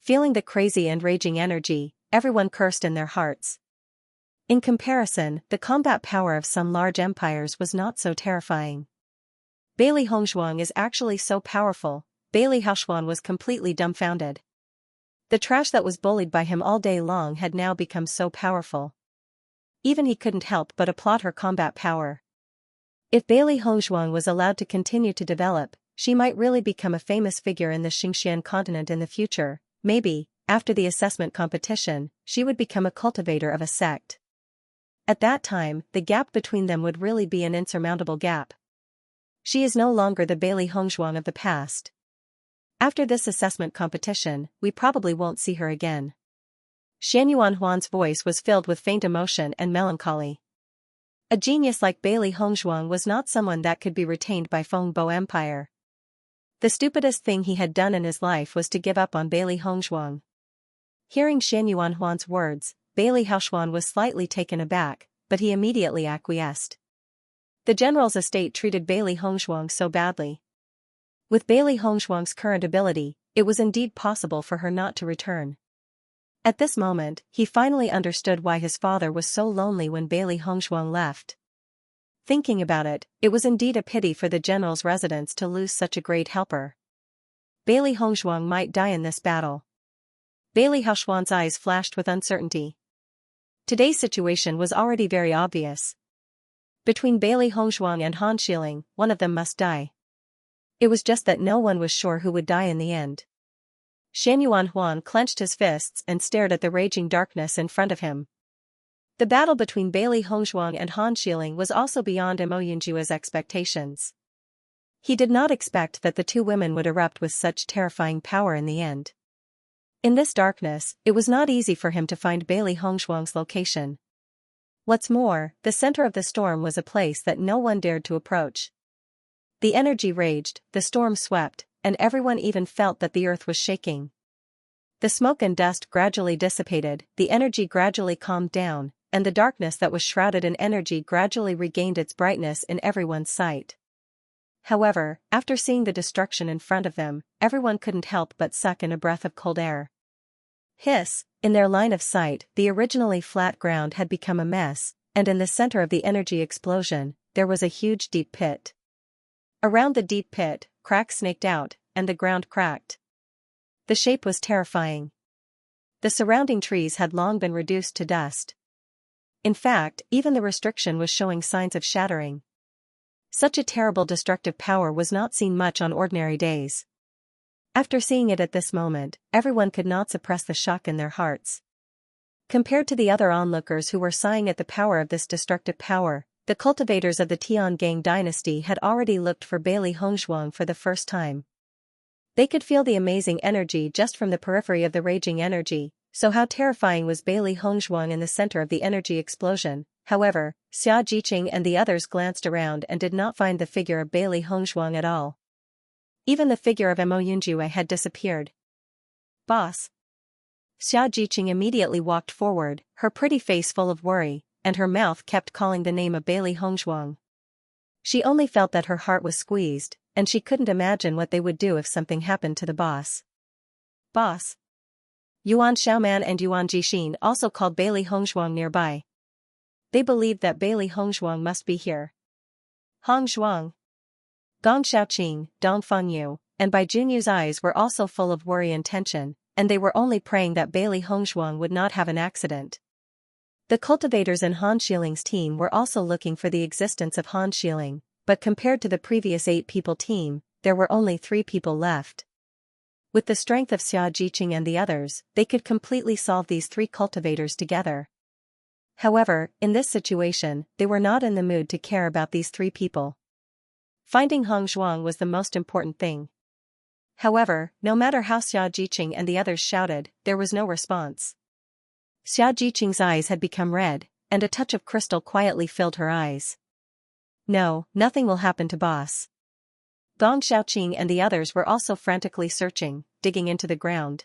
Feeling the crazy and raging energy, everyone cursed in their hearts. In comparison, the combat power of some large empires was not so terrifying. Bailey Hongzhuang is actually so powerful. Bailey Hongzhuang was completely dumbfounded. The trash that was bullied by him all day long had now become so powerful. Even he couldn't help but applaud her combat power. If Bailey Hongzhuang was allowed to continue to develop, she might really become a famous figure in the Xianxia continent in the future. Maybe, after the assessment competition, she would become a cultivator of a sect. At that time, the gap between them would really be an insurmountable gap. She is no longer the Bailey Hongzhuang of the past. After this assessment competition, we probably won't see her again. Xianyuan Huan's voice was filled with faint emotion and melancholy. A genius like Bailey Hongzhuang was not someone that could be retained by Fengbo Empire. The stupidest thing he had done in his life was to give up on Bailey Hongzhuang. Hearing Xianyuan Huan's words, Bailey Hongzhuang was slightly taken aback, but he immediately acquiesced. The general's estate treated Bailey Hongzhuang so badly. With Bailey Hongzhuang's current ability, it was indeed possible for her not to return. At this moment, he finally understood why his father was so lonely when Bailey Hongzhuang left. Thinking about it, it was indeed a pity for the general's residence to lose such a great helper. Bailey Hongzhuang might die in this battle. Bailey Hongzhuang's eyes flashed with uncertainty. Today's situation was already very obvious. Between Bailey Hongzhuang and Han Xiling, one of them must die. It was just that no one was sure who would die in the end. Xianyuan Huan clenched his fists and stared at the raging darkness in front of him. The battle between Bailey Hongzhuang and Han Xiling was also beyond Mo Yunjue's expectations. He did not expect that the two women would erupt with such terrifying power in the end. In this darkness, it was not easy for him to find Bailey Hongzhuang's location. What's more, the center of the storm was a place that no one dared to approach. The energy raged, the storm swept, and everyone even felt that the earth was shaking. The smoke and dust gradually dissipated, the energy gradually calmed down, and the darkness that was shrouded in energy gradually regained its brightness in everyone's sight. However, after seeing the destruction in front of them, everyone couldn't help but suck in a breath of cold air. Hiss! In their line of sight, the originally flat ground had become a mess, and in the center of the energy explosion, there was a huge deep pit. Around the deep pit, cracks snaked out, and the ground cracked. The shape was terrifying. The surrounding trees had long been reduced to dust. In fact, even the restriction was showing signs of shattering. Such a terrible destructive power was not seen much on ordinary days. After seeing it at this moment, everyone could not suppress the shock in their hearts. Compared to the other onlookers who were sighing at the power of this destructive power, the cultivators of the Tiangang dynasty had already looked for Bailey Hongzhuang for the first time. They could feel the amazing energy just from the periphery of the raging energy, so how terrifying was Bailey Hongzhuang in the center of the energy explosion. However, Xianxia and the others glanced around and did not find the figure of Bailey Hongzhuang at all. Even the figure of Mo Yunjue had disappeared. Boss. Xianxia immediately walked forward, her pretty face full of worry, and her mouth kept calling the name of Bailey Hongzhuang. She only felt that her heart was squeezed, and she couldn't imagine what they would do if something happened to the boss. Boss. Yuan Xiaoman and Yuan Jixin also called Bailey Hongzhuang nearby. They believed that Bailey Hongzhuang must be here. Hongzhuang. Gong Xiaoqing, Dong Fengyu, and Bai Junyu's eyes were also full of worry and tension, and they were only praying that Bailey Hongzhuang would not have an accident. The cultivators in Han Shiling's team were also looking for the existence of Han Shiling, but compared to the previous 8-people team, there were only 3 people left. With the strength of Xia Jiqing and the others, they could completely solve these 3 cultivators together. However, in this situation, they were not in the mood to care about these 3 people. Finding Hongzhuang was the most important thing. However, no matter how Xia Jiqing and the others shouted, there was no response. Xia Jiqing's eyes had become red, and a touch of crystal quietly filled her eyes. No, nothing will happen to boss. Gong Xiaoqing and the others were also frantically searching, digging into the ground.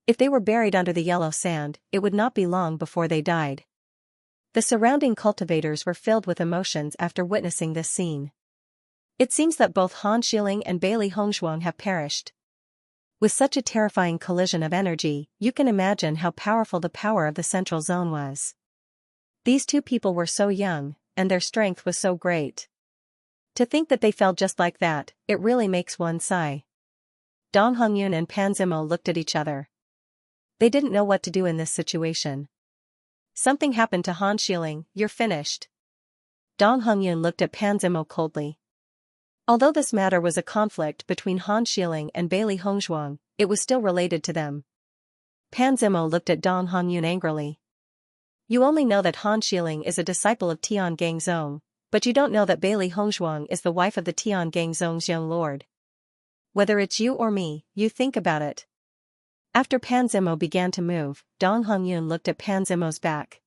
If they were buried under the yellow sand, it would not be long before they died. The surrounding cultivators were filled with emotions after witnessing this scene. It seems that both Han Shiling and Bailey Hongzhuang have perished. With such a terrifying collision of energy, you can imagine how powerful the power of the central zone was. These 2 people were so young, and their strength was so great. To think that they fell just like that, it really makes one sigh. Dong Hongyun and Pan Zimo looked at each other. They didn't know what to do in this situation. Something happened to Han Shiling, you're finished. Dong Hongyun looked at Pan Zimo coldly. Although this matter was a conflict between Han Shiling and Bailey Hongzhuang, it was still related to them. Pan Zimo looked at Dong Hongyun angrily. You only know that Han Shiling is a disciple of Tiangang Zong, but you don't know that Bailey Hongzhuang is the wife of the Tiangang Zong's young lord. Whether it's you or me, you think about it. After Pan Zimo began to move, Dong Hongyun looked at Pan Zimo's back.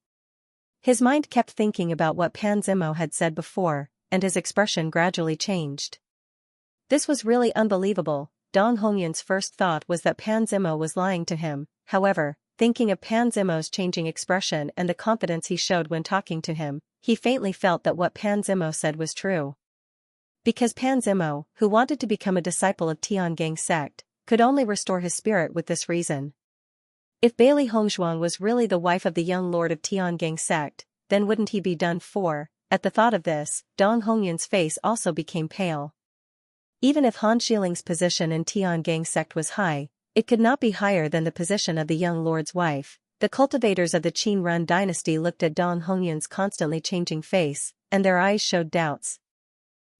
His mind kept thinking about what Pan Zimo had said before, and his expression gradually changed. This was really unbelievable. Dong Hongyun's first thought was that Pan Zimo was lying to him. However, thinking of Pan Zimo's changing expression and the confidence he showed when talking to him, he faintly felt that what Pan Zimo said was true. Because Pan Zimo, who wanted to become a disciple of Tiangang sect, could only restore his spirit with this reason. If Bailey Hongzhuang was really the wife of the young lord of Tiangang sect, then wouldn't he be done for? At the thought of this, Dong Hongyun's face also became pale. Even if Han Shiling's position in Tiangang sect was high, it could not be higher than the position of the young lord's wife. The cultivators of the Qin Run dynasty looked at Dong Hongyun's constantly changing face, and their eyes showed doubts.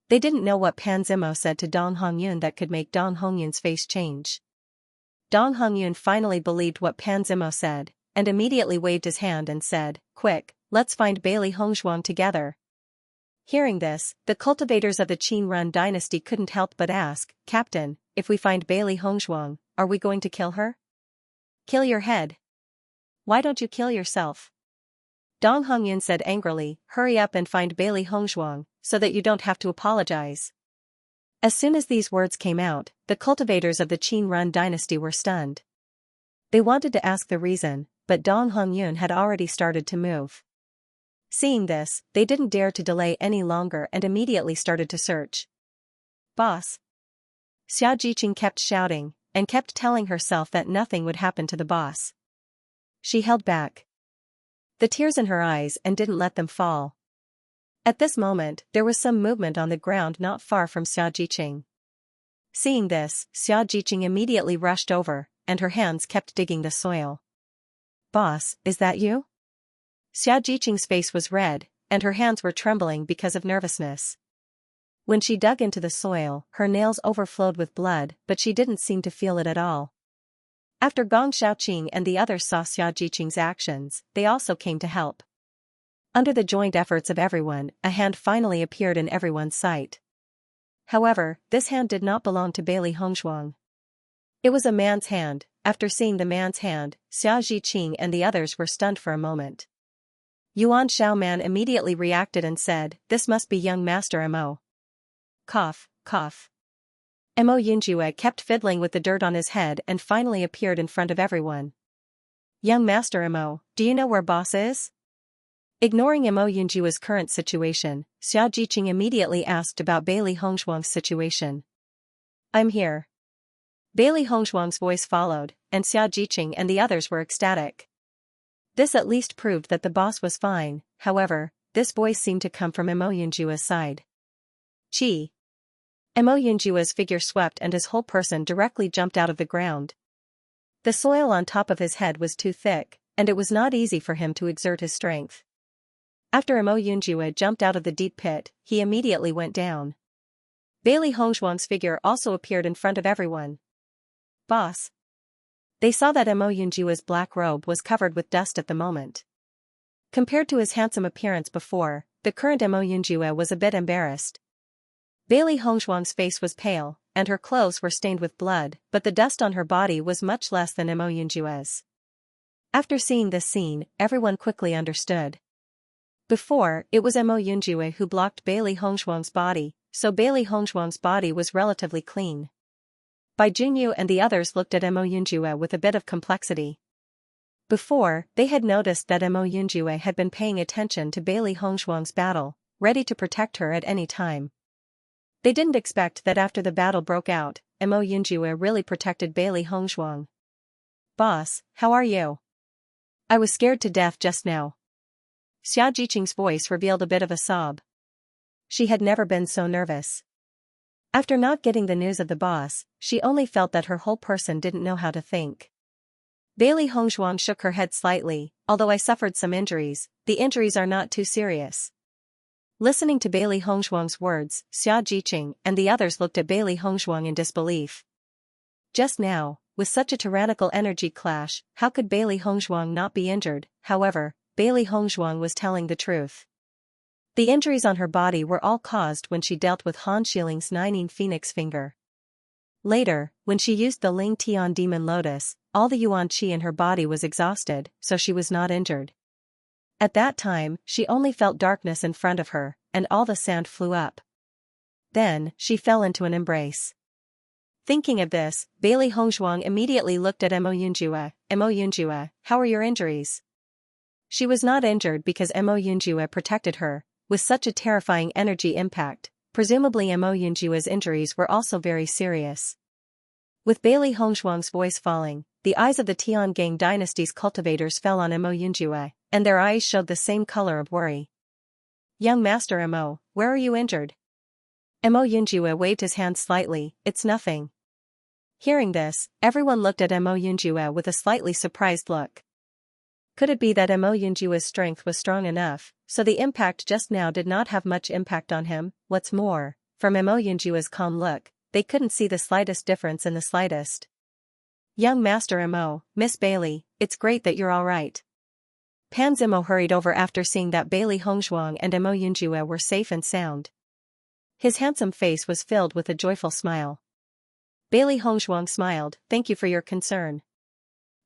They didn't know what Pan Zimo said to Dong Hongyun that could make Dong Hongyun's face change. Dong Hongyun finally believed what Pan Zimo said, and immediately waved his hand and said, "Quick, let's find Bailey Hongzhuang together." Hearing this, the cultivators of the Qin Run dynasty couldn't help but ask, "Captain, if we find Bailey Hongzhuang, are we going to kill her?" "Kill your head. Why don't you kill yourself?" Dong Hongyun said angrily, "Hurry up and find Bailey Hongzhuang, so that you don't have to apologize." As soon as these words came out, the cultivators of the Qin Run dynasty were stunned. They wanted to ask the reason, but Dong Hongyun had already started to move. Seeing this, they didn't dare to delay any longer and immediately started to search. Boss! Xia Jiqing kept shouting, and kept telling herself that nothing would happen to the boss. She held back the tears in her eyes and didn't let them fall. At this moment, there was some movement on the ground not far from Xia Jiqing. Seeing this, Xia Jiqing immediately rushed over, and her hands kept digging the soil. Boss, is that you? Xia Jiqing's face was red, and her hands were trembling because of nervousness. When she dug into the soil, her nails overflowed with blood, but she didn't seem to feel it at all. After Gong Xiaoqing and the others saw Xia Jiqing's actions, they also came to help. Under the joint efforts of everyone, a hand finally appeared in everyone's sight. However, this hand did not belong to Bailey Hongshuang. It was a man's hand. After seeing the man's hand, Xia Jiqing and the others were stunned for a moment. Yuan Xiaoman immediately reacted and said, "This must be young Master Mo." Cough, cough. Mo Yunjue kept fiddling with the dirt on his head and finally appeared in front of everyone. Young Master Mo, do you know where boss is? Ignoring Mo Yunjue's current situation, Xia Jiqing immediately asked about Bailey Hongshuang's situation. I'm here. Bailey Hongshuang's voice followed, and Xia Jiqing and the others were ecstatic. This at least proved that the boss was fine. However, this voice seemed to come from Mo Yunjue's side. Chi. Mo Yunjue's figure swept and his whole person directly jumped out of the ground. The soil on top of his head was too thick, and it was not easy for him to exert his strength. After Mo Yunjue jumped out of the deep pit, he immediately went down. Bailey Hongshuang's figure also appeared in front of everyone. Boss. They saw that Mo Yunjue's black robe was covered with dust at the moment. Compared to his handsome appearance before, the current Mo Yunjue was a bit embarrassed. Bailey Hongshuang's face was pale, and her clothes were stained with blood, but the dust on her body was much less than Mo Yunjue's. After seeing this scene, everyone quickly understood. Before, it was Mo Yunjue who blocked Bailey Hongshuang's body, so Bailey Hongshuang's body was relatively clean. Bai Junyu and the others looked at Mo Yunjue with a bit of complexity. Before, they had noticed that Mo Yunjue had been paying attention to Bailey Hongshuang's battle, ready to protect her at any time. They didn't expect that after the battle broke out, Mo Yunjue really protected Bailey Hongshuang. Boss, how are you? I was scared to death just now. Xia Jiqing's voice revealed a bit of a sob. She had never been so nervous. After not getting the news of the boss, she only felt that her whole person didn't know how to think. Bailey Hongshuang shook her head slightly. Although I suffered some injuries, the injuries are not too serious. Listening to Bailey Hongshuang's words, Xia Jiqing and the others looked at Bailey Hongshuang in disbelief. Just now, with such a tyrannical energy clash, how could Bailey Hongshuang not be injured? However, Bailey Hongshuang was telling the truth. The injuries on her body were all caused when she dealt with Han Shiling's Nining Phoenix Finger. Later, when she used the Ling Tian Demon Lotus, all the Yuan Qi in her body was exhausted, so she was not injured. At that time, she only felt darkness in front of her, and all the sand flew up. Then, she fell into an embrace. Thinking of this, Bailey Hongshuang immediately looked at Mo Yunjue. Mo Yunjue, how are your injuries? She was not injured because Mo Yunjue protected her. With such a terrifying energy impact, presumably Mo Yunjue's injuries were also very serious. With Bailey Hongshuang's voice falling, the eyes of the Tiangang dynasty's cultivators fell on Mo Yunjue, and their eyes showed the same color of worry. Young Master Mo, where are you injured? Mo Yunjue waved his hand slightly. It's nothing. Hearing this, everyone looked at Mo Yunjue with a slightly surprised look. Could it be that Mo Yunjue's strength was strong enough, so the impact just now did not have much impact on him? What's more, from Mo Yunjue's calm look, they couldn't see the slightest difference in the slightest. Young Master Mo, Miss Bailey, it's great that you're all right. Pan Zimo hurried over after seeing that Bailey Hongshuang and Mo Yunjue were safe and sound. His handsome face was filled with a joyful smile. Bailey Hongshuang smiled, thank you for your concern.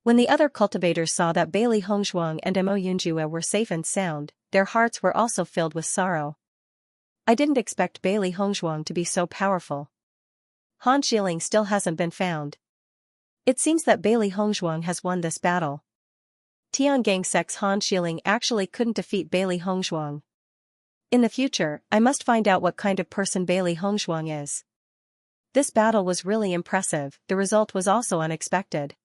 When the other cultivators saw that Bailey Hongshuang and Mo Yunjue were safe and sound, their hearts were also filled with sorrow. I didn't expect Bailey Hongshuang to be so powerful. Han Shiling still hasn't been found. It seems that Bailey Hongzhuang has won this battle. Tiangang Sec's Han Xiling actually couldn't defeat Bailey Hongzhuang. In the future, I must find out what kind of person Bailey Hongzhuang is. This battle was really impressive, the result was also unexpected.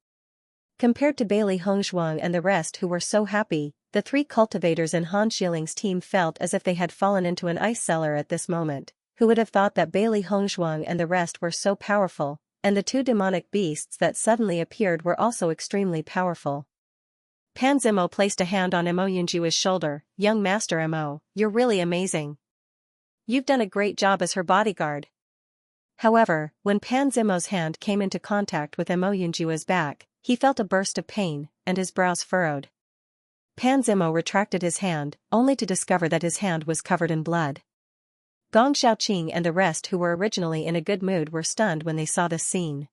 Compared to Bailey Hongzhuang and the rest who were so happy, the three cultivators in Han Xiling's team felt as if they had fallen into an ice cellar at this moment. Who would have thought that Bailey Hongzhuang and the rest were so powerful, and the two demonic beasts that suddenly appeared were also extremely powerful. Pan Zimo placed a hand on Mo Yunjui's shoulder. Young Master Mo, you're really amazing. You've done a great job as her bodyguard. However, when Pan Zimo's hand came into contact with Mo Yunjui's back, he felt a burst of pain, and his brows furrowed. Pan Zimo retracted his hand, only to discover that his hand was covered in blood. Gong Xiaoqing and the rest who were originally in a good mood were stunned when they saw this scene.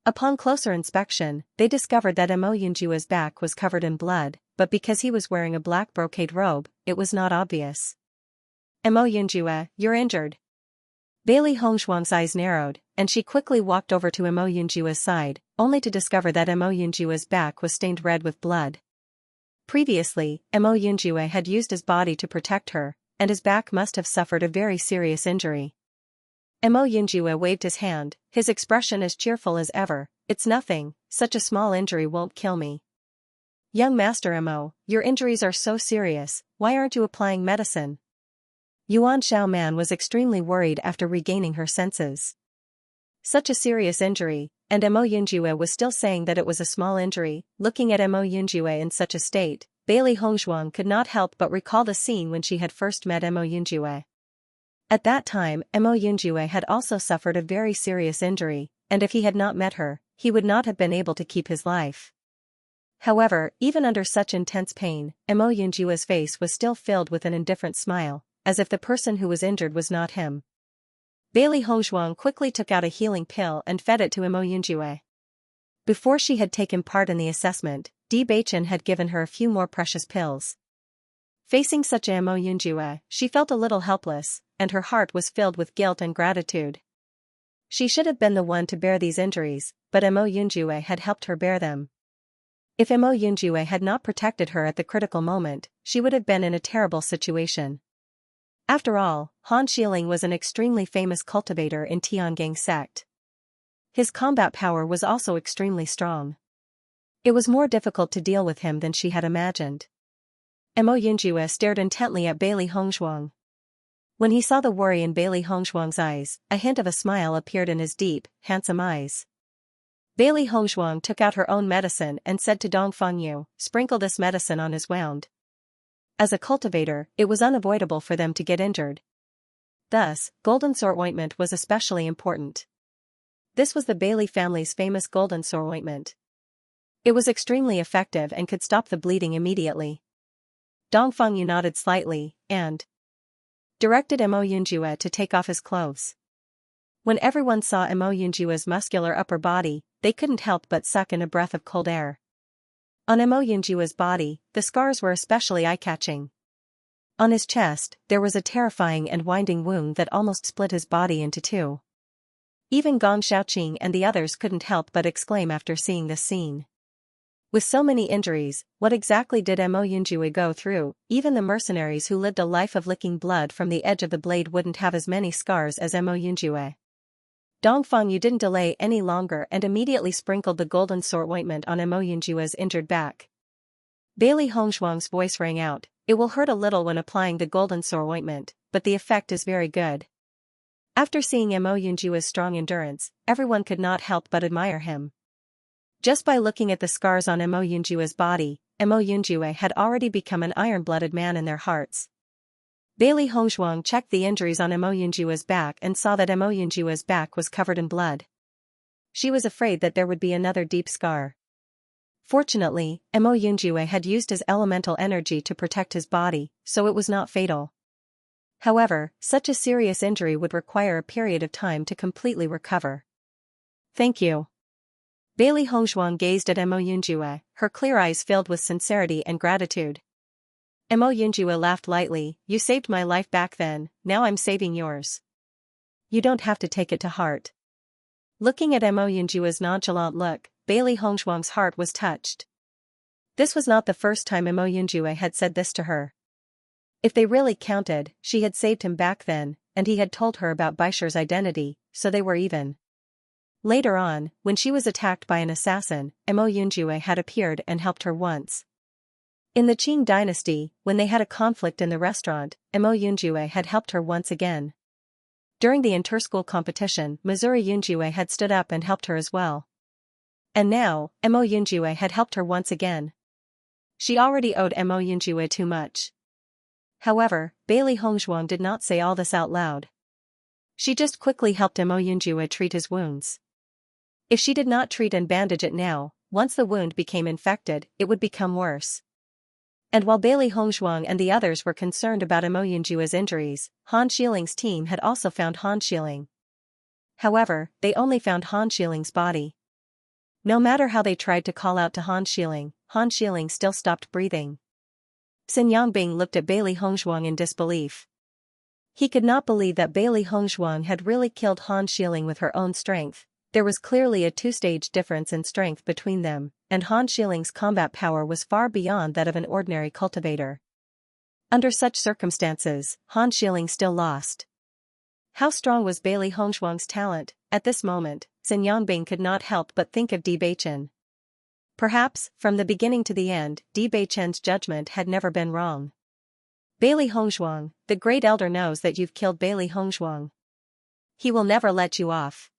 Upon closer inspection, they discovered that Mo Yunjui's back was covered in blood, but because he was wearing a black brocade robe, it was not obvious. Mo Yunjue, you're injured. Bailey Hongzhuang's eyes narrowed, and she quickly walked over to Mo Yunjui's side, only to discover that Mo Yunjui's back was stained red with blood. Previously, Mo Yunjue had used his body to protect her, and his back must have suffered a very serious injury. Mo Yunjue waved his hand, his expression as cheerful as ever. It's nothing, such a small injury won't kill me. Young Master Mo, your injuries are so serious, why aren't you applying medicine? Yuan Xiaoman was extremely worried after regaining her senses. Such a serious injury, and Mo Yunjue was still saying that it was a small injury. Looking at Mo Yunjue in such a state, Bailey Hongzhuang could not help but recall the scene when she had first met Mo Yunjue. At that time, Mo Yunjue had also suffered a very serious injury, and if he had not met her, he would not have been able to keep his life. However, even under such intense pain, Mo Yunjue's face was still filled with an indifferent smile, as if the person who was injured was not him. Bailey Hongzhuang quickly took out a healing pill and fed it to Mo Yunjue. Before she had taken part in the assessment, Bewitching had given her a few more precious pills. Facing such a Mo Yunjue, she felt a little helpless, and her heart was filled with guilt and gratitude. She should have been the one to bear these injuries, but Mo Yunjue had helped her bear them. If Mo Yunjue had not protected her at the critical moment, she would have been in a terrible situation. After all, Han Xiling was an extremely famous cultivator in Tiangang sect. His combat power was also extremely strong. It was more difficult to deal with him than she had imagined. Mo Yunjue stared intently at Bailey Hongzhuang. When he saw the worry in Bailey Hongzhuang's eyes, a hint of a smile appeared in his deep, handsome eyes. Bailey Hongzhuang took out her own medicine and said to Dongfang Yu, "Sprinkle this medicine on his wound." As a cultivator, it was unavoidable for them to get injured. Thus, golden sword ointment was especially important. This was the Bailey family's famous golden sword ointment. It was extremely effective and could stop the bleeding immediately. Dongfang Yu nodded slightly, and directed Mo Yunjue to take off his clothes. When everyone saw Mo Yunjue's muscular upper body, they couldn't help but suck in a breath of cold air. On Mo Yunjue's body, the scars were especially eye-catching. On his chest, there was a terrifying and winding wound that almost split his body into two. Even Gong Xiaoqing and the others couldn't help but exclaim after seeing this scene. With so many injuries, what exactly did Mo Yunjue go through? Even the mercenaries who lived a life of licking blood from the edge of the blade wouldn't have as many scars as Mo Yunjue. Dongfang Yu didn't delay any longer and immediately sprinkled the golden sword ointment on Mo Yunjue's injured back. Bailey Hongzhuang's voice rang out, "It will hurt a little when applying the golden sword ointment, but the effect is very good." After seeing Mo Yunjue's strong endurance, everyone could not help but admire him. Just by looking at the scars on Mo Yunjue's body, Mo Yunjue had already become an iron-blooded man in their hearts. Bailey Hongzhuang checked the injuries on Mo Yunjue's back and saw that Mo Yunjue's back was covered in blood. She was afraid that there would be another deep scar. Fortunately, Mo Yunjue had used his elemental energy to protect his body, so it was not fatal. However, such a serious injury would require a period of time to completely recover. "Thank you." Bailey Hongzhuang gazed at Mo Yunjue, her clear eyes filled with sincerity and gratitude. Mo Yunjue laughed lightly, "You saved my life back then, now I'm saving yours. You don't have to take it to heart." Looking at Mo Yunjue's nonchalant look, Bailey Hongzhuang's heart was touched. This was not the first time Mo Yunjue had said this to her. If they really counted, she had saved him back then, and he had told her about Baisher's identity, so they were even. Later on, when she was attacked by an assassin, Mo Yunjue had appeared and helped her once. In the Qing dynasty, when they had a conflict in the restaurant, Mo Yunjue had helped her once again. During the inter-school competition, Missouri Yunjue had stood up and helped her as well. And now, Mo Yunjue had helped her once again. She already owed Mo Yunjue too much. However, Bailey Hongzhuang did not say all this out loud. She just quickly helped Mo Yunjue treat his wounds. If she did not treat and bandage it now, once the wound became infected, it would become worse. And while Bailey Hongzhuang and the others were concerned about Mo Yunjue's injuries, Han Shiling's team had also found Han Shiling. However, they only found Han Shiling's body. No matter how they tried to call out to Han Shiling still stopped breathing. Xin Yangbing looked at Bailey Hongzhuang in disbelief. He could not believe that Bailey Hongzhuang had really killed Han Shiling with her own strength. There was clearly a two-stage difference in strength between them, and Han Shiling's combat power was far beyond that of an ordinary cultivator. Under such circumstances, Han Shiling still lost. How strong was Bailey Hongzhuang's talent? At this moment, Xin Yangbing could not help but think of Di Beichen. Perhaps, from the beginning to the end, Di Beichen's judgment had never been wrong. Bailey Hongzhuang, the great elder knows that you've killed Bailey Hongzhuang. He will never let you off.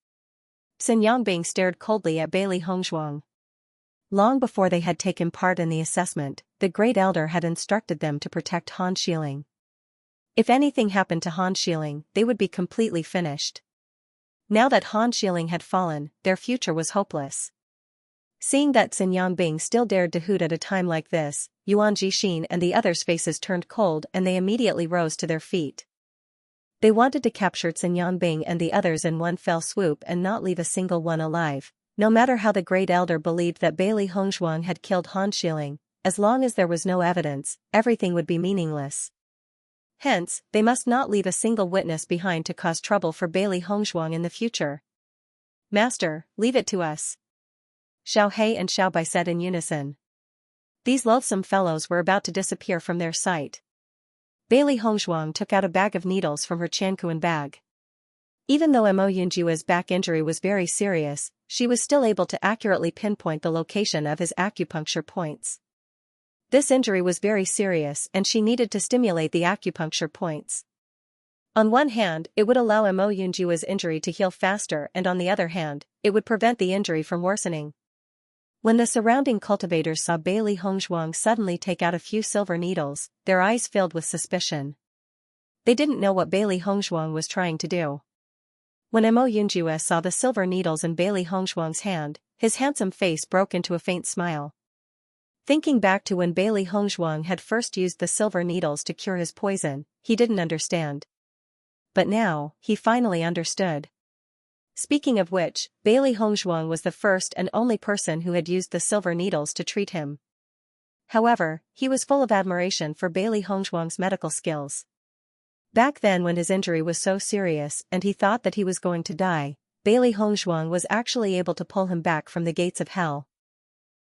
Xin Yangbing stared coldly at Bailey Hongzhuang. Long before they had taken part in the assessment, the great elder had instructed them to protect Han Shiling. If anything happened to Han Shiling, they would be completely finished. Now that Han Shiling had fallen, their future was hopeless. Seeing that Xin Yangbing still dared to hoot at a time like this, Yuan Jixin and the others' faces turned cold and they immediately rose to their feet. They wanted to capture Xin Yangbing and the others in one fell swoop and not leave a single one alive. No matter how the great elder believed that Bailey Hongzhuang had killed Han Shiling, as long as there was no evidence, everything would be meaningless. Hence, they must not leave a single witness behind to cause trouble for Bailey Hongzhuang in the future. Master, leave it to us. Xiao He and Xiao Bai said in unison. These loathsome fellows were about to disappear from their sight. Bailey Hongzhuang took out a bag of needles from her Chankuan bag. Even though Mo Yunjue's back injury was very serious, she was still able to accurately pinpoint the location of his acupuncture points. This injury was very serious and she needed to stimulate the acupuncture points. On one hand, it would allow Mo Yunjue's injury to heal faster, and on the other hand, it would prevent the injury from worsening. When the surrounding cultivators saw Bailey Hongzhuang suddenly take out a few silver needles, their eyes filled with suspicion. They didn't know what Bailey Hongzhuang was trying to do. When Mo Yunjue saw the silver needles in Bailey Hongzhuang's hand, his handsome face broke into a faint smile. Thinking back to when Bailey Hongzhuang had first used the silver needles to cure his poison, he didn't understand. But now, he finally understood. Speaking of which, Bailey Hongzhuang was the first and only person who had used the silver needles to treat him. However, he was full of admiration for Bailey Hongzhuang's medical skills. Back then when his injury was so serious and he thought that he was going to die, Bailey Hongzhuang was actually able to pull him back from the gates of hell.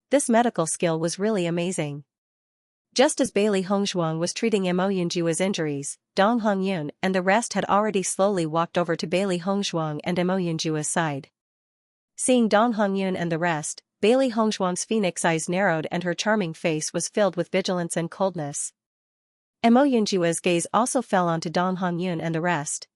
This medical skill was really amazing. Just as Bailey Hongzhuang was treating Mo Yunjue's injuries, Dong Hongyun and the rest had already slowly walked over to Bailey Hongzhuang and Mo Yunjue's side. Seeing Dong Hongyun and the rest, Bailey Hongzhuang's phoenix eyes narrowed and her charming face was filled with vigilance and coldness. Mo Yunjue's gaze also fell onto Dong Hongyun and the rest.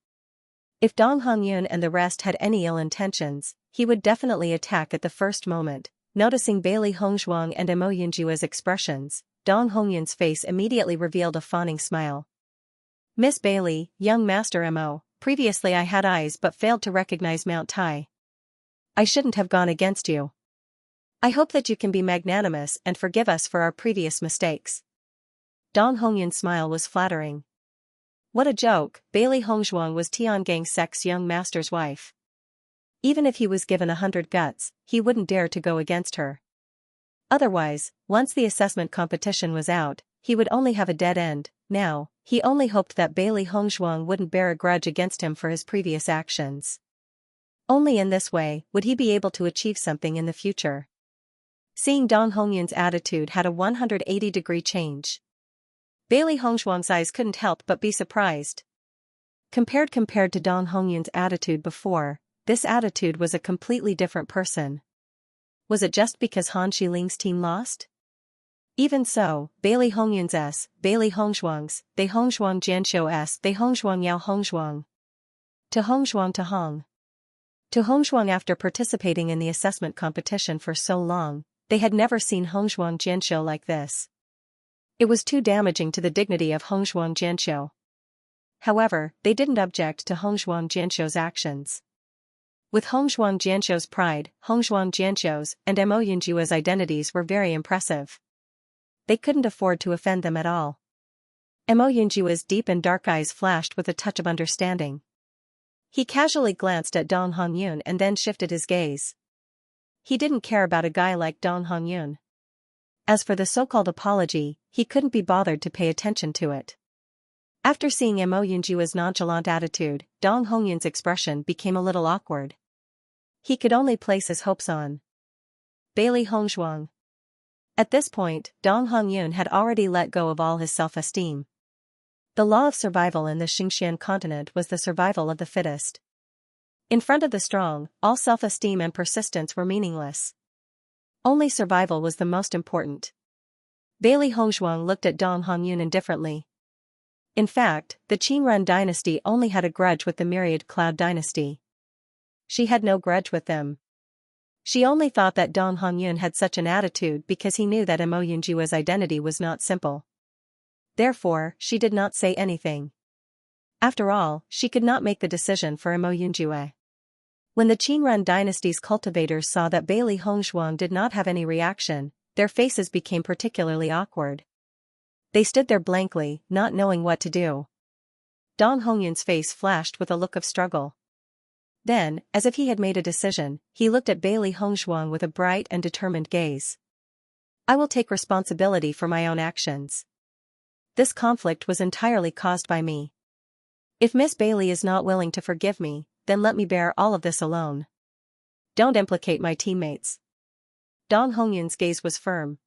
If Dong Hongyun and the rest had any ill intentions, he would definitely attack at the first moment. Noticing Bailey Hongzhuang and Mo Yunjue's expressions, Dong Hongyun's face immediately revealed a fawning smile. Miss Bailey, young Master Mo, previously I had eyes but failed to recognize Mount Tai. I shouldn't have gone against you. I hope that you can be magnanimous and forgive us for our previous mistakes. Dong Hongyun's smile was flattering. What a joke, Bailey Hongzhuang was Tiangang Sec's young master's wife. Even if he was given 100 guts, he wouldn't dare to go against her. Otherwise, once the assessment competition was out, he would only have a dead end. Now, he only hoped that Bailey Hongzhuang wouldn't bear a grudge against him for his previous actions. Only in this way would he be able to achieve something in the future. Seeing Dong Hongyun's attitude had a 180-degree change. Bailey Hongzhuang's eyes couldn't help but be surprised. Compared to Dong Hongyun's attitude before, this attitude was a completely different person. Was it just because Han Shiling's team lost? Even so, Bailey Hongyan's S, Bailey Hongzhuang's, they Hongzhuang Jianxiu S, they Hongzhuang Yao Hongzhuang. To Hongzhuang to Hong. To Hongzhuang. After participating in the assessment competition for so long, they had never seen Hongzhuang Jianxiu like this. It was too damaging to the dignity of Hongzhuang Jianxiu. However, they didn't object to Hongzhuang Jianxiu's actions. With Hongzhuang Jianxiu's pride, Hongzhuang Jianxiu's and Mo Yunjua's identities were very impressive. They couldn't afford to offend them at all. Mo Yunjua's deep and dark eyes flashed with a touch of understanding. He casually glanced at Dong Hongyun and then shifted his gaze. He didn't care about a guy like Dong Hongyun. As for the so-called apology, he couldn't be bothered to pay attention to it. After seeing Mo Yunjua's nonchalant attitude, Dong Hongyun's expression became a little awkward. He could only place his hopes on Bailey Hongzhuang. At this point, Dong Hongyun had already let go of all his self-esteem. The law of survival in the Xianxia continent was the survival of the fittest. In front of the strong, all self-esteem and persistence were meaningless. Only survival was the most important. Bailey Hongzhuang looked at Dong Hongyun indifferently. In fact, the Qinren dynasty only had a grudge with the Myriad Cloud dynasty. She had no grudge with them. She only thought that Dong Hongyun had such an attitude because he knew that Mo Yunjua's identity was not simple. Therefore, she did not say anything. After all, she could not make the decision for Mo Yunjua. When the Qinren dynasty's cultivators saw that Bailey Hongzhuang did not have any reaction, their faces became particularly awkward. They stood there blankly, not knowing what to do. Dong Hongyun's face flashed with a look of struggle. Then, as if he had made a decision, he looked at Bailey Hongzhuang with a bright and determined gaze. I will take responsibility for my own actions. This conflict was entirely caused by me. If Miss Bailey is not willing to forgive me, then let me bear all of this alone. Don't implicate my teammates. Dong Hongyun's gaze was firm.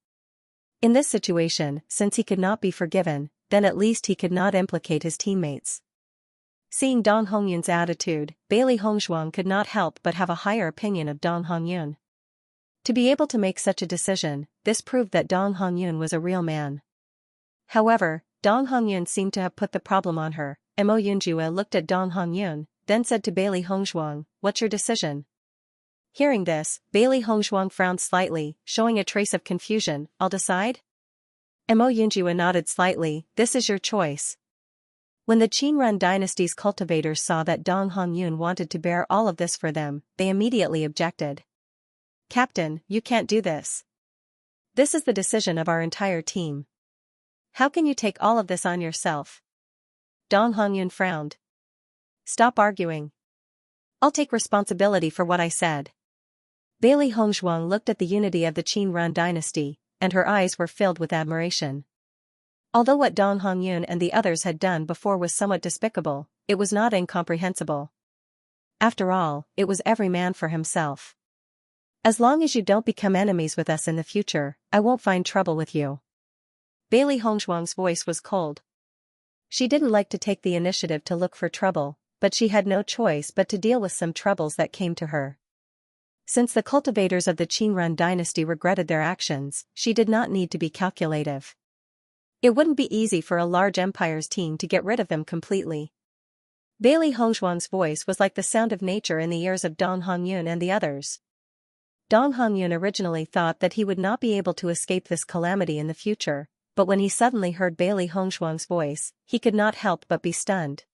In this situation, since he could not be forgiven, then at least he could not implicate his teammates. Seeing Dong Hongyun's attitude, Bailey Hongzhuang could not help but have a higher opinion of Dong Hongyun. To be able to make such a decision, this proved that Dong Hongyun was a real man. However, Dong Hongyun seemed to have put the problem on her. Mo Yunjua looked at Dong Hongyun, then said to Bailey Hongzhuang, "What's your decision?" Hearing this, Bailey Hongzhuang frowned slightly, showing a trace of confusion. "I'll decide?" Mo Yunjua nodded slightly. "This is your choice." When the Qinren dynasty's cultivators saw that Dong Hongyun wanted to bear all of this for them, they immediately objected. "Captain, you can't do this. This is the decision of our entire team. How can you take all of this on yourself?" Dong Hongyun frowned. "Stop arguing. I'll take responsibility for what I said." Bailey Hongzhuang looked at the unity of the Qinren dynasty, and her eyes were filled with admiration. Although what Dong Hongyun and the others had done before was somewhat despicable, it was not incomprehensible. After all, it was every man for himself. "As long as you don't become enemies with us in the future, I won't find trouble with you." Bailey Hongzhuang's voice was cold. She didn't like to take the initiative to look for trouble, but she had no choice but to deal with some troubles that came to her. Since the cultivators of the Qinren dynasty regretted their actions, she did not need to be calculative. It wouldn't be easy for a large empire's team to get rid of them completely. Bailey Hongzhuang's voice was like the sound of nature in the ears of Dong Hongyun and the others. Dong Hongyun originally thought that he would not be able to escape this calamity in the future, but when he suddenly heard Bailey Hongzhuang's voice, he could not help but be stunned.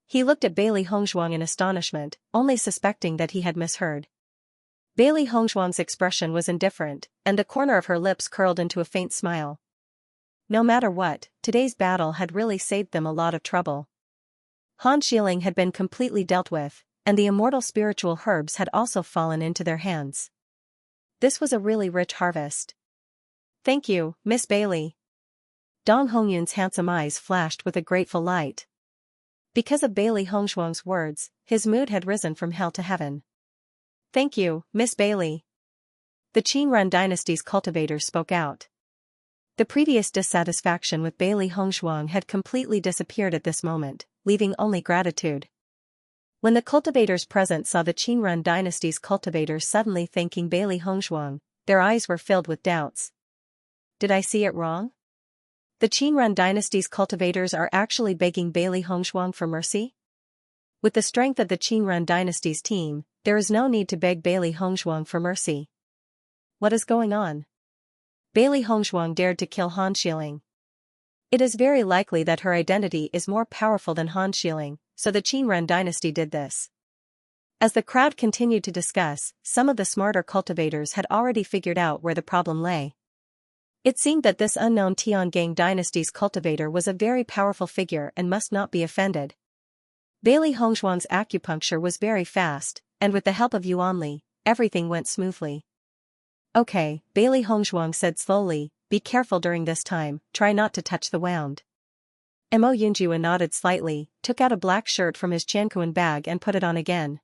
He looked at Bailey Hongzhuang in astonishment, only suspecting that he had misheard. Bailey Hongzhuang's expression was indifferent, and the corner of her lips curled into a faint smile. No matter what, today's battle had really saved them a lot of trouble. Han Xiling had been completely dealt with, and the immortal spiritual herbs had also fallen into their hands. This was a really rich harvest. "Thank you, Miss Bailey." Dong Hongyun's handsome eyes flashed with a grateful light. Because of Bailey Hongzhuang's words, his mood had risen from hell to heaven. "Thank you, Miss Bailey." The Qinren dynasty's cultivators spoke out. The previous dissatisfaction with Bailey Hongshuang had completely disappeared at this moment, leaving only gratitude. When the cultivators present saw the Qinren dynasty's cultivators suddenly thanking Bailey Hongshuang, their eyes were filled with doubts. Did I see it wrong? The Qinren dynasty's cultivators are actually begging Bailey Hongshuang for mercy? With the strength of the Qinren dynasty's team, there is no need to beg Bailey Hongshuang for mercy. What is going on? Bailey Hongshuang dared to kill Han Xiling. It is very likely that her identity is more powerful than Han Xiling, so the Qinren dynasty did this. As the crowd continued to discuss, some of the smarter cultivators had already figured out where the problem lay. It seemed that this unknown Tiangang dynasty's cultivator was a very powerful figure and must not be offended. Bailey Hongshuang's acupuncture was very fast, and with the help of Yuanli, everything went smoothly. Okay, Bailey Hongshuang said slowly, be careful during this time, try not to touch the wound. Mo Yunjue nodded slightly, took out a black shirt from his Chankuan bag and put it on again.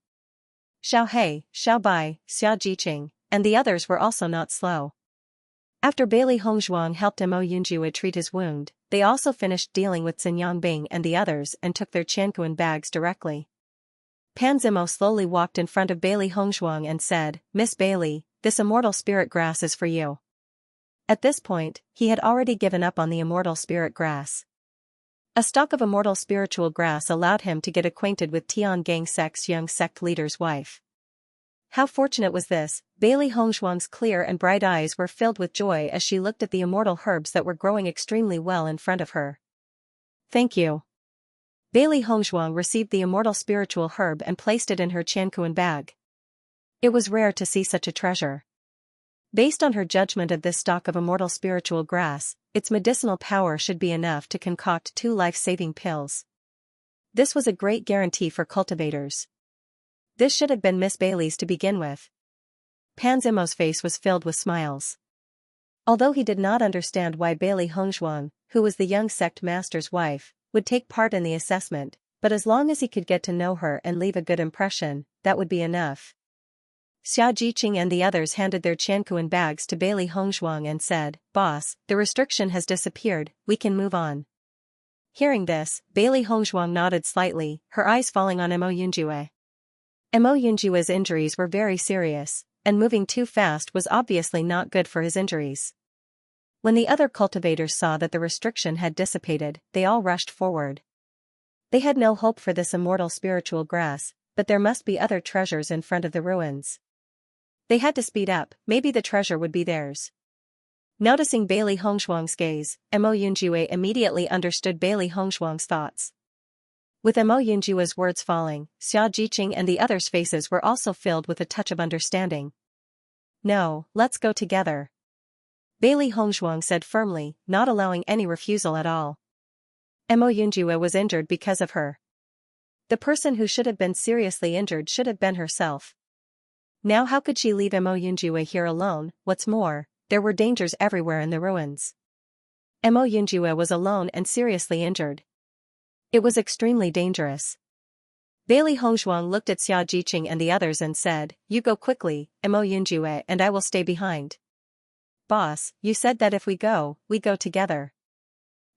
Xiao He, Xiao Bai, Xia Jiqing, and the others were also not slow. After Bailey Hongshuang helped Mo Yunjue treat his wound, they also finished dealing with Xin Yangbing and the others and took their Chankuan bags directly. Pan Zimo slowly walked in front of Bailey Hongshuang and said, Miss Bailey, this immortal spirit grass is for you. At this point, he had already given up on the immortal spirit grass. A stalk of immortal spiritual grass allowed him to get acquainted with Tiangang sect's young sect leader's wife. How fortunate was this? Bailey Hongshuang's clear and bright eyes were filled with joy as she looked at the immortal herbs that were growing extremely well in front of her. Thank you. Bailey Hongshuang received the immortal spiritual herb and placed it in her Chankuan bag. It was rare to see such a treasure. Based on her judgment of this stalk of immortal spiritual grass, its medicinal power should be enough to concoct 2 life-saving pills. This was a great guarantee for cultivators. This should have been Miss Bailey's to begin with. Pan Zimo's face was filled with smiles. Although he did not understand why Bailey Hongshuang, who was the young sect master's wife, would take part in the assessment, but as long as he could get to know her and leave a good impression, that would be enough. Xia Jiqing and the others handed their Chankuan bags to Bailey Hongshuang and said, Boss, the restriction has disappeared, we can move on. Hearing this, Bailey Hongshuang nodded slightly, her eyes falling on Mo Yunjue. Mo Yunjue's injuries were very serious, and moving too fast was obviously not good for his injuries. When the other cultivators saw that the restriction had dissipated, they all rushed forward. They had no hope for this immortal spiritual grass, but there must be other treasures in front of the ruins. They had to speed up, maybe the treasure would be theirs. Noticing Bailey Hongshuang's gaze, Mo Yunjue immediately understood Bailey Hongshuang's thoughts. With Mo Yunjue's words falling, Xia Jiqing and the others' faces were also filled with a touch of understanding. No, let's go together. Bailey Hongshuang said firmly, not allowing any refusal at all. Mo Yunjue was injured because of her. The person who should have been seriously injured should have been herself. Now how could she leave Mo Yunjue here alone? What's more, there were dangers everywhere in the ruins. Mo Yunjue was alone and seriously injured. It was extremely dangerous. Bailey Hongshuang looked at Xia Jiqing and the others and said, You go quickly, Mo Yunjue, and I will stay behind. Boss, you said that if we go together.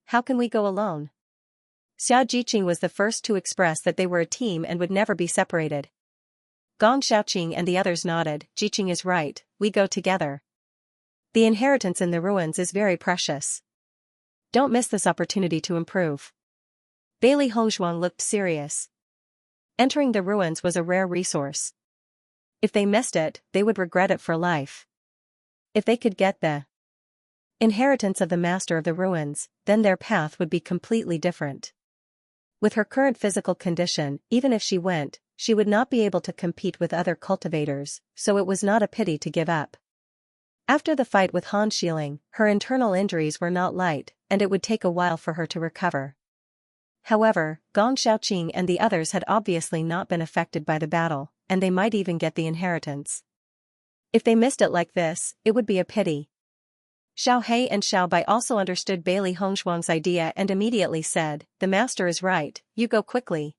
How can we go alone? Xia Jiqing was the first to express that they were a team and would never be separated. Gong Xiaoqing and the others nodded, Jiqing is right, we go together. The inheritance in the ruins is very precious. Don't miss this opportunity to improve. Bailey Hongshuang looked serious. Entering the ruins was a rare resource. If they missed it, they would regret it for life. If they could get the inheritance of the master of the ruins, then their path would be completely different. With her current physical condition, even if she went, she would not be able to compete with other cultivators, so it was not a pity to give up. After the fight with Han Xiling, her internal injuries were not light, and it would take a while for her to recover. However, Gong Xiaoqing and the others had obviously not been affected by the battle, and they might even get the inheritance. If they missed it like this, it would be a pity. Xiao He and Xiao Bai also understood Bailey Hongshuang's idea and immediately said, The master is right, you go quickly.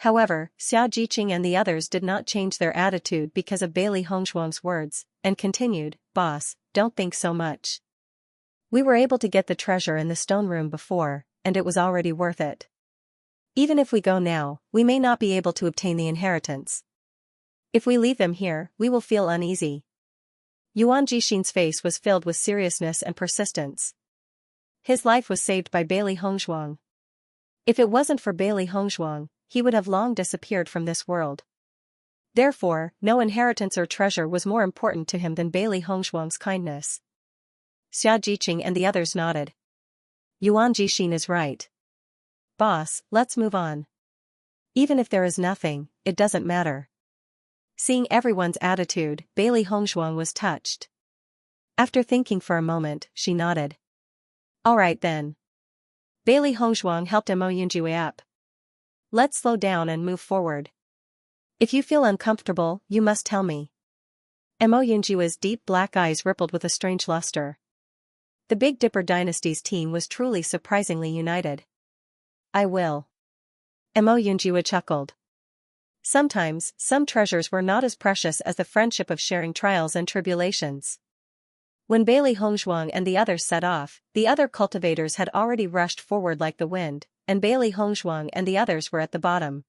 However, Xiao Jiqing and the others did not change their attitude because of Bailey Hongshuang's words, and continued, "Boss, don't think so much. We were able to get the treasure in the stone room before, and it was already worth it. Even if we go now, we may not be able to obtain the inheritance. If we leave them here, we will feel uneasy." Yuan Jixin's face was filled with seriousness and persistence. His life was saved by Bailey Hongshuang. If it wasn't for Bailey Hongshuang, he would have long disappeared from this world. Therefore, no inheritance or treasure was more important to him than Bailey Hongshuang's kindness. Xiao Jiqing and the others nodded. Yuan Jixin is right. Boss, let's move on. Even if there is nothing, it doesn't matter. Seeing everyone's attitude, Bailey Hongshuang was touched. After thinking for a moment, she nodded. All right then. Bailey Hongshuang helped Mo Yunjue up. Let's slow down and move forward. If you feel uncomfortable, you must tell me. Mo Yunjue's deep black eyes rippled with a strange luster. The Big Dipper Dynasty's team was truly surprisingly united. I will. Mo Yunjue chuckled. Sometimes, some treasures were not as precious as the friendship of sharing trials and tribulations. When Bailey Hongshuang and the others set off, the other cultivators had already rushed forward like the wind, and Bailey Hongshuang and the others were at the bottom.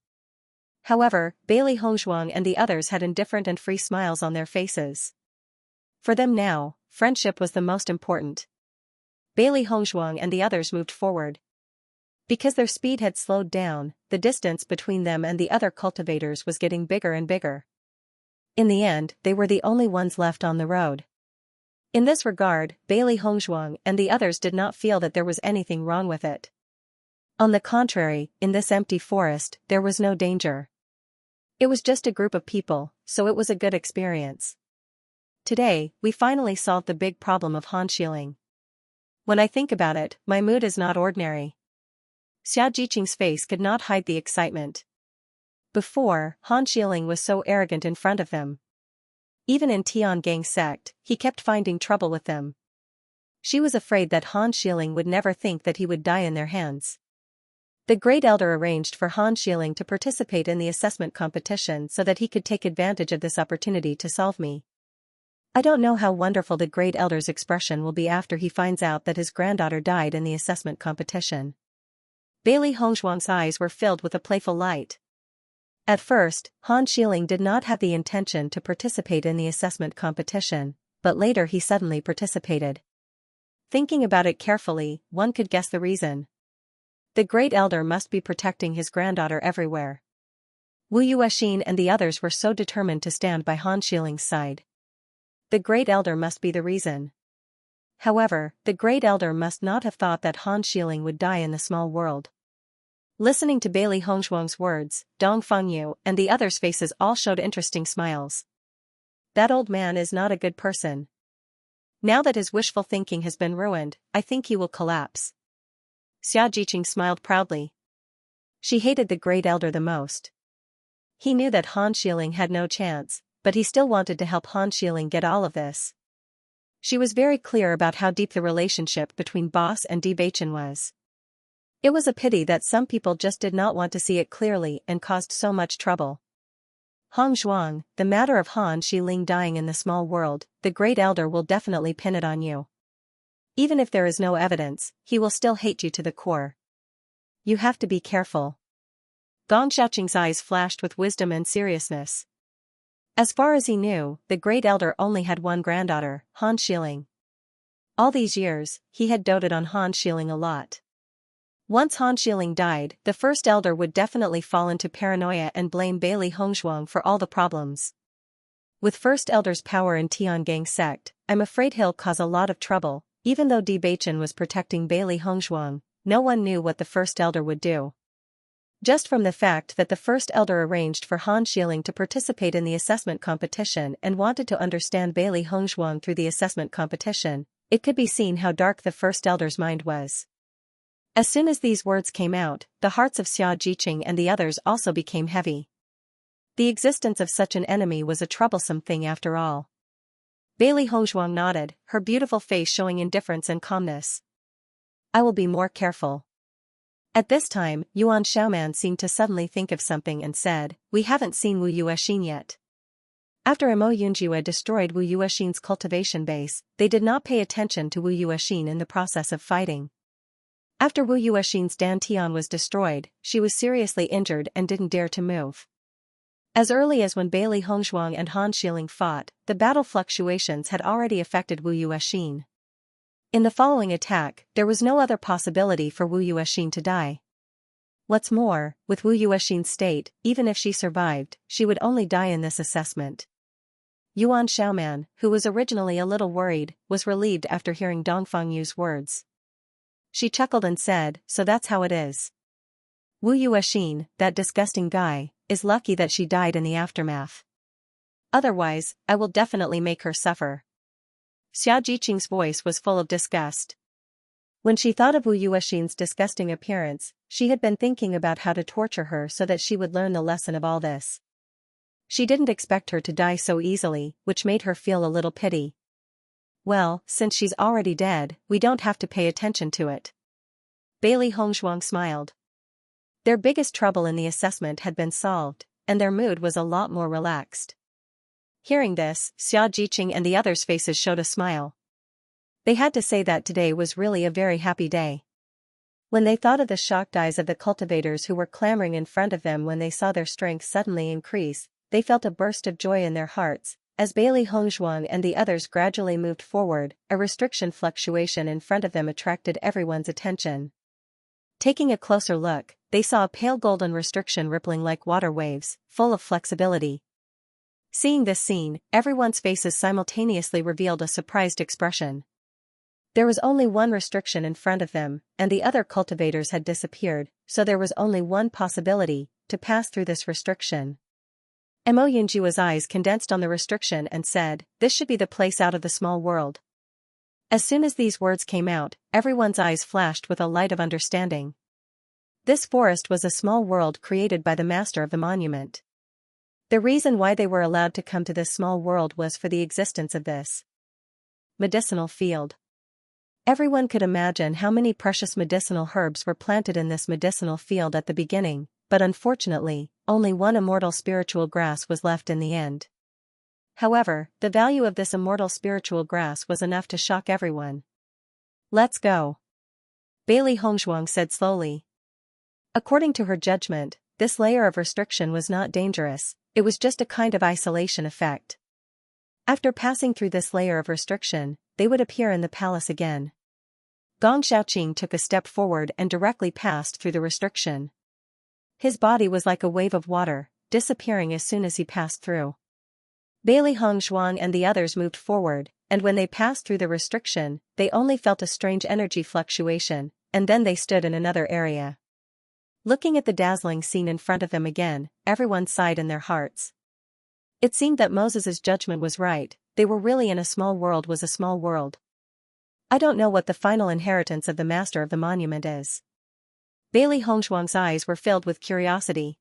However, Bailey Hongshuang and the others had indifferent and free smiles on their faces. For them now, friendship was the most important. Bailey Hongshuang and the others moved forward. Because their speed had slowed down, the distance between them and the other cultivators was getting bigger and bigger. In the end, they were the only ones left on the road. In this regard, Bailey Hongshuang and the others did not feel that there was anything wrong with it. On the contrary, in this empty forest, there was no danger. It was just a group of people, so it was a good experience. Today, we finally solved the big problem of Han Xiling. When I think about it, my mood is not ordinary. Xiao Jiqing's face could not hide the excitement. Before, Han Xiling was so arrogant in front of them. Even in Tiangang sect, he kept finding trouble with them. She was afraid that Han Xiling would never think that he would die in their hands. The Great Elder arranged for Han Xiling to participate in the assessment competition so that he could take advantage of this opportunity to solve me. I don't know how wonderful the Great Elder's expression will be after he finds out that his granddaughter died in the assessment competition. Bailey Hongshuang's eyes were filled with a playful light. At first, Han Xiling did not have the intention to participate in the assessment competition, but later he suddenly participated. Thinking about it carefully, one could guess the reason. The Great Elder must be protecting his granddaughter everywhere. Wu Yuexin and the others were so determined to stand by Han Xiling's side. The Great Elder must be the reason. However, the Great Elder must not have thought that Han Xiling would die in the small world. Listening to Bailey Hongshuang's words, Dong Fengyu and the others' faces all showed interesting smiles. That old man is not a good person. Now that his wishful thinking has been ruined, I think he will collapse. Xiao Jiqing smiled proudly. She hated the Great Elder the most. He knew that Han Xiling had no chance, but he still wanted to help Han Xiling get all of this. She was very clear about how deep the relationship between Boss and Bewitching was. It was a pity that some people just did not want to see it clearly and caused so much trouble. Hong Zhuang, the matter of Han Xiling dying in the small world, the Great Elder will definitely pin it on you. Even if there is no evidence, he will still hate you to the core. You have to be careful. Gong Xiaoqing's eyes flashed with wisdom and seriousness. As far as he knew, the Great Elder only had one granddaughter, Han Xiling. All these years, he had doted on Han Xiling a lot. Once Han Xiling died, the First Elder would definitely fall into paranoia and blame Bailey Hongshuang for all the problems. With First Elder's power in Tiangang sect, I'm afraid he'll cause a lot of trouble. Even though Di Baichen was protecting Bailey Hongshuang, no one knew what the First Elder would do. Just from the fact that the First Elder arranged for Han Xiling to participate in the assessment competition and wanted to understand Bailey Hongshuang through the assessment competition, it could be seen how dark the First Elder's mind was. As soon as these words came out, the hearts of Xiao Jiqing and the others also became heavy. The existence of such an enemy was a troublesome thing after all. Bailey Hongshuang nodded, her beautiful face showing indifference and calmness. I will be more careful. At this time, Yuan Xiaoman seemed to suddenly think of something and said, "We haven't seen Wu Yuexin yet." After Imo Yunjue destroyed Wu Yuexin's cultivation base, they did not pay attention to Wu Yuexin in the process of fighting. After Wu Yuexin's dantian was destroyed, she was seriously injured and didn't dare to move. As early as when Bailey Hongzhuang and Han Xiling fought, the battle fluctuations had already affected Wu Yuexin. In the following attack, there was no other possibility for Wu Yuexin to die. What's more, with Wu Yuexin's state, even if she survived, she would only die in this assessment. Yuan Xiaoman, who was originally a little worried, was relieved after hearing Dongfang Yu's words. She chuckled and said, "So that's how it is. Wu Yuexin, that disgusting guy, is lucky that she died in the aftermath. Otherwise, I will definitely make her suffer." Xia Jiqing's voice was full of disgust. When she thought of Wu Yuexin's disgusting appearance, she had been thinking about how to torture her so that she would learn the lesson of all this. She didn't expect her to die so easily, which made her feel a little pity. Well, since she's already dead, we don't have to pay attention to it. Bailey Hongzhuang smiled. Their biggest trouble in the assessment had been solved, and their mood was a lot more relaxed. Hearing this, Xia Jiqing and the others' faces showed a smile. They had to say that today was really a very happy day. When they thought of the shocked eyes of the cultivators who were clamoring in front of them when they saw their strength suddenly increase, they felt a burst of joy in their hearts. As Bailey Hongzhuang and the others gradually moved forward, a restriction fluctuation in front of them attracted everyone's attention. Taking a closer look, they saw a pale golden restriction rippling like water waves, full of flexibility. Seeing this scene, everyone's faces simultaneously revealed a surprised expression. There was only one restriction in front of them, and the other cultivators had disappeared, so there was only one possibility, to pass through this restriction. Mo Yunjua's eyes condensed on the restriction and said, "This should be the place out of the small world." As soon as these words came out, everyone's eyes flashed with a light of understanding. This forest was a small world created by the master of the monument. The reason why they were allowed to come to this small world was for the existence of this medicinal field. Everyone could imagine how many precious medicinal herbs were planted in this medicinal field at the beginning, but unfortunately, only one immortal spiritual grass was left in the end. However, the value of this immortal spiritual grass was enough to shock everyone. "Let's go," Bailey Hongzhuang said slowly. According to her judgment, this layer of restriction was not dangerous, it was just a kind of isolation effect. After passing through this layer of restriction, they would appear in the palace again. Gong Xiaoqing took a step forward and directly passed through the restriction. His body was like a wave of water, disappearing as soon as he passed through. Bailey Hongzhuang and the others moved forward, and when they passed through the restriction, they only felt a strange energy fluctuation, and then they stood in another area. Looking at the dazzling scene in front of them again, everyone sighed in their hearts. It seemed that Moses's judgment was right, they were really in a small world was a small world. I don't know what the final inheritance of the master of the monument is. Bailey Hongzhuang's eyes were filled with curiosity.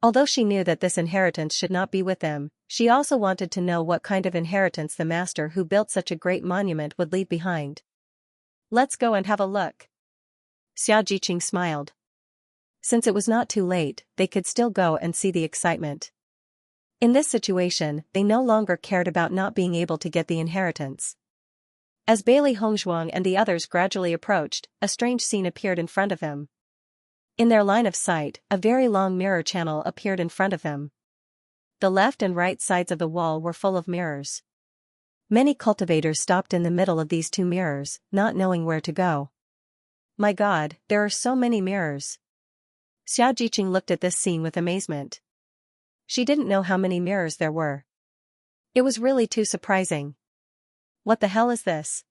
Although she knew that this inheritance should not be with them, she also wanted to know what kind of inheritance the master who built such a great monument would leave behind. "Let's go and have a look." Xia Jiqing smiled. Since it was not too late, they could still go and see the excitement. In this situation, they no longer cared about not being able to get the inheritance. As Bailey Hongzhuang and the others gradually approached, a strange scene appeared in front of them. In their line of sight, a very long mirror channel appeared in front of them. The left and right sides of the wall were full of mirrors. Many cultivators stopped in the middle of these two mirrors, not knowing where to go. "My God, there are so many mirrors." Xia Jiqing looked at this scene with amazement. She didn't know how many mirrors there were. It was really too surprising. What the hell is this?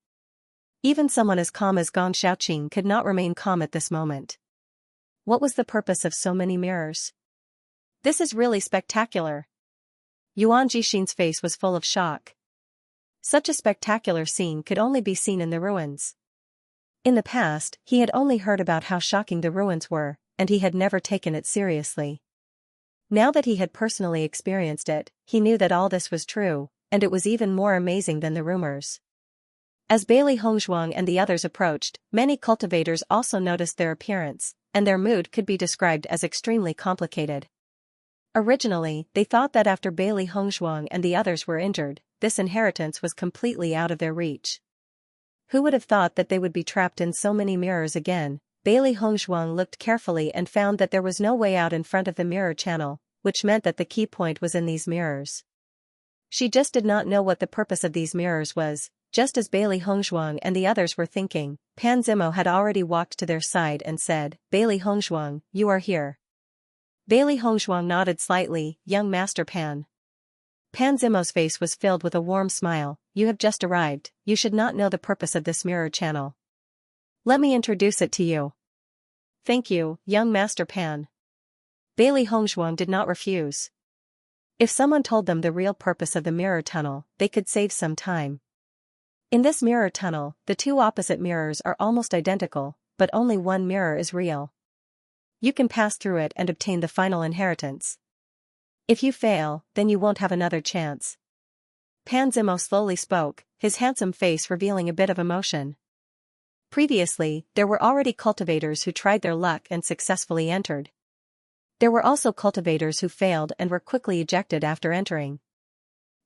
Even someone as calm as Gong Xiaoqing could not remain calm at this moment. What was the purpose of so many mirrors? This is really spectacular. Yuan Jixin's face was full of shock. Such a spectacular scene could only be seen in the ruins. In the past, he had only heard about how shocking the ruins were, and he had never taken it seriously. Now that he had personally experienced it, he knew that all this was true, and it was even more amazing than the rumors. As Bailey Hongzhuang and the others approached, many cultivators also noticed their appearance, and their mood could be described as extremely complicated. Originally, they thought that after Bailey Hongzhuang and the others were injured, this inheritance was completely out of their reach. Who would have thought that they would be trapped in so many mirrors again? Bailey Hongzhuang looked carefully and found that there was no way out in front of the mirror channel, which meant that the key point was in these mirrors. She just did not know what the purpose of these mirrors was. Just as Bailey Hongzhuang and the others were thinking, Pan Zimo had already walked to their side and said, "Bailey Hongzhuang, you are here." Bailey Hongzhuang nodded slightly. "Young Master Pan." Pan Zimo's face was filled with a warm smile. "You have just arrived, you should not know the purpose of this mirror channel. Let me introduce it to you." "Thank you, young Master Pan." Bailey Hongzhuang did not refuse. If someone told them the real purpose of the mirror tunnel, they could save some time. In this mirror tunnel, the two opposite mirrors are almost identical, but only one mirror is real. You can pass through it and obtain the final inheritance. If you fail, then you won't have another chance. Pan Zimo slowly spoke, his handsome face revealing a bit of emotion. Previously, there were already cultivators who tried their luck and successfully entered. There were also cultivators who failed and were quickly ejected after entering.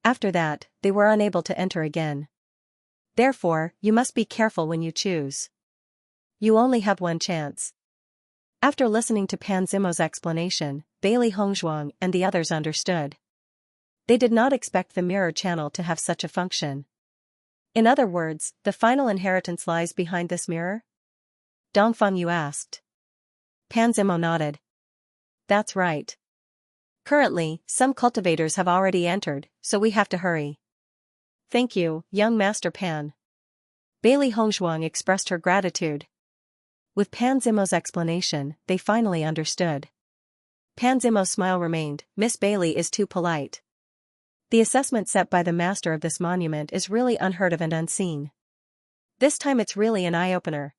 After that, they were unable to enter again. Therefore, you must be careful when you choose. You only have one chance. After listening to Pan Zimo's explanation, Bailey Hongzhuang and the others understood. They did not expect the mirror channel to have such a function. In other words, the final inheritance lies behind this mirror? Dongfang Yu asked. Pan Zimo nodded. That's right. Currently, some cultivators have already entered, so we have to hurry. Thank you, young Master Pan. Bailey Hongzhuang expressed her gratitude. With Pan Zimo's explanation, they finally understood. Pan Zimo's smile remained. Miss Bailey is too polite. The assessment set by the master of this monument is really unheard of and unseen. This time it's really an eye-opener.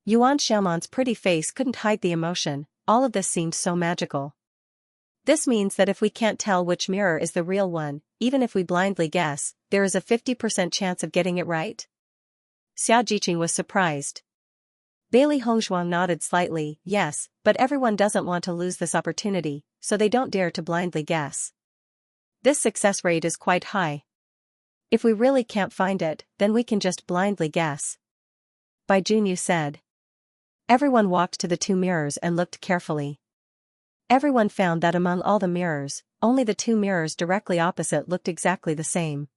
Yuan Xiaoman's pretty face couldn't hide the emotion. All of this seemed so magical. This means that if we can't tell which mirror is the real one, even if we blindly guess, there is a 50% chance of getting it right? Xiaojiqing was surprised. Bailey Hongzhuang nodded slightly. Yes, but everyone doesn't want to lose this opportunity, so they don't dare to blindly guess. This success rate is quite high. If we really can't find it, then we can just blindly guess. Bai Junyu said. Everyone walked to the two mirrors and looked carefully. Everyone found that among all the mirrors, only the two mirrors directly opposite looked exactly the same.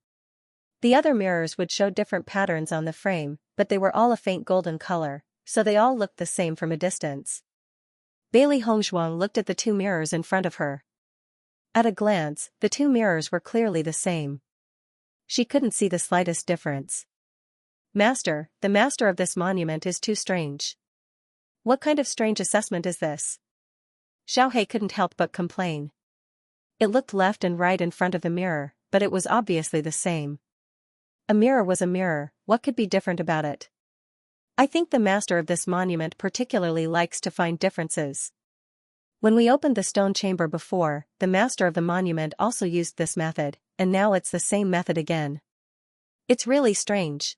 The other mirrors would show different patterns on the frame, but they were all a faint golden color, so they all looked the same from a distance. Bailey Hongzhuang looked at the two mirrors in front of her. At a glance, the two mirrors were clearly the same. She couldn't see the slightest difference. Master, the master of this monument is too strange. What kind of strange assessment is this? Xiao He couldn't help but complain. It looked left and right in front of the mirror, but it was obviously the same. A mirror was a mirror, what could be different about it? I think the master of this monument particularly likes to find differences. When we opened the stone chamber before, the master of the monument also used this method, and now it's the same method again. It's really strange.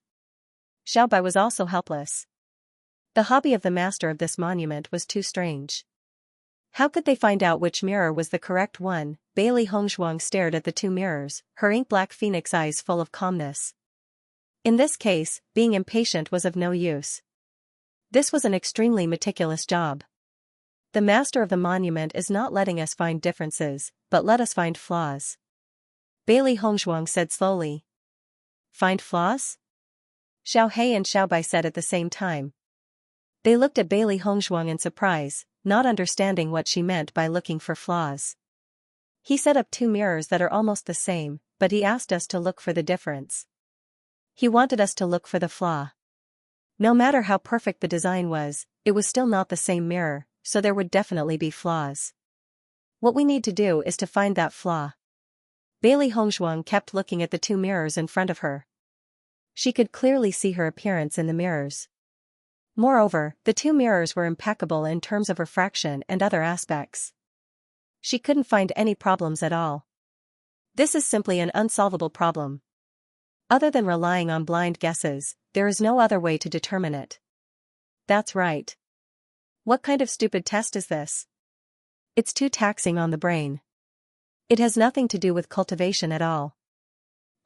Xiao Bai was also helpless. The hobby of the master of this monument was too strange. How could they find out which mirror was the correct one? Bailey Hongzhuang stared at the two mirrors, her ink-black phoenix eyes full of calmness. In this case, being impatient was of no use. This was an extremely meticulous job. The master of the monument is not letting us find differences, but let us find flaws. Bailey Hongzhuang said slowly. Find flaws? Xiao He and Xiao Bai said at the same time. They looked at Bailey Hongzhuang in surprise, not understanding what she meant by looking for flaws. He set up two mirrors that are almost the same, but he asked us to look for the difference. He wanted us to look for the flaw. No matter how perfect the design was, it was still not the same mirror, so there would definitely be flaws. What we need to do is to find that flaw. Bailey Hongzhuang kept looking at the two mirrors in front of her. She could clearly see her appearance in the mirrors. Moreover, the two mirrors were impeccable in terms of refraction and other aspects. She couldn't find any problems at all. This is simply an unsolvable problem. Other than relying on blind guesses, there is no other way to determine it. That's right. What kind of stupid test is this? It's too taxing on the brain. It has nothing to do with cultivation at all.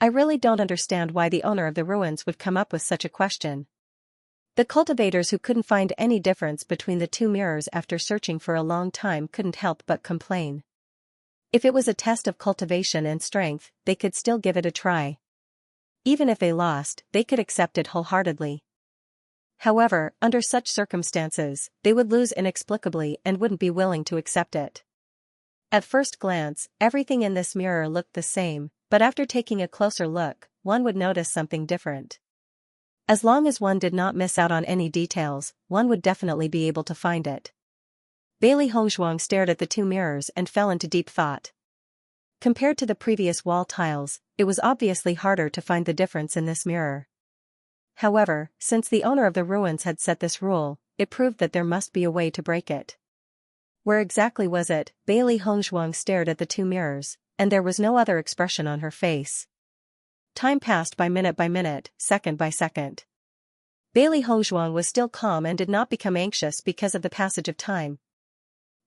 I really don't understand why the owner of the ruins would come up with such a question. The cultivators, who couldn't find any difference between the two mirrors after searching for a long time, couldn't help but complain. If it was a test of cultivation and strength, they could still give it a try. Even if they lost, they could accept it wholeheartedly. However, under such circumstances, they would lose inexplicably and wouldn't be willing to accept it. At first glance, everything in this mirror looked the same, but after taking a closer look, one would notice something different. As long as one did not miss out on any details, one would definitely be able to find it. Bailey Hongzhuang stared at the two mirrors and fell into deep thought. Compared to the previous wall tiles, it was obviously harder to find the difference in this mirror. However, since the owner of the ruins had set this rule, it proved that there must be a way to break it. Where exactly was it? Bailey Hongzhuang stared at the two mirrors, and there was no other expression on her face. Time passed by minute, second by second. Bailey Hongzhuang was still calm and did not become anxious because of the passage of time.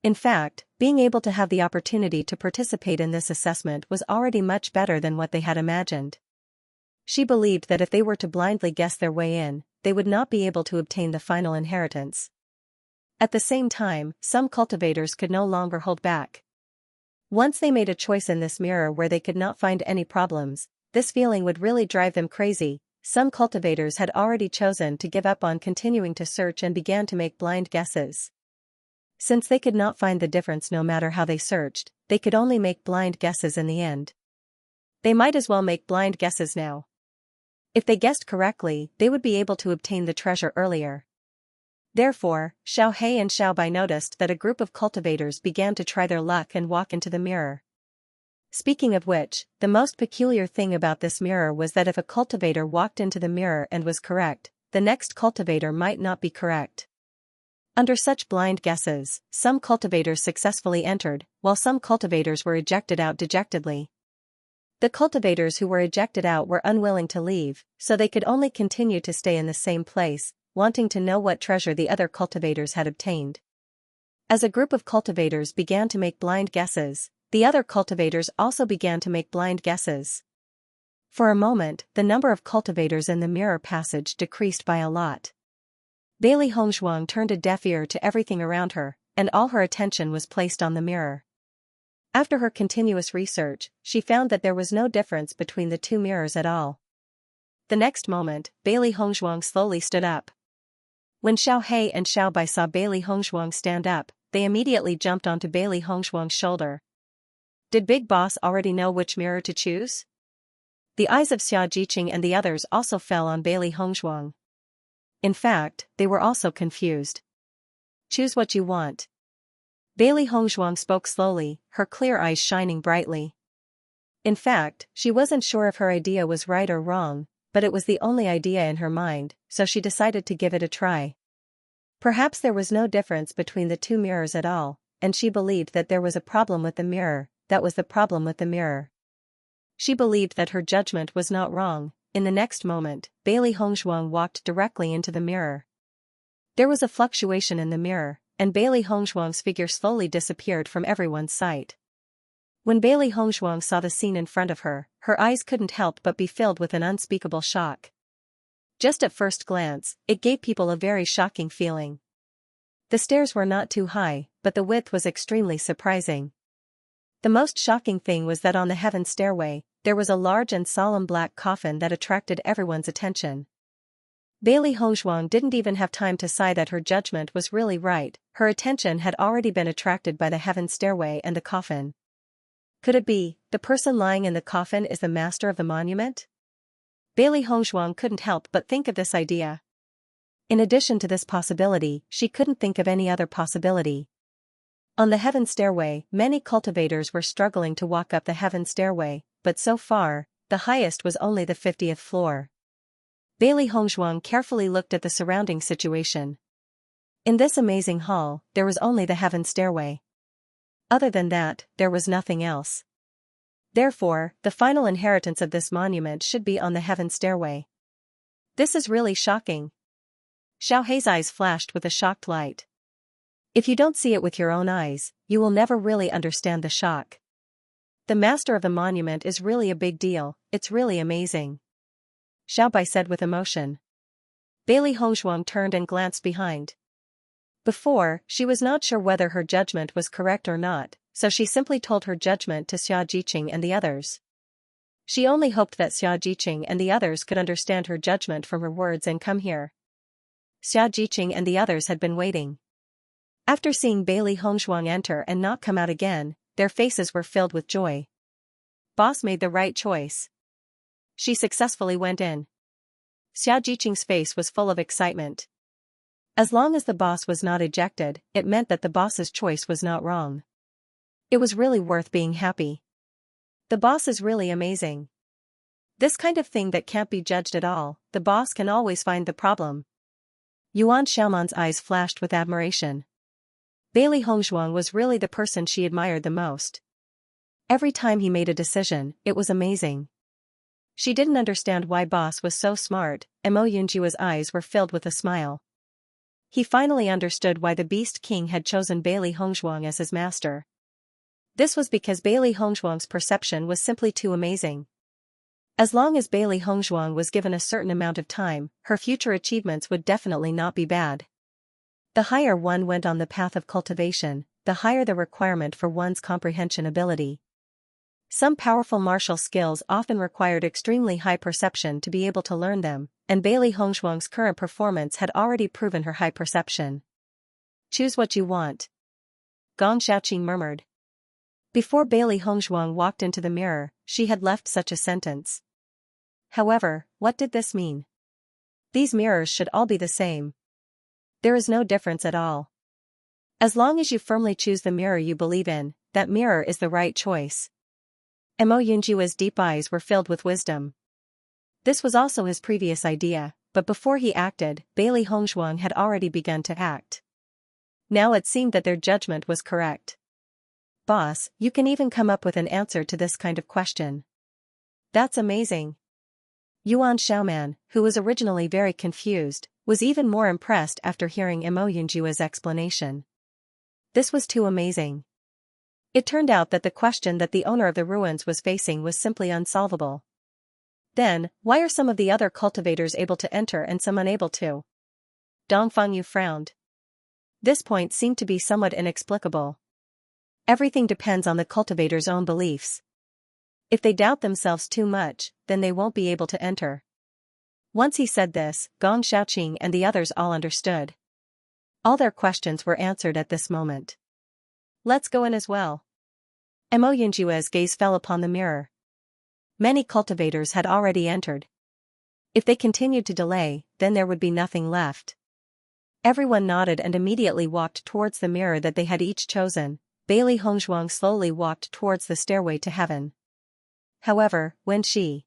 In fact, being able to have the opportunity to participate in this assessment was already much better than what they had imagined. She believed that if they were to blindly guess their way in, they would not be able to obtain the final inheritance. At the same time, some cultivators could no longer hold back. Once they made a choice in this mirror where they could not find any problems, this feeling would really drive them crazy. Some cultivators had already chosen to give up on continuing to search and began to make blind guesses. Since they could not find the difference no matter how they searched, they could only make blind guesses in the end. They might as well make blind guesses now. If they guessed correctly, they would be able to obtain the treasure earlier. Therefore, Xiaohe and Xiaobai noticed that a group of cultivators began to try their luck and walk into the mirror. Speaking of which, the most peculiar thing about this mirror was that if a cultivator walked into the mirror and was correct, the next cultivator might not be correct. Under such blind guesses, some cultivators successfully entered, while some cultivators were ejected out dejectedly. The cultivators who were ejected out were unwilling to leave, so they could only continue to stay in the same place, wanting to know what treasure the other cultivators had obtained. As a group of cultivators began to make blind guesses, the other cultivators also began to make blind guesses. For a moment, the number of cultivators in the mirror passage decreased by a lot. Bailey Hongzhuang turned a deaf ear to everything around her, and all her attention was placed on the mirror. After her continuous research, she found that there was no difference between the two mirrors at all. The next moment, Bailey Hongzhuang slowly stood up. When Xiaohe and Xiaobai saw Bailey Hongzhuang stand up, they immediately jumped onto Bailey Hongzhuang's shoulder. Did Big Boss already know which mirror to choose? The eyes of Xiaojiqing and the others also fell on Bailey Hongzhuang. In fact, they were also confused. Choose what you want. Bailey Hongzhuang spoke slowly, her clear eyes shining brightly. In fact, she wasn't sure if her idea was right or wrong, but it was the only idea in her mind, so she decided to give it a try. Perhaps there was no difference between the two mirrors at all, and she believed that there was a problem with the mirror. That was the problem with the mirror. She believed that her judgment was not wrong. In the next moment, Bailey Hongzhuang walked directly into the mirror. There was a fluctuation in the mirror, and Bailey Hongzhuang's figure slowly disappeared from everyone's sight. When Bailey Hongzhuang saw the scene in front of her, her eyes couldn't help but be filled with an unspeakable shock. Just at first glance, it gave people a very shocking feeling. The stairs were not too high, but the width was extremely surprising. The most shocking thing was that on the heaven stairway, there was a large and solemn black coffin that attracted everyone's attention. Bailey Hongzhuang didn't even have time to sigh that her judgment was really right. Her attention had already been attracted by the heaven stairway and the coffin. Could it be, the person lying in the coffin is the master of the monument? Bailey Hongzhuang couldn't help but think of this idea. In addition to this possibility, she couldn't think of any other possibility. On the heaven stairway, many cultivators were struggling to walk up the heaven stairway, but so far, the highest was only the 50th floor. Bailey Hongzhuang carefully looked at the surrounding situation. In this amazing hall, there was only the heaven stairway. Other than that, there was nothing else. Therefore, the final inheritance of this monument should be on the heaven stairway. This is really shocking. Xiao Hei's eyes flashed with a shocked light. If you don't see it with your own eyes, you will never really understand the shock. The master of the monument is really a big deal, it's really amazing. Xiao Bai said with emotion. Bailey Hongshuang turned and glanced behind. Before, she was not sure whether her judgment was correct or not, so she simply told her judgment to Xia Jiqing and the others. She only hoped that Xia Jiqing and the others could understand her judgment from her words and come here. Xia Jiqing and the others had been waiting. After seeing Bailey Hongshuang enter and not come out again, their faces were filled with joy. Boss made the right choice. She successfully went in. Xia Jiqing's face was full of excitement. As long as the boss was not ejected, it meant that the boss's choice was not wrong. It was really worth being happy. The boss is really amazing. This kind of thing that can't be judged at all, the boss can always find the problem. Yuan Xiaoman's eyes flashed with admiration. Bailey Hongshuang was really the person she admired the most. Every time he made a decision, it was amazing. She didn't understand why boss was so smart, and Mo Yunjia's eyes were filled with a smile. He finally understood why the Beast King had chosen Bailey Hongshuang as his master. This was because Bailey Hongshuang's perception was simply too amazing. As long as Bailey Hongshuang was given a certain amount of time, her future achievements would definitely not be bad. The higher one went on the path of cultivation, the higher the requirement for one's comprehension ability. Some powerful martial skills often required extremely high perception to be able to learn them, and Bailey Hongshuang's current performance had already proven her high perception. Choose what you want. Gong Xiaoqing murmured. Before Bailey Hongshuang walked into the mirror, she had left such a sentence. However, what did this mean? These mirrors should all be the same. There is no difference at all. As long as you firmly choose the mirror you believe in, that mirror is the right choice. Mo Yunjia's deep eyes were filled with wisdom. This was also his previous idea, but before he acted, Bailey Hongshuang had already begun to act. Now it seemed that their judgment was correct. Boss, you can even come up with an answer to this kind of question. That's amazing. Yuan Xiaoman, who was originally very confused, was even more impressed after hearing Mo Yunjia's explanation. This was too amazing. It turned out that the question that the owner of the ruins was facing was simply unsolvable. Then, why are some of the other cultivators able to enter and some unable to? Dong Fangyu frowned. This point seemed to be somewhat inexplicable. Everything depends on the cultivator's own beliefs. If they doubt themselves too much, then they won't be able to enter. Once he said this, Gong Xiaoqing and the others all understood. All their questions were answered at this moment. Let's go in as well. Mo Yunjia's gaze fell upon the mirror. Many cultivators had already entered. If they continued to delay, then there would be nothing left. Everyone nodded and immediately walked towards the mirror that they had each chosen. Bailey Hongshuang slowly walked towards the stairway to heaven. However, when she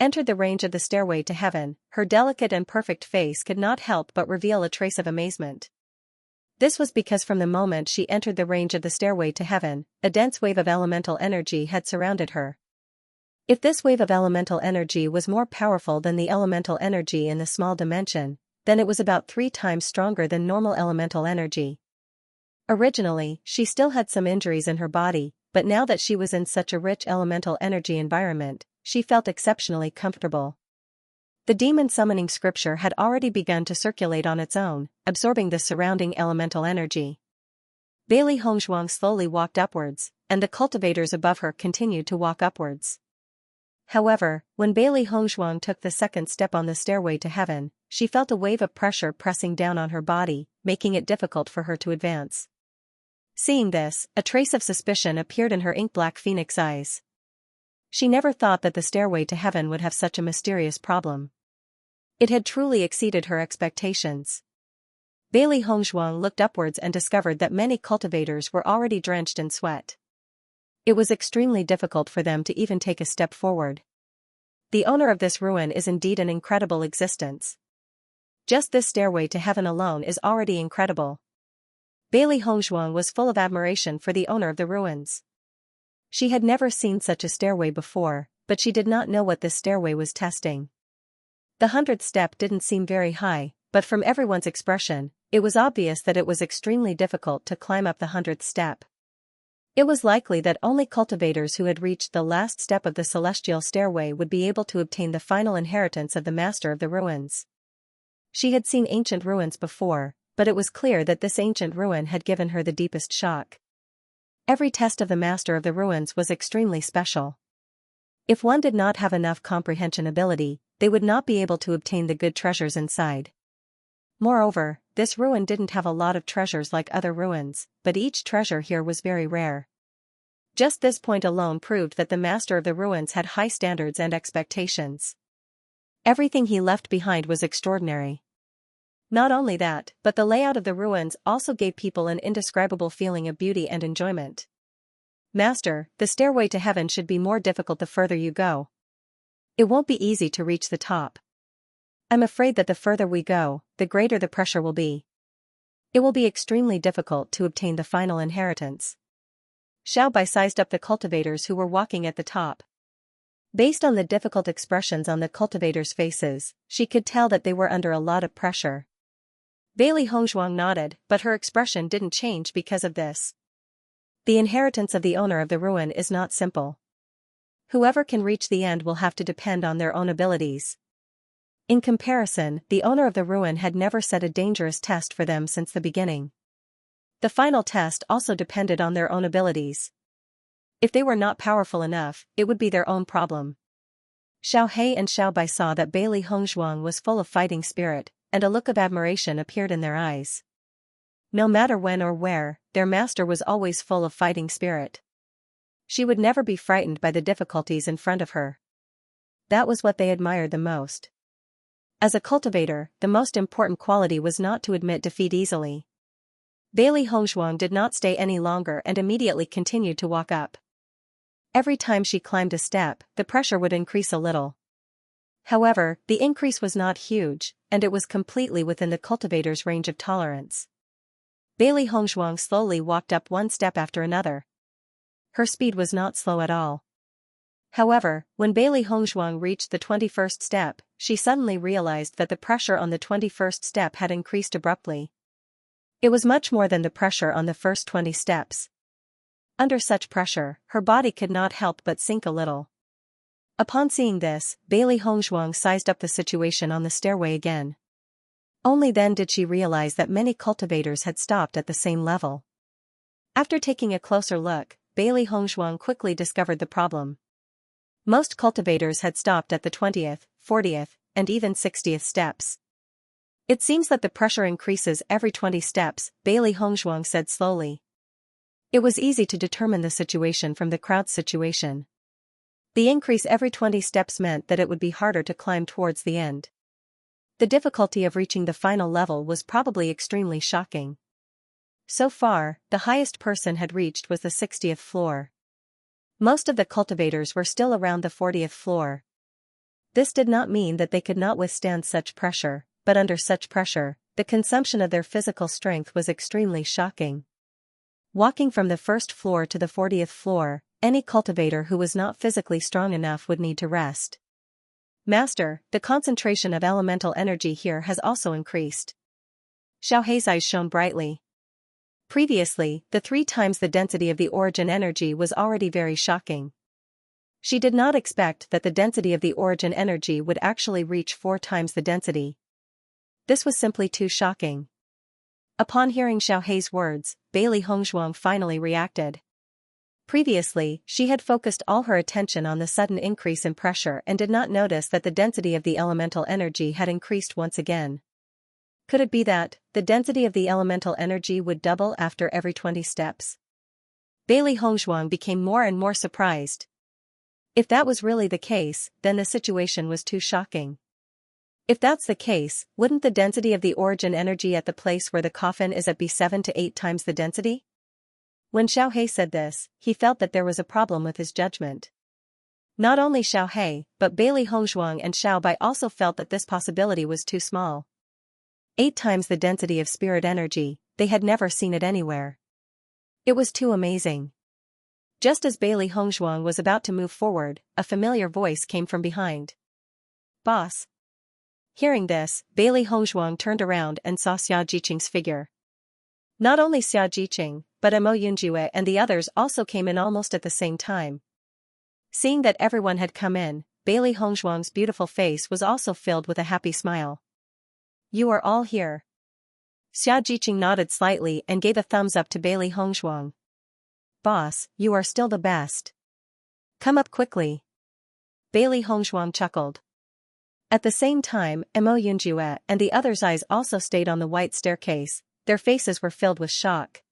entered the range of the stairway to heaven, her delicate and perfect face could not help but reveal a trace of amazement. This was because from the moment she entered the range of the stairway to heaven, a dense wave of elemental energy had surrounded her. If this wave of elemental energy was more powerful than the elemental energy in the small dimension, then it was about 3 times stronger than normal elemental energy. Originally, she still had some injuries in her body, but now that she was in such a rich elemental energy environment, she felt exceptionally comfortable. The demon summoning scripture had already begun to circulate on its own, absorbing the surrounding elemental energy. Bailey Hongshuang slowly walked upwards, and the cultivators above her continued to walk upwards. However, when Bailey Hongshuang took the second step on the stairway to heaven, she felt a wave of pressure pressing down on her body, making it difficult for her to advance. Seeing this, a trace of suspicion appeared in her ink-black phoenix eyes. She never thought that the stairway to heaven would have such a mysterious problem. It had truly exceeded her expectations. Bailey Hongshuang looked upwards and discovered that many cultivators were already drenched in sweat. It was extremely difficult for them to even take a step forward. The owner of this ruin is indeed an incredible existence. Just this stairway to heaven alone is already incredible. Bailey Hongshuang was full of admiration for the owner of the ruins. She had never seen such a stairway before, but she did not know what this stairway was testing. The 100th step didn't seem very high, but from everyone's expression, it was obvious that it was extremely difficult to climb up the 100th step. It was likely that only cultivators who had reached the last step of the celestial stairway would be able to obtain the final inheritance of the Master of the Ruins. She had seen ancient ruins before, but it was clear that this ancient ruin had given her the deepest shock. Every test of the Master of the Ruins was extremely special. If one did not have enough comprehension ability, they would not be able to obtain the good treasures inside. Moreover, this ruin didn't have a lot of treasures like other ruins, but each treasure here was very rare. Just this point alone proved that the Master of the Ruins had high standards and expectations. Everything he left behind was extraordinary. Not only that, but the layout of the ruins also gave people an indescribable feeling of beauty and enjoyment. Master, the stairway to heaven should be more difficult the further you go. It won't be easy to reach the top. I'm afraid that the further we go, the greater the pressure will be. It will be extremely difficult to obtain the final inheritance. Xiaobai sized up the cultivators who were walking at the top. Based on the difficult expressions on the cultivators' faces, she could tell that they were under a lot of pressure. Bailey Hongzhuang nodded, but her expression didn't change because of this. The inheritance of the owner of the ruin is not simple. Whoever can reach the end will have to depend on their own abilities. In comparison, the owner of the ruin had never set a dangerous test for them since the beginning. The final test also depended on their own abilities. If they were not powerful enough, it would be their own problem. Xiao He and Xiaobai saw that Bailey Hongzhuang was full of fighting spirit, and a look of admiration appeared in their eyes. No matter when or where, their master was always full of fighting spirit. She would never be frightened by the difficulties in front of her. That was what they admired the most. As a cultivator, the most important quality was not to admit defeat easily. Bailey Hongzhuang did not stay any longer and immediately continued to walk up. Every time she climbed a step, the pressure would increase a little. However, the increase was not huge, and it was completely within the cultivator's range of tolerance. Bailey Hongzhuang slowly walked up one step after another. Her speed was not slow at all. However, when Bailey Hongzhuang reached the 21st step, she suddenly realized that the pressure on the 21st step had increased abruptly. It was much more than the pressure on the first 20 steps. Under such pressure, her body could not help but sink a little. Upon seeing this, Bailey Hongzhuang sized up the situation on the stairway again. Only then did she realize that many cultivators had stopped at the same level. After taking a closer look, Bailey Hongzhuang quickly discovered the problem. Most cultivators had stopped at the 20th, 40th, and even 60th steps. It seems that the pressure increases every 20 steps, Bailey Hongzhuang said slowly. It was easy to determine the situation from the crowd's situation. The increase every 20 steps meant that it would be harder to climb towards the end. The difficulty of reaching the final level was probably extremely shocking. So far, the highest person had reached was the 60th floor. Most of the cultivators were still around the 40th floor. This did not mean that they could not withstand such pressure, but under such pressure, the consumption of their physical strength was extremely shocking. Walking from the first floor to the 40th floor, any cultivator who was not physically strong enough would need to rest. Master, the concentration of elemental energy here has also increased. Xiao Hei's eyes shone brightly. Previously, the 3 times the density of the origin energy was already very shocking. She did not expect that the density of the origin energy would actually reach 4 times the density. This was simply too shocking. Upon hearing Xiao Hei's words, Bailey Hongzhuang finally reacted. Previously, she had focused all her attention on the sudden increase in pressure and did not notice that the density of the elemental energy had increased once again. Could it be that the density of the elemental energy would double after every 20 steps? Bailey Hongzhuang became more and more surprised. If that was really the case, then the situation was too shocking. If that's the case, wouldn't the density of the origin energy at the place where the coffin is at be 7 to 8 times the density? When Xiao He said this, he felt that there was a problem with his judgment. Not only Xiao He, but Bailey Hongzhuang and Xiaobai also felt that this possibility was too small. 8 times the density of spirit energy, they had never seen it anywhere. It was too amazing. Just as Bailey Hongzhuang was about to move forward, a familiar voice came from behind. "Boss." Hearing this, Bailey Hongzhuang turned around and saw Xia Jiqing's figure. Not only Xia Jiqing, but Mo Yunjue and the others also came in almost at the same time. Seeing that everyone had come in, Bailey Hongzhuang's beautiful face was also filled with a happy smile. "You are all here." Xia Jiqing nodded slightly and gave a thumbs up to Bailey Hongzhuang. "Boss, you are still the best. Come up quickly." Bailey Hongzhuang chuckled. At the same time, Mo Yunjue and the others' eyes also stayed on the white staircase, their faces were filled with shock.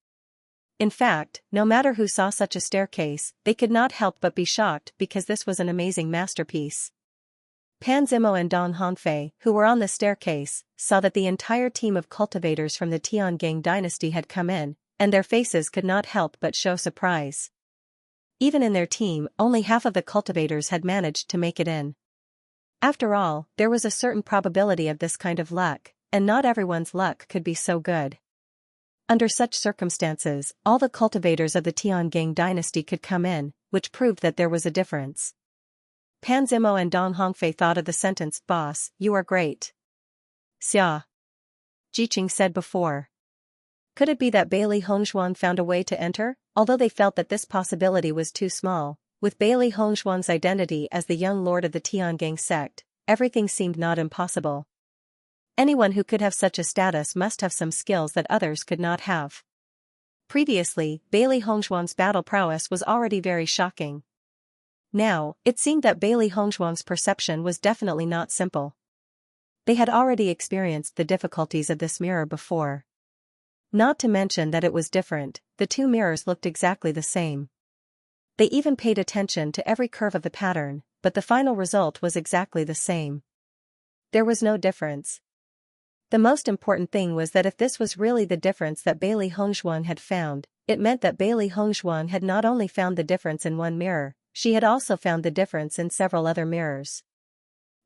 In fact, no matter who saw such a staircase, they could not help but be shocked because this was an amazing masterpiece. Pan Zimo and Dong Hongfei, who were on the staircase, saw that the entire team of cultivators from the Tiangang dynasty had come in, and their faces could not help but show surprise. Even in their team, only half of the cultivators had managed to make it in. After all, there was a certain probability of this kind of luck, and not everyone's luck could be so good. Under such circumstances, all the cultivators of the Tiangang dynasty could come in, which proved that there was a difference. Pan Zimo and Dong Hongfei thought of the sentence, "Boss, you are great." Xia Jiqing said before. Could it be that Bailey Hongzhuang found a way to enter? Although they felt that this possibility was too small, with Bailey Hongzhuang's identity as the young lord of the Tiangang sect, everything seemed not impossible. Anyone who could have such a status must have some skills that others could not have. Previously, Bailey Hongzhuang's battle prowess was already very shocking. Now, it seemed that Bailey Hongzhuang's perception was definitely not simple. They had already experienced the difficulties of this mirror before. Not to mention that it was different, the two mirrors looked exactly the same. They even paid attention to every curve of the pattern, but the final result was exactly the same. There was no difference. The most important thing was that if this was really the difference that Bailey Hongzhuang had found, it meant that Bailey Hongzhuang had not only found the difference in one mirror, she had also found the difference in several other mirrors.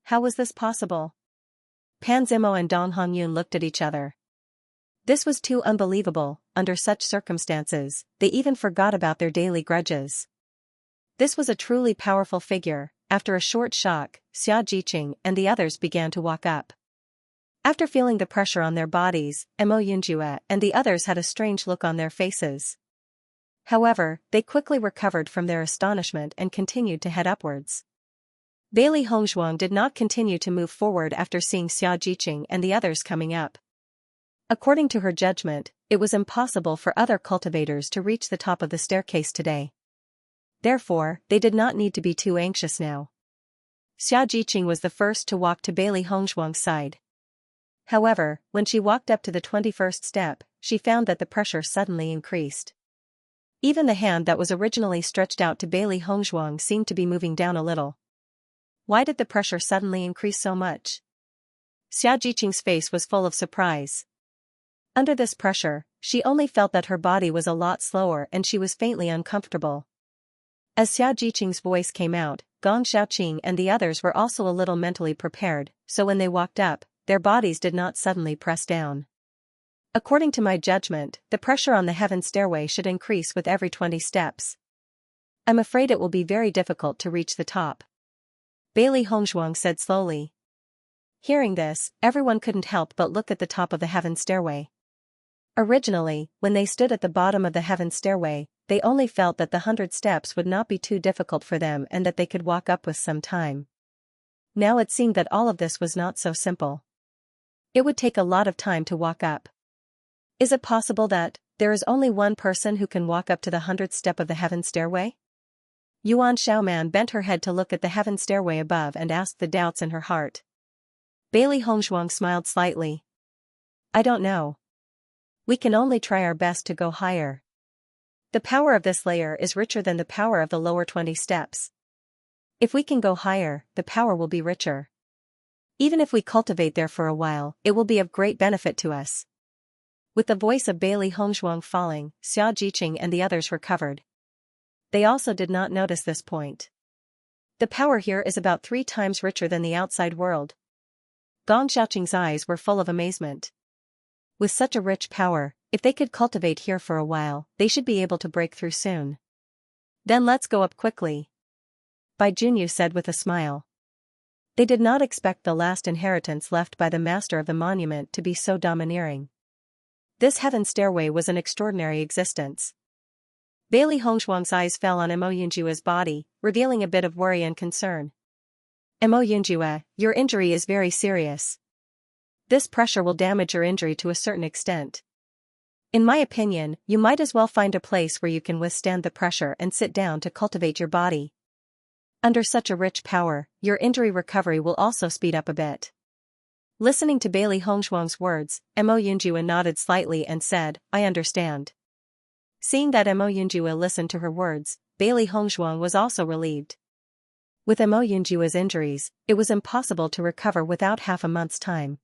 How was this possible? Pan Zimo and Dong Hongyun looked at each other. This was too unbelievable. Under such circumstances, they even forgot about their daily grudges. This was a truly powerful figure. After a short shock, Xia Jiqing and the others began to walk up. After feeling the pressure on their bodies, Mo Yunjue and the others had a strange look on their faces. However, they quickly recovered from their astonishment and continued to head upwards. Bailey Hongzhuang did not continue to move forward after seeing Xia Jiqing and the others coming up. According to her judgment, it was impossible for other cultivators to reach the top of the staircase today. Therefore, they did not need to be too anxious now. Xia Jiqing was the first to walk to Bailey Hongzhuang's side. However, when she walked up to the 21st step, she found that the pressure suddenly increased. Even the hand that was originally stretched out to Bailey Hongzhuang seemed to be moving down a little. Why did the pressure suddenly increase so much? Xia Jiqing's face was full of surprise. Under this pressure, she only felt that her body was a lot slower and she was faintly uncomfortable. As Xia Jiqing's voice came out, Gong Xiaoqing and the others were also a little mentally prepared, so when they walked up, their bodies did not suddenly press down. According to my judgment, the pressure on the heaven stairway should increase with every 20 steps. I'm afraid it will be very difficult to reach the top. Bailey Hongzhuang said slowly. Hearing this, everyone couldn't help but look at the top of the heaven stairway. Originally, when they stood at the bottom of the heaven stairway, they only felt that the 100 steps would not be too difficult for them and that they could walk up with some time. Now it seemed that all of this was not so simple. It would take a lot of time to walk up. Is it possible that there is only one person who can walk up to the 100th step of the heaven stairway? Yuan Xiaoman bent her head to look at the heaven stairway above and asked the doubts in her heart. Bailey Hongzhuang smiled slightly. I don't know. We can only try our best to go higher. The power of this layer is richer than the power of the lower 20 steps. If we can go higher, the power will be richer. Even if we cultivate there for a while, it will be of great benefit to us. With the voice of Bailey Hongzhuang falling, Xia Jiqing and the others recovered. They also did not notice this point. The power here is about 3 times richer than the outside world. Gong Xiaoqing's eyes were full of amazement. With such a rich power, if they could cultivate here for a while, they should be able to break through soon. Then let's go up quickly. Bai Junyu said with a smile. They did not expect the last inheritance left by the master of the monument to be so domineering. This heaven stairway was an extraordinary existence. Bailey Hongshuang's eyes fell on Mo Yunjua's body, revealing a bit of worry and concern. Mo Yunjua, your injury is very serious. This pressure will damage your injury to a certain extent. In my opinion, you might as well find a place where you can withstand the pressure and sit down to cultivate your body. Under such a rich power, your injury recovery will also speed up a bit. Listening to Bailey Hongshuang's words, Mo Yunjua nodded slightly and said, I understand. Seeing that Mo Yunjua listened to her words, Bailey Hongshuang was also relieved. With Mo Yunjua's injuries, it was impossible to recover without half a month's time.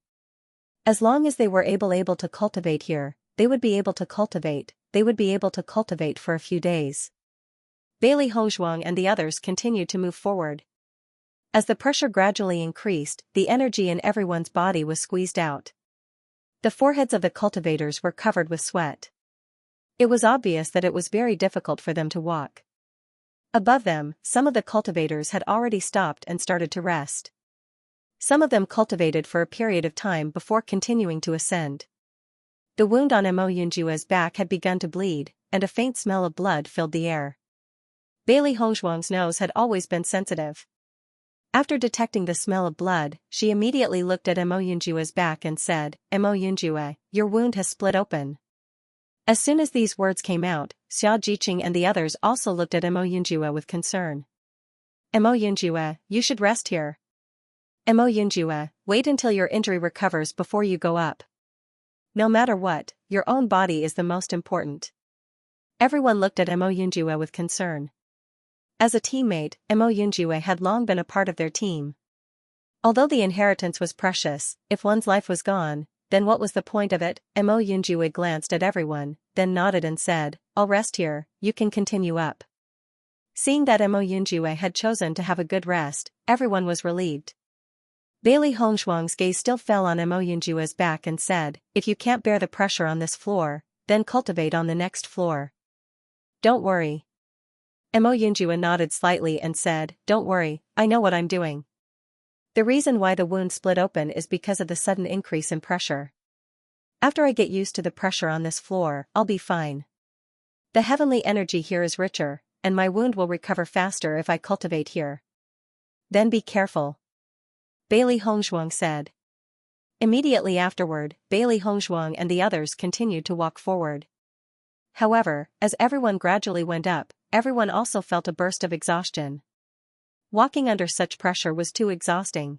As long as they were able to cultivate here, they would be able to cultivate for a few days. Bailey Hongshuang and the others continued to move forward. As the pressure gradually increased, the energy in everyone's body was squeezed out. The foreheads of the cultivators were covered with sweat. It was obvious that it was very difficult for them to walk. Above them, some of the cultivators had already stopped and started to rest. Some of them cultivated for a period of time before continuing to ascend. The wound on Mo Yunjua's back had begun to bleed, and a faint smell of blood filled the air. Bailey Hongshuang's nose had always been sensitive. After detecting the smell of blood, she immediately looked at Mo Yunjua's back and said, Mo Yunjua, your wound has split open. As soon as these words came out, Xianxia and the others also looked at Mo Yunjua with concern. Mo Yunjua, you should rest here. Mo Yunjua, wait until your injury recovers before you go up. No matter what, your own body is the most important. Everyone looked at Mo Yunjua with concern. As a teammate, Mo Yunjua had long been a part of their team. Although the inheritance was precious, if one's life was gone, then what was the point of it? Mo Yunjua glanced at everyone, then nodded and said, I'll rest here, you can continue up. Seeing that Mo Yunjua had chosen to have a good rest, everyone was relieved. Bailey Hongshuang's gaze still fell on Mo Yunjua's back and said, if you can't bear the pressure on this floor, then cultivate on the next floor. Don't worry. Mo Yunjua nodded slightly and said, don't worry, I know what I'm doing. The reason why the wound split open is because of the sudden increase in pressure. After I get used to the pressure on this floor, I'll be fine. The heavenly energy here is richer, and my wound will recover faster if I cultivate here. Then be careful. Bailey Hongshuang said. Immediately afterward, Bailey Hongshuang and the others continued to walk forward. However, as everyone gradually went up, everyone also felt a burst of exhaustion. Walking under such pressure was too exhausting.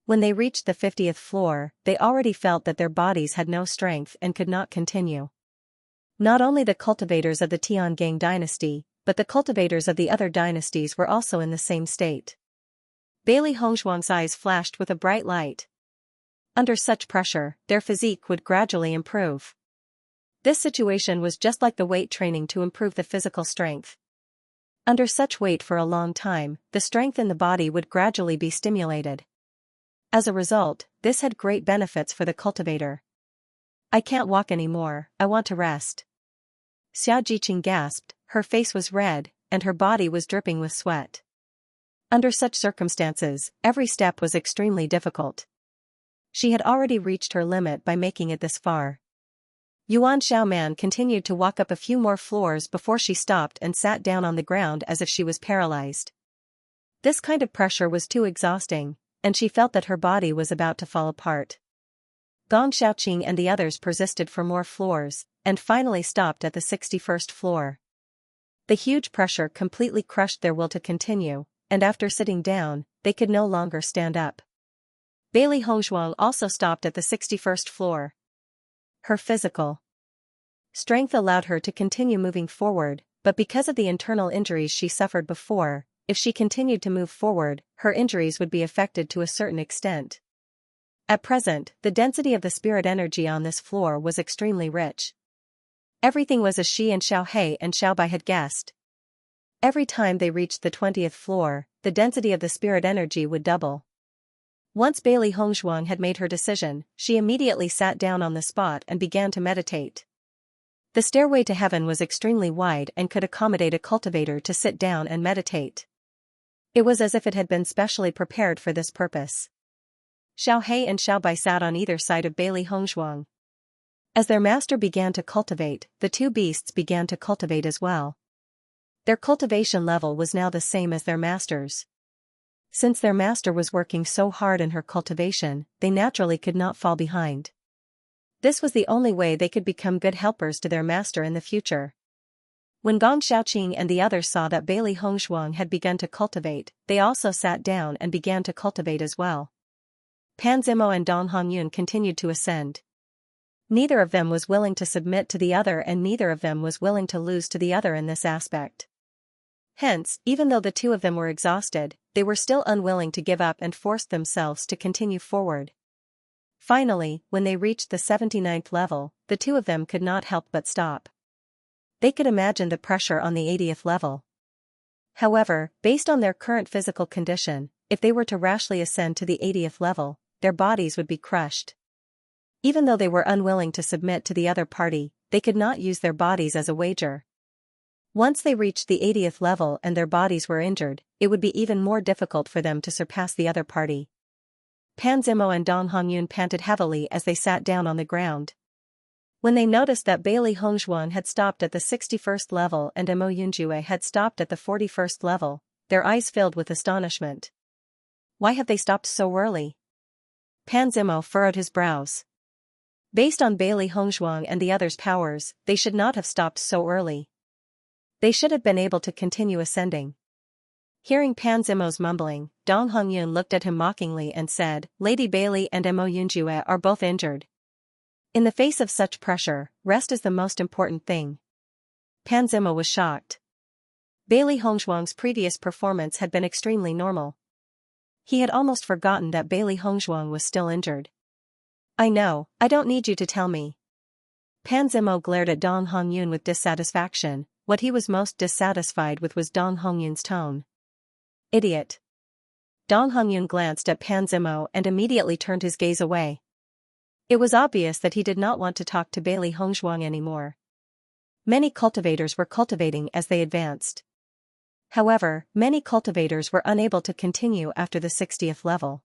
When they reached the 50th floor, they already felt that their bodies had no strength and could not continue. Not only the cultivators of the Tiangang dynasty, but the cultivators of the other dynasties were also in the same state. Bailey Hongshuang's eyes flashed with a bright light. Under such pressure, their physique would gradually improve. This situation was just like the weight training to improve the physical strength. Under such weight for a long time, the strength in the body would gradually be stimulated. As a result, this had great benefits for the cultivator. I can't walk anymore, I want to rest. Xianxia gasped, her face was red, and her body was dripping with sweat. Under such circumstances, every step was extremely difficult. She had already reached her limit by making it this far. Yuan Xiaoman continued to walk up a few more floors before she stopped and sat down on the ground as if she was paralyzed. This kind of pressure was too exhausting, and she felt that her body was about to fall apart. Gong Xiaoqing and the others persisted for more floors, and finally stopped at the 61st floor. The huge pressure completely crushed their will to continue, and after sitting down, they could no longer stand up. Bailey Hongshuang also stopped at the 61st floor. Her physical strength allowed her to continue moving forward, but because of the internal injuries she suffered before, if she continued to move forward, her injuries would be affected to a certain extent. At present, the density of the spirit energy on this floor was extremely rich. Everything was as she and Xiaohei and Xiaobai had guessed. Every time they reached the 20th floor, the density of the spirit energy would double. Once Bailey Hongshuang had made her decision, she immediately sat down on the spot and began to meditate. The stairway to heaven was extremely wide and could accommodate a cultivator to sit down and meditate. It was as if it had been specially prepared for this purpose. Xiao He and Xiao Bai sat on either side of Bailey Hongzhuang. As their master began to cultivate, the two beasts began to cultivate as well. Their cultivation level was now the same as their master's. Since their master was working so hard in her cultivation, they naturally could not fall behind. This was the only way they could become good helpers to their master in the future. When Gong Xiaoqing and the others saw that Bailey Hongzhuang had begun to cultivate, they also sat down and began to cultivate as well. Pan Zimo and Dong Hongyun continued to ascend. Neither of them was willing to submit to the other, and neither of them was willing to lose to the other in this aspect. Hence, even though the two of them were exhausted, they were still unwilling to give up and forced themselves to continue forward. Finally, when they reached the 79th level, the two of them could not help but stop. They could imagine the pressure on the 80th level. However, based on their current physical condition, if they were to rashly ascend to the 80th level, their bodies would be crushed. Even though they were unwilling to submit to the other party, they could not use their bodies as a wager. Once they reached the 80th level and their bodies were injured, it would be even more difficult for them to surpass the other party. Pan Zimo and Dong Hongyun panted heavily as they sat down on the ground. When they noticed that Bailey Hongzhuang had stopped at the 61st level and Mo Yunjue had stopped at the 41st level, their eyes filled with astonishment. Why have they stopped so early? Pan Zimo furrowed his brows. Based on Bailey Hongzhuang and the others' powers, they should not have stopped so early. They should have been able to continue ascending. Hearing Pan Zimo's mumbling, Dong Hongyun looked at him mockingly and said, Lady Bailey and Mo Yunjue are both injured. In the face of such pressure, rest is the most important thing. Pan Zimo was shocked. Bailey Hongzhuang's previous performance had been extremely normal. He had almost forgotten that Bailey Hongzhuang was still injured. I know, I don't need you to tell me. Pan Zimo glared at Dong Hongyun with dissatisfaction. What he was most dissatisfied with was Dong Hongyun's tone. Idiot. Dong Hongyun glanced at Pan Zimo and immediately turned his gaze away. It was obvious that he did not want to talk to Bailey Hongzhuang anymore. Many cultivators were cultivating as they advanced. However, many cultivators were unable to continue after the 60th level.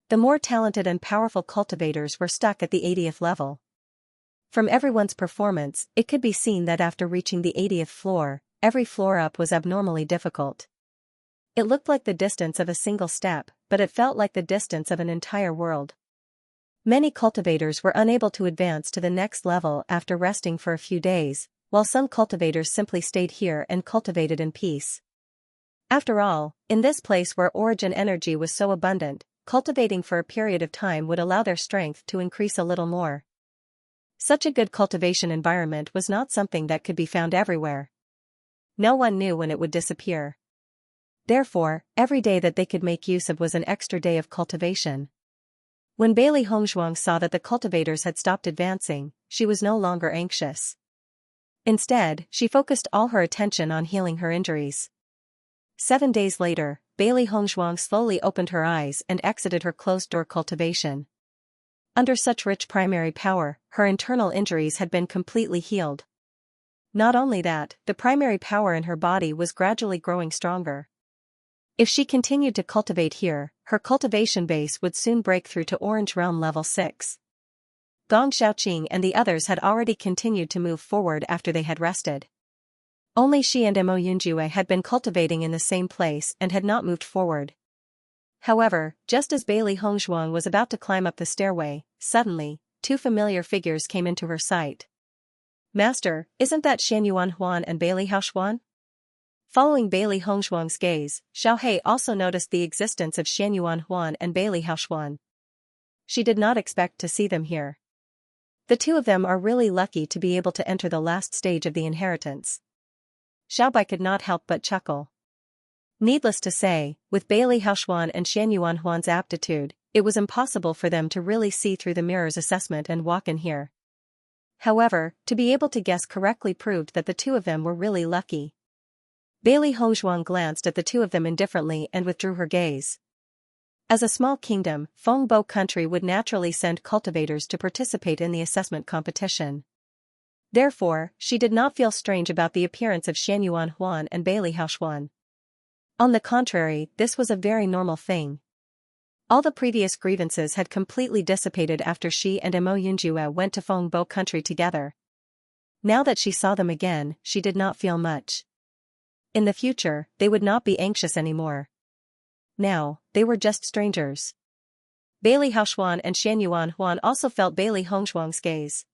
The more talented and powerful cultivators were stuck at the 80th level. From everyone's performance, it could be seen that after reaching the 80th floor, every floor up was abnormally difficult. It looked like the distance of a single step, but it felt like the distance of an entire world. Many cultivators were unable to advance to the next level after resting for a few days, while some cultivators simply stayed here and cultivated in peace. After all, in this place where origin energy was so abundant, cultivating for a period of time would allow their strength to increase a little more. Such a good cultivation environment was not something that could be found everywhere. No one knew when it would disappear. Therefore, every day that they could make use of was an extra day of cultivation. When Bailey Hongzhuang saw that the cultivators had stopped advancing, she was no longer anxious. Instead, she focused all her attention on healing her injuries. 7 days later, Bailey Hongzhuang slowly opened her eyes and exited her closed-door cultivation. Under such rich primary power, her internal injuries had been completely healed. Not only that, the primary power in her body was gradually growing stronger. If she continued to cultivate here, her cultivation base would soon break through to Orange Realm level 6. Gong Xiaoqing and the others had already continued to move forward after they had rested. Only she and Mo Yunjue had been cultivating in the same place and had not moved forward. However, just as Bailey Hongzhuang was about to climb up the stairway, suddenly, two familiar figures came into her sight. Master, isn't that Xianyuan Huan and Bailey Haoxuan? Following Bailey Hongzhuang's gaze, Xiao He also noticed the existence of Xianyuan Huan and Bailey Haoxuan. She did not expect to see them here. The two of them are really lucky to be able to enter the last stage of the inheritance. Xiaobai could not help but chuckle. Needless to say, with Bailey Haoxuan and Xianyuan Huan's aptitude, it was impossible for them to really see through the mirror's assessment and walk in here. However, to be able to guess correctly proved that the two of them were really lucky. Bailey Hongzhuang glanced at the two of them indifferently and withdrew her gaze. As a small kingdom, Fengbo country would naturally send cultivators to participate in the assessment competition. Therefore, she did not feel strange about the appearance of Xianyuan Huan and Bailey Haoxuan. On the contrary, this was a very normal thing. All the previous grievances had completely dissipated after she and Mo Yunjue went to Fengbo country together. Now that she saw them again, she did not feel much. In the future, they would not be anxious anymore. Now, they were just strangers. Bailey Haoxuan and Xianyuan Huan also felt Bailey Hongxuang's gaze.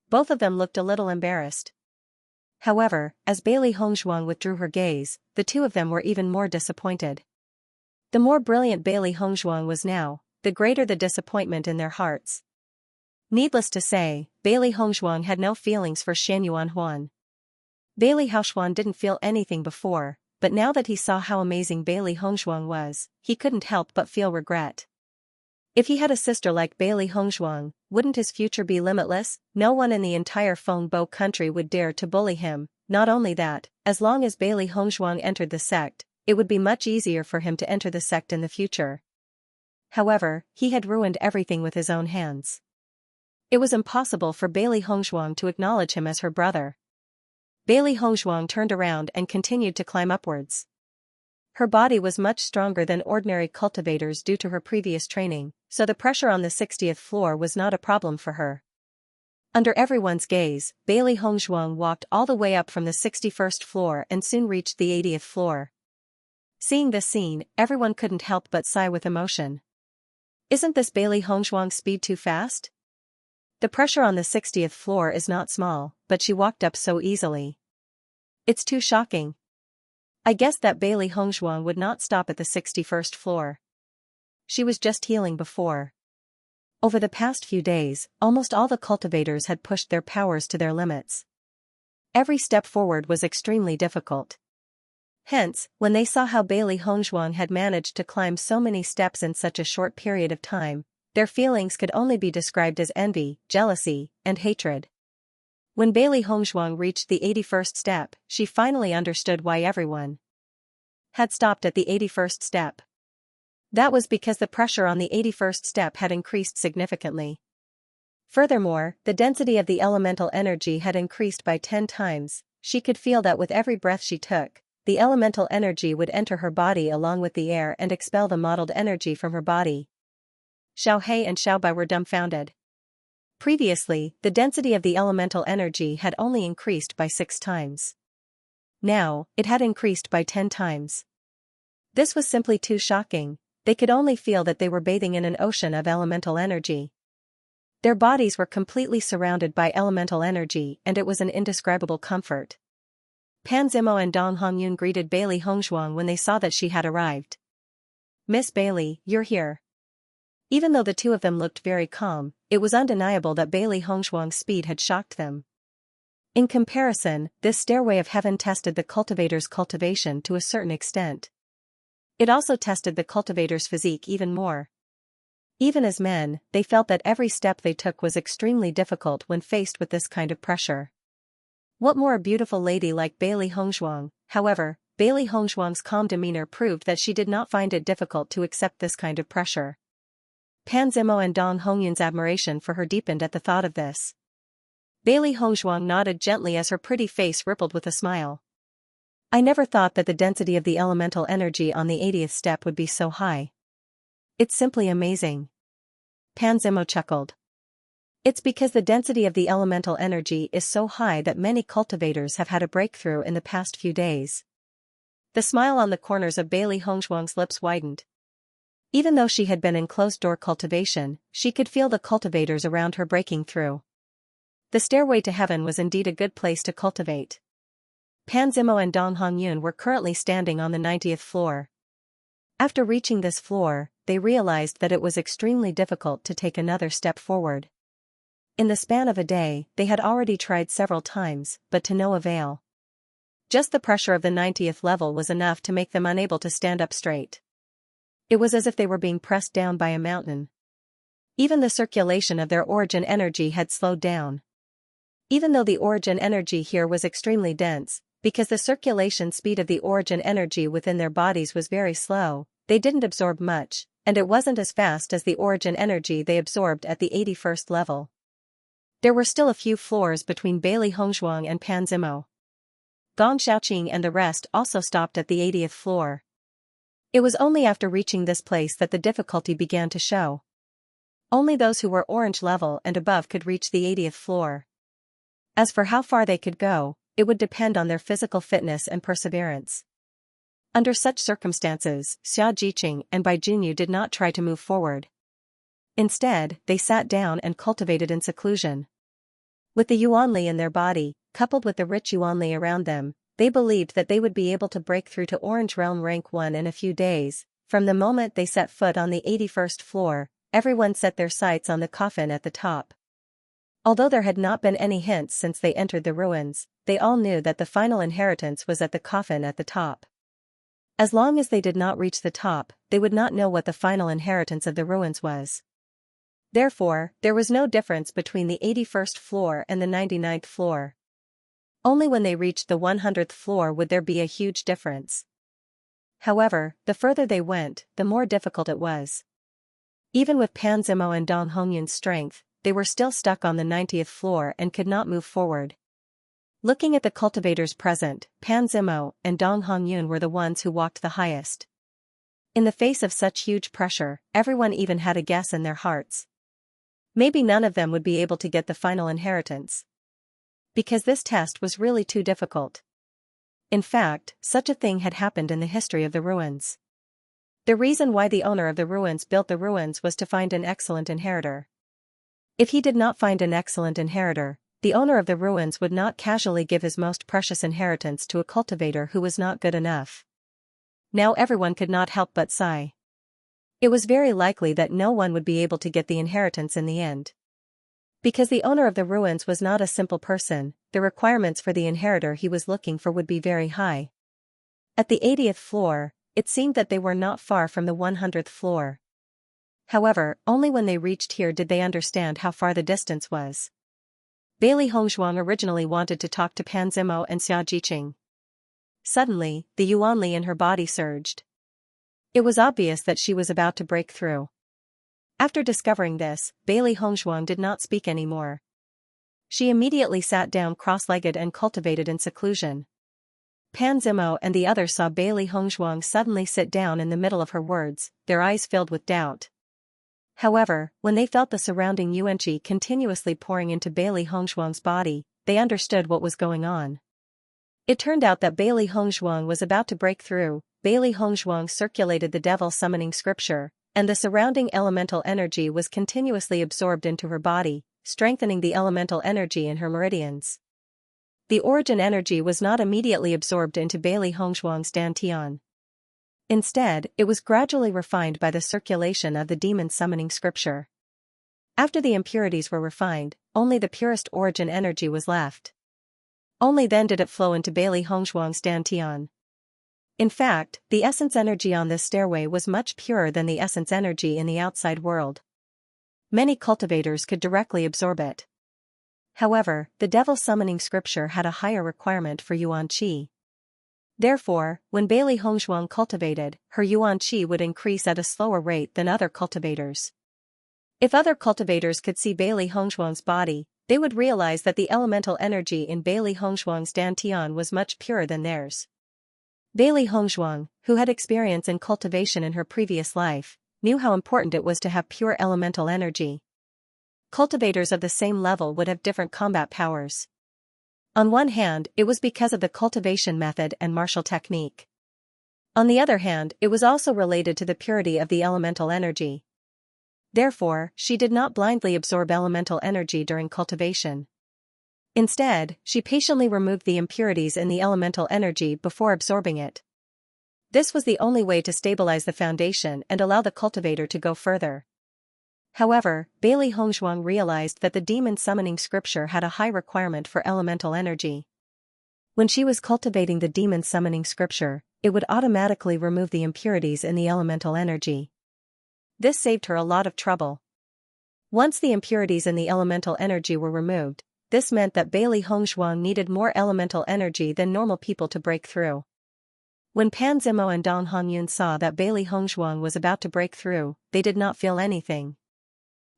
Both of them looked a little embarrassed. However, as Bailey Hongxuang withdrew her gaze, the two of them were even more disappointed. The more brilliant Bailey Hongxuang was now, the greater the disappointment in their hearts. Needless to say, Bailey Hongxuang had no feelings for Xianyuan Huan. Bailey Haoxuan didn't feel anything before, but now that he saw how amazing Bailey Hongxuang was, he couldn't help but feel regret. If he had a sister like Bailey Hongxuang, wouldn't his future be limitless? No one in the entire Fengbo country would dare to bully him. Not only that, as long as Bailey Hongxuang entered the sect, it would be much easier for him to enter the sect in the future. However, he had ruined everything with his own hands. It was impossible for Bailey Hongxuang to acknowledge him as her brother. Bailey Hongxuang turned around and continued to climb upwards. Her body was much stronger than ordinary cultivators due to her previous training, so the pressure on the 60th floor was not a problem for her. Under everyone's gaze, Bailey Hongxuang walked all the way up from the 61st floor and soon reached the 80th floor. Seeing this scene, everyone couldn't help but sigh with emotion. Isn't this Bailey Hongxuang's speed too fast? The pressure on the 60th floor is not small, but she walked up so easily. It's too shocking. I guessed that Bailey Hongxuang would not stop at the 61st floor. She was just healing before. Over the past few days, almost all the cultivators had pushed their powers to their limits. Every step forward was extremely difficult. Hence, when they saw how Bailey Hongxuang had managed to climb so many steps in such a short period of time, their feelings could only be described as envy, jealousy, and hatred. When Bailey Hongxuang reached the 81st step, she finally understood why everyone had stopped at the 81st step. That was because the pressure on the 81st step had increased significantly. Furthermore, the density of the elemental energy had increased by 10 times. She could feel that with every breath she took, the elemental energy would enter her body along with the air and expel the mottled energy from her body. Xiao He and Xiao Bai were dumbfounded. Previously, the density of the elemental energy had only increased by 6 times. Now, it had increased by 10 times. This was simply too shocking. They could only feel that they were bathing in an ocean of elemental energy. Their bodies were completely surrounded by elemental energy and it was an indescribable comfort. Pan Zimo and Dong Hongyun greeted Bailey Hongxuang when they saw that she had arrived. "Miss Bailey, you're here." Even though the two of them looked very calm, it was undeniable that Bailey Hongxuang's speed had shocked them. In comparison, this stairway of heaven tested the cultivator's cultivation to a certain extent. It also tested the cultivator's physique even more. Even as men, they felt that every step they took was extremely difficult when faced with this kind of pressure. What more a beautiful lady like Bailey Hongxuang? However, Bailey Hongxuang's calm demeanor proved that she did not find it difficult to accept this kind of pressure. Pan Zimo and Dong Hongyun's admiration for her deepened at the thought of this. Bailey Hongxuang nodded gently as her pretty face rippled with a smile. "I never thought that the density of the elemental energy on the 80th step would be so high. It's simply amazing." Pan Zimo chuckled. It's because the density of the elemental energy is so high that many cultivators have had a breakthrough in the past few days. The smile on the corners of Bailey Hongxuang's lips widened. Even though she had been in closed-door cultivation, she could feel the cultivators around her breaking through. The stairway to heaven was indeed a good place to cultivate. Pan Zimo and Dong Hongyun were currently standing on the 90th floor. After reaching this floor, they realized that it was extremely difficult to take another step forward. In the span of a day, they had already tried several times, but to no avail. Just the pressure of the 90th level was enough to make them unable to stand up straight. It was as if they were being pressed down by a mountain. Even the circulation of their origin energy had slowed down. Even though the origin energy here was extremely dense, because the circulation speed of the origin energy within their bodies was very slow, they didn't absorb much, and it wasn't as fast as the origin energy they absorbed at the 81st level. There were still a few floors between Bailey Hongzhuang and Pan Zimo. Gong Xiaoqing and the rest also stopped at the 80th floor. It was only after reaching this place that the difficulty began to show. Only those who were orange level and above could reach the 80th floor. As for how far they could go, it would depend on their physical fitness and perseverance. Under such circumstances, Xia Jiqing and Bai Junyu did not try to move forward. Instead, they sat down and cultivated in seclusion. With the Yuanli in their body, coupled with the rich Yuanli around them, they believed that they would be able to break through to Orange Realm Rank 1 in a few days. From the moment they set foot on the 81st floor, everyone set their sights on the coffin at the top. Although there had not been any hints since they entered the ruins, they all knew that the final inheritance was at the coffin at the top. As long as they did not reach the top, they would not know what the final inheritance of the ruins was. Therefore, there was no difference between the 81st floor and the 99th floor. Only when they reached the 100th floor would there be a huge difference. However, the further they went, the more difficult it was. Even with Pan Zimo and Dong Hongyun's strength, they were still stuck on the 90th floor and could not move forward. Looking at the cultivators present, Pan Zimo and Dong Hongyun were the ones who walked the highest. In the face of such huge pressure, everyone even had a guess in their hearts. Maybe none of them would be able to get the final inheritance. Because this test was really too difficult. In fact, such a thing had happened in the history of the ruins. The reason why the owner of the ruins built the ruins was to find an excellent inheritor. If he did not find an excellent inheritor, the owner of the ruins would not casually give his most precious inheritance to a cultivator who was not good enough. Now everyone could not help but sigh. It was very likely that no one would be able to get the inheritance in the end. Because the owner of the ruins was not a simple person, the requirements for the inheritor he was looking for would be very high. At the 80th floor, it seemed that they were not far from the 100th floor. However, only when they reached here did they understand how far the distance was. Bailey Hongzhuang originally wanted to talk to Pan Zimo and Xia Jiqing. Suddenly, the Yuanli in her body surged. It was obvious that she was about to break through. After discovering this, Bailey Hongzhuang did not speak anymore. She immediately sat down cross-legged and cultivated in seclusion. Pan Zimo and the others saw Bailey Hongzhuang suddenly sit down in the middle of her words, their eyes filled with doubt. However, when they felt the surrounding yuanqi continuously pouring into Bailey Hongzhuang's body, they understood what was going on. It turned out that Bailey Hongzhuang was about to break through. Bailey Hongzhuang circulated the devil summoning scripture, and the surrounding elemental energy was continuously absorbed into her body, strengthening the elemental energy in her meridians. The origin energy was not immediately absorbed into Bailey Hongzhuang's dantian. Instead, it was gradually refined by the circulation of the demon summoning scripture. After the impurities were refined, only the purest origin energy was left. Only then did it flow into Bailey Hongzhuang's dantian. In fact, the essence energy on this stairway was much purer than the essence energy in the outside world. Many cultivators could directly absorb it. However, the devil summoning scripture had a higher requirement for yuan qi. Therefore, when Bailey Hongzhuang cultivated, her yuan qi would increase at a slower rate than other cultivators. If other cultivators could see Bailey Hongzhuang's body, they would realize that the elemental energy in Bailey Hongzhuang's dantian was much purer than theirs. Bailey Hongzhuang, who had experience in cultivation in her previous life, knew how important it was to have pure elemental energy. Cultivators of the same level would have different combat powers. On one hand, it was because of the cultivation method and martial technique. On the other hand, it was also related to the purity of the elemental energy. Therefore, she did not blindly absorb elemental energy during cultivation. Instead, she patiently removed the impurities in the elemental energy before absorbing it. This was the only way to stabilize the foundation and allow the cultivator to go further. However, Bailey Hongzhuang realized that the demon summoning scripture had a high requirement for elemental energy. When she was cultivating the demon summoning scripture, it would automatically remove the impurities in the elemental energy. This saved her a lot of trouble. Once the impurities in the elemental energy were removed, this meant that Bailey Hongzhuang needed more elemental energy than normal people to break through. When Pan Zimo and Dong Hongyun saw that Bailey Hongzhuang was about to break through, they did not feel anything.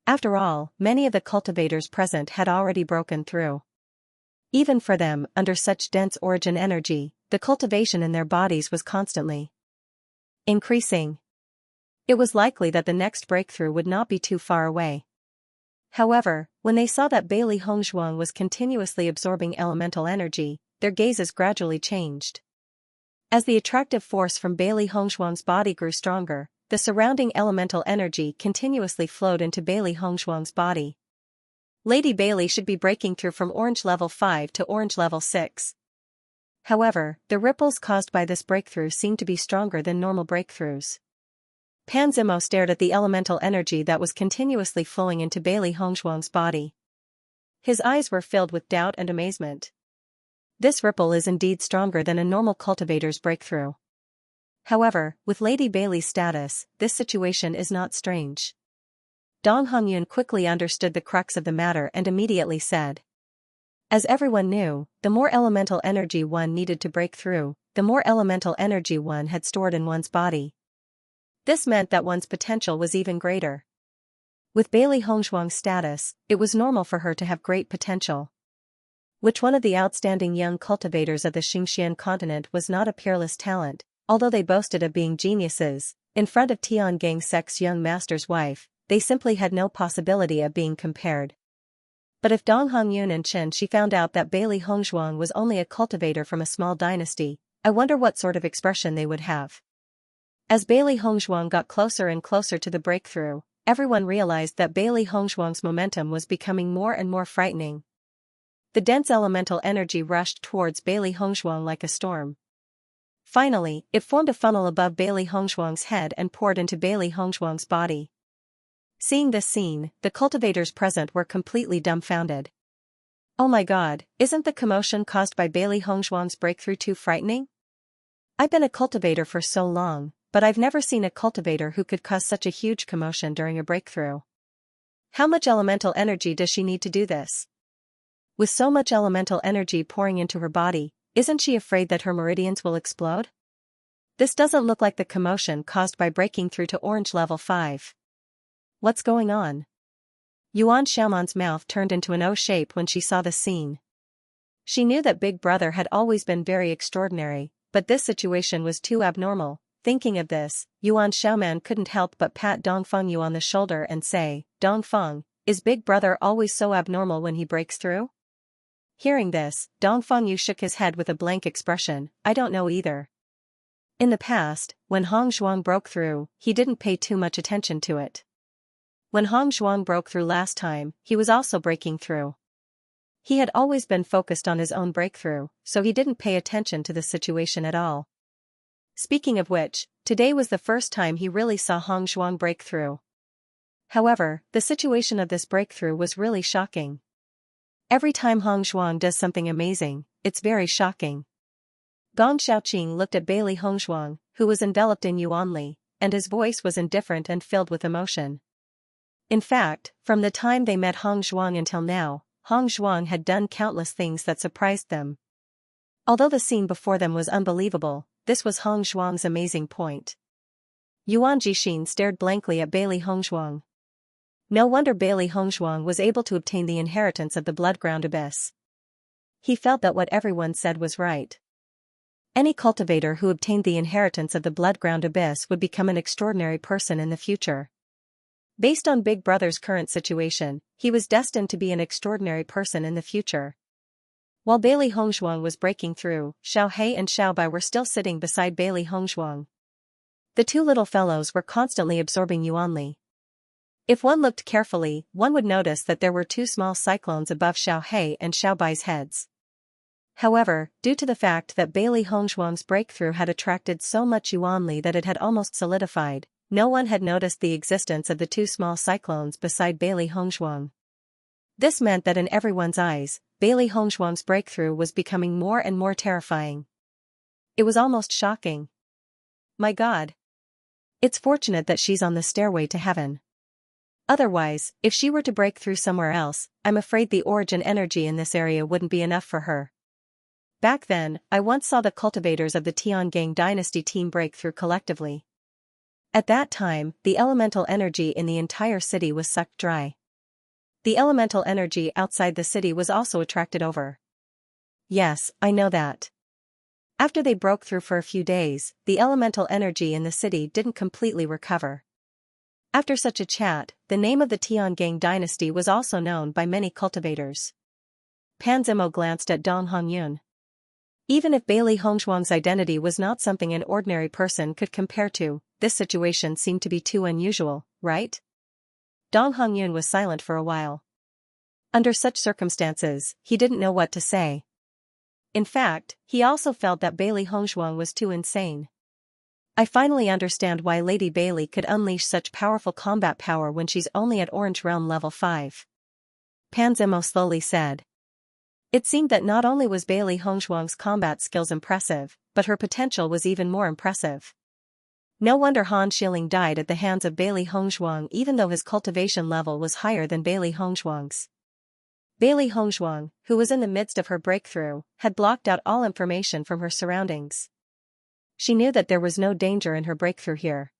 After all, many of the cultivators present had already broken through. Even for them, under such dense origin energy, the cultivation in their bodies was constantly increasing. It was likely that the next breakthrough would not be too far away. However, when they saw that Bailey Hongzhuang was continuously absorbing elemental energy, their gazes gradually changed. As the attractive force from Bailey Hongzhuang's body grew stronger, the surrounding elemental energy continuously flowed into Bailey Hongzhuang's body. Lady Bailey should be breaking through from orange level 5 to orange level 6. However, the ripples caused by this breakthrough seemed to be stronger than normal breakthroughs. Pan Zimo stared at the elemental energy that was continuously flowing into Bailey Hongzhuang's body. His eyes were filled with doubt and amazement. This ripple is indeed stronger than a normal cultivator's breakthrough. However, with Lady Bailey's status, this situation is not strange. Dong Hongyun quickly understood the crux of the matter and immediately said. As everyone knew, the more elemental energy one needed to break through, the more elemental energy one had stored in one's body. This meant that one's potential was even greater. With Bailey Hongzhuang's status, it was normal for her to have great potential. Which one of the outstanding young cultivators of the Xianxia continent was not a peerless talent, although they boasted of being geniuses? In front of Tiangang Sek's young master's wife, they simply had no possibility of being compared. But if Dong Hongyun and Chen found out that Bailey Hongzhuang was only a cultivator from a small dynasty, I wonder what sort of expression they would have. As Bailey Hongzhuang got closer and closer to the breakthrough, everyone realized that Bailey Hongzhuang's momentum was becoming more and more frightening. The dense elemental energy rushed towards Bailey Hongzhuang like a storm. Finally, it formed a funnel above Bailey Hongzhuang's head and poured into Bailey Hongzhuang's body. Seeing this scene, the cultivators present were completely dumbfounded. Oh my god, isn't the commotion caused by Bailey Hongzhuang's breakthrough too frightening? I've been a cultivator for so long, but I've never seen a cultivator who could cause such a huge commotion during a breakthrough. How much elemental energy does she need to do this? With so much elemental energy pouring into her body, isn't she afraid that her meridians will explode? This doesn't look like the commotion caused by breaking through to orange level 5. What's going on? Yuan Xiaoman's mouth turned into an O shape when she saw the scene. She knew that Big Brother had always been very extraordinary, but this situation was too abnormal. Thinking of this, Yuan Xiaoman couldn't help but pat Dongfeng Yu on the shoulder and say, Dongfeng, is Big Brother always so abnormal when he breaks through? Hearing this, Dongfeng Yu shook his head with a blank expression. I don't know either. In the past, when Hong Zhuang broke through, he didn't pay too much attention to it. When Hong Zhuang broke through last time, he was also breaking through. He had always been focused on his own breakthrough, so he didn't pay attention to the situation at all. Speaking of which, today was the first time he really saw Hong Zhuang break through. However, the situation of this breakthrough was really shocking. Every time Hong Zhuang does something amazing, it's very shocking. Gong Xiaoqing looked at Bailey Hongzhuang, who was enveloped in yuanli, and his voice was indifferent and filled with emotion. In fact, from the time they met Hong Zhuang until now, Hong Zhuang had done countless things that surprised them. Although the scene before them was unbelievable, this was Hong Zhuang's amazing point. Yuan Jixin stared blankly at Bailey Hongzhuang. No wonder Bailey Hongzhuang was able to obtain the inheritance of the blood-ground abyss. He felt that what everyone said was right. Any cultivator who obtained the inheritance of the blood-ground abyss would become an extraordinary person in the future. Based on Big Brother's current situation, he was destined to be an extraordinary person in the future. While Bailey Hongzhuang was breaking through, Xiao He and Xiao Bai were still sitting beside Bailey Hongzhuang. The two little fellows were constantly absorbing yuanli. If one looked carefully, one would notice that there were two small cyclones above Xiao He and Xiao Bai's heads. However, due to the fact that Bailey Hongzhuang's breakthrough had attracted so much yuanli that it had almost solidified, no one had noticed the existence of the two small cyclones beside Bailey Hongzhuang. This meant that in everyone's eyes, Bailey Hongzhuang's breakthrough was becoming more and more terrifying. It was almost shocking. My God! It's fortunate that she's on the stairway to heaven. Otherwise, if she were to break through somewhere else, I'm afraid the origin energy in this area wouldn't be enough for her. Back then, I once saw the cultivators of the Tiangang dynasty team break through collectively. At that time, the elemental energy in the entire city was sucked dry. The elemental energy outside the city was also attracted over. Yes, I know that. After they broke through for a few days, the elemental energy in the city didn't completely recover. After such a chat, the name of the Tiangang dynasty was also known by many cultivators. Pan Zimo glanced at Dong Hongyun. Even if Bailey Hongzhuang's identity was not something an ordinary person could compare to, this situation seemed to be too unusual, right? Dong Hongyun was silent for a while. Under such circumstances, he didn't know what to say. In fact, he also felt that Bailey Hongzhuang was too insane. I finally understand why Lady Bailey could unleash such powerful combat power when she's only at Orange Realm level 5. Pan Zimo slowly said. It seemed that not only was Bailey Hongzhuang's combat skills impressive, but her potential was even more impressive. No wonder Han Xiling died at the hands of Bailey Hongzhuang even though his cultivation level was higher than Bailey Hongzhuang's. Bailey Hongzhuang, who was in the midst of her breakthrough, had blocked out all information from her surroundings. She knew that there was no danger in her breakthrough here.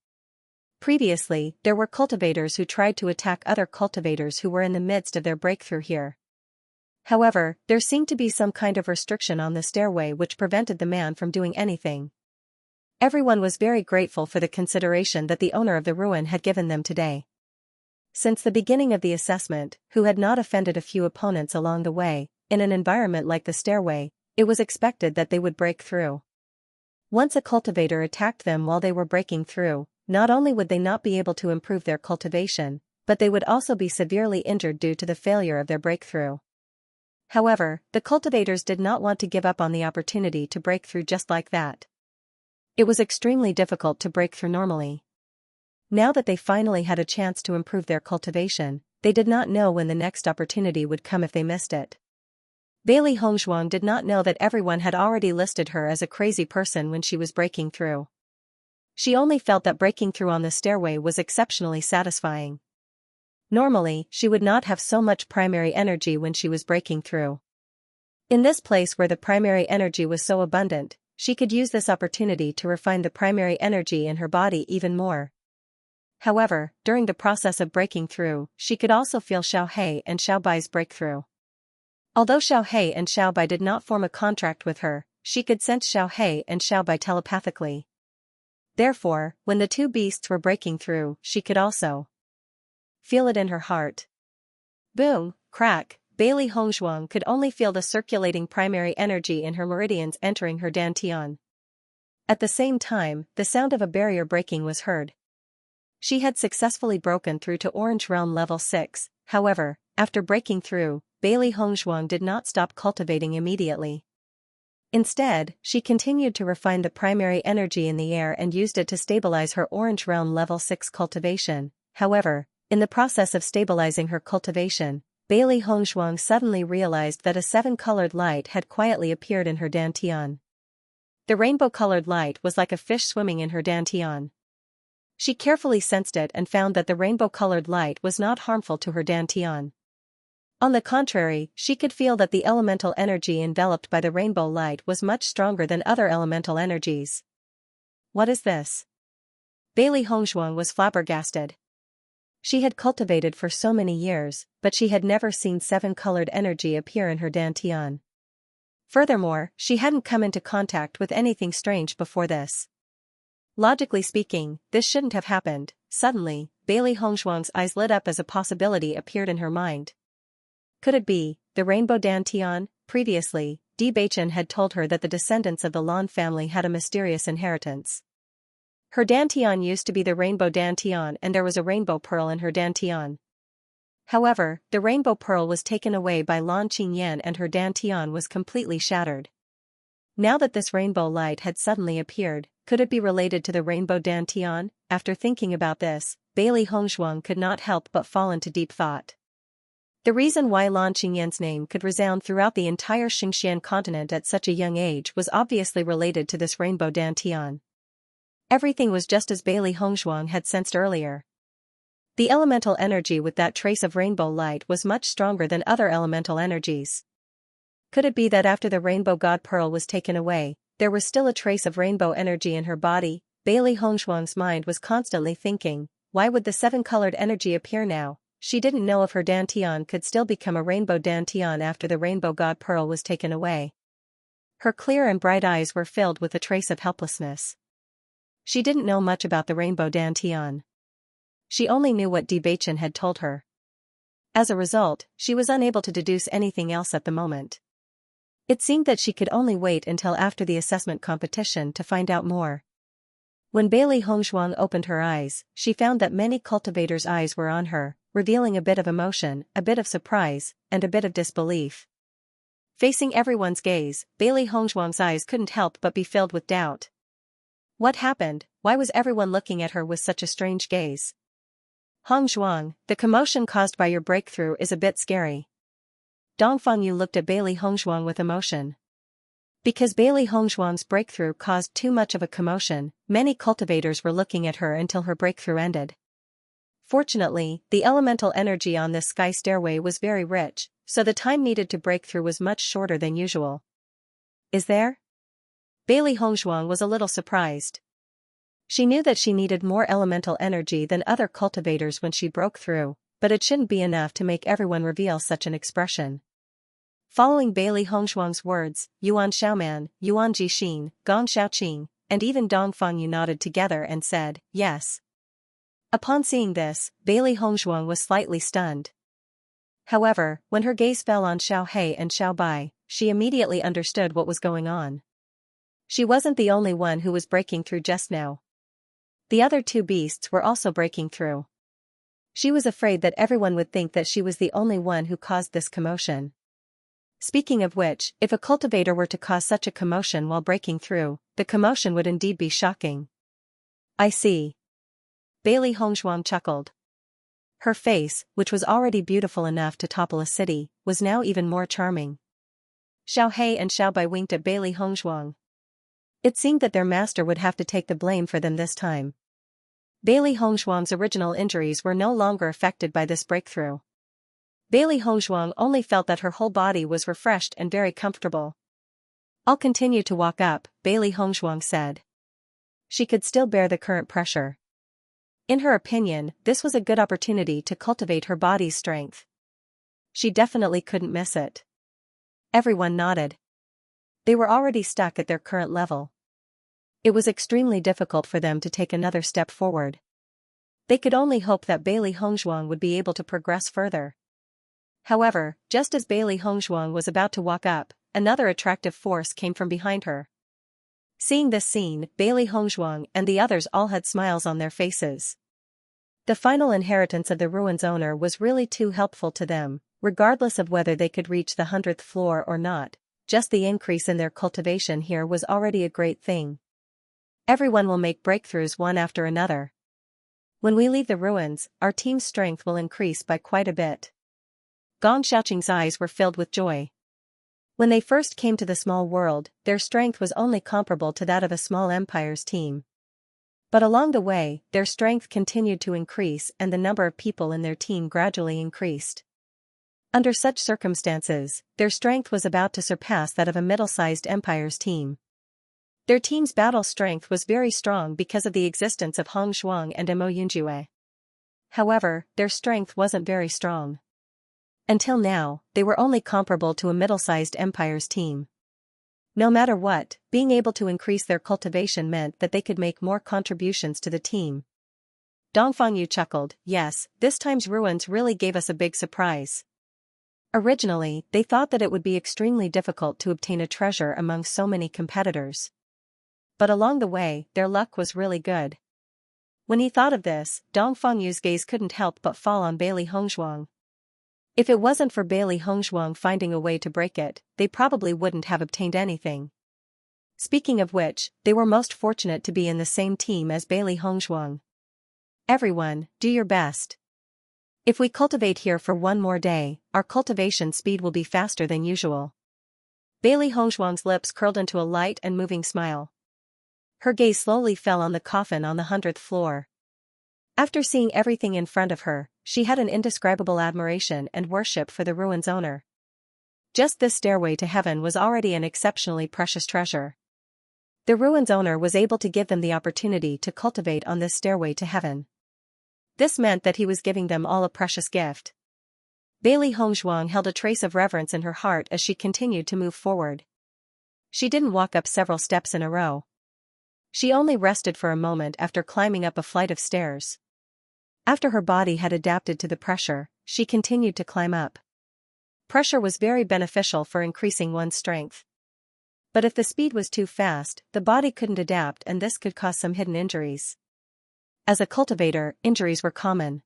Previously, there were cultivators who tried to attack other cultivators who were in the midst of their breakthrough here. However, there seemed to be some kind of restriction on the stairway which prevented the man from doing anything. Everyone was very grateful for the consideration that the owner of the ruin had given them today. Since the beginning of the assessment, who had not offended a few opponents along the way, in an environment like the stairway, it was expected that they would break through. Once a cultivator attacked them while they were breaking through, not only would they not be able to improve their cultivation, but they would also be severely injured due to the failure of their breakthrough. However, the cultivators did not want to give up on the opportunity to break through just like that. It was extremely difficult to break through normally. Now that they finally had a chance to improve their cultivation, they did not know when the next opportunity would come if they missed it. Bailey Hongzhuang did not know that everyone had already listed her as a crazy person when she was breaking through. She only felt that breaking through on the stairway was exceptionally satisfying. Normally, she would not have so much primary energy when she was breaking through. In this place where the primary energy was so abundant, she could use this opportunity to refine the primary energy in her body even more. However, during the process of breaking through, she could also feel Xiaohei and Xiaobai's breakthrough. Although Xiaohei and Xiaobai did not form a contract with her, she could sense Xiaohei and Xiaobai telepathically. Therefore, when the two beasts were breaking through, she could also feel it in her heart. Boom, crack, Bailey Hongzhuang could only feel the circulating primary energy in her meridians entering her dantian. At the same time, the sound of a barrier breaking was heard. She had successfully broken through to Orange Realm level 6, however, after breaking through, Bailey Hongzhuang did not stop cultivating immediately. Instead, she continued to refine the primary energy in the air and used it to stabilize her Orange Realm level 6 cultivation. However, in the process of stabilizing her cultivation, Bailey Hongzhuang suddenly realized that a 7-colored light had quietly appeared in her dantian. The rainbow-colored light was like a fish swimming in her dantian. She carefully sensed it and found that the rainbow-colored light was not harmful to her dantian. On the contrary, she could feel that the elemental energy enveloped by the rainbow light was much stronger than other elemental energies. What is this? Bailey Hongzhuang was flabbergasted. She had cultivated for so many years, but she had never seen 7-colored energy appear in her dantian. Furthermore, she hadn't come into contact with anything strange before this. Logically speaking, this shouldn't have happened. Suddenly, Bailey Hongzhuang's eyes lit up as a possibility appeared in her mind. Could it be the rainbow dantian? Previously, Bewitching had told her that the descendants of the Lan family had a mysterious inheritance. Her dantian used to be the rainbow dantian and there was a rainbow pearl in her dantian. However, the rainbow pearl was taken away by Lan Qingyan and her dantian was completely shattered. Now that this rainbow light had suddenly appeared, could it be related to the rainbow dantian? After thinking about this, Bailey Hongzhuang could not help but fall into deep thought. The reason why Lan Qingyan's name could resound throughout the entire Xianxia continent at such a young age was obviously related to this rainbow dantian. Everything was just as Bailey Hongzhuang had sensed earlier. The elemental energy with that trace of rainbow light was much stronger than other elemental energies. Could it be that after the rainbow god pearl was taken away, there was still a trace of rainbow energy in her body? Bailey Hongshuang's mind was constantly thinking, why would the seven-colored energy appear now? She didn't know if her dantian could still become a rainbow dantian after the rainbow god pearl was taken away. Her clear and bright eyes were filled with a trace of helplessness. She didn't know much about the rainbow dantian. She only knew what Bewitching had told her. As a result, she was unable to deduce anything else at the moment. It seemed that she could only wait until after the assessment competition to find out more. When Bailey Hongshuang opened her eyes, she found that many cultivators' eyes were on her, revealing a bit of emotion, a bit of surprise, and a bit of disbelief. Facing everyone's gaze, Bailey Hongshuang's eyes couldn't help but be filled with doubt. What happened? Why was everyone looking at her with such a strange gaze? Hongshuang, the commotion caused by your breakthrough is a bit scary. Dongfang Yu looked at Bailey Hongshuang with emotion. Because Bailey Hongshuang's breakthrough caused too much of a commotion, many cultivators were looking at her until her breakthrough ended. Fortunately, the elemental energy on this sky stairway was very rich, so the time needed to break through was much shorter than usual. Is there? Bailey Hongshuang was a little surprised. She knew that she needed more elemental energy than other cultivators when she broke through, but it shouldn't be enough to make everyone reveal such an expression. Following Bailey Hongshuang's words, Yuan Xiaoman, Yuan Jixin, Gong Xiaoqing, and even Dongfang Yu nodded together and said, yes. Upon seeing this, Bailey Hongshuang was slightly stunned. However, when her gaze fell on Xiao He and Xiao Bai, she immediately understood what was going on. She wasn't the only one who was breaking through just now. The other two beasts were also breaking through. She was afraid that everyone would think that she was the only one who caused this commotion. Speaking of which, if a cultivator were to cause such a commotion while breaking through, the commotion would indeed be shocking. I see. Bailey Hongshuang chuckled. Her face, which was already beautiful enough to topple a city, was now even more charming. Xiao He and Xiao Bai winked at Bailey Hongshuang. It seemed that their master would have to take the blame for them this time. Bailey Hongshuang's original injuries were no longer affected by this breakthrough. Bailey Hongshuang only felt that her whole body was refreshed and very comfortable. I'll continue to walk up, Bailey Hongshuang said. She could still bear the current pressure. In her opinion, this was a good opportunity to cultivate her body's strength. She definitely couldn't miss it. Everyone nodded. They were already stuck at their current level. It was extremely difficult for them to take another step forward. They could only hope that Bailey Hongshuang would be able to progress further. However, just as Bailey Hongshuang was about to walk up, another attractive force came from behind her. Seeing this scene, Bailey Hongshuang and the others all had smiles on their faces. The final inheritance of the ruins owner was really too helpful to them, regardless of whether they could reach the 100th floor or not. Just the increase in their cultivation here was already a great thing. Everyone will make breakthroughs one after another. When we leave the ruins, our team's strength will increase by quite a bit. Gong Xiaoqing's eyes were filled with joy. When they first came to the small world, their strength was only comparable to that of a small empire's team. But along the way, their strength continued to increase and the number of people in their team gradually increased. Under such circumstances, their strength was about to surpass that of a middle-sized empire's team. Their team's battle strength was very strong because of the existence of Hong Shuang and Mo Yunjue. However, their strength wasn't very strong. Until now, they were only comparable to a middle-sized empire's team. No matter what, being able to increase their cultivation meant that they could make more contributions to the team. Dongfang Yu chuckled, yes, this time's ruins really gave us a big surprise. Originally, they thought that it would be extremely difficult to obtain a treasure among so many competitors. But along the way, their luck was really good. When he thought of this, Dongfang Yu's gaze couldn't help but fall on Bailey Hongshuang. If it wasn't for Bailey Hongshuang finding a way to break it, they probably wouldn't have obtained anything. Speaking of which, they were most fortunate to be in the same team as Bailey Hongshuang. Everyone, do your best. If we cultivate here for one more day, our cultivation speed will be faster than usual. Bailey Hongshuang's lips curled into a light and moving smile. Her gaze slowly fell on the coffin on the 100th floor. After seeing everything in front of her, she had an indescribable admiration and worship for the ruins owner. Just this stairway to heaven was already an exceptionally precious treasure. The ruin's owner was able to give them the opportunity to cultivate on this stairway to heaven. This meant that he was giving them all a precious gift. Bailey Hongzhuang held a trace of reverence in her heart as she continued to move forward. She didn't walk up several steps in a row. She only rested for a moment after climbing up a flight of stairs. After her body had adapted to the pressure, she continued to climb up. Pressure was very beneficial for increasing one's strength. But if the speed was too fast, the body couldn't adapt and this could cause some hidden injuries. As a cultivator, injuries were common.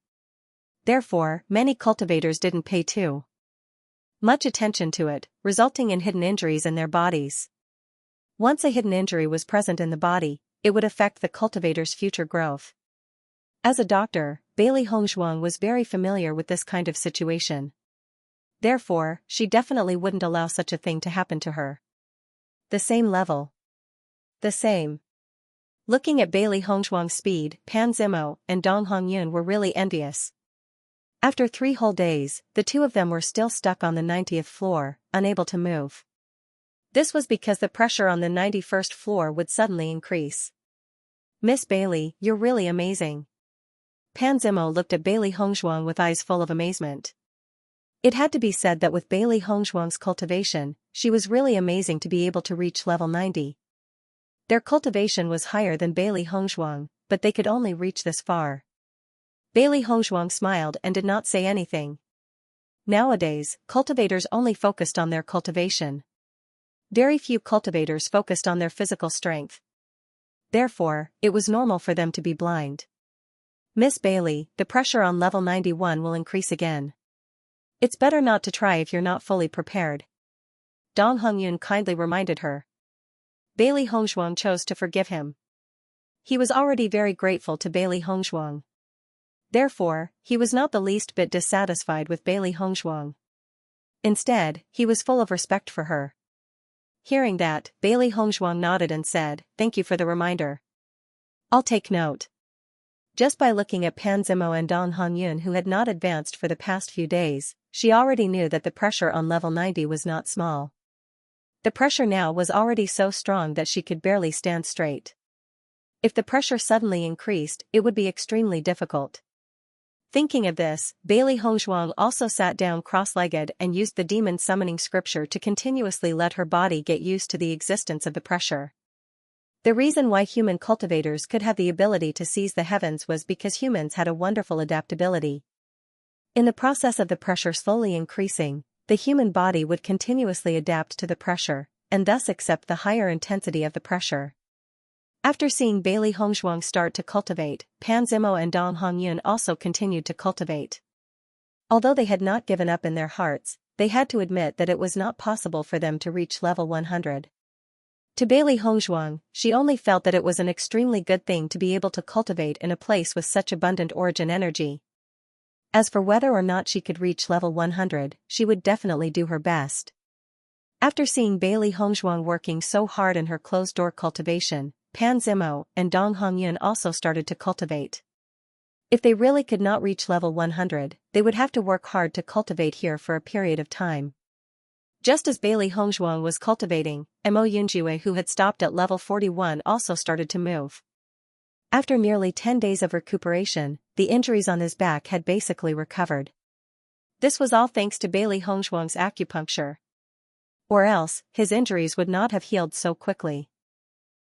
Therefore, many cultivators didn't pay too much attention to it, resulting in hidden injuries in their bodies. Once a hidden injury was present in the body, it would affect the cultivator's future growth. As a doctor, Bailey Hongzhuang was very familiar with this kind of situation. Therefore, she definitely wouldn't allow such a thing to happen to her. The same level. The same. Looking at Bailey Hongzhuang's speed, Pan Zimo and Dong Hongyun were really envious. After 3 whole days, the two of them were still stuck on the 90th floor, unable to move. This was because the pressure on the 91st floor would suddenly increase. Miss Bailey, you're really amazing. Pan Zimo looked at Bailey Hongzhuang with eyes full of amazement. It had to be said that with Bailey Hongzhuang's cultivation, she was really amazing to be able to reach level 90. Their cultivation was higher than Bailey Hongzhuang, but they could only reach this far. Bailey Hongzhuang smiled and did not say anything. Nowadays, cultivators only focused on their cultivation. Very few cultivators focused on their physical strength. Therefore, it was normal for them to be blind. Miss Bailey, the pressure on level 91 will increase again. It's better not to try if you're not fully prepared. Dong Hongyun kindly reminded her. Bailey Hongzhuang chose to forgive him. He was already very grateful to Bailey Hongzhuang. Therefore, he was not the least bit dissatisfied with Bailey Hongzhuang. Instead, he was full of respect for her. Hearing that, Bailey Hongzhuang nodded and said, "Thank you for the reminder. I'll take note." Just by looking at Pan Zimo and Dong Hongyun, who had not advanced for the past few days, she already knew that the pressure on level 90 was not small. The pressure now was already so strong that she could barely stand straight. If the pressure suddenly increased, it would be extremely difficult. Thinking of this, Bailey Hongzhuang also sat down cross-legged and used the demon summoning scripture to continuously let her body get used to the existence of the pressure. The reason why human cultivators could have the ability to seize the heavens was because humans had a wonderful adaptability. In the process of the pressure slowly increasing, the human body would continuously adapt to the pressure, and thus accept the higher intensity of the pressure. After seeing Bailey Hongzhuang start to cultivate, Pan Zimo and Dong Hongyun also continued to cultivate. Although they had not given up in their hearts, they had to admit that it was not possible for them to reach level 100. To Bailey Hongzhuang, she only felt that it was an extremely good thing to be able to cultivate in a place with such abundant origin energy. As for whether or not she could reach level 100, she would definitely do her best. After seeing Bailey Hongzhuang working so hard in her closed-door cultivation, Pan Zimo and Dong Hongyun also started to cultivate. If they really could not reach level 100, they would have to work hard to cultivate here for a period of time. Just as Bailey Hongzhuang was cultivating, Mo Yunjue, who had stopped at level 41, also started to move. After nearly 10 days of recuperation, the injuries on his back had basically recovered. This was all thanks to Bailey Hongzhuang's acupuncture. Or else, his injuries would not have healed so quickly.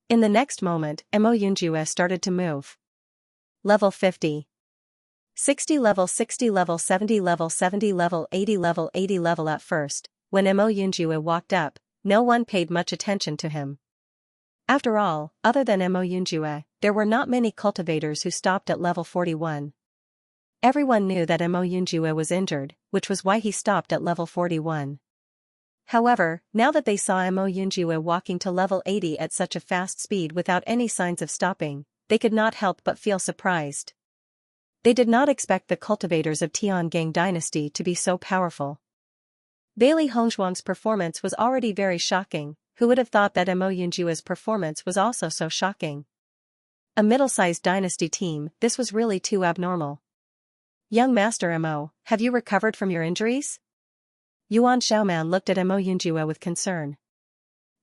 In the next moment, Mo Yunjue started to move. Level 50. 60 level 60 level 70 level 70 level 80 level 80 level. At first, when Mo Yunjue walked up, no one paid much attention to him. After all, other than Mo Yunjue, there were not many cultivators who stopped at level 41. Everyone knew that Mo Yunjue was injured, which was why he stopped at level 41. However, now that they saw Mo Yunjue walking to level 80 at such a fast speed without any signs of stopping, they could not help but feel surprised. They did not expect the cultivators of Tiangang dynasty to be so powerful. Bailey Hongzhuang's performance was already very shocking. Who would have thought that Mo Yunjue's performance was also so shocking? A middle-sized dynasty team, this was really too abnormal. Young Master Mo, have you recovered from your injuries? Yuan Xiaoman looked at Mo Yunjue with concern.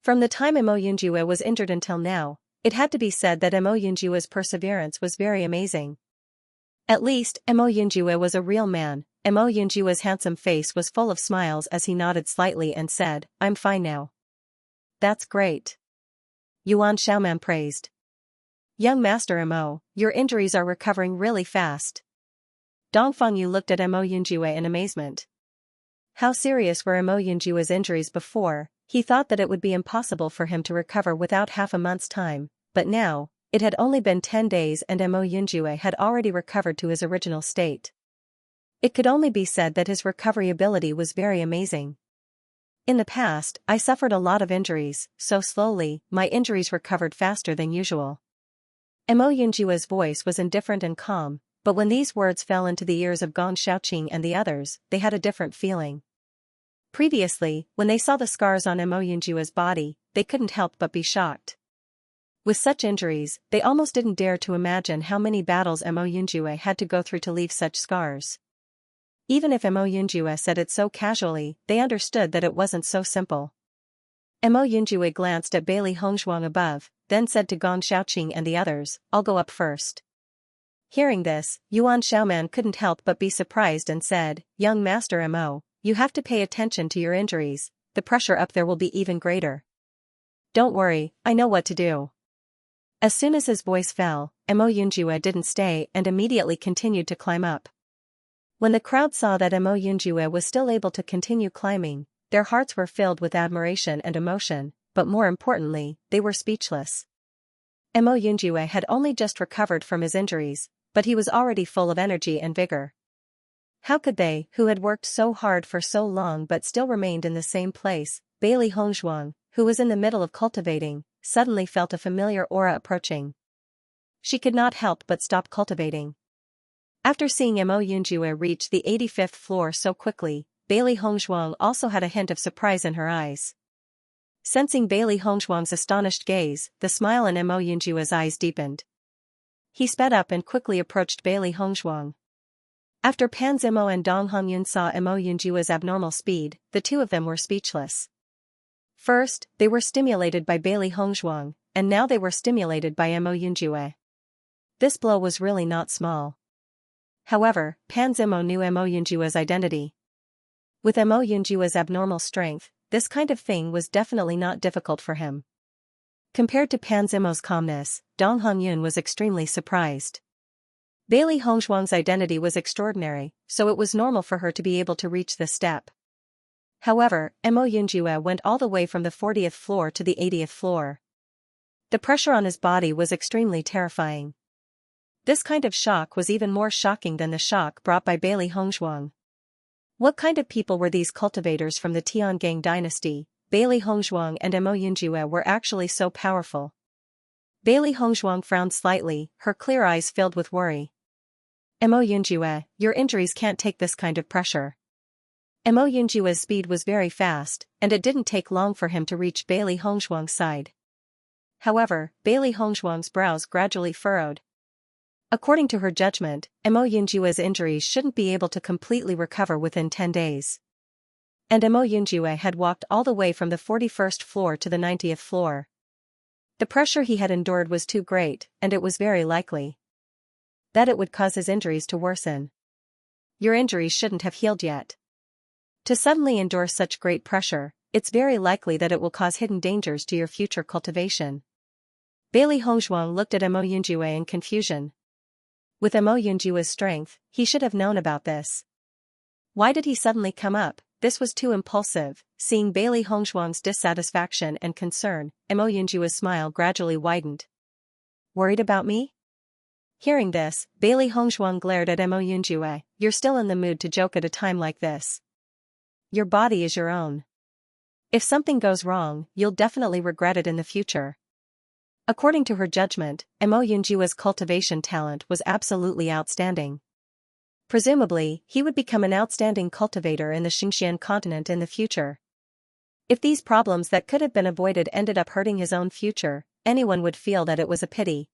From the time Mo Yunjue was injured until now, it had to be said that Mo Yunjue's perseverance was very amazing. At least, Mo Yunjue was a real man. Mo Yunjue's handsome face was full of smiles as he nodded slightly and said, "I'm fine now." "That's great." Yuan Xiaoman praised. "Young Master Mo, your injuries are recovering really fast." Dongfang Yu looked at Mo Yunjue in amazement. How serious were Mo Yunjue's injuries before? He thought that it would be impossible for him to recover without half a month's time, but now, it had only been 10 days and Mo Yunjue had already recovered to his original state. It could only be said that his recovery ability was very amazing. "In the past, I suffered a lot of injuries, so slowly, my injuries recovered faster than usual." Mo Yunjue's voice was indifferent and calm, but when these words fell into the ears of Gong Xiaoqing and the others, they had a different feeling. Previously, when they saw the scars on Mo Yunjue's body, they couldn't help but be shocked. With such injuries, they almost didn't dare to imagine how many battles Mo Yunjue had to go through to leave such scars. Even if Mo Yunjue said it so casually, they understood that it wasn't so simple. Mo Yunjue glanced at Bailey Hongzhuang above, then said to Gong Xiaoqing and the others, "I'll go up first." Hearing this, Yuan Xiaoman couldn't help but be surprised and said, "Young Master Mo, you have to pay attention to your injuries, the pressure up there will be even greater." "Don't worry, I know what to do." As soon as his voice fell, Mo Yunjue didn't stay and immediately continued to climb up. When the crowd saw that Mo Yunjue was still able to continue climbing, their hearts were filled with admiration and emotion, but more importantly, they were speechless. Mo Yunjue had only just recovered from his injuries, but he was already full of energy and vigor. How could they, who had worked so hard for so long but still remained in the same place? Bailey Hongzhuang, who was in the middle of cultivating, suddenly felt a familiar aura approaching. She could not help but stop cultivating. After seeing Mo Yunjue reach the 85th floor so quickly, Bailey Hongzhuang also had a hint of surprise in her eyes. Sensing Bailey Hongzhuang's astonished gaze, the smile in Mo Yunjue's eyes deepened. He sped up and quickly approached Bailey Hongzhuang. After Pan Zimo and Dong Hongyun saw Mo Yunjue's abnormal speed, the two of them were speechless. First, they were stimulated by Bailey Hongzhuang, and now they were stimulated by Mo Yunjue. This blow was really not small. However, Pan Zimo knew Mo Yunjue's identity. With Mo Yunjue's abnormal strength, this kind of thing was definitely not difficult for him. Compared to Pan Zimo's calmness, Dong Hongyun was extremely surprised. Bailey Hongzhuang's identity was extraordinary, so it was normal for her to be able to reach this step. However, Mo Yunjue went all the way from the 40th floor to the 80th floor. The pressure on his body was extremely terrifying. This kind of shock was even more shocking than the shock brought by Bailey Hongzhuang. What kind of people were these cultivators from the Tiangang dynasty? Bailey Hongzhuang and Mo Yunjue were actually so powerful. Bailey Hongzhuang frowned slightly, her clear eyes filled with worry. Mo Yunjue, your injuries can't take this kind of pressure. Mo Yunjue's speed was very fast, and it didn't take long for him to reach Bailey Hongzhuang's side. However, Bailey Hongzhuang's brows gradually furrowed. According to her judgment, Mo Yunjue's injuries shouldn't be able to completely recover within 10 days. And Mo Yunjue had walked all the way from the 41st floor to the 90th floor. The pressure he had endured was too great, and it was very likely that it would cause his injuries to worsen. Your injuries shouldn't have healed yet. To suddenly endure such great pressure, it's very likely that it will cause hidden dangers to your future cultivation. Bailey Hongzhuang looked at Mo Yunjue in confusion. With Mo Yunjue's strength, he should have known about this. Why did he suddenly come up? This was too impulsive. Seeing Bailey Hongzhuang's dissatisfaction and concern, Mo Yunjue's smile gradually widened. Worried about me? Hearing this, Bailey Hongzhuang glared at Mo Yunjue. You're still in the mood to joke at a time like this. Your body is your own. If something goes wrong, you'll definitely regret it in the future. According to her judgment, Mo Yunjue's cultivation talent was absolutely outstanding. Presumably, he would become an outstanding cultivator in the Xianxia continent in the future. If these problems that could have been avoided ended up hurting his own future, anyone would feel that it was a pity.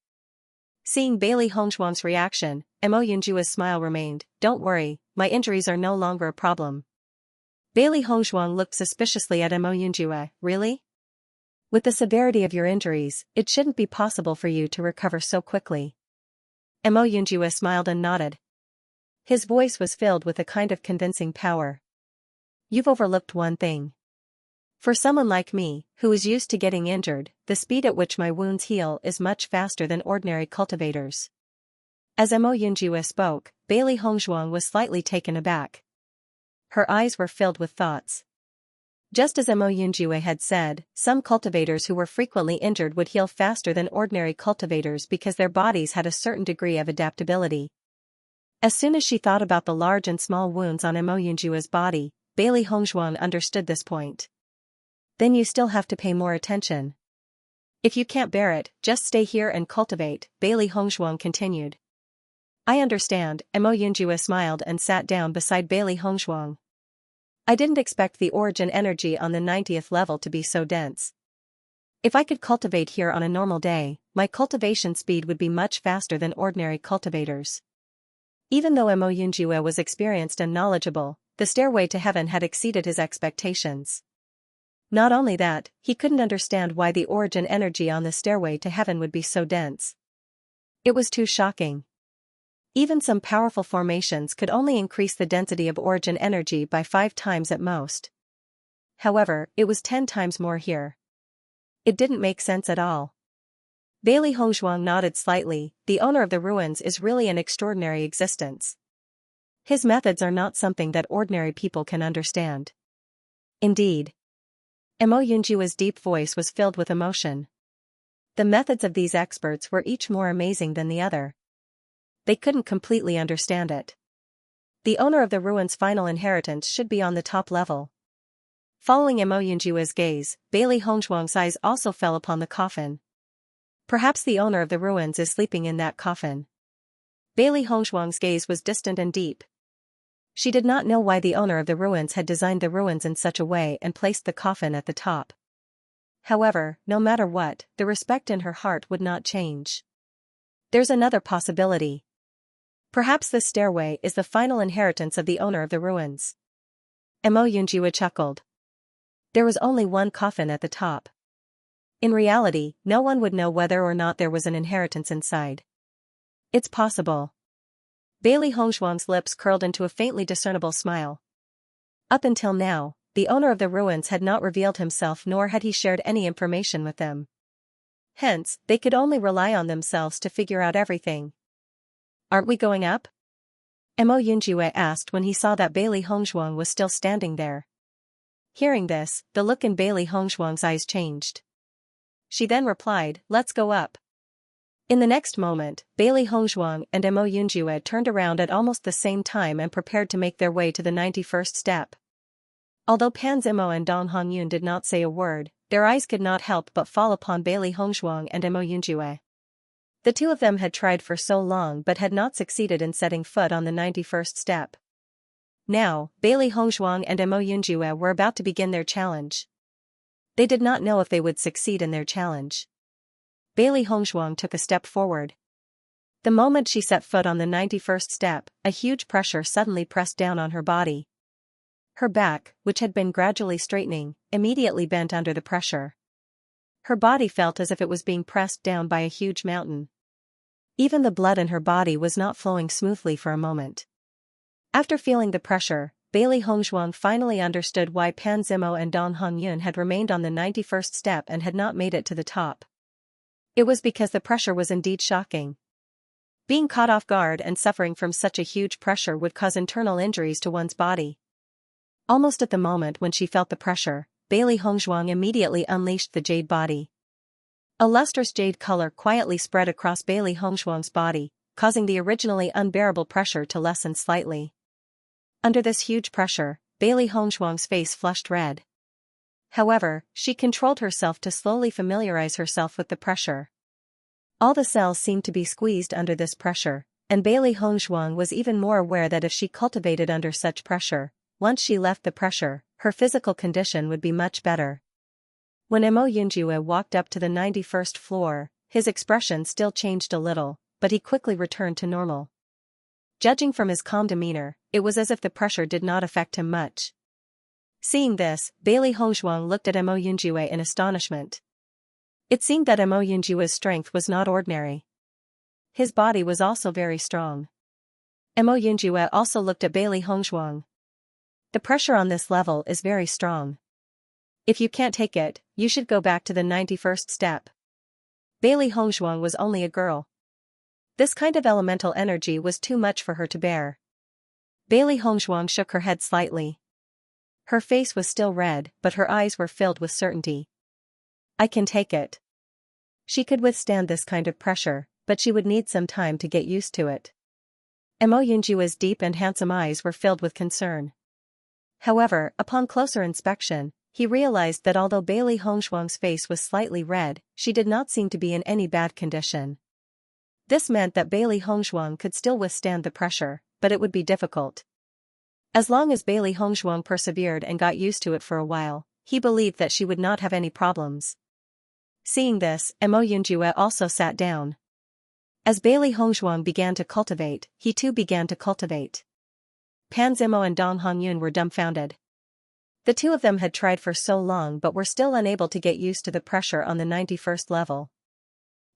Seeing Bailey Hongzhuang's reaction, Mo Yunjue's smile remained. Don't worry, my injuries are no longer a problem. Bailey Hongzhuang looked suspiciously at Mo Yunjue. Really? With the severity of your injuries, it shouldn't be possible for you to recover so quickly. Mo Yunjue smiled and nodded. His voice was filled with a kind of convincing power. You've overlooked one thing. For someone like me, who is used to getting injured, the speed at which my wounds heal is much faster than ordinary cultivators. As Mo Yunjue spoke, Bailey Hongzhuang was slightly taken aback. Her eyes were filled with thoughts. Just as Mo Yunjue had said, some cultivators who were frequently injured would heal faster than ordinary cultivators because their bodies had a certain degree of adaptability. As soon as she thought about the large and small wounds on Mo Yunjue's body, Bailey Hongzhuang understood this point. Then you still have to pay more attention. If you can't bear it, just stay here and cultivate, Bailey Hongzhuang continued. I understand, Mo Yunjue smiled and sat down beside Bailey Hongzhuang. I didn't expect the origin energy on the 90th level to be so dense. If I could cultivate here on a normal day, my cultivation speed would be much faster than ordinary cultivators. Even though Mo Yunjue was experienced and knowledgeable, the stairway to heaven had exceeded his expectations. Not only that, he couldn't understand why the origin energy on the stairway to heaven would be so dense. It was too shocking. Even some powerful formations could only increase the density of origin energy by 5 times at most. However, it was 10 times more here. It didn't make sense at all. Bailey Hongzhuang nodded slightly. The owner of the ruins is really an extraordinary existence. His methods are not something that ordinary people can understand. Indeed. Mo Yunjue's deep voice was filled with emotion. The methods of these experts were each more amazing than the other. They couldn't completely understand it. The owner of the ruins' final inheritance should be on the top level. Following Mo Yunjue's gaze, Bailey Hongzhuang's eyes also fell upon the coffin. Perhaps the owner of the ruins is sleeping in that coffin. Bailey Hongzhuang's gaze was distant and deep. She did not know why the owner of the ruins had designed the ruins in such a way and placed the coffin at the top. However, no matter what, the respect in her heart would not change. There's another possibility. Perhaps this stairway is the final inheritance of the owner of the ruins. Mo Yunjue chuckled. There was only one coffin at the top. In reality, no one would know whether or not there was an inheritance inside. It's possible. Bailey Hongzhuang's lips curled into a faintly discernible smile. Up until now, the owner of the ruins had not revealed himself nor had he shared any information with them. Hence, they could only rely on themselves to figure out everything. Aren't we going up? Mo Yunjue asked when he saw that Bailey Hongzhuang was still standing there. Hearing this, the look in Bailey Hongzhuang's eyes changed. She then replied, let's go up. In the next moment, Bailey Hongzhuang and Mo Yunjue turned around at almost the same time and prepared to make their way to the 91st step. Although Pan Zimo and Dong Hongyun did not say a word, their eyes could not help but fall upon Bailey Hongzhuang and Mo Yunjue. The two of them had tried for so long but had not succeeded in setting foot on the 91st step. Now, Bailey Hongzhuang and Mo Yunjue were about to begin their challenge. They did not know if they would succeed in their challenge. Bailey Hongzhuang took a step forward. The moment she set foot on the 91st step, a huge pressure suddenly pressed down on her body. Her back, which had been gradually straightening, immediately bent under the pressure. Her body felt as if it was being pressed down by a huge mountain. Even the blood in her body was not flowing smoothly for a moment. After feeling the pressure, Bailey Hongzhuang finally understood why Pan Zimo and Dong Hongyun had remained on the 91st step and had not made it to the top. It was because the pressure was indeed shocking. Being caught off guard and suffering from such a huge pressure would cause internal injuries to one's body. Almost at the moment when she felt the pressure, Bailey Hongzhuang immediately unleashed the jade body. A lustrous jade color quietly spread across Bailey Hongzhuang's body, causing the originally unbearable pressure to lessen slightly. Under this huge pressure, Bailey Hongzhuang's face flushed red. However, she controlled herself to slowly familiarize herself with the pressure. All the cells seemed to be squeezed under this pressure, and Bailey Hongzhuang was even more aware that if she cultivated under such pressure, once she left the pressure, her physical condition would be much better. When Mo Yunjue walked up to the 91st floor, his expression still changed a little, but he quickly returned to normal. Judging from his calm demeanor, it was as if the pressure did not affect him much. Seeing this, Bailey Hongzhuang looked at Mo Yunjue in astonishment. It seemed that Mo Yunjua's strength was not ordinary. His body was also very strong. Mo Yunjua also looked at Bailey Hongzhuang. The pressure on this level is very strong. If you can't take it, you should go back to the 91st step. Bailey Hongzhuang was only a girl. This kind of elemental energy was too much for her to bear. Bailey Hongzhuang shook her head slightly. Her face was still red, but her eyes were filled with certainty. I can take it. She could withstand this kind of pressure, but she would need some time to get used to it. Mo Yunjua's deep and handsome eyes were filled with concern. However, upon closer inspection, he realized that although Bailey Hongzhuang's face was slightly red, she did not seem to be in any bad condition. This meant that Bailey Hongzhuang could still withstand the pressure, but it would be difficult. As long as Bailey Hongzhuang persevered and got used to it for a while, he believed that she would not have any problems. Seeing this, Mo Yunjua also sat down. As Bailey Hongzhuang began to cultivate, he too began to cultivate. Pan Zimo and Dong Hongyun were dumbfounded. The two of them had tried for so long but were still unable to get used to the pressure on the 91st level.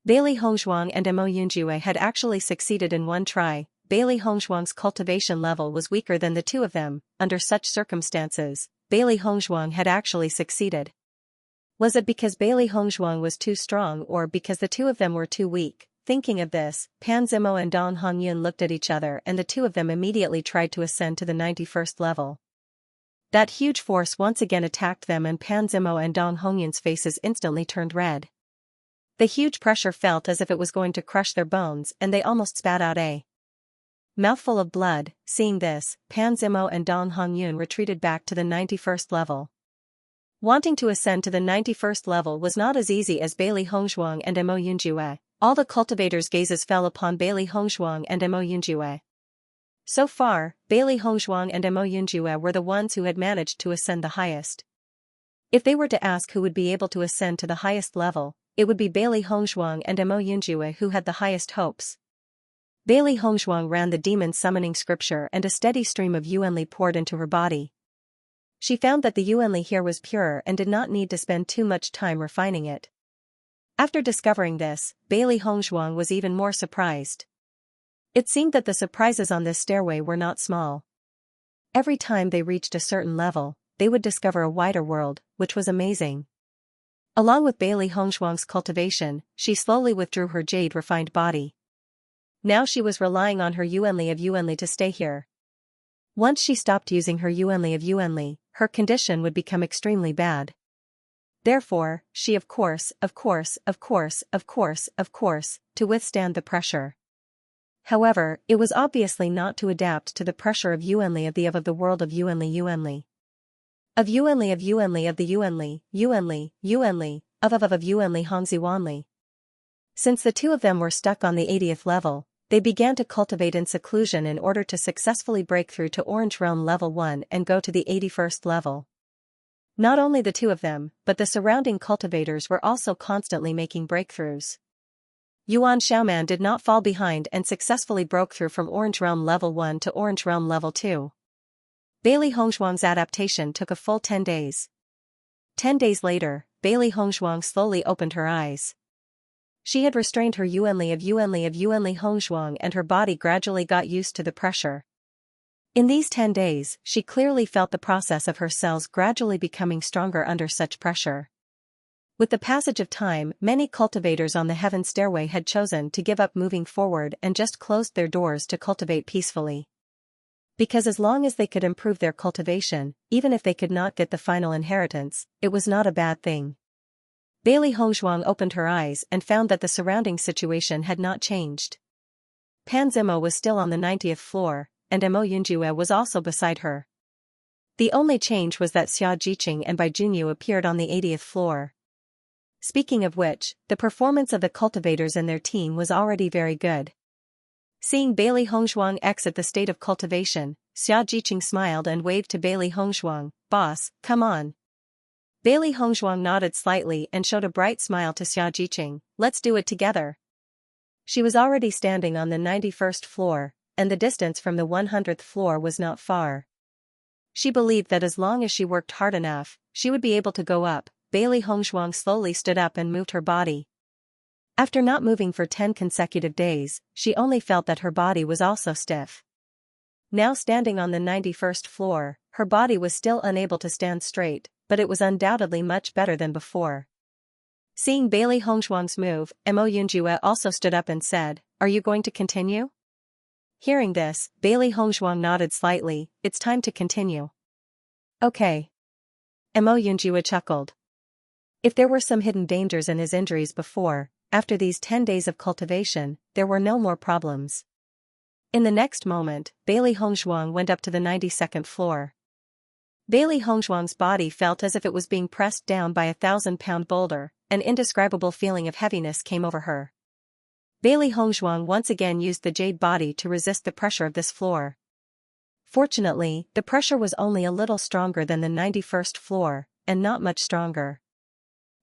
Bailey Hongzhuang and Mo Yunjua had actually succeeded in one try. Bailey Hongzhuang's cultivation level was weaker than the two of them. Under such circumstances, Bailey Hongzhuang had actually succeeded. Was it because Bailey Hongzhuang was too strong or because the two of them were too weak? Thinking of this, Pan Zimo and Dong Hongyun looked at each other and the two of them immediately tried to ascend to the 91st level. That huge force once again attacked them and Pan Zimo and Dong Hongyun's faces instantly turned red. The huge pressure felt as if it was going to crush their bones and they almost spat out a mouthful of blood. Seeing this, Pan Zimo and Dong Hongyun retreated back to the 91st level. Wanting to ascend to the 91st level was not as easy as Bailey Hongzhuang and Mo Yunjua. All the cultivators' gazes fell upon Bailey Hongzhuang and Mo Yunjua. So far, Bailey Hongzhuang and Mo Yunjua were the ones who had managed to ascend the highest. If they were to ask who would be able to ascend to the highest level, it would be Bailey Hongzhuang and Mo Yunjua who had the highest hopes. Bailey Hongzhuang ran the demon summoning scripture and a steady stream of yuanli poured into her body. She found that the yuanli here was pure and did not need to spend too much time refining it. After discovering this, Bailey Hongzhuang was even more surprised. It seemed that the surprises on this stairway were not small. Every time they reached a certain level, they would discover a wider world, which was amazing. Along with Bailey Hongzhuang's cultivation, she slowly withdrew her jade-refined body. Now she was relying on her yuanli of yuanli to stay here. Once she stopped using her yuanli of yuanli, her condition would become extremely bad. Therefore, she of course, to withstand the pressure. However, it was obviously not to adapt to the pressure of yuanli of the world of yuanli. Of yuanli of the yuanli of yuanli hongziwanli. Since the two of them were stuck on the 80th level, they began to cultivate in seclusion in order to successfully break through to Orange Realm level 1 and go to the 81st level. Not only the two of them, but the surrounding cultivators were also constantly making breakthroughs. Yuan Xiaoman did not fall behind and successfully broke through from Orange Realm level 1 to Orange Realm level 2. Bailey Hongzhuang's adaptation took a full 10 days. 10 days later, Bailey Hongzhuang slowly opened her eyes. She had restrained her yuanli of yuanli Hongzhuang and her body gradually got used to the pressure. In these 10 days, she clearly felt the process of her cells gradually becoming stronger under such pressure. With the passage of time, many cultivators on the heaven stairway had chosen to give up moving forward and just closed their doors to cultivate peacefully. Because as long as they could improve their cultivation, even if they could not get the final inheritance, it was not a bad thing. Bailey Hongzhuang opened her eyes and found that the surrounding situation had not changed. Pan Zimo was still on the 90th floor, and Mo Yunjua was also beside her. The only change was that Xianxia and Bai Junyu appeared on the 80th floor. Speaking of which, the performance of the cultivators and their team was already very good. Seeing Bailey Hongzhuang exit the state of cultivation, Xianxia smiled and waved to Bailey Hongzhuang, "Boss, come on." Bailey Hongzhuang nodded slightly and showed a bright smile to Xianxia, "Let's do it together." She was already standing on the 91st floor, and the distance from the 100th floor was not far. She believed that as long as she worked hard enough, she would be able to go up. Bailey Hongzhuang slowly stood up and moved her body. After not moving for 10 consecutive days, she only felt that her body was also stiff. Now standing on the 91st floor, her body was still unable to stand straight, but it was undoubtedly much better than before. Seeing Bailey Hongzhuang's move, Mo Yunjue also stood up and said, "Are you going to continue?" Hearing this, Bailey Hongzhuang nodded slightly. "It's time to continue." "Okay." Mo Yunjue chuckled. If there were some hidden dangers in his injuries before, after these 10 days of cultivation, there were no more problems. In the next moment, Bailey Hongzhuang went up to the 92nd floor. Bailey Hongzhuang's body felt as if it was being pressed down by a 1,000-pound boulder. An indescribable feeling of heaviness came over her. Bailey Hongzhuang once again used the jade body to resist the pressure of this floor. Fortunately, the pressure was only a little stronger than the 91st floor, and not much stronger.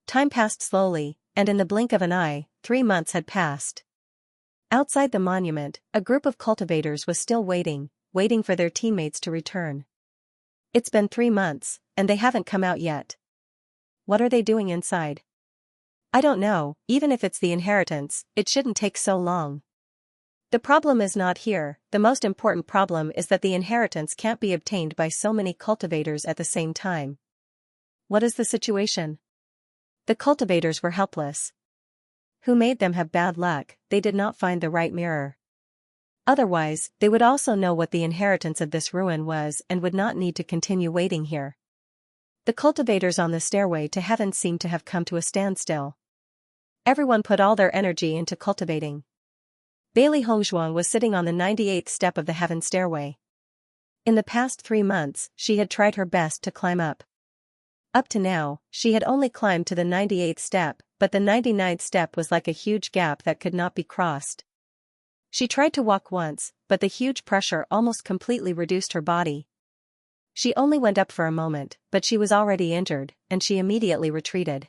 Time passed slowly, and in the blink of an eye, 3 months had passed. Outside the monument, a group of cultivators was still waiting for their teammates to return. It's been 3 months, and they haven't come out yet. What are they doing inside? I don't know, even if it's the inheritance, it shouldn't take so long. The problem is not here, the most important problem is that the inheritance can't be obtained by so many cultivators at the same time. What is the situation? The cultivators were helpless. Who made them have bad luck? They did not find the right mirror. Otherwise, they would also know what the inheritance of this ruin was and would not need to continue waiting here. The cultivators on the stairway to heaven seemed to have come to a standstill. Everyone put all their energy into cultivating. Bailey Hongzhuang was sitting on the 98th step of the heaven stairway. In the past 3 months, she had tried her best to climb up. Up to now, she had only climbed to the 98th step, but the 99th step was like a huge gap that could not be crossed. She tried to walk once, but the huge pressure almost completely reduced her body. She only went up for a moment, but she was already injured, and she immediately retreated.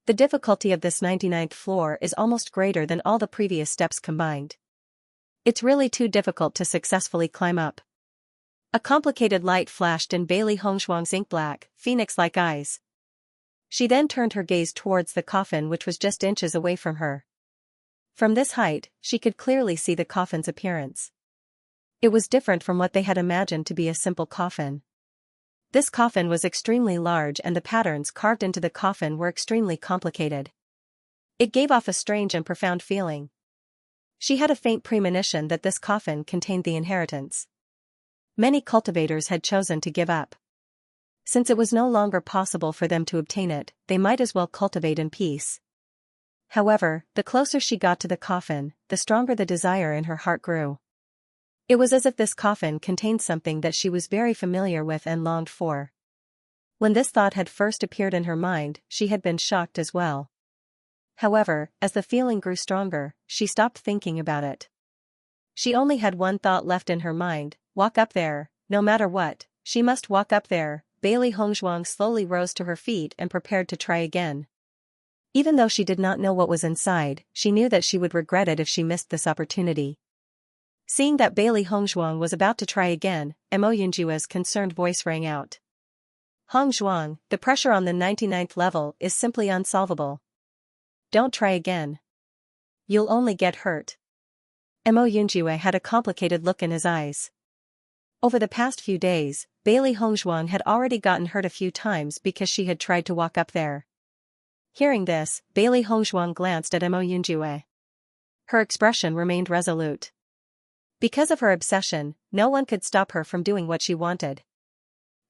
The difficulty of this 99th floor is almost greater than all the previous steps combined. It's really too difficult to successfully climb up. A complicated light flashed in Bailey Hongzhuang's ink-black, phoenix-like eyes. She then turned her gaze towards the coffin which was just inches away from her. From this height, she could clearly see the coffin's appearance. It was different from what they had imagined to be a simple coffin. This coffin was extremely large and the patterns carved into the coffin were extremely complicated. It gave off a strange and profound feeling. She had a faint premonition that this coffin contained the inheritance. Many cultivators had chosen to give up. Since it was no longer possible for them to obtain it, they might as well cultivate in peace. However, the closer she got to the coffin, the stronger the desire in her heart grew. It was as if this coffin contained something that she was very familiar with and longed for. When this thought had first appeared in her mind, she had been shocked as well. However, as the feeling grew stronger, she stopped thinking about it. She only had one thought left in her mind: walk up there, no matter what, she must walk up there. Bailey Hongzhuang slowly rose to her feet and prepared to try again. Even though she did not know what was inside, she knew that she would regret it if she missed this opportunity. Seeing that Bailey Hongzhuang was about to try again, Mo Yunjue's concerned voice rang out. "Hongzhuang, the pressure on the 99th level is simply unsolvable. Don't try again. You'll only get hurt." Mo Yunjue had a complicated look in his eyes. Over the past few days, Bailey Hongzhuang had already gotten hurt a few times because she had tried to walk up there. Hearing this, Bailey Hongzhuang glanced at Mo Yunjue. Her expression remained resolute. Because of her obsession, no one could stop her from doing what she wanted.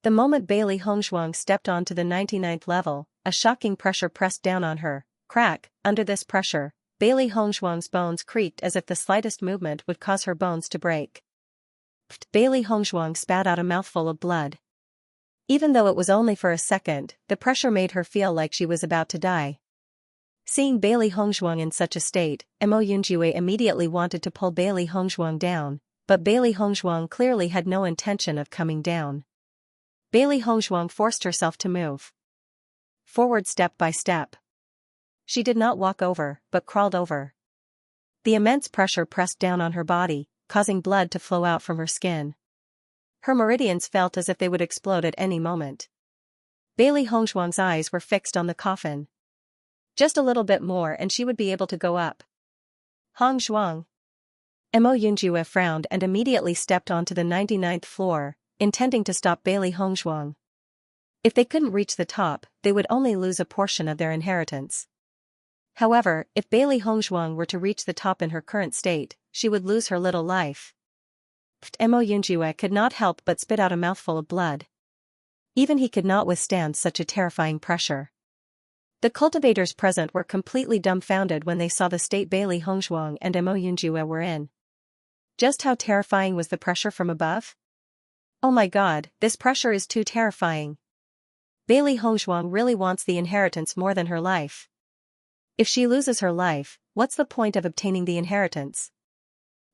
The moment Bailey Hongzhuang stepped onto the 99th level, a shocking pressure pressed down on her. Crack! Under this pressure, Bailey Hongzhuang's bones creaked as if the slightest movement would cause her bones to break. Bailey Hongzhuang spat out a mouthful of blood. Even though it was only for a second, the pressure made her feel like she was about to die. Seeing Bailey Hongzhuang in such a state, Mo Yunjue immediately wanted to pull Bailey Hongzhuang down, but Bailey Hongzhuang clearly had no intention of coming down. Bailey Hongzhuang forced herself to move forward step by step. She did not walk over, but crawled over. The immense pressure pressed down on her body, causing blood to flow out from her skin. Her meridians felt as if they would explode at any moment. Bailey Hongzhuang's eyes were fixed on the coffin. Just a little bit more and she would be able to go up. Hongzhuang. Mo Yunjue frowned and immediately stepped onto the 99th floor, intending to stop Bailey Hongzhuang. If they couldn't reach the top, they would only lose a portion of their inheritance. However, if Bailey Hongzhuang were to reach the top in her current state, she would lose her little life. Mo Yunjue could not help but spit out a mouthful of blood. Even he could not withstand such a terrifying pressure. The cultivators present were completely dumbfounded when they saw the state Bailey Hongzhuang and Mo Yunjue were in. Just how terrifying was the pressure from above? Oh my god, this pressure is too terrifying. Bailey Hongzhuang really wants the inheritance more than her life. If she loses her life, what's the point of obtaining the inheritance?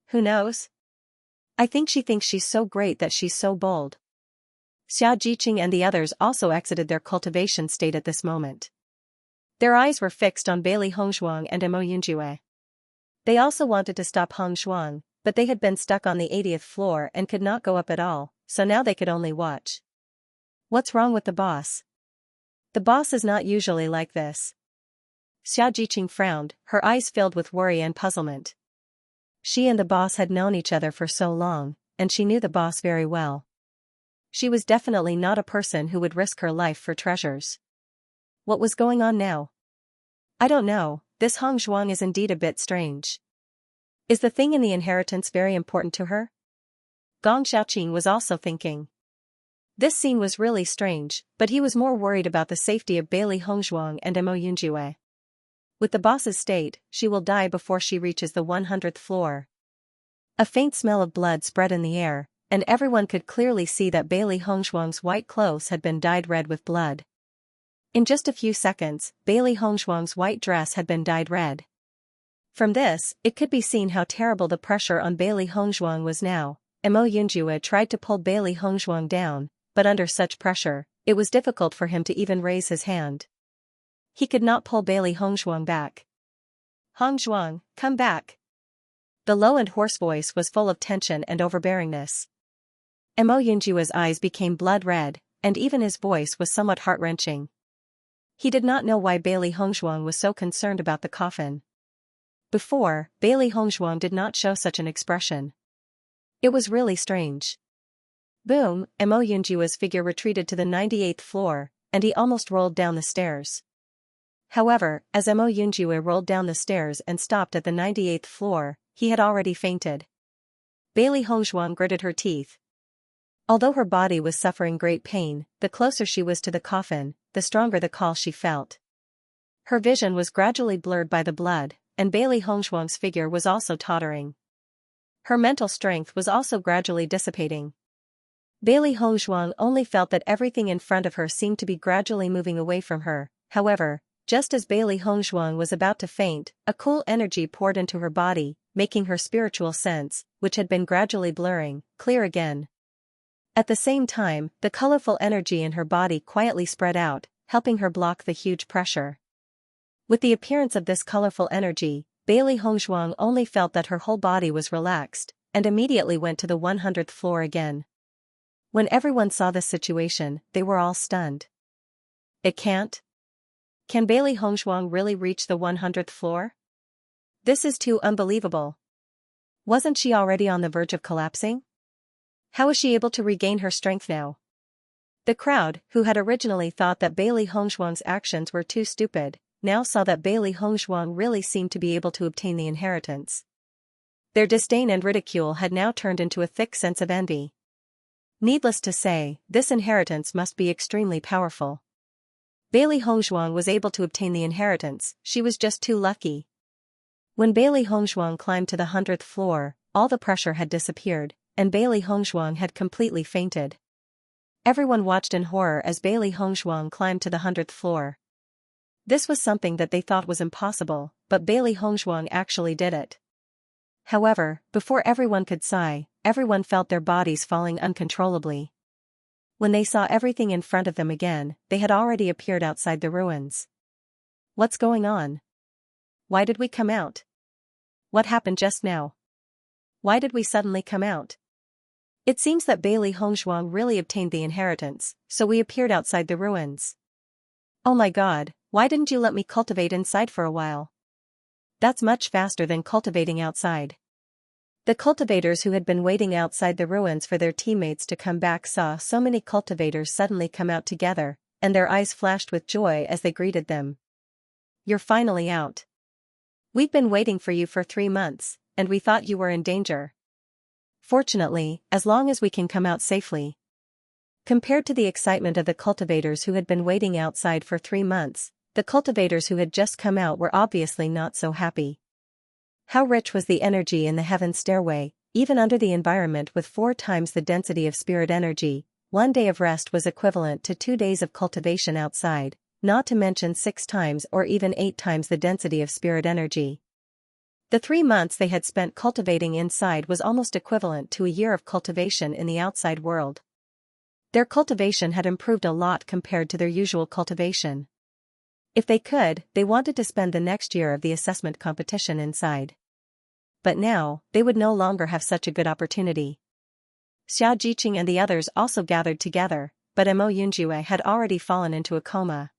Who knows? I think she thinks she's so great that she's so bold. Xianxia and the others also exited their cultivation state at this moment. Their eyes were fixed on Bailey Hongzhuang and Mo Yunjue. They also wanted to stop Hongzhuang, but they had been stuck on the 80th floor and could not go up at all, so now they could only watch. What's wrong with the boss? The boss is not usually like this. Xianxia frowned, her eyes filled with worry and puzzlement. She and the boss had known each other for so long, and she knew the boss very well. She was definitely not a person who would risk her life for treasures. What was going on now? I don't know, this Hongzhuang is indeed a bit strange. Is the thing in the inheritance very important to her? Gong Xiaoqing was also thinking. This scene was really strange, but he was more worried about the safety of Bailey Hongzhuang and Mo Yunjue. With the boss's state, she will die before she reaches the 100th floor. A faint smell of blood spread in the air, and everyone could clearly see that Bailey Hongzhuang's white clothes had been dyed red with blood. In just a few seconds, Bailey Hongzhuang's white dress had been dyed red. From this, it could be seen how terrible the pressure on Bailey Hongzhuang was now. Mo Yunjue tried to pull Bailey Hongzhuang down, but under such pressure, it was difficult for him to even raise his hand. He could not pull Bailey Hongzhuang back. Hongzhuang, come back. The low and hoarse voice was full of tension and overbearingness. Mo Yunjue's eyes became blood red, and even his voice was somewhat heart-wrenching. He did not know why Bailey Hongzhuang was so concerned about the coffin. Before, Bailey Hongzhuang did not show such an expression. It was really strange. Boom, Mo Yunjue's figure retreated to the 98th floor, and he almost rolled down the stairs. However, as Mo Yunjue rolled down the stairs and stopped at the 98th floor, he had already fainted. Bailey Hongzhuang gritted her teeth. Although her body was suffering great pain, the closer she was to the coffin, the stronger the call she felt. Her vision was gradually blurred by the blood, and Bailey Hongzhuang's figure was also tottering. Her mental strength was also gradually dissipating. Bailey Hongzhuang only felt that everything in front of her seemed to be gradually moving away from her. However, just as Bailey Hongzhuang was about to faint, a cool energy poured into her body, making her spiritual sense, which had been gradually blurring, clear again. At the same time, the colorful energy in her body quietly spread out, helping her block the huge pressure. With the appearance of this colorful energy, Bailey Hongzhuang only felt that her whole body was relaxed, and immediately went to the 100th floor again. When everyone saw this situation, they were all stunned. It can't? Can Bailey Hongzhuang really reach the 100th floor? This is too unbelievable. Wasn't she already on the verge of collapsing? How is she able to regain her strength now? The crowd, who had originally thought that Bailey Hongzhuang's actions were too stupid, now saw that Bailey Hongzhuang really seemed to be able to obtain the inheritance. Their disdain and ridicule had now turned into a thick sense of envy. Needless to say, this inheritance must be extremely powerful. Bailey Hongzhuang was able to obtain the inheritance, she was just too lucky. When Bailey Hongzhuang climbed to the 100th floor, all the pressure had disappeared, and Bailey Hongzhuang had completely fainted. Everyone watched in horror as Bailey Hongzhuang climbed to the 100th floor. This was something that they thought was impossible, but Bailey Hongzhuang actually did it. However, before everyone could sigh, everyone felt their bodies falling uncontrollably. When they saw everything in front of them again, they had already appeared outside the ruins. What's going on? Why did we come out? What happened just now? Why did we suddenly come out? It seems that Bailey Hongzhuang really obtained the inheritance, so we appeared outside the ruins. Oh my god, why didn't you let me cultivate inside for a while? That's much faster than cultivating outside. The cultivators who had been waiting outside the ruins for their teammates to come back saw so many cultivators suddenly come out together, and their eyes flashed with joy as they greeted them. You're finally out. We've been waiting for you for 3 months, and we thought you were in danger. Fortunately, as long as we can come out safely. Compared to the excitement of the cultivators who had been waiting outside for 3 months, the cultivators who had just come out were obviously not so happy. How rich was the energy in the heaven stairway, even under the environment with 4 times the density of spirit energy. 1 day of rest was equivalent to 2 days of cultivation outside, not to mention 6 times or even 8 times the density of spirit energy. The 3 months they had spent cultivating inside was almost equivalent to a year of cultivation in the outside world. Their cultivation had improved a lot compared to their usual cultivation. If they could, they wanted to spend the next year of the assessment competition inside. But now, they would no longer have such a good opportunity. Xianxia and the others also gathered together, but Mo Yunjue had already fallen into a coma.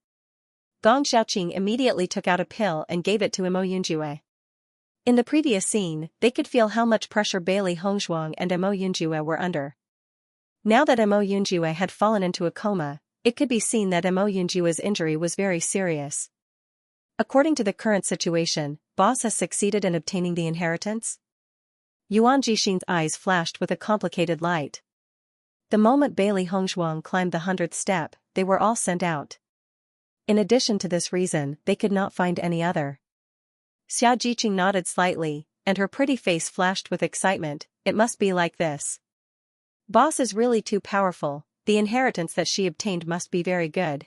Gong Xiaoqing immediately took out a pill and gave it to Mo Yunjue. In the previous scene, they could feel how much pressure Bailey Hongzhuang and Mo Yunjue were under. Now that Mo Yunjue had fallen into a coma, it could be seen that Mo Yunjue's injury was very serious. According to the current situation, boss has succeeded in obtaining the inheritance? Yuan Jixin's eyes flashed with a complicated light. The moment Bailey Hongzhuang climbed the 100th step, they were all sent out. In addition to this reason, they could not find any other. Xia Jiqing nodded slightly, and her pretty face flashed with excitement. It must be like this. Boss is really too powerful, the inheritance that she obtained must be very good.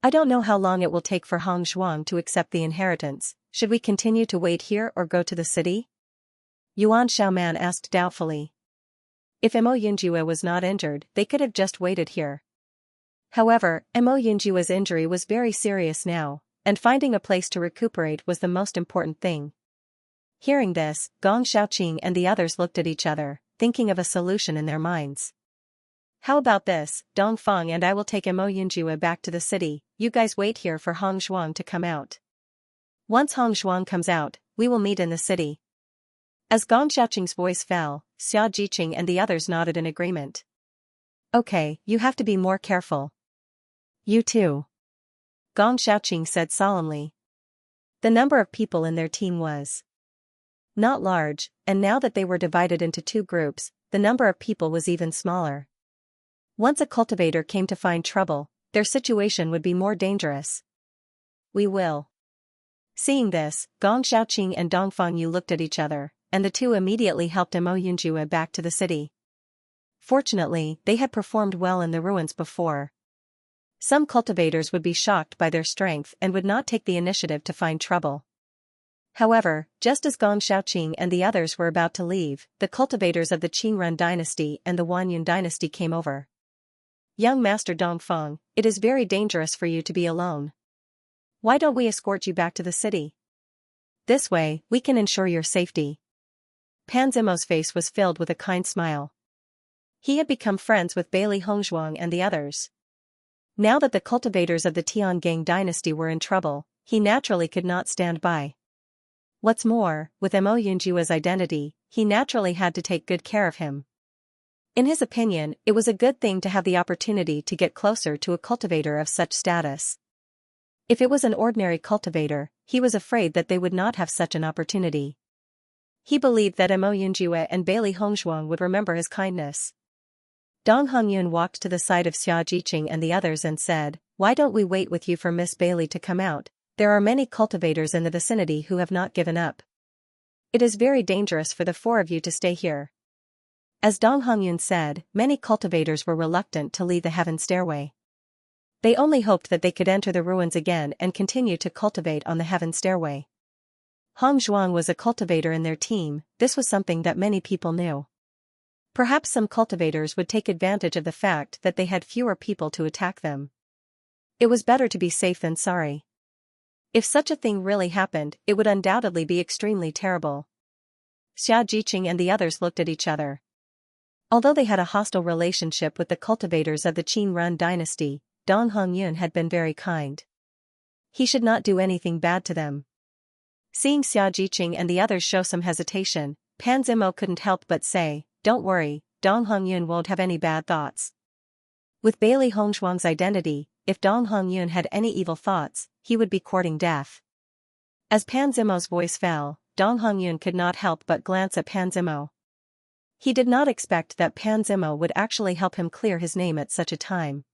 I don't know how long it will take for Hongzhuang to accept the inheritance. Should we continue to wait here or go to the city? Yuan Xiaoman asked doubtfully. If Mo Yunjue was not injured, they could have just waited here. However, Mo Yunjue's injury was very serious now, and finding a place to recuperate was the most important thing. Hearing this, Gong Xiaoqing and the others looked at each other, thinking of a solution in their minds. How about this, Dongfang and I will take Mo Yunjue back to the city, you guys wait here for Hongzhuang to come out. Once Hongzhuang comes out, we will meet in the city. As Gong Xiaoqing's voice fell, Xia Jiqing and the others nodded in agreement. Okay, you have to be more careful. You too. Gong Xiaoqing said solemnly. The number of people in their team was not large, and now that they were divided into 2 groups, the number of people was even smaller. Once a cultivator came to find trouble, their situation would be more dangerous. We will. Seeing this, Gong Xiaoqing and Dongfang Yu looked at each other, and the two immediately helped Mo Yunjue back to the city. Fortunately, they had performed well in the ruins before. Some cultivators would be shocked by their strength and would not take the initiative to find trouble. However, just as Gong Xiaoqing and the others were about to leave, the cultivators of the Qingrun dynasty and the Wanyun dynasty came over. Young Master Dongfang, it is very dangerous for you to be alone. Why don't we escort you back to the city? This way, we can ensure your safety. Pan Zimo's face was filled with a kind smile. He had become friends with Bailey Hongzhuang and the others. Now that the cultivators of the Tiangang dynasty were in trouble, he naturally could not stand by. What's more, with Mo Yunjue's identity, he naturally had to take good care of him. In his opinion, it was a good thing to have the opportunity to get closer to a cultivator of such status. If it was an ordinary cultivator, he was afraid that they would not have such an opportunity. He believed that Mo Yunjue and Bailey Hongzhuang would remember his kindness. Dong Hongyun walked to the side of Xia Jiqing and the others and said, "Why don't we wait with you for Miss Bailey to come out? There are many cultivators in the vicinity who have not given up. It is very dangerous for the 4 of you to stay here." As Dong Hongyun said, many cultivators were reluctant to leave the heaven stairway. They only hoped that they could enter the ruins again and continue to cultivate on the heaven stairway. Hongzhuang was a cultivator in their team. This was something that many people knew. Perhaps some cultivators would take advantage of the fact that they had fewer people to attack them. It was better to be safe than sorry. If such a thing really happened, it would undoubtedly be extremely terrible. Xia Jiqing and the others looked at each other. Although they had a hostile relationship with the cultivators of the Qin-run dynasty, Dong Hongyun had been very kind. He should not do anything bad to them. Seeing Xiaojiqing and the others show some hesitation, Pan Zimo couldn't help but say, "Don't worry, Dong Hongyun won't have any bad thoughts." With Bailey Hongshuang's identity, if Dong Hongyun had any evil thoughts, he would be courting death. As Pan Zimo's voice fell, Dong Hongyun could not help but glance at Pan Zimo. He did not expect that Pan Zimo would actually help him clear his name at such a time.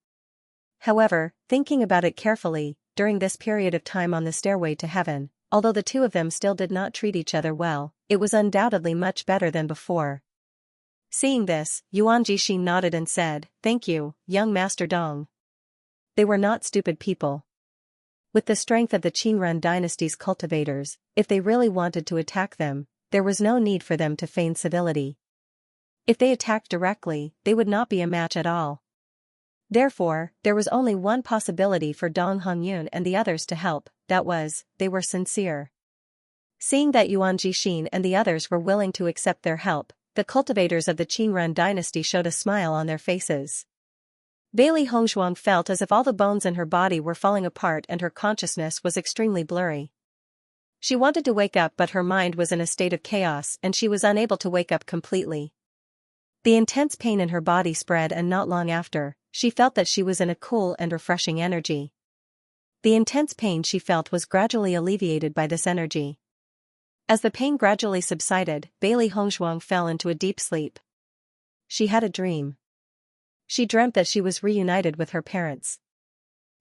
However, thinking about it carefully, during this period of time on the stairway to heaven, although the two of them still did not treat each other well, it was undoubtedly much better than before. Seeing this, Yuan Jixin nodded and said, "Thank you, young Master Dong." They were not stupid people. With the strength of the Qinrun dynasty's cultivators, if they really wanted to attack them, there was no need for them to feign civility. If they attacked directly, they would not be a match at all. Therefore, there was only one possibility for Dong Hongyun and the others to help, that was, they were sincere. Seeing that Yuan Jixin and the others were willing to accept their help, the cultivators of the Qinrun dynasty showed a smile on their faces. Bailey Hongshuang felt as if all the bones in her body were falling apart and her consciousness was extremely blurry. She wanted to wake up but her mind was in a state of chaos and she was unable to wake up completely. The intense pain in her body spread and not long after, she felt that she was in a cool and refreshing energy. The intense pain she felt was gradually alleviated by this energy. As the pain gradually subsided, Bailey Hongshuang fell into a deep sleep. She had a dream. She dreamt that she was reunited with her parents.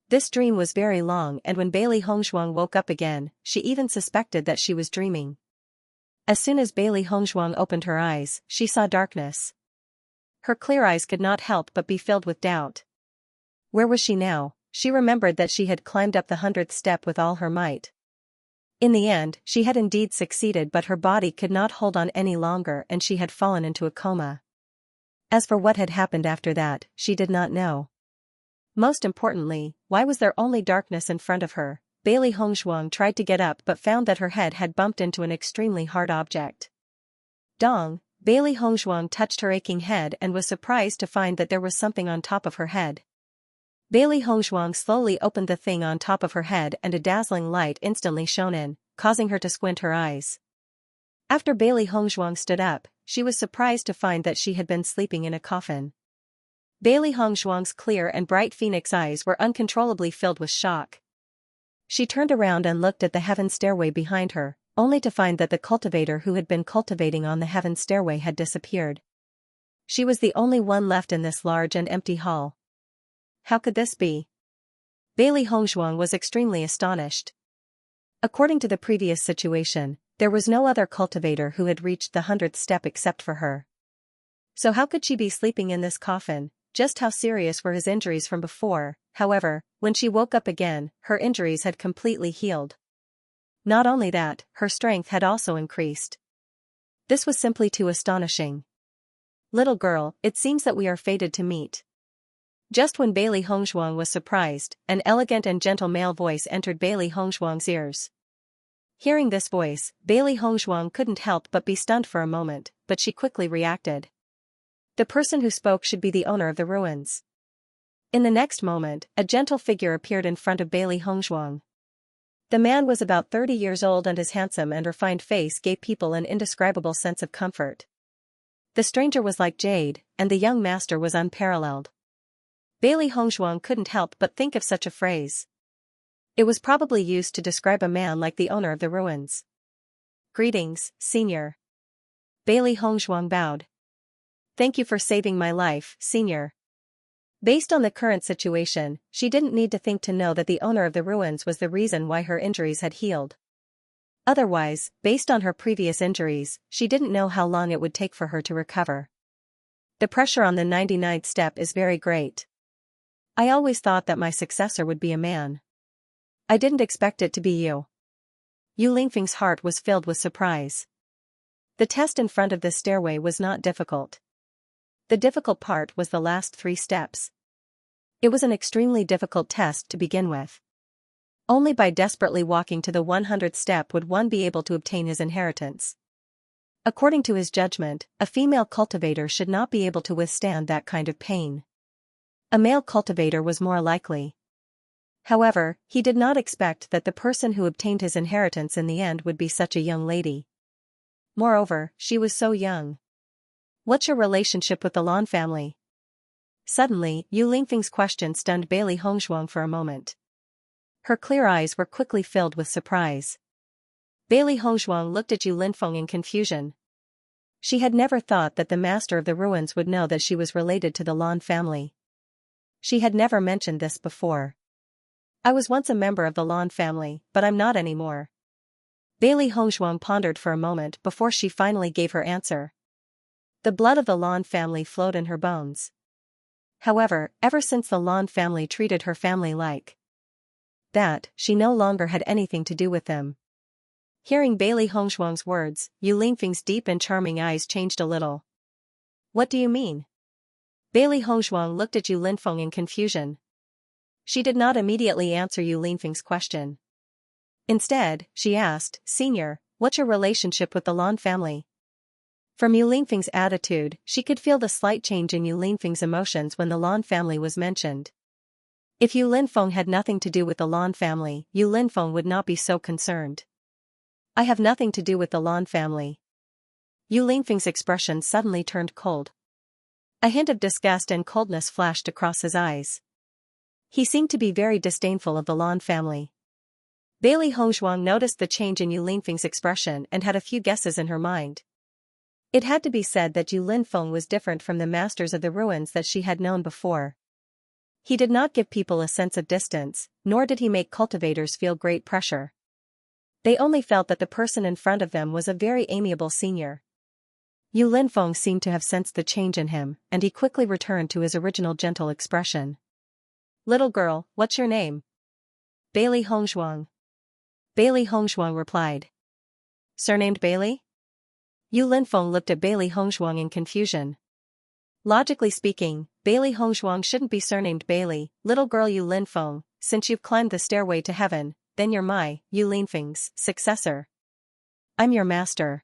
This dream was very long and when Bailey Hongshuang woke up again, she even suspected that she was dreaming. As soon as Bailey Hongshuang opened her eyes, she saw darkness. Her clear eyes could not help but be filled with doubt. Where was she now? She remembered that she had climbed up the 100th step with all her might. In the end, she had indeed succeeded but her body could not hold on any longer and she had fallen into a coma. As for what had happened after that, she did not know. Most importantly, why was there only darkness in front of her? Bailey Hongshuang tried to get up but found that her head had bumped into an extremely hard object. Dong! Bailey Hongshuang touched her aching head and was surprised to find that there was something on top of her head. Bailey Hongshuang slowly opened the thing on top of her head and a dazzling light instantly shone in, causing her to squint her eyes. After Bailey Hongshuang stood up, she was surprised to find that she had been sleeping in a coffin. Bailey Hongshuang's clear and bright phoenix eyes were uncontrollably filled with shock. She turned around and looked at the heaven stairway behind her, only to find that the cultivator who had been cultivating on the heaven stairway had disappeared. She was the only one left in this large and empty hall. How could this be? Bailey Hongshuang was extremely astonished. According to the previous situation, there was no other cultivator who had reached the 100th step except for her. So how could she be sleeping in this coffin? Just how serious were his injuries from before? However, when she woke up again, her injuries had completely healed. Not only that, her strength had also increased. This was simply too astonishing. "Little girl, it seems that we are fated to meet." Just when Bailey Hongshuang was surprised, an elegant and gentle male voice entered Bailey Hongshuang's ears. Hearing this voice, Bailey Hongshuang couldn't help but be stunned for a moment, but she quickly reacted. The person who spoke should be the owner of the ruins. In the next moment, a gentle figure appeared in front of Bailey Hongshuang. The man was about 30 years old and his handsome and refined face gave people an indescribable sense of comfort. The stranger was like jade, and the young master was unparalleled. Bailey Hongshuang couldn't help but think of such a phrase. It was probably used to describe a man like the owner of the ruins. "Greetings, senior." Bailey Hongshuang bowed. "Thank you for saving my life, senior." Based on the current situation, she didn't need to think to know that the owner of the ruins was the reason why her injuries had healed. Otherwise, based on her previous injuries, she didn't know how long it would take for her to recover. "The pressure on the 99th step is very great. I always thought that my successor would be a man. I didn't expect it to be you." Yu Lingfeng's heart was filled with surprise. The test in front of this stairway was not difficult. The difficult part was the last 3 steps. It was an extremely difficult test to begin with. Only by desperately walking to the 100th step would one be able to obtain his inheritance. According to his judgment, a female cultivator should not be able to withstand that kind of pain. A male cultivator was more likely. However, he did not expect that the person who obtained his inheritance in the end would be such a young lady. Moreover, she was so young. What's your relationship with the Lan family? Suddenly, Yu Lingfeng's question stunned Bailey Hongshuang for a moment. Her clear eyes were quickly filled with surprise. Bailey Hongshuang looked at Yu Linfeng in confusion. She had never thought that the master of the ruins would know that she was related to the Lan family. She had never mentioned this before. I was once a member of the Lan family, but I'm not anymore. Bailey Hongshuang pondered for a moment before she finally gave her answer. The blood of the Lan family flowed in her bones. However, ever since the Lan family treated her family like that, she no longer had anything to do with them. Hearing Bailey Hongshuang's words, Yu Lingfeng's deep and charming eyes changed a little. What do you mean? Bailey Hongshuang looked at Yu Linfeng in confusion. She did not immediately answer Yu Lingfeng's question. Instead, she asked, Senior, what's your relationship with the Lan family? From Yu Lingfeng's attitude, she could feel the slight change in Yu Lingfeng's emotions when the Lan family was mentioned. If Yu Linfeng had nothing to do with the Lan family, Yu Linfeng would not be so concerned. I have nothing to do with the Lan family. Yu Lingfeng's expression suddenly turned cold. A hint of disgust and coldness flashed across his eyes. He seemed to be very disdainful of the Lan family. Bailey Hongshuang noticed the change in Yu Lingfeng's expression and had a few guesses in her mind. It had to be said that Yu Linfeng was different from the masters of the ruins that she had known before. He did not give people a sense of distance, nor did he make cultivators feel great pressure. They only felt that the person in front of them was a very amiable senior. Yu Linfeng seemed to have sensed the change in him, and he quickly returned to his original gentle expression. Little girl, what's your name? Bailey Hongshuang. Bailey Hongshuang replied. Surnamed Bailey? Yu Linfeng looked at Bailey Hongshuang in confusion. Logically speaking, Bailey Hongshuang shouldn't be surnamed Bailey. Little girl Yu Linfeng, since you've climbed the stairway to heaven, then you're Yu Linfeng's successor. I'm your master.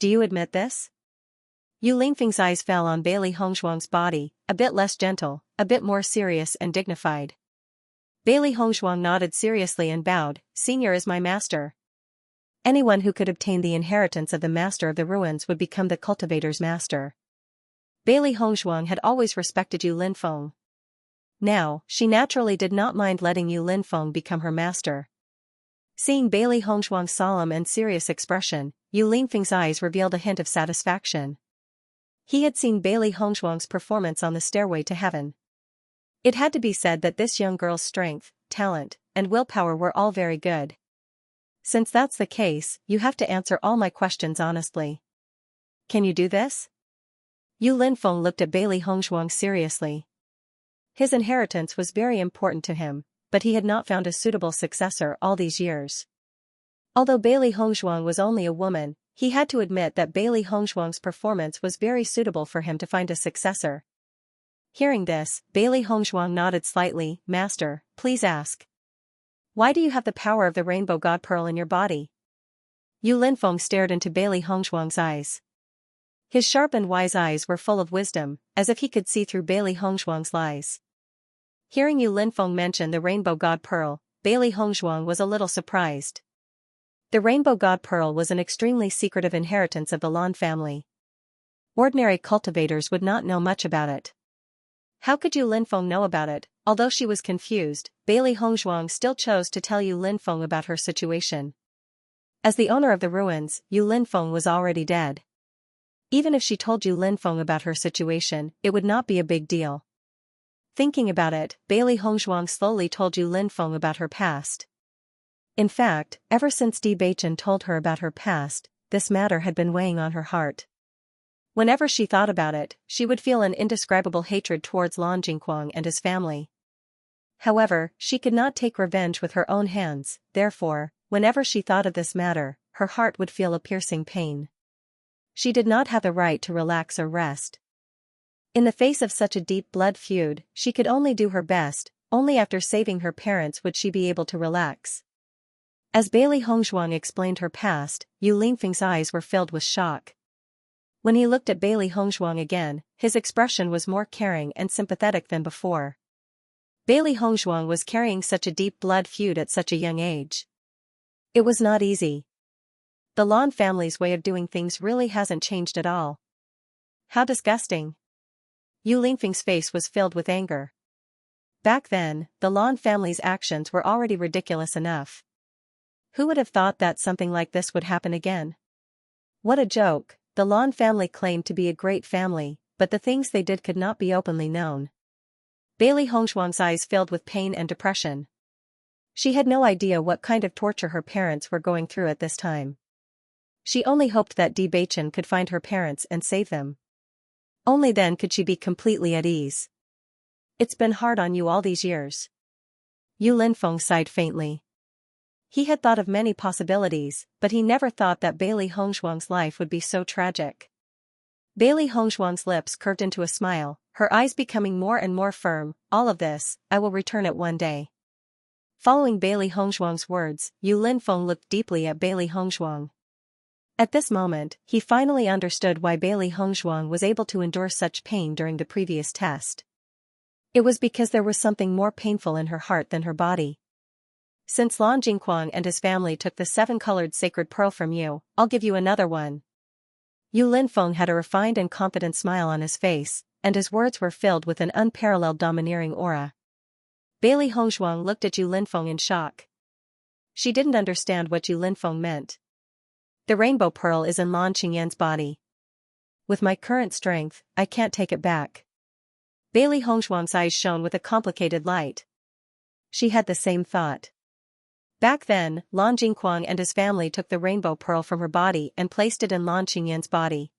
Do you admit this? Yu Linfeng's eyes fell on Bailey Hongshuang's body, a bit less gentle, a bit more serious and dignified. Bailey Hongshuang nodded seriously and bowed. Senior is my master. Anyone who could obtain the inheritance of the master of the ruins would become the cultivator's master. Bailey Hongshuang had always respected Yu Linfeng. Now, she naturally did not mind letting Yu Linfeng become her master. Seeing Bailey Hongshuang's solemn and serious expression, Yu Linfeng's eyes revealed a hint of satisfaction. He had seen Bailey Hongshuang's performance on the stairway to heaven. It had to be said that this young girl's strength, talent, and willpower were all very good. Since that's the case, you have to answer all my questions honestly. Can you do this? Yu Linfeng looked at Bailey Hongshuang seriously. His inheritance was very important to him, but he had not found a suitable successor all these years. Although Bailey Hongshuang was only a woman, he had to admit that Bailey Hongshuang's performance was very suitable for him to find a successor. Hearing this, Bailey Hongshuang nodded slightly. Master, please ask. Why do you have the power of the rainbow god pearl in your body? Yu Linfeng stared into Bailey Hongshuang's eyes. His sharp and wise eyes were full of wisdom, as if he could see through Bailey Hongshuang's lies. Hearing Yu Linfeng mention the rainbow god pearl, Bailey Hongshuang was a little surprised. The rainbow god pearl was an extremely secretive inheritance of the Lan family. Ordinary cultivators would not know much about it. How could Yu Linfeng know about it? Although she was confused, Bailey Hongshuang still chose to tell Yu Linfeng about her situation. As the owner of the ruins, Yu Linfeng was already dead. Even if she told Yu Linfeng about her situation, it would not be a big deal. Thinking about it, Bailey Hongshuang slowly told Yu Linfeng about her past. In fact, ever since Bewitching told her about her past, this matter had been weighing on her heart. Whenever she thought about it, she would feel an indescribable hatred towards Lan Jingquang and his family. However, she could not take revenge with her own hands, therefore, whenever she thought of this matter, her heart would feel a piercing pain. She did not have the right to relax or rest. In the face of such a deep blood feud, she could only do her best. Only after saving her parents would she be able to relax. As Bailey Hongzhuang explained her past, Yu Lingfeng's eyes were filled with shock. When he looked at Bailey Hongzhuang again, his expression was more caring and sympathetic than before. Bailey Hongzhuang was carrying such a deep blood feud at such a young age. It was not easy. The Lan family's way of doing things really hasn't changed at all. How disgusting. Yu Lingfeng's face was filled with anger. Back then, the Lan family's actions were already ridiculous enough. Who would have thought that something like this would happen again? What a joke. The Lan family claimed to be a great family, but the things they did could not be openly known. Bailey Hongzhuang's eyes filled with pain and depression. She had no idea what kind of torture her parents were going through at this time. She only hoped that Bewitching could find her parents and save them. Only then could she be completely at ease. It's been hard on you all these years. Yu Linfeng sighed faintly. He had thought of many possibilities, but he never thought that Bailey Hongzhuang's life would be so tragic. Bailey Hongzhuang's lips curved into a smile, her eyes becoming more and more firm. All of this, I will return it one day. Following Bailey Hongzhuang's words, Yu Linfeng looked deeply at Bailey Hongzhuang. At this moment, he finally understood why Bailey Hongzhuang was able to endure such pain during the previous test. It was because there was something more painful in her heart than her body. Since Lan Jingquang and his family took the 7-colored sacred pearl from you, I'll give you another one. Yu Linfeng had a refined and confident smile on his face, and his words were filled with an unparalleled domineering aura. Bailey Hongzhuang looked at Yu Linfeng in shock. She didn't understand what Yu Linfeng meant. The rainbow pearl is in Lan Qingyan's body. With my current strength, I can't take it back. Bailey Hongzhuang's eyes shone with a complicated light. She had the same thought. Back then, Lan Jingquang and his family took the rainbow pearl from her body and placed it in Lan Qingyan's body.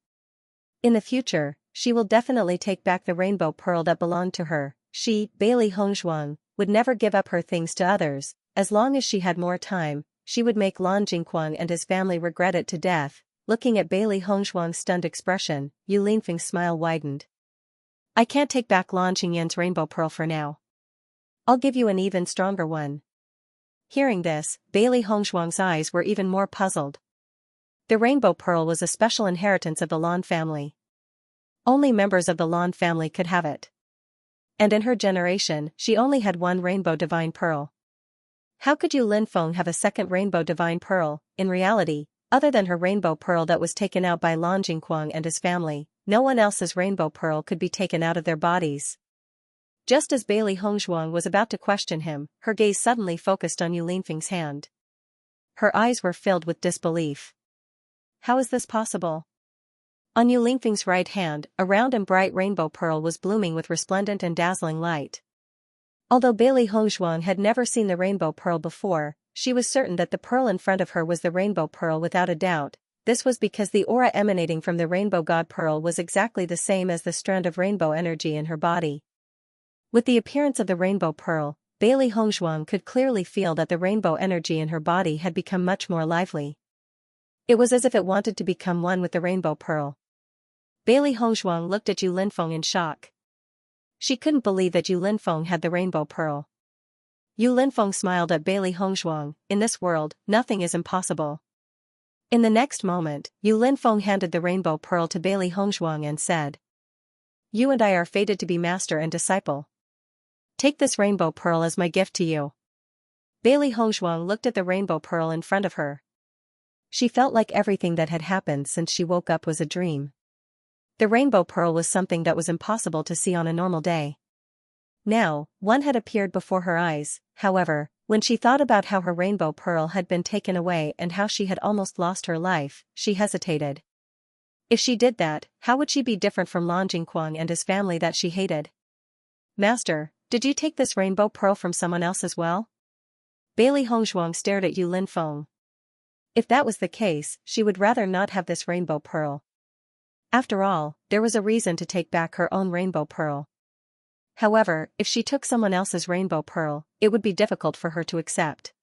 In the future, she will definitely take back the rainbow pearl that belonged to her. She, Bailey Hongzhuang, would never give up her things to others. As long as she had more time, she would make Lan Jingquang and his family regret it to death. Looking at Bailey Hongzhuang's stunned expression, Yu Linfeng's smile widened. I can't take back Lan Qingyan's rainbow pearl for now. I'll give you an even stronger one. Hearing this, Bailey Hongzhuang's eyes were even more puzzled. The rainbow pearl was a special inheritance of the Lan family. Only members of the Lan family could have it. And in her generation, she only had one rainbow divine pearl. How could Yu Linfeng have a second rainbow divine pearl? In reality, other than her rainbow pearl that was taken out by Lan Jingquang and his family, no one else's rainbow pearl could be taken out of their bodies. Just as Bailey Hongzhuang was about to question him, her gaze suddenly focused on Yu Linfeng's hand. Her eyes were filled with disbelief. How is this possible? On Yu Linfeng's right hand, a round and bright rainbow pearl was blooming with resplendent and dazzling light. Although Bailey Hongzhuang had never seen the rainbow pearl before, she was certain that the pearl in front of her was the rainbow pearl without a doubt. This was because the aura emanating from the rainbow god pearl was exactly the same as the strand of rainbow energy in her body. With the appearance of the rainbow pearl, Bailey Hongzhuang could clearly feel that the rainbow energy in her body had become much more lively. It was as if it wanted to become one with the rainbow pearl. Bailey Hongzhuang looked at Yu Linfeng in shock. She couldn't believe that Yu Linfeng had the rainbow pearl. Yu Linfeng smiled at Bailey Hongzhuang. In this world, nothing is impossible. In the next moment, Yu Linfeng handed the rainbow pearl to Bailey Hongzhuang and said, You and I are fated to be master and disciple. Take this rainbow pearl as my gift to you. Bailey Hongzhuang looked at the rainbow pearl in front of her. She felt like everything that had happened since she woke up was a dream. The rainbow pearl was something that was impossible to see on a normal day. Now, one had appeared before her eyes. However, when she thought about how her rainbow pearl had been taken away and how she had almost lost her life, she hesitated. If she did that, how would she be different from Lan Jingquang and his family that she hated? Master, did you take this rainbow pearl from someone else as well? Bailey Hongzhuang stared at Yu Linfeng. If that was the case, she would rather not have this rainbow pearl. After all, there was a reason to take back her own rainbow pearl. However, if she took someone else's rainbow pearl, it would be difficult for her to accept.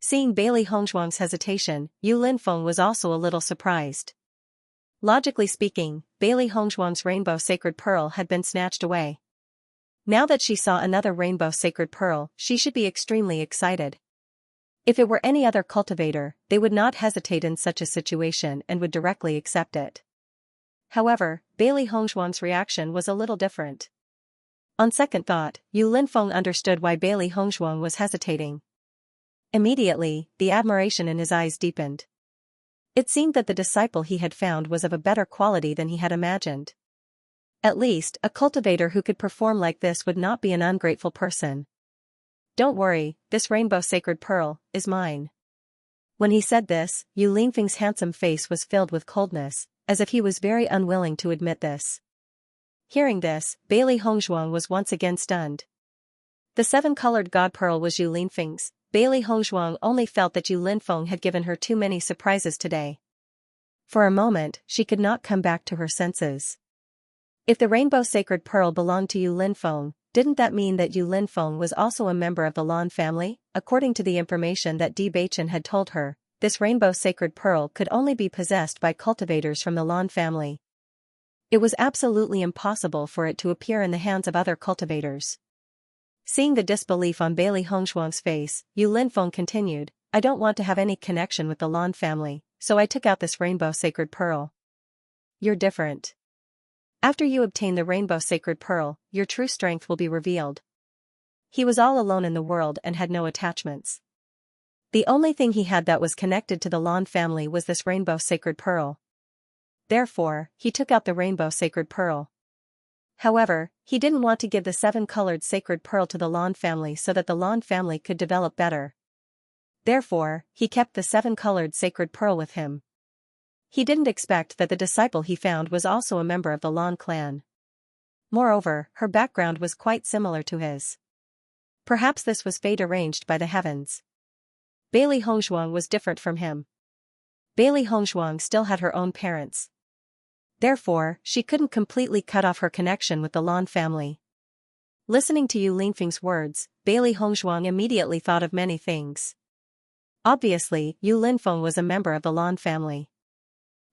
Seeing Bailey Hongzhuang's hesitation, Yu Linfeng was also a little surprised. Logically speaking, Bailey Hongzhuang's rainbow sacred pearl had been snatched away. Now that she saw another rainbow sacred pearl, she should be extremely excited. If it were any other cultivator, they would not hesitate in such a situation and would directly accept it. However, Bailey Hongzhuang's reaction was a little different. On second thought, Yu Linfeng understood why Bailey Hongzhuang was hesitating. Immediately, the admiration in his eyes deepened. It seemed that the disciple he had found was of a better quality than he had imagined. At least, a cultivator who could perform like this would not be an ungrateful person. Don't worry, this rainbow sacred pearl is mine. When he said this, Yu Linfeng's handsome face was filled with coldness, as if he was very unwilling to admit this. Hearing this, Bailey Hongzhuang was once again stunned. The seven-colored god pearl was Yu Linfeng's. Bailey Hongzhuang only felt that Yu Linfeng had given her too many surprises today. For a moment, she could not come back to her senses. If the rainbow sacred pearl belonged to Yu Linfeng, didn't that mean that Yu Linfeng was also a member of the Lan family? According to the information that Bewitching had told her, this rainbow sacred pearl could only be possessed by cultivators from the Lan family. It was absolutely impossible for it to appear in the hands of other cultivators. Seeing the disbelief on Bailey Hongzhuang's face, Yu Linfeng continued, I don't want to have any connection with the Lan family, so I took out this rainbow sacred pearl. You're different. After you obtain the rainbow sacred pearl, your true strength will be revealed. He was all alone in the world and had no attachments. The only thing he had that was connected to the Lan family was this rainbow sacred pearl. Therefore, he took out the rainbow sacred pearl. However, he didn't want to give the seven-colored sacred pearl to the Lan family so that the Lan family could develop better. Therefore, he kept the seven-colored sacred pearl with him. He didn't expect that the disciple he found was also a member of the Lan clan. Moreover, her background was quite similar to his. Perhaps this was fate arranged by the heavens. Bailey Hongzhuang was different from him. Bailey Hongzhuang still had her own parents. Therefore, she couldn't completely cut off her connection with the Lan family. Listening to Yu Linfeng's words, Bailey Hongzhuang immediately thought of many things. Obviously, Yu Linfeng was a member of the Lan family.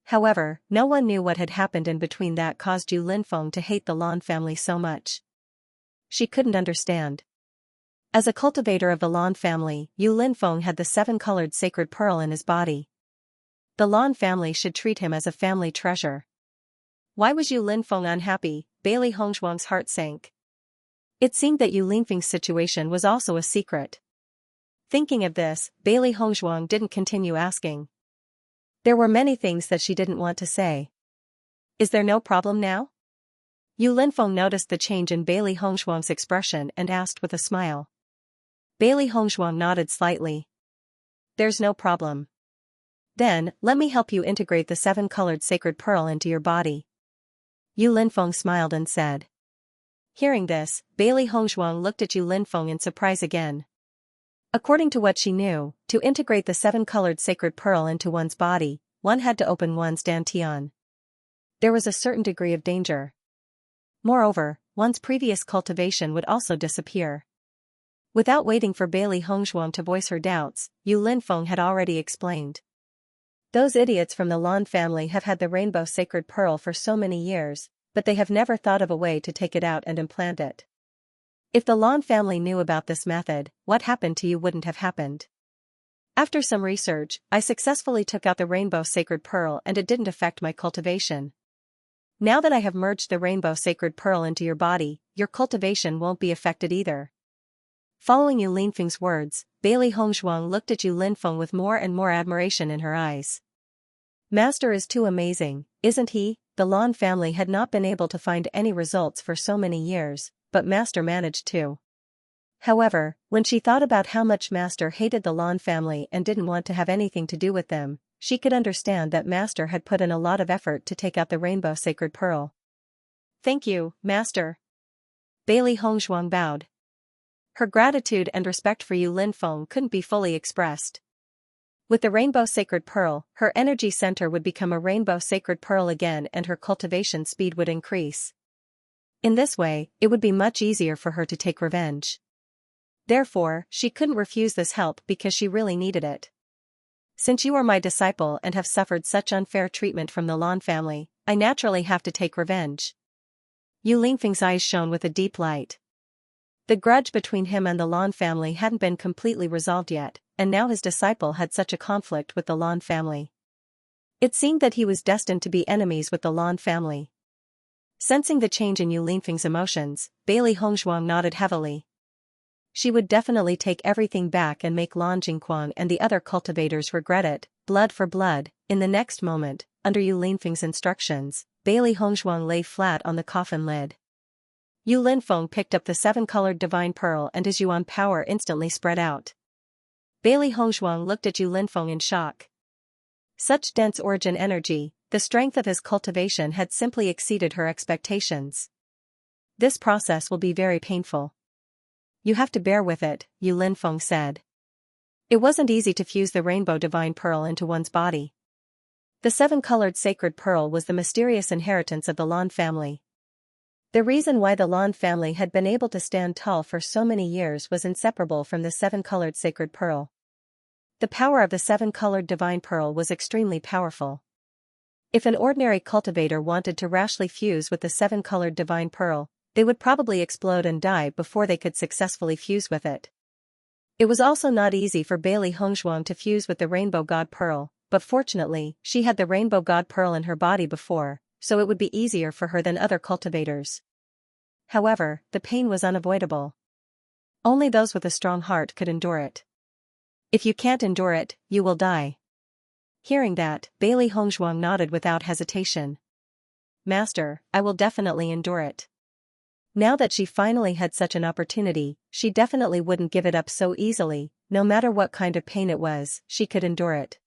However, no one knew what had happened in between that caused Yu Linfeng to hate the Lan family so much. She couldn't understand. As a cultivator of the Lan family, Yu Linfeng had the seven-colored sacred pearl in his body. The Lan family should treat him as a family treasure. Why was Yu Linfeng unhappy? Bailey Hongzhuang's heart sank. It seemed that Yu Linfeng's situation was also a secret. Thinking of this, Bailey Hongzhuang didn't continue asking. There were many things that she didn't want to say. Is there no problem now? Yu Linfeng noticed the change in Bailey Hongzhuang's expression and asked with a smile. Bailey Hongzhuang nodded slightly. There's no problem. Then, let me help you integrate the seven-colored sacred pearl into your body. Yu Linfeng smiled and said. Hearing this, Bailey Hongzhuang looked at Yu Linfeng in surprise again. According to what she knew, to integrate the seven-colored sacred pearl into one's body, one had to open one's dantian. There was a certain degree of danger. Moreover, one's previous cultivation would also disappear. Without waiting for Bailey Hongzhuang to voice her doubts, Yu Linfeng had already explained. Those idiots from the Lan family have had the rainbow sacred pearl for so many years, but they have never thought of a way to take it out and implant it. If the Lan family knew about this method, what happened to you wouldn't have happened. After some research, I successfully took out the rainbow sacred pearl and it didn't affect my cultivation. Now that I have merged the rainbow sacred pearl into your body, your cultivation won't be affected either. Following Yu Linfeng's words, Bailey Hongzhuang looked at Yu Linfeng with more and more admiration in her eyes. Master is too amazing, isn't he? The Lan family had not been able to find any results for so many years, but Master managed to. However, when she thought about how much Master hated the Lan family and didn't want to have anything to do with them, she could understand that Master had put in a lot of effort to take out the rainbow sacred pearl. Thank you, Master. Bailey Hongzhuang bowed. Her gratitude and respect for Yu Linfeng couldn't be fully expressed. With the rainbow sacred pearl, her energy center would become a rainbow sacred pearl again and her cultivation speed would increase. In this way, it would be much easier for her to take revenge. Therefore, she couldn't refuse this help because she really needed it. Since you are my disciple and have suffered such unfair treatment from the Lan family, I naturally have to take revenge. Yu Linfeng's eyes shone with a deep light. The grudge between him and the Lan family hadn't been completely resolved yet, and now his disciple had such a conflict with the Lan family. It seemed that he was destined to be enemies with the Lan family. Sensing the change in Yu Linfeng's emotions, Bailey Hongzhuang nodded heavily. She would definitely take everything back and make Lan Jingquang and the other cultivators regret it, blood for blood. In the next moment, under Yu Linfeng's instructions, Bailey Hongzhuang lay flat on the coffin lid. Yu Linfeng picked up the 7-colored divine pearl and his yuan power instantly spread out. Bailey Hongzhuang looked at Yu Linfeng in shock. Such dense origin energy, the strength of his cultivation had simply exceeded her expectations. This process will be very painful. You have to bear with it, Yu Linfeng said. It wasn't easy to fuse the rainbow divine pearl into one's body. The 7-colored sacred pearl was the mysterious inheritance of the Lan family. The reason why the Lan family had been able to stand tall for so many years was inseparable from the 7-colored sacred pearl. The power of the 7-colored divine pearl was extremely powerful. If an ordinary cultivator wanted to rashly fuse with the 7-colored divine pearl, they would probably explode and die before they could successfully fuse with it. It was also not easy for Bailey Hongzhuang to fuse with the Rainbow God Pearl, but fortunately, she had the Rainbow God Pearl in her body before, so it would be easier for her than other cultivators. However, the pain was unavoidable. Only those with a strong heart could endure it. If you can't endure it, you will die. Hearing that, Bailey Hongzhuang nodded without hesitation. Master, I will definitely endure it. Now that she finally had such an opportunity, she definitely wouldn't give it up so easily. No matter what kind of pain it was, she could endure it.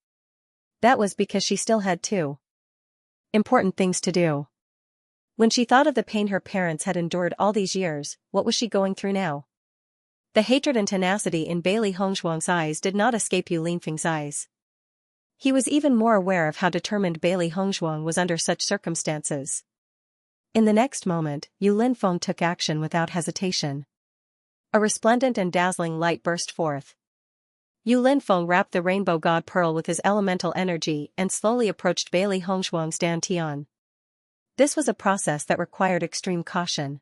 That was because she still had two important things to do. When she thought of the pain her parents had endured all these years, what was she going through now? The hatred and tenacity in Bailey Hongzhuang's eyes did not escape Yu Linfeng's eyes. He was even more aware of how determined Bailey Hongzhuang was under such circumstances. In the next moment, Yu Linfeng took action without hesitation. A resplendent and dazzling light burst forth. Yu Linfeng wrapped the Rainbow God Pearl with his elemental energy and slowly approached Bailey Hongzhuang's dantian. This was a process that required extreme caution.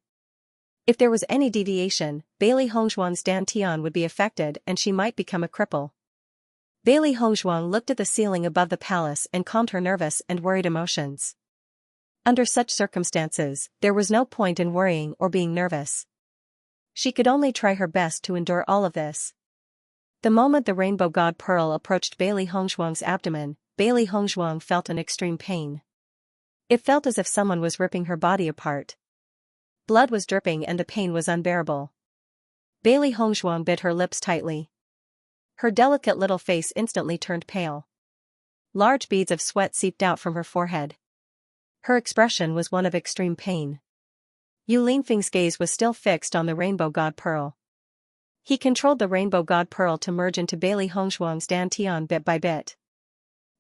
If there was any deviation, Bailey Hongzhuang's dantian would be affected and she might become a cripple. Bailey Hongzhuang looked at the ceiling above the palace and calmed her nervous and worried emotions. Under such circumstances, there was no point in worrying or being nervous. She could only try her best to endure all of this. The moment the Rainbow God Pearl approached Bailey Hongzhuang's abdomen, Bailey Hongzhuang felt an extreme pain. It felt as if someone was ripping her body apart. Blood was dripping and the pain was unbearable. Bailey Hongzhuang bit her lips tightly. Her delicate little face instantly turned pale. Large beads of sweat seeped out from her forehead. Her expression was one of extreme pain. Yu Linfeng's gaze was still fixed on the Rainbow God Pearl. He controlled the Rainbow God Pearl to merge into Bailey Hongzhuang's dantian bit by bit.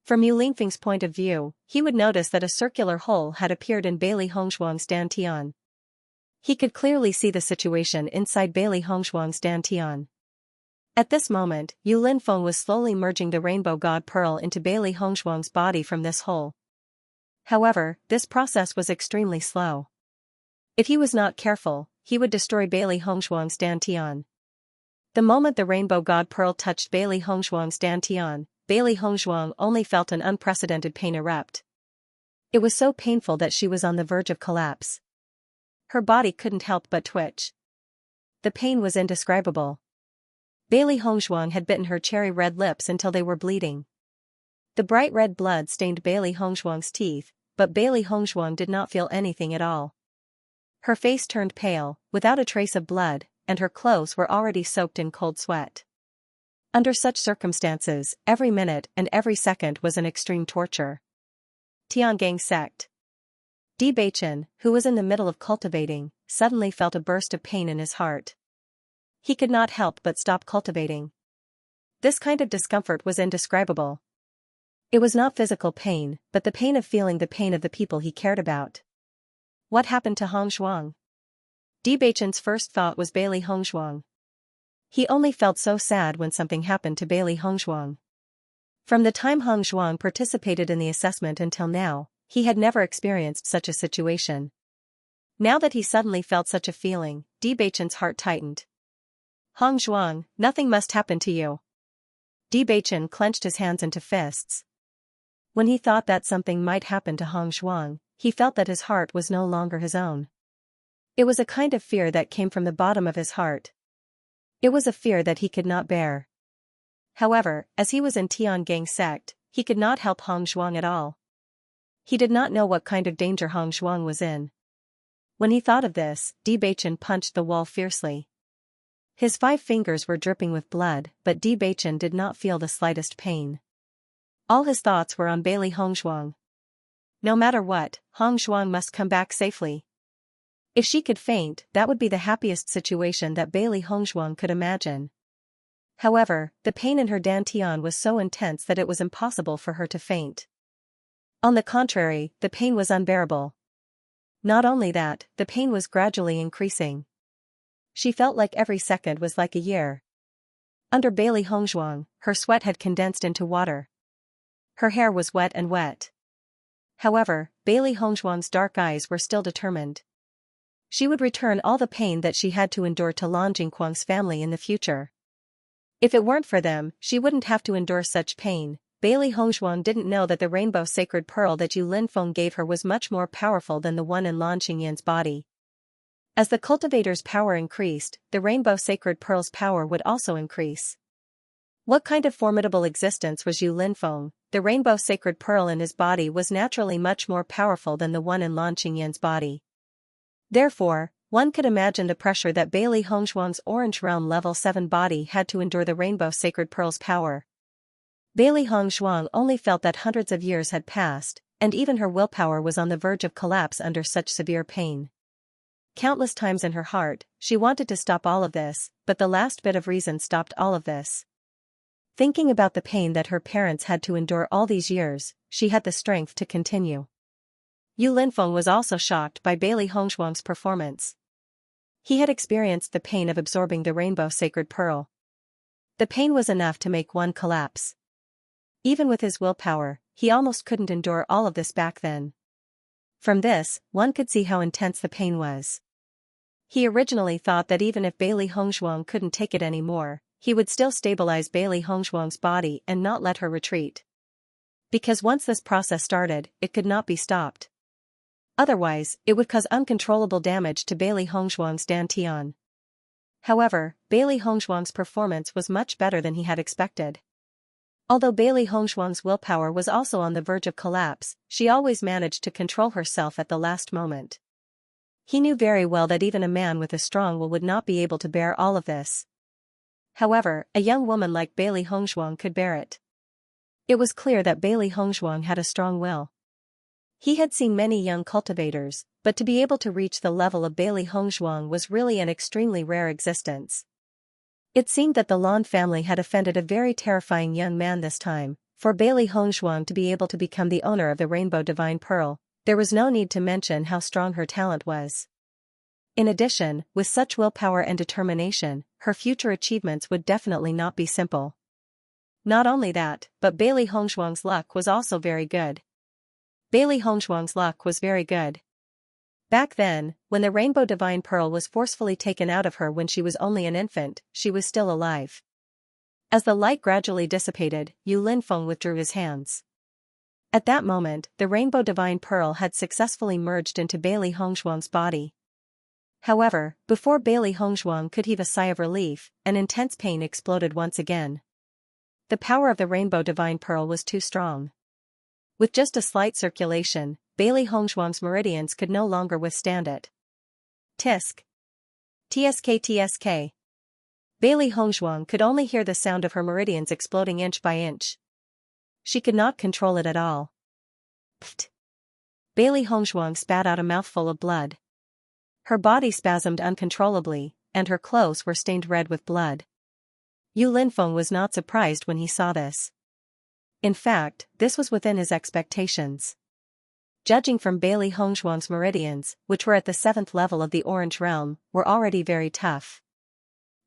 From Yu Linfeng's point of view, he would notice that a circular hole had appeared in Bailey Hongzhuang's dantian. He could clearly see the situation inside Bailey Hongzhuang's dantian. At this moment, Yu Linfeng was slowly merging the Rainbow God Pearl into Bailey Hongzhuang's body from this hole. However, this process was extremely slow. If he was not careful, he would destroy Bailey Hongzhuang's dantian. The moment the Rainbow God Pearl touched Bailey Hongzhuang's dantian, Bailey Hongzhuang only felt an unprecedented pain erupt. It was so painful that she was on the verge of collapse. Her body couldn't help but twitch. The pain was indescribable. Bailey Hongzhuang had bitten her cherry-red lips until they were bleeding. The bright red blood stained Bailey Hongzhuang's teeth, but Bailey Hongzhuang did not feel anything at all. Her face turned pale, without a trace of blood, and her clothes were already soaked in cold sweat. Under such circumstances, every minute and every second was an extreme torture. Tiangang sect. Bewitching, who was in the middle of cultivating, suddenly felt a burst of pain in his heart. He could not help but stop cultivating. This kind of discomfort was indescribable. It was not physical pain, but the pain of feeling the pain of the people he cared about. What happened to Hongzhuang? Bewitching's first thought was Bailey Hongzhuang. He only felt so sad when something happened to Bailey Hongzhuang. From the time Hongzhuang participated in the assessment until now, he had never experienced such a situation. Now that he suddenly felt such a feeling, Beichen's heart tightened. Hong Zhuang, nothing must happen to you. Beichen clenched his hands into fists. When he thought that something might happen to Hong Zhuang, he felt that his heart was no longer his own. It was a kind of fear that came from the bottom of his heart. It was a fear that he could not bear. However, as he was in Tiangang sect, he could not help Hong Zhuang at all. He did not know what kind of danger Hong Zhuang was in. When he thought of this, Beichen punched the wall fiercely. His 5 fingers were dripping with blood, but Beichen did not feel the slightest pain. All his thoughts were on Bailey Hong Zhuang. No matter what, Hong Zhuang must come back safely. If she could faint, that would be the happiest situation that Bailey Hong Zhuang could imagine. However, the pain in her dantian was so intense that it was impossible for her to faint. On the contrary, the pain was unbearable. Not only that, the pain was gradually increasing. She felt like every second was like a year. Under Bailey Hong Zhuang, her sweat had condensed into water. Her hair was wet and wet. However, Bailey Hong Zhuang's dark eyes were still determined. She would return all the pain that she had to endure to Lan Jingquang's family in the future. If it weren't for them, she wouldn't have to endure such pain. Bailey Hong Zhuang didn't know that the rainbow sacred pearl that Yu Linfeng gave her was much more powerful than the one in Lan Xingyan's body. As the cultivator's power increased, the rainbow sacred pearl's power would also increase. What kind of formidable existence was Yu Linfeng? The rainbow sacred pearl in his body was naturally much more powerful than the one in Lan Xingyan's body. Therefore, one could imagine the pressure that Bailey Hong Zhuang's Orange Realm Level 7 body had to endure the rainbow sacred pearl's power. Bailey Hong Zhuang only felt that hundreds of years had passed, and even her willpower was on the verge of collapse under such severe pain. Countless times in her heart, she wanted to stop all of this, but the last bit of reason stopped all of this. Thinking about the pain that her parents had to endure all these years, she had the strength to continue. Yu Linfeng was also shocked by Bailey Hong Zhuang's performance. He had experienced the pain of absorbing the rainbow sacred pearl. The pain was enough to make one collapse. Even with his willpower, he almost couldn't endure all of this back then. From this, one could see how intense the pain was. He originally thought that even if Bailey Hong Zhuang couldn't take it anymore, he would still stabilize Bailey Hong Zhuang's body and not let her retreat. Because once this process started, it could not be stopped. Otherwise, it would cause uncontrollable damage to Bailey Hong Zhuang's dantian. However, Bailey Hong Zhuang's performance was much better than he had expected. Although Bailey Hong Zhuang's willpower was also on the verge of collapse, she always managed to control herself at the last moment. He knew very well that even a man with a strong will would not be able to bear all of this. However, a young woman like Bailey Hong Zhuang could bear it. It was clear that Bailey Hong Zhuang had a strong will. He had seen many young cultivators, but to be able to reach the level of Bailey Hong Zhuang was really an extremely rare existence. It seemed that the Lan family had offended a very terrifying young man this time. For Bailey Hong Zhuang to be able to become the owner of the Rainbow Divine Pearl, there was no need to mention how strong her talent was. In addition, with such willpower and determination, her future achievements would definitely not be simple. Not only that, but Bailey Hong Zhuang's luck was also very good. Bailey Hong Zhuang's luck was very good. Back then, when the Rainbow Divine Pearl was forcefully taken out of her when she was only an infant, she was still alive. As the light gradually dissipated, Yu Linfeng withdrew his hands. At that moment, the Rainbow Divine Pearl had successfully merged into Bailey Hong Zhuang's body. However, before Bailey Hong Zhuang could heave a sigh of relief, an intense pain exploded once again. The power of the Rainbow Divine Pearl was too strong. With just a slight circulation, Bailey Hong Zhuang's meridians could no longer withstand it. Tisk. Tsk. Bailey Hong Zhuang could only hear the sound of her meridians exploding inch by inch. She could not control it at all. Pfft. Bailey Hong Zhuang spat out a mouthful of blood. Her body spasmed uncontrollably, and her clothes were stained red with blood. Yu Linfeng was not surprised when he saw this. In fact, this was within his expectations. Judging from Bailey Hong Zhuang's meridians, which were at the 7th level of the Orange Realm, were already very tough.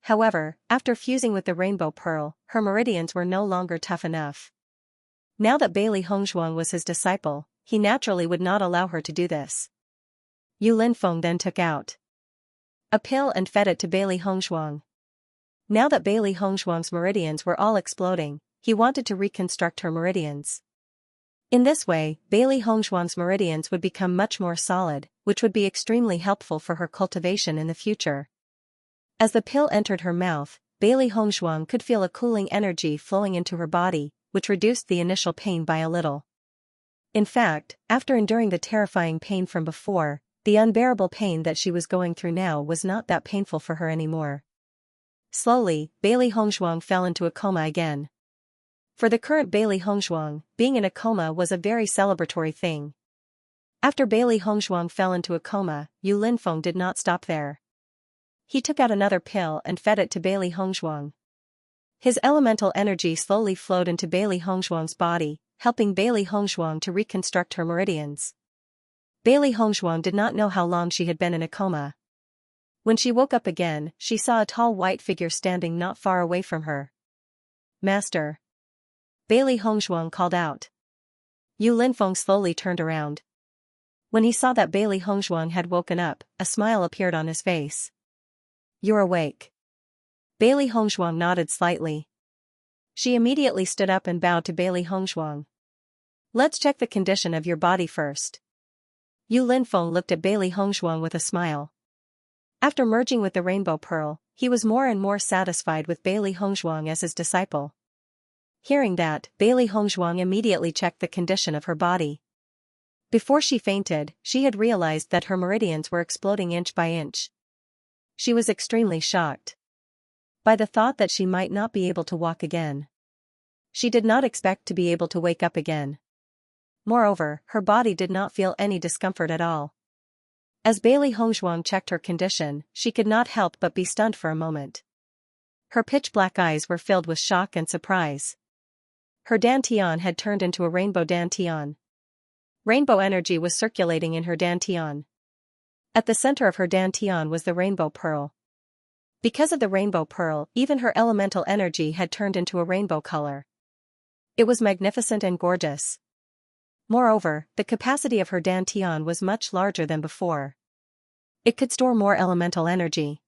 However, after fusing with the Rainbow Pearl, her meridians were no longer tough enough. Now that Bailey Hong Zhuang was his disciple, he naturally would not allow her to do this. Yu Linfeng then took out a pill and fed it to Bailey Hongshuang. Now that Bailey Hongshuang's meridians were all exploding, he wanted to reconstruct her meridians. In this way, Bailey Hongshuang's meridians would become much more solid, which would be extremely helpful for her cultivation in the future. As the pill entered her mouth, Bailey Hongshuang could feel a cooling energy flowing into her body, which reduced the initial pain by a little. In fact, after enduring the terrifying pain from before, the unbearable pain that she was going through now was not that painful for her anymore. Slowly, Bailey Hongshuang fell into a coma again. For the current Bailey Hongshuang, being in a coma was a very celebratory thing. After Bailey Hongshuang fell into a coma, Yu Linfeng did not stop there. He took out another pill and fed it to Bailey Hongshuang. His elemental energy slowly flowed into Bailey Hongshuang's body, helping Bailey Hongshuang to reconstruct her meridians. Bailey Hongshuang did not know how long she had been in a coma. When she woke up again, she saw a tall white figure standing not far away from her. "Master!" Bailey Hongshuang called out. Yu Linfeng slowly turned around. When he saw that Bailey Hongshuang had woken up, a smile appeared on his face. "You're awake." Bailey Hongshuang nodded slightly. She immediately stood up and bowed to Bailey Hongshuang. "Let's check the condition of your body first." Yu Linfeng looked at Bailey Hongshuang with a smile. After merging with the Rainbow Pearl, he was more and more satisfied with Bailey Hongshuang as his disciple. Hearing that, Bailey Hongshuang immediately checked the condition of her body. Before she fainted, she had realized that her meridians were exploding inch by inch. She was extremely shocked by the thought that she might not be able to walk again. She did not expect to be able to wake up again. Moreover, her body did not feel any discomfort at all. As Bailey Hongshuang checked her condition, she could not help but be stunned for a moment. Her pitch-black eyes were filled with shock and surprise. Her dantian had turned into a rainbow dantian. Rainbow energy was circulating in her dantian. At the center of her dantian was the rainbow pearl. Because of the rainbow pearl, even her elemental energy had turned into a rainbow color. It was magnificent and gorgeous. Moreover, the capacity of her dantian was much larger than before. It could store more elemental energy.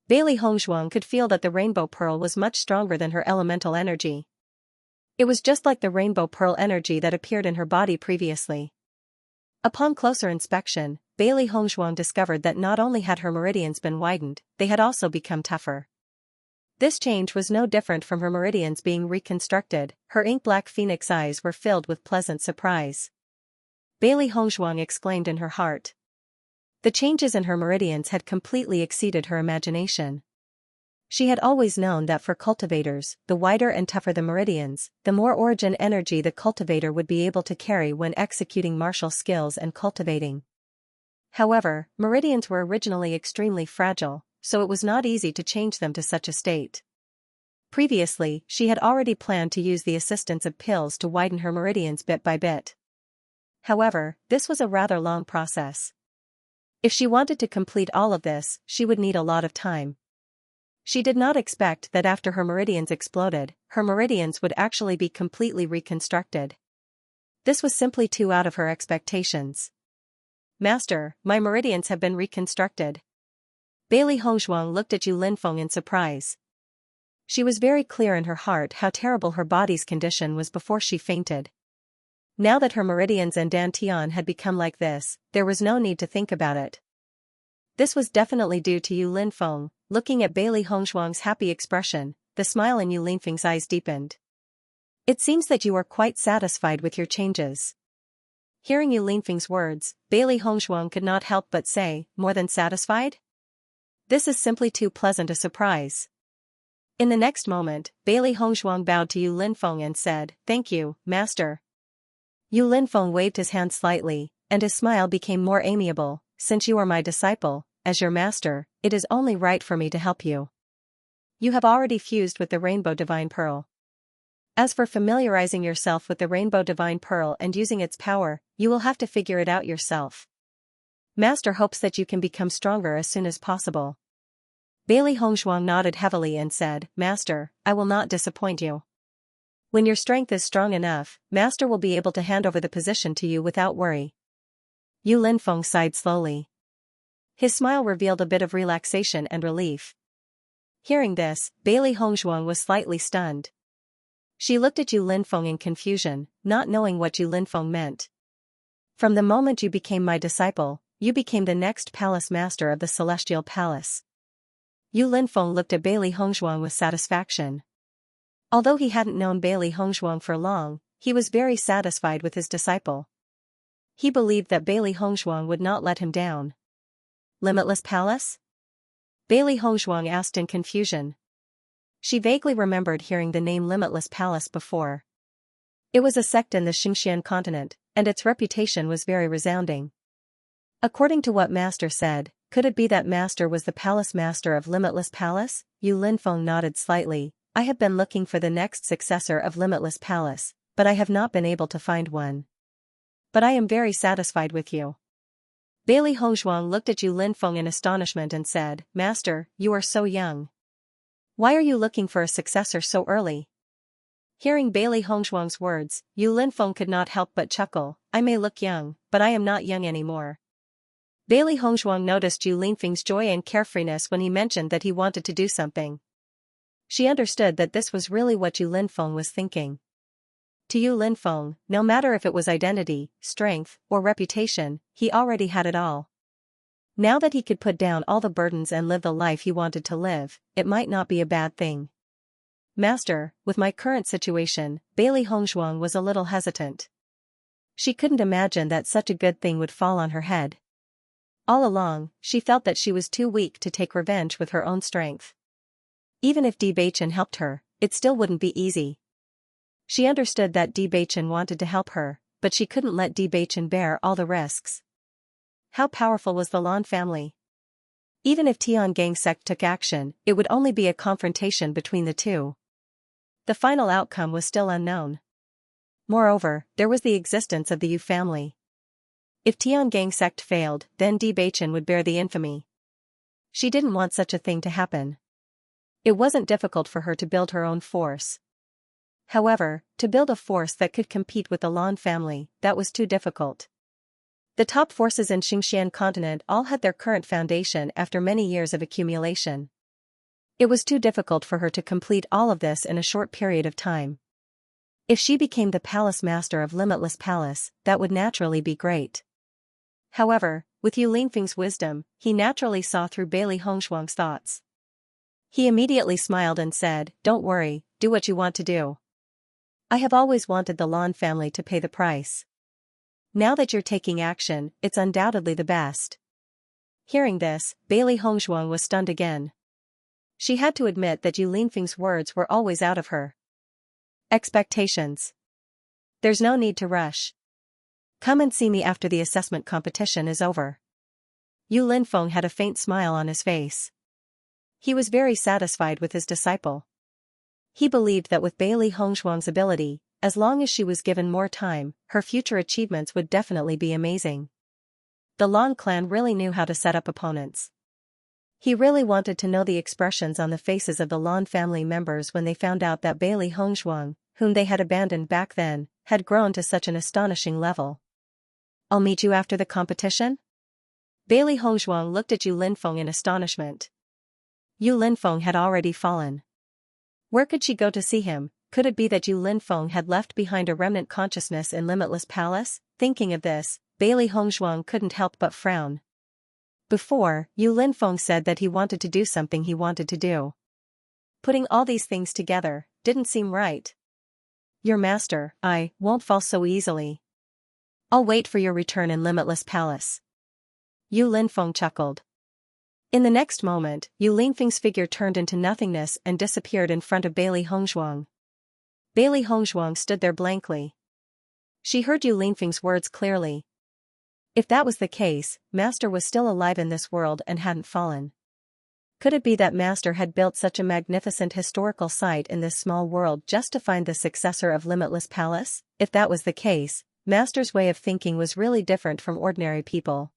Bailey Hongshuang could feel that the rainbow pearl was much stronger than her elemental energy. It was just like the rainbow pearl energy that appeared in her body previously. Upon closer inspection, Bailey Hongshuang discovered that not only had her meridians been widened, they had also become tougher. This change was no different from her meridians being reconstructed. Her ink-black phoenix eyes were filled with pleasant surprise. Bailey Hongshuang exclaimed in her heart. The changes in her meridians had completely exceeded her imagination. She had always known that for cultivators, the wider and tougher the meridians, the more origin energy the cultivator would be able to carry when executing martial skills and cultivating. However, meridians were originally extremely fragile, so it was not easy to change them to such a state. Previously, she had already planned to use the assistance of pills to widen her meridians bit by bit. However, this was a rather long process. If she wanted to complete all of this, she would need a lot of time. She did not expect that after her meridians exploded, her meridians would actually be completely reconstructed. This was simply too out of her expectations. "Master, my meridians have been reconstructed." Bailey Hongshuang looked at Yu Linfeng in surprise. She was very clear in her heart how terrible her body's condition was before she fainted. Now that her meridians and dantian had become like this, there was no need to think about it. This was definitely due to Yu Linfeng. Looking at Bailey Hongshuang's happy expression, the smile in Yu Linfeng's eyes deepened. "It seems that you are quite satisfied with your changes." Hearing Yu Linfeng's words, Bailey Hongshuang could not help but say, "More than satisfied? This is simply too pleasant a surprise." In the next moment, Bailey Hongshuang bowed to Yu Linfeng and said, "Thank you, Master." Yu Linfeng waved his hand slightly, and his smile became more amiable. "Since you are my disciple, as your master, it is only right for me to help you. You have already fused with the Rainbow Divine Pearl. As for familiarizing yourself with the Rainbow Divine Pearl and using its power, you will have to figure it out yourself. Master hopes that you can become stronger as soon as possible." Bailey Hongshuang nodded heavily and said, "Master, I will not disappoint you. When your strength is strong enough, Master will be able to hand over the position to you without worry." Yu Linfeng sighed slowly. His smile revealed a bit of relaxation and relief. Hearing this, Bailey Hongzhuang was slightly stunned. She looked at Yu Linfeng in confusion, not knowing what Yu Linfeng meant. From the moment you became my disciple, you became the next palace master of the Celestial Palace. Yu Linfeng looked at Bailey Hongzhuang with satisfaction. Although he hadn't known Bailey Hongzhuang for long, he was very satisfied with his disciple. He believed that Bailey Hongzhuang would not let him down. Limitless Palace? Bailey Hongzhuang asked in confusion. She vaguely remembered hearing the name Limitless Palace before. It was a sect in the Xianxia continent, and its reputation was very resounding. According to what Master said, could it be that Master was the palace master of Limitless Palace? Yu Linfeng nodded slightly. I have been looking for the next successor of Limitless Palace, but I have not been able to find one. But I am very satisfied with you. Bailey Hongzhuang looked at Yu Linfeng in astonishment and said, Master, you are so young. Why are you looking for a successor so early? Hearing Bailey Hongzhuang's words, Yu Linfeng could not help but chuckle. I may look young, but I am not young anymore. Bailey Hongzhuang noticed Yu Linfeng's joy and carefreeness when he mentioned that he wanted to do something. She understood that this was really what Yu Linfeng was thinking. To Yu Linfeng, no matter if it was identity, strength, or reputation, he already had it all. Now that he could put down all the burdens and live the life he wanted to live, it might not be a bad thing. Master, with my current situation, Bailey Hongzhuang was a little hesitant. She couldn't imagine that such a good thing would fall on her head. All along, she felt that she was too weak to take revenge with her own strength. Even if Bewitching helped her, it still wouldn't be easy. She understood that Bewitching wanted to help her, but she couldn't let Bewitching bear all the risks. How powerful was the Lan family? Even if Tiangang sect took action, it would only be a confrontation between the two. The final outcome was still unknown. Moreover, there was the existence of the Yu family. If Tiangang sect failed, then Bewitching would bear the infamy. She didn't want such a thing to happen. It wasn't difficult for her to build her own force. However, to build a force that could compete with the Lan family, that was too difficult. The top forces in Xianxia continent all had their current foundation after many years of accumulation. It was too difficult for her to complete all of this in a short period of time. If she became the palace master of Limitless Palace, that would naturally be great. However, with Yu Linfeng's wisdom, he naturally saw through Bailey Hongzhuang's thoughts. He immediately smiled and said, Don't worry, do what you want to do. I have always wanted the Lan family to pay the price. Now that you're taking action, it's undoubtedly the best. Hearing this, Bailey Hongzhuang was stunned again. She had to admit that Yu Linfeng's words were always out of her expectations. There's no need to rush. Come and see me after the assessment competition is over. Yu Linfeng had a faint smile on his face. He was very satisfied with his disciple. He believed that with Bailey Hongzhuang's ability, as long as she was given more time, her future achievements would definitely be amazing. The Lan clan really knew how to set up opponents. He really wanted to know the expressions on the faces of the Lan family members when they found out that Bailey Hongzhuang, whom they had abandoned back then, had grown to such an astonishing level. I'll meet you after the competition? Bailey Hongzhuang looked at Yu Linfeng in astonishment. Yu Linfeng had already fallen. Where could she go to see him? Could it be that Yu Linfeng had left behind a remnant consciousness in Limitless Palace? Thinking of this, Bailey Hongzhuang couldn't help but frown. Before, Yu Linfeng said that he wanted to do something he wanted to do. Putting all these things together didn't seem right. Your master, I, won't fall so easily. I'll wait for your return in Limitless Palace. Yu Linfeng chuckled. In the next moment, Yu Linfeng's figure turned into nothingness and disappeared in front of Bailey Hongzhuang. Bailey Hongzhuang stood there blankly. She heard Yu Linfeng's words clearly. If that was the case, Master was still alive in this world and hadn't fallen. Could it be that Master had built such a magnificent historical site in this small world just to find the successor of Limitless Palace? If that was the case, Master's way of thinking was really different from ordinary people.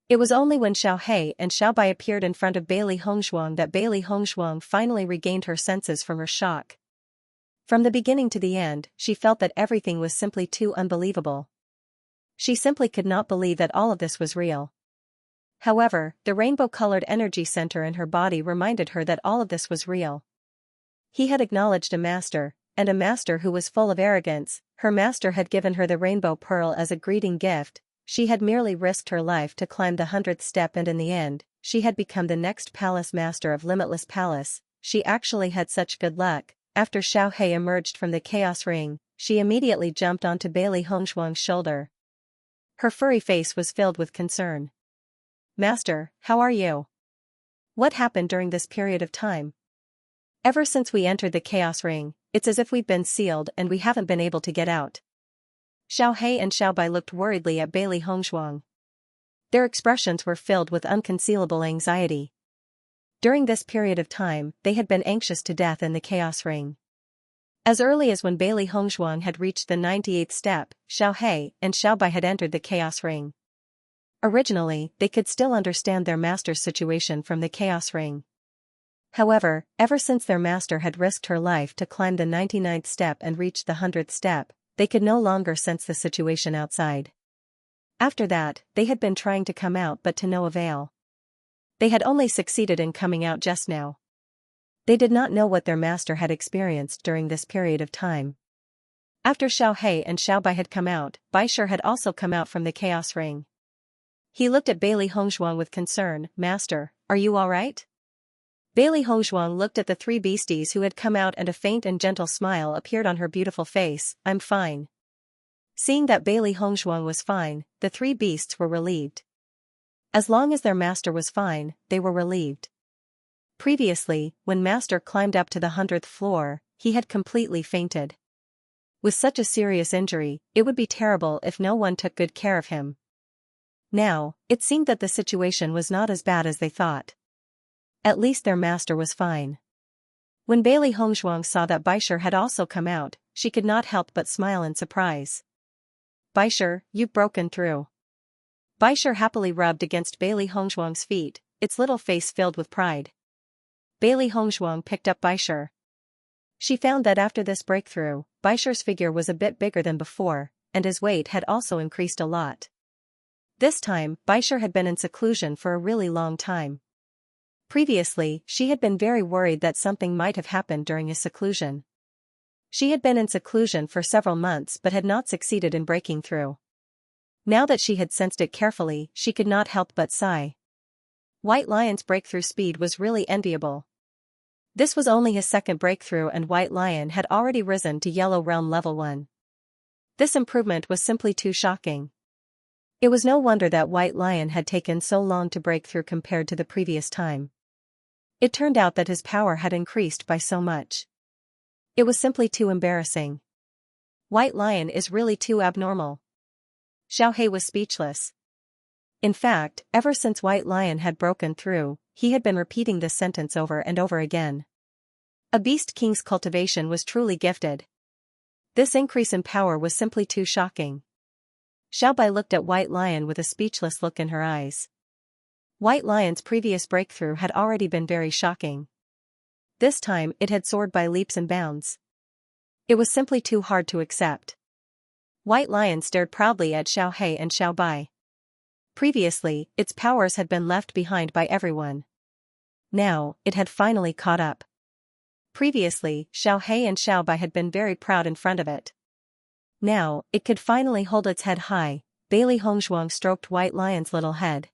It was only when Xiao He and Xiao Bai appeared in front of Bailey Hongzhuang that Bailey Hongzhuang finally regained her senses from her shock. From the beginning to the end, she felt that everything was simply too unbelievable. She simply could not believe that all of this was real. However, the rainbow-colored energy center in her body reminded her that all of this was real. He had acknowledged a master, and a master who was full of arrogance. Her master had given her the rainbow pearl as a greeting gift. She had merely risked her life to climb the 100th step, and in the end, she had become the next palace master of Limitless Palace. She actually had such good luck. After Xiao He emerged from the chaos ring, she immediately jumped onto Bailey Hongzhuang's shoulder. Her furry face was filled with concern. "Master, how are you? What happened during this period of time? Ever since we entered the chaos ring, it's as if we've been sealed and we haven't been able to get out." Xiao He and Xiao Bai looked worriedly at Bailey Hongzhuang. Their expressions were filled with unconcealable anxiety. During this period of time, they had been anxious to death in the chaos ring. As early as when Bailey Hongzhuang had reached the 98th step, Xiao He and Xiao Bai had entered the chaos ring. Originally, they could still understand their master's situation from the chaos ring. However, ever since their master had risked her life to climb the 99th step and reach the 100th step, they could no longer sense the situation outside. After that, they had been trying to come out but to no avail. They had only succeeded in coming out just now. They did not know what their master had experienced during this period of time. After Xiao He and Xiao Bai had come out, Bai Shi had also come out from the chaos ring. He looked at Bailey Hongzhuang with concern. "Master, are you all right?" Bailey Hongzhuang looked at the three beasties who had come out, and a faint and gentle smile appeared on her beautiful face. "I'm fine." Seeing that Bailey Hongzhuang was fine, the three beasts were relieved. As long as their master was fine, they were relieved. Previously, when master climbed up to the 100th floor, he had completely fainted. With such a serious injury, it would be terrible if no one took good care of him. Now, it seemed that the situation was not as bad as they thought. At least their master was fine. When Bailey Hongzhuang saw that Bai Shi had also come out, she could not help but smile in surprise. "Bai Shi, you've broken through." Bai Shi happily rubbed against Bailey Hongzhuang's feet, its little face filled with pride. Bailey Hongzhuang picked up Bai Shi. She found that after this breakthrough, Bai Shi's figure was a bit bigger than before, and his weight had also increased a lot. This time, Bai Shi had been in seclusion for a really long time. Previously, she had been very worried that something might have happened during his seclusion. She had been in seclusion for several months but had not succeeded in breaking through. Now that she had sensed it carefully, she could not help but sigh. White Lion's breakthrough speed was really enviable. This was only his second breakthrough, and White Lion had already risen to Yellow Realm Level 1. This improvement was simply too shocking. It was no wonder that White Lion had taken so long to break through compared to the previous time. It turned out that his power had increased by so much. It was simply too embarrassing. White Lion is really too abnormal. Xiao He was speechless. In fact, ever since White Lion had broken through, he had been repeating this sentence over and over again. A Beast King's cultivation was truly gifted. This increase in power was simply too shocking. Xiao Bai looked at White Lion with a speechless look in her eyes. White Lion's previous breakthrough had already been very shocking. This time it had soared by leaps and bounds. It was simply too hard to accept. White Lion stared proudly at Xiao He and Xiao Bai. Previously, its powers had been left behind by everyone. Now, it had finally caught up. Previously, Xiao He and Xiao Bai had been very proud in front of it. Now, it could finally hold its head high. Bailey Hongzhuang stroked White Lion's little head.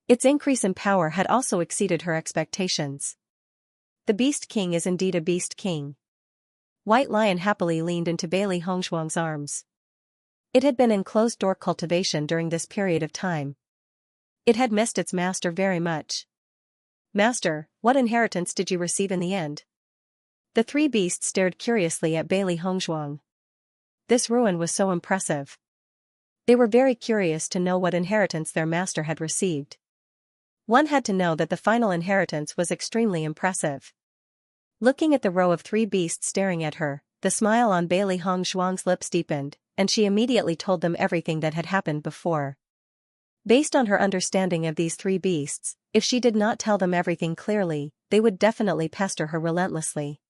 Its increase in power had also exceeded her expectations. The Beast King is indeed a Beast King. White Lion happily leaned into Bailey Hongzhuang's arms. It had been in closed-door cultivation during this period of time. It had missed its master very much. "Master, what inheritance did you receive in the end?" The three beasts stared curiously at Bailey Hongzhuang. This ruin was so impressive. They were very curious to know what inheritance their master had received. One had to know that the final inheritance was extremely impressive. Looking at the row of three beasts staring at her, the smile on Bailey Hongzhuang's lips deepened, and she immediately told them everything that had happened before. Based on her understanding of these three beasts, if she did not tell them everything clearly, they would definitely pester her relentlessly.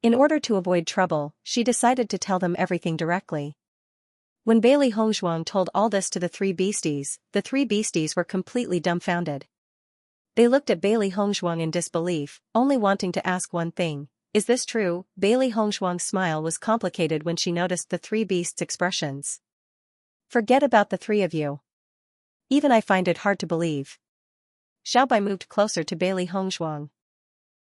In order to avoid trouble, she decided to tell them everything directly. When Bailey Hongzhuang told all this to the three beasties were completely dumbfounded. They looked at Bailey Hongzhuang in disbelief, only wanting to ask one thing: is this true? Bailey Hongzhuang's smile was complicated when she noticed the three beasts' expressions. Forget about the three of you. Even I find it hard to believe. Xiaobai moved closer to Bailey Hongzhuang.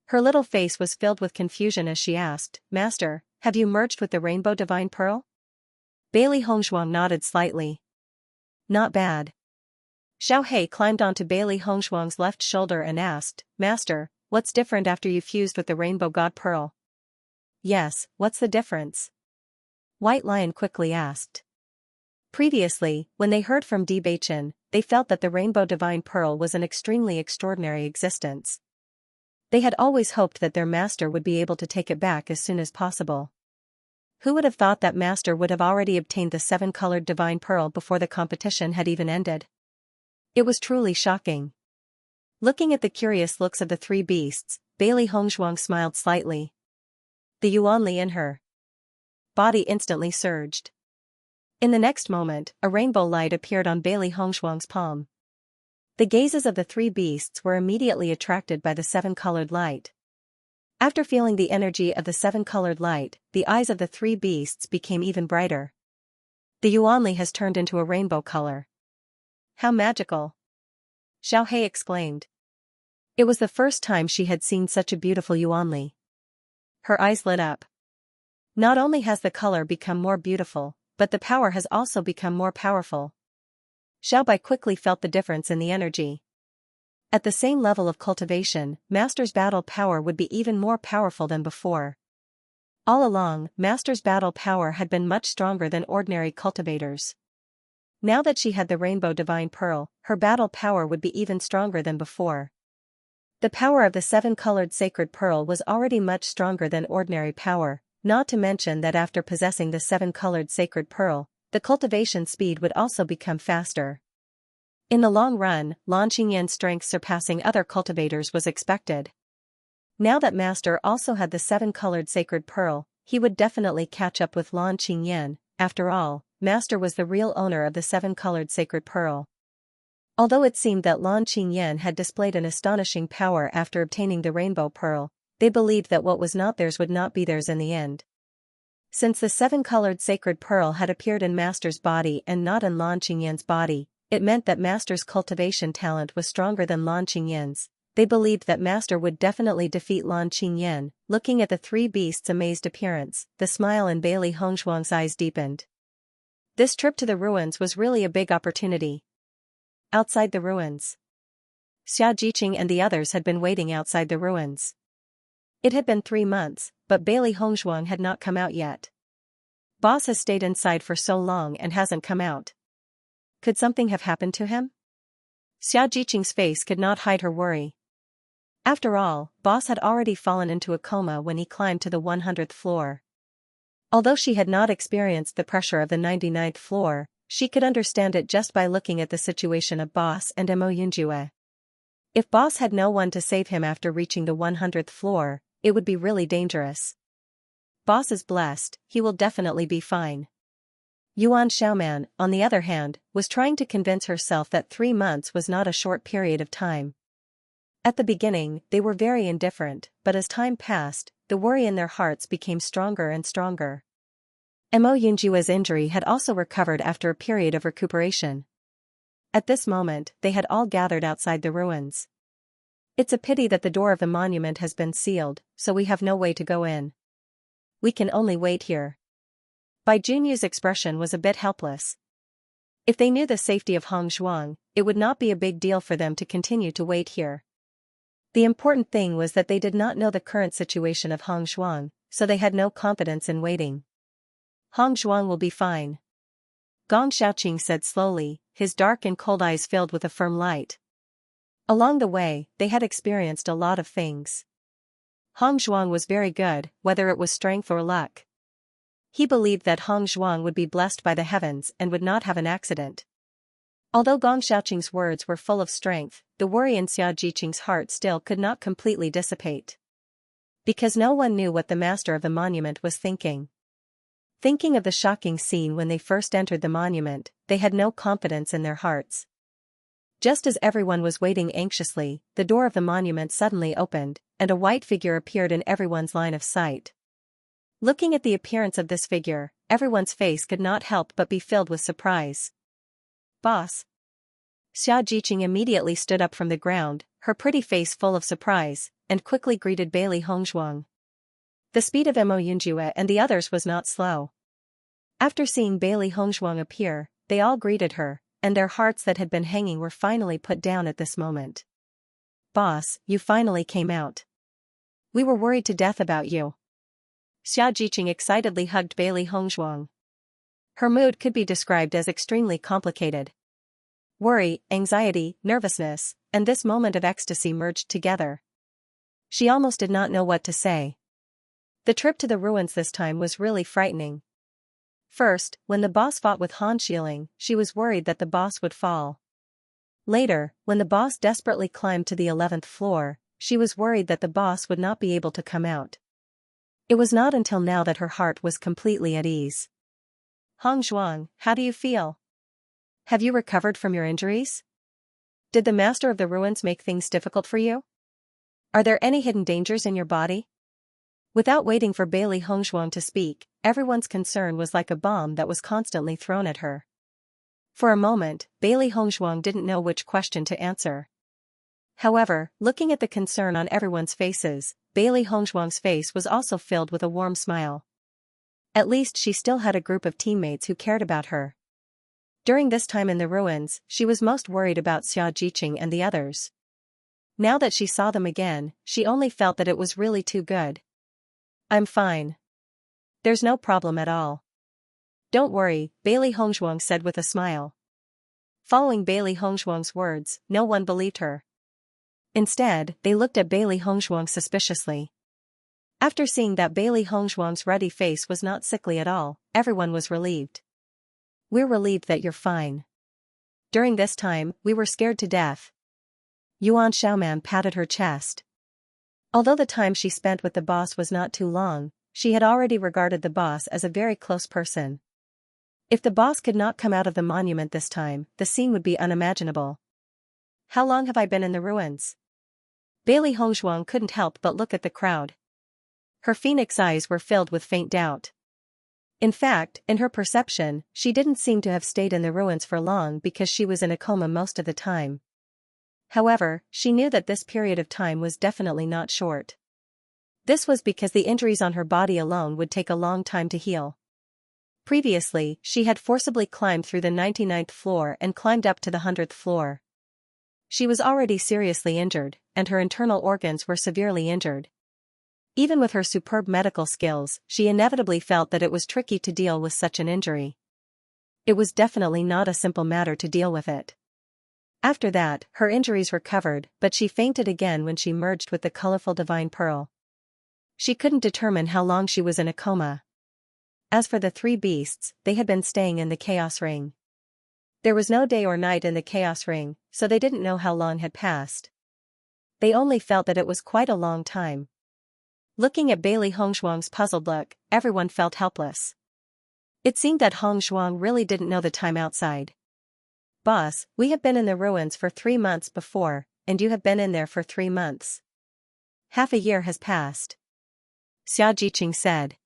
Her little face was filled with confusion as she asked, Master, have you merged with the Rainbow Divine Pearl? Bailey Hongzhuang nodded slightly. Not bad. Xiao He climbed onto Bailey Hongzhuang's left shoulder and asked, Master, what's different after you fused with the Rainbow God Pearl? Yes, what's the difference? White Lion quickly asked. Previously, when they heard from Bewitching, they felt that the Rainbow Divine Pearl was an extremely extraordinary existence. They had always hoped that their master would be able to take it back as soon as possible. Who would have thought that master would have already obtained the seven-colored Divine Pearl before the competition had even ended? It was truly shocking. Looking at the curious looks of the three beasts, Bailey Hongzhuang smiled slightly. The Yuanli in her body instantly surged. In the next moment, a rainbow light appeared on Bailey Hongzhuang's palm. The gazes of the three beasts were immediately attracted by the seven-colored light. After feeling the energy of the seven-colored light, the eyes of the three beasts became even brighter. The Yuanli has turned into a rainbow color. How magical! Xiao He exclaimed. It was the first time she had seen such a beautiful Yuanli. Her eyes lit up. Not only has the color become more beautiful, but the power has also become more powerful. Xiaobai quickly felt the difference in the energy. At the same level of cultivation, Master's battle power would be even more powerful than before. All along, Master's battle power had been much stronger than ordinary cultivators. Now that she had the Rainbow Divine Pearl, her battle power would be even stronger than before. The power of the seven-colored Sacred Pearl was already much stronger than ordinary power, not to mention that after possessing the seven-colored Sacred Pearl, the cultivation speed would also become faster. In the long run, Lan Qingyan's strength surpassing other cultivators was expected. Now that Master also had the seven-colored Sacred Pearl, he would definitely catch up with Lan Qingyan. After all, Master was the real owner of the seven-colored Sacred Pearl. Although it seemed that Lan Qingyan had displayed an astonishing power after obtaining the Rainbow Pearl, they believed that what was not theirs would not be theirs in the end. Since the seven-colored Sacred Pearl had appeared in Master's body and not in Lan Qingyan's body, it meant that Master's cultivation talent was stronger than Lan Qingyan's. They believed that Master would definitely defeat Lan Qingyan. Looking at the three beasts' amazed appearance, the smile in Bailey Hongzhuang's eyes deepened. This trip to the ruins was really a big opportunity. Outside the ruins, Xiaojiqing and the others had been waiting outside the ruins. It had been 3 months, but Bailey Hongzhuang had not come out yet. Boss has stayed inside for so long and hasn't come out. Could something have happened to him? Xiaojiqing's face could not hide her worry. After all, Boss had already fallen into a coma when he climbed to the 100th floor. Although she had not experienced the pressure of the 99th floor, she could understand it just by looking at the situation of Boss and Mo Yunjue. If Boss had no one to save him after reaching the 100th floor, it would be really dangerous. Boss is blessed, he will definitely be fine. Yuan Xiaoman, on the other hand, was trying to convince herself that 3 months was not a short period of time. At the beginning, they were very indifferent, but as time passed, the worry in their hearts became stronger and stronger. Mo Yunjue's injury had also recovered after a period of recuperation. At this moment, they had all gathered outside the ruins. It's a pity that the door of the monument has been sealed, so we have no way to go in. We can only wait here. Bai Junyu's expression was a bit helpless. If they knew the safety of Hongzhuang, it would not be a big deal for them to continue to wait here. The important thing was that they did not know the current situation of Hongzhuang, so they had no confidence in waiting. Hongzhuang will be fine, Gong Xiaoqing said slowly, his dark and cold eyes filled with a firm light. Along the way, they had experienced a lot of things. Hongzhuang was very good, whether it was strength or luck. He believed that Hongzhuang would be blessed by the heavens and would not have an accident. Although Gong Xiaoqing's words were full of strength, the worry in Xiaojiqing's heart still could not completely dissipate. Because no one knew what the master of the monument was thinking. Thinking of the shocking scene when they first entered the monument, they had no confidence in their hearts. Just as everyone was waiting anxiously, the door of the monument suddenly opened, and a white figure appeared in everyone's line of sight. Looking at the appearance of this figure, everyone's face could not help but be filled with surprise. "Boss." Xianxia immediately stood up from the ground, her pretty face full of surprise, and quickly greeted Bailey Hongzhuang. The speed of Mo Yunjue and the others was not slow. After seeing Bailey Hongzhuang appear, they all greeted her, and their hearts that had been hanging were finally put down at this moment. "Boss, you finally came out. We were worried to death about you." Xiaojiqing excitedly hugged Bailey Hongzhuang. Her mood could be described as extremely complicated. Worry, anxiety, nervousness, and this moment of ecstasy merged together. She almost did not know what to say. The trip to the ruins this time was really frightening. First, when the boss fought with Han Xiling, she was worried that the boss would fall. Later, when the boss desperately climbed to the 11th floor, she was worried that the boss would not be able to come out. It was not until now that her heart was completely at ease. "Hongzhuang, how do you feel? Have you recovered from your injuries? Did the master of the ruins make things difficult for you? Are there any hidden dangers in your body?" Without waiting for Bailey Hongzhuang to speak, everyone's concern was like a bomb that was constantly thrown at her. For a moment, Bailey Hongzhuang didn't know which question to answer. However, looking at the concern on everyone's faces, Bailey Hongzhuang's face was also filled with a warm smile. At least she still had a group of teammates who cared about her. During this time in the ruins, she was most worried about Xiaojiqing and the others. Now that she saw them again, she only felt that it was really too good. "I'm fine. There's no problem at all. Don't worry," Bailey Hongzhuang said with a smile. Following Bailey Hongzhuang's words, no one believed her. Instead, they looked at Bailey Hongzhuang suspiciously. After seeing that Bailey Hongzhuang's ruddy face was not sickly at all, everyone was relieved. "We're relieved that you're fine. During this time, we were scared to death." Yuan Xiaoman patted her chest. Although the time she spent with the boss was not too long, she had already regarded the boss as a very close person. If the boss could not come out of the monument this time, the scene would be unimaginable. "How long have I been in the ruins?" Bailey Hongzhuang couldn't help but look at the crowd. Her phoenix eyes were filled with faint doubt. In fact, in her perception, she didn't seem to have stayed in the ruins for long because she was in a coma most of the time. However, she knew that this period of time was definitely not short. This was because the injuries on her body alone would take a long time to heal. Previously, she had forcibly climbed through the 99th floor and climbed up to the 100th floor. She was already seriously injured, and her internal organs were severely injured. Even with her superb medical skills, she inevitably felt that it was tricky to deal with such an injury. It was definitely not a simple matter to deal with it. After that, her injuries recovered, but she fainted again when she merged with the colorful divine pearl. She couldn't determine how long she was in a coma. As for the three beasts, they had been staying in the Chaos Ring. There was no day or night in the Chaos Ring, so they didn't know how long had passed. They only felt that it was quite a long time. Looking at Bailey Hongzhuang's puzzled look, everyone felt helpless. It seemed that Hongzhuang really didn't know the time outside. "Boss, we have been in the ruins for 3 months before, and you have been in there for 3 months. Half a year has passed," Xiaojiqing said.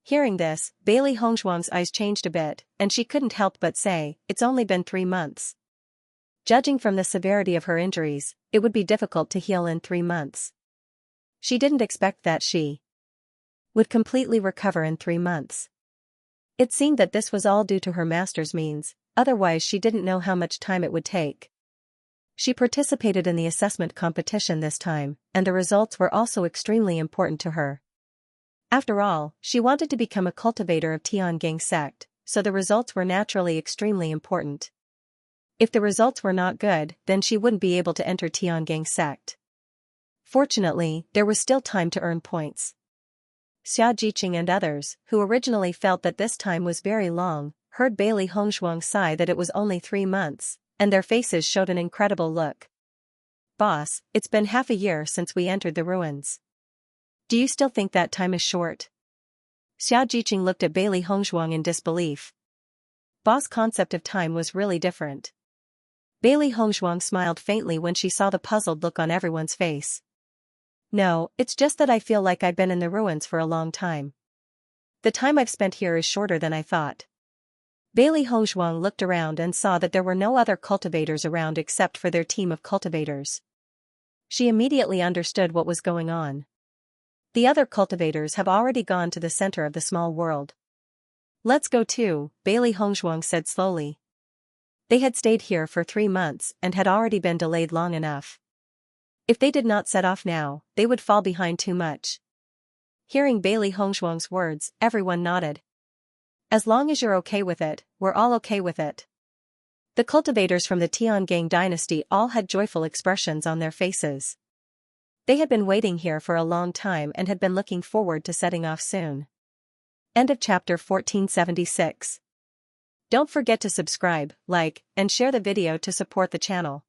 Hearing this, Bailey Hongzhuang's eyes changed a bit, and she couldn't help but say, "It's only been 3 months. Judging from the severity of her injuries, it would be difficult to heal in 3 months." She didn't expect that she would completely recover in 3 months. It seemed that this was all due to her master's means, otherwise she didn't know how much time it would take. She participated in the assessment competition this time, and the results were also extremely important to her. After all, she wanted to become a cultivator of Tiangang sect, so the results were naturally extremely important. If the results were not good, then she wouldn't be able to enter Tiangang sect. Fortunately, there was still time to earn points. Xiaojiqing and others, who originally felt that this time was very long, heard Bailey Hongzhuang sigh that it was only 3 months, and their faces showed an incredible look. "Boss, it's been half a year since we entered the ruins. Do you still think that time is short?" Xiaojiqing looked at Bailey Hongzhuang in disbelief. Boss' concept of time was really different. Bailey Hongzhuang smiled faintly when she saw the puzzled look on everyone's face. No, it's just that I feel like I've been in the ruins for a long time. The time I've spent here is shorter than I thought. Bailey Hongzhuang looked around and saw that there were no other cultivators around except for their team of cultivators. She immediately understood what was going on. The other cultivators have already gone to the center of the small world. Let's go too, Bailey Hongzhuang said slowly. They had stayed here for 3 months and had already been delayed long enough. If they did not set off now, they would fall behind too much. Hearing Bailey Hongzhuang's words, everyone nodded. As long as you're okay with it, we're all okay with it. The cultivators from the Tiangang dynasty all had joyful expressions on their faces. They had been waiting here for a long time and had been looking forward to setting off soon. End of chapter 1476. Don't forget to subscribe, like, and share the video to support the channel.